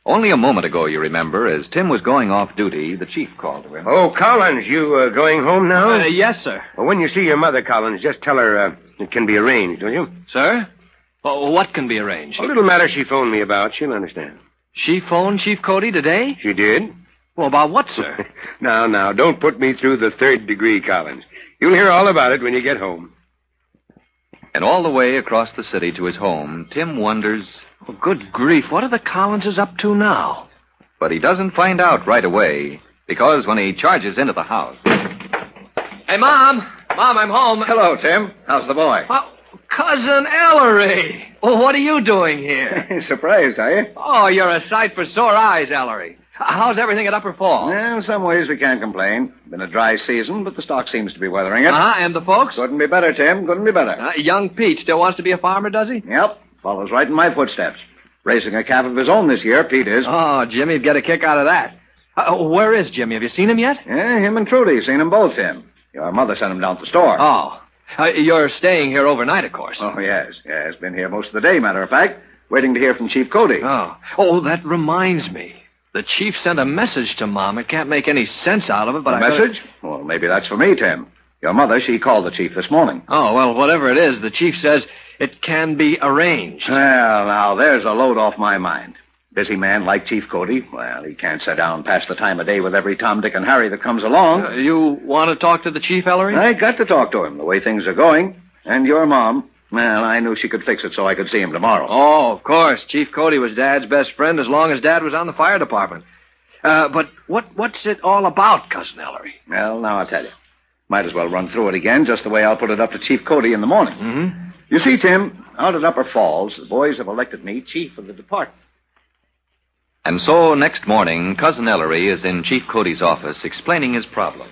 Only a moment ago, you remember, as Tim was going off duty, the chief called to him. Oh, Collins, you going home now? Yes, sir. Well, when you see your mother, Collins, just tell her it can be arranged, will you? Sir? Well, what can be arranged? A little matter she phoned me about. She'll understand. She phoned Chief Cody today? She did. Well, about what, sir? Now, don't put me through the 3rd degree, Collins. You'll hear all about it when you get home. And all the way across the city to his home, Tim wonders... Well, good grief, what are the Collinses up to now? But he doesn't find out right away, because when he charges into the house... Hey, Mom! Mom, I'm home. Hello, Tim. How's the boy? Cousin Ellery! Well, what are you doing here? Surprised, are you? Oh, you're a sight for sore eyes, Ellery. How's everything at Upper Falls? In some ways, we can't complain. Been a dry season, but the stock seems to be weathering it. And the folks? Couldn't be better, Tim. Couldn't be better. Young Pete still wants to be a farmer, does he? Yep. Follows right in my footsteps. Racing a calf of his own this year, Pete is. Oh, Jimmy'd get a kick out of that. Where is Jimmy? Have you seen him yet? Yeah, him and Trudy. Seen them both, Tim. Your mother sent him down to the store. Oh. You're staying here overnight, of course. Oh, yes. Yes, been here most of the day, matter of fact. Waiting to hear from Chief Cody. Oh, that reminds me. The chief sent a message to Mom. I can't make any sense out of it, but A message? Well, maybe that's for me, Tim. Your mother, she called the chief this morning. Oh, well, whatever it is, the chief says it can be arranged. Well, now, there's a load off my mind. Busy man like Chief Cody, well, he can't sit down past the time of day with every Tom, Dick, and Harry that comes along. You want to talk to the chief, Ellery? I got to talk to him, the way things are going. And your mom, well, I knew she could fix it so I could see him tomorrow. Oh, of course. Chief Cody was Dad's best friend as long as Dad was on the fire department. But what's it all about, Cousin Ellery? Well, now I'll tell you. Might as well run through it again, just the way I'll put it up to Chief Cody in the morning. Mm-hmm. You see, Tim, out at Upper Falls, the boys have elected me chief of the department. And so next morning, Cousin Ellery is in Chief Cody's office explaining his problem.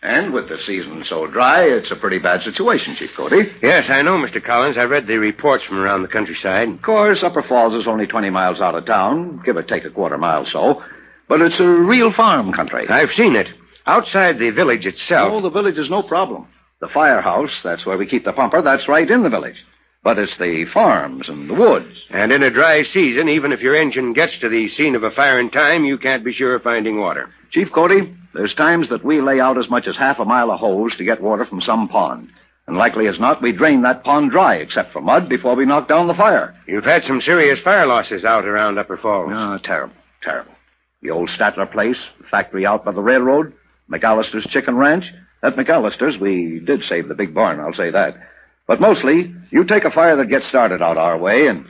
And with the season so dry, it's a pretty bad situation, Chief Cody. Yes, I know, Mr. Collins. I read the reports from around the countryside. Of course, Upper Falls is only 20 miles out of town, give or take a quarter mile so. But it's a real farm country. I've seen it. Outside the village itself. Oh, the village is no problem. The firehouse, that's where we keep the pumper, that's right in the village. But it's the farms and the woods. And in a dry season, even if your engine gets to the scene of a fire in time, you can't be sure of finding water. Chief Cody, there's times that we lay out as much as half a mile of hose to get water from some pond. And likely as not, we drain that pond dry, except for mud, before we knock down the fire. You've had some serious fire losses out around Upper Falls. Oh, terrible, terrible. The old Statler place, the factory out by the railroad, McAllister's chicken ranch. At McAllister's, we did save the big barn, I'll say that. But mostly, you take a fire that gets started out our way and,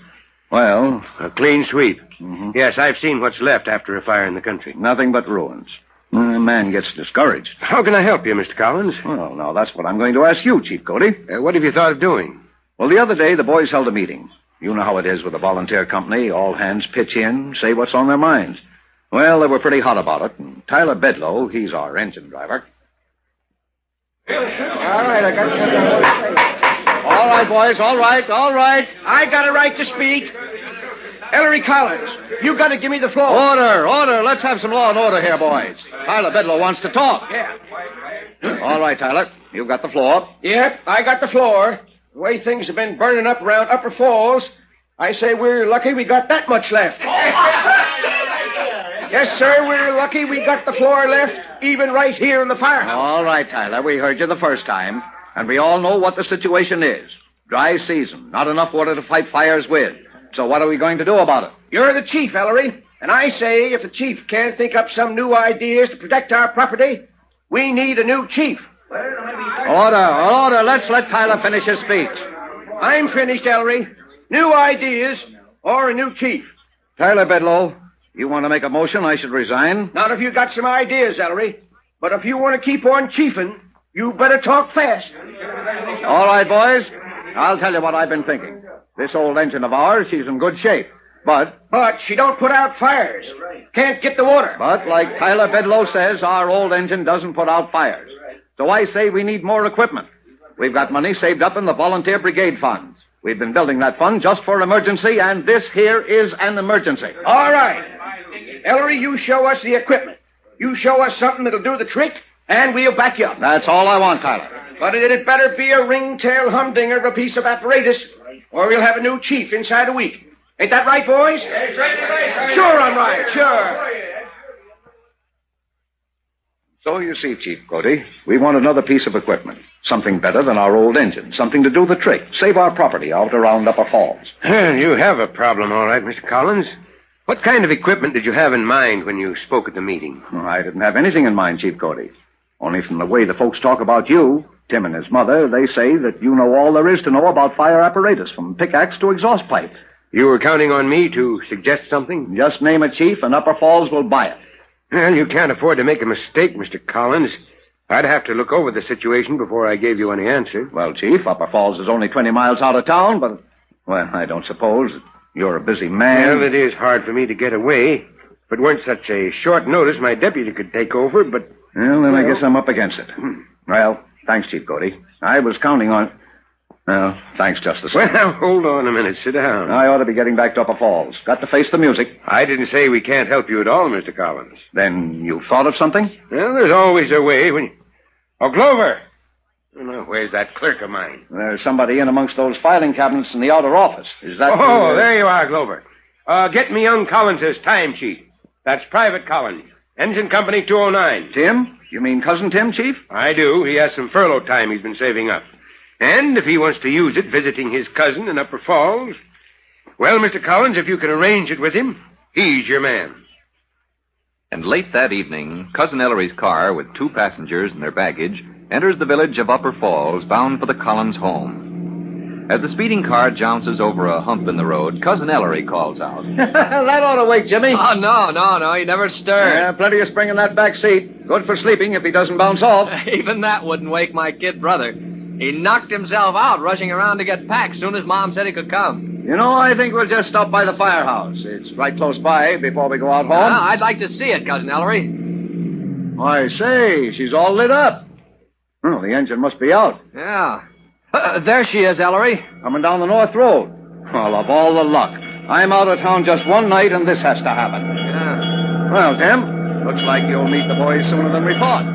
well... A clean sweep. Mm-hmm. Yes, I've seen what's left after a fire in the country. Nothing but ruins. A man gets discouraged. How can I help you, Mr. Collins? Well, now, that's what I'm going to ask you, Chief Cody. What have you thought of doing? Well, the other day, the boys held a meeting. You know how it is with a volunteer company. All hands pitch in, say what's on their minds. Well, they were pretty hot about it, and Tyler Bedlow, he's our engine driver. All right, I got you. All right, boys, all right. I got a right to speak. Ellery Collins, you got to give me the floor. Order. Let's have some law and order here, boys. Tyler Bedlow wants to talk. Yeah. All right, Tyler, you've got the floor. Yep, I got the floor. The way things have been burning up around Upper Falls, I say we're lucky we got that much left. Yes, sir, we're lucky we got the floor left, even right here in the firehouse. All right, Tyler, we heard you the first time, and we all know what the situation is. Dry season, not enough water to fight fires with. So what are we going to do about it? You're the chief, Ellery, and I say if the chief can't think up some new ideas to protect our property, we need a new chief. Order. Let's let Tyler finish his speech. I'm finished, Ellery. New ideas or a new chief. Tyler Bedlow, you want to make a motion I should resign? Not if you got some ideas, Ellery. But if you want to keep on chiefing, you better talk fast. All right, boys. I'll tell you what I've been thinking. This old engine of ours, she's in good shape. But she don't put out fires. Can't get the water. But like Tyler Bedlow says, our old engine doesn't put out fires. So I say we need more equipment. We've got money saved up in the volunteer brigade funds. We've been building that fund just for emergency, and this here is an emergency. All right. Ellery, you show us the equipment. You show us something that'll do the trick, and we'll back you up. That's all I want, Tyler. But it better be a ringtail humdinger of a piece of apparatus, or we'll have a new chief inside a week. Ain't that right, boys? Sure, I'm right. Sure. So you see, Chief Cody, we want another piece of equipment. Something better than our old engine. Something to do the trick. Save our property out around Upper Falls. You have a problem, all right, Mr. Collins. What kind of equipment did you have in mind when you spoke at the meeting? I didn't have anything in mind, Chief Cody. Only from the way the folks talk about you, Tim and his mother, they say that you know all there is to know about fire apparatus, from pickaxe to exhaust pipe. You were counting on me to suggest something? Just name a chief, and Upper Falls will buy it. Well, you can't afford to make a mistake, Mr. Collins. I'd have to look over the situation before I gave you any answer. Well, Chief, Upper Falls is only 20 miles out of town, but, well, I don't suppose you're a busy man. Well, it is hard for me to get away. If it weren't such a short notice, my deputy could take over, but... Well, then I guess I'm up against it. Well, thanks, Chief Cody. I was counting on... Well, thanks, Justice. Well, now, hold on a minute. Sit down. I ought to be getting back to Upper Falls. Got to face the music. I didn't say we can't help you at all, Mr. Collins. Then you thought of something? Well, there's always a way when you... Oh, Glover! Oh, where's that clerk of mine? There's somebody in amongst those filing cabinets in the outer office. Is that... Oh, there you are, Glover. Get me young Collins's time sheet. That's Private Collins. Engine Company 209. Tim? You mean Cousin Tim, Chief? I do. He has some furlough time he's been saving up. And if he wants to use it visiting his cousin in Upper Falls... Well, Mr. Collins, if you can arrange it with him, He's your man. And late that evening, Cousin Ellery's car with 2 passengers and their baggage enters the village of Upper Falls, bound for the Collins home. As the speeding car jounces over a hump in the road, Cousin Ellery calls out. That ought to wake, Jimmy. Oh, no. He never stirred. Yeah, plenty of spring in that back seat. Good for sleeping if he doesn't bounce off. Even that wouldn't wake my kid brother. He knocked himself out rushing around to get packed soon as Mom said he could come. You know, I think we'll just stop by the firehouse. It's right close by before we go out home. I'd like to see it, Cousin Ellery. I say, she's all lit up. Oh, the engine must be out. Yeah. There she is, Ellery. Coming down the north road. Well, of all the luck. I'm out of town just one night, and this has to happen. Yeah. Well, Tim, looks like you'll meet the boys sooner than we thought.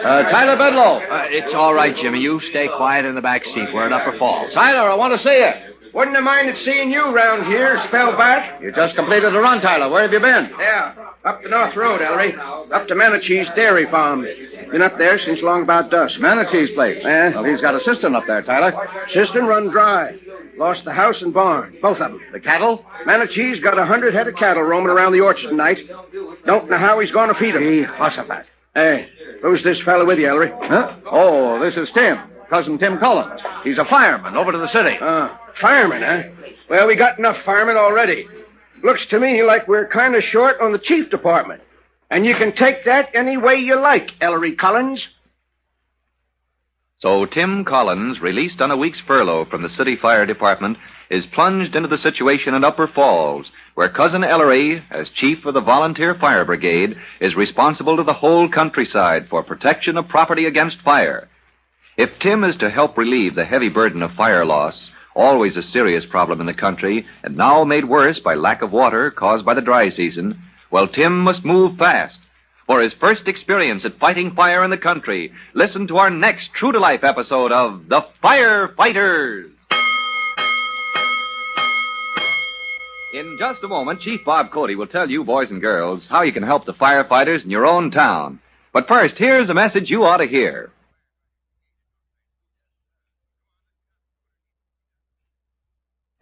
Tyler Bedlow. It's all right, Jimmy. You stay quiet in the back seat. We're at Upper Falls. Tyler, I want to see you. Wouldn't have minded seeing you round here, spellback. You just completed the run, Tyler. Where have you been? Yeah, up the North Road, Ellery. Up to Manichee's dairy farm. Been up there since long about dusk. Manichee's place. Well, he's got a cistern up there, Tyler. Cistern run dry. Lost the house and barn, both of them. The cattle? Manichee's got 100 head of cattle roaming around the orchard tonight. Don't know how he's going to feed them. Jehoshaphat. Hey, who's this fellow with you, Ellery? Huh? Oh, this is Tim. Cousin Tim Collins. He's a fireman over to the city. Fireman, huh? Well, we got enough firemen already. Looks to me like we're kind of short on the chief department. And you can take that any way you like, Ellery Collins. So Tim Collins, released on a week's furlough from the city fire department, is plunged into the situation in Upper Falls, where Cousin Ellery, as chief of the volunteer fire brigade, is responsible to the whole countryside for protection of property against fire. If Tim is to help relieve the heavy burden of fire loss, always a serious problem in the country, and now made worse by lack of water caused by the dry season, well, Tim must move fast. For his first experience at fighting fire in the country, listen to our next true-to-life episode of The Firefighters. In just a moment, Chief Bob Cody will tell you, boys and girls, how you can help the firefighters in your own town. But first, here's a message you ought to hear.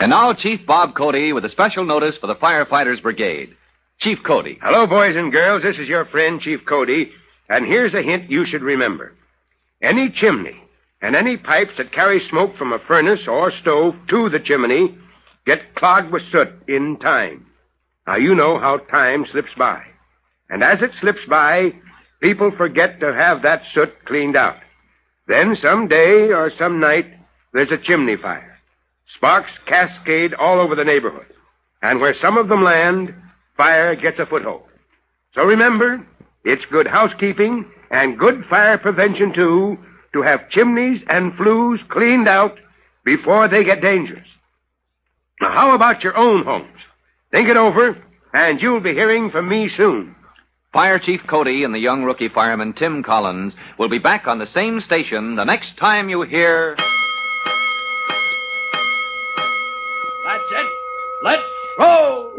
And now, Chief Bob Cody with a special notice for the Firefighters Brigade. Chief Cody. Hello, boys and girls. This is your friend, Chief Cody. And here's a hint you should remember. Any chimney and any pipes that carry smoke from a furnace or stove to the chimney get clogged with soot in time. Now, you know how time slips by. And as it slips by, people forget to have that soot cleaned out. Then some day or some night, there's a chimney fire. Sparks cascade all over the neighborhood. And where some of them land, fire gets a foothold. So remember, it's good housekeeping and good fire prevention, too, to have chimneys and flues cleaned out before they get dangerous. Now, how about your own homes? Think it over, and you'll be hearing from me soon. Fire Chief Cody and the young rookie fireman Tim Collins will be back on the same station the next time you hear... That's it. Let's go!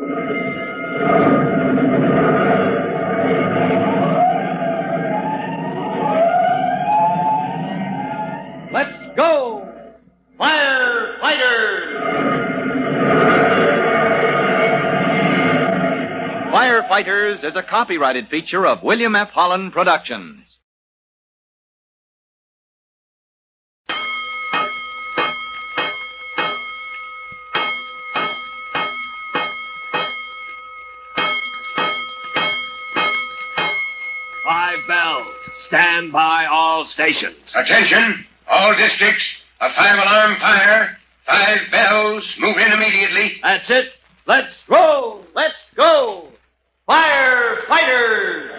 Let's go! Firefighters! Firefighters is a copyrighted feature of William F. Holland Productions. Five bells. Stand by all stations. Attention, all districts. A 5-alarm fire. 5 bells. Move in immediately. That's it. Let's roll. Let's go. Firefighters!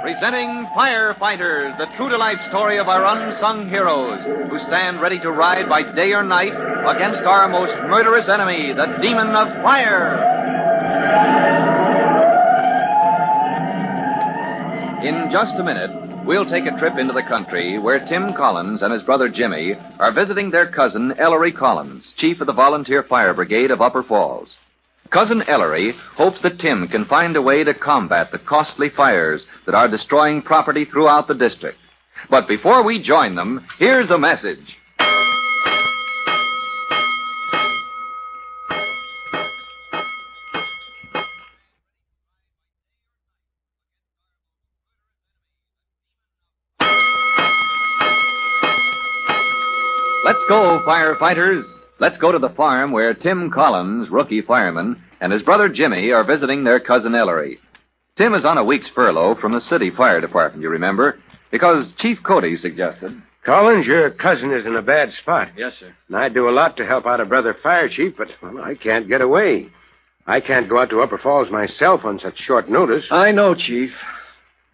Presenting Firefighters, the true-to-life story of our unsung heroes who stand ready to ride by day or night against our most murderous enemy, the demon of fire. In just a minute, we'll take a trip into the country where Tim Collins and his brother Jimmy are visiting their cousin Ellery Collins, chief of the Volunteer Fire Brigade of Upper Falls. Cousin Ellery hopes that Tim can find a way to combat the costly fires that are destroying property throughout the district. But before we join them, here's a message. Let's go, firefighters. Let's go to the farm where Tim Collins, rookie fireman, and his brother Jimmy are visiting their cousin Ellery. Tim is on a week's furlough from the city fire department, you remember, because Chief Cody suggested. Collins, your cousin is in a bad spot. Yes, sir. And I'd do a lot to help out a brother fire chief, but well, I can't get away. I can't go out to Upper Falls myself on such short notice. I know, Chief.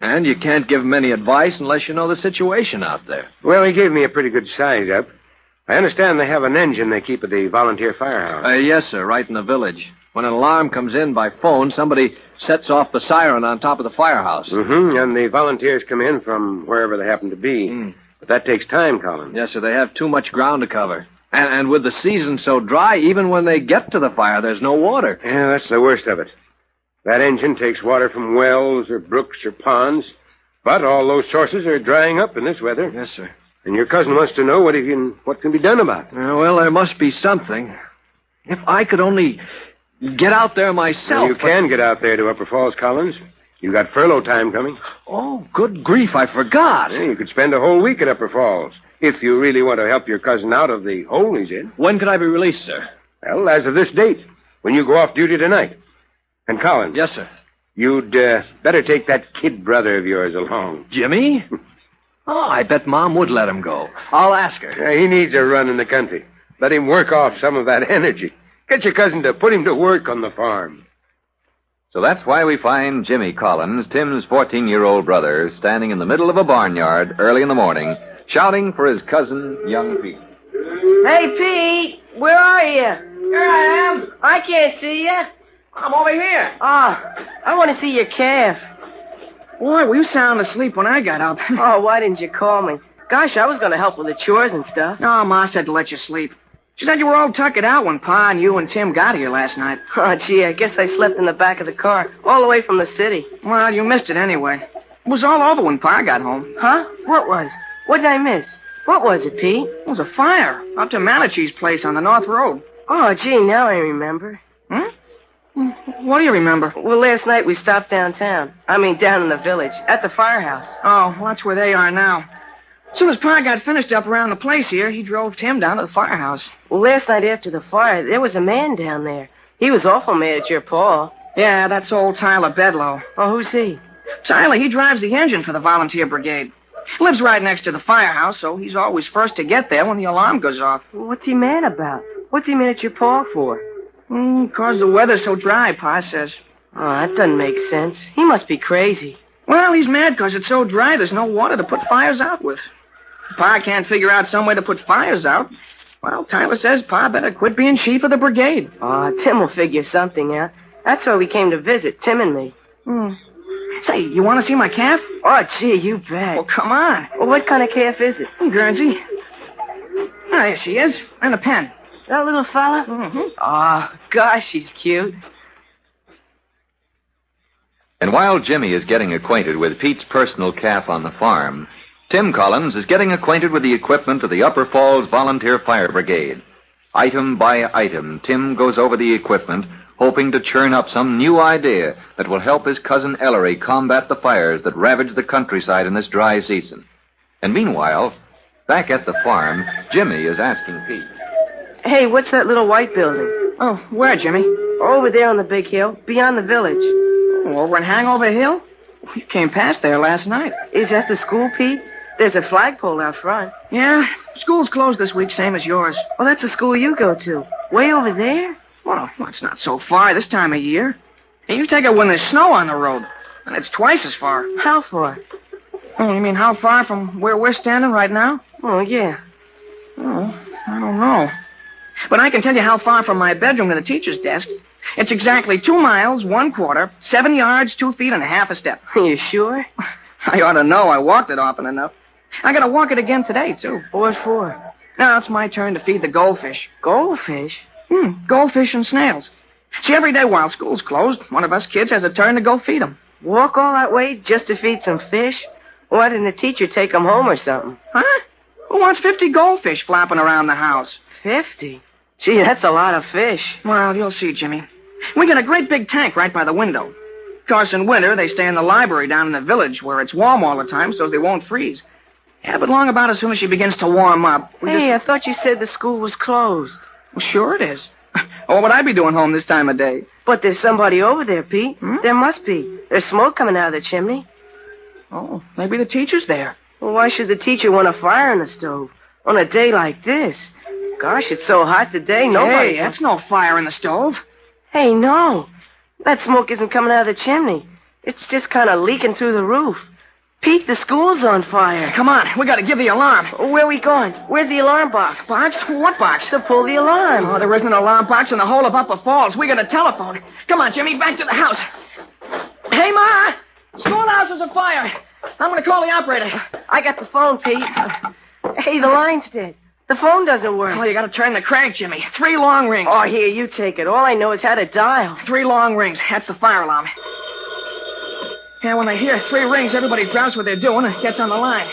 And you can't give him any advice unless you know the situation out there. Well, he gave me a pretty good size up. I understand they have an engine they keep at the volunteer firehouse. Yes, sir, right in the village. When an alarm comes in by phone, somebody sets off the siren on top of the firehouse. Mm-hmm, and the volunteers come in from wherever they happen to be. But that takes time, Colin. Yes, sir, they have too much ground to cover. And with the season so dry, even when they get to the fire, there's no water. Yeah, that's the worst of it. That engine takes water from wells or brooks or ponds. But all those sources are drying up in this weather. Yes, sir. And your cousin wants to know what can be done about it. Well, there must be something. If I could only get out there myself. Well, you can get out there to Upper Falls, Collins. You got furlough time coming. Oh, good grief, I forgot. Yeah, you could spend a whole week at Upper Falls if you really want to help your cousin out of the hole he's in. When could I be released, sir? Well, as of this date, when you go off duty tonight. And Collins. Yes, sir. You'd better take that kid brother of yours along. Jimmy? Oh, I bet Mom would let him go. I'll ask her. Yeah, he needs a run in the country. Let him work off some of that energy. Get your cousin to put him to work on the farm. So that's why we find Jimmy Collins, Tim's 14-year-old brother, standing in the middle of a barnyard early in the morning, shouting for his cousin, young Pete. Hey, Pete, where are you? Here I am. I can't see you. I'm over here. Oh, I want to see your calf. Boy, were you sound asleep when I got up? Oh, why didn't you call me? Gosh, I was going to help with the chores and stuff. No, Ma said to let you sleep. She said you were all tuckered out when Pa and you and Tim got here last night. Oh, gee, I guess I slept in the back of the car, all the way from the city. Well, you missed it anyway. It was all over when Pa got home. Huh? What was? What did I miss? What was it, Pete? It was a fire up to Malachi's place on the North Road. Oh, gee, now I remember. What do you remember? Well, last night we stopped downtown. I mean, down in the village, at the firehouse. Oh, well, that's where they are now. As soon as Pa got finished up around the place here, he drove Tim down to the firehouse. Well, last night after the fire, there was a man down there. He was awful mad at your pa. Yeah, that's old Tyler Bedlow. Oh, who's he? Tyler, he drives the engine for the volunteer brigade. Lives right next to the firehouse, so he's always first to get there when the alarm goes off. What's he mad about? What's he mad at your pa for? 'Cause the weather's so dry, Pa says. Oh, that doesn't make sense. He must be crazy. Well, he's mad 'cause it's so dry there's no water to put fires out with. Pa can't figure out some way to put fires out. Well, Tyler says Pa better quit being chief of the brigade. Oh, Tim will figure something out. That's why we came to visit, Tim and me. Say, you want to see my calf? Oh, gee, you bet. Well, come on. Well, what kind of calf is it? Guernsey. Oh, there she is. And a pen. That little fella? Oh, gosh, she's cute. And while Jimmy is getting acquainted with Pete's personal calf on the farm, Tim Collins is getting acquainted with the equipment of the Upper Falls Volunteer Fire Brigade. Item by item, Tim goes over the equipment, hoping to churn up some new idea that will help his cousin Ellery combat the fires that ravage the countryside in this dry season. And meanwhile, back at the farm, Jimmy is asking Pete. Hey, what's that little white building? Oh, where, Jimmy? Over there on the big hill, beyond the village. Oh, over in Hangover Hill? We came past there last night. Is that the school, Pete? There's a flagpole out front. Yeah, school's closed this week, same as yours. Well, that's the school you go to. Way over there? Well, it's not so far this time of year. Hey, you take it when there's snow on the road, and it's twice as far. How far? Oh, you mean how far from where we're standing right now? Oh, yeah. Oh, I don't know. But I can tell you how far from my bedroom to the teacher's desk. It's exactly 2 miles, 1/4, 7 yards, 2 feet, and a half a step. Are you sure? I ought to know. I walked it often enough. I gotta walk it again today, too. What for? Now it's my turn to feed the goldfish. Goldfish? Goldfish and snails. See, every day while school's closed, one of us kids has a turn to go feed 'em. Walk all that way just to feed some fish? Why didn't the teacher take 'em home or something? Huh? Who wants 50 goldfish flapping around the house? 50? Gee, that's a lot of fish. Well, you'll see, Jimmy. We got a great big tank right by the window. Of course, in winter, they stay in the library down in the village where it's warm all the time so they won't freeze. Yeah, but long about as soon as she begins to warm up. I thought you said the school was closed. Well, sure it is. What would I be doing home this time of day? But there's somebody over there, Pete. There must be. There's smoke coming out of the chimney. Oh, maybe the teacher's there. Well, why should the teacher want a fire in the stove on a day like this? Gosh, it's so hot today, nobody... Hey, that's no fire in the stove. Hey, no. That smoke isn't coming out of the chimney. It's just kind of leaking through the roof. Pete, the school's on fire. Come on, we got to give the alarm. Where are we going? Where's the alarm box? Box? What box? To pull the alarm. Oh, there isn't an alarm box in the whole of Upper Falls. We got a telephone. Come on, Jimmy, back to the house. Hey, Ma! Schoolhouse is afire. I'm going to call the operator. I got the phone, Pete. Hey, the line's dead. The phone doesn't work. Oh, you got to turn the crank, Jimmy. 3 long rings. Oh, here, you take it. All I know is how to dial. 3 long rings. That's the fire alarm. Yeah, when they hear 3 rings, everybody drops what they're doing and gets on the line.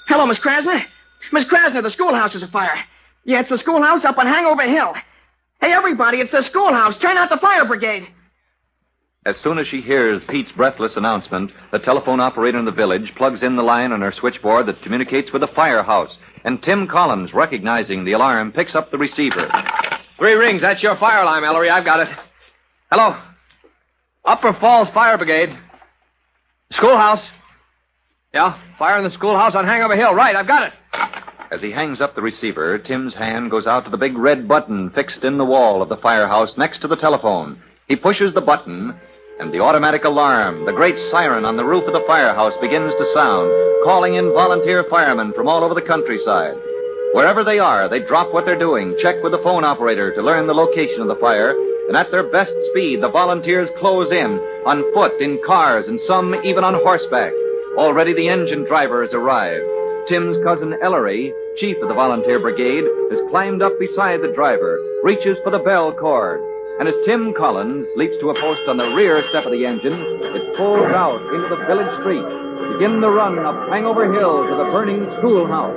Hello, Miss Krasner? Miss Krasner, the schoolhouse is afire. Yeah, it's the schoolhouse up on Hangover Hill. Hey, everybody, it's the schoolhouse. Turn out the fire brigade. As soon as she hears Pete's breathless announcement, the telephone operator in the village plugs in the line on her switchboard that communicates with the firehouse. And Tim Collins, recognizing the alarm, picks up the receiver. 3 rings. That's your fire alarm, Ellery. I've got it. Hello. Upper Falls Fire Brigade. Schoolhouse. Yeah, fire in the schoolhouse on Hangover Hill. Right, I've got it. As he hangs up the receiver, Tim's hand goes out to the big red button fixed in the wall of the firehouse next to the telephone. He pushes the button, and the automatic alarm, the great siren on the roof of the firehouse, begins to sound, calling in volunteer firemen from all over the countryside. Wherever they are, they drop what they're doing, check with the phone operator to learn the location of the fire, and at their best speed, the volunteers close in, on foot, in cars, and some even on horseback. Already the engine driver has arrived. Tim's cousin Ellery, chief of the volunteer brigade, has climbed up beside the driver, reaches for the bell cord. And as Tim Collins leaps to a post on the rear step of the engine, it pulls out into the village street, begin the run up Hangover Hill to the burning schoolhouse.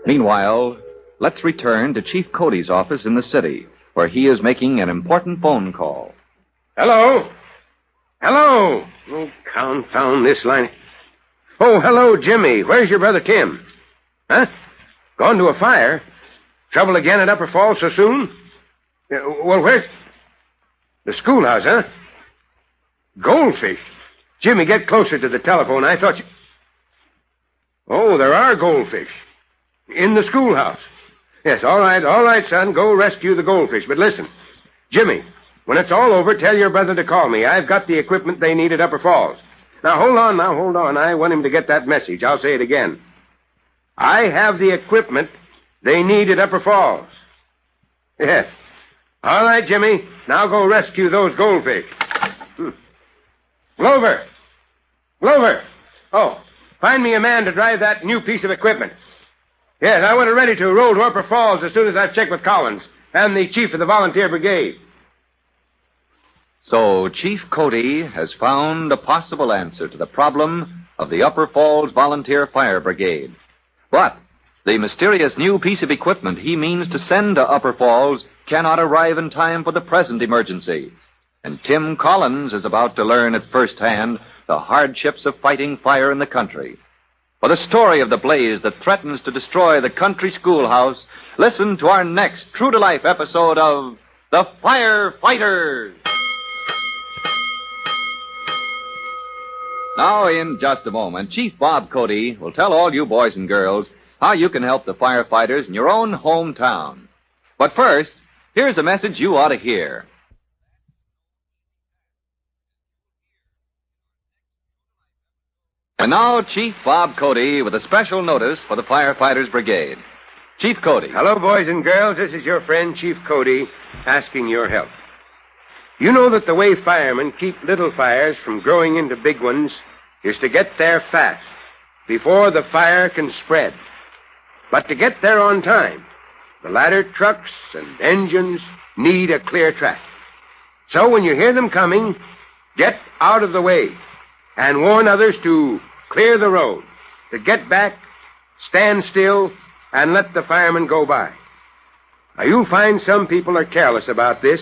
Meanwhile, let's return to Chief Cody's office in the city, where he is making an important phone call. Hello? Hello? Oh, confound this line. Oh, hello, Jimmy. Where's your brother Tim? Huh? Gone to a fire? Trouble again at Upper Falls so soon? Well, where's... The schoolhouse, huh? Goldfish? Jimmy, get closer to the telephone. I thought you... Oh, there are goldfish. In the schoolhouse. Yes, all right, son. Go rescue the goldfish. But listen, Jimmy, when it's all over, tell your brother to call me. I've got the equipment they need at Upper Falls. Now, hold on. I want him to get that message. I'll say it again. I have the equipment they need at Upper Falls. Yes. All right, Jimmy. Now go rescue those goldfish. Glover. Oh, find me a man to drive that new piece of equipment. Yes, I want it ready to roll to Upper Falls as soon as I've checked with Collins and the chief of the volunteer brigade. So Chief Cody has found a possible answer to the problem of the Upper Falls Volunteer Fire Brigade. But the mysterious new piece of equipment he means to send to Upper Falls cannot arrive in time for the present emergency. And Tim Collins is about to learn at first hand the hardships of fighting fire in the country. For the story of the blaze that threatens to destroy the country schoolhouse, listen to our next true-to-life episode of The Firefighters. Now, in just a moment, Chief Bob Cody will tell all you boys and girls how you can help the firefighters in your own hometown. But first, here's a message you ought to hear. And now, Chief Bob Cody with a special notice for the Firefighters Brigade. Chief Cody. Hello, boys and girls. This is your friend, Chief Cody, asking your help. You know that the way firemen keep little fires from growing into big ones is to get there fast, before the fire can spread. But to get there on time, the ladder trucks and engines need a clear track. So when you hear them coming, get out of the way and warn others to clear the road, to get back, stand still, and let the firemen go by. Now, you'll find some people are careless about this,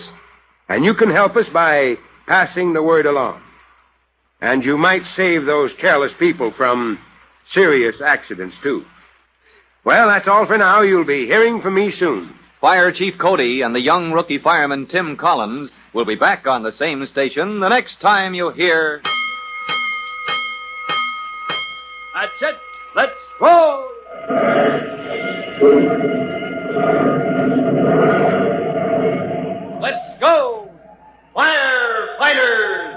and you can help us by passing the word along. And you might save those careless people from serious accidents, too. Well, that's all for now. You'll be hearing from me soon. Fire Chief Cody and the young rookie fireman Tim Collins will be back on the same station the next time you hear... That's it. Let's roll! Let's go! Firefighters!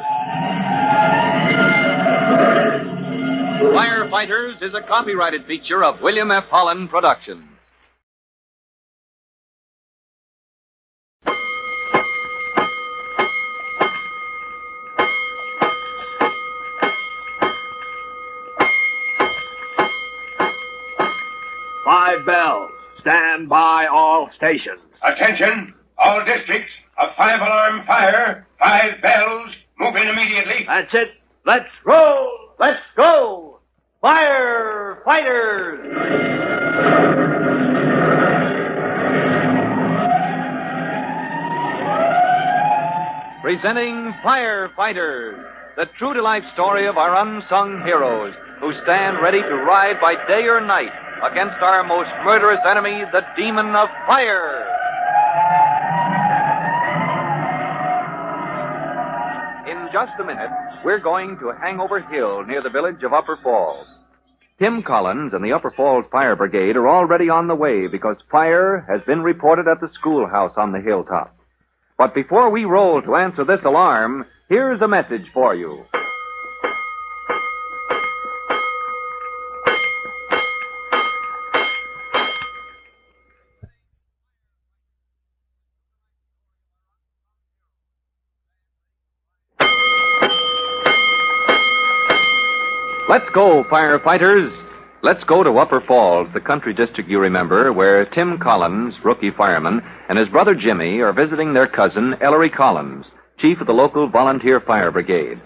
Firefighters is a copyrighted feature of William F. Holland Productions. Five bells. Stand by all stations. Attention, all districts. A five-alarm fire. 5 bells. Move in immediately. That's it. Let's roll. Let's go. Firefighters. Presenting Firefighters, the true-to-life story of our unsung heroes who stand ready to ride by day or night against our most murderous enemy, the demon of fire. In just a minute, we're going to Hangover Hill near the village of Upper Falls. Tim Collins and the Upper Falls Fire Brigade are already on the way because fire has been reported at the schoolhouse on the hilltop. But before we roll to answer this alarm, here's a message for you. Let's go, firefighters. Let's go to Upper Falls, the country district you remember, where Tim Collins, rookie fireman, and his brother Jimmy are visiting their cousin, Ellery Collins, chief of the local volunteer fire brigade.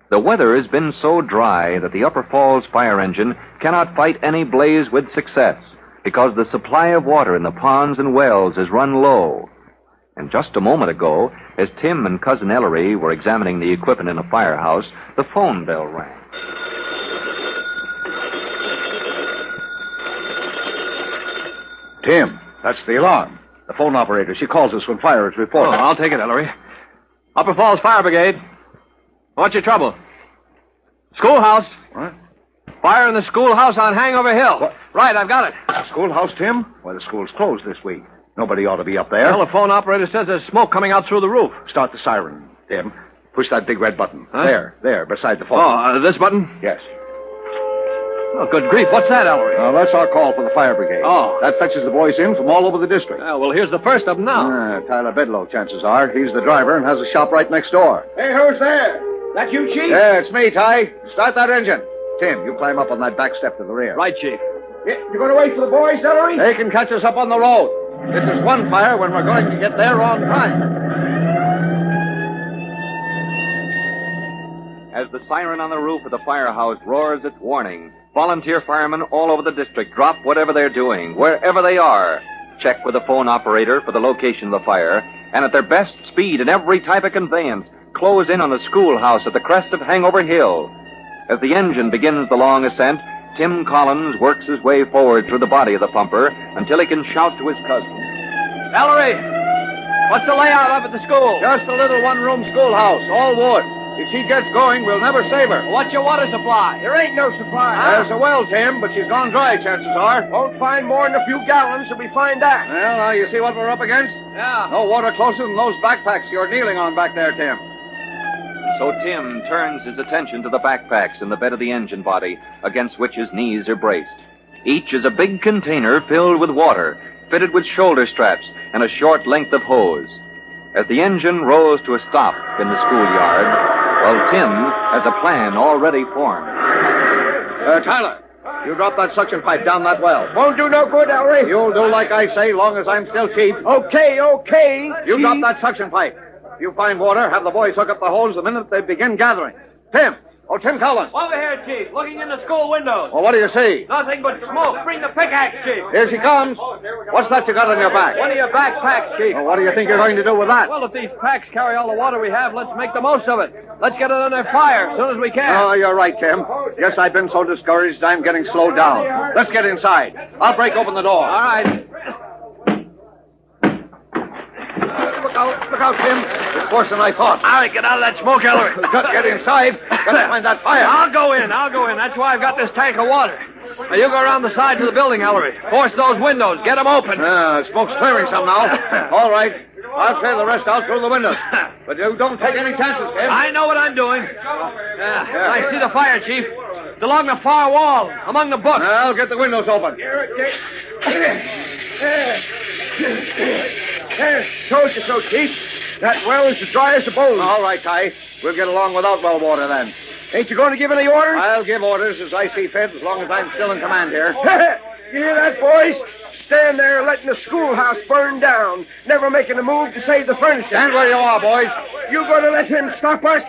The weather has been so dry that the Upper Falls fire engine cannot fight any blaze with success because the supply of water in the ponds and wells has run low. And just a moment ago, as Tim and cousin Ellery were examining the equipment in the firehouse, the phone bell rang. Tim, that's the alarm. The phone operator. She calls us when fire is reported. Oh, I'll take it, Ellery. Upper Falls Fire Brigade. What's your trouble? Schoolhouse. What? Fire in the schoolhouse on Hangover Hill. What? Right, I've got it. The schoolhouse, Tim? Why, the school's closed this week. Nobody ought to be up there. Well, the phone operator says there's smoke coming out through the roof. Start the siren, Tim. Push that big red button. Huh? There, beside the phone. Oh, this button? Yes. Oh, good grief. What's that, Ellery? That's our call for the fire brigade. Oh. That fetches the boys in from all over the district. Well, here's the first of them now. Tyler Bedlow, chances are. He's the driver and has a shop right next door. Hey, who's there? That you, Chief? Yeah, it's me, Ty. Start that engine. Tim, you climb up on that back step to the rear. Right, Chief. You going to wait for the boys, Ellery? They can catch us up on the road. This is one fire when we're going to get there on time. As the siren on the roof of the firehouse roars its warning, volunteer firemen all over the district drop whatever they're doing, wherever they are, check with the phone operator for the location of the fire, and at their best speed in every type of conveyance, close in on the schoolhouse at the crest of Hangover Hill. As the engine begins the long ascent, Tim Collins works his way forward through the body of the pumper until he can shout to his cousin. Ellery! What's the layout up at the school? Just a little one-room schoolhouse, all wood. If she gets going, we'll never save her. What's your water supply? There ain't no supply. There's a well, Tim, but she's gone dry, chances are. Won't find more than a few gallons till we find that. Well, now you see what we're up against? Yeah. No water closer than those backpacks you're kneeling on back there, Tim. So Tim turns his attention to the backpacks in the bed of the engine body, against which his knees are braced. Each is a big container filled with water, fitted with shoulder straps and a short length of hose. As the engine rolls to a stop in the schoolyard, well, Tim has a plan already formed. Tyler, You drop that suction pipe down that well. Won't do no good, Ellery. You'll do like I say, long as I'm still chief. Okay. You Chief. drop that suction pipe. If you find water, have the boys hook up the hose the minute they begin gathering. Tim! Oh, Tim Collins. Over here, Chief. Looking in the school windows. Well, what do you see? Nothing but smoke. Bring the pickaxe, Chief. Here she comes. What's that you got on your back? One of your backpacks, Chief. Well, what do you think you're going to do with that? Well, if these packs carry all the water we have, let's make the most of it. Let's get it under fire as soon as we can. Oh, you're right, Tim. Guess I've been so discouraged I'm getting slowed down. Let's get inside. I'll break open the door. All right. Look out, Tim. It's worse than I thought. All right, get out of that smoke, Ellery. We've got to get inside. Got to find that fire. I'll go in. That's why I've got this tank of water. Now, you go around the sides of the building, Ellery. Force those windows. Get them open. Smoke's clearing some now. All right. I'll clear the rest out through the windows. But you don't take any chances, Tim. I know what I'm doing. I see the fire, Chief. It's along the far wall, among the books. I'll get the windows open. Told you so, Chief. That well is as dry as a bone. All right, Ty. We'll get along without well water then. Ain't you going to give any orders? I'll give orders as I see fit, as long as I'm still in command here. You hear that, boys? Stand there letting the schoolhouse burn down, never making a move to save the furniture. Stand where you are, boys. You going to let him stop us?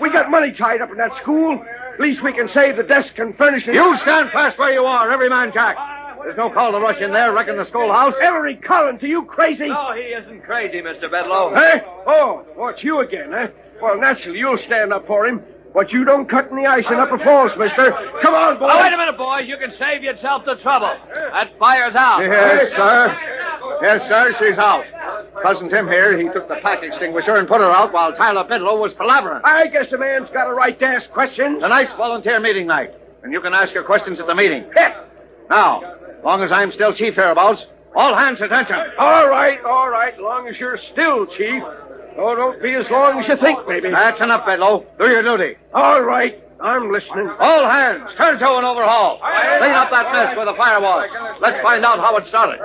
We got money tied up in that school. At least we can save the desk and furnishings. You stand fast where you are, every man jack. There's no call to rush in there, wrecking the schoolhouse. Ellery Collins, are you crazy? No, he isn't crazy, Mr. Bedlow. Hey? Oh, it's you again, huh? Well, naturally, you'll stand up for him. But you don't cut in the ice in Upper Falls, mister. Come on, boys. Oh, wait a minute, boys. You can save yourself the trouble. That fire's out. Yes, sir, she's out. Cousin Tim here, he took the pack extinguisher and put her out while Tyler Bidlow was palavering. I guess a man's got a right to ask questions. Tonight's volunteer meeting night, and you can ask your questions at the meeting. Now, as long as I'm still chief hereabouts, all hands attention. All right. Long as you're still chief. Oh, don't be as long as you think, maybe. That's enough, Bedlow. Do your duty. All right. I'm listening. All hands, turn to and overhaul. Clean up that mess where the fire was. Let's find out how it started.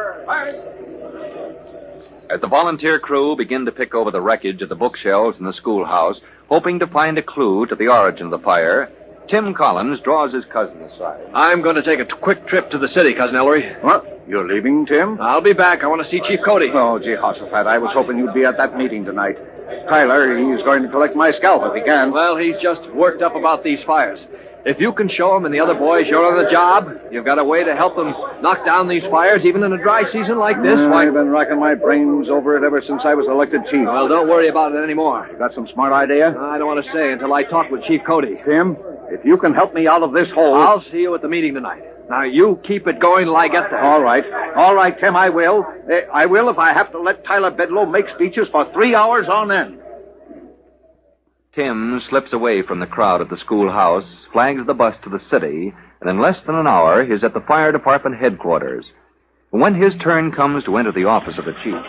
As the volunteer crew begin to pick over the wreckage of the bookshelves in the schoolhouse, hoping to find a clue to the origin of the fire, Tim Collins draws his cousin aside. I'm going to take a quick trip to the city, Cousin Ellery. What? You're leaving, Tim? I'll be back. I want to see Chief Cody. Oh, gee, Hossafat, I was hoping you'd be at that meeting tonight. Tyler, he's going to collect my scalp if he can. Well, he's just worked up about these fires. If you can show him and the other boys you're on the job, you've got a way to help them knock down these fires, even in a dry season like this. I've been racking my brains over it ever since I was elected chief. Well, don't worry about it anymore. You got some smart idea? I don't want to say until I talk with Chief Cody. Tim, if you can help me out of this hole... I'll see you at the meeting tonight. Now, you keep it going till I get there. All right, Tim, I will. I will if I have to let Tyler Bedlow make speeches for 3 hours on end. Tim slips away from the crowd at the schoolhouse, flags the bus to the city, and in less than an hour he's at the fire department headquarters. When his turn comes to enter the office of the chief...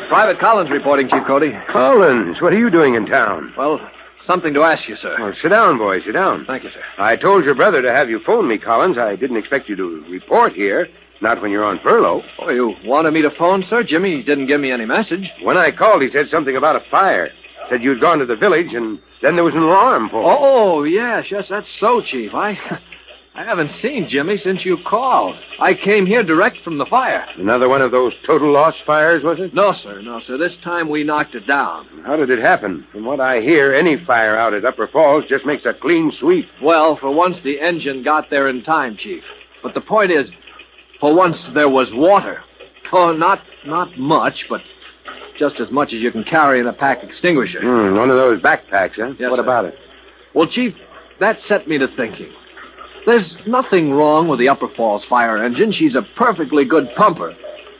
Private Collins reporting, Chief Cody. Collins, what are you doing in town? Well, something to ask you, sir. Well, sit down, boy, sit down. Thank you, sir. I told your brother to have you phone me, Collins. I didn't expect you to report here, not when you're on furlough. Oh, you wanted me to phone, sir? Jimmy didn't give me any message. When I called, he said something about a fire. Said you'd gone to the village, and then there was an alarm for it. Oh, yes, that's so, Chief. I haven't seen Jimmy since you called. I came here direct from the fire. Another one of those total loss fires, was it? No, sir. This time we knocked it down. How did it happen? From what I hear, any fire out at Upper Falls just makes a clean sweep. Well, for once the engine got there in time, Chief. But the point is, for once there was water. Oh, not much, but just as much as you can carry in a pack extinguisher. One of those backpacks, huh? Yes, what sir. about it? Well, Chief, that set me to thinking. There's nothing wrong with the Upper Falls fire engine. She's a perfectly good pumper.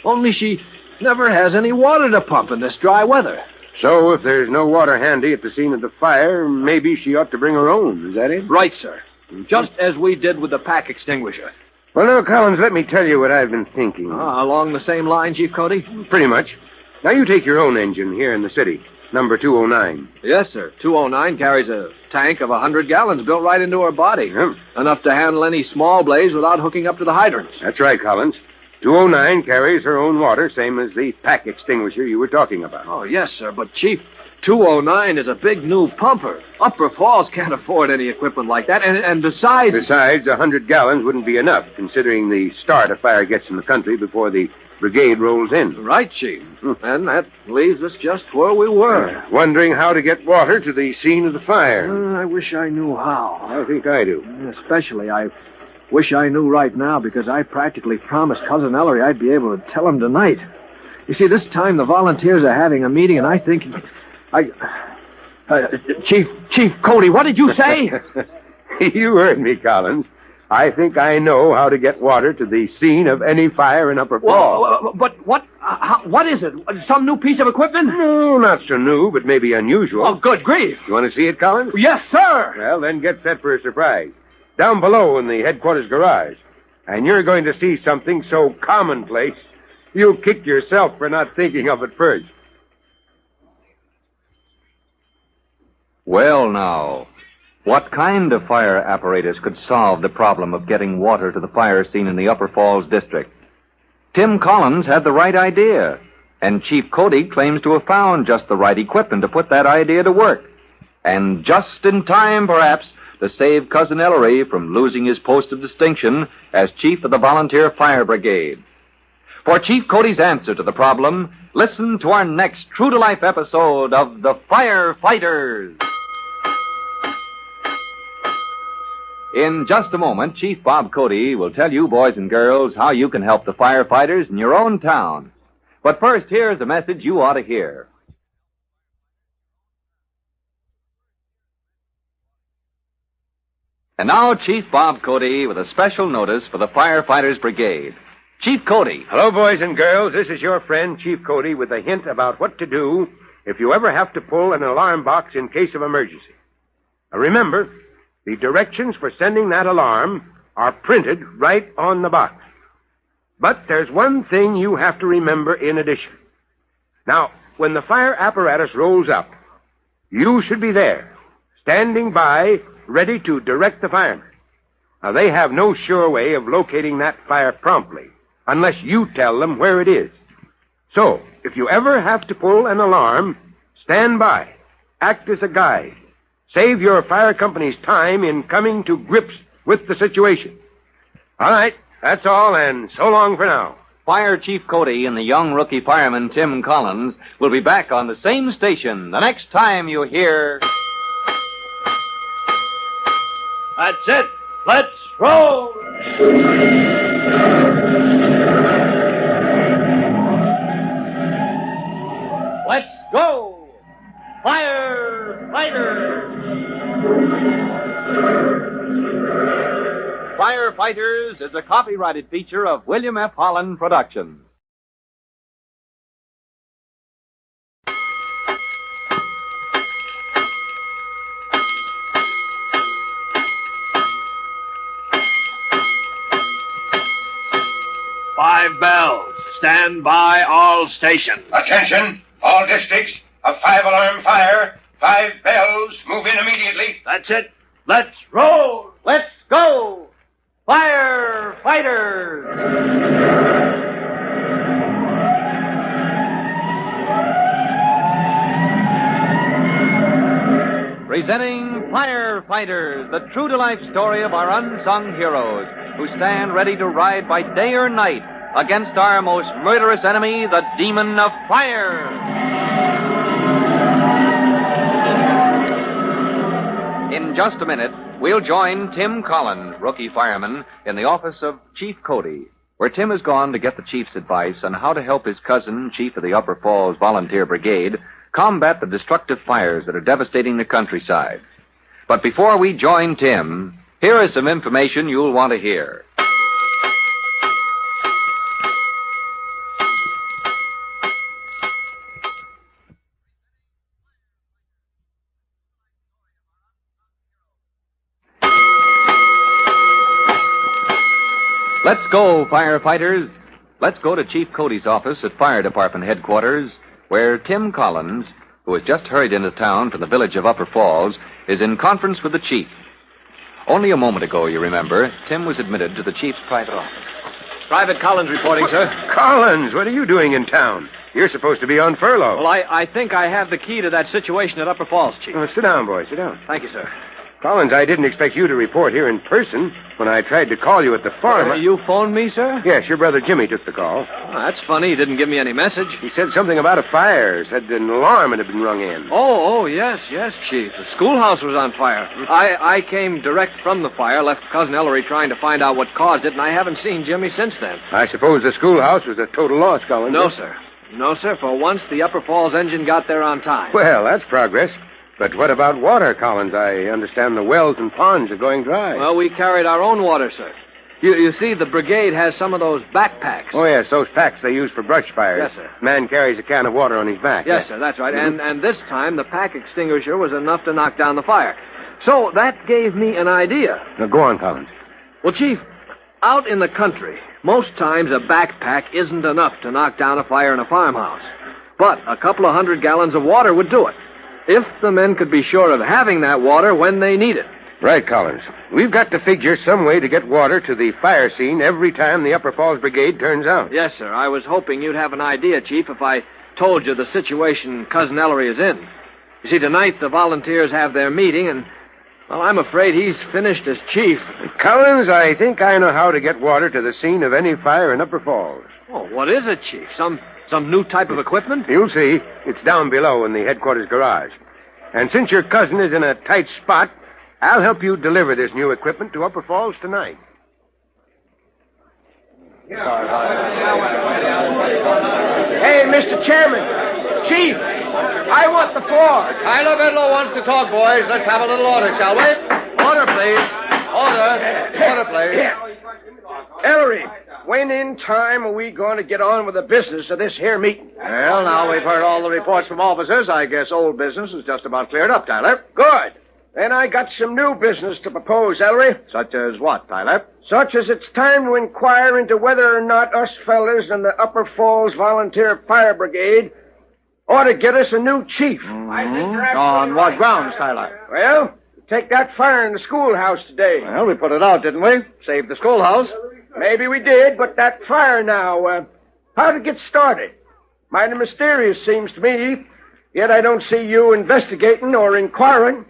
Only she never has any water to pump in this dry weather. So if there's no water handy at the scene of the fire, maybe she ought to bring her own. Is that it? Right, sir. Just as we did with the pack extinguisher. Well, now, Collins, let me tell you what I've been thinking. Along the same line, Chief Cody? Pretty much. Now, you take your own engine here in the city, number 209. Yes, sir. 209 carries a tank of 100 gallons built right into her body. Yep. Enough to handle any small blaze without hooking up to the hydrants. That's right, Collins. 209 carries her own water, same as the pack extinguisher you were talking about. Oh, yes, sir. But, Chief, 209 is a big new pumper. Upper Falls can't afford any equipment like that. And besides... Besides, 100 gallons wouldn't be enough, considering the start a fire gets in the country before the brigade rolls in. Right, Chief. And that leaves us just where we were. Wondering how to get water to the scene of the fire. I wish I knew how. I think I do. Especially, I wish I knew right now, because I practically promised Cousin Ellery I'd be able to tell him tonight. You see, this time the volunteers are having a meeting, and I think... Chief Cody, what did you say? You heard me, Collins. I think I know how to get water to the scene of any fire in Upper Falls. But what is it? Some new piece of equipment? No, not so new, but maybe unusual. Oh, good grief. You want to see it, Collins? Yes, sir. Well, then get set for a surprise. Down below in the headquarters garage. And you're going to see something so commonplace, you'll kick yourself for not thinking of it first. Well, now, what kind of fire apparatus could solve the problem of getting water to the fire scene in the Upper Falls district? Tim Collins had the right idea, and Chief Cody claims to have found just the right equipment to put that idea to work. And just in time, perhaps, to save Cousin Ellery from losing his post of distinction as chief of the Volunteer Fire Brigade. For Chief Cody's answer to the problem, listen to our next true-to-life episode of The Firefighters. In just a moment, Chief Bob Cody will tell you, boys and girls, how you can help the firefighters in your own town. But first, here's a message you ought to hear. And now, Chief Bob Cody with a special notice for the Firefighters Brigade. Chief Cody. Hello, boys and girls. This is your friend, Chief Cody, with a hint about what to do if you ever have to pull an alarm box in case of emergency. Now, remember, the directions for sending that alarm are printed right on the box. But there's one thing you have to remember in addition. Now, when the fire apparatus rolls up, you should be there, standing by, ready to direct the firemen. Now, they have no sure way of locating that fire promptly, unless you tell them where it is. So, if you ever have to pull an alarm, stand by. Act as a guide. Save your fire company's time in coming to grips with the situation. All right, that's all, and so long for now. Fire Chief Cody and the young rookie fireman Tim Collins will be back on the same station the next time you hear... That's it. Let's roll! Let's go! Firefighters! Firefighters is a copyrighted feature of William F. Holland Productions. Five bells. Stand by all stations. Attention, all districts. A 5-alarm fire. 5 bells. Move in immediately. That's it. Let's roll. Let's go. Firefighters. Presenting Firefighters, the true-to-life story of our unsung heroes who stand ready to ride by day or night against our most murderous enemy, the demon of fire. In just a minute, we'll join Tim Collins, rookie fireman, in the office of Chief Cody, where Tim has gone to get the chief's advice on how to help his cousin, chief of the Upper Falls Volunteer Brigade, combat the destructive fires that are devastating the countryside. But before we join Tim, here is some information you'll want to hear. Let's go, firefighters. Let's go to Chief Cody's office at Fire Department headquarters, where Tim Collins, who has just hurried into town from the village of Upper Falls, is in conference with the chief. Only a moment ago, you remember, Tim was admitted to the chief's private office. Private Collins reporting, sir. Collins, what are you doing in town? You're supposed to be on furlough. Well, I think I have the key to that situation at Upper Falls, Chief. Sit down, boy. Sit down. Thank you, sir. Collins, I didn't expect you to report here in person. When I tried to call you at the farm... You phoned me, sir? Yes, your brother Jimmy took the call. Oh, that's funny. He didn't give me any message. He said something about a fire. Said an alarm had been rung in. Oh, yes, Chief. The schoolhouse was on fire. I came direct from the fire, left Cousin Ellery trying to find out what caused it, and I haven't seen Jimmy since then. I suppose the schoolhouse was a total loss, Collins. No, sir. No, sir. For once, the Upper Falls engine got there on time. Well, that's progress. But what about water, Collins? I understand the wells and ponds are going dry. Well, we carried our own water, sir. You see, the brigade has some of those backpacks. Oh, yes, those packs they use for brush fires. Yes, sir. Man carries a can of water on his back. Yes, sir, that's right. And this time, the pack extinguisher was enough to knock down the fire. So that gave me an idea. Now, go on, Collins. Well, Chief, out in the country, most times a backpack isn't enough to knock down a fire in a farmhouse. But a couple of 100 gallons of water would do it, if the men could be sure of having that water when they need it. Right, Collins. We've got to figure some way to get water to the fire scene every time the Upper Falls Brigade turns out. Yes, sir. I was hoping you'd have an idea, Chief, if I told you the situation Cousin Ellery is in. You see, tonight the volunteers have their meeting, and, well, I'm afraid he's finished as chief. Collins, I think I know how to get water to the scene of any fire in Upper Falls. Oh, what is it, Chief? Some new type of equipment? You'll see. It's down below in the headquarters garage. And since your cousin is in a tight spot, I'll help you deliver this new equipment to Upper Falls tonight. Hey, Mr. Chairman. Chief, I want the floor. Tyler Bedlow wants to talk, boys. Let's have a little order, shall we? Order, please. Order, please. Ellery, when in time are we going to get on with the business of this here meeting? Well, now we've heard all the reports from officers. I guess old business is just about cleared up, Tyler. Good. Then I got some new business to propose, Ellery. Such as what, Tyler? Such as it's time to inquire into whether or not us fellers in the Upper Falls Volunteer Fire Brigade ought to get us a new chief. Mm-hmm. On what grounds, Tyler? Well, take that fire in the schoolhouse today. Well, we put it out, didn't we? Saved the schoolhouse. Maybe we did, but that fire now, how'd it get started? Mighty mysterious, seems to me. Yet I don't see you investigating or inquiring.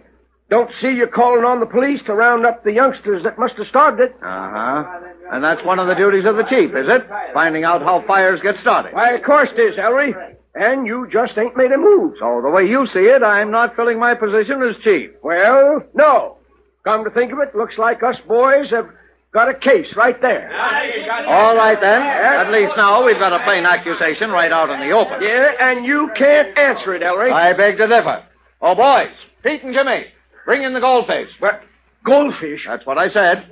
Don't see you calling on the police to round up the youngsters that must have started it. Uh-huh. And that's one of the duties of the chief, is it? Finding out how fires get started. Why, of course it is, Ellery. And you just ain't made a move. So the way you see it, I'm not filling my position as chief. Well, no. Come to think of it, looks like us boys have got a case right there. All right, then. At least now we've got a plain accusation right out in the open. Yeah, and you can't answer it, Ellery. I beg to differ. Oh, boys, Pete and Jimmy, bring in the goldfish. What? Goldfish? That's what I said.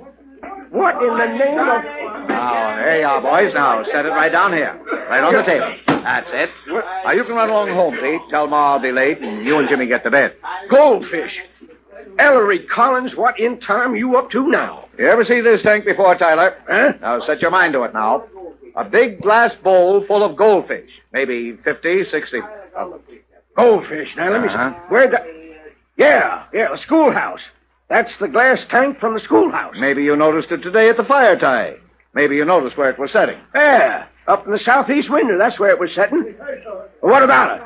What in the name of... Now, there you are, boys. Now, set it right down here. Right on the table. That's it. Now, you can run along home, Pete. Tell Ma I'll be late, and you and Jimmy get to bed. Goldfish? Ellery Collins, what in time you up to now? You ever see this tank before, Tyler? Huh? Now, set your mind to it now. A big glass bowl full of goldfish. Maybe 50, 60. Goldfish. Now, let me see. Where'd the... Yeah, the schoolhouse. That's the glass tank from the schoolhouse. Maybe you noticed it today at the fire tie. Maybe you noticed where it was setting. Yeah, up in the southeast window. That's where it was setting. What about it?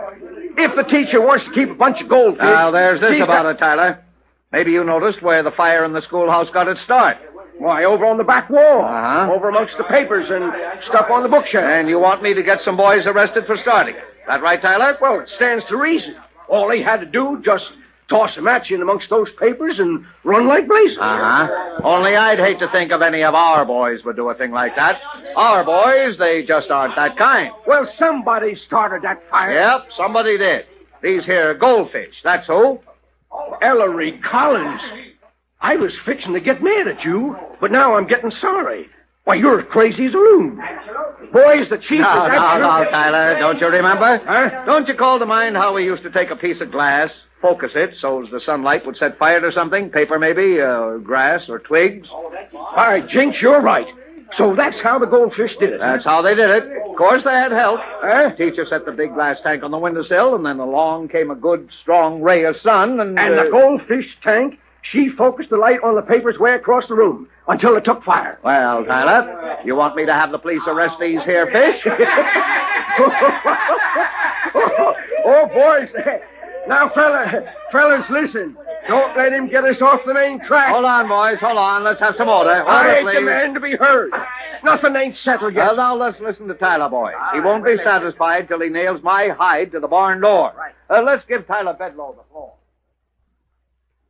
If the teacher wants to keep a bunch of goldfish... Now, there's this about it, Tyler. Maybe you noticed where the fire in the schoolhouse got its start. Why, over on the back wall. Uh-huh. Over amongst the papers and stuff on the bookshelf. And you want me to get some boys arrested for starting it. That right, Tyler? Well, it stands to reason. All he had to do, just toss a match in amongst those papers and run like blazes. Uh-huh. Only I'd hate to think of any of our boys would do a thing like that. Our boys, they just aren't that kind. Well, somebody started that fire. Yep, somebody did. These here goldfish, that's who. Ellery Collins. I was fixing to get mad at you, but now I'm getting sorry. Why, you're crazy as a loon. Boys, the chief No, is after... No, Tyler, don't you remember? Huh? Don't you call to mind how we used to take a piece of glass, focus it so as the sunlight would set fire to something? Paper, maybe, grass or twigs? By jinx, you're right. So that's how the goldfish did it. That's how they did it. Of course, they had help. Teacher set the big glass tank on the windowsill, and then along came a good, strong ray of sun, and... And the goldfish tank She focused the light on the papers way across the room until it took fire. Well, Tyler, you want me to have the police arrest these here fish? Oh, boys. Now, fellas, listen. Don't let him get us off the main track. Hold on, boys. Hold on. Let's have some order. I Order, please. demand to be heard. Nothing ain't settled yet. Well, now let's listen to Tyler, boy. He won't be satisfied till he nails my hide to the barn door. Let's give Tyler Bedloe the floor.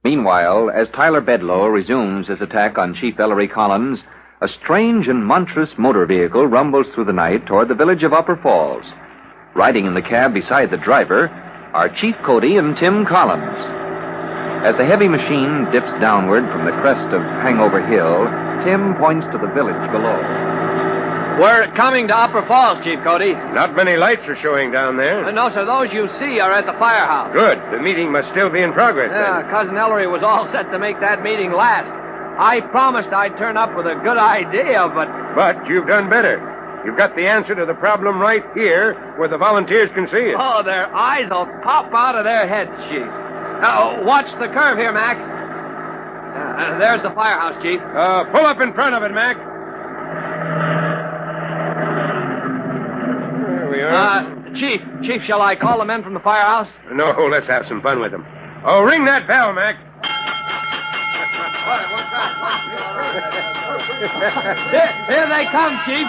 Meanwhile, as Tyler Bedloe resumes his attack on Chief Ellery Collins, a strange and monstrous motor vehicle rumbles through the night toward the village of Upper Falls. Riding in the cab beside the driver are Chief Cody and Tim Collins. As the heavy machine dips downward from the crest of Hangover Hill, Tim points to the village below. We're coming to Upper Falls, Chief Cody. Not many lights are showing down there. No, sir. Those you see are at the firehouse. Good. The meeting must still be in progress, Yeah, Cousin Ellery was all set to make that meeting last. I promised I'd turn up with a good idea, but... But you've done better. You've got the answer to the problem right here where the volunteers can see it. Oh, their eyes will pop out of their heads, Chief. Watch the curve here, Mac. There's the firehouse, Chief. Pull up in front of it, Mac. There we are. Chief, shall I call the men from the firehouse? No, let's have some fun with them. Oh, ring that bell, Mac. Here they come, Chief.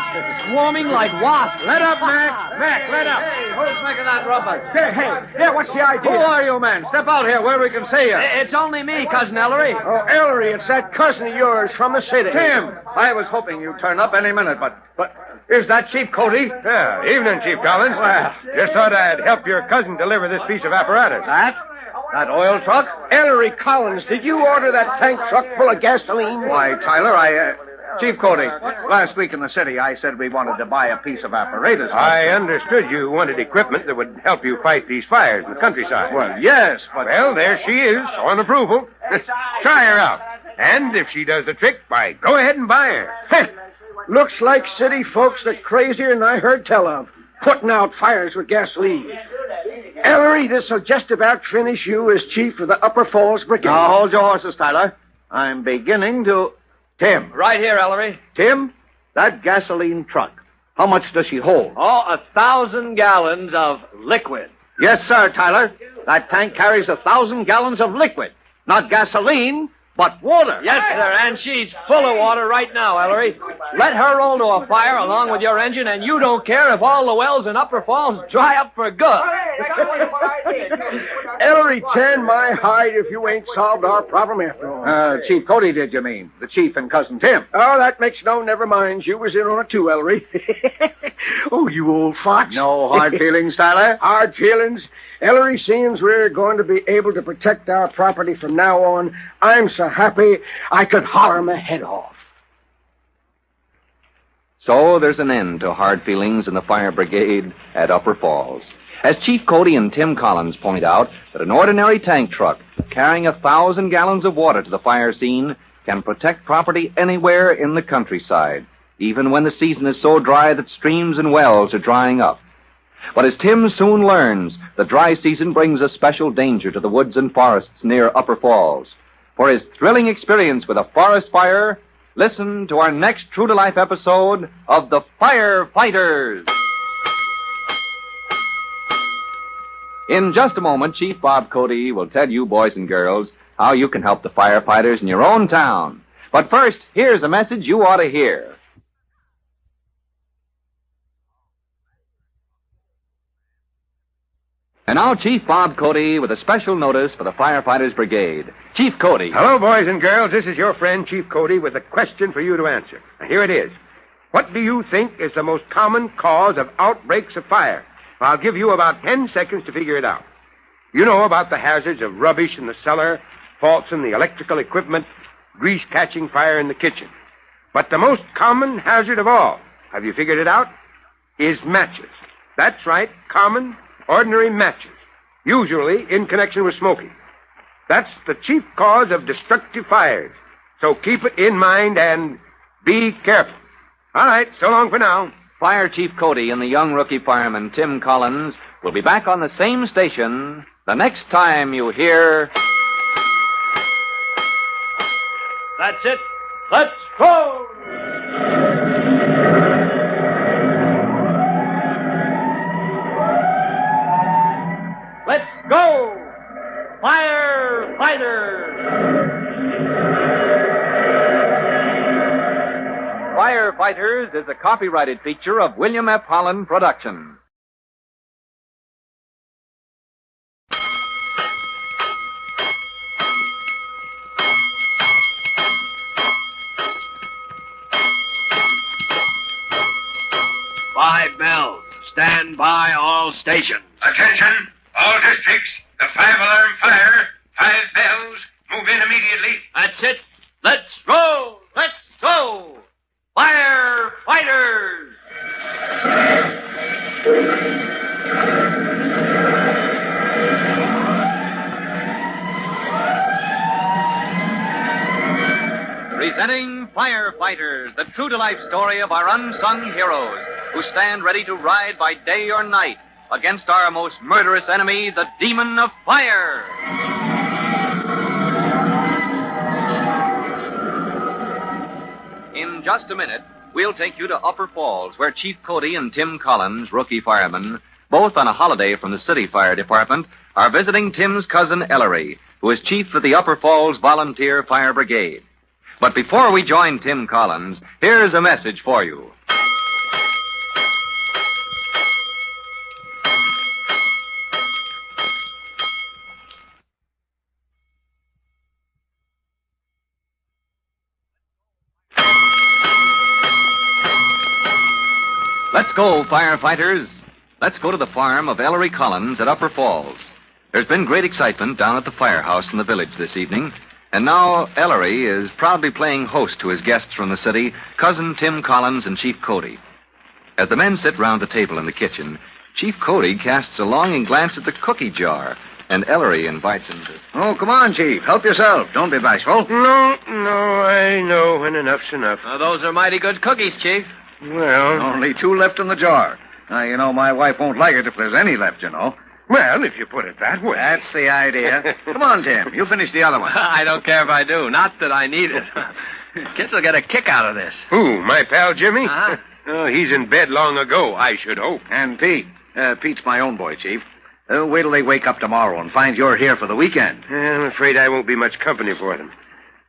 Swarming like wasps. Let up, Mac. Mac, let up. Hey, who's making that rumpus? Hey, what's the idea? Who are you, men? Step out here where we can see you. It's only me, Cousin Ellery. Oh, Ellery, it's that cousin of yours from the city. Tim, I was hoping you'd turn up any minute, but is that Chief Cody? Yeah, evening, Chief Collins. Well, just thought I'd help your cousin deliver this piece of apparatus. That oil truck? Ellery Collins, did you order that tank truck full of gasoline? Why, Tyler, Chief Cody, last week in the city I said we wanted to buy a piece of apparatus. I understood you wanted equipment that would help you fight these fires in the countryside. Well, yes, but... Well, there she is, on approval. Try her out. And if she does the trick, why, go ahead and buy her. Looks like city folks are crazier than I heard tell of, putting out fires with gasoline. Ellery, this'll just about finish you as chief of the Upper Falls Brigade. Now, hold your horses, Tyler. I'm beginning to... Tim. Right here, Ellery. Tim, that gasoline truck, how much does she hold? Oh, 1,000 gallons of liquid. Yes, sir, Tyler. That tank carries 1,000 gallons of liquid. Not gasoline, but water. Yes, sir, and she's full of water right now, Ellery. Let her roll to a fire along with your engine, and you don't care if all the wells in Upper Falls dry up for good. Ellery, tan my hide if you ain't solved our problem after all. Chief Cody did, you mean? The chief and Cousin Tim. Oh, that makes no never mind. You was in on it too, Ellery. Oh, you old fox. No hard feelings, Tyler? Hard feelings? Ellery, seems we're going to be able to protect our property from now on, I'm so happy I could holler my head off. So there's an end to hard feelings in the fire brigade at Upper Falls. As Chief Cody and Tim Collins point out, that an ordinary tank truck carrying 1,000 gallons of water to the fire scene can protect property anywhere in the countryside, even when the season is so dry that streams and wells are drying up. But as Tim soon learns, the dry season brings a special danger to the woods and forests near Upper Falls. For his thrilling experience with a forest fire, listen to our next true-to-life episode of The Firefighters. In just a moment, Chief Bob Cody will tell you, boys and girls, how you can help the firefighters in your own town. But first, here's a message you ought to hear. And now, Chief Bob Cody with a special notice for the Firefighters Brigade. Chief Cody. Hello, boys and girls. This is your friend, Chief Cody, with a question for you to answer. Now, here it is. What do you think is the most common cause of outbreaks of fire? I'll give you about 10 seconds to figure it out. You know about the hazards of rubbish in the cellar, faults in the electrical equipment, grease catching fire in the kitchen. But the most common hazard of all, have you figured it out? Is matches. That's right, common, ordinary matches, usually in connection with smoking. That's the chief cause of destructive fires. So keep it in mind and be careful. All right, so long for now. Fire Chief Cody and the young rookie fireman Tim Collins will be back on the same station the next time you hear... That's it. Let's go! Let's go! Firefighters! Firefighters is a copyrighted feature of William F. Holland Productions. Five bells. Stand by all stations. Attention, all districts. The 5-alarm fire. 5 bells. Move in immediately. That's it. Let's roll! Let's go! Firefighters! Presenting Firefighters, the true-to-life story of our unsung heroes who stand ready to ride by day or night against our most murderous enemy, the demon of fire. In just a minute, we'll take you to Upper Falls, where Chief Cody and Tim Collins, rookie firemen, both on a holiday from the city fire department, are visiting Tim's cousin Ellery, who is chief of the Upper Falls Volunteer Fire Brigade. But before we join Tim Collins, here's a message for you. Let's go, firefighters. Let's go to the farm of Ellery Collins at Upper Falls. There's been great excitement down at the firehouse in the village this evening, and now Ellery is proudly playing host to his guests from the city, Cousin Tim Collins and Chief Cody. As the men sit round the table in the kitchen, Chief Cody casts a longing glance at the cookie jar, and Ellery invites him to... Oh, come on, Chief. Help yourself. Don't be bashful. No, I know when enough's enough. Those are mighty good cookies, Chief. Well... Only 2 left in the jar. Now, you know, my wife won't like it if there's any left, you know. Well, if you put it that way. That's the idea. Come on, Tim. You finish the other one. I don't care if I do. Not that I need it. Kids will get a kick out of this. Who, my pal Jimmy? Uh-huh. Oh, he's in bed long ago, I should hope. And Pete. Pete's my own boy, Chief. Wait till they wake up tomorrow and find you're here for the weekend. I'm afraid I won't be much company for them.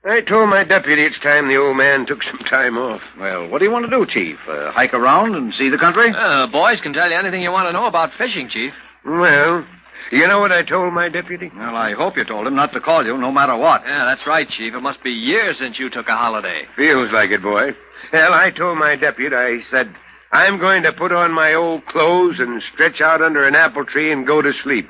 I told my deputy it's time the old man took some time off. Well, what do you want to do, Chief? Hike around and see the country? Boys can tell you anything you want to know about fishing, Chief. Well, you know what I told my deputy? Well, I hope you told him not to call you no matter what. Yeah, that's right, Chief. It must be years since you took a holiday. Feels like it, boy. Well, I told my deputy, I said, I'm going to put on my old clothes and stretch out under an apple tree and go to sleep.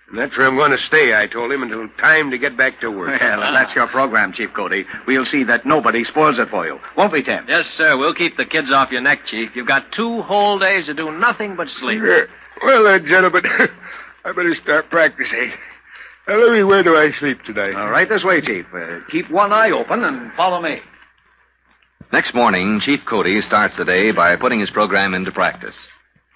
And that's where I'm going to stay, I told him, until time to get back to work. Well, if that's your program, Chief Cody, we'll see that nobody spoils it for you. Won't we, Tim? Yes, sir. We'll keep the kids off your neck, Chief. You've got 2 whole days to do nothing but sleep. Well, gentlemen, I better start practicing. Now, let me, where do I sleep tonight? All right, this way, Chief. Keep one eye open and follow me. Next morning, Chief Cody starts the day by putting his program into practice.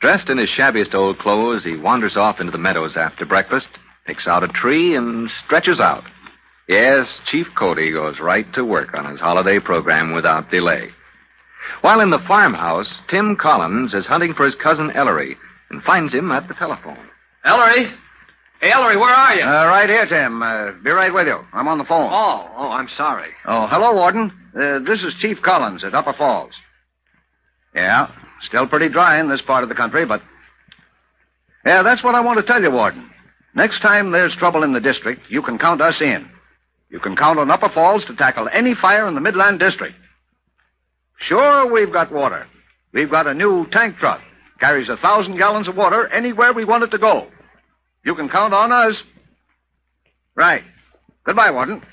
Dressed in his shabbiest old clothes, he wanders off into the meadows after breakfast, picks out a tree, and stretches out. Yes, Chief Cody goes right to work on his holiday program without delay. While in the farmhouse, Tim Collins is hunting for his cousin Ellery and finds him at the telephone. Ellery? Hey, Ellery, where are you? Right here, Tim. Be right with you. I'm on the phone. Oh, I'm sorry. Oh, hello, Warden. This is Chief Collins at Upper Falls. Yeah, still pretty dry in this part of the country, but... Yeah, that's what I want to tell you, Warden. Next time there's trouble in the district, you can count us in. You can count on Upper Falls to tackle any fire in the Midland District. Sure, we've got water. We've got a new tank truck. Carries 1,000 gallons of water anywhere we want it to go. You can count on us. Right. Goodbye, Warden.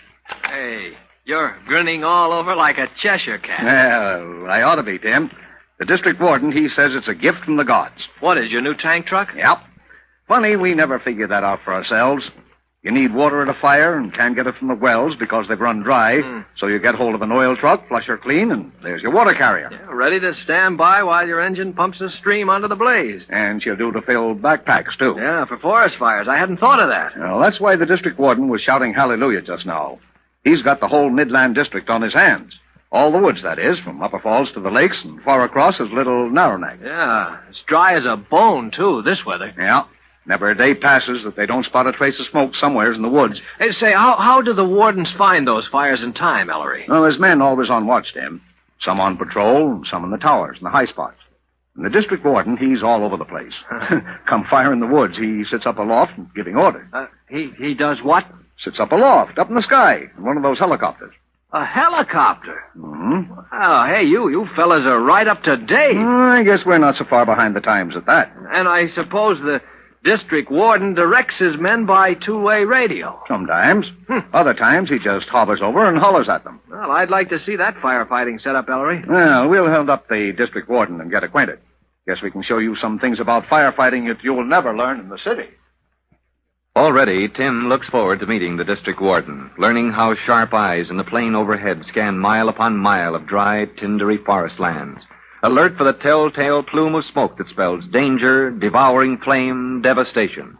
Hey, you're grinning all over like a Cheshire cat. Well, I ought to be, Tim. The district warden, he says it's a gift from the gods. What, is your new tank truck? Yep. Funny, we never figured that out for ourselves. You need water at a fire and can't get it from the wells because they've run dry. So you get hold of an oil truck, flush her clean, and there's your water carrier. Yeah, ready to stand by while your engine pumps a stream onto the blaze. And she'll do to fill backpacks, too. Yeah, for forest fires. I hadn't thought of that. Well, that's why the district warden was shouting hallelujah just now. He's got the whole Midland District on his hands. All the woods, that is, from Upper Falls to the lakes and far across as Little Narrowneck. Yeah, it's dry as a bone, too, this weather. Yeah. Never a day passes that they don't spot a trace of smoke somewheres in the woods. Hey, say, how do the wardens find those fires in time, Ellery? Well, there's men always on watch, Tim. Some on patrol, some in the towers and the high spots. And the district warden, he's all over the place. Come fire in the woods, he sits up aloft giving orders. He does what? Sits up aloft, up in the sky, in one of those helicopters. A helicopter? Mm-hmm. Oh, hey, you fellas are right up to date. I guess we're not so far behind the times at that. And I suppose the district warden directs his men by two-way radio. Sometimes. Other times he just hovers over and hollers at them. Well, I'd like to see that firefighting setup, Ellery. Well, we'll hold up the district warden and get acquainted. Guess we can show you some things about firefighting that you'll never learn in the city. Already, Tim looks forward to meeting the district warden, learning how sharp eyes in the plain overhead scan mile upon mile of dry, tindery forest lands, alert for the telltale plume of smoke that spells danger, devouring flame, devastation.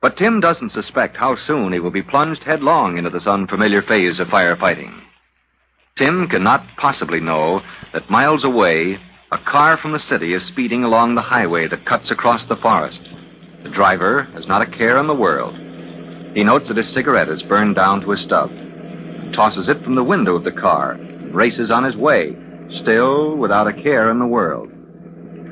But Tim doesn't suspect how soon he will be plunged headlong into this unfamiliar phase of firefighting. Tim cannot possibly know that miles away, a car from the city is speeding along the highway that cuts across the forest. The driver has not a care in the world. He notes that his cigarette is burned down to a stub, tosses it from the window of the car, and races on his way, still without a care in the world.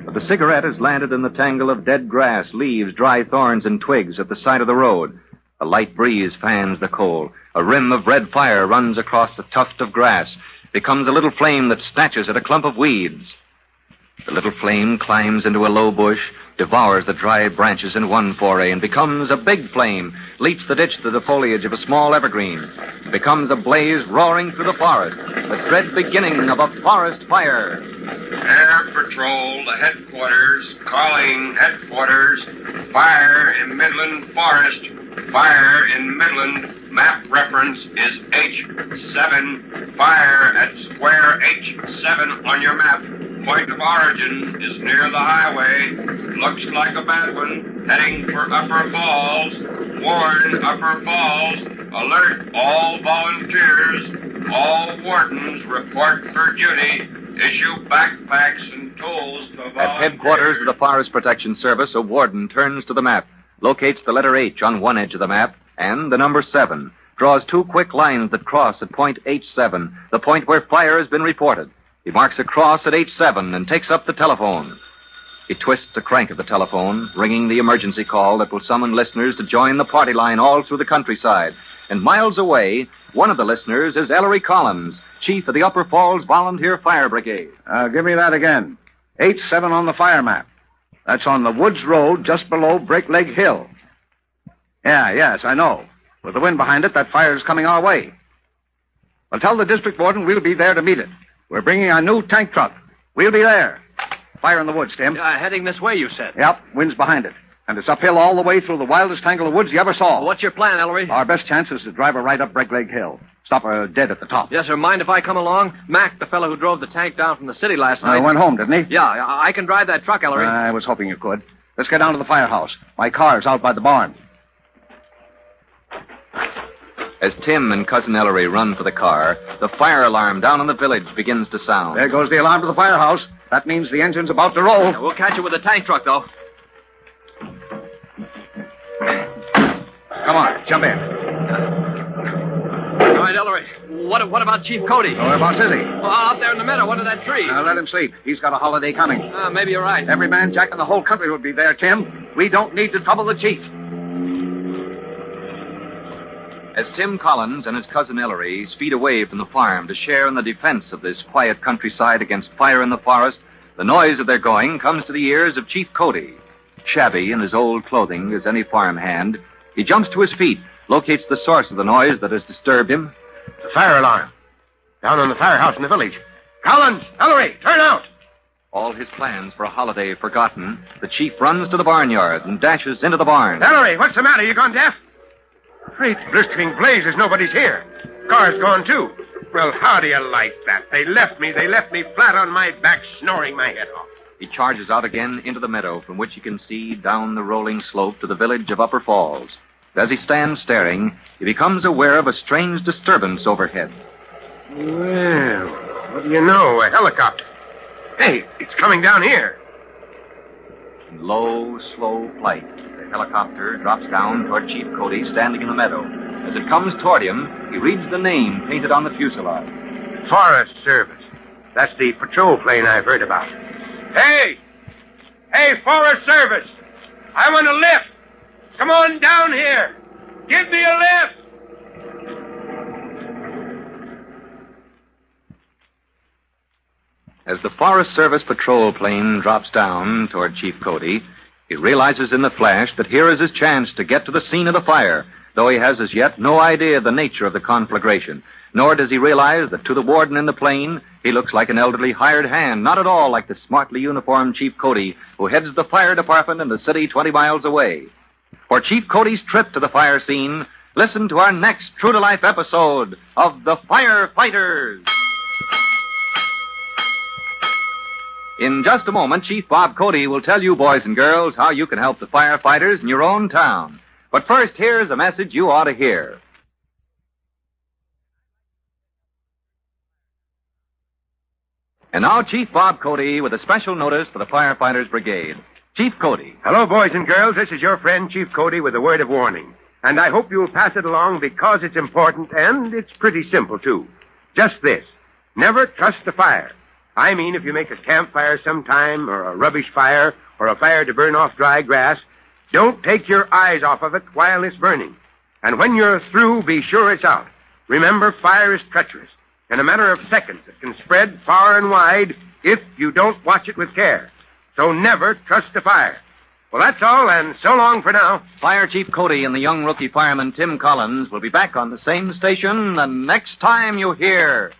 But the cigarette has landed in the tangle of dead grass, leaves, dry thorns, and twigs at the side of the road. A light breeze fans the coal. A rim of red fire runs across the tuft of grass, becomes a little flame that snatches at a clump of weeds. The little flame climbs into a low bush, devours the dry branches in one foray, and becomes a big flame, leaps the ditch to the foliage of a small evergreen, becomes a blaze roaring through the forest, the dread beginning of a forest fire. Air Patrol to headquarters, calling headquarters, fire in Midland Forest, fire in Midland, map reference is H7, fire at square H7 on your map. Point of origin is near the highway. Looks like a bad one. Heading for Upper Falls. Warn Upper Falls. Alert all volunteers. All wardens report for duty. Issue backpacks and tools to volunteers. At headquarters of the Forest Protection Service, a warden turns to the map, locates the letter H on one edge of the map, and the number 7, draws 2 quick lines that cross at point H7, the point where fire has been reported. He marks a cross at H7 and takes up the telephone. He twists the crank of the telephone, ringing the emergency call that will summon listeners to join the party line all through the countryside. And miles away, one of the listeners is Ellery Collins, chief of the Upper Falls Volunteer Fire Brigade. Give me that again. H7 on the fire map. That's on the Woods Road just below Break Leg Hill. Yes, I know. With the wind behind it, that fire is coming our way. Well, tell the district warden we'll be there to meet it. We're bringing our new tank truck. We'll be there. Fire in the woods, Tim. Heading this way, you said? Yep, wind's behind it. And it's uphill all the way through the wildest tangle of woods you ever saw. What's your plan, Ellery? Our best chance is to drive her right up Break Leg Hill. Stop her dead at the top. Yes, sir. Mind if I come along? Mac, the fellow who drove the tank down from the city last night. Went home, didn't he? Yeah, I can drive that truck, Ellery. I was hoping you could. Let's get down to the firehouse. My car's out by the barn. As Tim and Cousin Ellery run for the car, the fire alarm down in the village begins to sound. There goes the alarm to the firehouse. That means the engine's about to roll. Yeah, we'll catch it with the tank truck, though. Come on, jump in. All right, Ellery. What about Chief Cody? Whereabouts is he? Well, out there in the meadow under that tree. Let him sleep. He's got a holiday coming. Maybe you're right. Every man jack in the whole country would be there, Tim. We don't need to trouble the chief. As Tim Collins and his cousin Ellery speed away from the farm to share in the defense of this quiet countryside against fire in the forest, the noise of their going comes to the ears of Chief Cody. Shabby in his old clothing as any farm hand, he jumps to his feet, locates the source of the noise that has disturbed him. The fire alarm. Down on the firehouse in the village. Collins! Ellery! Turn out! All his plans for a holiday forgotten, the chief runs to the barnyard and dashes into the barn. Ellery, what's the matter? You gone deaf? Great blistering blazes, nobody's here. Car's gone, too. Well, how do you like that? They left me flat on my back, snoring my head off. He charges out again into the meadow from which he can see down the rolling slope to the village of Upper Falls. As he stands staring, he becomes aware of a strange disturbance overhead. Well, what do you know? A helicopter. Hey, it's coming down here. In low, slow flight, the helicopter drops down toward Chief Cody standing in the meadow. As it comes toward him, he reads the name painted on the fuselage. Forest Service. That's the patrol plane I've heard about. Hey! Hey, Forest Service! I want a lift! Come on down here! Give me a lift! As the Forest Service patrol plane drops down toward Chief Cody, he realizes in the flash that here is his chance to get to the scene of the fire, though he has as yet no idea of the nature of the conflagration. Nor does he realize that to the warden in the plane, he looks like an elderly hired hand, not at all like the smartly uniformed Chief Cody, who heads the fire department in the city 20 miles away. For Chief Cody's trip to the fire scene, listen to our next true-to-life episode of The Firefighters. In just a moment, Chief Bob Cody will tell you, boys and girls, how you can help the firefighters in your own town. But first, here's a message you ought to hear. And now, Chief Bob Cody with a special notice for the Firefighters Brigade. Chief Cody. Hello, boys and girls. This is your friend, Chief Cody, with a word of warning. And I hope you'll pass it along because it's important, and it's pretty simple, too. Just this. Never trust the fire. I mean, if you make a campfire sometime, or a rubbish fire, or a fire to burn off dry grass, don't take your eyes off of it while it's burning. And when you're through, be sure it's out. Remember, fire is treacherous. In a matter of seconds, it can spread far and wide if you don't watch it with care. So never trust the fire. Well, that's all, and so long for now. Fire Chief Cody and the young rookie fireman Tim Collins will be back on the same station the next time you hear.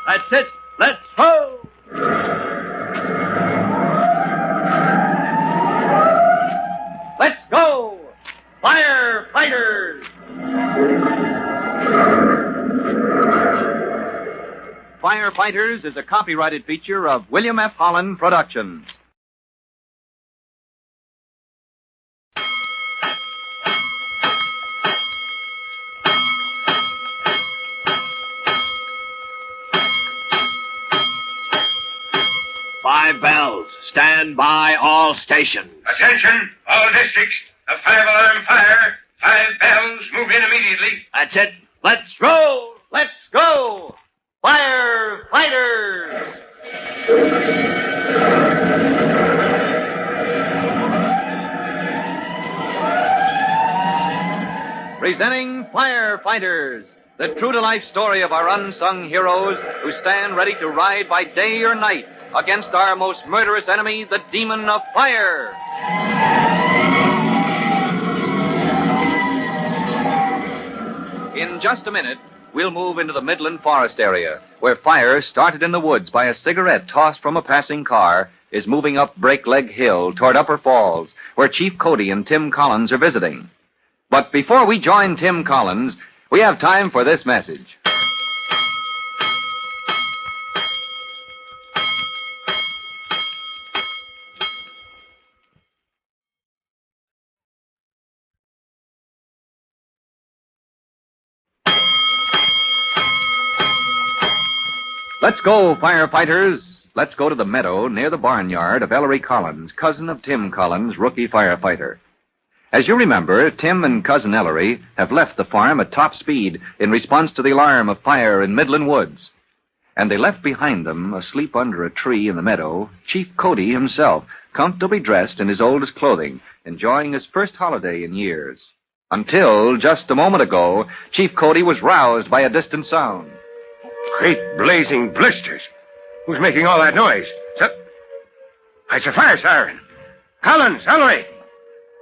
That's it. Let's go! Let's go! Firefighters! Firefighters is a copyrighted feature of William F. Holland Productions. Five bells. Stand by all stations. Attention, all districts. A 5-alarm fire. 5 bells. Move in immediately. That's it. Let's roll. Let's go! Firefighters! Presenting Firefighters, the true-to-life story of our unsung heroes who stand ready to ride by day or night against our most murderous enemy, the demon of fire. In just a minute, we'll move into the Midland Forest area, where fire, started in the woods by a cigarette tossed from a passing car, is moving up Break Leg Hill toward Upper Falls, where Chief Cody and Tim Collins are visiting. But before we join Tim Collins, we have time for this message. Let's go, firefighters. Let's go to the meadow near the barnyard of Ellery Collins, cousin of Tim Collins, rookie firefighter. As you remember, Tim and Cousin Ellery have left the farm at top speed in response to the alarm of fire in Midland Woods. And they left behind them, asleep under a tree in the meadow, Chief Cody himself, comfortably dressed in his oldest clothing, enjoying his first holiday in years. Until, just a moment ago, Chief Cody was roused by a distant sound. Great blazing blisters. Who's making all that noise? It's a fire siren. Collins, Ellery.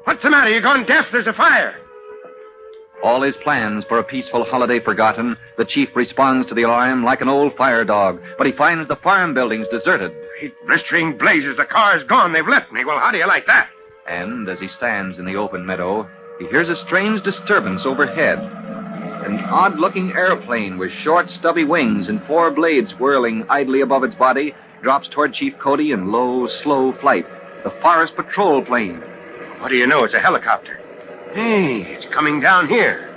What's the matter? You gone deaf? There's a fire. All his plans for a peaceful holiday forgotten, the chief responds to the alarm like an old fire dog, but he finds the farm buildings deserted. Great blistering blazes. The car's gone. They've left me. Well, how do you like that? And as he stands in the open meadow, he hears a strange disturbance overhead. An odd-looking airplane with short, stubby wings and 4 blades whirling idly above its body drops toward Chief Cody in low, slow flight. The forest patrol plane. What do you know? It's a helicopter. Hey, it's coming down here.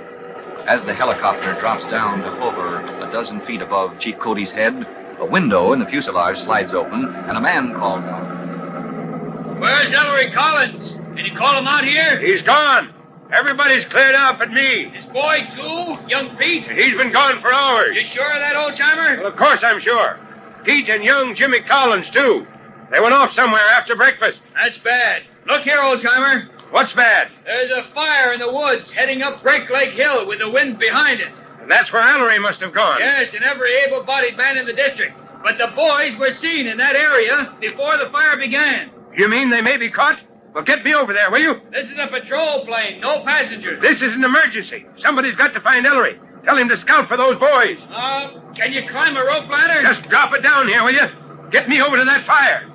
As the helicopter drops down to over a dozen feet above Chief Cody's head, a window in the fuselage slides open, and a man calls out. Where's Ellery Collins? Can you call him out here? He's gone. Everybody's cleared out but me. His boy, too? Young Pete? He's been gone for hours. You sure of that, old-timer? Well, of course I'm sure. Pete and young Jimmy Collins, too. They went off somewhere after breakfast. That's bad. Look here, old-timer. What's bad? There's a fire in the woods heading up Break Leg Hill with the wind behind it. That's where Ellery must have gone. Yes, and every able-bodied man in the district. But the boys were seen in that area before the fire began. You mean they may be caught? Well, get me over there, will you? This is a patrol plane, no passengers. This is an emergency. Somebody's got to find Ellery. Tell him to scout for those boys. Can you climb a rope ladder? Just drop it down here, will you? Get me over to that fire.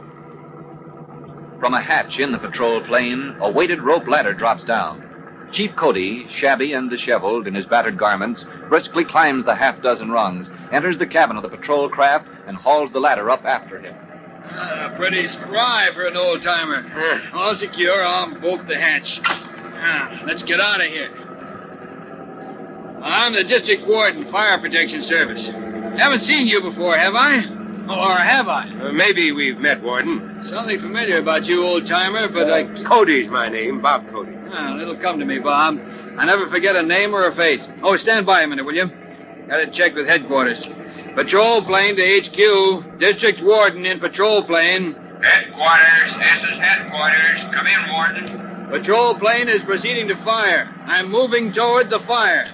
From a hatch in the patrol plane, a weighted rope ladder drops down. Chief Cody, shabby and disheveled in his battered garments, briskly climbs the half-dozen rungs, enters the cabin of the patrol craft, and hauls the ladder up after him. Pretty spry for an old-timer. All secure, I'll bolt the hatch. Let's get out of here. I'm the district warden, Fire Protection Service. Haven't seen you before, have I? Or have I? Maybe we've met, Warden. Something familiar about you, old-timer, but Cody's my name, Bob Cody. It'll come to me, Bob. I never forget a name or a face. Oh, stand by a minute, will you? Got to check with headquarters. Patrol plane to HQ. District warden in patrol plane. Headquarters. This is headquarters. Come in, Warden. Patrol plane is proceeding to fire. I'm moving toward the fire.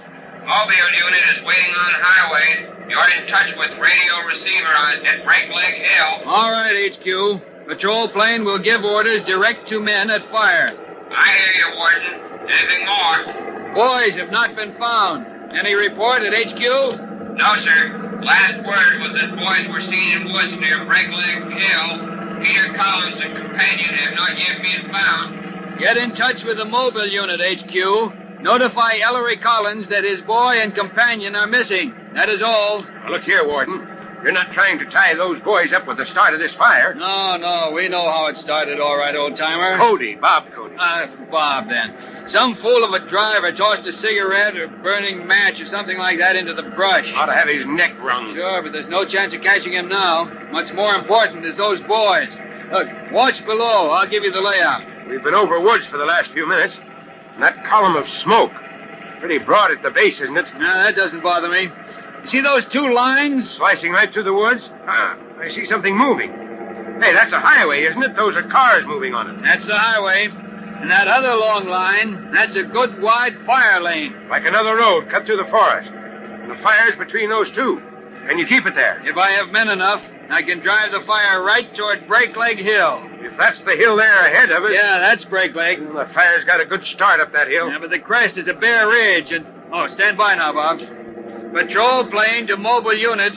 Mobile unit is waiting on highway. You're in touch with radio receiver at Break Leg Hill. All right, HQ. Patrol plane will give orders direct to men at fire. I hear you, Warden. Anything more? Boys have not been found. Any report at HQ? No, sir. Last word was that boys were seen in woods near Break Leg Hill. Peter Collins and companion have not yet been found. Get in touch with the mobile unit, HQ. Notify Ellery Collins that his boy and companion are missing. That is all. Now, look here, Warden. You're not trying to tie those boys up with the start of this fire. No. We know how it started, all right, old-timer. Cody, Bob Cody. Bob, then. Some fool of a driver tossed a cigarette or burning match or something like that into the brush. Ought to have his neck wrung. Sure, but there's no chance of catching him now. What's more important is those boys. Look, watch below. I'll give you the layout. We've been over woods for the last few minutes. And that column of smoke. Pretty broad at the base, isn't it? No, that doesn't bother me. You see those two lines? Slicing right through the woods? I see something moving. Hey, that's a highway, isn't it? Those are cars moving on it. That's the highway. And that other long line, that's a good wide fire lane. Like another road cut through the forest. And the fire's between those two. Can you keep it there? If I have men enough, I can drive the fire right toward Break Leg Hill. If that's the hill there ahead of us... Yeah, that's Break Leg. The fire's got a good start up that hill. Yeah, but the crest is a bare ridge and... Oh, stand by now, Bob. Patrol plane to mobile unit.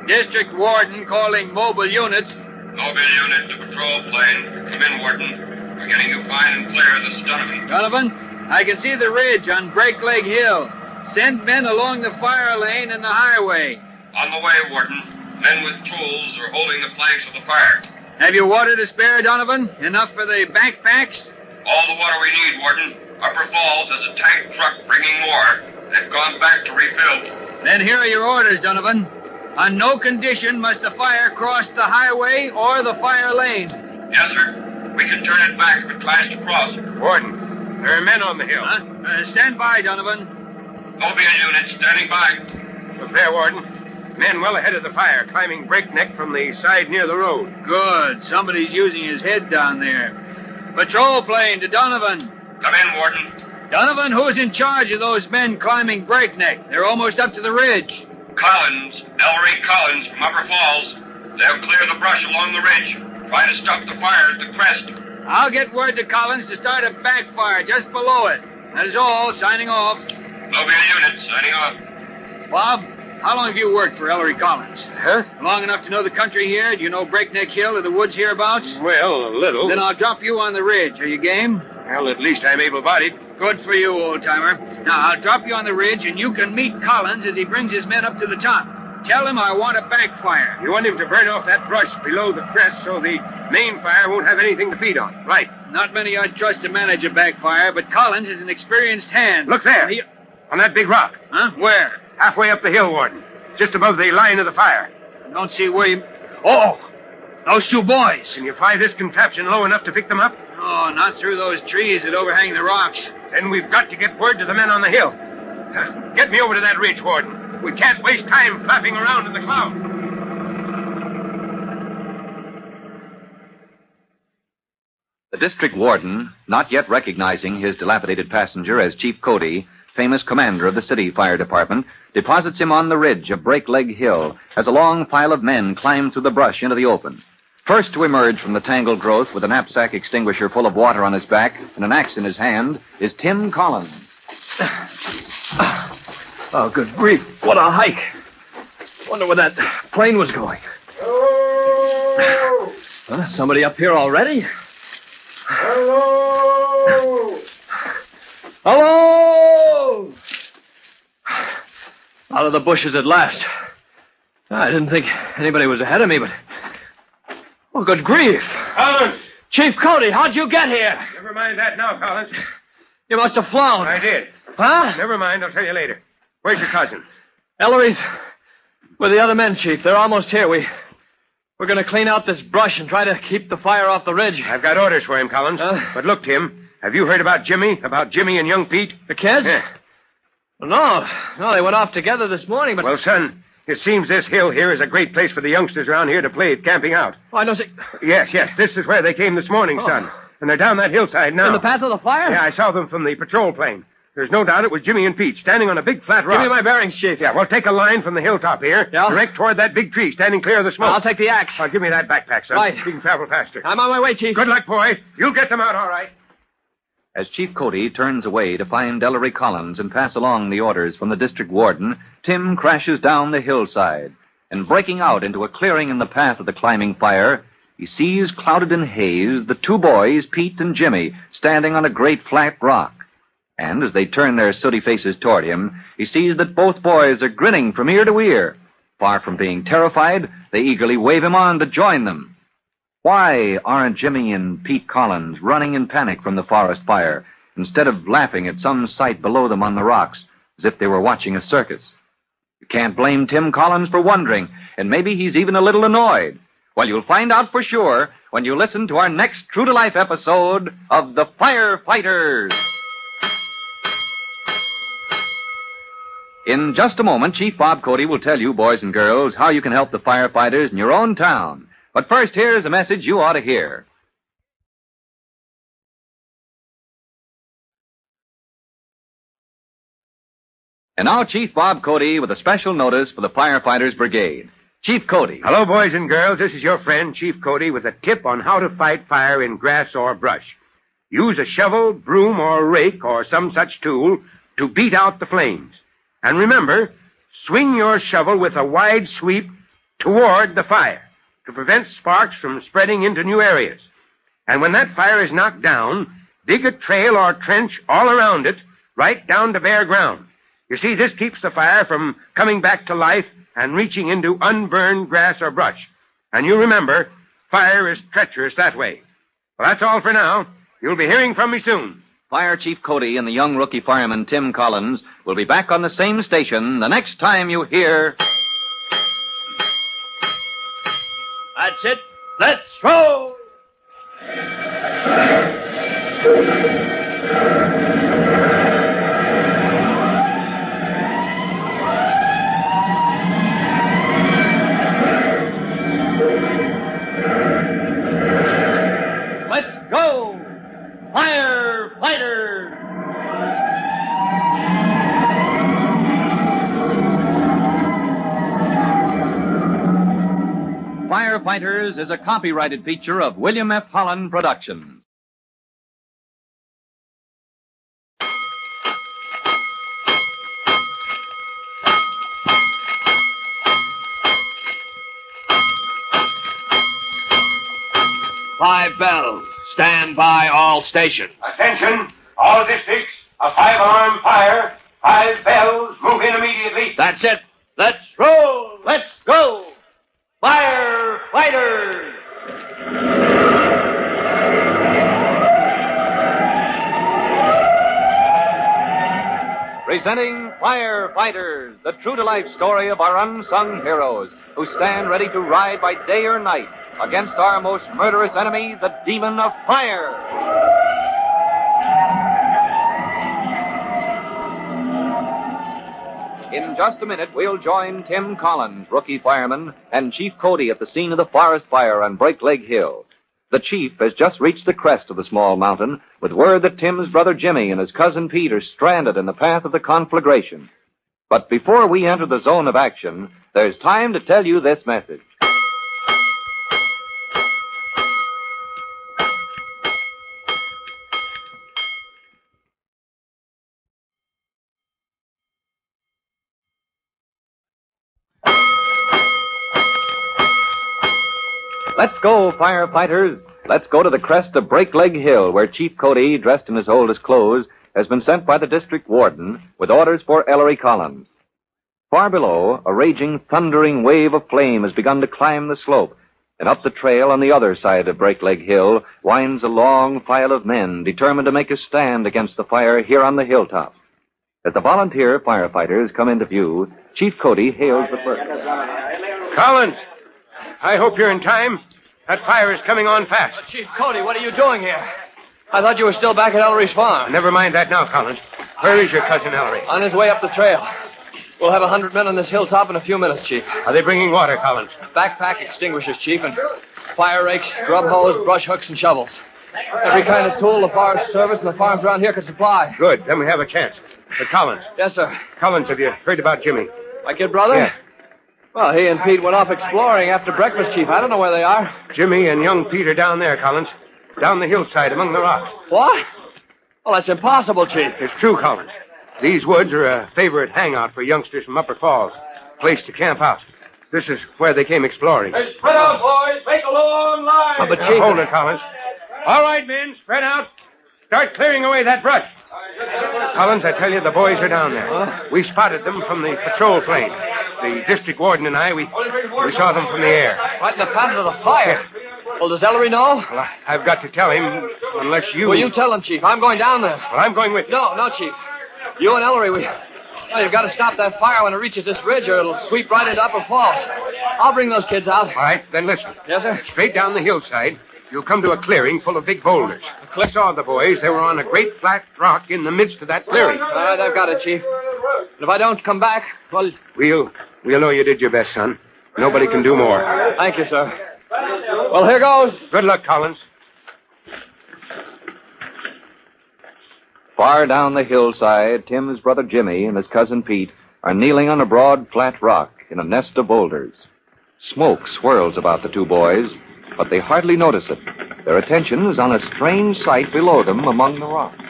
District warden calling mobile unit. Mobile unit to patrol plane. Come in, Warden. We're getting you fine and clear. This is Donovan. Donovan, I can see the ridge on Break Leg Hill. Send men along the fire lane and the highway. On the way, Warden. Men with tools are holding the planks of the fire. Have you water to spare, Donovan? Enough for the backpacks? All the water we need, Warden. Upper Falls has a tank truck bringing more. They've gone back to refill. Then here are your orders, Donovan. On no condition must the fire cross the highway or the fire lane. Yes, sir. We can turn it back if it tries to cross. Warden, there are men on the hill. Stand by, Donovan. Mobile unit standing by. Look there, Warden. Men well ahead of the fire, climbing breakneck from the side near the road. Good. Somebody's using his head down there. Patrol plane to Donovan. Come in, Warden. Donovan, who's in charge of those men climbing breakneck? They're almost up to the ridge. Collins, Ellery Collins from Upper Falls. They'll clear the brush along the ridge. Try to stop the fire at the crest. I'll get word to Collins to start a backfire just below it. That is all. Signing off. Mobile unit, signing off. Bob, how long have you worked for Ellery Collins? Huh? Long enough to know the country here? Do you know Breakneck Hill or the woods hereabouts? Well, a little. Then I'll drop you on the ridge. Are you game? Well, at least I'm able-bodied. Good for you, old-timer. Now, I'll drop you on the ridge, and you can meet Collins as he brings his men up to the top. Tell him I want a backfire. You want him to burn off that brush below the crest so the main fire won't have anything to feed on. Right. Not many I'd trust to manage a backfire, but Collins is an experienced hand. Look there. On that big rock. Huh? Where? Halfway up the hill, Warden. Just above the line of the fire. Don't see where you... Oh! Those two boys. Can you fly this contraption low enough to pick them up? Oh, not through those trees that overhang the rocks. Then we've got to get word to the men on the hill. Get me over to that ridge, Warden. We can't waste time flapping around in the clouds. The district warden, not yet recognizing his dilapidated passenger as Chief Cody, famous commander of the city fire department, deposits him on the ridge of Break Leg Hill as a long file of men climb through the brush into the open. First to emerge from the tangled growth with a knapsack extinguisher full of water on his back and an axe in his hand is Tim Collins. Oh, good grief. What a hike. Wonder where that plane was going. Hello! Somebody up here already? Hello! Hello! Out of the bushes at last. I didn't think anybody was ahead of me, but... Oh, good grief. Collins! Chief Cody, how'd you get here? Never mind that now, Collins. You must have flown. I did. Huh? Never mind, I'll tell you later. Where's your cousin? Ellery's with the other men, Chief. They're almost here. We're going to clean out this brush and try to keep the fire off the ridge. I've got orders for him, Collins. But look, Tim, have you heard about Jimmy? About Jimmy and young Pete? The kids? Yeah. No, they went off together this morning, but... Well, son, it seems this hill here is a great place for the youngsters around here to play at camping out. Oh, I don't see... Yes, this is where they came this morning, son. And they're down that hillside now. In the path of the fire? Yeah, I saw them from the patrol plane. There's no doubt it was Jimmy and Pete standing on a big flat rock. Give me my bearings, Chief. Yeah, well, take a line from the hilltop here. Yeah? Direct toward that big tree standing clear of the smoke. I'll take the axe. Give me that backpack, son. Right. You can travel faster. I'm on my way, Chief. Good luck, boy. You'll get them out all right. As Chief Cody turns away to find Ellery Collins and pass along the orders from the district warden, Tim crashes down the hillside. And breaking out into a clearing in the path of the climbing fire, he sees, clouded in haze, the two boys, Pete and Jimmy, standing on a great flat rock. And as they turn their sooty faces toward him, he sees that both boys are grinning from ear to ear. Far from being terrified, they eagerly wave him on to join them. Why aren't Jimmy and Pete Collins running in panic from the forest fire, instead of laughing at some sight below them on the rocks, as if they were watching a circus? You can't blame Tim Collins for wondering, and maybe he's even a little annoyed. Well, you'll find out for sure when you listen to our next true-to-life episode of The Firefighters. In just a moment, Chief Bob Cody will tell you, boys and girls, how you can help the firefighters in your own town. But first, here's a message you ought to hear. And now, Chief Bob Cody with a special notice for the Firefighters Brigade. Chief Cody. Hello, boys and girls. This is your friend, Chief Cody, with a tip on how to fight fire in grass or brush. Use a shovel, broom, or rake, or some such tool to beat out the flames. And remember, swing your shovel with a wide sweep toward the fire to prevent sparks from spreading into new areas. And when that fire is knocked down, dig a trail or trench all around it, right down to bare ground. You see, this keeps the fire from coming back to life and reaching into unburned grass or brush. And you remember, fire is treacherous that way. Well, that's all for now. You'll be hearing from me soon. Fire Chief Cody and the young rookie fireman Tim Collins will be back on the same station the next time you hear... That's it. Let's roll! Let's go! Firefighters! Firefighters is a copyrighted feature of William F. Holland Productions. Five bells. Stand by all stations. Attention, all districts. A 5-alarm fire. 5 bells. Move in immediately. That's it. Let's roll. Let's go! Firefighters! Presenting Firefighters, the true-to-life story of our unsung heroes who stand ready to ride by day or night against our most murderous enemy, the demon of fire. In just a minute, we'll join Tim Collins, rookie fireman, and Chief Cody at the scene of the forest fire on Break Leg Hill. The chief has just reached the crest of the small mountain with word that Tim's brother Jimmy and his cousin Pete are stranded in the path of the conflagration. But before we enter the zone of action, there's time to tell you this message. Let's go, firefighters. Let's go to the crest of Break Leg Hill, where Chief Cody, dressed in his oldest clothes, has been sent by the district warden with orders for Ellery Collins. Far below, a raging, thundering wave of flame has begun to climb the slope, and up the trail on the other side of Break Leg Hill winds a long file of men determined to make a stand against the fire here on the hilltop. As the volunteer firefighters come into view, Chief Cody hails the first. Collins, I hope you're in time. That fire is coming on fast. Chief Cody, what are you doing here? I thought you were still back at Ellery's farm. Never mind that now, Collins. Where is your cousin Ellery? On his way up the trail. We'll have 100 men on this hilltop in a few minutes, Chief. Are they bringing water, Collins? Backpack extinguishers, Chief, and fire rakes, grub hose, brush hooks, and shovels. Every kind of tool the Forest Service and the farms around here could supply. Good. Then we have a chance. But Collins. Yes, sir. Collins, have you heard about Jimmy? My kid brother? Yeah. Well, he and Pete went off exploring after breakfast, Chief. I don't know where they are. Jimmy and young Pete are down there, Collins. Down the hillside among the rocks. What? Well, that's impossible, Chief. It's true, Collins. These woods are a favorite hangout for youngsters from Upper Falls. Place to camp out. This is where they came exploring. Hey, spread out, boys. Make a long line. Oh, but Chief... Hold it, Collins. All right, men. Spread out. Start clearing away that brush. Collins, I tell you, the boys are down there. Huh? We spotted them from the patrol plane. The district warden and I, we saw them from the air. Right in the path of the fire. Well, does Ellery know? Well, I've got to tell him, unless you... Well, you tell him, Chief. I'm going down there. Well, I'm going with you. No, Chief. You and Ellery, well, you've got to stop that fire when it reaches this ridge, or it'll sweep right into Upper Falls. I'll bring those kids out. All right, then listen. Yes, sir? Straight down the hillside, you'll come to a clearing full of big boulders. I saw the boys. They were on a great flat rock in the midst of that clearing. All right, I've got it, Chief. And if I don't come back, well... We'll know you did your best, son. Nobody can do more. Thank you, sir. Well, here goes. Good luck, Collins. Far down the hillside, Tim's brother Jimmy and his cousin Pete are kneeling on a broad, flat rock in a nest of boulders. Smoke swirls about the two boys, but they hardly notice it. Their attention is on a strange sight below them among the rocks.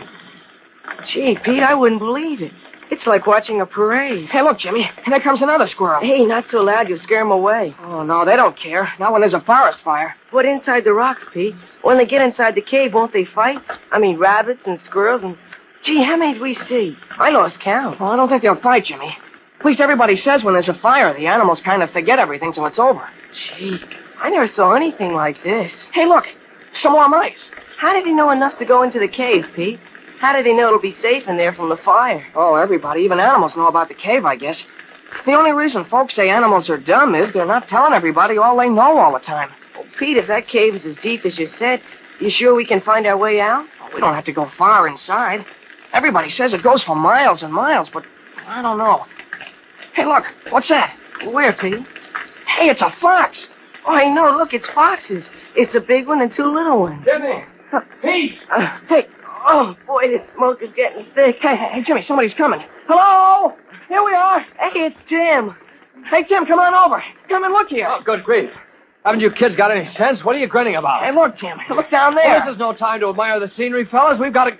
Gee, Pete, I wouldn't believe it. It's like watching a parade. Hey, look, Jimmy. There comes another squirrel. Hey, not so loud, you'll scare 'em away. Oh, no, they don't care. Not when there's a forest fire. What inside the rocks, Pete? When they get inside the cave, won't they fight? I mean, rabbits and squirrels and... Gee, how many did we see? I lost count. Well, I don't think they'll fight, Jimmy. At least everybody says when there's a fire, the animals kind of forget everything till it's over. Gee, I never saw anything like this. Hey, look. Some more mice. How did he know enough to go into the cave, Pete? How did he know it'll be safe in there from the fire? Oh, everybody, even animals know about the cave, I guess. The only reason folks say animals are dumb is they're not telling everybody all they know all the time. Well, Pete, if that cave is as deep as you said, you sure we can find our way out? Well, we don't have to go far inside. Everybody says it goes for miles and miles, but I don't know. Hey, look, what's that? Where, Pete? Hey, it's a fox. Oh, I know, look, it's foxes. It's a big one and two little ones. Jimmy! Pete! Hey, oh, boy, this smoke is getting thick. Hey, Jimmy, somebody's coming. Hello? Here we are. Hey, it's Tim. Hey, Tim, come on over. Come and look here. Oh, good grief. Haven't you kids got any sense? What are you grinning about? Hey, look, Tim. Look down there. Well, this is no time to admire the scenery, fellas. We've got to...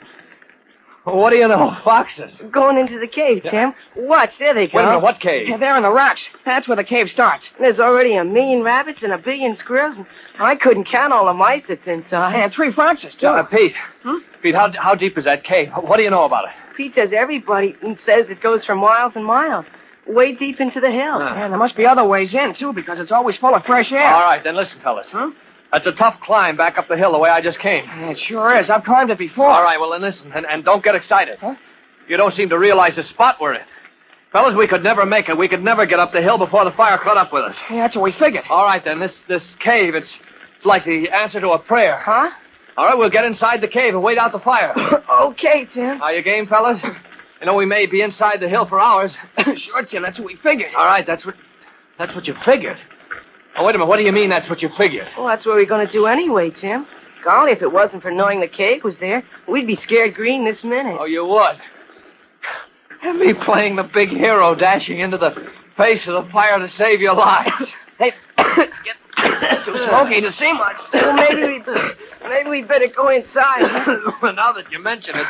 What do you know? Foxes. Going into the cave, Tim. Watch, there they go. Wait a minute, what cave? Yeah, they're in the rocks. That's where the cave starts. There's already 1 million rabbits and 1 billion squirrels. And I couldn't count all the mice that's inside. And 3 foxes, too. Pete. Pete, how deep is that cave? What do you know about it? Pete says everybody says it goes for miles and miles. Way deep into the hill. And there must be other ways in, too, because it's always full of fresh air. All right, then listen, fellas. That's a tough climb back up the hill the way I just came. It sure is. I've climbed it before. All right, well, then listen, and don't get excited. You don't seem to realize the spot we're in. Fellas, we could never make it. We could never get up the hill before the fire caught up with us. Yeah, that's what we figured. All right, then. This cave, it's like the answer to a prayer. Huh? All right, we'll get inside the cave and wait out the fire. Okay, Tim. Are you game, fellas? You know, we may be inside the hill for hours. Sure, Tim, that's what we figured. All right, that's what you figured. Oh, wait a minute. What do you mean that's what you figured? Well, that's what we're going to do anyway, Tim. Golly, if it wasn't for knowing the cave was there, we'd be scared green this minute. Oh, you would? And me playing the big hero, dashing into the face of the fire to save your lives. Hey, get too smoky to see much. Well, maybe we better go inside. Well, now that you mention it,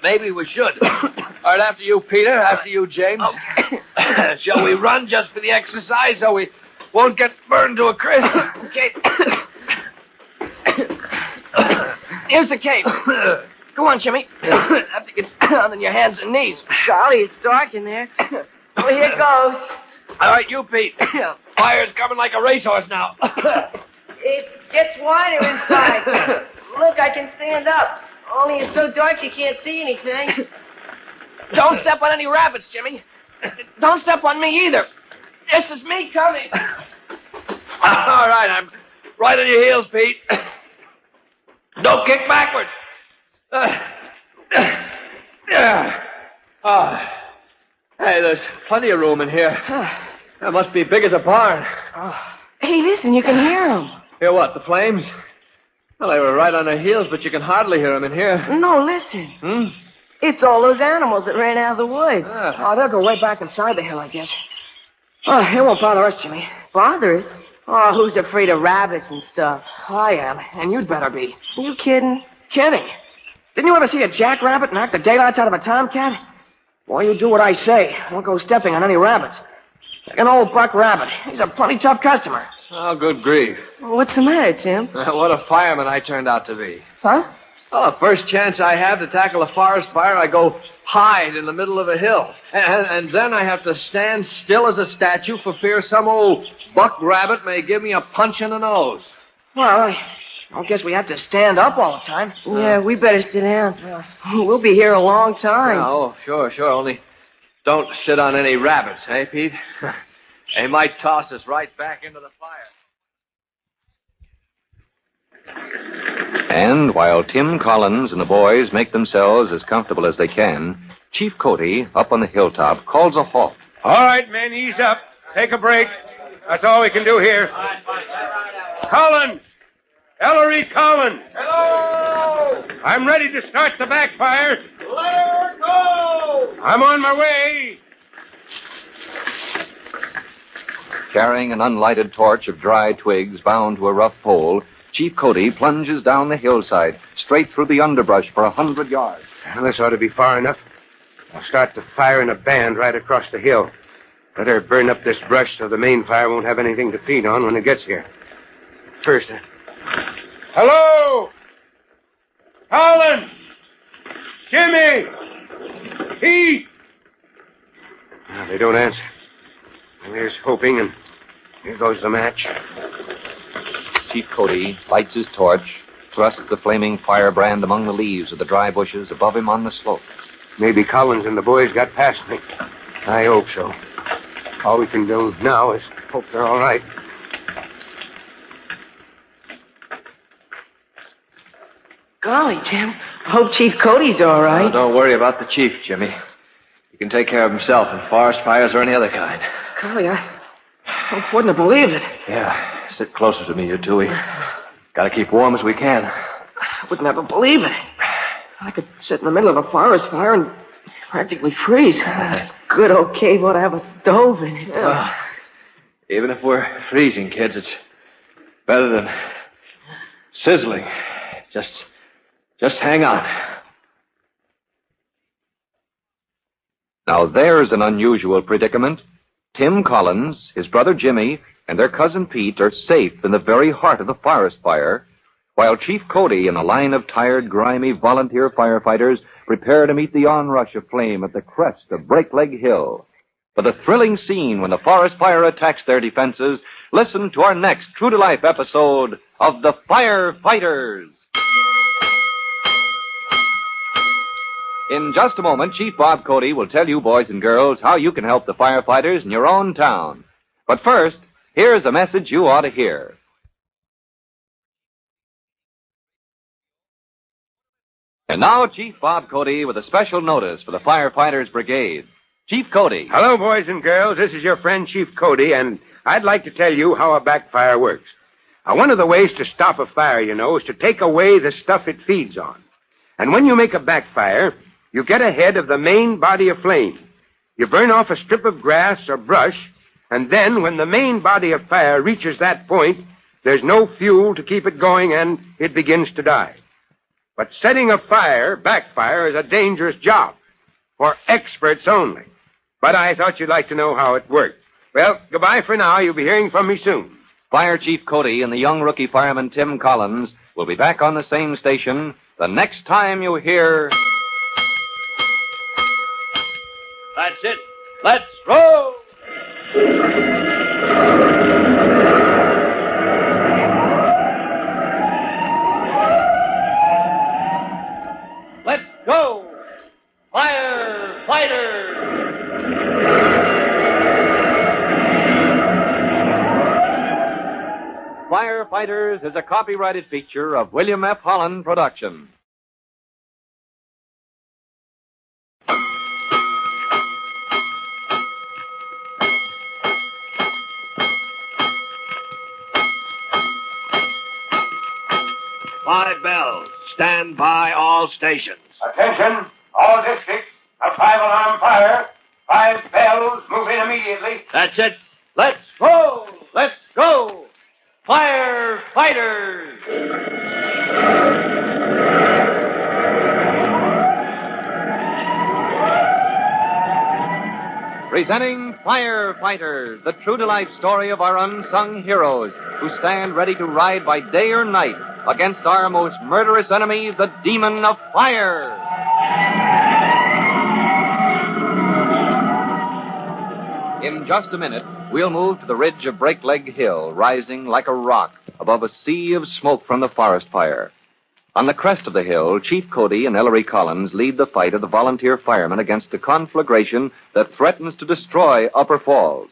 maybe we should. All right, after you, Peter. After you, James. Okay. Shall we run just for the exercise so we won't get burned to a crisp? Okay. Here's the cave. Go on, Jimmy. Have to get down on your hands and knees. Golly, it's dark in there. Well, here goes. All right, you, Pete. Fire's coming like a racehorse now. It gets wider inside. Look, I can stand up. Only it's so dark you can't see anything. Don't step on any rabbits, Jimmy. Don't step on me either. This is me coming. All right, I'm right on your heels, Pete. Don't kick backwards. Hey, there's plenty of room in here. That must be big as a barn. Hey, listen, you can hear them. Hear what, the flames? Well, they were right on their heels, but you can hardly hear them in here. No, listen. It's all those animals that ran out of the woods. Oh, they'll go way back inside the hill, I guess. Oh, it won't bother us, Jimmy. Bother us? Oh, who's afraid of rabbits and stuff? I am, and you'd better be. You kidding? Kidding. Didn't you ever see a jackrabbit knock the daylights out of a tomcat? Boy, you do what I say. Don't go stepping on any rabbits. Like an old buck rabbit. He's a plenty tough customer. Oh, good grief. What's the matter, Tim? What a fireman I turned out to be. Huh? Well, the first chance I have to tackle a forest fire, I go hide in the middle of a hill. And then I have to stand still as a statue for fear some old buck rabbit may give me a punch in the nose. Well, I guess we have to stand up all the time. Yeah, we better sit down. We'll be here a long time. Oh, sure. Only don't sit on any rabbits, eh, Pete? They might toss us right back into the fire. And while Tim Collins and the boys make themselves as comfortable as they can, Chief Cody, up on the hilltop, calls a halt. All right, men, ease up. Take a break. That's all we can do here. Collins! Ellery Collins! Hello! I'm ready to start the backfire. Let her go! I'm on my way. Carrying an unlighted torch of dry twigs bound to a rough pole, Chief Cody plunges down the hillside, straight through the underbrush for 100 yards. Well, this ought to be far enough. I'll start the fire in a band right across the hill. Better burn up this brush so the main fire won't have anything to feed on when it gets here. First, hello? Collins! Jimmy! Pete! Well, they don't answer. And there's hoping, and here goes the match. Chief Cody lights his torch, thrusts the flaming firebrand among the leaves of the dry bushes above him on the slope. Maybe Collins and the boys got past me. I hope so. All we can do now is hope they're all right. Golly, Tim. I hope Chief Cody's all right. Oh, don't worry about the chief, Jimmy. He can take care of himself in forest fires or any other kind. Golly, I wouldn't have believed it. Yeah, sit closer to me, you two. We gotta keep warm as we can. I wouldn't ever believe it. I could sit in the middle of a forest fire and practically freeze. This good old cave ought to have a stove in it. Well, even if we're freezing, kids, it's better than sizzling. Just hang on. Now there's an unusual predicament. Tim Collins, his brother Jimmy, and their cousin Pete are safe in the very heart of the forest fire, while Chief Cody and a line of tired, grimy volunteer firefighters prepare to meet the onrush of flame at the crest of Break Leg Hill. For the thrilling scene when the forest fire attacks their defenses, listen to our next true-to-life episode of The Firefighters. In just a moment, Chief Bob Cody will tell you, boys and girls, how you can help the firefighters in your own town. But first, here's a message you ought to hear. And now, Chief Bob Cody with a special notice for the Firefighters Brigade. Chief Cody. Hello, boys and girls. This is your friend, Chief Cody, and I'd like to tell you how a backfire works. Now, one of the ways to stop a fire, you know, is to take away the stuff it feeds on. And when you make a backfire, you get ahead of the main body of flame. You burn off a strip of grass or brush, and then when the main body of fire reaches that point, there's no fuel to keep it going, and it begins to die. But setting a fire, backfire, is a dangerous job for experts only. But I thought you'd like to know how it worked. Well, goodbye for now. You'll be hearing from me soon. Fire Chief Cody and the young rookie fireman Tim Collins will be back on the same station the next time you hear... That's it. Let's roll! Let's go! Firefighters! Firefighters is a copyrighted feature of William F. Holland Production. Five bells. Stand by all stations. Attention, all districts. A 5-alarm fire. 5 bells. Move in immediately. That's it. Let's roll! Let's go! Firefighters! Presenting Firefighters, the true-to-life story of our unsung heroes who stand ready to ride by day or night against our most murderous enemy, the demon of fire. In just a minute, we'll move to the ridge of Breakleg Hill, rising like a rock above a sea of smoke from the forest fire. On the crest of the hill, Chief Cody and Ellery Collins lead the fight of the volunteer firemen against the conflagration that threatens to destroy Upper Falls.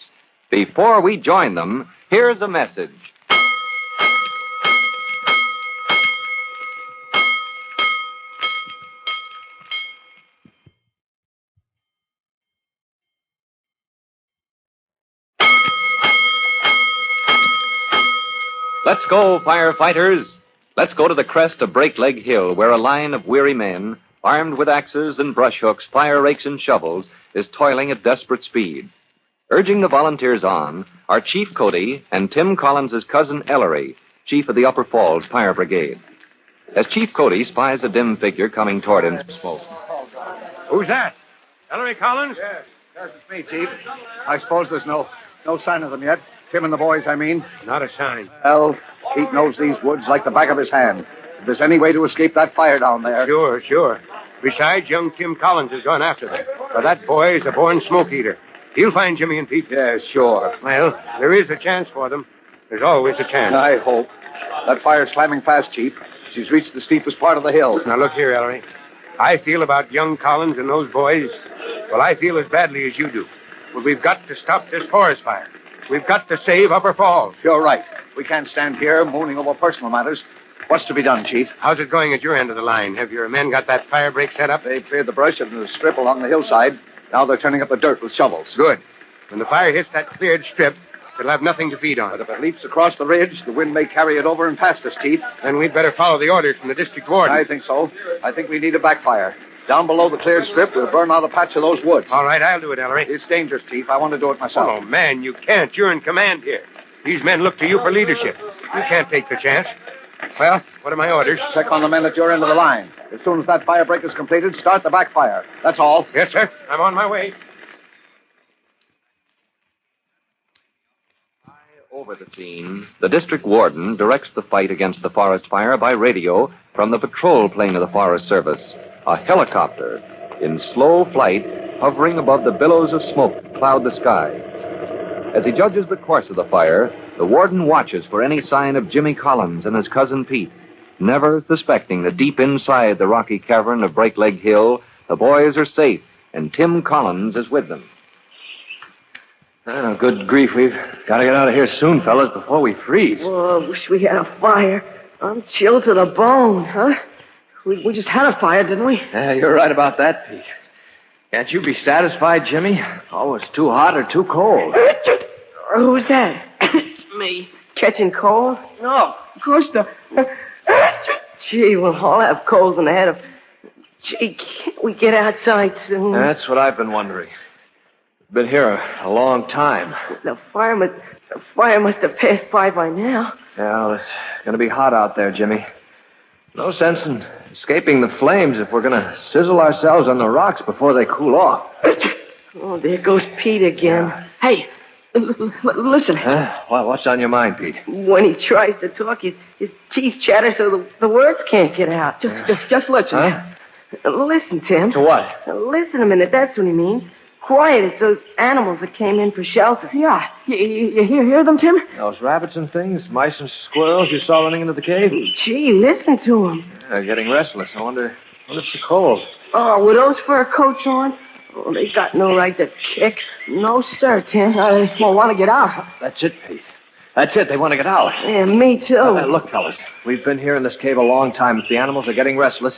Before we join them, here's a message. Let's go, firefighters. Let's go to the crest of Breakleg Hill, where a line of weary men, armed with axes and brush hooks, fire rakes, and shovels, is toiling at desperate speed. Urging the volunteers on are Chief Cody and Tim Collins' cousin Ellery, chief of the Upper Falls Fire Brigade. As Chief Cody spies a dim figure coming toward him from smoke. Who's that? Ellery Collins? Yes, it's me, Chief. I suppose there's no sign of them yet. Tim and the boys, I mean. Not a sign. Well, Pete knows these woods like the back of his hand. If there's any way to escape that fire down there... Sure. Besides, young Tim Collins has gone after them. But that boy is a born smoke eater. He'll find Jimmy and Pete. Yeah, sure. Well, there is a chance for them. There's always a chance. I hope. That fire's climbing fast, Chief. She's reached the steepest part of the hill. Now, look here, Ellery. I feel about young Collins and those boys, well, I feel as badly as you do. But we've got to stop this forest fire. We've got to save Upper Falls. You're right. We can't stand here mooning over personal matters. What's to be done, Chief? How's it going at your end of the line? Have your men got that fire break set up? They cleared the brush and the strip along the hillside. Now they're turning up the dirt with shovels. Good. When the fire hits that cleared strip, it'll have nothing to feed on. But if it leaps across the ridge, the wind may carry it over and past us, Chief. Then we'd better follow the orders from the district warden. I think so. I think we need a backfire. Down below the cleared strip, we'll burn out a patch of those woods. All right, I'll do it, Ellery. It's dangerous, Chief. I want to do it myself. Oh, man, you can't. You're in command here. These men look to you for leadership. You can't take the chance. Well, what are my orders? Check on the men at your end of the line. As soon as that fire break is completed, start the backfire. That's all. Yes, sir. I'm on my way. Over the scene, the district warden directs the fight against the forest fire by radio from the patrol plane of the Forest Service, a helicopter in slow flight hovering above the billows of smoke that cloud the sky. As he judges the course of the fire, the warden watches for any sign of Jimmy Collins and his cousin Pete, never suspecting that deep inside the rocky cavern of Breakleg Hill The boys are safe, and Tim Collins is with them. Oh, good grief. We've got to get out of here soon, fellas, before we freeze. Oh, I wish we had a fire. I'm chilled to the bone, huh? We just had a fire, didn't we? Yeah, you're right about that, Pete. Can't you be satisfied, Jimmy? Always too hot or too cold. Who's that? It's me. Catching cold? No, of course not. Gee, we'll all have colds in the head of... Gee, can't we get outside soon? That's what I've been wondering. Been here a long time. The fire must have passed by now. Yeah, well, it's going to be hot out there, Jimmy. No sense in escaping the flames if we're going to sizzle ourselves on the rocks before they cool off. Oh, there goes Pete again. Yeah. Hey, listen. Huh? What's on your mind, Pete? When he tries to talk, his teeth chatter so the words can't get out. Just listen. Huh? Listen, Tim. To what? Listen a minute. That's what he means. Quiet. It's those animals that came in for shelter. Yeah. You hear them, Tim? Those rabbits and things, mice and squirrels you saw running into the cave? Gee, listen to them. They're getting restless. I wonder if it's the cold. Oh, with those fur coats on? Oh, they got no right to kick. No, sir, Tim. They won't want to get out. That's it, Pete. That's it. They want to get out. Yeah, me too. Look, fellas, we've been here in this cave a long time. If the animals are getting restless,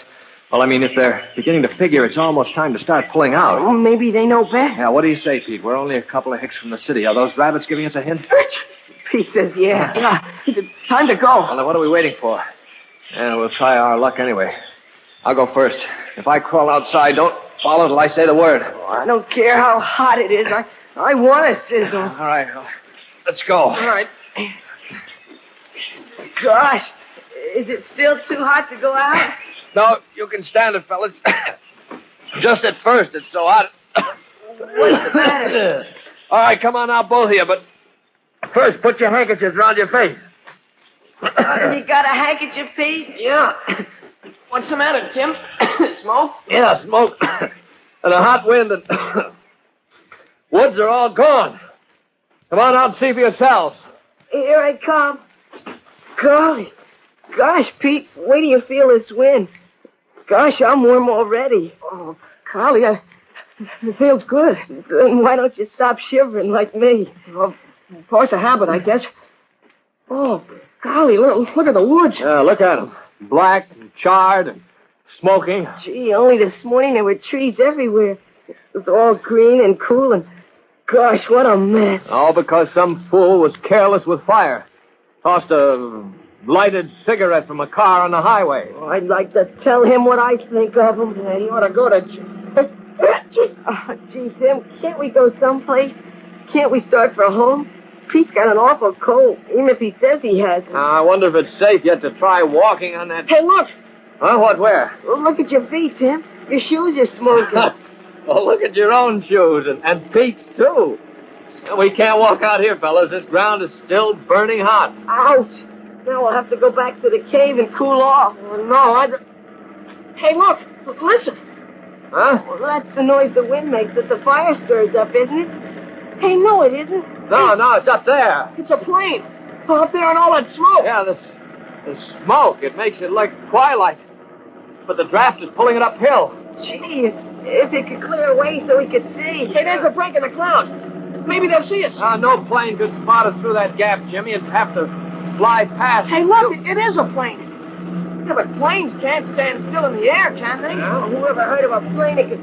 well, I mean, if they're beginning to figure it's almost time to start pulling out. Oh, maybe they know better. Yeah, what do you say, Pete? We're only a couple of hicks from the city. Are those rabbits giving us a hint? Pete says, yeah. Time to go. Well, then what are we waiting for? Yeah, we'll try our luck anyway. I'll go first. If I crawl outside, don't follow till I say the word. Oh, I don't care how hot it is. I want to sizzle. All right, well, let's go. All right. Gosh, is it still too hot to go out? No, you can stand it, fellas. Just at first, it's so hot. What's the matter? All right, come on now, both of you, but first put your handkerchiefs around your face. You got a handkerchief, Pete? Yeah. What's the matter, Tim? Smoke? Yeah, smoke. And a hot wind and... Woods are all gone. Come on out and see for yourselves. Here I come. Golly. Gosh, Pete, wait till you feel this wind. Gosh, I'm warm already. Oh, golly, it feels good. Then why don't you stop shivering like me? Well, force of habit, I guess. Oh, golly, look at the woods. Yeah, look at them. Black and charred and smoking. Gee, only this morning there were trees everywhere. It was all green and cool and... Gosh, what a mess. All because some fool was careless with fire. Tossed a lighted cigarette from a car on the highway. Oh, I'd like to tell him what I think of him. Yeah, he ought to go to... Oh, gee, Tim, can't we go someplace? Can't we start for home? Pete's got an awful cold, even if he says he has. I wonder if it's safe yet to try walking on that... Hey, look! Huh? What, where? Look at your feet, Tim. Your shoes are smoking. Well, look at your own shoes, and Pete's, too. We can't walk out here, fellas. This ground is still burning hot. Ouch! Now we'll have to go back to the cave and cool off. Oh, no, Hey, look! Listen! Huh? Well, that's the noise the wind makes that the fire stirs up, isn't it? Hey, no, it isn't. No, it's up there. It's a plane. It's up there and all that smoke. Yeah, the smoke. It makes it like twilight. But the draft is pulling it uphill. Gee, if it could clear away so we could see. Hey, there's a break in the clouds. Maybe they'll see us. No plane could spot us through that gap, Jimmy. It'd have to fly past. Hey, look, it is a plane. Yeah, but planes can't stand still in the air, can they? No, whoever heard of a plane that could...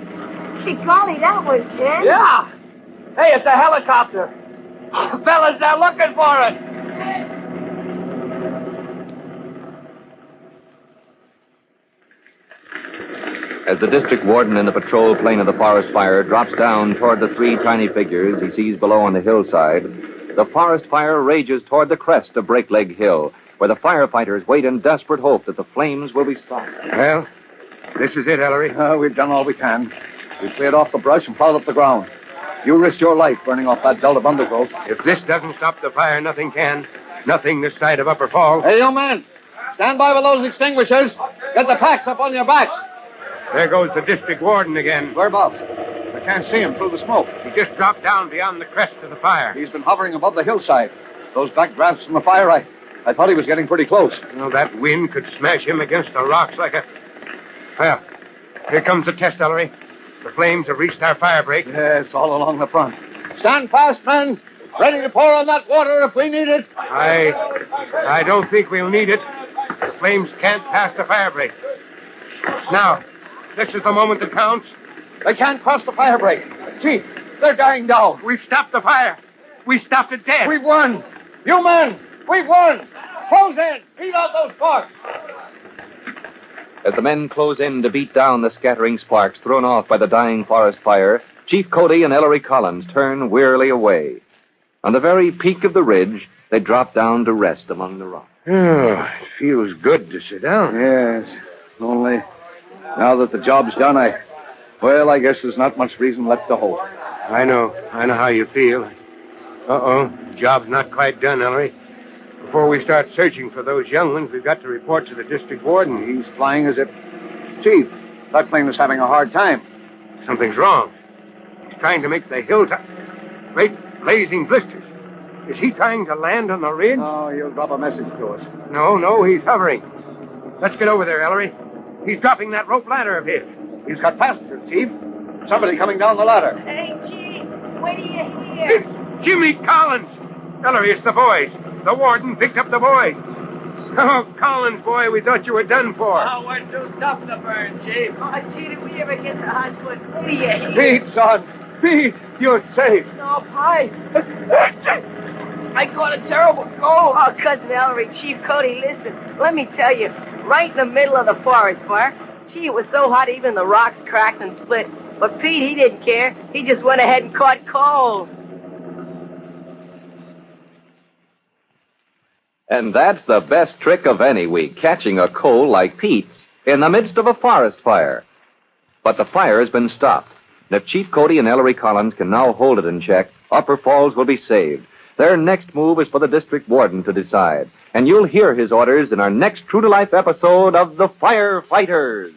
Hey, golly, that one can. Yeah. Hey, it's a helicopter. Fellas, they're looking for it. As the district warden in the patrol plane of the forest fire drops down toward the three tiny figures he sees below on the hillside, the forest fire rages toward the crest of Breakleg Hill, where the firefighters wait in desperate hope that the flames will be stopped. Well, this is it, Ellery. We've done all we can. We've cleared off the brush and plowed up the ground. You risked your life burning off that belt of undergrowth. If this doesn't stop the fire, nothing can. Nothing this side of Upper Falls. Hey, young man, stand by with those extinguishers. Get the packs up on your backs. There goes the district warden again. Whereabouts? I can't see him through the smoke. He just dropped down beyond the crest of the fire. He's been hovering above the hillside. Those back drafts from the fire, I thought he was getting pretty close. That wind could smash him against the rocks like a... Well, Here comes the test, Ellery. The flames have reached our fire break. Yes, all along the front. Stand fast, men. Ready to pour on that water if we need it. I don't think we'll need it. The flames can't pass the fire break. Now, this is the moment that counts. They can't cross the fire break. Chief, they're dying down. We've stopped the fire. We stopped it dead. We've won. You men, we've won. Close in. Beat out those sparks. As the men close in to beat down the scattering sparks thrown off by the dying forest fire, Chief Cody and Ellery Collins turn wearily away. On the very peak of the ridge, they drop down to rest among the rocks. Oh, it feels good to sit down. Yes. Only, now that the job's done, I guess there's not much reason left to hope. I know how you feel. Uh-oh. Job's not quite done, Ellery. Before we start searching for those young ones, we've got to report to the district warden. He's flying as if... Chief, that plane is having a hard time. Something's wrong. He's trying to make the hilltop... Great blazing blisters. Is he trying to land on the ridge? No, he'll drop a message to us. No, he's hovering. Let's get over there, Ellery. He's dropping that rope ladder of his. He's got passengers, Chief. Somebody coming down the ladder. Hey, Chief, wait till you hear. It's Jimmy Collins. Ellery, it's the boys. The warden picked up the boys. Oh, Collins, boy, we thought you were done for. Oh, we're too tough to burn, Chief. Oh, gee, did we ever get the hot foot? Wait till you hear. Pete, son. Pete, you're safe. No, Pie. I caught a terrible cold. Oh, Cousin Ellery, Chief Cody, listen. Let me tell you, right in the middle of the forest fire, gee, it was so hot even the rocks cracked and split. But Pete, he didn't care. He just went ahead and caught cold. And that's the best trick of any week, catching a cold like Pete's in the midst of a forest fire. But the fire has been stopped. And if Chief Cody and Ellery Collins can now hold it in check, Upper Falls will be saved. Their next move is for the district warden to decide. And you'll hear his orders in our next true-to-life episode of The Firefighters.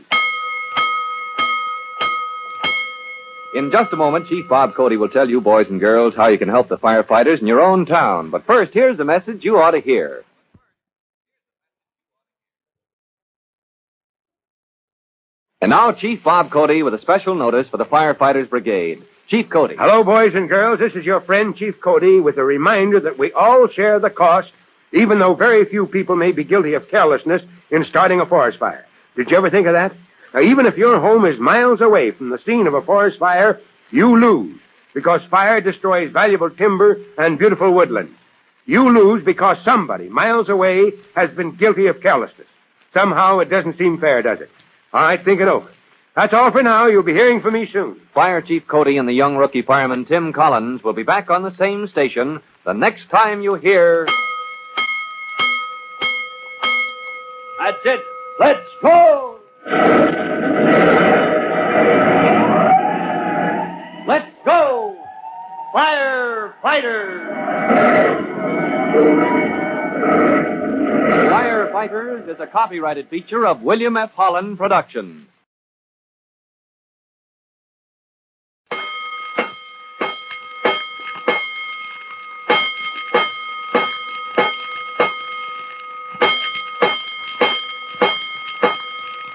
In just a moment, Chief Bob Cody will tell you, boys and girls, how you can help the firefighters in your own town. But first, here's a message you ought to hear. And now, Chief Bob Cody with a special notice for the Firefighters Brigade. Chief Cody. Hello, boys and girls. This is your friend, Chief Cody, with a reminder that we all share the cost, even though very few people may be guilty of carelessness in starting a forest fire. Did you ever think of that? Now, even if your home is miles away from the scene of a forest fire, you lose, because fire destroys valuable timber and beautiful woodland. You lose because somebody miles away has been guilty of carelessness. Somehow it doesn't seem fair, does it? All right, think it over. That's all for now. You'll be hearing from me soon. Fire Chief Cody and the young rookie fireman Tim Collins will be back on the same station the next time you hear... That's it. Let's go! Let's go! Firefighters! Firefighters is a copyrighted feature of William F. Holland Productions.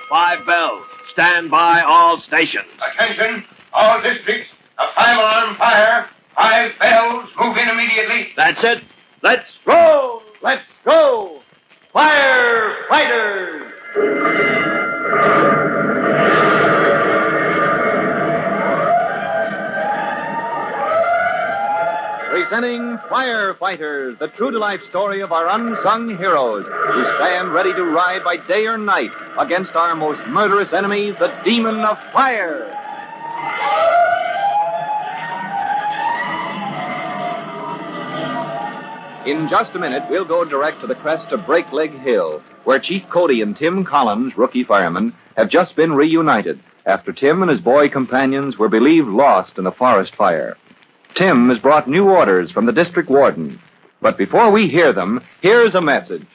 Five bells. Stand by all stations. Attention, all districts. A 5-alarm fire. 5 bells. Move in immediately. That's it. Let's Roll! Let's go! Firefighters! Presenting Firefighters, the true-to-life story of our unsung heroes who stand ready to ride by day or night against our most murderous enemy, the demon of fire. In just a minute, we'll go direct to the crest of Break Leg Hill, where Chief Cody and Tim Collins, rookie fireman, have just been reunited after Tim and his boy companions were believed lost in a forest fire. Tim has brought new orders from the district warden. But before we hear them, here's a message.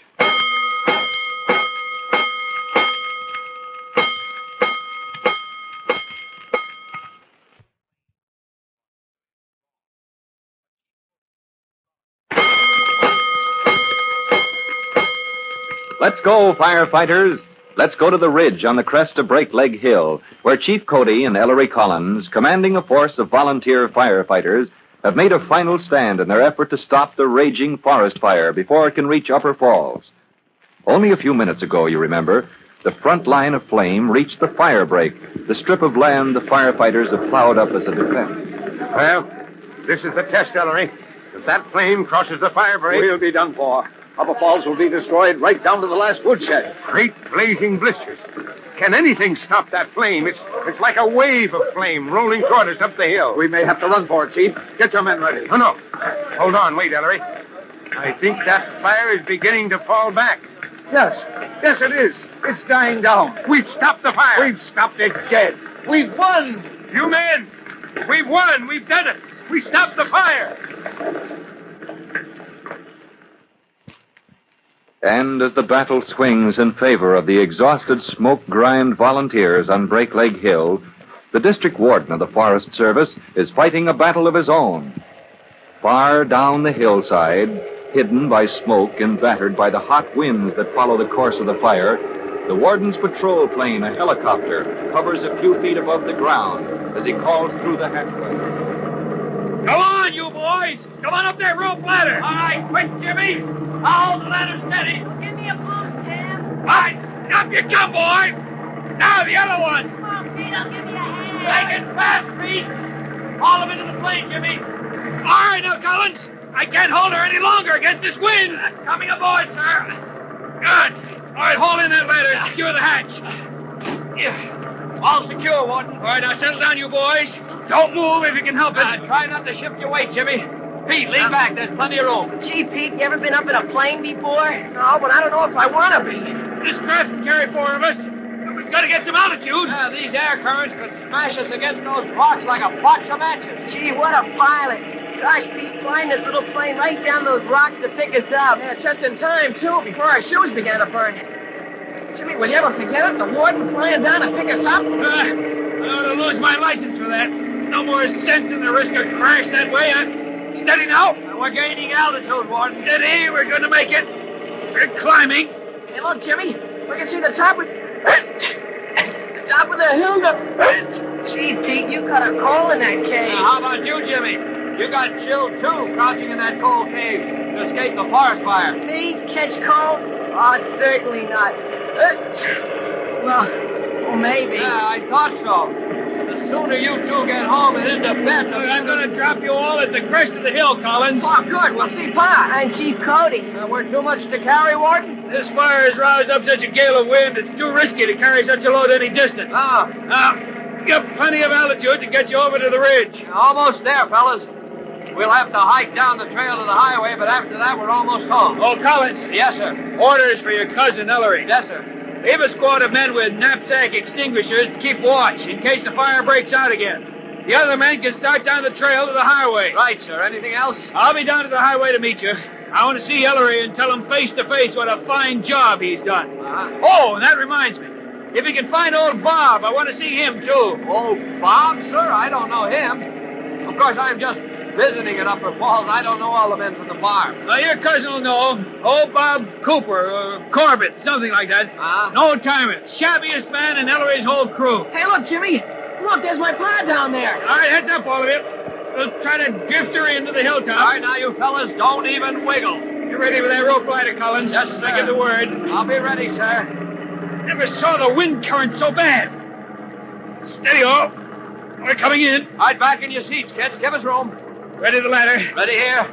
Let's go, firefighters. let's go to the ridge on the crest of Break Leg Hill, where Chief Cody and Ellery Collins, commanding a force of volunteer firefighters, have made a final stand in their effort to stop the raging forest fire before it can reach Upper Falls. Only a few minutes ago, you remember, the front line of flame reached the fire break, the strip of land the firefighters have plowed up as a defense. Well, this is the test, Ellery. If that flame crosses the fire break... We'll be done for. Upper Falls will be destroyed right down to the last woodshed. Great blazing blisters. Can anything stop that flame? It's like a wave of flame rolling toward us up the hill. We may have to run for it, Chief. Get your men ready. Oh, no. Hold on. Wait, Ellery. I think that fire is beginning to fall back. Yes, it is. It's dying down. We've stopped the fire. We've stopped it dead. We've won. You men, we've won. We've done it. We stopped the fire. And as the battle swings in favor of the exhausted, smoke-grimed volunteers on Break Leg Hill, the district warden of the Forest Service is fighting a battle of his own. Far down the hillside, hidden by smoke and battered by the hot winds that follow the course of the fire, the warden's patrol plane, a helicopter, hovers a few feet above the ground as he calls through the hatchway. Come on, you boys! Come on up that rope ladder! All right, quick, Jimmy! I'll hold the ladder steady. Give me a boost, Sam. All right, up you come, boy! Now the other one! Come on, Pete, I'll give you a hand. Take it fast, Pete! Haul him into the plane, Jimmy. All right, now, Collins. I can't hold her any longer against this wind. Coming aboard, sir. Good. All right, haul in that ladder and secure the hatch. Yeah. All secure, Warden. All right, now settle down, you boys. Don't move if you can help it. Try not to shift your weight, Jimmy. Pete, lean back. There's plenty of room. Gee, Pete, you ever been up in a plane before? No, but I don't know if I want to be. This craft can carry 4 of us. We've got to get some altitude. These air currents could smash us against those rocks like a box of matches. Gee, what a pilot. Gosh, Pete, flying this little plane right down those rocks to pick us up. Yeah, just in time, too, before our shoes began to burn. Jimmy, will you ever forget it? The warden flying down to pick us up? I ought to lose my license for that. No more sense in the risk of crash that way. Steady now. We're gaining altitude, Warden. Steady. We're going to make it. We're climbing. Hey, look, Jimmy. We can see the top of... the top of the hill. Gee, Pete, you got a cold in that cave. How about you, Jimmy? You got chilled, too, crouching in that cold cave to escape the forest fire. Me? Catch cold? Oh, certainly not. Well, maybe. Yeah, I thought so. The sooner you two get home and into bed, I'm going to drop you all at the crest of the hill, Collins. Oh, good. We'll see Pa. And Chief Cody. We're too much to carry, Warden? This fire has roused up such a gale of wind, it's too risky to carry such a load any distance. Now, get plenty of altitude to get you over to the ridge. Almost there, fellas. We'll have to hike down the trail to the highway, but after that, we're almost home. Oh, Collins. Yes, sir. Orders for your cousin, Ellery. Yes, sir. Leave a squad of men with knapsack extinguishers to keep watch in case the fire breaks out again. The other men can start down the trail to the highway. Right, sir. Anything else? I'll be down to the highway to meet you. I want to see Ellery and tell him face to face what a fine job he's done. Oh, and that reminds me. If you can find old Bob, I want to see him, too. Old Bob, sir? I don't know him. Of course, I'm just visiting at Upper Falls. I don't know all the men from the farm. Well, your cousin will know. Old Bob Cooper, or Corbett, something like that. An old-timer. Shabbiest man in Ellery's whole crew. Hey, look, Jimmy. Look, there's my Pa down there. All right, heads up, all of you. We'll try to drift her into the hilltop. All right, now, you fellas, don't even wiggle. You ready with that rope ladder, Collins? Yes, sir. I give the word. I'll be ready, sir. Never saw the wind current so bad. Steady, all. We're coming in. All right, back in your seats, kids. Give us room. Ready the ladder. Ready here.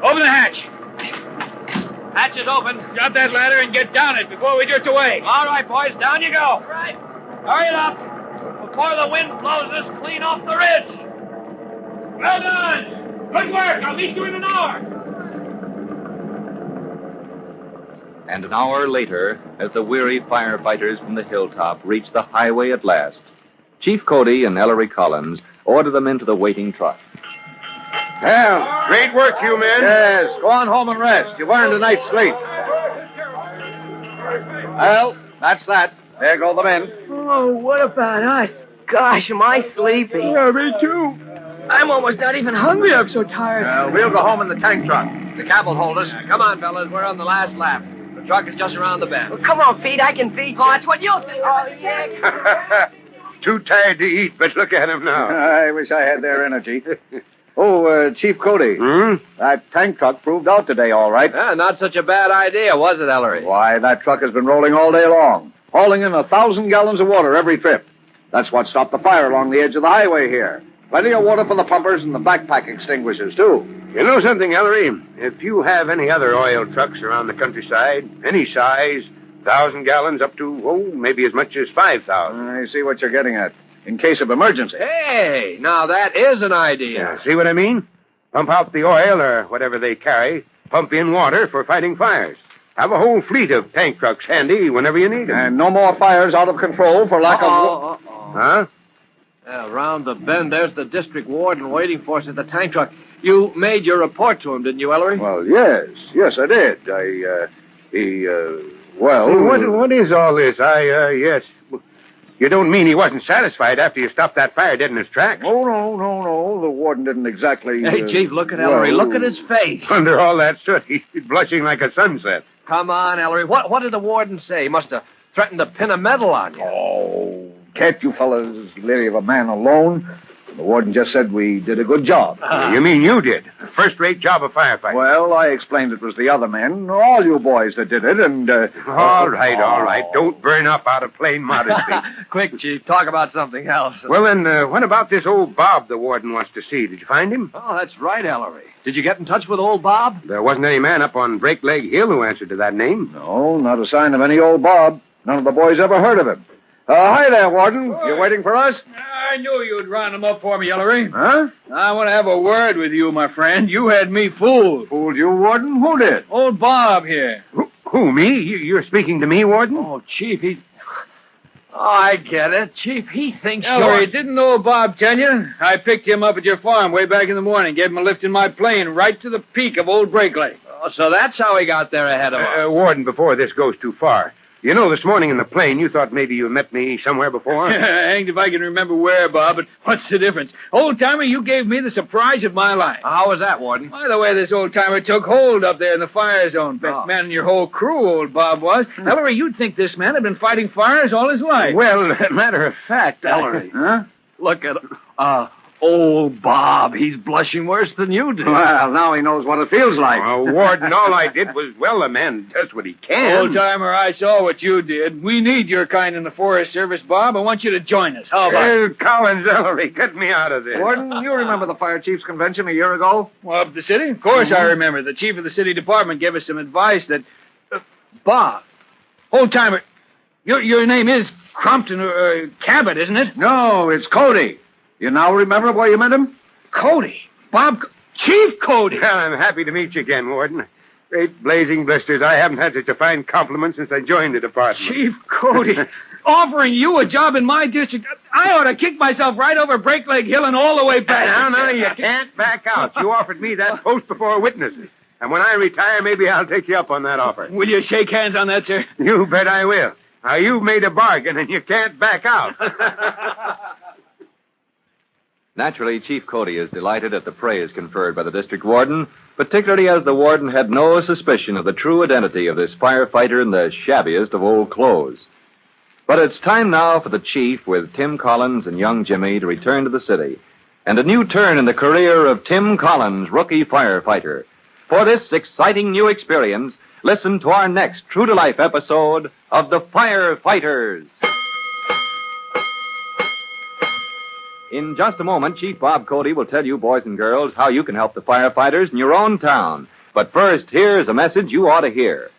Open the hatch. Hatch is open. Drop that ladder and get down it before we drift away. All right, boys, down you go. Right. Hurry it up before the wind blows us clean off the ridge. Well done. Good work. I'll meet you in an hour. And an hour later, as the weary firefighters from the hilltop reach the highway at last, Chief Cody and Ellery Collins order them into the waiting truck. Well, Great work, you men. yes, go on home and rest. You've earned a night's sleep. Well, that's that. There go the men. Oh, what about us? Gosh, am I sleepy? Yeah, me too. I'm almost not even hungry. I'm so tired. We'll go home in the tank truck. The cab will hold us. Come on, fellas. We're on the last lap. The truck is just around the bend. Well, come on, Pete. I can beat you. Oh, that's what you think. Oh, yeah. Too tired to eat, but look at him now. I wish I had their energy. Oh, Chief Cody. That tank truck proved out today, all right. Yeah, not such a bad idea, was it, Ellery? Why, that truck has been rolling all day long, hauling in 1,000 gallons of water every trip. That's what stopped the fire along the edge of the highway here. Plenty of water for the pumpers and the backpack extinguishers, too. You know something, Ellery? If you have any other oil trucks around the countryside, any size, 1,000 gallons up to, maybe as much as 5,000. I see what you're getting at. In case of emergency. Hey, now that is an idea. See what I mean? Pump out the oil or whatever they carry. Pump in water for fighting fires. Have a whole fleet of tank trucks handy whenever you need them. And no more fires out of control for lack of... Huh? Around the bend, there's the district warden waiting for us at the tank truck. You made your report to him, didn't you, Ellery? Well, yes, I did. What is all this? Yes. You don't mean he wasn't satisfied after you stopped that fire dead in its tracks? Oh, no. The warden didn't exactly... Hey, Chief, look at Ellery. Look at his face. Under all that soot, he's blushing like a sunset. Come on, Ellery. What did the warden say? He must have threatened to pin a medal on you. Oh, can't you fellas leave a man alone? The warden just said we did a good job. You mean you did? A first-rate job of firefighting. Well, I explained it was the other men, all you boys that did it, and... All right. Don't burn up out of plain modesty. Quick, Chief, talk about something else. Well, then, what about this old Bob the warden wants to see? Did you find him? Oh, that's right, Ellery. Did you get in touch with old Bob? There wasn't any man up on Break Leg Hill who answered to that name. No, not a sign of any old Bob. None of the boys ever heard of him. Hi there, Warden. You waiting for us? I knew you'd round him up for me, Ellery. Huh? I want to have a word with you, my friend. You had me fooled. Fooled you, Warden? Who did? Old Bob here. Who, me? You're speaking to me, Warden? Oh, Chief, Oh, I get it. Chief, he thinks Ellery, didn't old Bob tell you? I picked him up at your farm way back in the morning, gave him a lift in my plane right to the peak of Old Break Lake. Oh, so that's how he got there ahead of us. Warden, before this goes too far, you know, this morning in the plane, you thought maybe you met me somewhere before? Hanged if I can remember where, Bob, but what's the difference? Old-timer, you gave me the surprise of my life. How was that, Warden? By the way, this old-timer took hold up there in the fire zone. Best man in your whole crew, old Bob was. Ellery, you'd think this man had been fighting fires all his life. Well, matter of fact, Ellery. Huh? Look at old Bob. He's blushing worse than you did. Well, now he knows what it feels like. Warden, all I did was, the man does what he can. Old-timer, I saw what you did. We need your kind in the Forest Service, Bob. I want you to join us. How about it? Collins, Ellery, get me out of this. Warden, you remember the Fire Chiefs Convention a year ago? Well, up the city? Of course I remember. The chief of the city department gave us some advice that... Bob, old-timer, your name is Crompton or Cabot, isn't it? No, it's Cody. You now remember where you met him? Cody. Chief Cody. Well, I'm happy to meet you again, Warden. Great blazing blisters. I haven't had such a fine compliment since I joined the department. Chief Cody. Offering you a job in my district. I ought to kick myself right over Break Leg Hill and all the way back. No, you can't back out. You offered me that post before witnesses. And when I retire, maybe I'll take you up on that offer. Will you shake hands on that, sir? You bet I will. Now, you've made a bargain, and you can't back out. Naturally, Chief Cody is delighted at the praise conferred by the district warden, particularly as the warden had no suspicion of the true identity of this firefighter in the shabbiest of old clothes. But it's time now for the chief, with Tim Collins and young Jimmy, to return to the city, and a new turn in the career of Tim Collins, rookie firefighter. For this exciting new experience, listen to our next true-to-life episode of The Firefighters. In just a moment, Chief Bob Cody will tell you, boys and girls, how you can help the firefighters in your own town. But first, here's a message you ought to hear.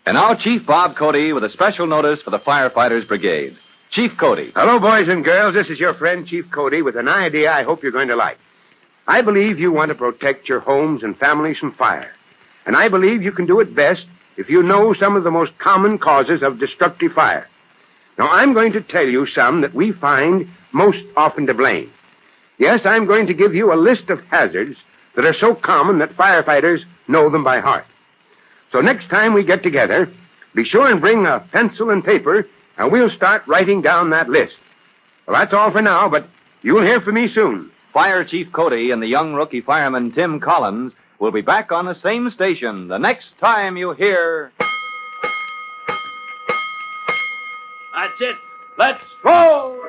And now, Chief Bob Cody with a special notice for the Firefighters Brigade. Chief Cody. Hello, boys and girls. This is your friend, Chief Cody, with an idea I hope you're going to like. I believe you want to protect your homes and families from fire. And I believe you can do it best if you know some of the most common causes of destructive fire. Now, I'm going to tell you some that we find most often to blame. Yes, I'm going to give you a list of hazards that are so common that firefighters know them by heart. So next time we get together, be sure and bring a pencil and paper, and we'll start writing down that list. Well, that's all for now, but you'll hear from me soon. Fire Chief Cody and the young rookie fireman Tim Collins will be back on the same station the next time you hear... That's it. Let's roll!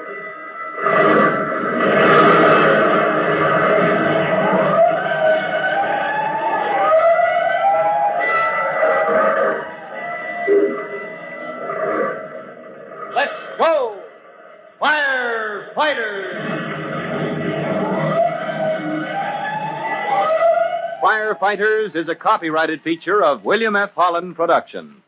Let's go! Firefighters! Firefighters is a copyrighted feature of William F. Holland Productions.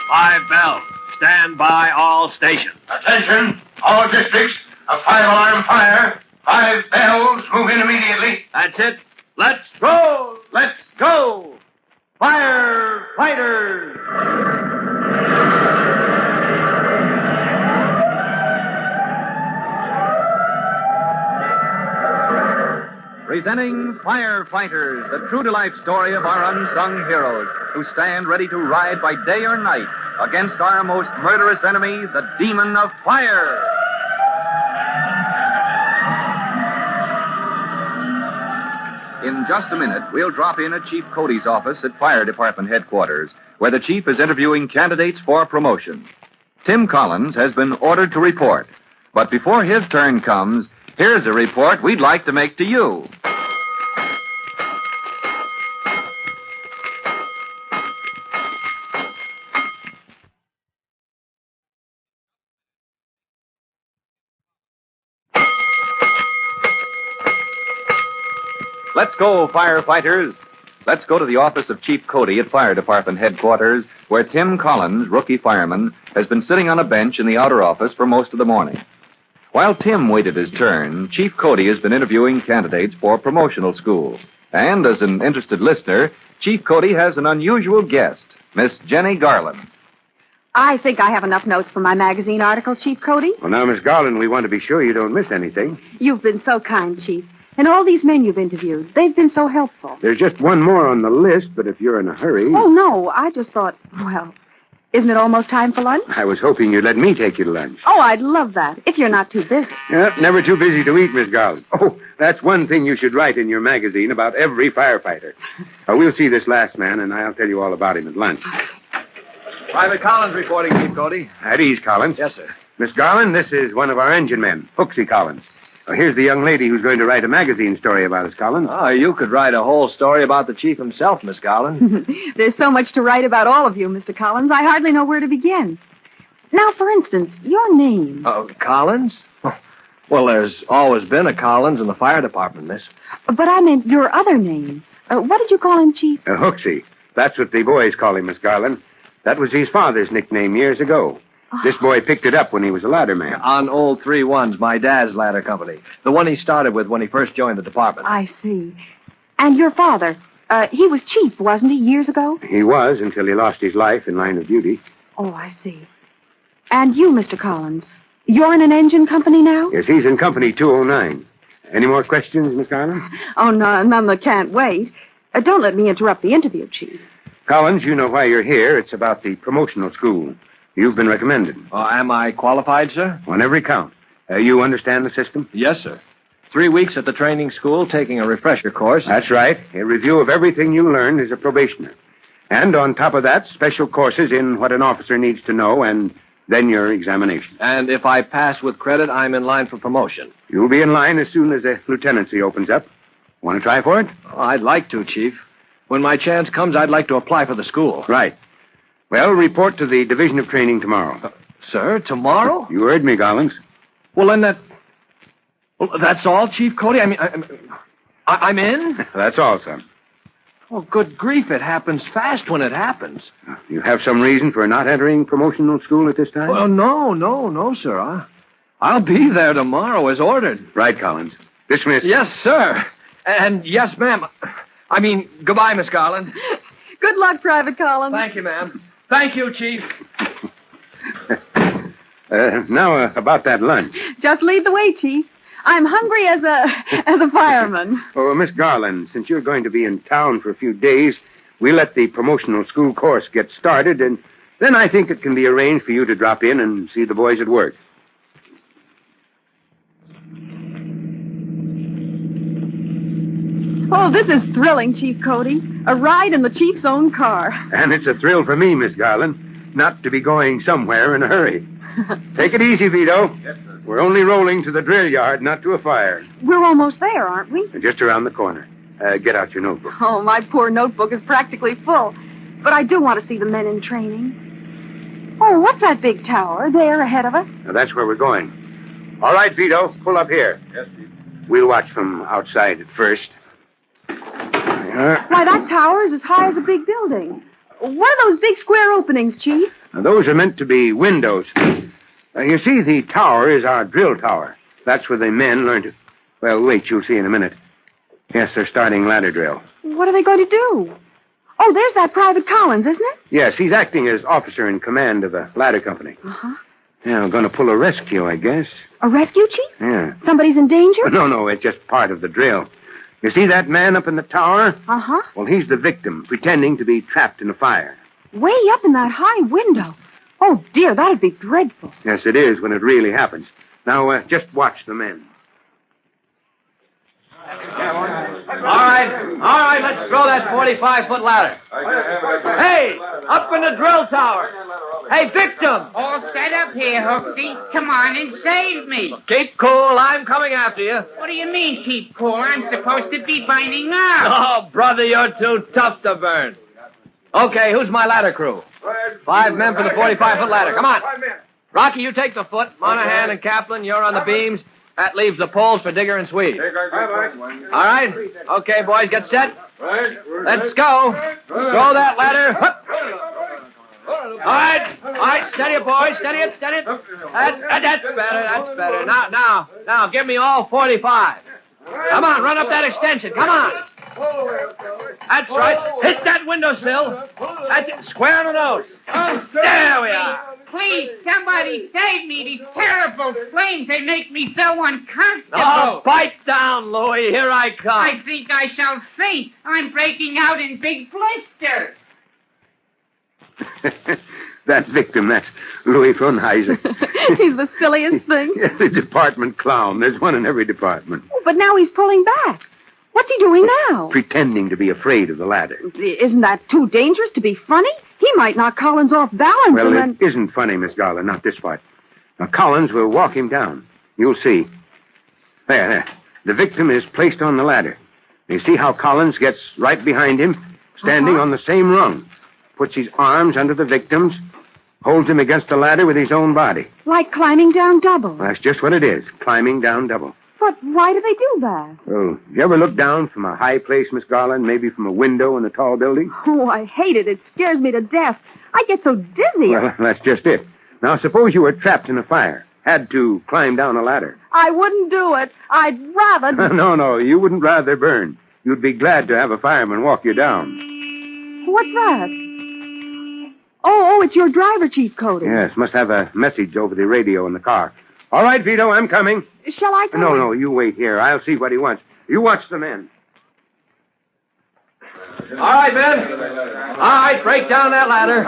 Five bells. Stand by all stations. Attention, all districts. A 5-alarm fire. 5 bells. Move in immediately. That's it. Let's roll. Let's go! Firefighters! Presenting Firefighters, the true-to-life story of our unsung heroes who stand ready to ride by day or night against our most murderous enemy, the demon of fire. In just a minute, we'll drop in at Chief Cody's office at Fire Department headquarters, where the chief is interviewing candidates for promotion. Tim Collins has been ordered to report. But before his turn comes, here's a report we'd like to make to you. Let's go, firefighters. Let's go to the office of Chief Cody at Fire Department headquarters, where Tim Collins, rookie fireman, has been sitting on a bench in the outer office for most of the morning. While Tim waited his turn, Chief Cody has been interviewing candidates for promotional school. And as an interested listener, Chief Cody has an unusual guest, Miss Jenny Garland. I think I have enough notes for my magazine article, Chief Cody. Well, now, Miss Garland, we want to be sure you don't miss anything. You've been so kind, Chief. And all these men you've interviewed, they've been so helpful. There's just one more on the list, but if you're in a hurry... Oh, no, I just thought, well, isn't it almost time for lunch? I was hoping you'd let me take you to lunch. Oh, I'd love that, if you're not too busy. Yeah, never too busy to eat, Miss Garland. Oh, that's one thing you should write in your magazine about every firefighter. We'll see this last man, and I'll tell you all about him at lunch. Private Collins reporting, Chief Cody. At ease, Collins. Yes, sir. Miss Garland, this is one of our engine men, Hooksy Collins. Here's the young lady who's going to write a magazine story about us, Collins. Oh, you could write a whole story about the chief himself, Miss Garland. There's so much to write about all of you, Mr. Collins, I hardly know where to begin. Now, for instance, your name. Oh, Collins? Well, there's always been a Collins in the fire department, miss. But I meant your other name. What did you call him, Chief? Hooksy. That's what the boys call him, Miss Garland. That was his father's nickname years ago. This boy picked it up when he was a ladder man. On old 3-1's, my dad's ladder company. The one he started with when he first joined the department. I see. And your father, he was chief, wasn't he, years ago? He was, until he lost his life in line of duty. Oh, I see. And you, Mr. Collins, you're in an engine company now? Yes, he's in company 209. Any more questions, Miss Garland? Oh, no, none that can't wait. Don't let me interrupt the interview, Chief. Collins, you know why you're here. It's about the promotional school. You've been recommended. Oh, am I qualified, sir? On every count. You understand the system? Yes, sir. 3 weeks at the training school, taking a refresher course. That's right. A review of everything you learned as a probationer. And on top of that, special courses in what an officer needs to know, and then your examination. And if I pass with credit, I'm in line for promotion. You'll be in line as soon as a lieutenancy opens up. Want to try for it? Oh, I'd like to, Chief. When my chance comes, I'd like to apply for the school. Right. Well, report to the Division of Training tomorrow. Sir, tomorrow? You heard me, Collins. Well, then that's all, Chief Cody? I'm in? That's all, son. Oh, good grief, it happens fast when it happens. You have some reason for not entering promotional school at this time? Well, no, sir. I'll be there tomorrow as ordered. Right, Collins. Dismissed. Yes, sir. And yes, ma'am. Goodbye, Miss Garland. Good luck, Private Collins. Thank you, ma'am. Thank you, Chief. Now, about that lunch. Just lead the way, Chief. I'm hungry as a fireman. Oh, Miss Garland, since you're going to be in town for a few days, we'll let the promotional school course get started, and then I think it can be arranged for you to drop in and see the boys at work. Oh, this is thrilling, Chief Cody. A ride in the chief's own car. And it's a thrill for me, Miss Garland, not to be going somewhere in a hurry. Take it easy, Vito. Yes, sir. We're only rolling to the drill yard, not to a fire. We're almost there, aren't we? Just around the corner. Get out your notebook. Oh, my poor notebook is practically full. But I do want to see the men in training. Oh, what's that big tower there ahead of us? Now, that's where we're going. All right, Vito, pull up here. Yes, Chief. We'll watch from outside at first. Why, that tower is as high as a big building. What are those big square openings, Chief? Now, those are meant to be windows. You see, the tower is our drill tower. That's where the men learn to... Well, wait, you'll see in a minute. Yes, they're starting ladder drill. What are they going to do? Oh, there's that Private Collins, isn't it? Yes, he's acting as officer in command of the ladder company. Uh-huh. Yeah, we're going to pull a rescue, I guess. A rescue, Chief? Yeah. Somebody's in danger? No, it's just part of the drill. You see that man up in the tower? Uh-huh. Well, he's the victim, pretending to be trapped in a fire. Way up in that high window. Oh, dear, that'd be dreadful. Yes, it is when it really happens. Now, just watch the men. All right, let's throw that 45-foot ladder. Hey, up in the drill tower. Hey, victim. All set up here, Hoopsie. Come on and save me. Keep cool. I'm coming after you. What do you mean, keep cool? I'm supposed to be binding up. Oh, brother, you're too tough to burn. Okay, who's my ladder crew? 5 men for the 45-foot ladder. Come on. Rocky, you take the foot. Monahan and Kaplan, you're on the beams. That leaves the poles for Digger and Swede. All right. Okay, boys, get set. Let's go. Throw that ladder. All right, steady it, boys. Steady it. That's better. Now, give me all 45. Come on, run up that extension. Come on. That's right. Hit that windowsill. That's it. Square on the nose. There we are. Please, somebody save me. These terrible flames, they make me so uncomfortable. Oh, bite down, Louie. Here I come. I think I shall faint. I'm breaking out in big blisters. That victim, that's Louis Fronheiser. He's the silliest thing. Yes, the department clown. There's one in every department. Oh, but now he's pulling back. What's he doing now? Pretending to be afraid of the ladder. Isn't that too dangerous to be funny? He might knock Collins off balance Well, and then... it isn't funny, Miss Garland, not this part. Now, Collins will walk him down. You'll see. There. The victim is placed on the ladder. You see how Collins gets right behind him, standing on the same rung. Puts his arms under the victim's, holds him against the ladder with his own body. Like climbing down double. That's just what it is, climbing down double. But why do they do that? Oh, you ever look down from a high place, Miss Garland, maybe from a window in a tall building? Oh, I hate it. It scares me to death. I get so dizzy. Well, that's just it. Now, suppose you were trapped in a fire, had to climb down a ladder. I wouldn't do it. I'd rather... No, you wouldn't rather burn. You'd be glad to have a fireman walk you down. What's that? Oh, it's your driver, Chief Cody. Yes, must have a message over the radio in the car. All right, Vito, I'm coming. Shall I come? No, you wait here. I'll see what he wants. You watch the men. All right, men. All right, break down that ladder.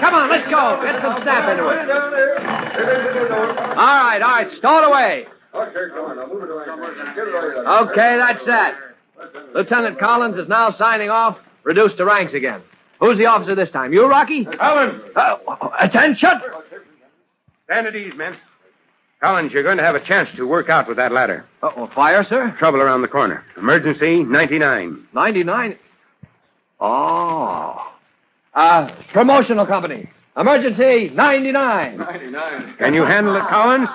Come on, let's go. Get some snap into it. All right, stall away. Okay, that's that. Lieutenant Collins is now signing off. Reduced to ranks again. Who's the officer this time? You, Rocky? Collins. Attention. Stand at ease, men. Collins, you're going to have a chance to work out with that ladder. Fire, sir? Trouble around the corner. Emergency 99. 99? Oh. Promotional company. Emergency 99. 99. Can you handle it, Collins?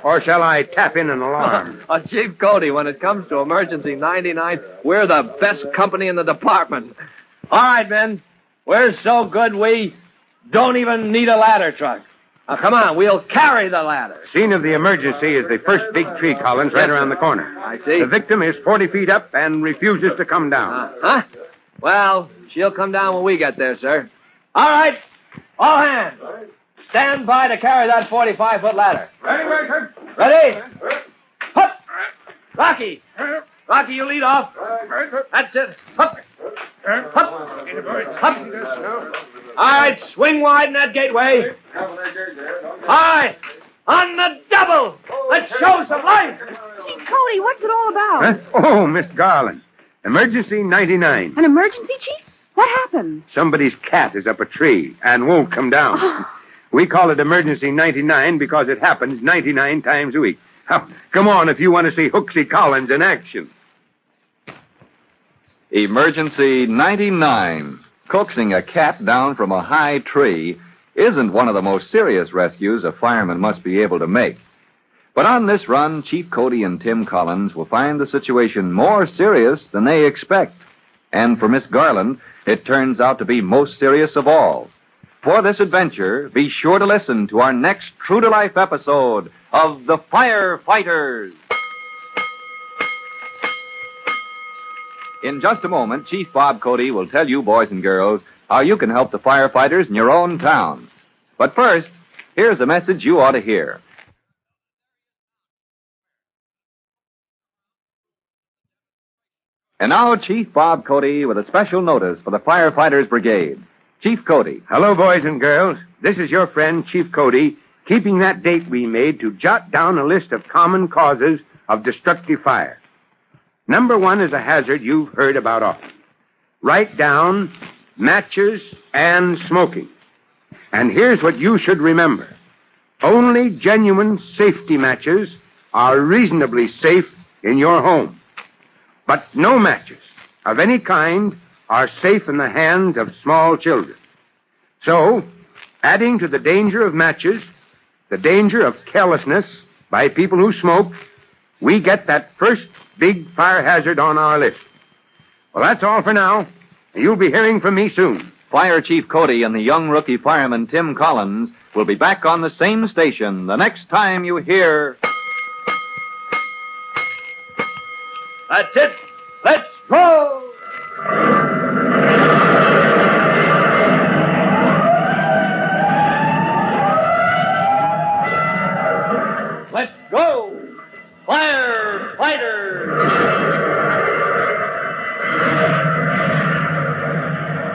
Or shall I tap in an alarm? Chief Cody, when it comes to emergency 99, we're the best company in the department. All right, men. We're so good we don't even need a ladder truck. Now, come on, we'll carry the ladder. Scene of the emergency is the first big tree, Collins, right around the corner. I see. The victim is 40 feet up and refuses to come down. Huh? Well, she'll come down when we get there, sir. All right. All hands. stand by to carry that 45-foot ladder. Ready, Ready? Hup! Rocky! Rocky, you lead off. That's it. Hup! Hup! Hup! All right, swing wide in that gateway. All right, on the double. Let's show some life. Chief Cody, what's it all about? Huh? Oh, Miss Garland. Emergency 99. An emergency, Chief? What happened? Somebody's cat is up a tree and won't come down. We call it Emergency 99 because it happens 99 times a week. Now, come on if you want to see Hooksy Collins in action. Emergency 99. Coaxing a cat down from a high tree isn't one of the most serious rescues a fireman must be able to make. But on this run, Chief Cody and Tim Collins will find the situation more serious than they expect. And for Miss Garland, it turns out to be most serious of all. For this adventure, be sure to listen to our next true-to-life episode of The Firefighters. In just a moment, Chief Bob Cody will tell you, boys and girls, how you can help the firefighters in your own town. But first, here's a message you ought to hear. And now, Chief Bob Cody with a special notice for the Firefighters Brigade. Chief Cody. Hello, boys and girls. This is your friend, Chief Cody, keeping that date we made to jot down a list of common causes of destructive fire. Number 1 is a hazard you've heard about often. Write down matches and smoking. And here's what you should remember. Only genuine safety matches are reasonably safe in your home. But no matches of any kind are safe in the hands of small children. So, adding to the danger of matches, the danger of carelessness by people who smoke, we get that first big fire hazard on our list. Well, that's all for now. You'll be hearing from me soon. Fire Chief Cody and the young rookie fireman Tim Collins will be back on the same station the next time you hear... That's it. Let's go! Let's go! Firefighters!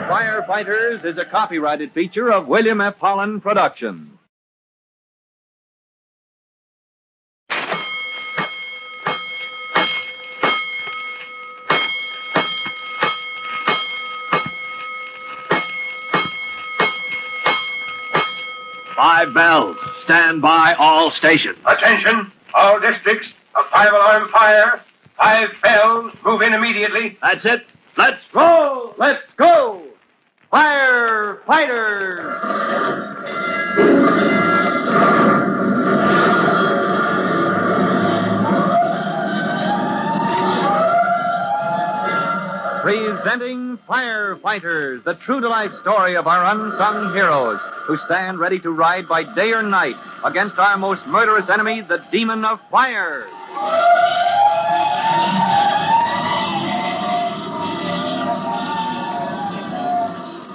Firefighters is a copyrighted feature of William F. Holland Productions. Five bells. Stand by all stations. Attention, all districts. A 5-alarm fire. 5 bells. Move in immediately. That's it. Let's go! Let's go! Firefighters! Presenting Firefighters, the true-to-life story of our unsung heroes who stand ready to ride by day or night against our most murderous enemy, the demon of fire.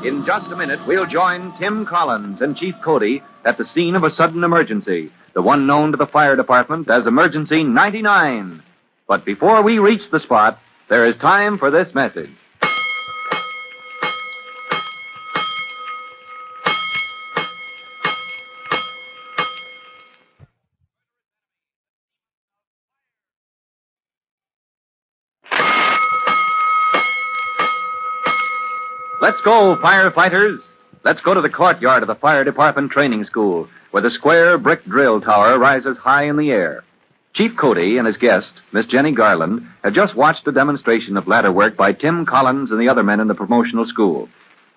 In just a minute, we'll join Tim Collins and Chief Cody at the scene of a sudden emergency, the one known to the fire department as Emergency 99. But before we reach the spot, there is time for this message. Let's go, firefighters. Let's go to the courtyard of the fire department training school, where the square brick drill tower rises high in the air. Chief Cody and his guest, Miss Jenny Garland, had just watched a demonstration of ladder work by Tim Collins and the other men in the promotional school.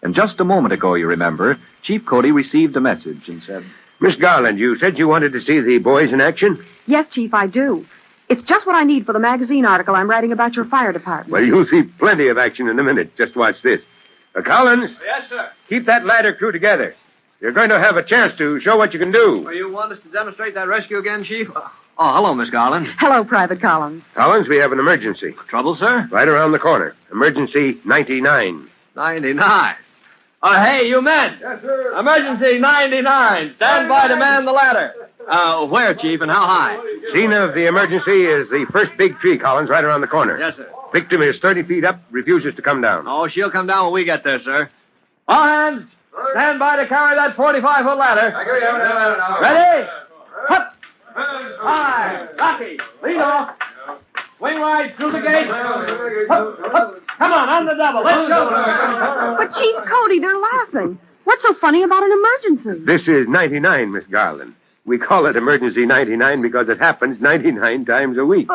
And just a moment ago, you remember, Chief Cody received a message and said... Miss Garland, you said you wanted to see the boys in action? Yes, Chief, I do. It's just what I need for the magazine article I'm writing about your fire department. Well, you'll see plenty of action in a minute. Just watch this. Collins? Yes, sir. Keep that ladder crew together. You're going to have a chance to show what you can do. Well, you want us to demonstrate that rescue again, Chief? Oh, hello, Miss Garland. Hello, Private Collins. Collins, we have an emergency. Trouble, sir? Right around the corner. Emergency 99. 99. Hey, you men! Yes, sir. Emergency 99. Stand by to man the ladder. Where, Chief, and how high? Scene of the emergency is the first big tree, Collins, right around the corner. Yes, sir. Victim is 30 feet up, refuses to come down. Oh, she'll come down when we get there, sir. All hands, stand by to carry that 45-foot ladder. Ready? Up! High! Rocky! Lead off! Swing right through the gate. Up! Come on the double. Let's go. But, Chief Cody, they're laughing. What's so funny about an emergency? This is 99, Miss Garland. We call it Emergency 99 because it happens 99 times a week.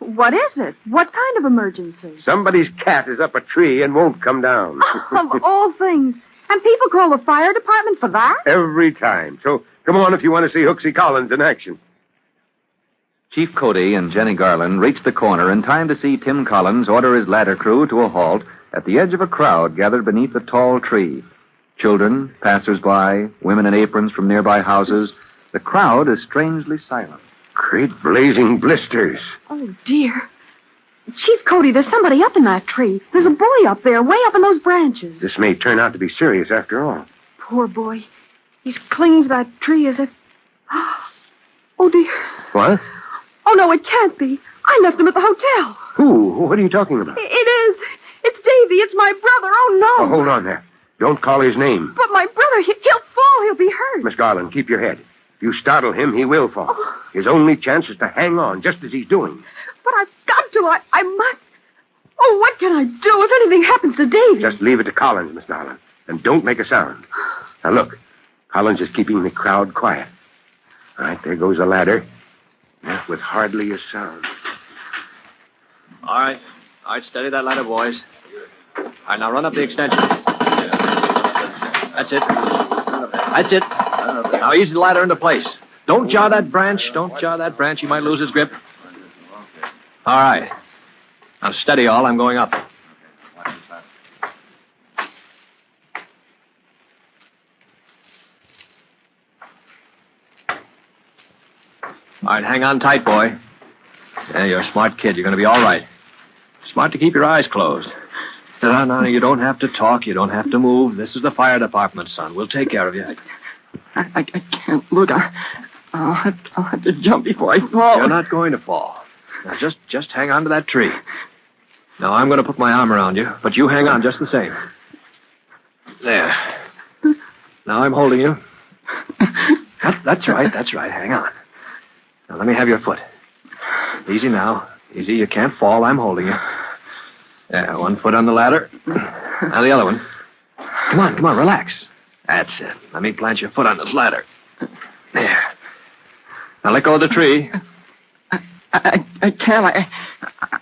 What is it? What kind of emergency? Somebody's cat is up a tree and won't come down. Of all things. And people call the fire department for that? Every time. So come on if you want to see Hooksy Collins in action. Chief Cody and Jenny Garland reached the corner in time to see Tim Collins order his ladder crew to a halt at the edge of a crowd gathered beneath a tall tree. Children, passers-by, women in aprons from nearby houses. The crowd is strangely silent. Great blazing blisters. Oh, dear. Chief Cody, there's somebody up in that tree. There's a boy up there, way up in those branches. This may turn out to be serious after all. Poor boy. He's clinging to that tree as if... Oh, dear. What? Oh, no, it can't be. I left him at the hotel. Who? What are you talking about? It is. It's Davy. It's my brother. Oh, no. Oh, hold on there. Don't call his name. But my brother, he'll fall. He'll be hurt. Miss Garland, keep your head. If you startle him, he will fall. Oh. His only chance is to hang on, just as he's doing. But I've got to. I must. Oh, what can I do if anything happens to Davy? Just leave it to Collins, Miss Garland. And don't make a sound. Now, look. Collins is keeping the crowd quiet. All right, there goes the ladder. With hardly a sound. All right, steady that ladder, boys. All right, now run up the extension. That's it. Now ease the ladder into place. Don't jar that branch. You might lose its grip. All right. Now steady all. I'm going up. All right, hang on tight, boy. Yeah, you're a smart kid. You're going to be all right. Smart to keep your eyes closed. No, you don't have to talk. You don't have to move. This is the fire department, son. We'll take care of you. I can't look. I'll have to jump before I fall. You're not going to fall. Now, just hang on to that tree. Now, I'm going to put my arm around you, but you hang on just the same. There. Now I'm holding you. That's right. Hang on. Now, let me have your foot. Easy now. Easy. You can't fall. I'm holding you. Yeah, one foot on the ladder. Now the other one. Come on. Relax. That's it. Let me plant your foot on this ladder. There. Now let go of the tree. I can't.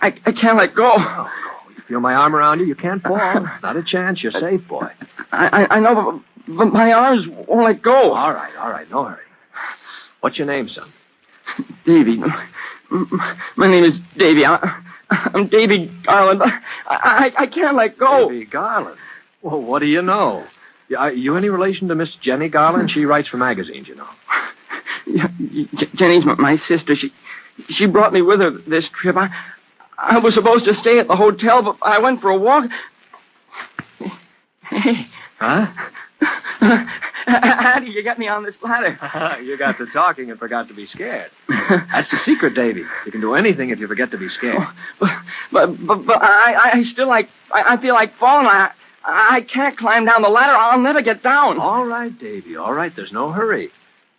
I can't let go. Oh, you feel my arm around you? You can't fall. Not a chance. You're safe, boy. I know, but my arms won't let go. All right. No hurry. What's your name, son? Davy. My name is Davy. I'm Davy Garland. I can't let go. Davy Garland? Well, what do you know? Are you any relation to Miss Jenny Garland? She writes for magazines, you know. Jenny's my sister. She brought me with her this trip. I was supposed to stay at the hotel, but I went for a walk. Hey. Huh? How did you get me on this ladder? You got to talking and forgot to be scared. That's the secret, Davy. You can do anything if you forget to be scared. But I still I feel like falling. I can't climb down the ladder. I'll never get down. All right, Davy. All right. There's no hurry.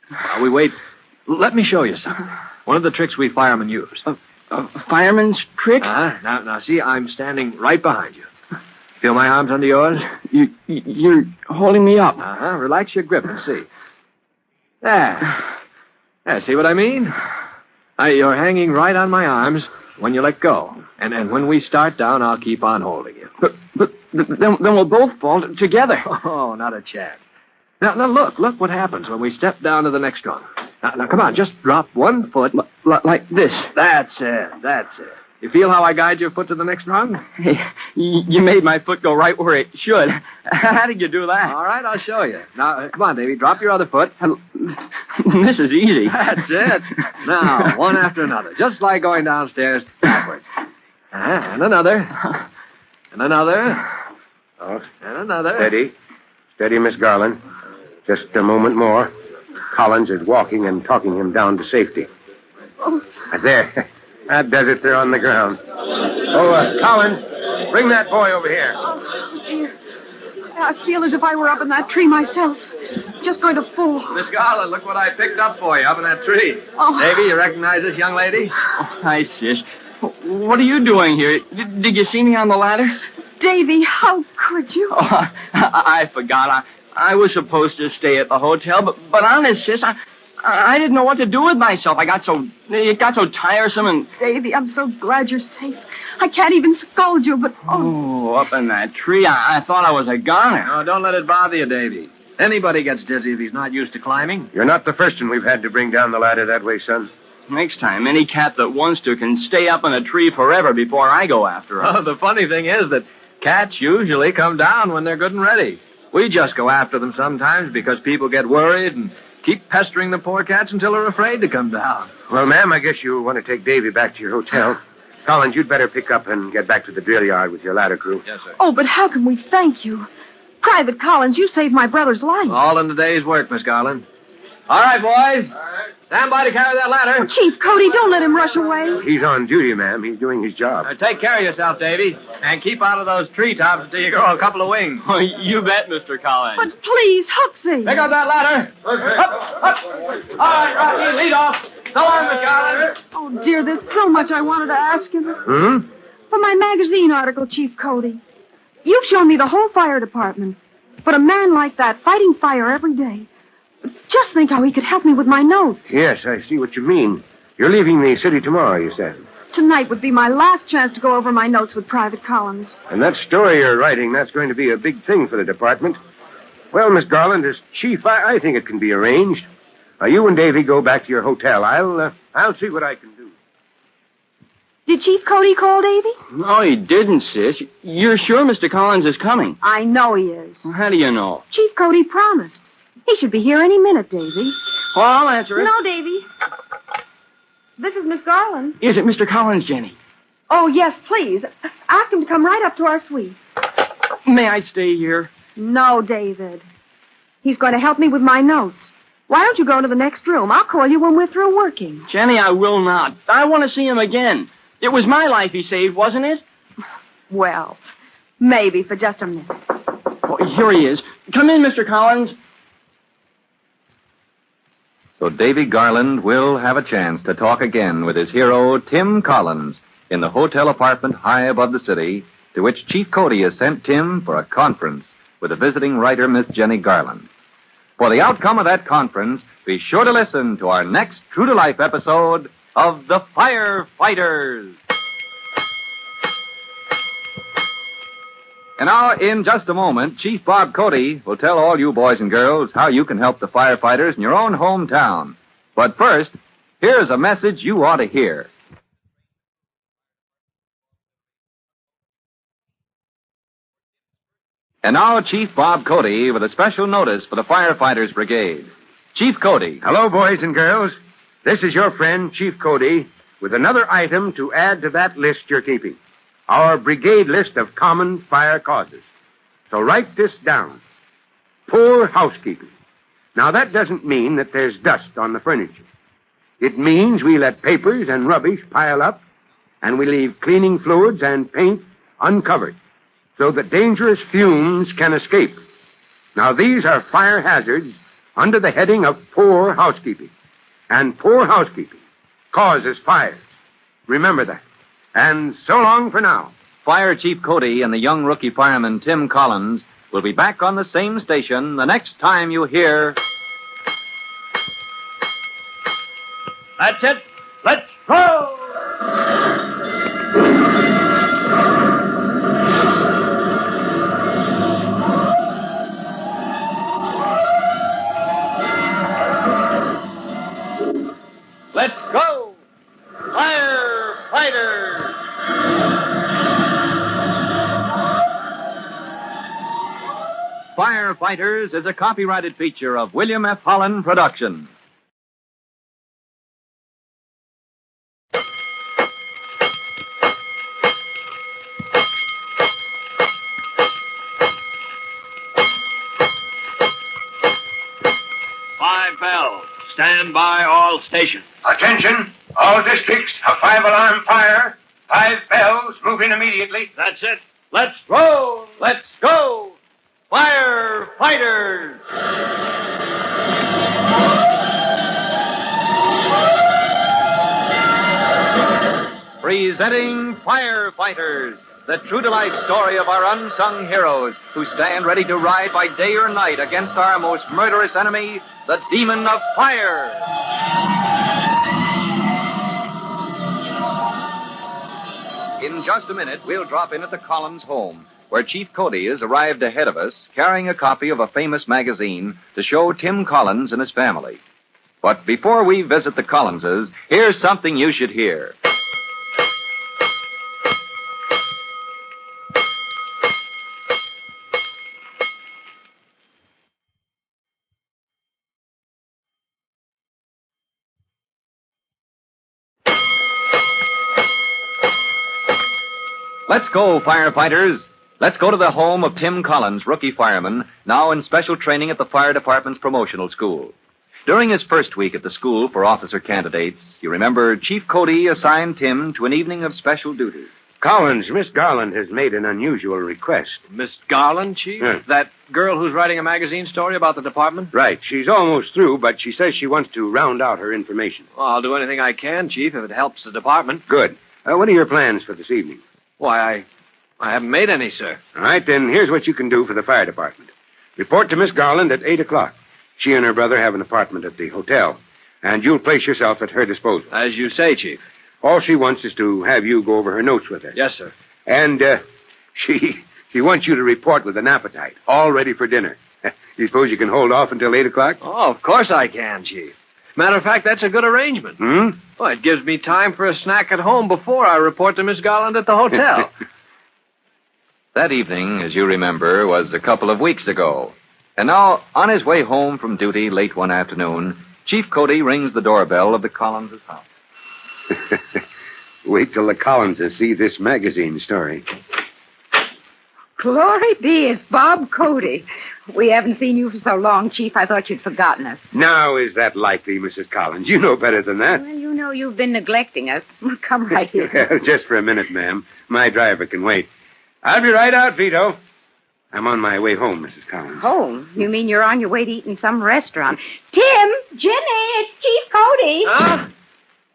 While we wait, let me show you something. One of the tricks we firemen use. A fireman's trick? Now, see, I'm standing right behind you. Feel my arms under yours? You're holding me up. Relax your grip and see. There. See what I mean? You're hanging right on my arms when you let go. And when we start down, I'll keep on holding you. But then we'll both fall together. Oh, not a chance. Now look what happens when we step down to the next rung. Now, come on, just drop one foot. Like this. That's it. You feel how I guide your foot to the next rung? Hey, you made my foot go right where it should. How did you do that? All right, I'll show you. Now, come on, Davy, drop your other foot. This is easy. That's it. Now, one after another, just like going downstairs backwards. And another. And another. Oh, and another. Steady. Steady, Miss Garland. Just a moment more. Collins is walking and talking him down to safety. Oh. There. That does it. They're on the ground. Oh, Collins, bring that boy over here. Oh, dear. I feel as if I were up in that tree myself. Just going to fall. Miss Garland, look what I picked up for you up in that tree. Oh. Davy, you recognize this young lady? Oh, hi, sis. What are you doing here? Did you see me on the ladder? Davy, how could you? Oh, I forgot. I was supposed to stay at the hotel, but honest, sis, I didn't know what to do with myself. It got so tiresome and... Davy, I'm so glad you're safe. I can't even scold you, but... Oh, up in that tree, I thought I was a goner. No, don't let it bother you, Davy. Anybody gets dizzy if he's not used to climbing. You're not the first one we've had to bring down the ladder that way, son. Next time, any cat that wants to can stay up in a tree forever before I go after her. Oh, the funny thing is that cats usually come down when they're good and ready. We just go after them sometimes because people get worried and keep pestering the poor cats until they're afraid to come down. Well, ma'am, I guess you want to take Davy back to your hotel. Collins, you'd better pick up and get back to the drill yard with your ladder crew. Yes, sir. Oh, but how can we thank you? Private Collins, you saved my brother's life. All in the day's work, Miss Garland. All right, boys. Stand by to carry that ladder. Oh, Chief Cody, don't let him rush away. He's on duty, ma'am. He's doing his job. Take care of yourself, Davy. And keep out of those treetops until you grow a couple of wings. Oh, you bet, Mr. Collins. But please, Huxley. Pick up that ladder. Up. All right, Rocky, lead off. So long, Miss Garland. Oh, dear, there's so much I wanted to ask him. Hmm? For my magazine article, Chief Cody. You've shown me the whole fire department. But a man like that, fighting fire every day. Just think how he could help me with my notes. Yes, I see what you mean. You're leaving the city tomorrow, you said. Tonight would be my last chance to go over my notes with Private Collins. And that story you're writing, that's going to be a big thing for the department. Well, Miss Garland, as chief, I think it can be arranged. You and Davy go back to your hotel. I'll see what I can do. Did Chief Cody call Davy? No, he didn't, sis. You're sure Mr. Collins is coming? I know he is. How do you know? Chief Cody promised. He should be here any minute, Davy. Oh, I'll answer it. No, Davy. This is Miss Garland. Is it Mr. Collins, Jenny? Oh, yes, please. Ask him to come right up to our suite. May I stay here? No, David. He's going to help me with my notes. Why don't you go to the next room? I'll call you when we're through working. Jenny, I will not. I want to see him again. It was my life he saved, wasn't it? Well, maybe for just a minute. Oh, here he is. Come in, Mr. Collins. So Davy Garland will have a chance to talk again with his hero, Tim Collins, in the hotel apartment high above the city, to which Chief Cody has sent Tim for a conference with the visiting writer, Miss Jenny Garland. For the outcome of that conference, be sure to listen to our next true-to-life episode of The Firefighters. And now, in just a moment, Chief Bob Cody will tell all you boys and girls how you can help the firefighters in your own hometown. But first, here's a message you ought to hear. And now, Chief Bob Cody with a special notice for the Firefighters Brigade. Chief Cody. Hello, boys and girls. This is your friend, Chief Cody, with another item to add to that list you're keeping. Our brigade list of common fire causes. So write this down. Poor housekeeping. Now, that doesn't mean that there's dust on the furniture. It means we let papers and rubbish pile up, and we leave cleaning fluids and paint uncovered, so that dangerous fumes can escape. Now, these are fire hazards under the heading of poor housekeeping. And poor housekeeping causes fires. Remember that. And so long for now. Fire Chief Cody and the young rookie fireman Tim Collins will be back on the same station the next time you hear... That's it. Let's roll! Let's go! Firefighters! Firefighters is a copyrighted feature of William F. Holland Productions. bells. Stand by all stations. Attention, all districts, a 5-alarm fire. 5 bells, moving immediately. That's it. Let's roll. Let's go. Firefighters. Presenting Firefighters, the true-to-life story of our unsung heroes who stand ready to ride by day or night against our most murderous enemy, the demon of fire. In just a minute, we'll drop in at the Collins home, where Chief Cody has arrived ahead of us, carrying a copy of a famous magazine to show Tim Collins and his family. But before we visit the Collinses, here's something you should hear. Let's go, firefighters. Let's go to the home of Tim Collins, rookie fireman, now in special training at the fire department's promotional school. During his first week at the school for officer candidates, you remember Chief Cody assigned Tim to an evening of special duty. Collins, Miss Garland has made an unusual request. Miss Garland, Chief? Yeah. That girl who's writing a magazine story about the department? Right. She's almost through, but she says she wants to round out her information. Well, I'll do anything I can, Chief, if it helps the department. Good. What are your plans for this evening? Why, I haven't made any, sir. All right, then here's what you can do for the fire department. Report to Miss Garland at 8 o'clock. She and her brother have an apartment at the hotel, and you'll place yourself at her disposal. As you say, Chief. All she wants is to have you go over her notes with her. Yes, sir. And she wants you to report with an appetite, all ready for dinner. You suppose you can hold off until 8 o'clock? Oh, of course I can, Chief. Matter of fact, that's a good arrangement. Well, it gives me time for a snack at home before I report to Miss Garland at the hotel. That evening, as you remember, was a couple of weeks ago. And now, on his way home from duty late one afternoon, Chief Cody rings the doorbell of the Collins' house. Wait till the Collinses see this magazine story. Glory be, it's Bob Cody. We haven't seen you for so long, Chief, I thought you'd forgotten us. Now, is that likely, Mrs. Collins? You know better than that. Well, you know you've been neglecting us. Come right here. Just for a minute, ma'am. My driver can wait. I'll be right out, Vito. I'm on my way home, Mrs. Collins. Home? You mean you're on your way to eat in some restaurant? Tim! Jimmy! It's Chief Cody! Huh?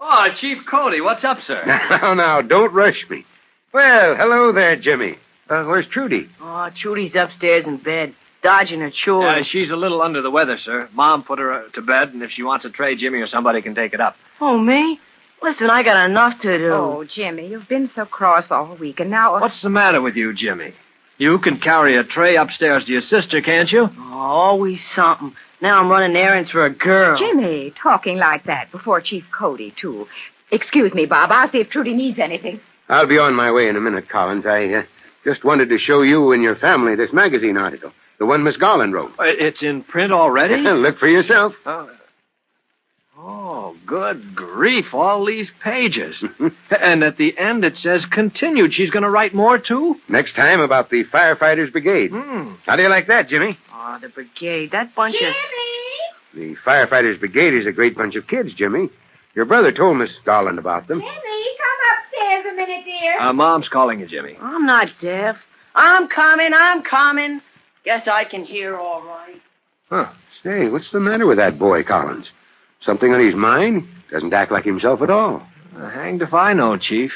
Oh, Chief Cody, what's up, sir? Now, don't rush me. Well, hello there, Jimmy. Where's Trudy? Oh, Trudy's upstairs in bed, dodging her chores. She's a little under the weather, sir. Mom put her to bed, and if she wants a tray, Jimmy or somebody can take it up. Oh, me? Listen, I got enough to do. Oh, Jimmy, you've been so cross all week, and now... What's the matter with you, Jimmy? You can carry a tray upstairs to your sister, can't you? Oh, always something. Now I'm running errands for a girl. Jimmy, talking like that before Chief Cody, too. Excuse me, Bob. I'll see if Trudy needs anything. I'll be on my way in a minute, Collins. I just wanted to show you and your family this magazine article, the one Miss Garland wrote. It's in print already? Look for yourself. Oh, good grief, all these pages. And at the end it says continued. She's going to write more, too? Next time about the Firefighters Brigade. How do you like that, Jimmy? Oh, the brigade, that bunch of... The Firefighters Brigade is a great bunch of kids, Jimmy. Your brother told Miss Garland about them. Jimmy, come upstairs a minute, dear. Mom's calling you, Jimmy. I'm not deaf. I'm coming. Guess I can hear all right. Huh. Say, what's the matter with that boy, Collins? Something on his mind? Doesn't act like himself at all. Hanged if I know, Chief.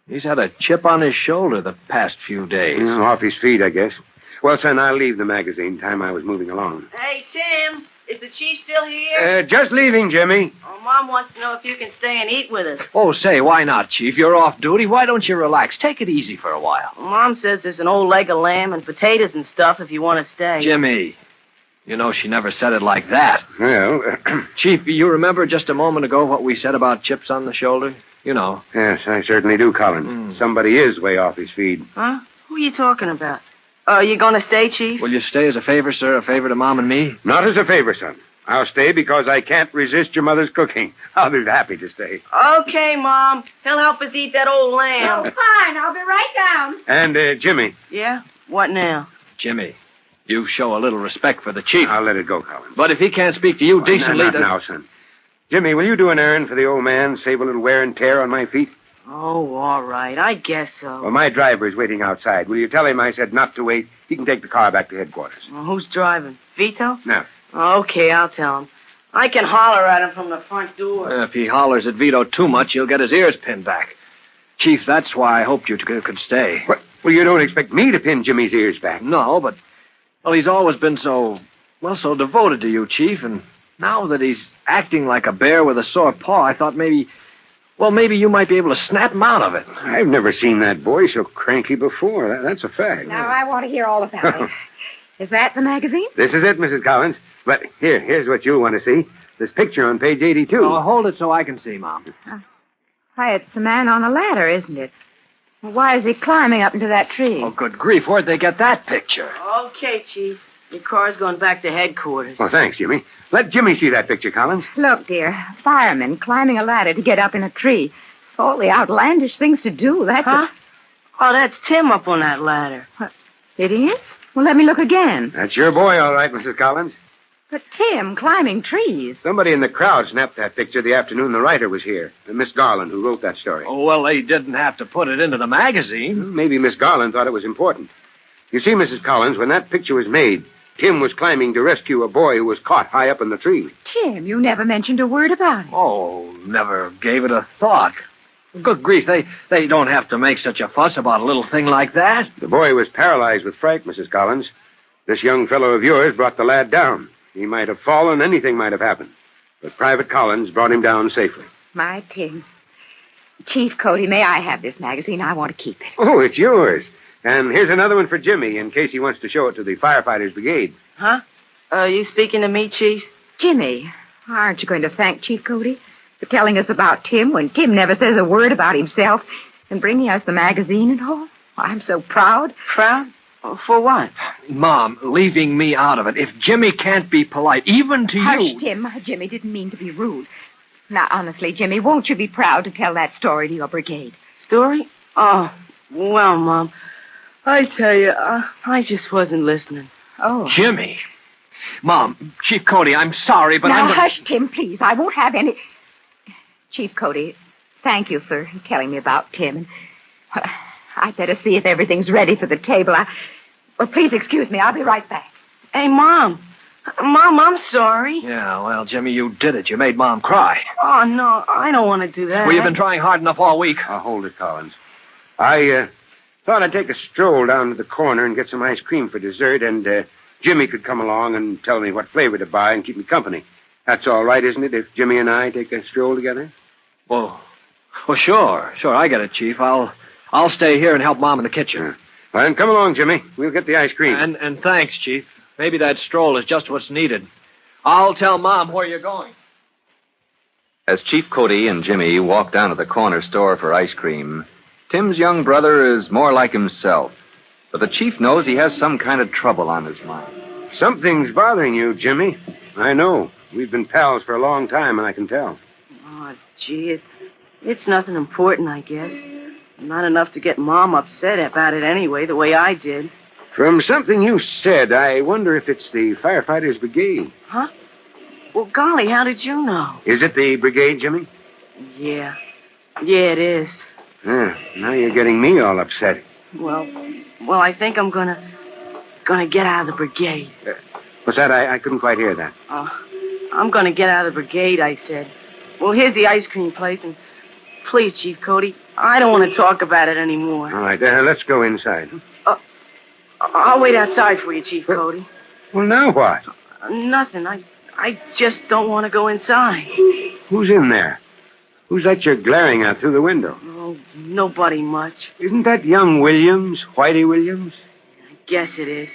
He's had a chip on his shoulder the past few days. Off his feet, I guess. Well, son, I'll leave the magazine. Time I was moving along. Hey, Tim, is the chief still here? Just leaving, Jimmy. Oh, Mom wants to know if you can stay and eat with us. Oh, say, why not, Chief? You're off duty. Why don't you relax? Take it easy for a while. Mom says there's an old leg of lamb and potatoes and stuff if you want to stay. Jimmy, you know she never said it like that. Well, Chief, you remember just a moment ago what we said about chips on the shoulder? You know. Yes, I certainly do, Collins. Somebody is way off his feed. Huh? Who are you talking about? You going to stay, Chief? Will you stay as a favor, sir? A favor to Mom and me? Not as a favor, son. I'll stay because I can't resist your mother's cooking. I'll be happy to stay. Okay, Mom. He'll help us eat that old lamb. Oh, fine. I'll be right down. And, Jimmy. Yeah? What now? Jimmy, You show a little respect for the chief. I'll let it go, Collins. But if he can't speak to you decently... Not now, son. Jimmy, will you do an errand for the old man, save a little wear and tear on my feet? Oh, all right. I guess so. Well, my driver's waiting outside. Will you tell him I said not to wait? He can take the car back to headquarters. Well, who's driving? Vito? No. Okay, I'll tell him. I can holler at him from the front door. If he hollers at Vito too much, he'll get his ears pinned back. Chief, that's why I hoped you could stay. What? Well, you don't expect me to pin Jimmy's ears back. No, but... Well, he's always been so devoted to you, Chief, and now that he's acting like a bear with a sore paw, I thought maybe you might be able to snap him out of it. I've never seen that boy so cranky before. That's a fact. Now, I want to hear all about it. Is that the magazine? This is it, Mrs. Collins. But here's what you'll want to see. This picture on page 82. Oh, hold it so I can see, Mom. Why, it's the man on a ladder, isn't it? Well, why is he climbing up into that tree? Oh, good grief. Where'd they get that picture? Okay, Chief. Your car's going back to headquarters. Oh, thanks, Jimmy. Let Jimmy see that picture, Collins. Look, dear. Firemen climbing a ladder to get up in a tree. All the outlandish things to do. That's Oh, that's Tim up on that ladder. What? It is? Well, let me look again. That's your boy, all right, Mrs. Collins. But Tim climbing trees. Somebody in the crowd snapped that picture the afternoon the writer was here. Miss Garland, who wrote that story. Oh, well, they didn't have to put it into the magazine. Well, maybe Miss Garland thought it was important. You see, Mrs. Collins, when that picture was made, Tim was climbing to rescue a boy who was caught high up in the tree. Tim, you never mentioned a word about it. Oh, never gave it a thought. Good grief, they don't have to make such a fuss about a little thing like that. The boy was paralyzed with fright, Mrs. Collins. This young fellow of yours brought the lad down. He might have fallen, anything might have happened. But Private Collins brought him down safely. My Tim. Chief Cody, may I have this magazine? I want to keep it. Oh, it's yours. And here's another one for Jimmy, in case he wants to show it to the Firefighters Brigade. Huh? Are you speaking to me, Chief? Jimmy, aren't you going to thank Chief Cody for telling us about Tim when Tim never says a word about himself and bringing us the magazine and all? I'm so proud. Proud? For what? Mom, leaving me out of it. If Jimmy can't be polite, even to Hush, you... Tim. Jimmy didn't mean to be rude. Now, honestly, Jimmy, won't you be proud to tell that story to your brigade? Story? Oh, well, Mom, I tell you, I just wasn't listening. Oh. Jimmy. Mom, Chief Cody, I'm sorry, but now, I'm... hush, Tim, please. I won't have any... Chief Cody, thank you for telling me about Tim. I'd better see if everything's ready for the table. Well, please excuse me. I'll be right back. Hey, Mom. Mom, I'm sorry. Yeah, well, Jimmy, you did it. You made Mom cry. Oh, no, I don't want to do that. Well, you've been trying hard enough all week. Hold it, Collins. I thought I'd take a stroll down to the corner and get some ice cream for dessert, and Jimmy could come along and tell me what flavor to buy and keep me company. That's all right, isn't it, if Jimmy and I take a stroll together? Well, sure. I get it, Chief. I'll stay here and help Mom in the kitchen. Well, then come along, Jimmy. We'll get the ice cream. And thanks, Chief. Maybe that stroll is just what's needed. I'll tell Mom where you're going. As Chief Cody and Jimmy walk down to the corner store for ice cream, Tim's young brother is more like himself. But the chief knows he has some kind of trouble on his mind. Something's bothering you, Jimmy. I know. We've been pals for a long time, and I can tell. Oh, gee, it's nothing important, I guess. Not enough to get Mom upset about it anyway, the way I did. From something you said, I wonder if it's the Firefighters Brigade. Huh? Well, golly, how did you know? Is it the brigade, Jimmy? Yeah. Yeah, it is. Now you're getting me all upset. Well, I think I'm gonna get out of the brigade. What's that? I couldn't quite hear that. I'm gonna get out of the brigade, I said. Well, here's the ice cream place, and please, Chief Cody, I don't want to talk about it anymore. All right, let's go inside. I'll wait outside for you, Chief Cody. Well, now what? Nothing. I just don't want to go inside. Who's in there? Who's that you're glaring at through the window? Oh, nobody much. Isn't that young Williams, Whitey Williams? I guess it is.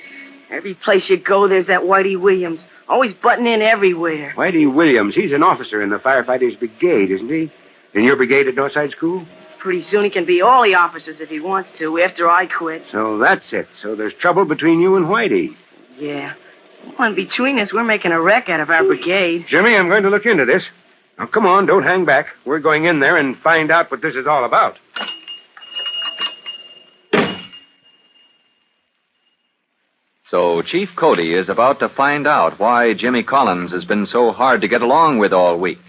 Every place you go, there's that Whitey Williams. Always butting in everywhere. Whitey Williams, he's an officer in the Firefighters Brigade, isn't he? In your brigade at Northside School? Pretty soon he can be all the officers if he wants to, after I quit. So that's it. So there's trouble between you and Whitey. Yeah. Well, and between us, we're making a wreck out of our brigade. Jimmy, I'm going to look into this. Now, come on, don't hang back. We're going in there and find out what this is all about. So Chief Cody is about to find out why Jimmy Collins has been so hard to get along with all week.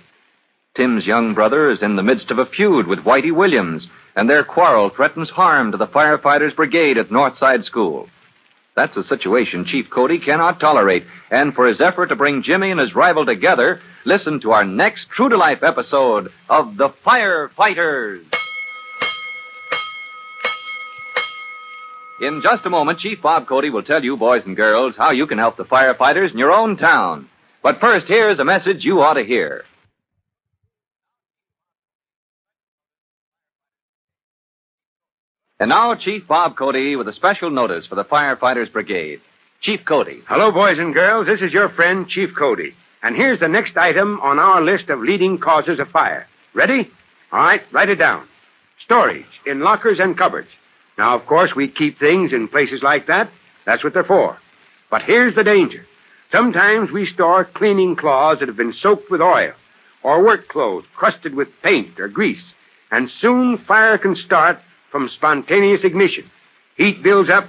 Tim's young brother is in the midst of a feud with Whitey Williams, and their quarrel threatens harm to the Firefighters Brigade at Northside School. That's a situation Chief Cody cannot tolerate, and for his effort to bring Jimmy and his rival together, listen to our next true-to-life episode of The Firefighters. In just a moment, Chief Bob Cody will tell you, boys and girls, how you can help the firefighters in your own town. But first, here's a message you ought to hear. And now, Chief Bob Cody with a special notice for the Firefighters Brigade. Chief Cody. Hello, boys and girls. This is your friend, Chief Cody. And here's the next item on our list of leading causes of fire. Ready? All right, write it down. Storage in lockers and cupboards. Now, of course, we keep things in places like that. That's what they're for. But here's the danger. Sometimes we store cleaning cloths that have been soaked with oil, or work clothes crusted with paint or grease, and soon fire can start from spontaneous ignition. Heat builds up,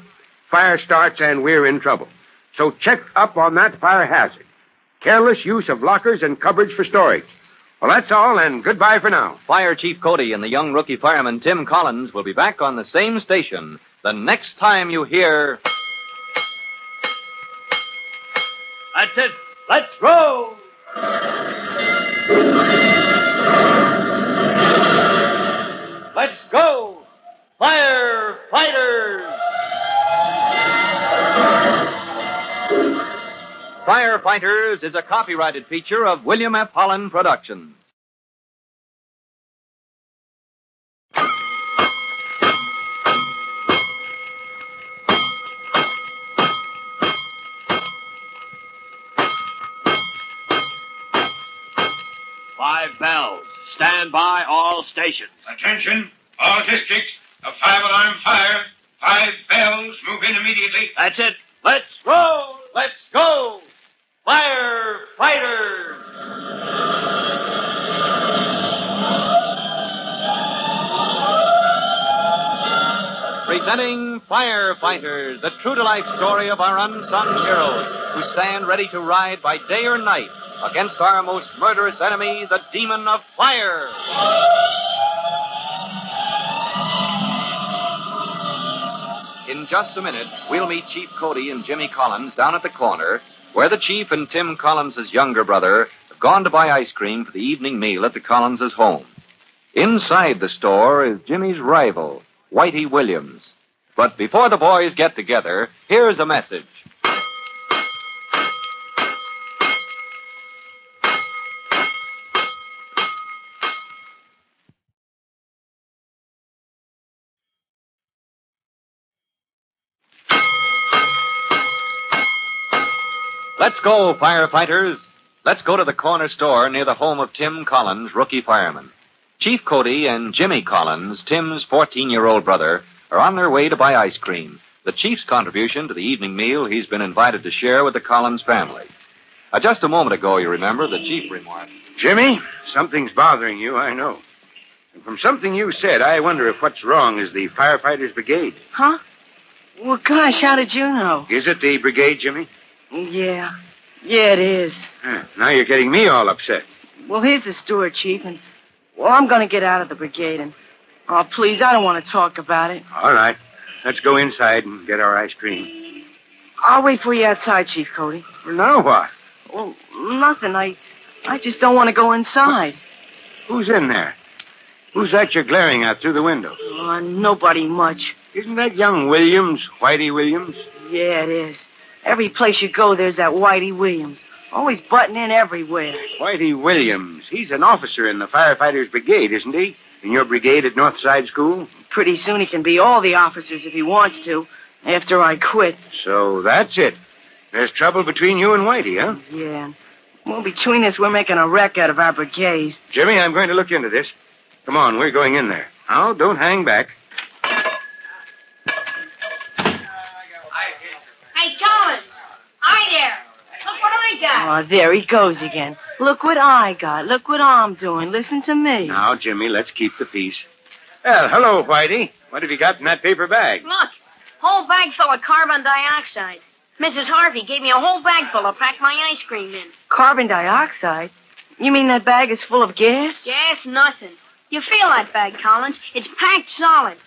fire starts, and we're in trouble. So check up on that fire hazard. Careless use of lockers and cupboards for storage. Well, that's all, and goodbye for now. Fire Chief Cody and the young rookie fireman Tim Collins will be back on the same station the next time you hear... That's it. Let's roll! Let's go! Firefighters! Firefighters is a copyrighted feature of William F. Holland Productions. Five bells. Stand by all stations. Attention, all districts. A 5-alarm fire. 5 bells. Move in immediately. That's it. Let's roll! Let's go! Firefighters! Presenting Firefighters, the true-to-life story of our unsung heroes who stand ready to ride by day or night against our most murderous enemy, the demon of fire. In just a minute, we'll meet Chief Cody and Jimmy Collins down at the corner where the Chief and Tim Collins' younger brother have gone to buy ice cream for the evening meal at the Collins' home. Inside the store is Jimmy's rival, Whitey Williams. But before the boys get together, here's a message. Let's go, firefighters. Let's go to the corner store near the home of Tim Collins, rookie fireman. Chief Cody and Jimmy Collins, Tim's 14-year-old brother, are on their way to buy ice cream, the Chief's contribution to the evening meal he's been invited to share with the Collins family. Just a moment ago, you remember, the Chief remarked, Jimmy, something's bothering you, I know. And from something you said, I wonder if what's wrong is the Firefighters Brigade. Huh? Well, gosh, how did you know? Is it the brigade, Jimmy? Yeah. Yeah, it is. Now you're getting me all upset. Well, here's the steward, Chief, and... Well, I'm going to get out of the brigade, and... Oh, please, I don't want to talk about it. All right. Let's go inside and get our ice cream. I'll wait for you outside, Chief Cody. Well, now what? Well, nothing. I just don't want to go inside. Who's in there? Who's that you're glaring at through the window? Nobody much. Isn't that young Williams, Whitey Williams? Yeah, it is. Every place you go, there's that Whitey Williams. Always butting in everywhere. Whitey Williams. He's an officer in the Firefighters Brigade, isn't he? In your brigade at Northside School? Pretty soon he can be all the officers if he wants to, after I quit. So that's it. There's trouble between you and Whitey, huh? Yeah. Well, between us, we're making a wreck out of our brigade. Jimmy, I'm going to look into this. Come on, we're going in there. Now, don't hang back. Hey, Collins! Hi there! Look what I got! Oh, there he goes again. Look what I got. Look what I'm doing. Listen to me. Now, Jimmy, let's keep the peace. Well, hello, Whitey. What have you got in that paper bag? Look, whole bag full of carbon dioxide. Mrs. Harvey gave me a whole bag full to pack my ice cream in. Carbon dioxide? You mean that bag is full of gas? Gas, nothing. You feel that bag, Collins. It's packed solid.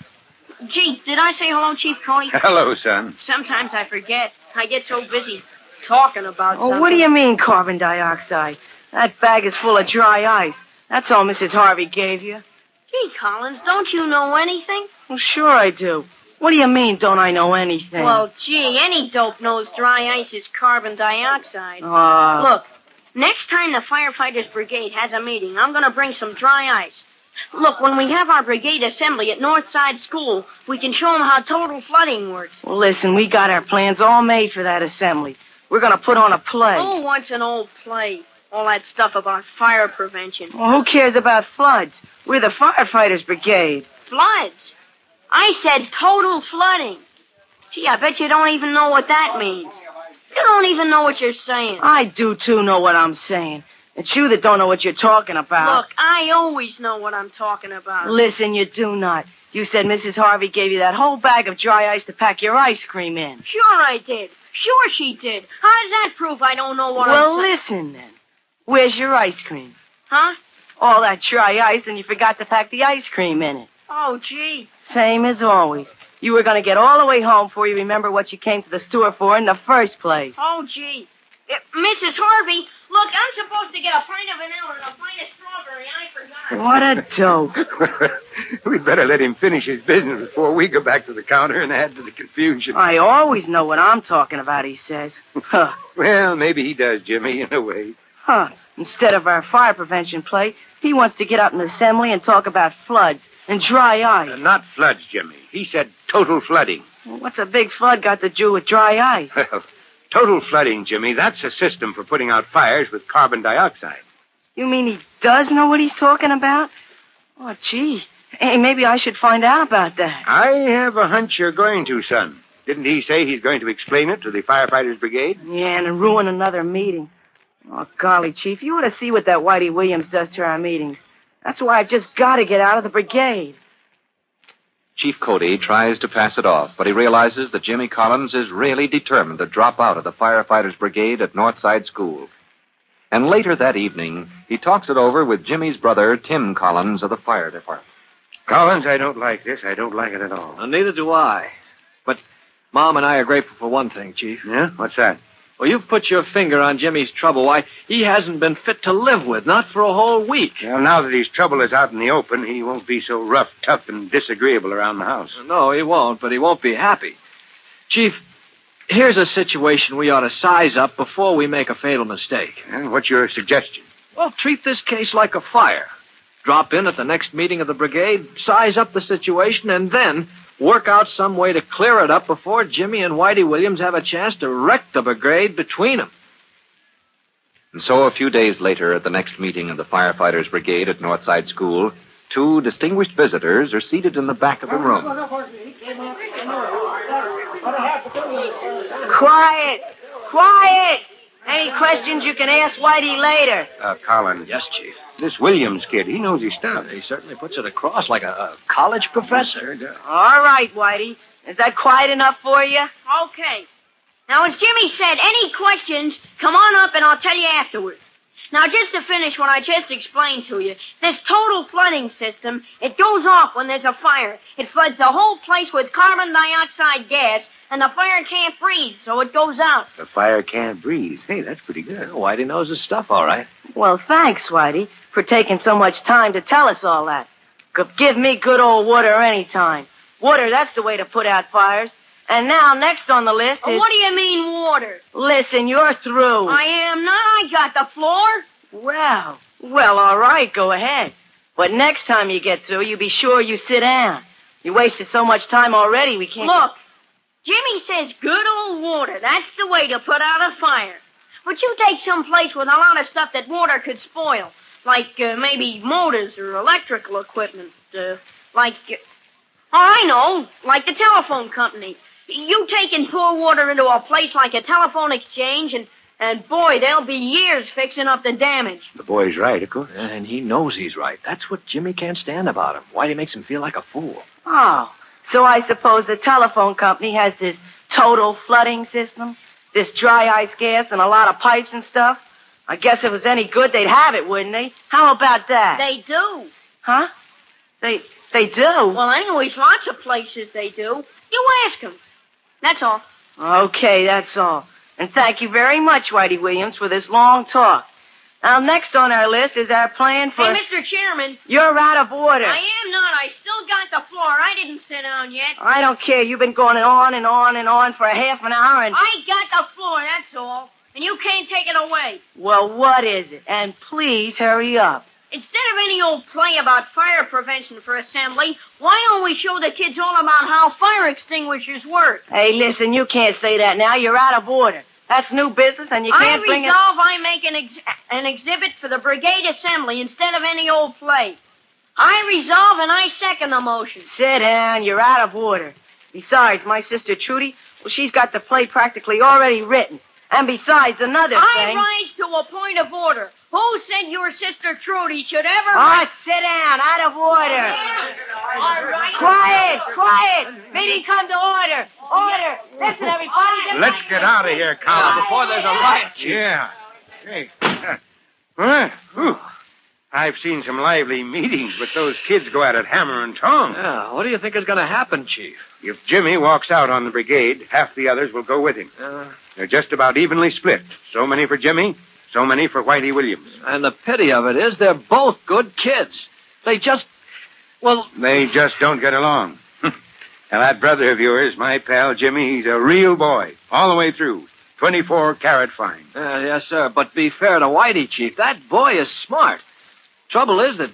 Gee, did I say hello, Chief Cody? Hello, son. Sometimes I forget. I get so busy talking about something. Oh, what do you mean, carbon dioxide? That bag is full of dry ice. That's all Mrs. Harvey gave you. Gee, Collins, don't you know anything? Well, sure I do. What do you mean, don't I know anything? Well, gee, any dope knows dry ice is carbon dioxide. Ah. Look, next time the Firefighters Brigade has a meeting, I'm going to bring some dry ice. Look, when we have our brigade assembly at Northside School, we can show them how total flooding works. Well, listen, we got our plans all made for that assembly. We're going to put on a play. Oh, what's an old play? All that stuff about fire prevention. Well, who cares about floods? We're the Firefighters Brigade. Floods? I said total flooding. Gee, I bet you don't even know what that means. You don't even know what you're saying. I do, too, know what I'm saying. It's you that don't know what you're talking about. Look, I always know what I'm talking about. Listen, you do not. You said Mrs. Harvey gave you that whole bag of dry ice to pack your ice cream in. Sure I did. Sure she did. How does that prove I don't know what I'm saying? Well, listen, then. Where's your ice cream? Huh? All that dry ice, and you forgot to pack the ice cream in it. Oh, gee. Same as always. You were going to get all the way home before you remember what you came to the store for in the first place. Oh, gee. Mrs. Harvey, look, I'm supposed to get a pint of vanilla and a pint of strawberry. I forgot. What a dope. We'd better let him finish his business before we go back to the counter and add to the confusion. I always know what I'm talking about, he says. Huh. Well, maybe he does, Jimmy, in a way. Huh. Instead of our fire prevention play, he wants to get up in assembly and talk about floods and dry ice. Not floods, Jimmy. He said total flooding. Well, what's a big flood got to do with dry ice? Well, total flooding, Jimmy, that's a system for putting out fires with carbon dioxide. You mean he does know what he's talking about? Oh, gee. Hey, maybe I should find out about that. I have a hunch you're going to, son. Didn't he say he's going to explain it to the Firefighters Brigade? Yeah, and ruin another meeting. Oh, golly, Chief, you ought to see what that Whitey Williams does to our meetings. That's why I've just got to get out of the brigade. Chief Cody tries to pass it off, but he realizes that Jimmy Collins is really determined to drop out of the Firefighters Brigade at Northside School. And later that evening, he talks it over with Jimmy's brother, Tim Collins, of the fire department. Collins, I don't like this. I don't like it at all. Well, neither do I. But Mom and I are grateful for one thing, Chief. Yeah? What's that? Well, you've put your finger on Jimmy's trouble. Why, he hasn't been fit to live with, not for a whole week. Well, now that his trouble is out in the open, he won't be so rough, tough, and disagreeable around the house. No, he won't, but he won't be happy. Chief, here's a situation we ought to size up before we make a fatal mistake. And what's your suggestion? Well, treat this case like a fire. Drop in at the next meeting of the brigade, size up the situation, and then work out some way to clear it up before Jimmy and Whitey Williams have a chance to wreck the brigade between them. And so a few days later, at the next meeting of the Firefighters Brigade at Northside School, two distinguished visitors are seated in the back of the room. Quiet! Quiet! Any questions you can ask Whitey later. Collins. Yes, Chief. This Williams kid, he knows his stuff. He certainly puts it across like a college professor. All right, Whitey. Is that quiet enough for you? Okay. Now, as Jimmy said, any questions, come on up and I'll tell you afterwards. Now, just to finish what I just explained to you, this total flooding system, it goes off when there's a fire. It floods the whole place with carbon dioxide gas, and the fire can't breathe, so it goes out. The fire can't breathe. Hey, that's pretty good. Whitey knows his stuff, all right. Well, thanks, Whitey, for taking so much time to tell us all that. Give me good old water any time. Water, that's the way to put out fires. And now, next on the list is... What do you mean, water? Listen, you're through. I am not. I got the floor. Well, all right, go ahead. But next time you get through, you be sure you sit down. You wasted so much time already, we can't... Look, Jimmy says good old water. That's the way to put out a fire. But you take some place with a lot of stuff that water could spoil, like maybe motors or electrical equipment, like the telephone company. You take and pour water into a place like a telephone exchange, and boy, there'll be years fixing up the damage. The boy's right, of course. And he knows he's right. That's what Jimmy can't stand about him. Whitey makes him feel like a fool. Oh, so I suppose the telephone company has this total flooding system? This dry ice gas and a lot of pipes and stuff. I guess if it was any good, they'd have it, wouldn't they? How about that? They do. Huh? They do? Well, anyways, lots of places they do. You ask them. That's all. Okay, that's all. And thank you very much, Whitey Williams, for this long talk. Now, next on our list is our plan for... Hey, Mr. Chairman. You're out of order. I am not. I still got the floor. I didn't sit down yet. I don't care. You've been going on and on and on for a half an hour and... I got the floor, that's all. And you can't take it away. Well, what is it? And please hurry up. Instead of any old play about fire prevention for assembly, why don't we show the kids all about how fire extinguishers work? Hey, listen, you can't say that now. You're out of order. That's new business, and you can't bring it... I make an exhibit for the brigade assembly instead of any old play. I resolve and I second the motion. Sit down. You're out of order. Besides, my sister Trudy, well, she's got the play practically already written. And besides, another thing... I rise to a point of order. Who said your sister Trudy should ever... Oh, sit down. Out of order. All right. Quiet. Meeting come to order. Order. Listen, everybody. Let's get out of here, Colin. Before there's a riot, Chief. Yeah. Hey. Whew. I've seen some lively meetings, but those kids go at it hammer and tongue. Yeah, what do you think is going to happen, Chief? If Jimmy walks out on the brigade, half the others will go with him. They're just about evenly split. So many for Jimmy, so many for Whitey Williams. And the pity of it is they're both good kids. They just don't get along. Now, that brother of yours, my pal Jimmy, he's a real boy, all the way through. 24 carat fine. Yes, sir. But be fair to Whitey, Chief. That boy is smart. Trouble is that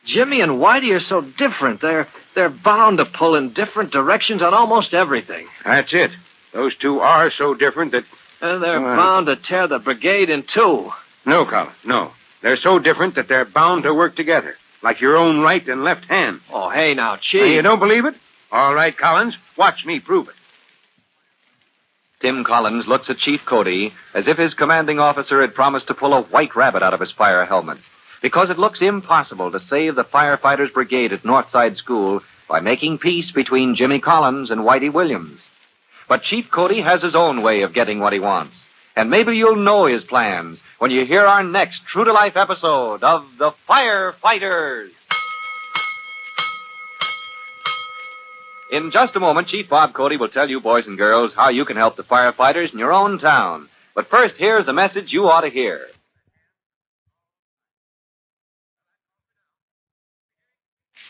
Jimmy and Whitey are so different. They're bound to pull in different directions on almost everything. That's it. Those two are so different that... And they're bound to tear the brigade in two. No, Colin, no. They're so different that they're bound to work together, like your own right and left hand. Oh, hey, now, Chief. Now, you don't believe it? All right, Collins, watch me prove it. Tim Collins looks at Chief Cody as if his commanding officer had promised to pull a white rabbit out of his fire helmet, because it looks impossible to save the Firefighters Brigade at Northside School by making peace between Jimmy Collins and Whitey Williams. But Chief Cody has his own way of getting what he wants, and maybe you'll know his plans when you hear our next true-to-life episode of The Firefighters. In just a moment, Chief Bob Cody will tell you, boys and girls, how you can help the firefighters in your own town. But first, here's a message you ought to hear.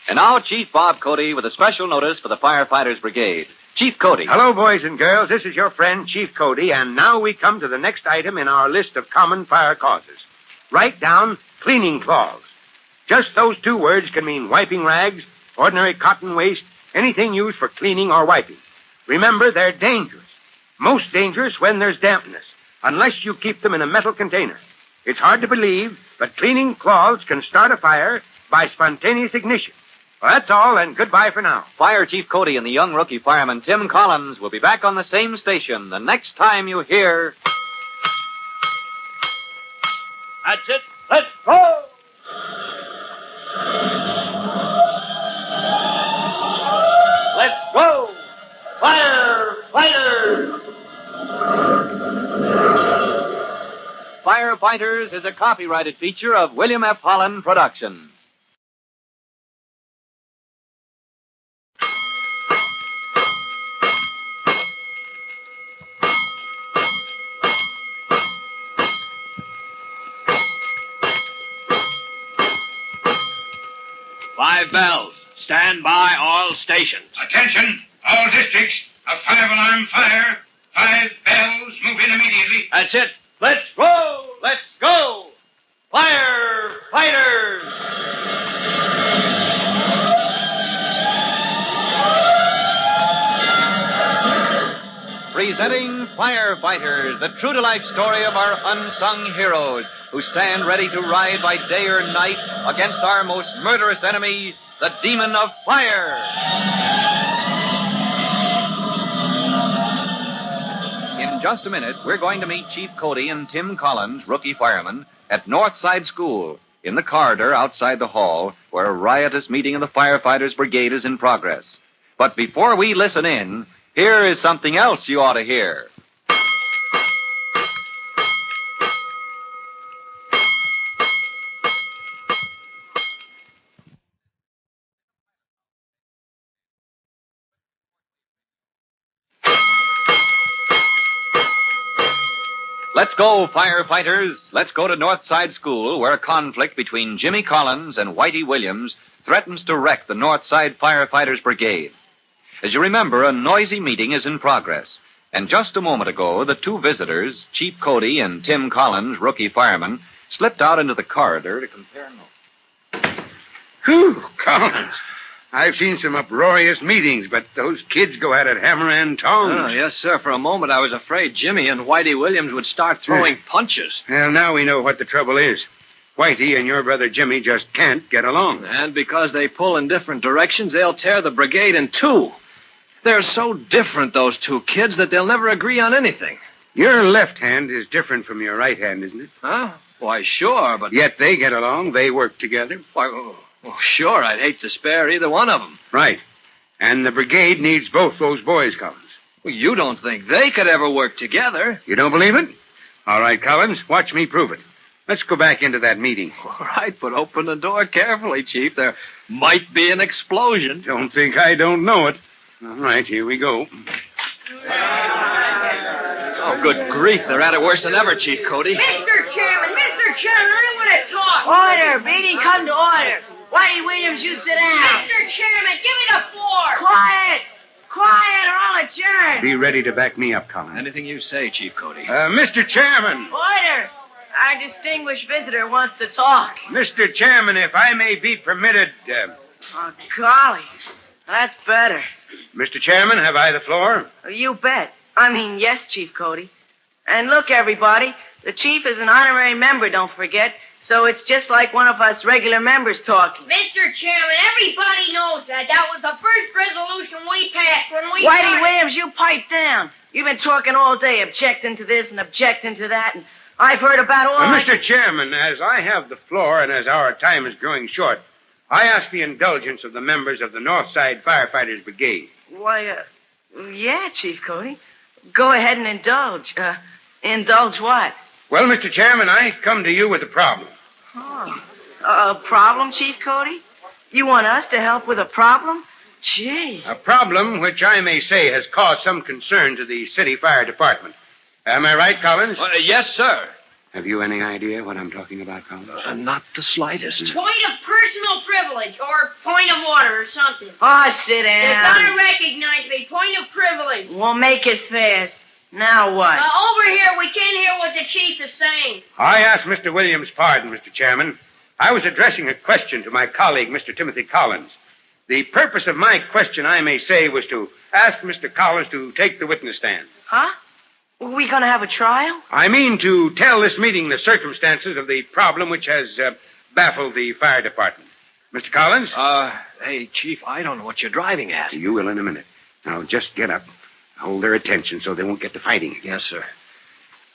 And now, Chief Bob Cody with a special notice for the Firefighters Brigade. Chief Cody. Hello, boys and girls. This is your friend, Chief Cody, and now we come to the next item in our list of common fire causes. Write down cleaning cloths. Just those two words can mean wiping rags, ordinary cotton waste, anything used for cleaning or wiping. Remember, they're dangerous. Most dangerous when there's dampness, unless you keep them in a metal container. It's hard to believe, but cleaning cloths can start a fire by spontaneous ignition. Well, that's all, and goodbye for now. Fire Chief Cody and the young rookie fireman Tim Collins will be back on the same station the next time you hear... That's it. Let's go! Let's go! Firefighters! Firefighters is a copyrighted feature of William F. Holland Productions. Five bells. Stand by all stations. Attention, all districts. A five-alarm fire. 5 bells. Move in immediately. That's it. Let's roll. Let's go. Firefighters! Presenting Firefighters, the true-to-life story of our unsung heroes who stand ready to ride by day or night against our most murderous enemy, the demon of fire. In just a minute, we're going to meet Chief Cody and Tim Collins, rookie fireman, at Northside School, in the corridor outside the hall, where a riotous meeting of the Firefighters Brigade is in progress. But before we listen in, here is something else you ought to hear. Let's go, firefighters. Let's go to Northside School, where a conflict between Jimmy Collins and Whitey Williams threatens to wreck the Northside Firefighters Brigade. As you remember, a noisy meeting is in progress. And just a moment ago, the two visitors, Chief Cody and Tim Collins, rookie fireman, slipped out into the corridor to compare notes. Whew, Collins. I've seen some uproarious meetings, but those kids go at it hammer and tongs. Oh, yes, sir. For a moment, I was afraid Jimmy and Whitey Williams would start throwing punches. Well, now we know what the trouble is. Whitey and your brother Jimmy just can't get along. And because they pull in different directions, they'll tear the brigade in two. They're so different, those two kids, that they'll never agree on anything. Your left hand is different from your right hand, isn't it? Huh? Why, sure, but... Yet they get along. They work together. Why, well, sure, I'd hate to spare either one of them. Right. And the brigade needs both those boys, Collins. Well, you don't think they could ever work together? You don't believe it? All right, Collins, watch me prove it. Let's go back into that meeting. All right, but open the door carefully, Chief. There might be an explosion. Don't think I don't know it. All right, here we go. Oh, good grief. They're at it worse than ever, Chief Cody. Mr. Chairman, I want to talk. Order. Meeting come to order. Whitey Williams, you sit down. Mr. Chairman, give me the floor. Quiet. Quiet or I'll adjourn. Be ready to back me up, Collins. Anything you say, Chief Cody. Mr. Chairman. Order. Our distinguished visitor wants to talk. Mr. Chairman, if I may be permitted... Oh, golly. That's better. Mr. Chairman, have I the floor? You bet. I mean, yes, Chief Cody. And look, everybody, the chief is an honorary member, don't forget, so it's just like one of us regular members talking. Mr. Chairman, everybody knows that. That was the first resolution we passed when we... Whitey Williams, you pipe down. You've been talking all day, objecting to this and objecting to that, and I've heard about all... Mr. Chairman, as I have the floor and as our time is growing short, I ask the indulgence of the members of the Northside Firefighters Brigade. Why, yeah, Chief Cody. Go ahead and indulge. Indulge what? Well, Mr. Chairman, I come to you with a problem. Oh, a problem, Chief Cody? You want us to help with a problem? Gee. A problem which I may say has caused some concern to the city fire department. Am I right, Collins? Yes, sir. Have you any idea what I'm talking about, Collins? Not the slightest. Point of personal privilege, or point of order, or something. Oh, sit down. You gotta recognize me. Point of privilege. We'll make it fast. Now what? Over here, we can't hear what the chief is saying. I ask Mr. Williams' pardon, Mr. Chairman. I was addressing a question to my colleague, Mr. Timothy Collins. The purpose of my question, I may say, was to ask Mr. Collins to take the witness stand. Huh? Are we going to have a trial? I mean to tell this meeting the circumstances of the problem which has baffled the fire department. Mr. Collins? Hey, Chief, I don't know what you're driving at. You will in a minute. Now, just get up. Hold their attention so they won't get to fighting. Yes, sir.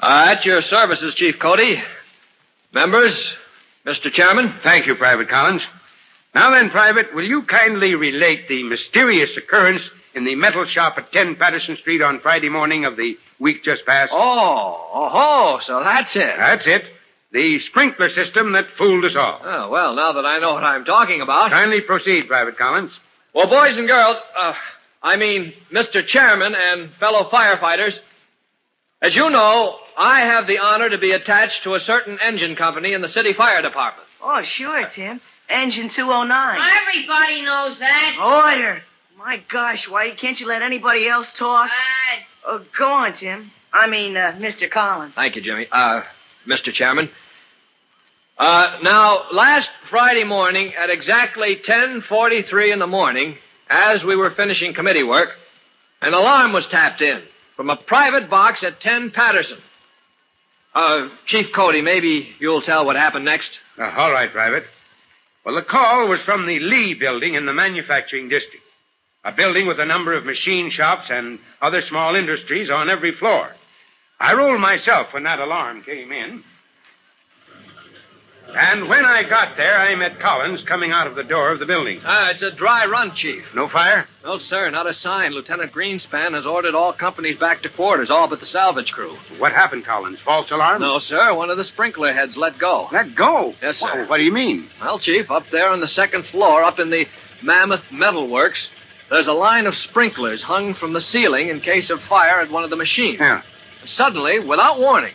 At your services, Chief Cody. Members, Mr. Chairman. Thank you, Private Collins. Now then, Private, will you kindly relate the mysterious occurrence in the metal shop at 10 Patterson Street on Friday morning of the week just past? So that's it. That's it. The sprinkler system that fooled us all. Oh, well, now that I know what I'm talking about. Kindly proceed, Private Collins. Well, boys and girls, Mr. Chairman and fellow firefighters, as you know, I have the honor to be attached to a certain engine company in the city fire department. Oh, sure, Tim. Engine 209. Everybody knows that. Order. My gosh, Whitey, can't you let anybody else talk? Go on, Tim. Mr. Collins. Thank you, Jimmy. Mr. Chairman. Now, last Friday morning at exactly 10:43 in the morning, as we were finishing committee work, an alarm was tapped in from a private box at 10 Patterson. Chief Cody, maybe you'll tell what happened next? All right, Private. Well, the call was from the Lee building in the manufacturing district. A building with a number of machine shops and other small industries on every floor. I rolled myself when that alarm came in. And when I got there, I met Collins coming out of the door of the building. It's a dry run, Chief. No fire? No, sir, not a sign. Lieutenant Greenspan has ordered all companies back to quarters, all but the salvage crew. What happened, Collins? False alarm? No, sir. One of the sprinkler heads let go. Let go? Yes, sir. Well, what do you mean? Well, Chief, up there on the second floor, up in the Mammoth Metal Works, there's a line of sprinklers hung from the ceiling in case of fire at one of the machines. Yeah. Suddenly, without warning,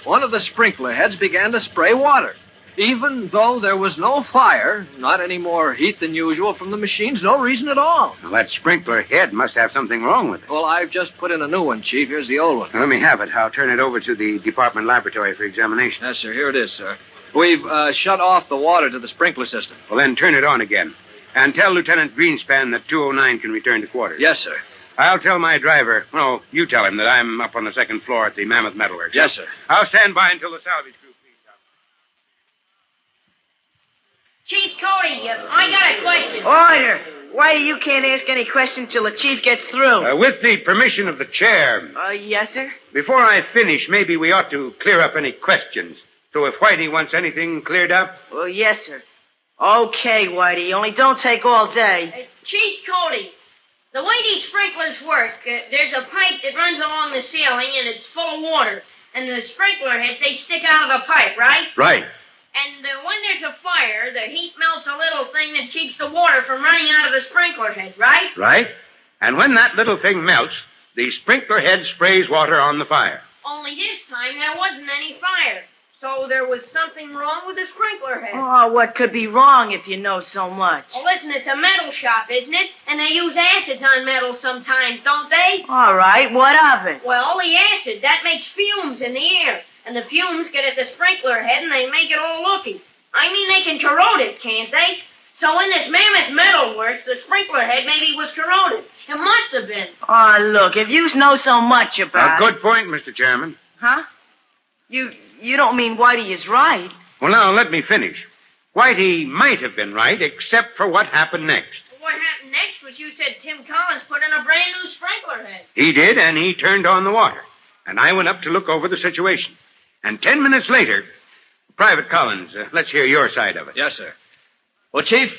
one of the sprinkler heads began to spray water. Even though there was no fire, not any more heat than usual from the machines, no reason at all. Well, that sprinkler head must have something wrong with it. Well, I've just put in a new one, Chief. Here's the old one. Let me have it. I'll turn it over to the department laboratory for examination. Yes, sir. Here it is, sir. We've shut off the water to the sprinkler system. Well, then turn it on again. And tell Lieutenant Greenspan that 209 can return to quarters. Yes, sir. I'll tell my driver. No, you tell him that I'm up on the second floor at the Mammoth Metalworks. Yes, sir. I'll stand by until the salvage crew cleans up. Chief Cody, I got a question. Order. Why you can't ask any questions till the chief gets through? With the permission of the chair, Yes, sir? before I finish, maybe we ought to clear up any questions. So if Whitey wants anything cleared up... Well, yes, sir. Okay, Whitey, only don't take all day. Chief Cody, the way these sprinklers work, there's a pipe that runs along the ceiling and it's full of water. And the sprinkler heads, they stick out of the pipe, right? Right. And when there's a fire, the heat melts a little thing that keeps the water from running out of the sprinkler head, right? Right. And when that little thing melts, the sprinkler head sprays water on the fire. Only this time there wasn't any fire. So there was something wrong with the sprinkler head. Oh, what could be wrong if you know so much? Well, listen, it's a metal shop, isn't it? And they use acids on metal sometimes, don't they? All right, what of it? Well, the acid, that makes fumes in the air. And the fumes get at the sprinkler head and they make it all looky. I mean, they can corrode it, can't they? So when this Mammoth Metal works, the sprinkler head maybe was corroded. It must have been. Oh, look, if you know so much about A good point, Mr. Chairman. Huh? You don't mean Whitey is right? Well, now, let me finish. Whitey might have been right, except for what happened next. What happened next was you said Tim Collins put in a brand new sprinkler head. He did, and he turned on the water. And I went up to look over the situation. And 10 minutes later, Private Collins, let's hear your side of it. Yes, sir. Well, Chief,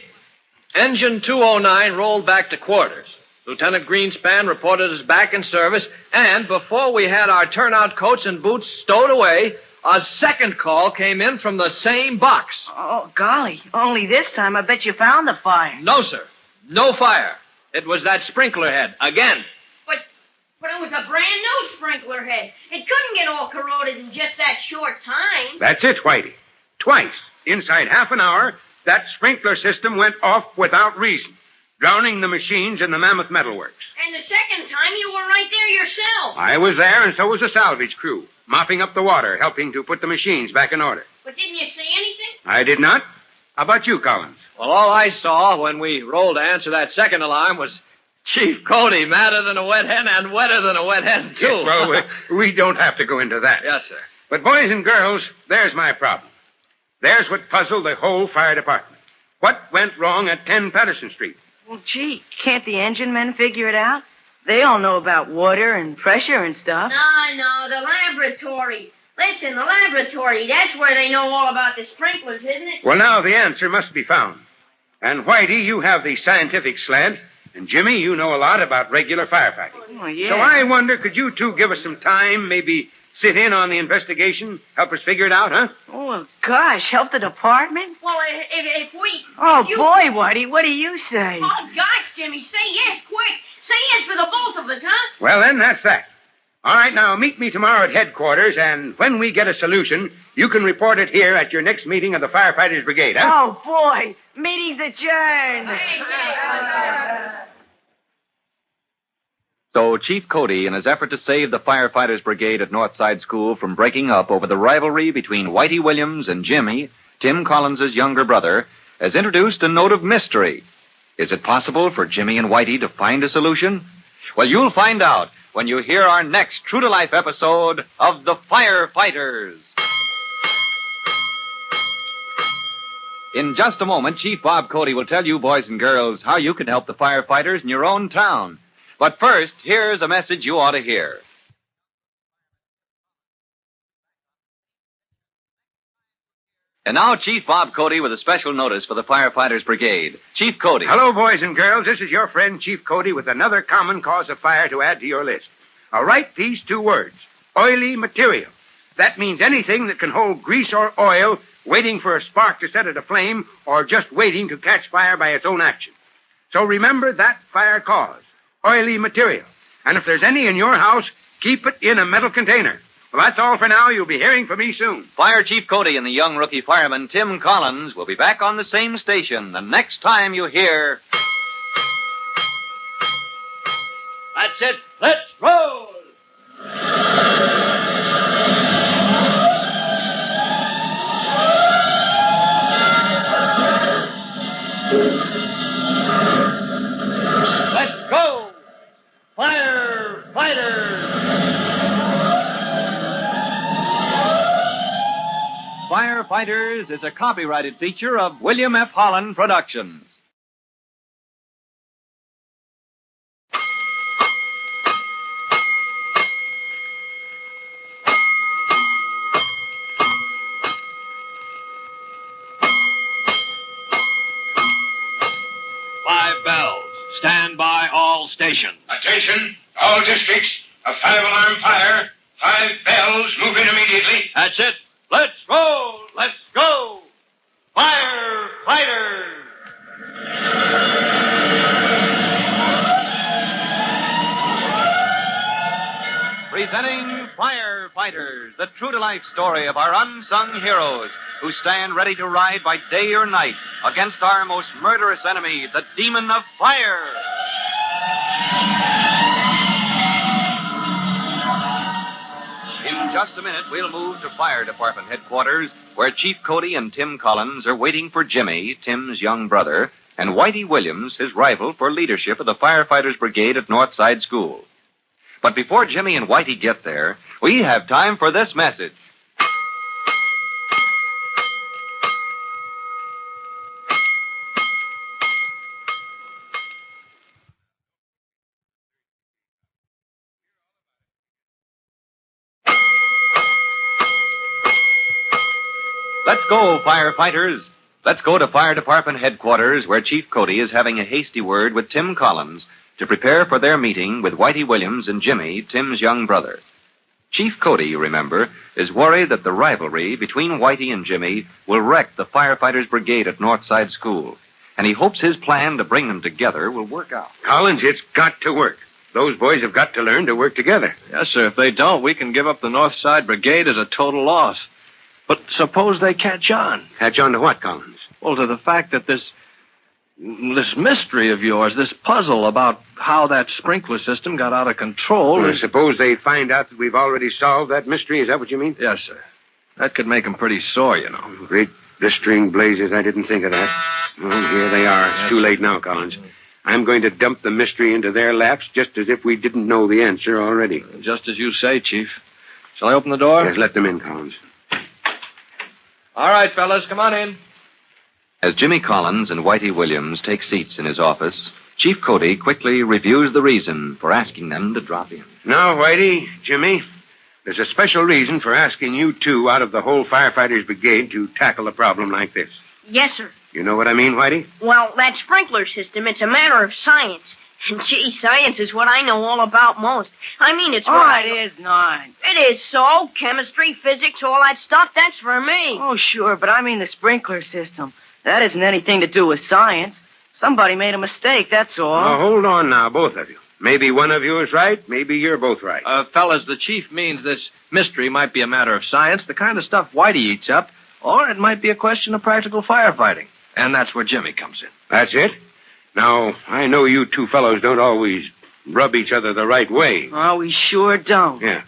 Engine 209 rolled back to quarters. Lieutenant Greenspan reported us back in service, and before we had our turnout coats and boots stowed away, a second call came in from the same box. Oh, golly. Only this time I bet you found the fire. No, sir. No fire. It was that sprinkler head, again. But it was a brand new sprinkler head. It couldn't get all corroded in just that short time. That's it, Whitey. Twice, inside half an hour, that sprinkler system went off without reason, drowning the machines in the Mammoth Metalworks. And the second time, you were right there yourself. I was there, and so was the salvage crew, mopping up the water, helping to put the machines back in order. But didn't you see anything? I did not. How about you, Collins? Well, all I saw when we rolled to answer that second alarm was Chief Cody, madder than a wet hen and wetter than a wet hen, too. Yeah, well, we don't have to go into that. Yes, sir. But, boys and girls, there's my problem. There's what puzzled the whole fire department. What went wrong at 10 Patterson Street? Well, gee, can't the engine men figure it out? They all know about water and pressure and stuff. No, the laboratory. Listen, the laboratory, that's where they know all about the sprinklers, isn't it? Well, now the answer must be found. And, Whitey, you have the scientific slant. And, Jimmy, you know a lot about regular firefighting. Oh, yeah. So I wonder, could you two give us some time, maybe sit in on the investigation, help us figure it out, huh? Oh, well, gosh, help the department? Well, if we... Oh, if you... boy, Whitey, what do you say? Oh, gosh, Jimmy, say yes, quick. Say yes for the both of us, huh? Well, then, that's that. All right, now, meet me tomorrow at headquarters, and when we get a solution, you can report it here at your next meeting of the Firefighters Brigade, huh? Oh, boy, meeting's adjourned. So Chief Cody, in his effort to save the Firefighters Brigade at Northside School from breaking up over the rivalry between Whitey Williams and Jimmy, Tim Collins' younger brother, has introduced a note of mystery. Is it possible for Jimmy and Whitey to find a solution? Well, you'll find out when you hear our next true-to-life episode of The Firefighters. In just a moment, Chief Bob Cody will tell you, boys and girls, how you can help the firefighters in your own town. But first, here's a message you ought to hear. And now, Chief Bob Cody with a special notice for the Firefighters Brigade. Chief Cody. Hello, boys and girls. This is your friend, Chief Cody, with another common cause of fire to add to your list. Now, write these two words, oily material. That means anything that can hold grease or oil waiting for a spark to set it aflame or just waiting to catch fire by its own action. So remember that fire cause, oily material. And if there's any in your house, keep it in a metal container. Well, that's all for now. You'll be hearing from me soon. Fire Chief Cody and the young rookie fireman, Tim Collins, will be back on the same station the next time you hear... That's it. Let's roll! Let's go! Firefighters! Firefighters is a copyrighted feature of William F. Holland Productions. Five bells. Stand by all stations. Attention, all districts. A 5-alarm fire. 5 bells. Move in immediately. That's it. Let's roll. Let's go. Firefighters. Presenting Firefighters, the true-to-life story of our unsung heroes who stand ready to ride by day or night against our most murderous enemy, the demon of fire. In just a minute, we'll move to Fire Department headquarters, where Chief Cody and Tim Collins are waiting for Jimmy, Tim's young brother, and Whitey Williams, his rival for leadership of the Firefighters Brigade at Northside School. But before Jimmy and Whitey get there, we have time for this message. Let's go, firefighters. Let's go to Fire Department headquarters, where Chief Cody is having a hasty word with Tim Collins to prepare for their meeting with Whitey Williams and Jimmy, Tim's young brother. Chief Cody, you remember, is worried that the rivalry between Whitey and Jimmy will wreck the Firefighters Brigade at Northside School, and he hopes his plan to bring them together will work out. Collins, it's got to work. Those boys have got to learn to work together. Yes, sir. If they don't, we can give up the Northside Brigade as a total loss. But suppose they catch on. Catch on to what, Collins? Well, to the fact that this mystery of yours, this puzzle about how that sprinkler system got out of control... Well, suppose they find out that we've already solved that mystery. Is that what you mean? Yes, sir. That could make them pretty sore, you know. Great blistering blazes. I didn't think of that. Well, here they are. It's too late now, Collins. I'm going to dump the mystery into their laps just as if we didn't know the answer already. Just as you say, Chief. Shall I open the door? Yes, let them in, Collins. All right, fellas, come on in. As Jimmy Collins and Whitey Williams take seats in his office, Chief Cody quickly reviews the reason for asking them to drop in. Now, Whitey, Jimmy, there's a special reason for asking you two out of the whole Firefighters Brigade to tackle a problem like this. Yes, sir. You know what I mean, Whitey? Well, that sprinkler system, it's a matter of science. And, gee, science is what I know all about most. I mean, it's what it is not. It is so. Chemistry, physics, all that stuff, that's for me. Oh, sure, but I mean the sprinkler system. That isn't anything to do with science. Somebody made a mistake, that's all. Now, hold on now, both of you. Maybe one of you is right, maybe you're both right. Fellas, the Chief means this mystery might be a matter of science, the kind of stuff Whitey eats up, or it might be a question of practical firefighting. And that's where Jimmy comes in. That's it? Now, I know you two fellows don't always rub each other the right way. Oh, we sure don't. Yeah.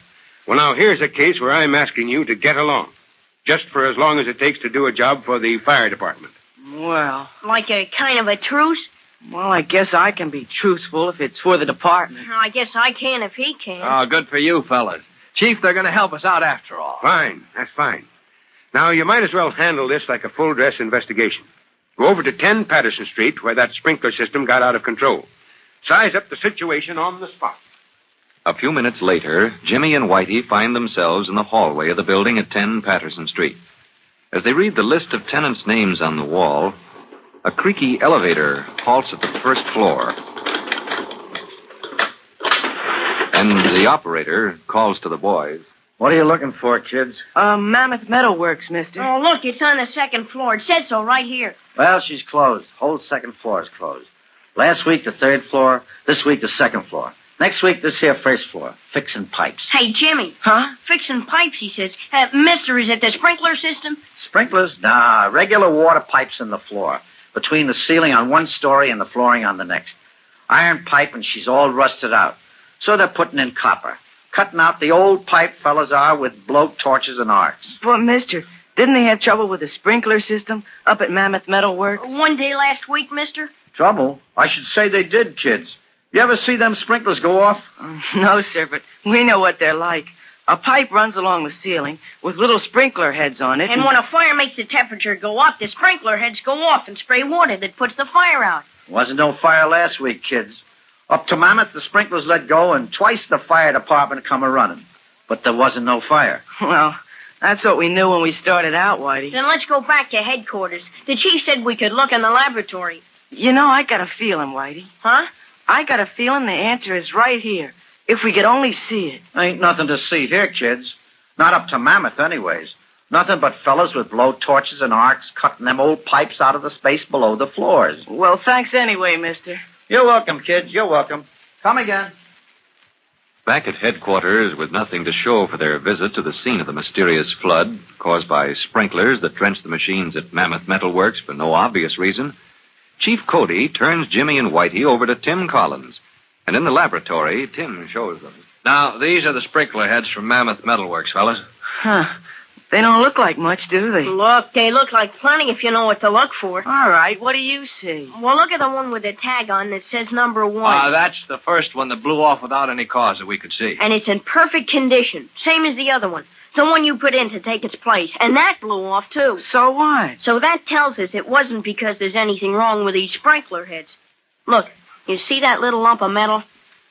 Well, now, here's a case where I'm asking you to get along. Just for as long as it takes to do a job for the fire department. Well... Like a kind of a truce? Well, I guess I can be truthful if it's for the department. I guess I can if he can. Oh, good for you, fellas. Chief, they're going to help us out after all. Fine. That's fine. Now, you might as well handle this like a full-dress investigation. Go over to 10 Patterson Street, where that sprinkler system got out of control. Size up the situation on the spot. A few minutes later, Jimmy and Whitey find themselves in the hallway of the building at 10 Patterson Street. As they read the list of tenants' names on the wall, a creaky elevator halts at the first floor. And the operator calls to the boys. What are you looking for, kids? Mammoth Metalworks, mister. Oh, look, it's on the second floor. It says so right here. Well, she's closed. Whole second floor is closed. Last week, the third floor. This week, the second floor. Next week, this here first floor, fixing pipes. Hey, Jimmy. Huh? Fixing pipes, he says. Mister, is it the sprinkler system? Sprinklers? Nah, regular water pipes in the floor, between the ceiling on one story and the flooring on the next. Iron pipe, and she's all rusted out. So they're putting in copper. Cutting out the old pipe fellas are with blow torches and arcs. But, mister, didn't they have trouble with the sprinkler system up at Mammoth Metal Works? One day last week, mister? Trouble? I should say they did, kids. You ever see them sprinklers go off? No, sir, but we know what they're like. A pipe runs along the ceiling with little sprinkler heads on it. And when a fire makes the temperature go up, the sprinkler heads go off and spray water that puts the fire out. Wasn't no fire last week, kids. Up to Mammoth, the sprinklers let go, and twice the fire department come a-running. But there wasn't no fire. Well, that's what we knew when we started out, Whitey. Then let's go back to headquarters. The chief said we could look in the laboratory. You know, I got a feeling, Whitey. Huh? I got a feeling the answer is right here, if we could only see it. Ain't nothing to see here, kids. Not up to Mammoth, anyways. Nothing but fellas with blow torches and arcs cutting them old pipes out of the space below the floors. Well, thanks anyway, mister. You're welcome, kids. You're welcome. Come again. Back at headquarters, with nothing to show for their visit to the scene of the mysterious flood caused by sprinklers that drenched the machines at Mammoth Metal Works for no obvious reason, Chief Cody turns Jimmy and Whitey over to Tim Collins. And in the laboratory, Tim shows them. Now, these are the sprinkler heads from Mammoth Metal Works, fellas. Huh. They don't look like much, do they? Look, they look like plenty if you know what to look for. All right, what do you see? Well, look at the one with the tag on that says number 1. That's the first one that blew off without any cause that we could see. And it's in perfect condition, same as the other one. The one you put in to take its place. And that blew off, too. So what? So that tells us it wasn't because there's anything wrong with these sprinkler heads. Look, you see that little lump of metal?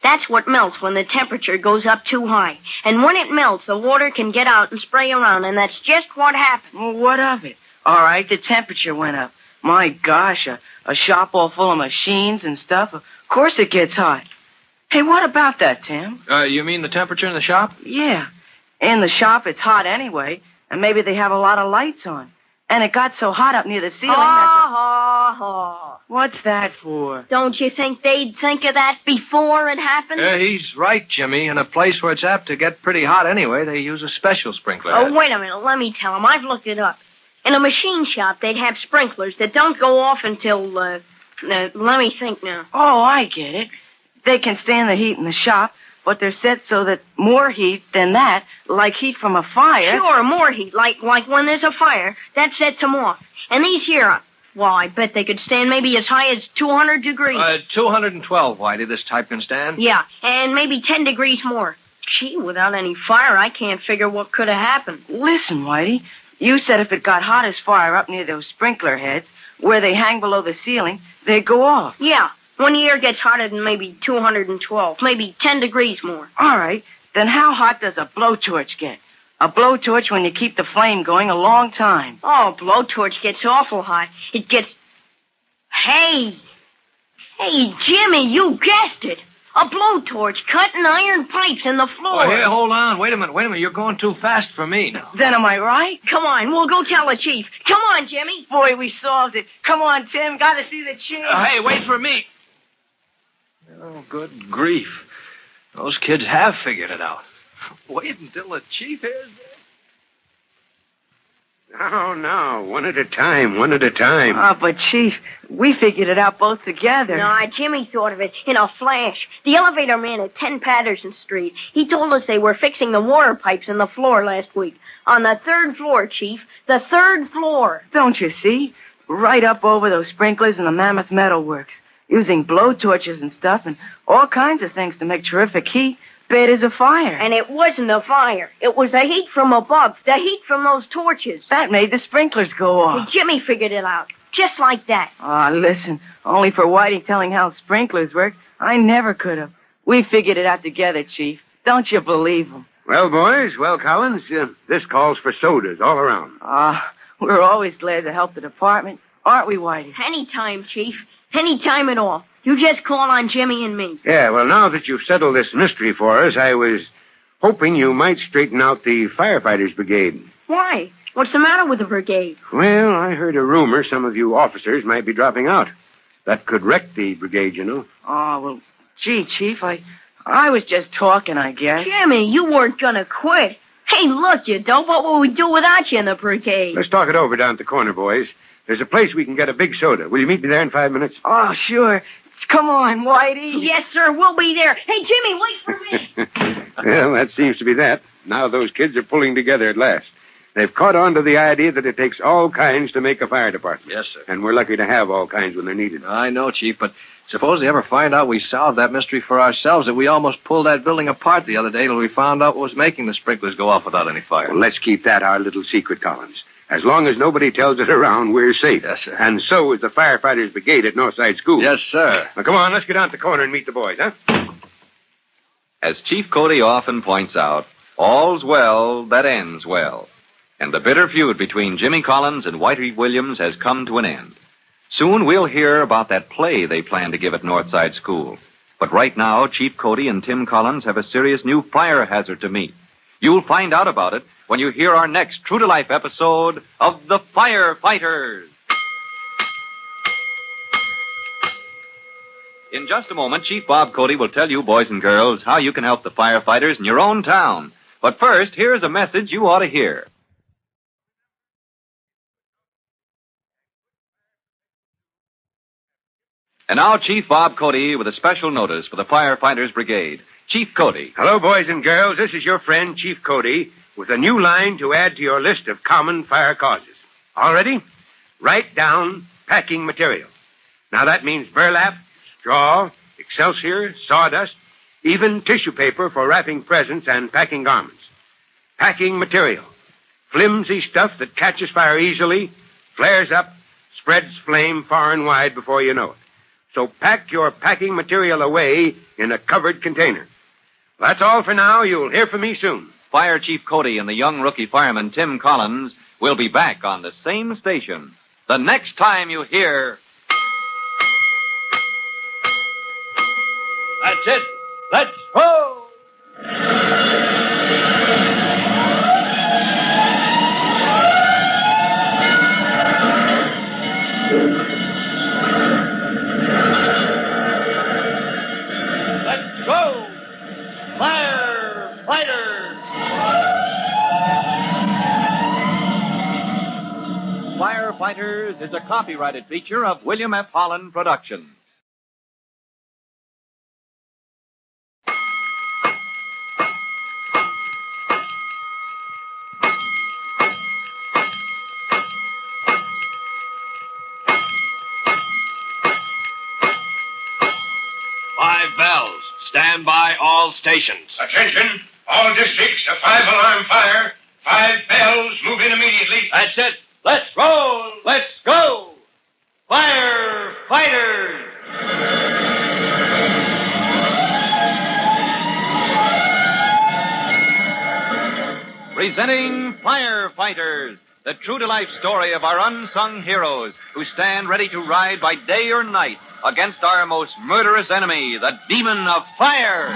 That's what melts when the temperature goes up too high. And when it melts, the water can get out and spray around, and that's just what happened. Well, what of it? All right, the temperature went up. My gosh, a shop all full of machines and stuff. Of course it gets hot. Hey, what about that, Tim? You mean the temperature in the shop? Yeah. In the shop, it's hot anyway, and maybe they have a lot of lights on. And it got so hot up near the ceiling What's that for? Don't you think they'd think of that before it happened? He's right, Jimmy. In a place where it's apt to get pretty hot anyway, they use a special sprinkler head. Oh, wait a minute. Let me tell him. I've looked it up. In a machine shop, they'd have sprinklers that don't go off until, let me think now. Oh, I get it. They can stand the heat in the shop, but they're set so that more heat than that, like heat from a fire... Sure, more heat, like when there's a fire, that sets them off. And these here, well, I bet they could stand maybe as high as 200 degrees. 212, Whitey, this type can stand. Yeah, and maybe 10 degrees more. Gee, without any fire, I can't figure what could have happened. Listen, Whitey, you said if it got hot as fire up near those sprinkler heads, where they hang below the ceiling, they'd go off. Yeah, when the air gets hotter than maybe 212, maybe 10 degrees more. All right, then how hot does a blowtorch get? A blowtorch when you keep the flame going a long time. Oh, a blowtorch gets awful hot. It gets... Hey, Jimmy, you guessed it. A blowtorch cutting iron pipes in the floor. Oh, hey, hold on. Wait a minute. You're going too fast for me now. Then am I right? Come on, we'll go tell the chief. Come on, Jimmy. Boy, we solved it. Come on, Tim. Gotta see the chief. Hey, wait for me. Oh, good grief. Those kids have figured it out. Wait until the chief hears this. No, one at a time. Oh, but Chief, we figured it out both together. No, Jimmy thought of it in a flash. The elevator man at 10 Patterson Street, he told us they were fixing the water pipes in the floor last week. On the 3rd floor, Chief. The 3rd floor. Don't you see? Right up over those sprinklers in the Mammoth Metal Works. Using blowtorches and stuff and all kinds of things to make terrific heat. Bad as a fire. And it wasn't a fire. It was the heat from above. The heat from those torches. That made the sprinklers go off. Well, Jimmy figured it out. Just like that. Oh, listen. Only for Whitey telling how sprinklers work, I never could have. We figured it out together, Chief. Don't you believe him? Well, boys, Collins, this calls for sodas all around. We're always glad to help the department. Aren't we, Whitey? Anytime, Chief. Anytime at all. You just call on Jimmy and me. Yeah, well, now that you've settled this mystery for us, I was hoping you might straighten out the Firefighters Brigade. Why? What's the matter with the brigade? Well, I heard a rumor some of you officers might be dropping out. That could wreck the brigade, you know. Oh, well, gee, Chief, I I was just talking, I guess. Jimmy, you weren't gonna quit. Hey, look, you dope. What would we do without you in the brigade? Let's talk it over down at the corner, boys. There's a place we can get a big soda. Will you meet me there in 5 minutes? Oh, sure. Come on, Whitey. Yes, sir. We'll be there. Hey, Jimmy, wait for me. Well, that seems to be that. Now those kids are pulling together at last. They've caught on to the idea that it takes all kinds to make a fire department. Yes, sir. And we're lucky to have all kinds when they're needed. I know, Chief, but suppose they ever find out we solved that mystery for ourselves, that we almost pulled that building apart the other day till we found out what was making the sprinklers go off without any fire. Well, let's keep that our little secret, Collins. As long as nobody tells it around, we're safe. Yes, sir. And so is the Firefighters Brigade at Northside School. Yes, sir. Now, come on, let's get down to the corner and meet the boys, huh? As Chief Cody often points out, all's well that ends well. And the bitter feud between Jimmy Collins and Whitey Williams has come to an end. Soon we'll hear about that play they plan to give at Northside School. But right now, Chief Cody and Tim Collins have a serious new fire hazard to meet. You'll find out about it when you hear our next true-to-life episode of The Firefighters. In just a moment, Chief Bob Cody will tell you, boys and girls, how you can help the firefighters in your own town. But first, here's a message you ought to hear. And now, Chief Bob Cody with a special notice for the Firefighters Brigade. Chief Cody. Hello, boys and girls. This is your friend, Chief Cody, with a new line to add to your list of common fire causes. All ready? Write down packing material. Now, that means burlap, straw, excelsior, sawdust, even tissue paper for wrapping presents and packing garments. Packing material. Flimsy stuff that catches fire easily, flares up, spreads flame far and wide before you know it. So pack your packing material away in a covered container. That's all for now. You'll hear from me soon. Fire Chief Cody and the young rookie fireman Tim Collins will be back on the same station the next time you hear... That's it. Let's go! Let's go! Firefighters! Firefighters is a copyrighted feature of William F. Holland Productions. Stand by all stations. Attention, all districts, a 5-alarm fire. 5 bells, move in immediately. That's it. Let's roll. Let's go. Firefighters. Presenting Firefighters, the true-to-life story of our unsung heroes who stand ready to ride by day or night against our most murderous enemy, the demon of fire.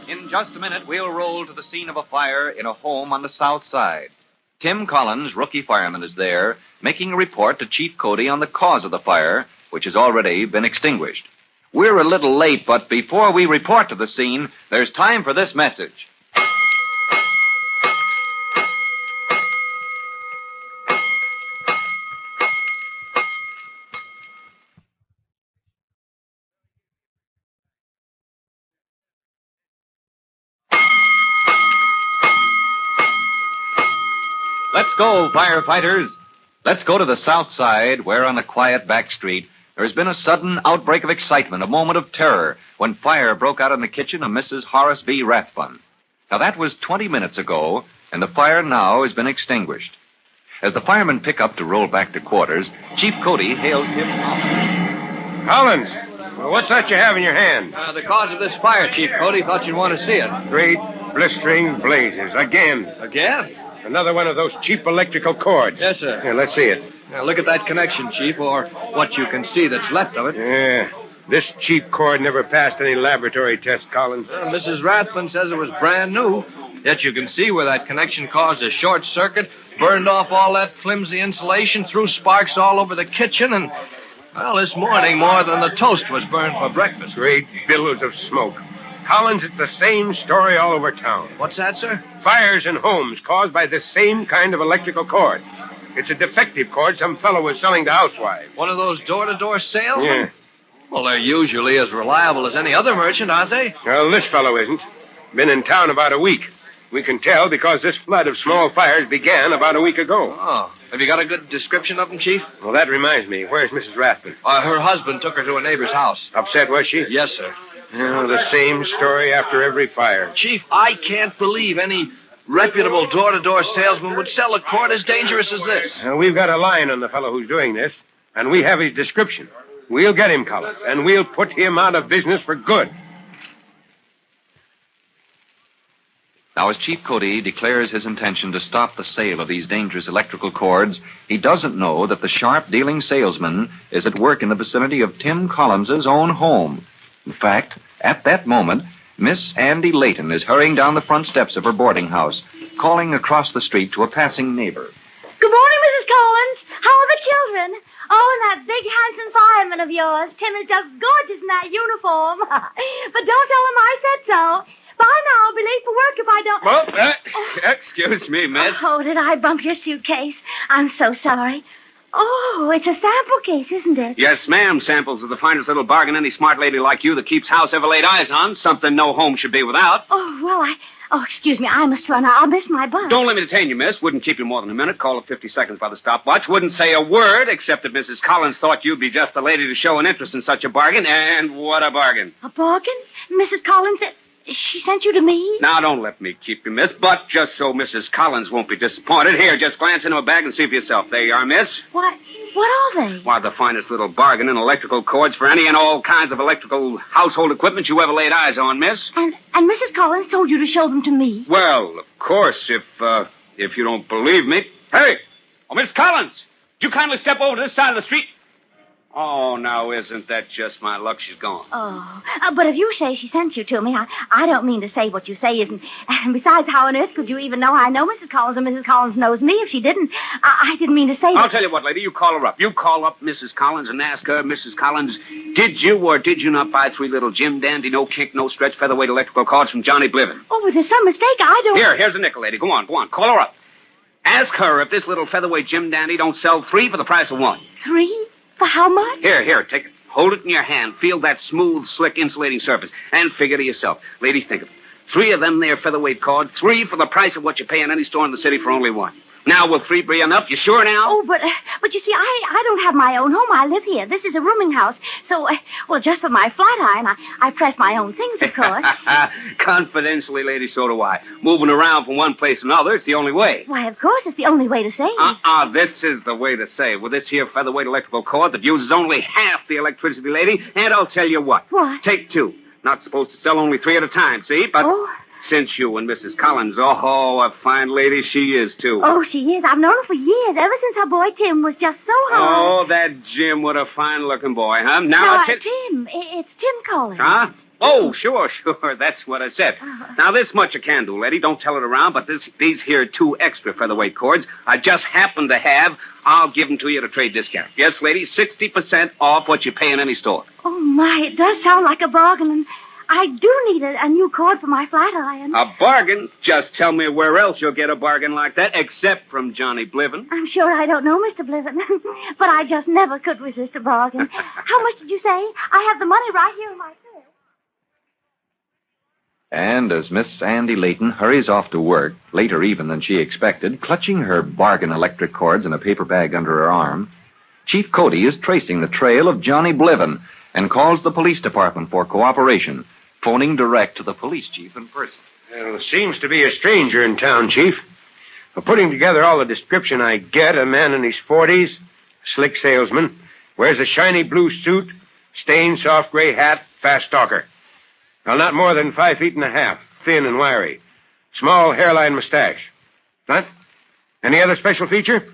In just a minute, we'll roll to the scene of a fire in a home on the south side. Tim Collins, rookie fireman, is there, making a report to Chief Cody on the cause of the fire, which has already been extinguished. We're a little late, but before we report to the scene, there's time for this message. Let's go, firefighters. Let's go to the south side, where on a quiet back street, there's been a sudden outbreak of excitement, a moment of terror, when fire broke out in the kitchen of Mrs. Horace B. Rathbun. Now, that was 20 minutes ago, and the fire now has been extinguished. As the firemen pick up to roll back to quarters, Chief Cody hails Tim Collins. Collins, what's that you have in your hand? The cause of this fire, Chief Cody. Thought you'd want to see it. Great blistering blazes. Again. Again? Another one of those cheap electrical cords. Yes, sir. Here, let's see it. Now, look at that connection, Chief, or what you can see that's left of it. Yeah. This cheap cord never passed any laboratory test, Collins. Mrs. Rathbun says it was brand new. Yet you can see where that connection caused a short circuit, burned off all that flimsy insulation, threw sparks all over the kitchen, and... Well, this morning, more than the toast was burned for breakfast. Great billows of smoke. Collins, it's the same story all over town. What's that, sir? Fires in homes caused by the same kind of electrical cord. It's a defective cord some fellow was selling to housewives. One of those door-to-door salesmen? Yeah. Well, they're usually as reliable as any other merchant, aren't they? Well, this fellow isn't. Been in town about a week. We can tell because this flood of small fires began about a week ago. Oh. Have you got a good description of them, Chief? Well, that reminds me. Where's Mrs. Rathbun? Her husband took her to a neighbor's house. Upset, was she? Yes, sir. The same story after every fire. Chief, I can't believe any reputable door-to-door salesman would sell a cord as dangerous as this. We've got a line on the fellow who's doing this, and we have his description. We'll get him, Collins, and we'll put him out of business for good. Now, as Chief Cody declares his intention to stop the sale of these dangerous electrical cords, he doesn't know that the sharp-dealing salesman is at work in the vicinity of Tim Collins's own home. In fact, at that moment, Miss Andy Layton is hurrying down the front steps of her boarding house, calling across the street to a passing neighbor. Good morning, Mrs. Collins. How are the children? Oh, and that big, handsome fireman of yours. Tim is just gorgeous in that uniform. But don't tell him I said so. Bye now. I'll be late for work if I don't... Well, excuse me, miss. Oh, did I bump your suitcase? I'm so sorry. Oh, it's a sample case, isn't it? Yes, ma'am. Samples of the finest little bargain any smart lady like you that keeps house ever laid eyes on. Something no home should be without. Oh, well, Oh, excuse me. I must run. I'll miss my bus. Don't let me detain you, miss. Wouldn't keep you more than a minute. Call it 50 seconds by the stopwatch. Wouldn't say a word, except that Mrs. Collins thought you'd be just the lady to show an interest in such a bargain. And what a bargain. A bargain? Mrs. Collins said... She sent you to me? Now, don't let me keep you, miss. But just so Mrs. Collins won't be disappointed, here, just glance into a bag and see for yourself. There you are, miss. What are they? Why, the finest little bargain in electrical cords for any and all kinds of electrical household equipment you ever laid eyes on, miss. And Mrs. Collins told you to show them to me? Well, of course, if you don't believe me. Hey! Oh, Miss Collins! Would you kindly step over to this side of the street? Oh, now, isn't that just my luck? She's gone. Oh, but if you say she sent you to me, I don't mean to say what you say isn't. And besides, how on earth could you even know I know Mrs. Collins and Mrs. Collins knows me if she didn't? I didn't mean to say that. I'll tell you what, lady, you call her up. You call up Mrs. Collins and ask her, Mrs. Collins, did you or did you not buy 3 little Jim Dandy, no kink, no stretch, featherweight electrical cords from Johnny Bliven? Oh, but there's some mistake. I don't... Here's a nickel, lady. Go on. Call her up. Ask her if this little featherweight Jim Dandy don't sell 3 for the price of 1. 3? For how much? Here, take it. Hold it in your hand. Feel that smooth, slick, insulating surface. And figure to yourself. Lady, think of it. 3 of them there featherweight cords, 3 for the price of what you pay in any store in the city for only 1. Now, will 3 be enough? You sure now? Oh, but you see, I don't have my own home. I live here. This is a rooming house. So, just for my flat iron, I press my own things, of course. Confidentially, lady, so do I. Moving around from one place to another, it's the only way. Why, of course, it's the only way to save. This is the way to save. With this here featherweight electrical cord that uses only half the electricity, lady, and I'll tell you what. What? Take 2. Not supposed to sell only 3 at a time, see? But... Oh. Since you and Mrs. Collins, a fine lady she is, too. Oh, she is. I've known her for years, ever since her boy Tim was just so hard. Oh, that Jim, what a fine-looking boy, huh? Now, Tim. It's Tim Collins. Huh? Oh, sure. That's what I said. Now, this much I can do, lady. Don't tell it around, but these here 2 extra featherweight cords I just happen to have. I'll give them to you at a trade discount. Yes, lady, 60% off what you pay in any store. Oh, my, it does sound like a bargain, and I do need a new cord for my flat iron. A bargain? Just tell me where else you'll get a bargain like that, except from Johnny Bliven. I'm sure I don't know, Mr. Bliven, but I just never could resist a bargain. How much did you say? I have the money right here in my purse. And as Miss Andy Layton hurries off to work, later even than she expected, clutching her bargain electric cords in a paper bag under her arm, Chief Cody is tracing the trail of Johnny Bliven and calls the police department for cooperation, phoning direct to the police chief in person. Well, seems to be a stranger in town, Chief. For putting together all the description I get, a man in his 40s, slick salesman, wears a shiny blue suit, stained soft gray hat, fast talker. Well, not more than 5 feet and a half, thin and wiry. Small hairline mustache. What? Any other special feature?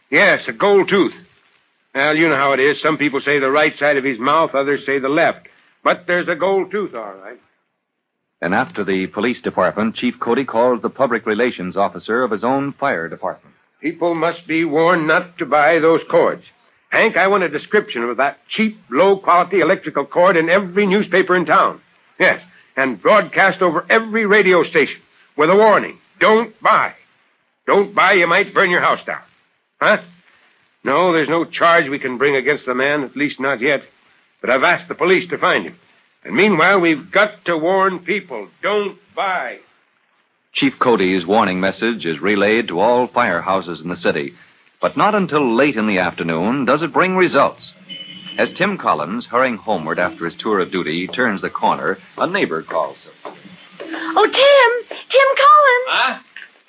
Yes, a gold tooth. Well, you know how it is. Some people say the right side of his mouth, others say the left. But there's a gold tooth, all right. And after the police department, Chief Cody calls the public relations officer of his own fire department. People must be warned not to buy those cords. Hank, I want a description of that cheap, low-quality electrical cord in every newspaper in town. Yes, and broadcast over every radio station with a warning. Don't buy. Don't buy, you might burn your house down. Huh? No, there's no charge we can bring against the man, at least not yet. But I've asked the police to find him. And meanwhile, we've got to warn people. Don't buy. Chief Cody's warning message is relayed to all firehouses in the city, but not until late in the afternoon does it bring results. As Tim Collins, hurrying homeward after his tour of duty, turns the corner, a neighbor calls him. Oh, Tim! Tim Collins! Huh?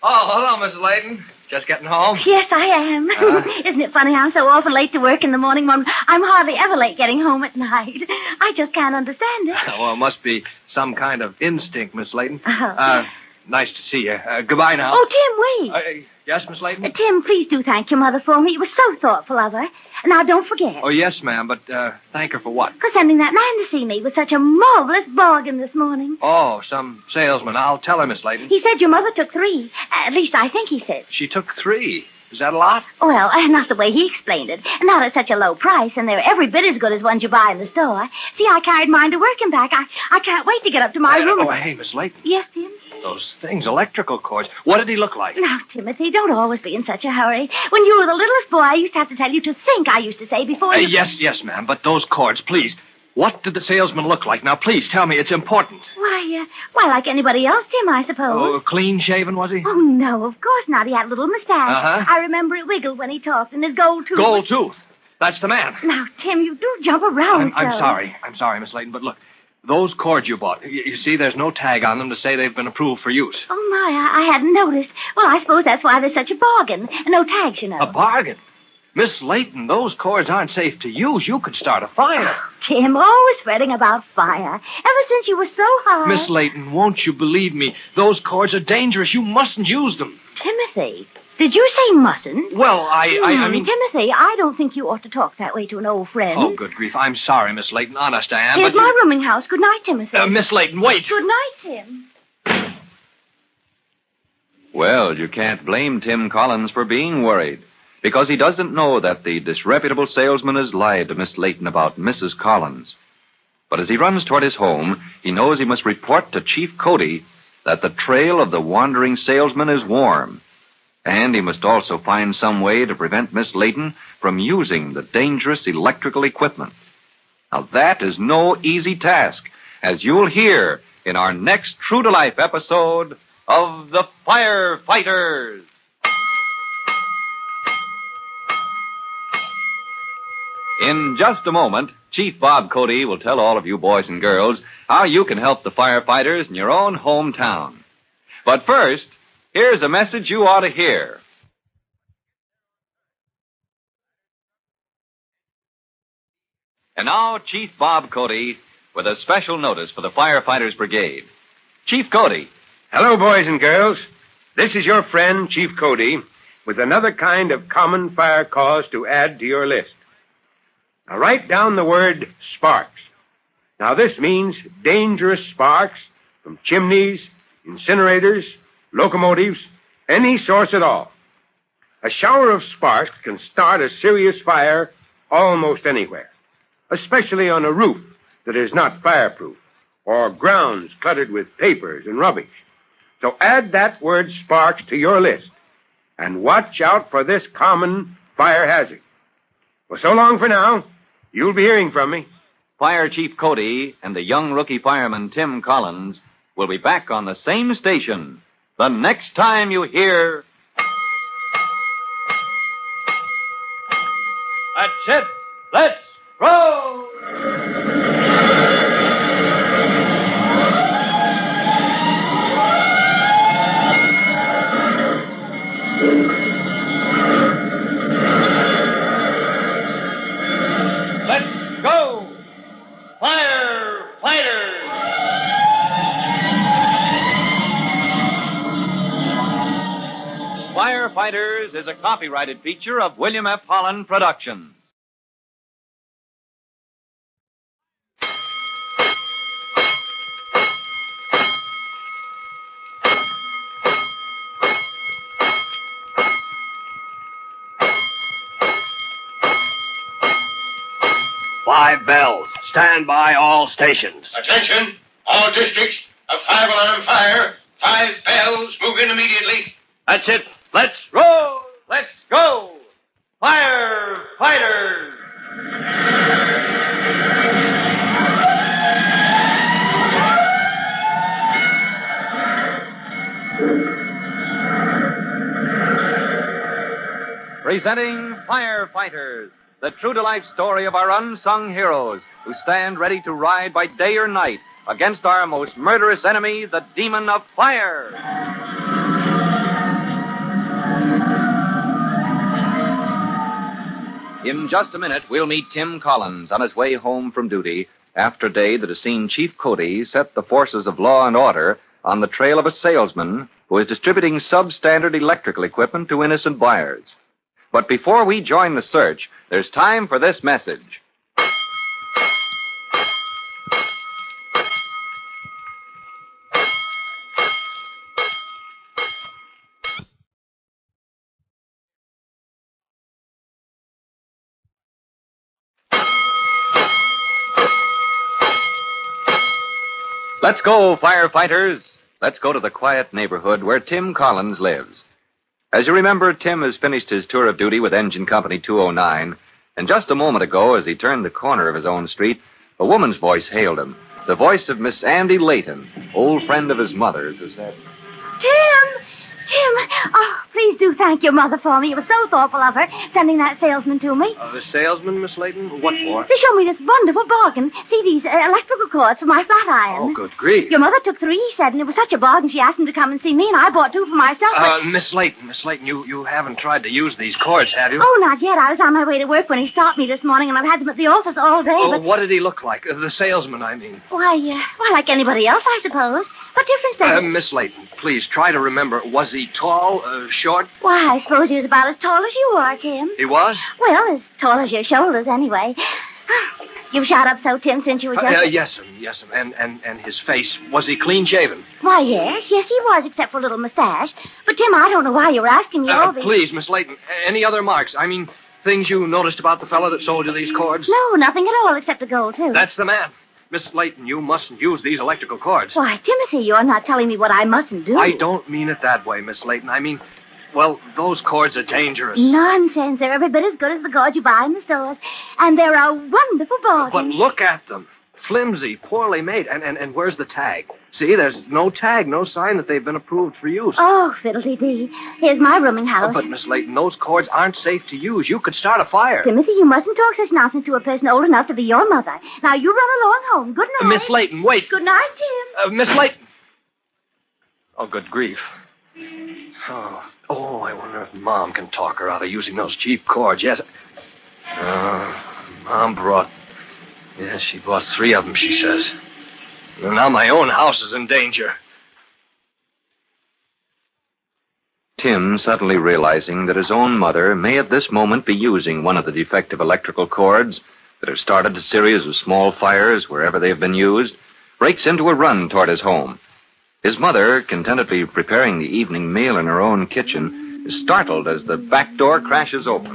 Oh, hello, Mrs. Layton. Just getting home? Yes, I am. Isn't it funny I'm so often late to work in the morning when I'm hardly ever late getting home at night? I just can't understand it. Well, it must be some kind of instinct, Miss Layton. Oh. Nice to see you. Goodbye now. Oh, Tim, wait. Yes, Miss Layton? Tim, please do thank your mother for me. It was so thoughtful of her. Now, don't forget. Oh, yes, ma'am, but thank her for what? For sending that man to see me with such a marvelous bargain this morning. Oh, some salesman. I'll tell her, Miss Layton. He said your mother took 3. At least I think he said. She took 3. Is that a lot? Well, not the way he explained it. Not at such a low price, and they're every bit as good as ones you buy in the store. See, I carried mine to work and back. I can't wait to get up to my room. Oh, hey, Miss Layton. Yes, Tim? Those things, electrical cords. What did he look like? Now, Timothy, don't always be in such a hurry. When you were the littlest boy, I used to have to tell you to think, I used to say, before you... Yes, ma'am, but those cords, please. What did the salesman look like? Now, please, tell me. It's important. Why, like anybody else, Tim, I suppose. Oh, clean-shaven, was he? Oh, no, of course not. He had a little mustache. Uh-huh. I remember it wiggled when he talked, and his gold tooth... Gold tooth. That's the man. Now, Tim, you do jump around I'm sorry, Miss Layton, but look, those cords you bought, you see, there's no tag on them to say they've been approved for use. Oh, my, I hadn't noticed. Well, I suppose that's why there's such a bargain. No tags, you know. A bargain? Miss Layton, those cords aren't safe to use. You could start a fire. Tim, always fretting about fire. Ever since you were so high. Miss Layton, won't you believe me? Those cords are dangerous. You mustn't use them. Timothy, did you say mustn't? Well, I mean... Timothy, I don't think you ought to talk that way to an old friend. Oh, good grief. I'm sorry, Miss Layton. Honest, I am. Here's my rooming house. Good night, Timothy. Miss Layton, wait. Good night, Tim. Well, you can't blame Tim Collins for being worried, because he doesn't know that the disreputable salesman has lied to Miss Layton about Mrs. Collins. But as he runs toward his home, he knows he must report to Chief Cody that the trail of the wandering salesman is warm. And he must also find some way to prevent Miss Layton from using the dangerous electrical equipment. Now, that is no easy task, as you'll hear in our next true-to-life episode of The Firefighters. In just a moment, Chief Bob Cody will tell all of you boys and girls how you can help the firefighters in your own hometown. But first, here's a message you ought to hear. And now, Chief Bob Cody with a special notice for the Firefighters Brigade. Chief Cody. Hello, boys and girls. This is your friend, Chief Cody, with another kind of common fire cause to add to your list. Now, write down the word sparks. Now, this means dangerous sparks from chimneys, incinerators, locomotives, any source at all. A shower of sparks can start a serious fire almost anywhere, especially on a roof that is not fireproof or grounds cluttered with papers and rubbish. So add that word sparks to your list and watch out for this common fire hazard. Well, so long for now. You'll be hearing from me. Fire Chief Cody and the young rookie fireman Tim Collins will be back on the same station the next time you hear... That's it. Let's roll! Let's go! Firefighters! Firefighters is a copyrighted feature of William F. Holland Productions. stand by all stations. Attention, all districts. A 5-alarm fire. 5 bells. Move in immediately. That's it. Let's roll. Let's go. Firefighters. Presenting Firefighters, the true-to-life story of our unsung heroes who stand ready to ride by day or night against our most murderous enemy, the demon of fire. In just a minute, we'll meet Tim Collins on his way home from duty after a day that has seen Chief Cody set the forces of law and order on the trail of a salesman who is distributing substandard electrical equipment to innocent buyers. But before we join the search, there's time for this message. Let's go, firefighters. Let's go to the quiet neighborhood where Tim Collins lives. As you remember, Tim has finished his tour of duty with Engine Company 209, and just a moment ago, as he turned the corner of his own street, a woman's voice hailed him. The voice of Miss Andy Layton, old friend of his mother's, who said, Tim! Oh, please do thank your mother for me. It was so thoughtful of her, sending that salesman to me. The salesman, Miss Layton? What for? To show me this wonderful bargain. See, these electrical cords for my flat iron. Oh, good grief. Your mother took 3, he said, and it was such a bargain she asked him to come and see me, and I bought 2 for myself. Miss Layton, you haven't tried to use these cords, have you? Oh, not yet. I was on my way to work when he stopped me this morning, and I've had them at the office all day, but... What did he look like? The salesman, I mean. Why, like anybody else, I suppose. What difference does it? Miss Layton, please, try to remember. Was he tall, short? Why, I suppose he was about as tall as you are, Tim. He was? Well, as tall as your shoulders, anyway. You've shot up so, Tim, since you were just... Yes, and his face, was he clean-shaven? Why, yes, he was, except for a little mustache. But, Tim, I don't know why you were asking me all these... Please, Miss Layton, any other marks? I mean, things you noticed about the fellow that sold you these cords? No, nothing at all, except the gold, too. That's the man. Miss Layton, you mustn't use these electrical cords. Why, Timothy, you're not telling me what I mustn't do. I don't mean it that way, Miss Layton. I mean, well, those cords are dangerous. Nonsense. They're every bit as good as the cords you buy in the stores. And they're a wonderful bargain. But look at them. Flimsy, poorly made. And where's the tag? See, there's no tag, no sign that they've been approved for use. Oh, fiddle-dee-dee. Here's my rooming house. Oh, but, Miss Layton, those cords aren't safe to use. You could start a fire. Timothy, you mustn't talk such nonsense to a person old enough to be your mother. Now, you run along home. Good night. Miss Layton, wait. Good night, Tim. Miss Layton. Oh, good grief. Oh, I wonder if Mom can talk her out of using those cheap cords. Yes. Mom brought... Yes, she bought 3 of them, she says. And now my own house is in danger. Tim, suddenly realizing that his own mother may at this moment be using one of the defective electrical cords that have started a series of small fires wherever they have been used, breaks into a run toward his home. His mother, contentedly preparing the evening meal in her own kitchen, is startled as the back door crashes open.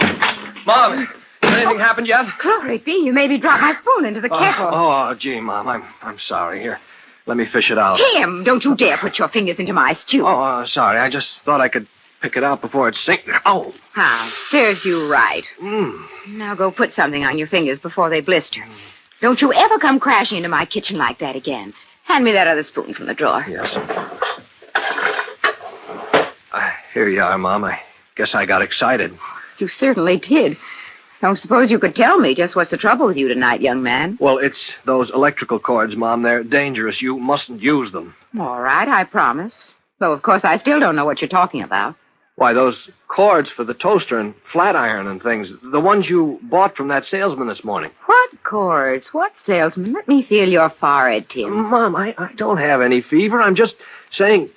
Mom! Anything happened yet? Glory be, you made me drop my spoon into the kettle. Gee, Mom, I'm sorry. Here, let me fish it out. Tim, don't you dare put your fingers into my stew. Sorry. I just thought I could pick it out before it sinks. Oh. Serves you right. Now go put something on your fingers before they blister. Don't you ever come crashing into my kitchen like that again. Hand me that other spoon from the drawer. Yes. Here you are, Mom. I guess I got excited. You certainly did. Don't suppose you could tell me just what's the trouble with you tonight, young man? Well, it's those electrical cords, Mom. They're dangerous. You mustn't use them. All right, I promise. Though, of course, I still don't know what you're talking about. Why, those cords for the toaster and flat iron and things. The ones you bought from that salesman this morning. What cords? What salesman? Let me feel your forehead, Tim. Mom, I don't have any fever. I'm just saying...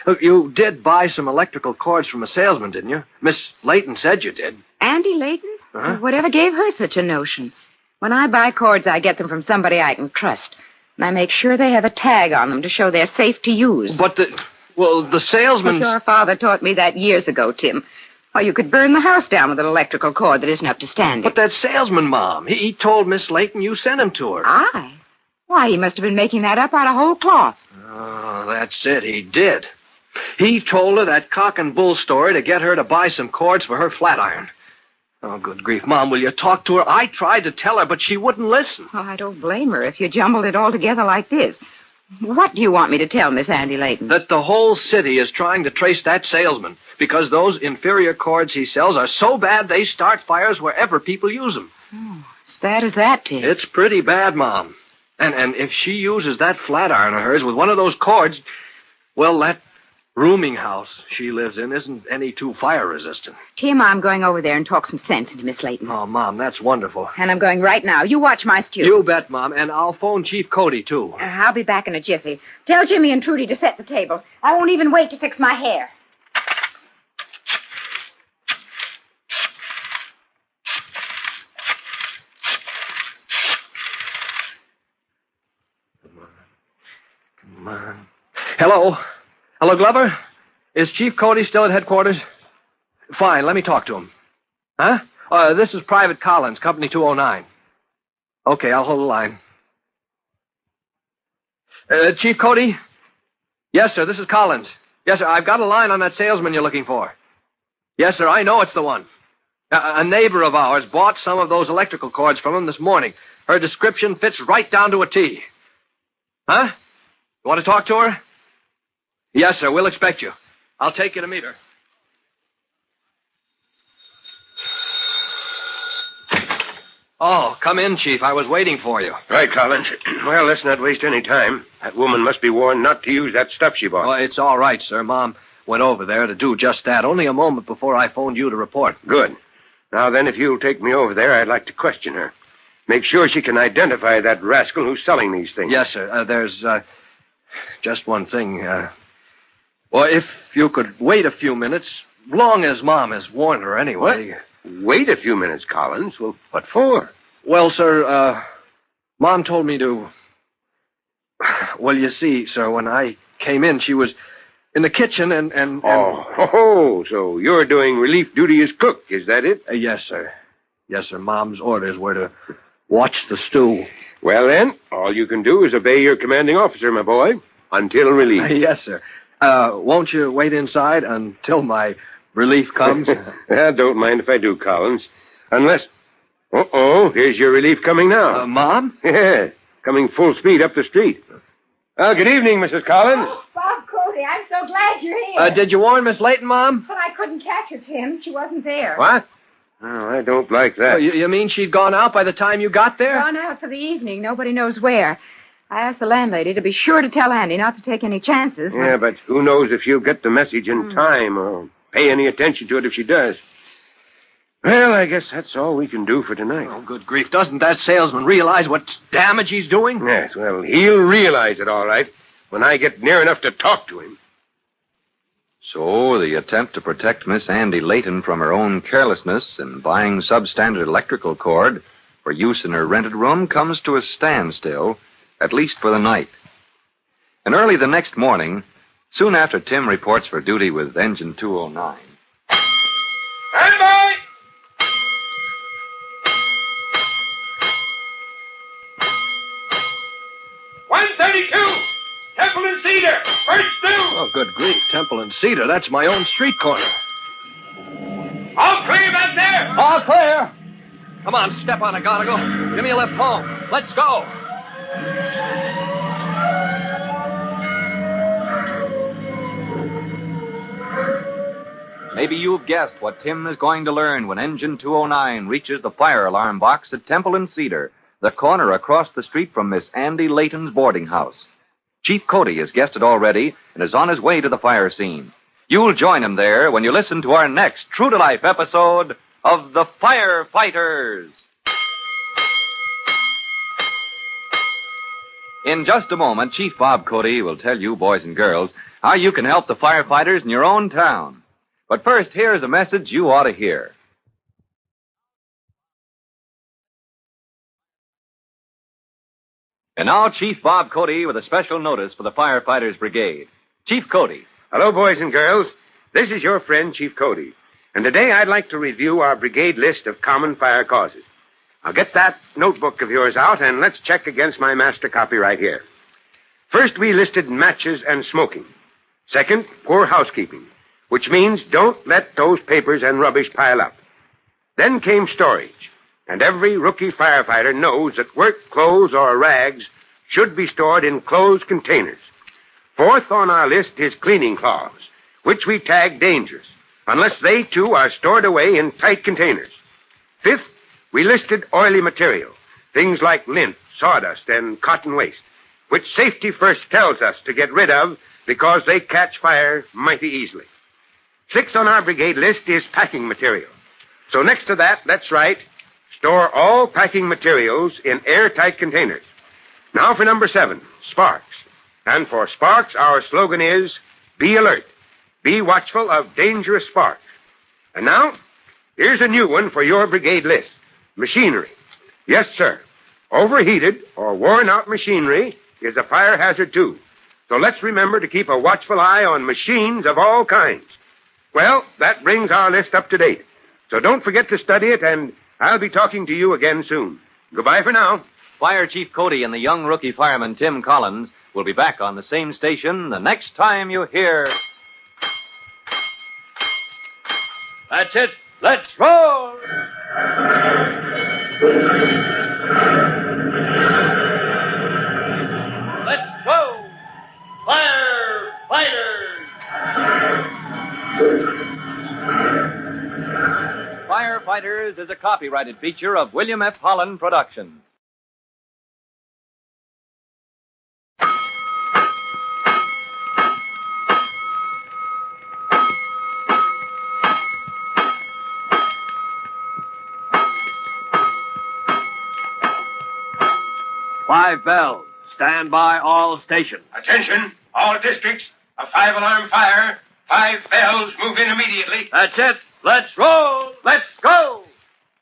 Look, you did buy some electrical cords from a salesman, didn't you? Miss Layton said you did. Andy Layton? Whatever gave her such a notion? When I buy cords, I get them from somebody I can trust. And I make sure they have a tag on them to show they're safe to use. But the salesman... But your father taught me that years ago, Tim. Or you could burn the house down with an electrical cord that isn't up to standard. But that salesman, Mom, he told Miss Layton you sent him to her. I? Why, he must have been making that up out of whole cloth. Oh, that's it. He did. He told her that cock and bull story to get her to buy some cords for her flat iron. Oh, good grief, Mom, will you talk to her? I tried to tell her, but she wouldn't listen. Well, I don't blame her if you jumbled it all together like this. What do you want me to tell Miss Andy Layton? That the whole city is trying to trace that salesman because those inferior cords he sells are so bad they start fires wherever people use them. Oh, as bad as that, Tim. It's pretty bad, Mom. And if she uses that flat iron of hers with one of those cords, well, that rooming house she lives in isn't any too fire resistant. Tim, I'm going over there and talk some sense into Miss Layton. Oh, Mom, that's wonderful. And I'm going right now. You watch my stew. You bet, Mom, and I'll phone Chief Cody, too. I'll be back in a jiffy. Tell Jimmy and Trudy to set the table. I won't even wait to fix my hair. Come on. Hello? Hello, Glover? Is Chief Cody still at headquarters? Fine, let me talk to him. Huh? This is Private Collins, Company 209. Okay, I'll hold the line. Chief Cody? Yes, sir, this is Collins. Yes, sir, I've got a line on that salesman you're looking for. Yes, sir, I know it's the one. A neighbor of ours bought some of those electrical cords from him this morning. Her description fits right down to a T. Huh? You want to talk to her? Yes, sir, we'll expect you. I'll take you to meet her. Oh, come in, Chief. I was waiting for you. Right, Collins. Well, let's not waste any time. That woman must be warned not to use that stuff she bought. Well, it's all right, sir. Mom went over there to do just that, only a moment before I phoned you to report. Good. Now then, if you'll take me over there, I'd like to question her. Make sure she can identify that rascal who's selling these things. Yes, sir. There's just one thing. Well, if you could wait a few minutes, long as Mom has warned her anyway. What? Wait a few minutes, Collins. Well, what for? Well, sir, Mom told me to... Well, you see, sir, when I came in, she was in the kitchen and... Oh, so you're doing relief duty as cook, is that it? Yes, sir. Yes, sir. Mom's orders were to watch the stew. Well, then, all you can do is obey your commanding officer, my boy, until relief. Yes, sir. Won't you wait inside until my relief comes? Don't mind if I do, Collins. Unless... Uh-oh, here's your relief coming now. Mom? Yeah, coming full speed up the street. Good evening, Mrs. Collins. Oh, Bob Cody, I'm so glad you're here. Did you warn Miss Layton, Mom? But I couldn't catch her, Tim. She wasn't there. What? Oh, I don't like that. You mean she'd gone out by the time you got there? Gone out for the evening. Nobody knows where. I asked the landlady to be sure to tell Andy not to take any chances. Yeah, but who knows if she'll get the message in time or pay any attention to it if she does. Well, I guess that's all we can do for tonight. Oh, good grief. Doesn't that salesman realize what damage he's doing? Yes, well, he'll realize it all right when I get near enough to talk to him. So the attempt to protect Miss Andy Layton from her own carelessness in buying substandard electrical cord for use in her rented room comes to a standstill, at least for the night. And early the next morning, soon after Tim reports for duty with Engine 209... Stand by! Temple and Cedar, first stew. Oh, good grief. Temple and Cedar. That's my own street corner. All clear back there. All clear. Come on, step on it, Gonigal. Give me a lift home. Let's go. Maybe you've guessed what Tim is going to learn when Engine 209 reaches the fire alarm box at Temple and Cedar, the corner across the street from Miss Andy Layton's boarding house. Chief Cody has guessed it already and is on his way to the fire scene. You'll join him there when you listen to our next true-to-life episode of The Firefighters. In just a moment, Chief Bob Cody will tell you, boys and girls, how you can help the firefighters in your own town. But first, here's a message you ought to hear. And now, Chief Bob Cody with a special notice for the Firefighters Brigade. Chief Cody. Hello, boys and girls. This is your friend, Chief Cody. And today I'd like to review our brigade list of common fire causes. I'll get that notebook of yours out, and let's check against my master copy right here. First, we listed matches and smoking. Second, poor housekeeping, which means don't let those papers and rubbish pile up. Then came storage, and every rookie firefighter knows that work clothes or rags should be stored in closed containers. Fourth on our list is cleaning cloths, which we tag dangerous, unless they too are stored away in tight containers. Fifth, we listed oily material, things like lint, sawdust, and cotton waste, which safety first tells us to get rid of because they catch fire mighty easily. Sixth on our brigade list is packing material. So next to that, let's write, store all packing materials in airtight containers. Now for number 7, sparks. And for sparks, our slogan is, be alert. Be watchful of dangerous sparks. And now, here's a new one for your brigade list. Machinery. Yes, sir. Overheated or worn-out machinery is a fire hazard, too. So let's remember to keep a watchful eye on machines of all kinds. Well, that brings our list up to date. So don't forget to study it, and I'll be talking to you again soon. Goodbye for now. Fire Chief Cody and the young rookie fireman Tim Collins will be back on the same station the next time you hear... That's it. Let's roll! Let's go! Firefighters! Firefighters is a copyrighted feature of William F. Holland Productions. Five bells. Stand by all stations. Attention, all districts. A 5-alarm fire. 5 bells. Move in immediately. That's it. Let's roll. Let's go.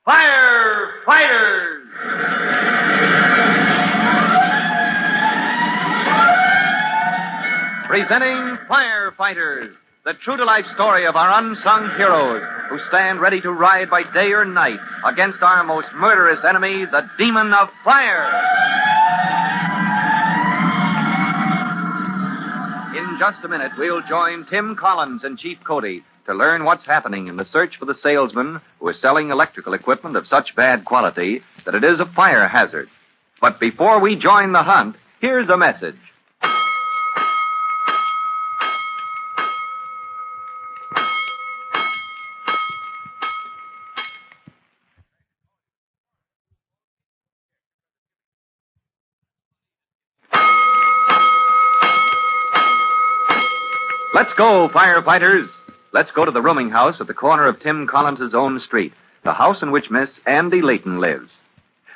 Firefighters! Presenting Firefighters, the true-to-life story of our unsung heroes who stand ready to ride by day or night against our most murderous enemy, the demon of fire. In just a minute, we'll join Tim Collins and Chief Cody to learn what's happening in the search for the salesman who is selling electrical equipment of such bad quality that it is a fire hazard. But before we join the hunt, here's a message. Let's go, firefighters. Let's go to the rooming house at the corner of Tim Collins' own street, the house in which Miss Andy Layton lives.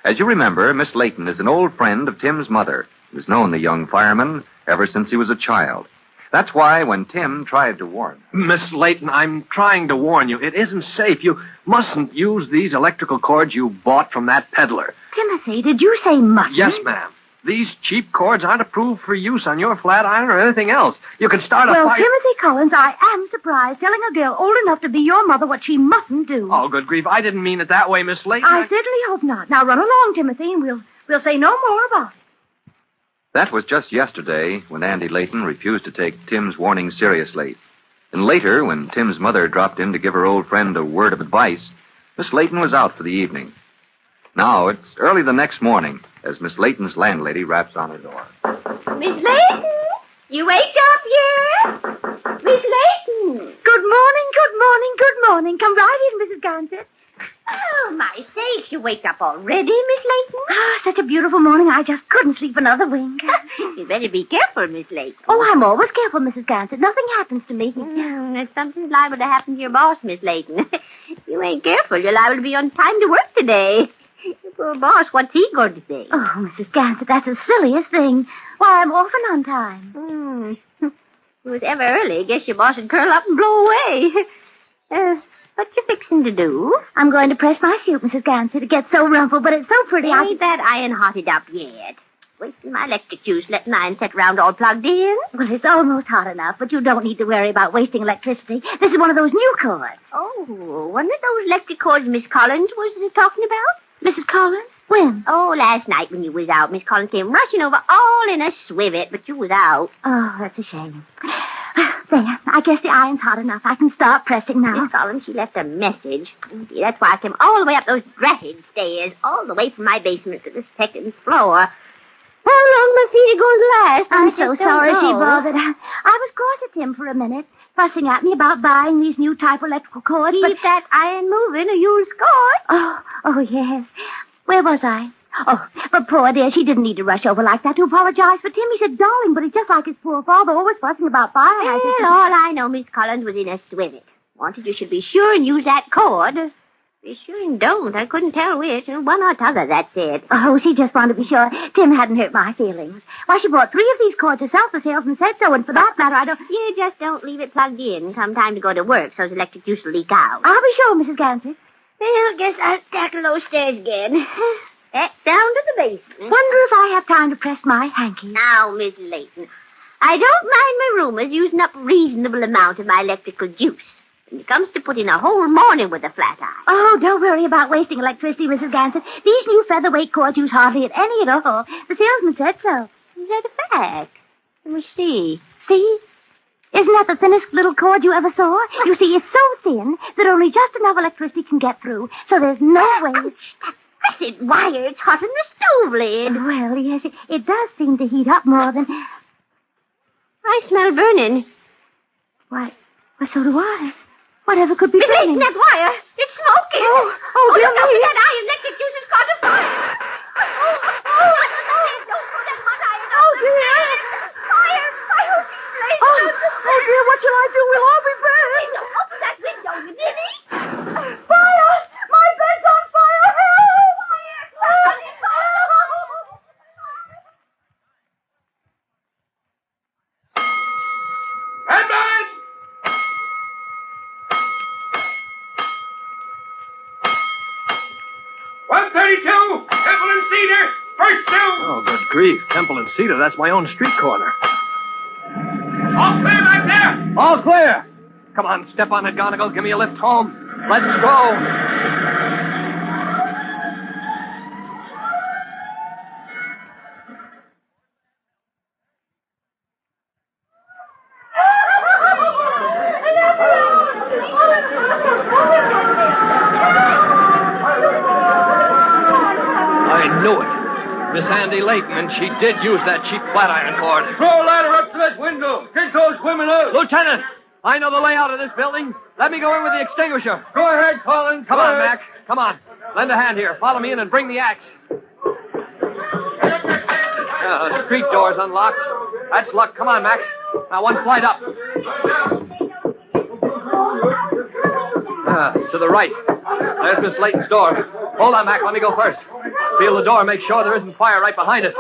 As you remember, Miss Layton is an old friend of Tim's mother, who's known the young fireman ever since he was a child. That's why when Tim tried to warn... Miss Layton, I'm trying to warn you. It isn't safe. You mustn't use these electrical cords you bought from that peddler. Timothy, did you say mustn't? Yes, ma'am. These cheap cords aren't approved for use on your flat iron or anything else. You can start a fire... Well, Timothy Collins, I am surprised telling a girl old enough to be your mother what she mustn't do. Oh, good grief. I didn't mean it that way, Miss Layton. I certainly hope not. Now run along, Timothy, and we'll say no more about it. That was just yesterday when Andy Layton refused to take Tim's warning seriously. And later, when Tim's mother dropped in to give her old friend a word of advice, Miss Layton was out for the evening. Now, it's early the next morning as Miss Layton's landlady raps on her door. Miss Layton, you waked up yet? Miss Layton. Good morning, good morning, good morning. Come right in, Mrs. Gansett. Oh, my sakes, you waked up already, Miss Layton? Oh, such a beautiful morning, I just couldn't sleep another wink. You better be careful, Miss Layton. Oh, I'm always careful, Mrs. Gansett. Nothing happens to me. If something's liable to happen to your boss, Miss Layton. You ain't careful, you're liable to be on time to work today. Poor boss, what's he going to say? Oh, Mrs. Gansett, that's the silliest thing. Why, I'm often on time. If it was ever early, guess your boss would curl up and blow away. What you fixing to do? I'm going to press my suit, Mrs. Gansett. It gets so rumpled, but it's so pretty. Ain't that iron hotted up yet? Wasting my electric juice, letting iron set round all plugged in. Well, it's almost hot enough, but you don't need to worry about wasting electricity. This is one of those new cords. Oh, one of those electric cords Miss Collins was talking about? Mrs. Collins? When? Oh, last night when you was out, Miss Collins came rushing over all in a swivet, but you was out. Oh, that's a shame. There, I guess the iron's hot enough. I can start pressing now. Miss Collins, she left a message. Oh, dear, that's why I came all the way up those dratted stairs, all the way from my basement to the second floor. How long must he going to last? I'm I so just don't sorry she know. bothered. I was cross at him for a minute, fussing at me about buying these new type electrical cords. Keep that iron moving or you'll score. Oh, yes. Where was I? Oh, but poor dear, she didn't need to rush over like that to apologize for Tim. He said, darling, but it's just like his poor father, always fussing about fire. Well, all I know, Miss Collins was in a swivet. Wanted you should be sure and use that cord. Be sure and don't. I couldn't tell which. One or t'other, that's it. Oh, she just wanted to be sure Tim hadn't hurt my feelings. Why, she bought 3 of these cords herself. The salesman said so, and for that matter, I don't... You just don't leave it plugged in. Come time to go to work, so the electric juice will leak out. I'll be sure, Mrs. Gansett. Well, guess I'll tackle those stairs again. Down to the basement. Wonder if I have time to press my hanky. Now, Miss Layton, I don't mind my roomers using up a reasonable amount of my electrical juice. When it comes to putting a whole morning with a flat eye. Oh, don't worry about wasting electricity, Mrs. Gansett. These new featherweight cords use hardly any at all. The salesman said so. Is that a fact? Let me see. See? Isn't that the thinnest little cord you ever saw? You see, it's so thin that only just enough electricity can get through, so there's no way... That blessed wire, it's hot in the stove lid. Well, yes, it does seem to heat up more than... I smell burning. Why, so do I. Whatever could be burning? That wire, it's smoking. Oh, dear look me. out for that iron. Electric juice has caught a fire. Oh, dear. Fire. Oh, dear, what shall I do? We'll all be burned. Open that window, you ninny. Fire! My bed's on fire! Help! Headman! .132, Temple and Cedar, first two. Oh, good grief. Temple and Cedar, that's my own street corner. All clear back there. All clear. Come on, step on it, Gonigal. Give me a lift home. Let's go. I knew it. Miss Andy Layton, and she did use that cheap flat iron cord. Throw a ladder up to that window. Get those women out. Lieutenant, I know the layout of this building. Let me go in with the extinguisher. Go ahead, Collins. Come on, Mac. Come on. Lend a hand here. Follow me in and bring the axe. The street door's unlocked. That's luck. Come on, Mac. Now, one flight up. To the right. There's Miss Layton's door. Hold on, Mac. Let me go first. Feel the door. Make sure there isn't fire right behind it.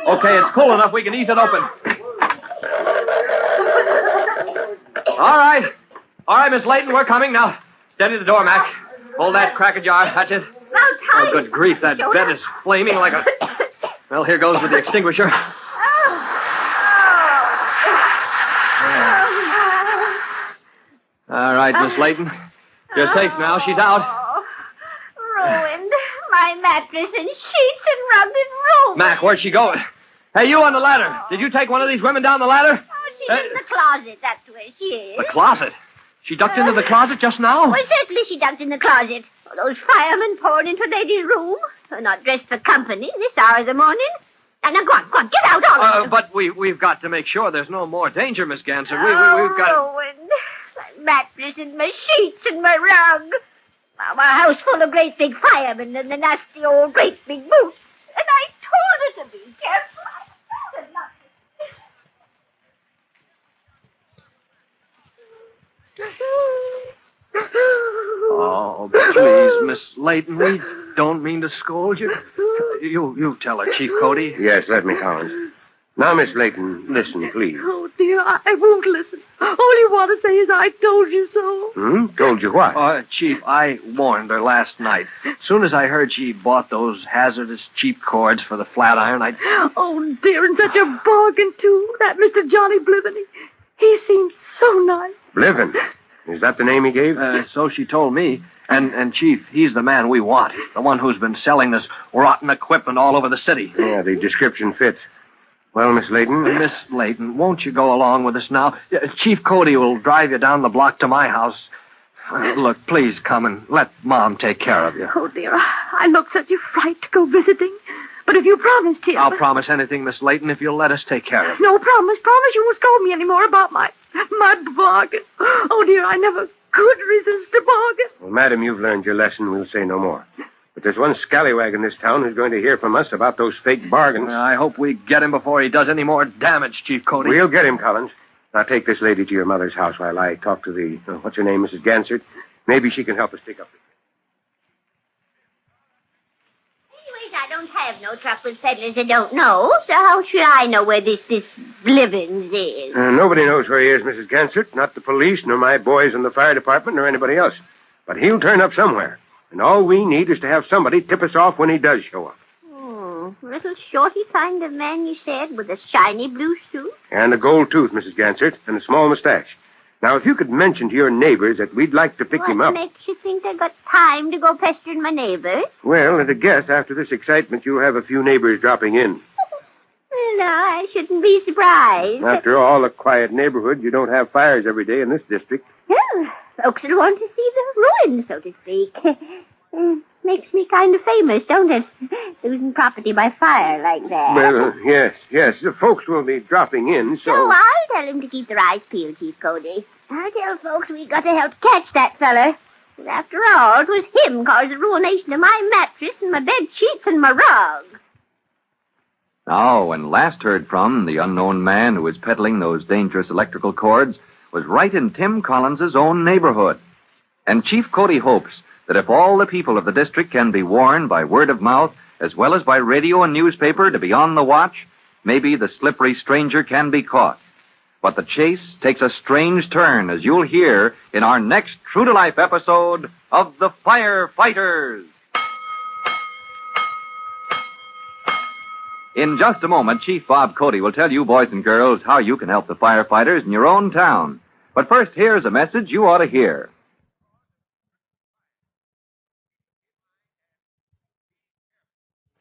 Okay, it's cool enough. We can ease it open. All right. All right, Miss Layton, we're coming. Now, steady the door, Mac. Hold that crack ajar. That's it. Oh, good grief. That bed is flaming like a... Well, here goes with the extinguisher. All right, Miss Layton. You're safe now. She's out. Ruined. My mattress and sheets and rug is ruined. Mac, where'd she go? Hey, you on the ladder. Did you take one of these women down the ladder? Oh, she's in the closet. That's where she is. The closet? She ducked into the closet just now? Well, certainly she ducked in the closet. Those firemen poured into Lady's room. They're not dressed for company this hour of the morning. Now, go on, get out, all of you. But we've got to make sure there's no more danger, Miss Ganser. We've got... Ruined. My mattress and my sheets and my rug. Now, my house full of great big firemen and the nasty old great big boots. And I told her to be careful. I told her not Oh, please, Miss Layton, we don't mean to scold you. You tell her, Chief Cody. Yes, let me, Collins. Now, Miss Layton, listen, please. Oh, dear, I won't listen. All you want to say is I told you so. Told you what? Chief, I warned her last night. As soon as I heard she bought those hazardous cheap cords for the flat iron, Oh, dear, and such a bargain, too. That Mr. Johnny Bliven, he seems so nice. Bliven? Is that the name he gave? So she told me. And, Chief, he's the man we want. The one who's been selling this rotten equipment all over the city. Yeah, the description fits. Well, Miss Layton? Miss Layton, won't you go along with us now? Chief Cody will drive you down the block to my house. Look, please come and let Mom take care of you. Oh, dear, I look such a fright to go visiting. But if you promise, Tim... I'll promise anything, Miss Layton, if you'll let us take care of you. No, promise you won't scold me anymore about my bargain. Oh, dear, I never could resist a bargain. Well, madam, you've learned your lesson. We'll say no more. But there's one scallywag in this town who's going to hear from us about those fake bargains. I hope we get him before he does any more damage, Chief Cody. We'll get him, Collins. Now take this lady to your mother's house while I talk to the, what's her name, Mrs. Gansert. Maybe she can help us pick up the... Anyways, I don't have no truck with peddlers I don't know, so how should I know where this Blivens is? Nobody knows where he is, Mrs. Gansert. Not the police, nor my boys in the fire department, nor anybody else. But he'll turn up somewhere. And all we need is to have somebody tip us off when he does show up. Little shorty kind of man, you said, with a shiny blue suit? And a gold tooth, Mrs. Gansert, and a small mustache. Now, if you could mention to your neighbors that we'd like to pick him up. What makes you think I got time to go pestering my neighbors? Well, at a guess, after this excitement, you'll have a few neighbors dropping in. No, I shouldn't be surprised. After all, a quiet neighborhood, you don't have fires every day in this district. Well, folks will want to see the ruin, so to speak. Makes me kind of famous, don't it? Losing property by fire like that. Well, yes. The folks will be dropping in, so... So I'll tell him to keep their eyes peeled, Chief Cody. I'll tell folks we got to help catch that feller. 'Cause after all, it was him caused the ruination of my mattress and my bed sheets and my rug. Now, when last heard from, the unknown man who was peddling those dangerous electrical cords was right in Tim Collins's own neighborhood. And Chief Cody hopes that if all the people of the district can be warned by word of mouth, as well as by radio and newspaper, to be on the watch, maybe the slippery stranger can be caught. But the chase takes a strange turn, as you'll hear in our next true-to-life episode of The Firefighters. In just a moment, Chief Bob Cody will tell you, boys and girls, how you can help the firefighters in your own town. But first, here's a message you ought to hear.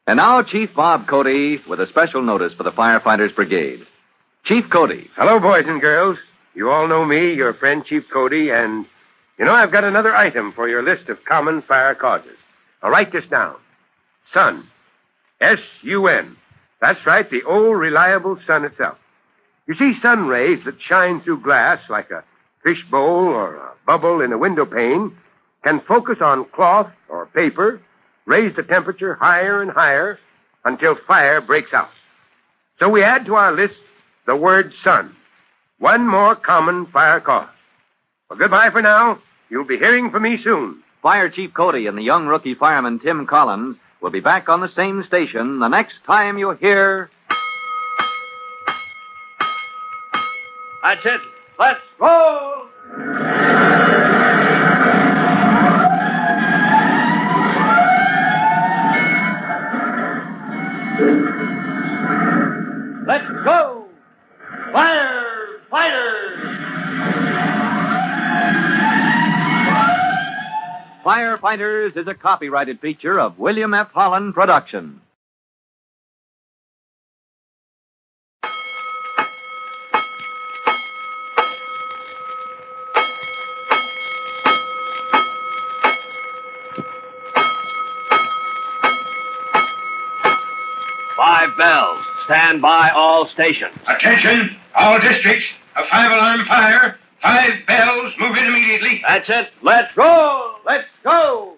And now, Chief Bob Cody with a special notice for the Firefighters Brigade. Chief Cody. Hello, boys and girls. You all know me, your friend Chief Cody, and, I've got another item for your list of common fire causes. Now, write this down. Sun. S-U-N. That's right, the old, reliable sun itself. You see, sun rays that shine through glass like a fishbowl or a bubble in a window pane can focus on cloth or paper, raise the temperature higher and higher until fire breaks out. So we add to our list the word sun. One more common fire cause. Well, goodbye for now. You'll be hearing from me soon. Fire Chief Cody and the young rookie fireman Tim Collins will be back on the same station the next time you hear... That's it. Let's roll! Let's go! Firefighters! Firefighters is a copyrighted feature of William F. Holland Productions. Five bells. Stand by all stations. Attention, all districts. A 5-alarm fire. 5 bells. Move in immediately. That's it. Let's roll! Let's go!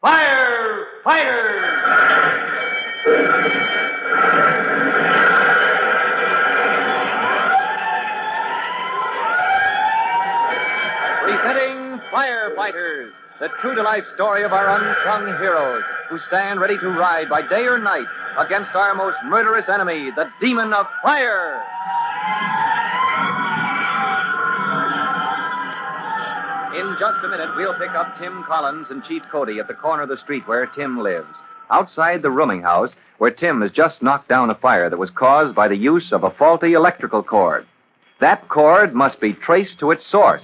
Firefighters! Presenting Firefighters, the true-to-life story of our unsung heroes who stand ready to ride by day or night against our most murderous enemy, the demon of fire. In just a minute, we'll pick up Tim Collins and Chief Cody at the corner of the street where Tim lives, outside the rooming house where Tim has just knocked down a fire that was caused by the use of a faulty electrical cord. That cord must be traced to its source.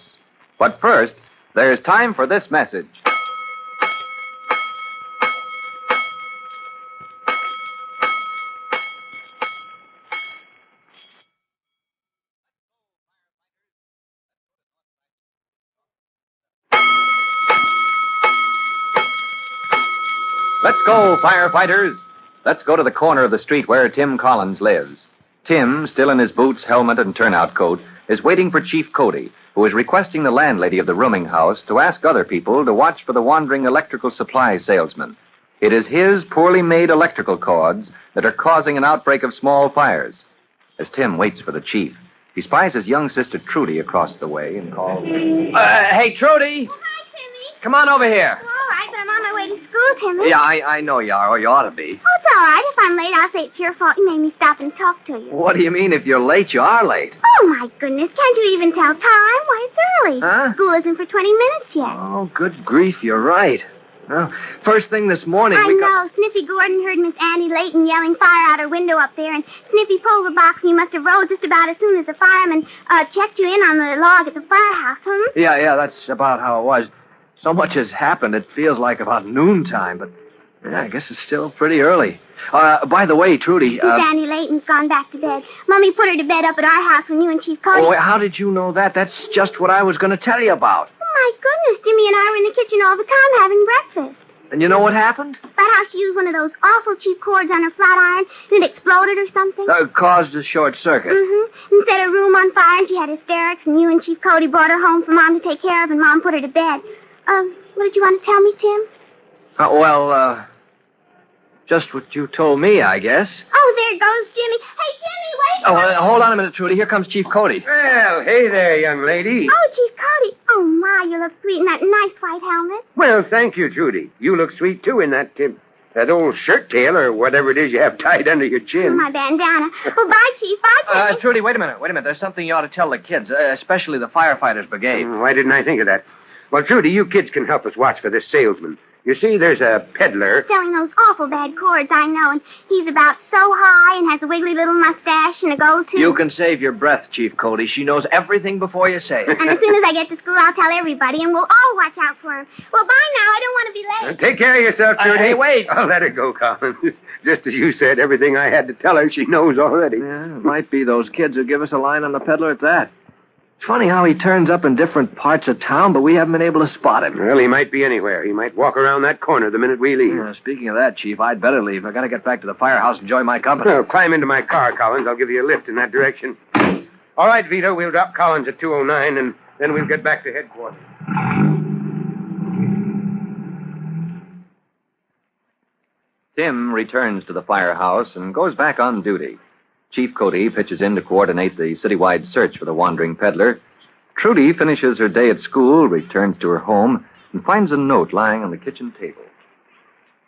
But first, there's time for this message. Let's go, firefighters. Let's go to the corner of the street where Tim Collins lives. Tim, still in his boots, helmet, and turnout coat, is waiting for Chief Cody, who is requesting the landlady of the rooming house to ask other people to watch for the wandering electrical supply salesman. It is his poorly made electrical cords that are causing an outbreak of small fires. As Tim waits for the chief, he spies his young sister Trudy across the way and calls... Hey, Trudy! Oh, hi, Timmy. Come on over here. All right, but I'm on my way to school, Timmy. Yeah, I know you are, or you ought to be. Oh, it's all right. If I'm late, I'll say it's your fault. You made me stop and talk to you. What do you mean if you're late, you are late? Oh, my goodness. Can't you even tell time? Why, it's early. Huh? School isn't for 20 minutes yet. Oh, good grief, you're right. Well, first thing this morning, I know. Sniffy Gordon heard Miss Annie Layton yelling fire out her window up there, and Sniffy pulled the box, and you must have rolled just about as soon as the fireman checked you in on the log at the firehouse, huh? Yeah, that's about how it was. So much has happened, it feels like about noontime, but yeah, I guess it's still pretty early. By the way, Trudy... Miss Annie Layton's gone back to bed. Mommy put her to bed up at our house when you and Chief Cody... Oh, how did you know that? That's just what I was going to tell you about. Oh, my goodness. Jimmy and I were in the kitchen all the time having breakfast. And you know what happened? About how she used one of those awful cheap cords on her flat iron, and it exploded or something. Caused a short circuit. Mm-hmm. And set her room on fire, and she had hysterics, and you and Chief Cody brought her home for Mom to take care of, and Mom put her to bed. What did you want to tell me, Tim? Just what you told me, I guess. Oh, there goes Jimmy. Hey, Jimmy, wait. Oh, hold on a minute, Trudy. Here comes Chief Cody. Well, hey there, young lady. Oh, Chief Cody. Oh, my, you look sweet in that nice white helmet. Well, thank you, Judy. You look sweet, too, in that old shirt tail or whatever it is you have tied under your chin. Oh, my bandana. Well, bye, Chief. Bye, Jimmy. Trudy, wait a minute. There's something you ought to tell the kids, especially the Firefighters Brigade. Why didn't I think of that? Well, Trudy, you kids can help us watch for this salesman. You see, there's a peddler. Selling those awful bad cords, I know, and he's about so high and has a wiggly little mustache and a gold tooth. You can save your breath, Chief Cody. She knows everything before you say it. And as soon as I get to school, I'll tell everybody, and we'll all watch out for him. Well, bye now. I don't want to be late. Take care of yourself, Trudy. Hey, wait. I'll let her go, Collins. Just as you said, everything I had to tell her, she knows already. Yeah, it might be those kids who give us a line on the peddler at that. It's funny how he turns up in different parts of town, but we haven't been able to spot him. Well, he might be anywhere. He might walk around that corner the minute we leave. Speaking of that, Chief, I'd better leave. I got to get back to the firehouse and enjoy my company. Well, climb into my car, Collins. I'll give you a lift in that direction. All right, Vito, we'll drop Collins at 209, and then we'll get back to headquarters. Tim returns to the firehouse and goes back on duty. Chief Cody pitches in to coordinate the citywide search for the wandering peddler. Trudy finishes her day at school, returns to her home, and finds a note lying on the kitchen table.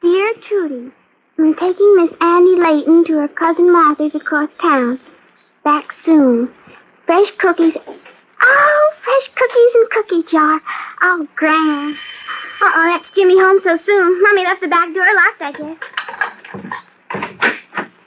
Dear Trudy, I'm taking Miss Annie Layton to her cousin Martha's across town. Back soon. Fresh cookies. Oh, fresh cookies and cookie jar. Oh, grand. Uh-oh, that's Jimmy home so soon. Mommy left the back door locked, I guess.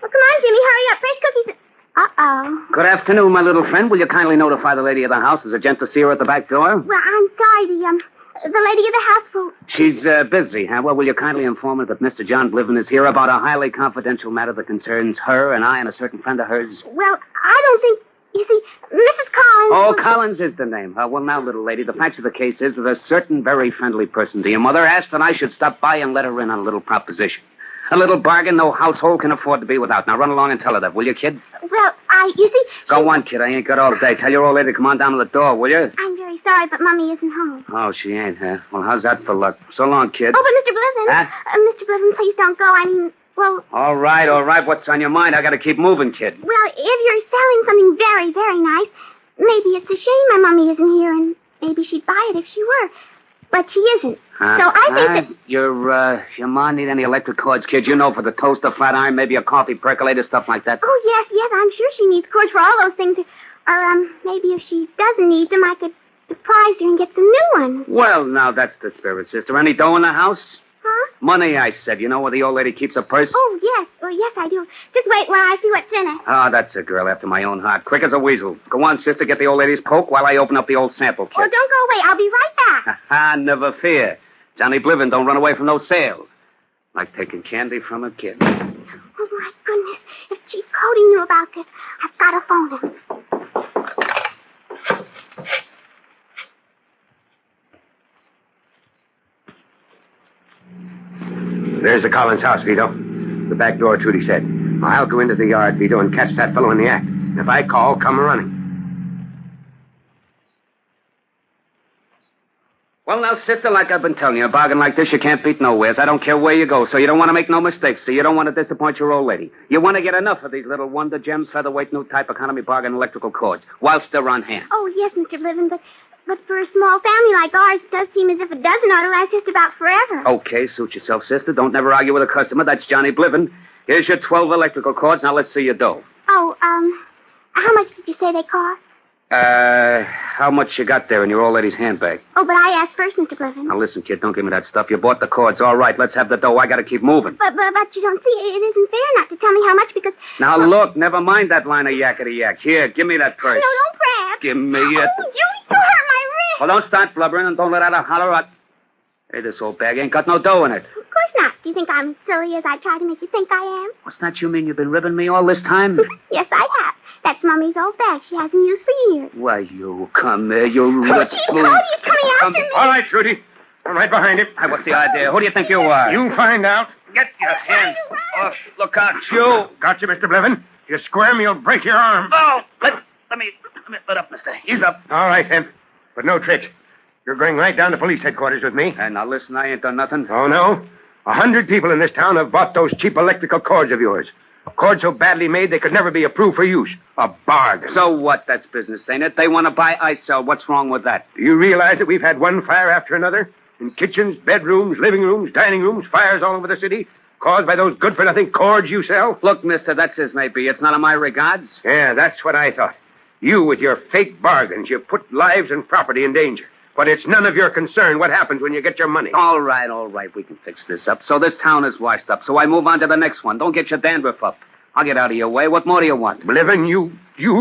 Well, come on, Jimmy, hurry up. Fresh cookies. Uh-oh. Good afternoon, my little friend. Will you kindly notify the lady of the house? There's a gent to see her at the back door. Well, I'm sorry, the lady of the house will... She's busy, huh? Well, will you kindly inform her that Mr. John Bliven is here about a highly confidential matter that concerns her and I and a certain friend of hers? Well, I don't think... You see, Mrs. Collins... Oh, Collins is the name. Well, now, little lady, the facts of the case is that a certain very friendly person to your mother asked that I should stop by and let her in on a little proposition. A little bargain no household can afford to be without. Now, run along and tell her that, will you, kid? Well, you see... Go on, kid. I ain't got all day. Tell your old lady to come on down to the door, will you? I'm very sorry, but Mommy isn't home. Oh, she ain't, huh? Well, how's that for luck? So long, kid. Oh, but Mr. Bliven... Huh? Mr. Bliven, please don't go. I mean, well... All right. What's on your mind? I gotta keep moving, kid. Well, if you're selling something very, very nice, maybe it's a shame my Mommy isn't here, and maybe she'd buy it if she were. but she isn't. Huh? So I think that... Your mom need any electric cords, kid? You know, for the toaster, flat iron, maybe a coffee percolator, stuff like that. Oh, yes, I'm sure she needs cords for all those things. Or, maybe if she doesn't need them, I could surprise her and get some new ones. Well, now that's the spirit, sister. Any dough in the house? Huh? Money, I said. You know where the old lady keeps her purse? Oh, yes. Oh, yes, I do. Just wait while I see what's in it. Oh, that's a girl after my own heart. Quick as a weasel. Go on, sister, get the old lady's coke while I open up the old sample kit. Oh, don't go away. I'll be right back. Ha, never fear. Johnny Bliven don't run away from no sale. Like taking candy from a kid. Oh, my goodness. If Chief Cody knew about this, I've got to phone him. There's the Collins house, Vito. The back door, Trudy said. I'll go into the yard, Vito, and catch that fellow in the act. And if I call, come running. Well, now, sister, like I've been telling you, a bargain like this you can't beat nowheres. I don't care where you go, so you don't want to make no mistakes. So you don't want to disappoint your old lady. You want to get enough of these little Wonder Gems, featherweight, new type economy bargain electrical cords, whilst they're on hand. Oh, yes, Mr. Bliven, but for a small family like ours, it does seem as if a dozen ought to last just about forever. Okay, suit yourself, sister. Don't never argue with a customer. That's Johnny Bliven. Here's your 12 electrical cords. Now let's see your dough. Oh, how much did you say they cost? How much you got there in your old lady's handbag? Oh, but I asked first, Mr. Bliven. Now listen, kid, don't give me that stuff. You bought the cords. All right, let's have the dough. I gotta keep moving. But you don't see, it isn't fair not to tell me how much because... Now look, never mind that line of yakety-yak. Here, give me that purse. No, don't grab. Give me it. Oh, you hurt my wrist. Well, don't start blubbering and don't let out a holler out. Hey, this old bag ain't got no dough in it. Of course not. Do you think I'm silly as I try to make you think I am? What's that you mean? You've been ribbing me all this time? Yes, I have. That's Mummy's old bag she hasn't used for years. Why, you come here, you Oh, rich Chief fool. Cody is coming after me. All right, Trudy. I'm right behind him. Hey, what's the idea? Who do you think you are? You find out. Get your hands off. Look out, you. Got you, Mr. Bliven. If you squirm, you'll break your arm. Oh, let me let up, mister. He's up. All right, then. But no trick. You're going right down to police headquarters with me. Hey, now listen, I ain't done nothing. Oh, no? 100 people in this town have bought those cheap electrical cords of yours. Cords so badly made they could never be approved for use. A bargain. So what? That's business, ain't it? They want to buy, I sell. What's wrong with that? Do you realize that we've had one fire after another? In kitchens, bedrooms, living rooms, dining rooms, fires all over the city, caused by those good-for-nothing cords you sell? Look, mister, that's as may be. It's none of my regards. Yeah, that's what I thought. You, with your fake bargains, you put lives and property in danger. But it's none of your concern what happens when you get your money. All right. We can fix this up. So this town is washed up. So I move on to the next one. Don't get your dandruff up. I'll get out of your way. What more do you want? Bliven, you...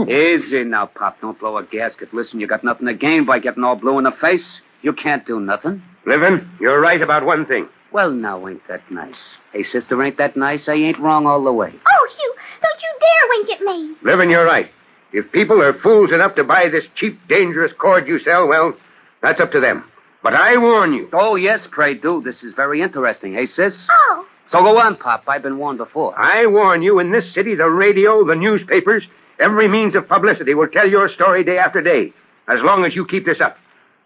Easy now, Pop. Don't blow a gasket. Listen, you got nothing to gain by getting all blue in the face. You can't do nothing. Bliven, you're right about one thing. Well, now, ain't that nice? Hey, sister, ain't that nice? I ain't wrong all the way. Oh, Hugh, don't you dare wink at me. Bliven, you're right. If people are fools enough to buy this cheap, dangerous cord you sell, well, that's up to them. But I warn you. Oh, yes, pray do. This is very interesting. Hey, sis? Oh. So go on, Pop. I've been warned before. I warn you, in this city, the radio, the newspapers, every means of publicity will tell your story day after day, as long as you keep this up.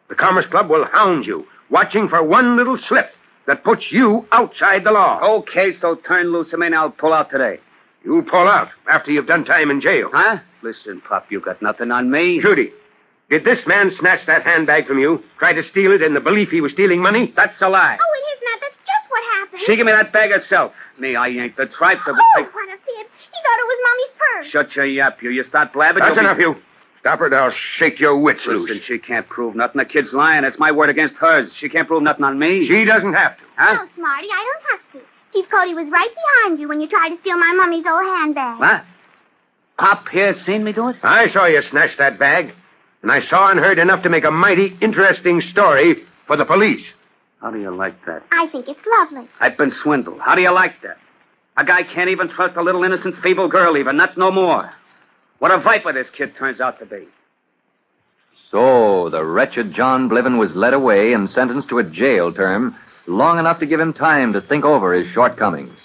The Commerce Club will hound you, watching for one little slip that puts you outside the law. Okay, so turn loose. I mean, I'll pull out today. You'll pull out after you've done time in jail. Huh? Listen, Pop, you got nothing on me. Judy, did this man snatch that handbag from you, try to steal it in the belief he was stealing money? That's a lie. Oh, it is not. That's just what happened. She give me that bag herself. Me, I ain't the tripe to... Oh, what a fib. He thought it was Mommy's purse. Shut your yap, you. You start blabbing... That's enough, you. Stop her, or I'll shake your wits loose. Listen, she can't prove nothing. The kid's lying. It's my word against hers. She can't prove nothing on me. She doesn't have to. Huh? No, Smarty, I don't have to. Chief Cody was right behind you when you tried to steal my Mummy's old handbag. What? Pop here seen me do it? I saw you snatch that bag, and I saw and heard enough to make a mighty interesting story for the police. How do you like that? I think it's lovely. I've been swindled. How do you like that? A guy can't even trust a little innocent, feeble girl even, not no more. What a viper this kid turns out to be. So the wretched John Bliven was led away and sentenced to a jail term long enough to give him time to think over his shortcomings.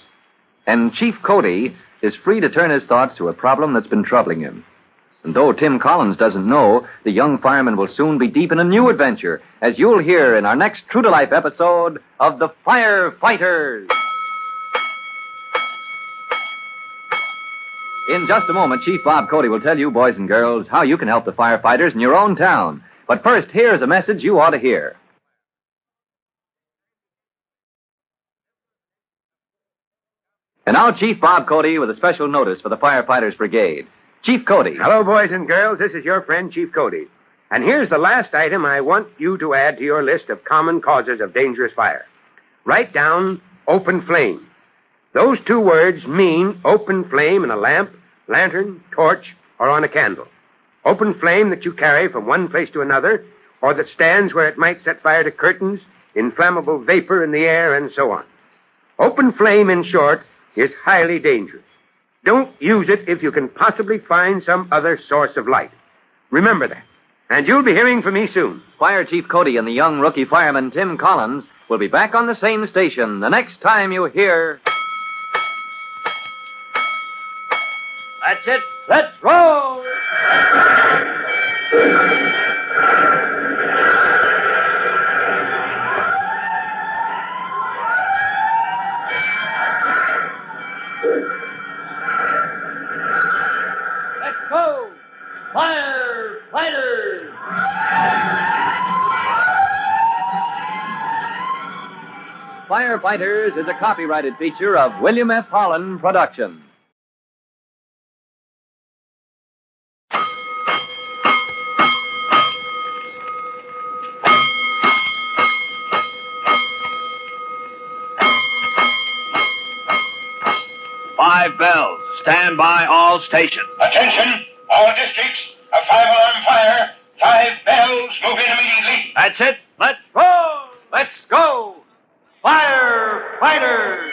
And Chief Cody is free to turn his thoughts to a problem that's been troubling him. And though Tim Collins doesn't know, the young fireman will soon be deep in a new adventure, as you'll hear in our next true-to-life episode of The Firefighters. In just a moment, Chief Bob Cody will tell you, boys and girls, how you can help the firefighters in your own town. But first, here's a message you ought to hear. And now Chief Bob Cody with a special notice for the Firefighters Brigade. Chief Cody. Hello, boys and girls. This is your friend, Chief Cody. And here's the last item I want you to add to your list of common causes of dangerous fire. Write down open flame. Those two words mean open flame in a lamp, lantern, torch, or on a candle. Open flame that you carry from one place to another, or that stands where it might set fire to curtains, inflammable vapor in the air, and so on. Open flame, in short, is highly dangerous. Don't use it if you can possibly find some other source of light. Remember that. And you'll be hearing from me soon. Fire Chief Cody and the young rookie fireman Tim Collins will be back on the same station the next time you hear... That's it. Let's roll! Let's go! Firefighters! Firefighters is a copyrighted feature of William F. Holland Productions. Five bells. Stand by all stations. Attention, all districts. A 5-alarm fire. 5 bells. Move in immediately. That's it. Let's roll! Let's go! Firefighters!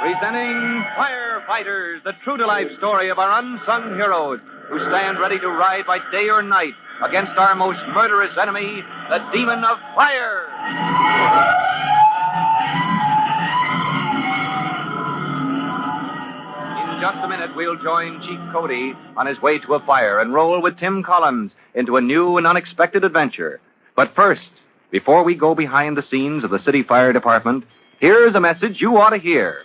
Presenting Firefighters, the true-to-life story of our unsung heroes who stand ready to ride by day or night against our most murderous enemy, the demon of fire. In just a minute, we'll join Chief Cody on his way to a fire and roll with Tim Collins into a new and unexpected adventure. But first, before we go behind the scenes of the city fire department, here's a message you ought to hear.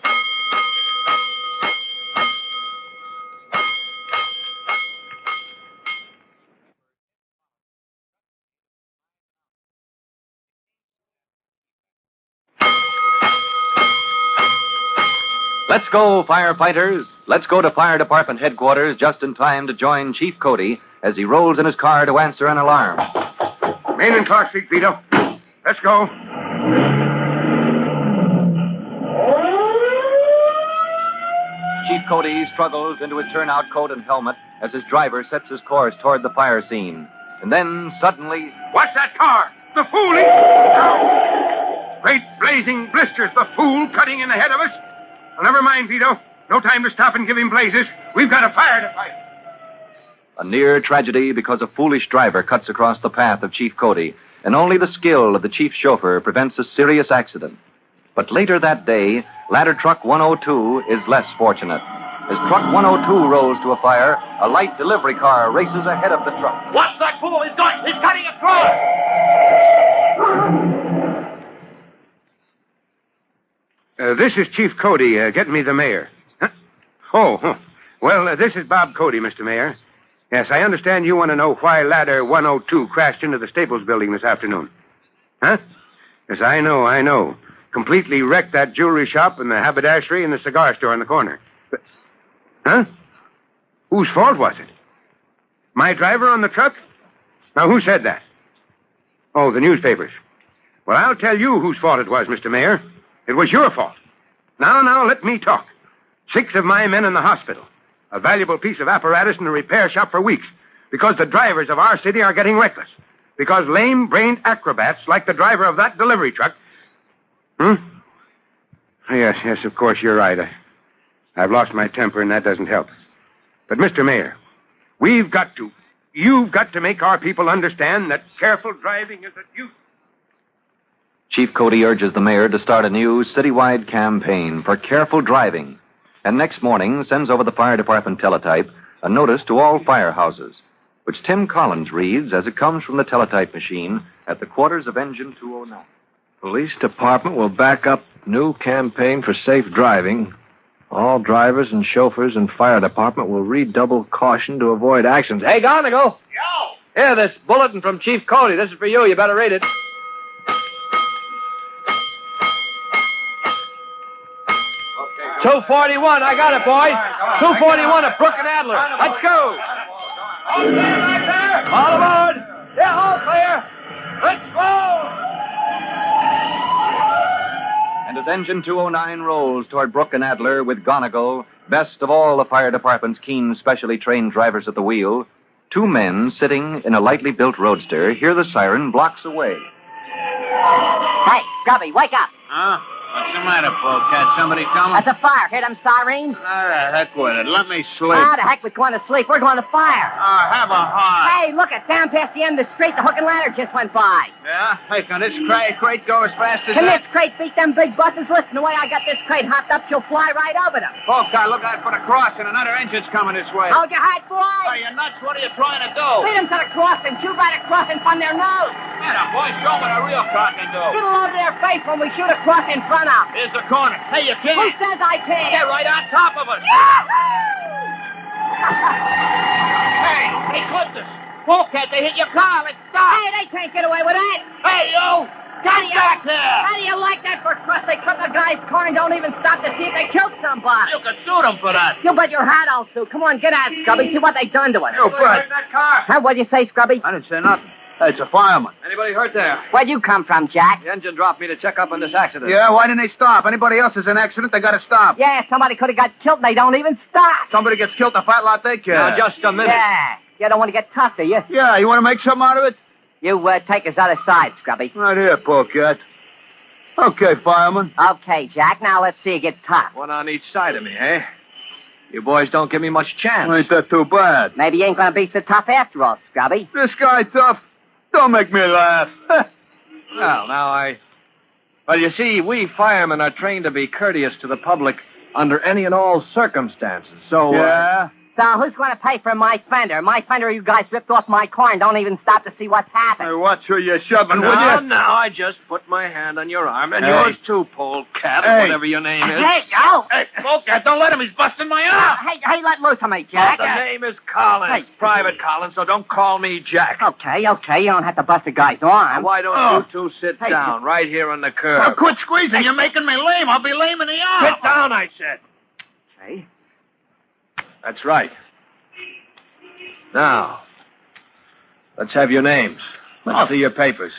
Let's go, firefighters. Let's go to fire department headquarters just in time to join Chief Cody as he rolls in his car to answer an alarm. Main and Clark Street, Vito. Let's go. Chief Cody struggles into his turnout coat and helmet as his driver sets his course toward the fire scene. And then, suddenly... What's that car? The fool! Ow! Great blazing blisters, the fool cutting in ahead of us. Well, never mind, Vito. No time to stop and give him blazes. We've got a fire to fight. A near tragedy because a foolish driver cuts across the path of Chief Cody, and only the skill of the chief chauffeur prevents a serious accident. But later that day, ladder truck 102 is less fortunate. As truck 102 rolls to a fire, a light delivery car races ahead of the truck. Watch that fool! He's going! He's cutting across! This is Chief Cody. Get me the mayor. Huh? Oh, well, this is Bob Cody, Mr. Mayor. Yes, I understand you want to know why ladder 102 crashed into the Staples building this afternoon. Huh? Yes, I know. Completely wrecked that jewelry shop and the haberdashery and the cigar store in the corner. But, huh? Whose fault was it? My driver on the truck? Now, who said that? Oh, the newspapers. Well, I'll tell you whose fault it was, Mr. Mayor. It was your fault. Now, let me talk. 6 of my men in the hospital. A valuable piece of apparatus in a repair shop for weeks. Because the drivers of our city are getting reckless. Because lame-brained acrobats like the driver of that delivery truck... Yes, of course, you're right. I've lost my temper, and that doesn't help. But, Mr. Mayor, you've got to make our people understand that careful driving is a duty. Chief Cody urges the mayor to start a new citywide campaign for careful driving, and next morning sends over the fire department teletype a notice to all firehouses, which Tim Collins reads as it comes from the teletype machine at the quarters of Engine 209. Police department will back up new campaign for safe driving. All drivers and chauffeurs in fire department will redouble caution to avoid accidents. Hey, Garnagle! Yo! Here, this bulletin from Chief Cody. This is for you. You better read it. Okay. 241. I got it, boys. 241 at Brook and Adler. Let's go. All clear right there? All aboard. Yeah, all clear. Let's go. And as Engine 209 rolls toward Brook and Adler with Gonigal, best of all the fire department's keen, specially trained drivers at the wheel, two men sitting in a lightly built roadster hear the siren blocks away. Hey, Scubby, wake up. Huh? What's the matter, Polecat? Somebody coming? That's a fire. Hear them sirens? The heck with it. Let me sleep. The heck with going to sleep. We're going to fire. Have a heart. Hey, look it. Down past the end of the street, the hook and ladder just went by. Yeah? Hey, can this crate go as fast as Can that? this crate beat them big buses? Listen, the way I got this crate hopped up, she'll fly right over them. Polecat, look out for the crossing. Another engine's coming this way. Hold your hat, boy. Are you nuts? What are you trying to do? Lead them to the crossing. Shoot right across in front of their nose. Get up, boy. Show me the real crossing do. Get all over their face when we shoot across in front of. Here's the corner. Hey, you can't. Who says I can't? They're right on top of us. Hey, clipped us. Polecat, they hit your car. Let's stop. Hey, they can't get away with that. Hey, you. Get back there. How do you like that for a crust? They clip a guy's car and don't even stop to see if they killed somebody. You can sue them for that. You bet your hat I'll sue. Come on, get out, Scubby. See what they done to us. You bet. that car? Huh, what'd you say, Scubby? I didn't say nothing. Hey, it's a fireman. Anybody hurt there? Where'd you come from, Jack? The engine dropped me to check up on this accident. Yeah, why didn't they stop? Anybody else is in an accident, they gotta stop. Yeah, somebody could have got killed and they don't even stop. Somebody gets killed, the fat lot they care. Now, just a minute. Yeah. You don't want to get tough, do you? Yeah, you want to make something out of it? You take his other side, Scubby. Right here, Polecat. Okay, fireman. Okay, Jack. Now let's see you get tough. One on each side of me, eh? You boys don't give me much chance. Well, ain't that too bad? Maybe you ain't gonna be so tough after all, Scubby. This guy tough. Don't make me laugh. Well, you see, we firemen are trained to be courteous to the public under any and all circumstances. So, Yeah? So who's going to pay for my fender? My fender, you guys ripped off my car and don't even stop to see what's happened. Hey, watch who you're shoving, will now, you? I just put my hand on your arm, and Hey. yours too, Polecat, or Hey. whatever your name is. Hey, yo! Hey, Polecat, don't let him. He's busting my arm. Hey, let loose of me, Jack. The name is Collins, Private Collins, so don't call me Jack. Okay. You don't have to bust a guy's arm. Why don't you two sit Hey, down right here on the curb? Well, quit squeezing. You're making me lame. I'll be lame in the arm. Sit down, I said. Okay. That's right. Now, let's have your names. Let's see your papers.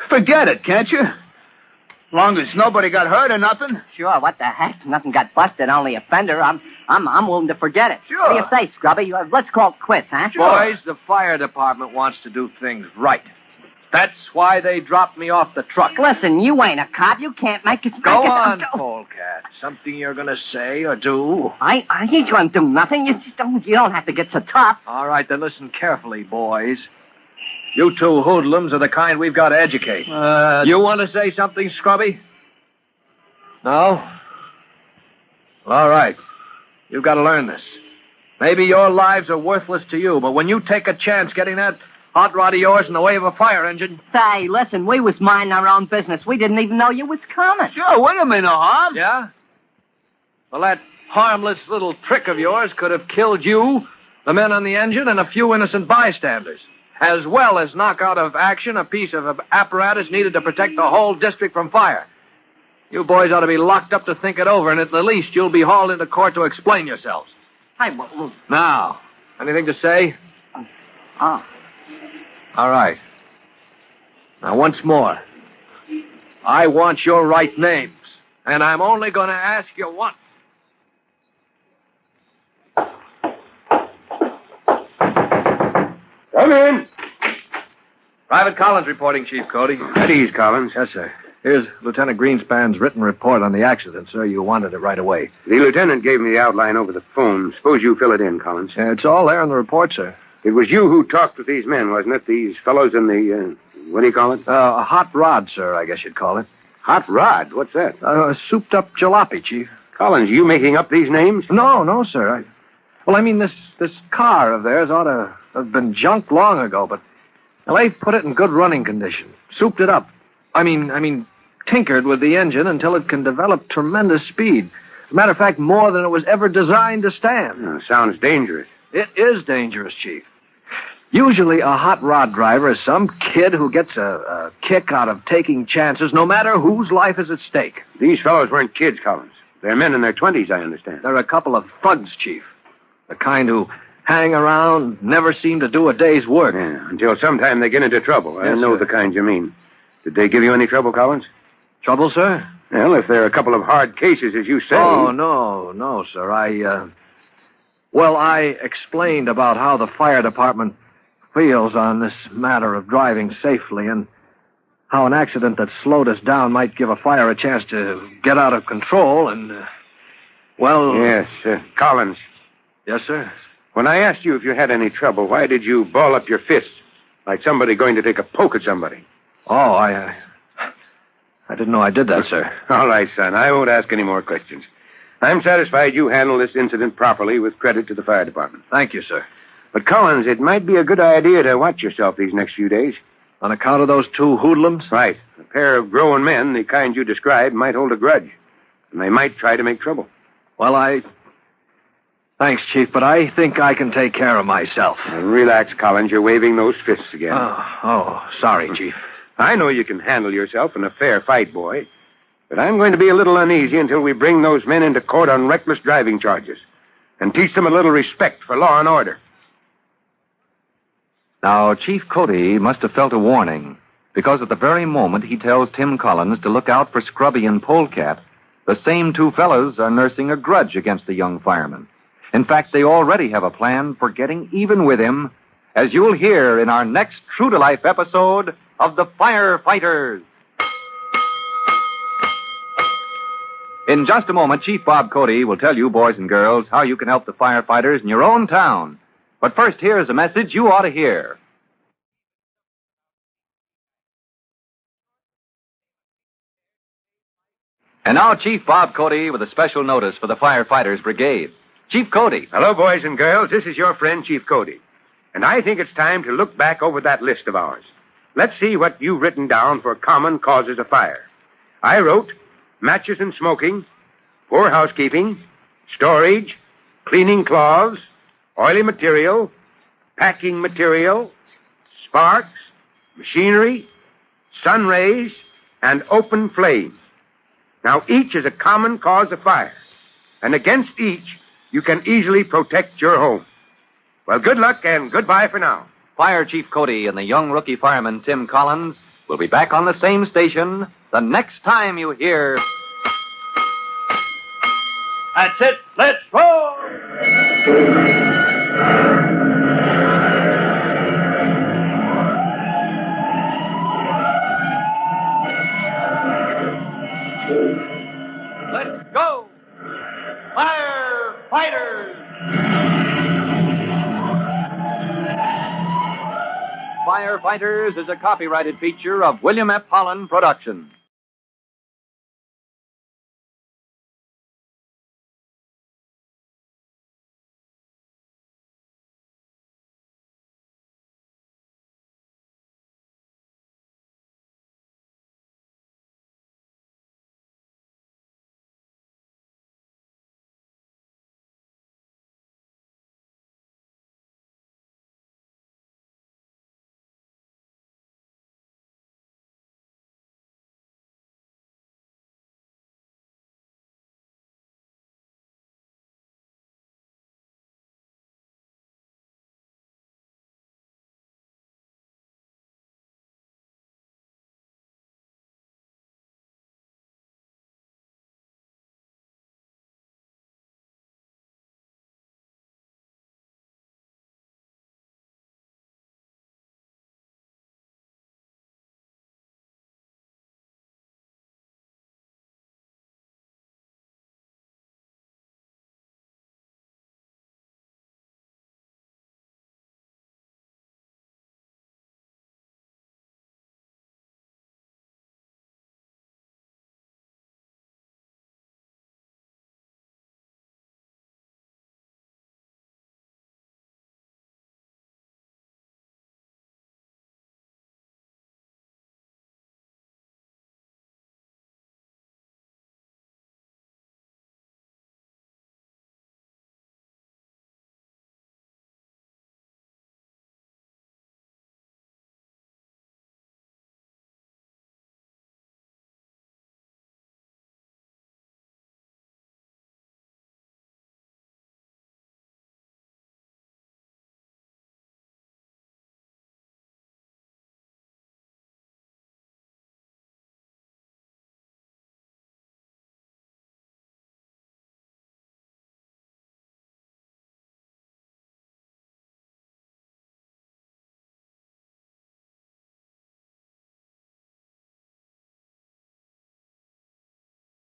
Forget it, can't you? Long as nobody got hurt or nothing. Sure, what the heck? Nothing got busted, only a fender. I'm willing to forget it. Sure. What do you say, Scrubby? Let's call it quits, huh? Boys, the fire department wants to do things right. That's why they dropped me off the truck. Listen, you ain't a cop. You can't make it. Go make it- on, Polecat. Something you're going to say or do? I ain't going to do nothing. You don't have to get so tough. All right, then listen carefully, boys. You two hoodlums are the kind we've got to educate. You want to say something, Scrubby? No? Well, all right. You've got to learn this. Maybe your lives are worthless to you, but when you take a chance getting that hot rod of yours in the way of a fire engine... Say, listen, we was minding our own business. We didn't even know you was coming. Sure, we didn't mean no harm. Yeah? Well, that harmless little trick of yours could have killed you, the men on the engine, and a few innocent bystanders, as well as knock out of action a piece of apparatus needed to protect the whole district from fire. You boys ought to be locked up to think it over, and at the least you'll be hauled into court to explain yourselves. Hey, well, Now, anything to say? oh. All right. Now, once more. I want your right names, and I'm only going to ask you once. Come in. Private Collins reporting, Chief Cody. At ease, Collins. Yes, sir. Here's Lieutenant Greenspan's written report on the accident, sir. You wanted it right away. The lieutenant gave me the outline over the phone. Suppose you fill it in, Collins. It's all there in the report, sir. It was you who talked with these men, wasn't it? These fellows in the, what do you call it? A hot rod, sir, I guess you'd call it. Hot rod? What's that? Souped-up jalopy, Chief. Collins, you making up these names? No, sir. Well, I mean, this car of theirs ought to have been junked long ago, but well, they put it in good running condition. Souped it up. I mean, tinkered with the engine until it can develop tremendous speed. As a matter of fact, more than it was ever designed to stand. Sounds dangerous. It is dangerous, Chief. Usually a hot rod driver is some kid who gets a kick out of taking chances, no matter whose life is at stake. These fellows weren't kids, Collins. They're men in their 20s, I understand. They're a couple of thugs, Chief. The kind who hang around, never seem to do a day's work. Yeah, until sometime they get into trouble. I Yes, know sir. the kind you mean. Did they give you any trouble, Collins? Trouble, sir? Well, if they're a couple of hard cases, as you say... Oh, no, sir. I explained about how the fire department feels on this matter of driving safely and how an accident that slowed us down might give a fire a chance to get out of control and, Yes, Collins. Yes, sir? When I asked you if you had any trouble, why did you ball up your fists like somebody going to take a poke at somebody? Oh, I didn't know I did that, sir. All right, son. I won't ask any more questions. I'm satisfied you handled this incident properly with credit to the fire department. Thank you, sir. But, Collins, it might be a good idea to watch yourself these next few days. On account of those two hoodlums? Right. A pair of grown men, the kind you described, might hold a grudge. And they might try to make trouble. Well, Thanks, Chief, but I think I can take care of myself. Now, relax, Collins. You're waving those fists again. Sorry, Chief. I know you can handle yourself in a fair fight, boy. But I'm going to be a little uneasy until we bring those men into court on reckless driving charges and teach them a little respect for law and order. Now, Chief Cody must have felt a warning, because at the very moment he tells Tim Collins to look out for Scrubby and Polecat, the same two fellows are nursing a grudge against the young fireman. In fact, they already have a plan for getting even with him, as you'll hear in our next true-to-life episode of The Firefighters. In just a moment, Chief Bob Cody will tell you, boys and girls, how you can help the firefighters in your own town. But first, here's a message you ought to hear. And now, Chief Bob Cody with a special notice for the Firefighters Brigade. Chief Cody. Hello, boys and girls. This is your friend, Chief Cody. And I think it's time to look back over that list of ours. Let's see what you've written down for common causes of fire. I wrote matches and smoking, poor housekeeping, storage, cleaning cloths, oily material, packing material, sparks, machinery, sun rays, and open flames. Now, each is a common cause of fire, and against each, you can easily protect your home. Well, good luck and goodbye for now. Fire Chief Cody and the young rookie fireman Tim Collins will be back on the same station the next time you hear... That's it. Let's roll! Let's go! Firefighters! Firefighters is a copyrighted feature of William F. Holland Productions.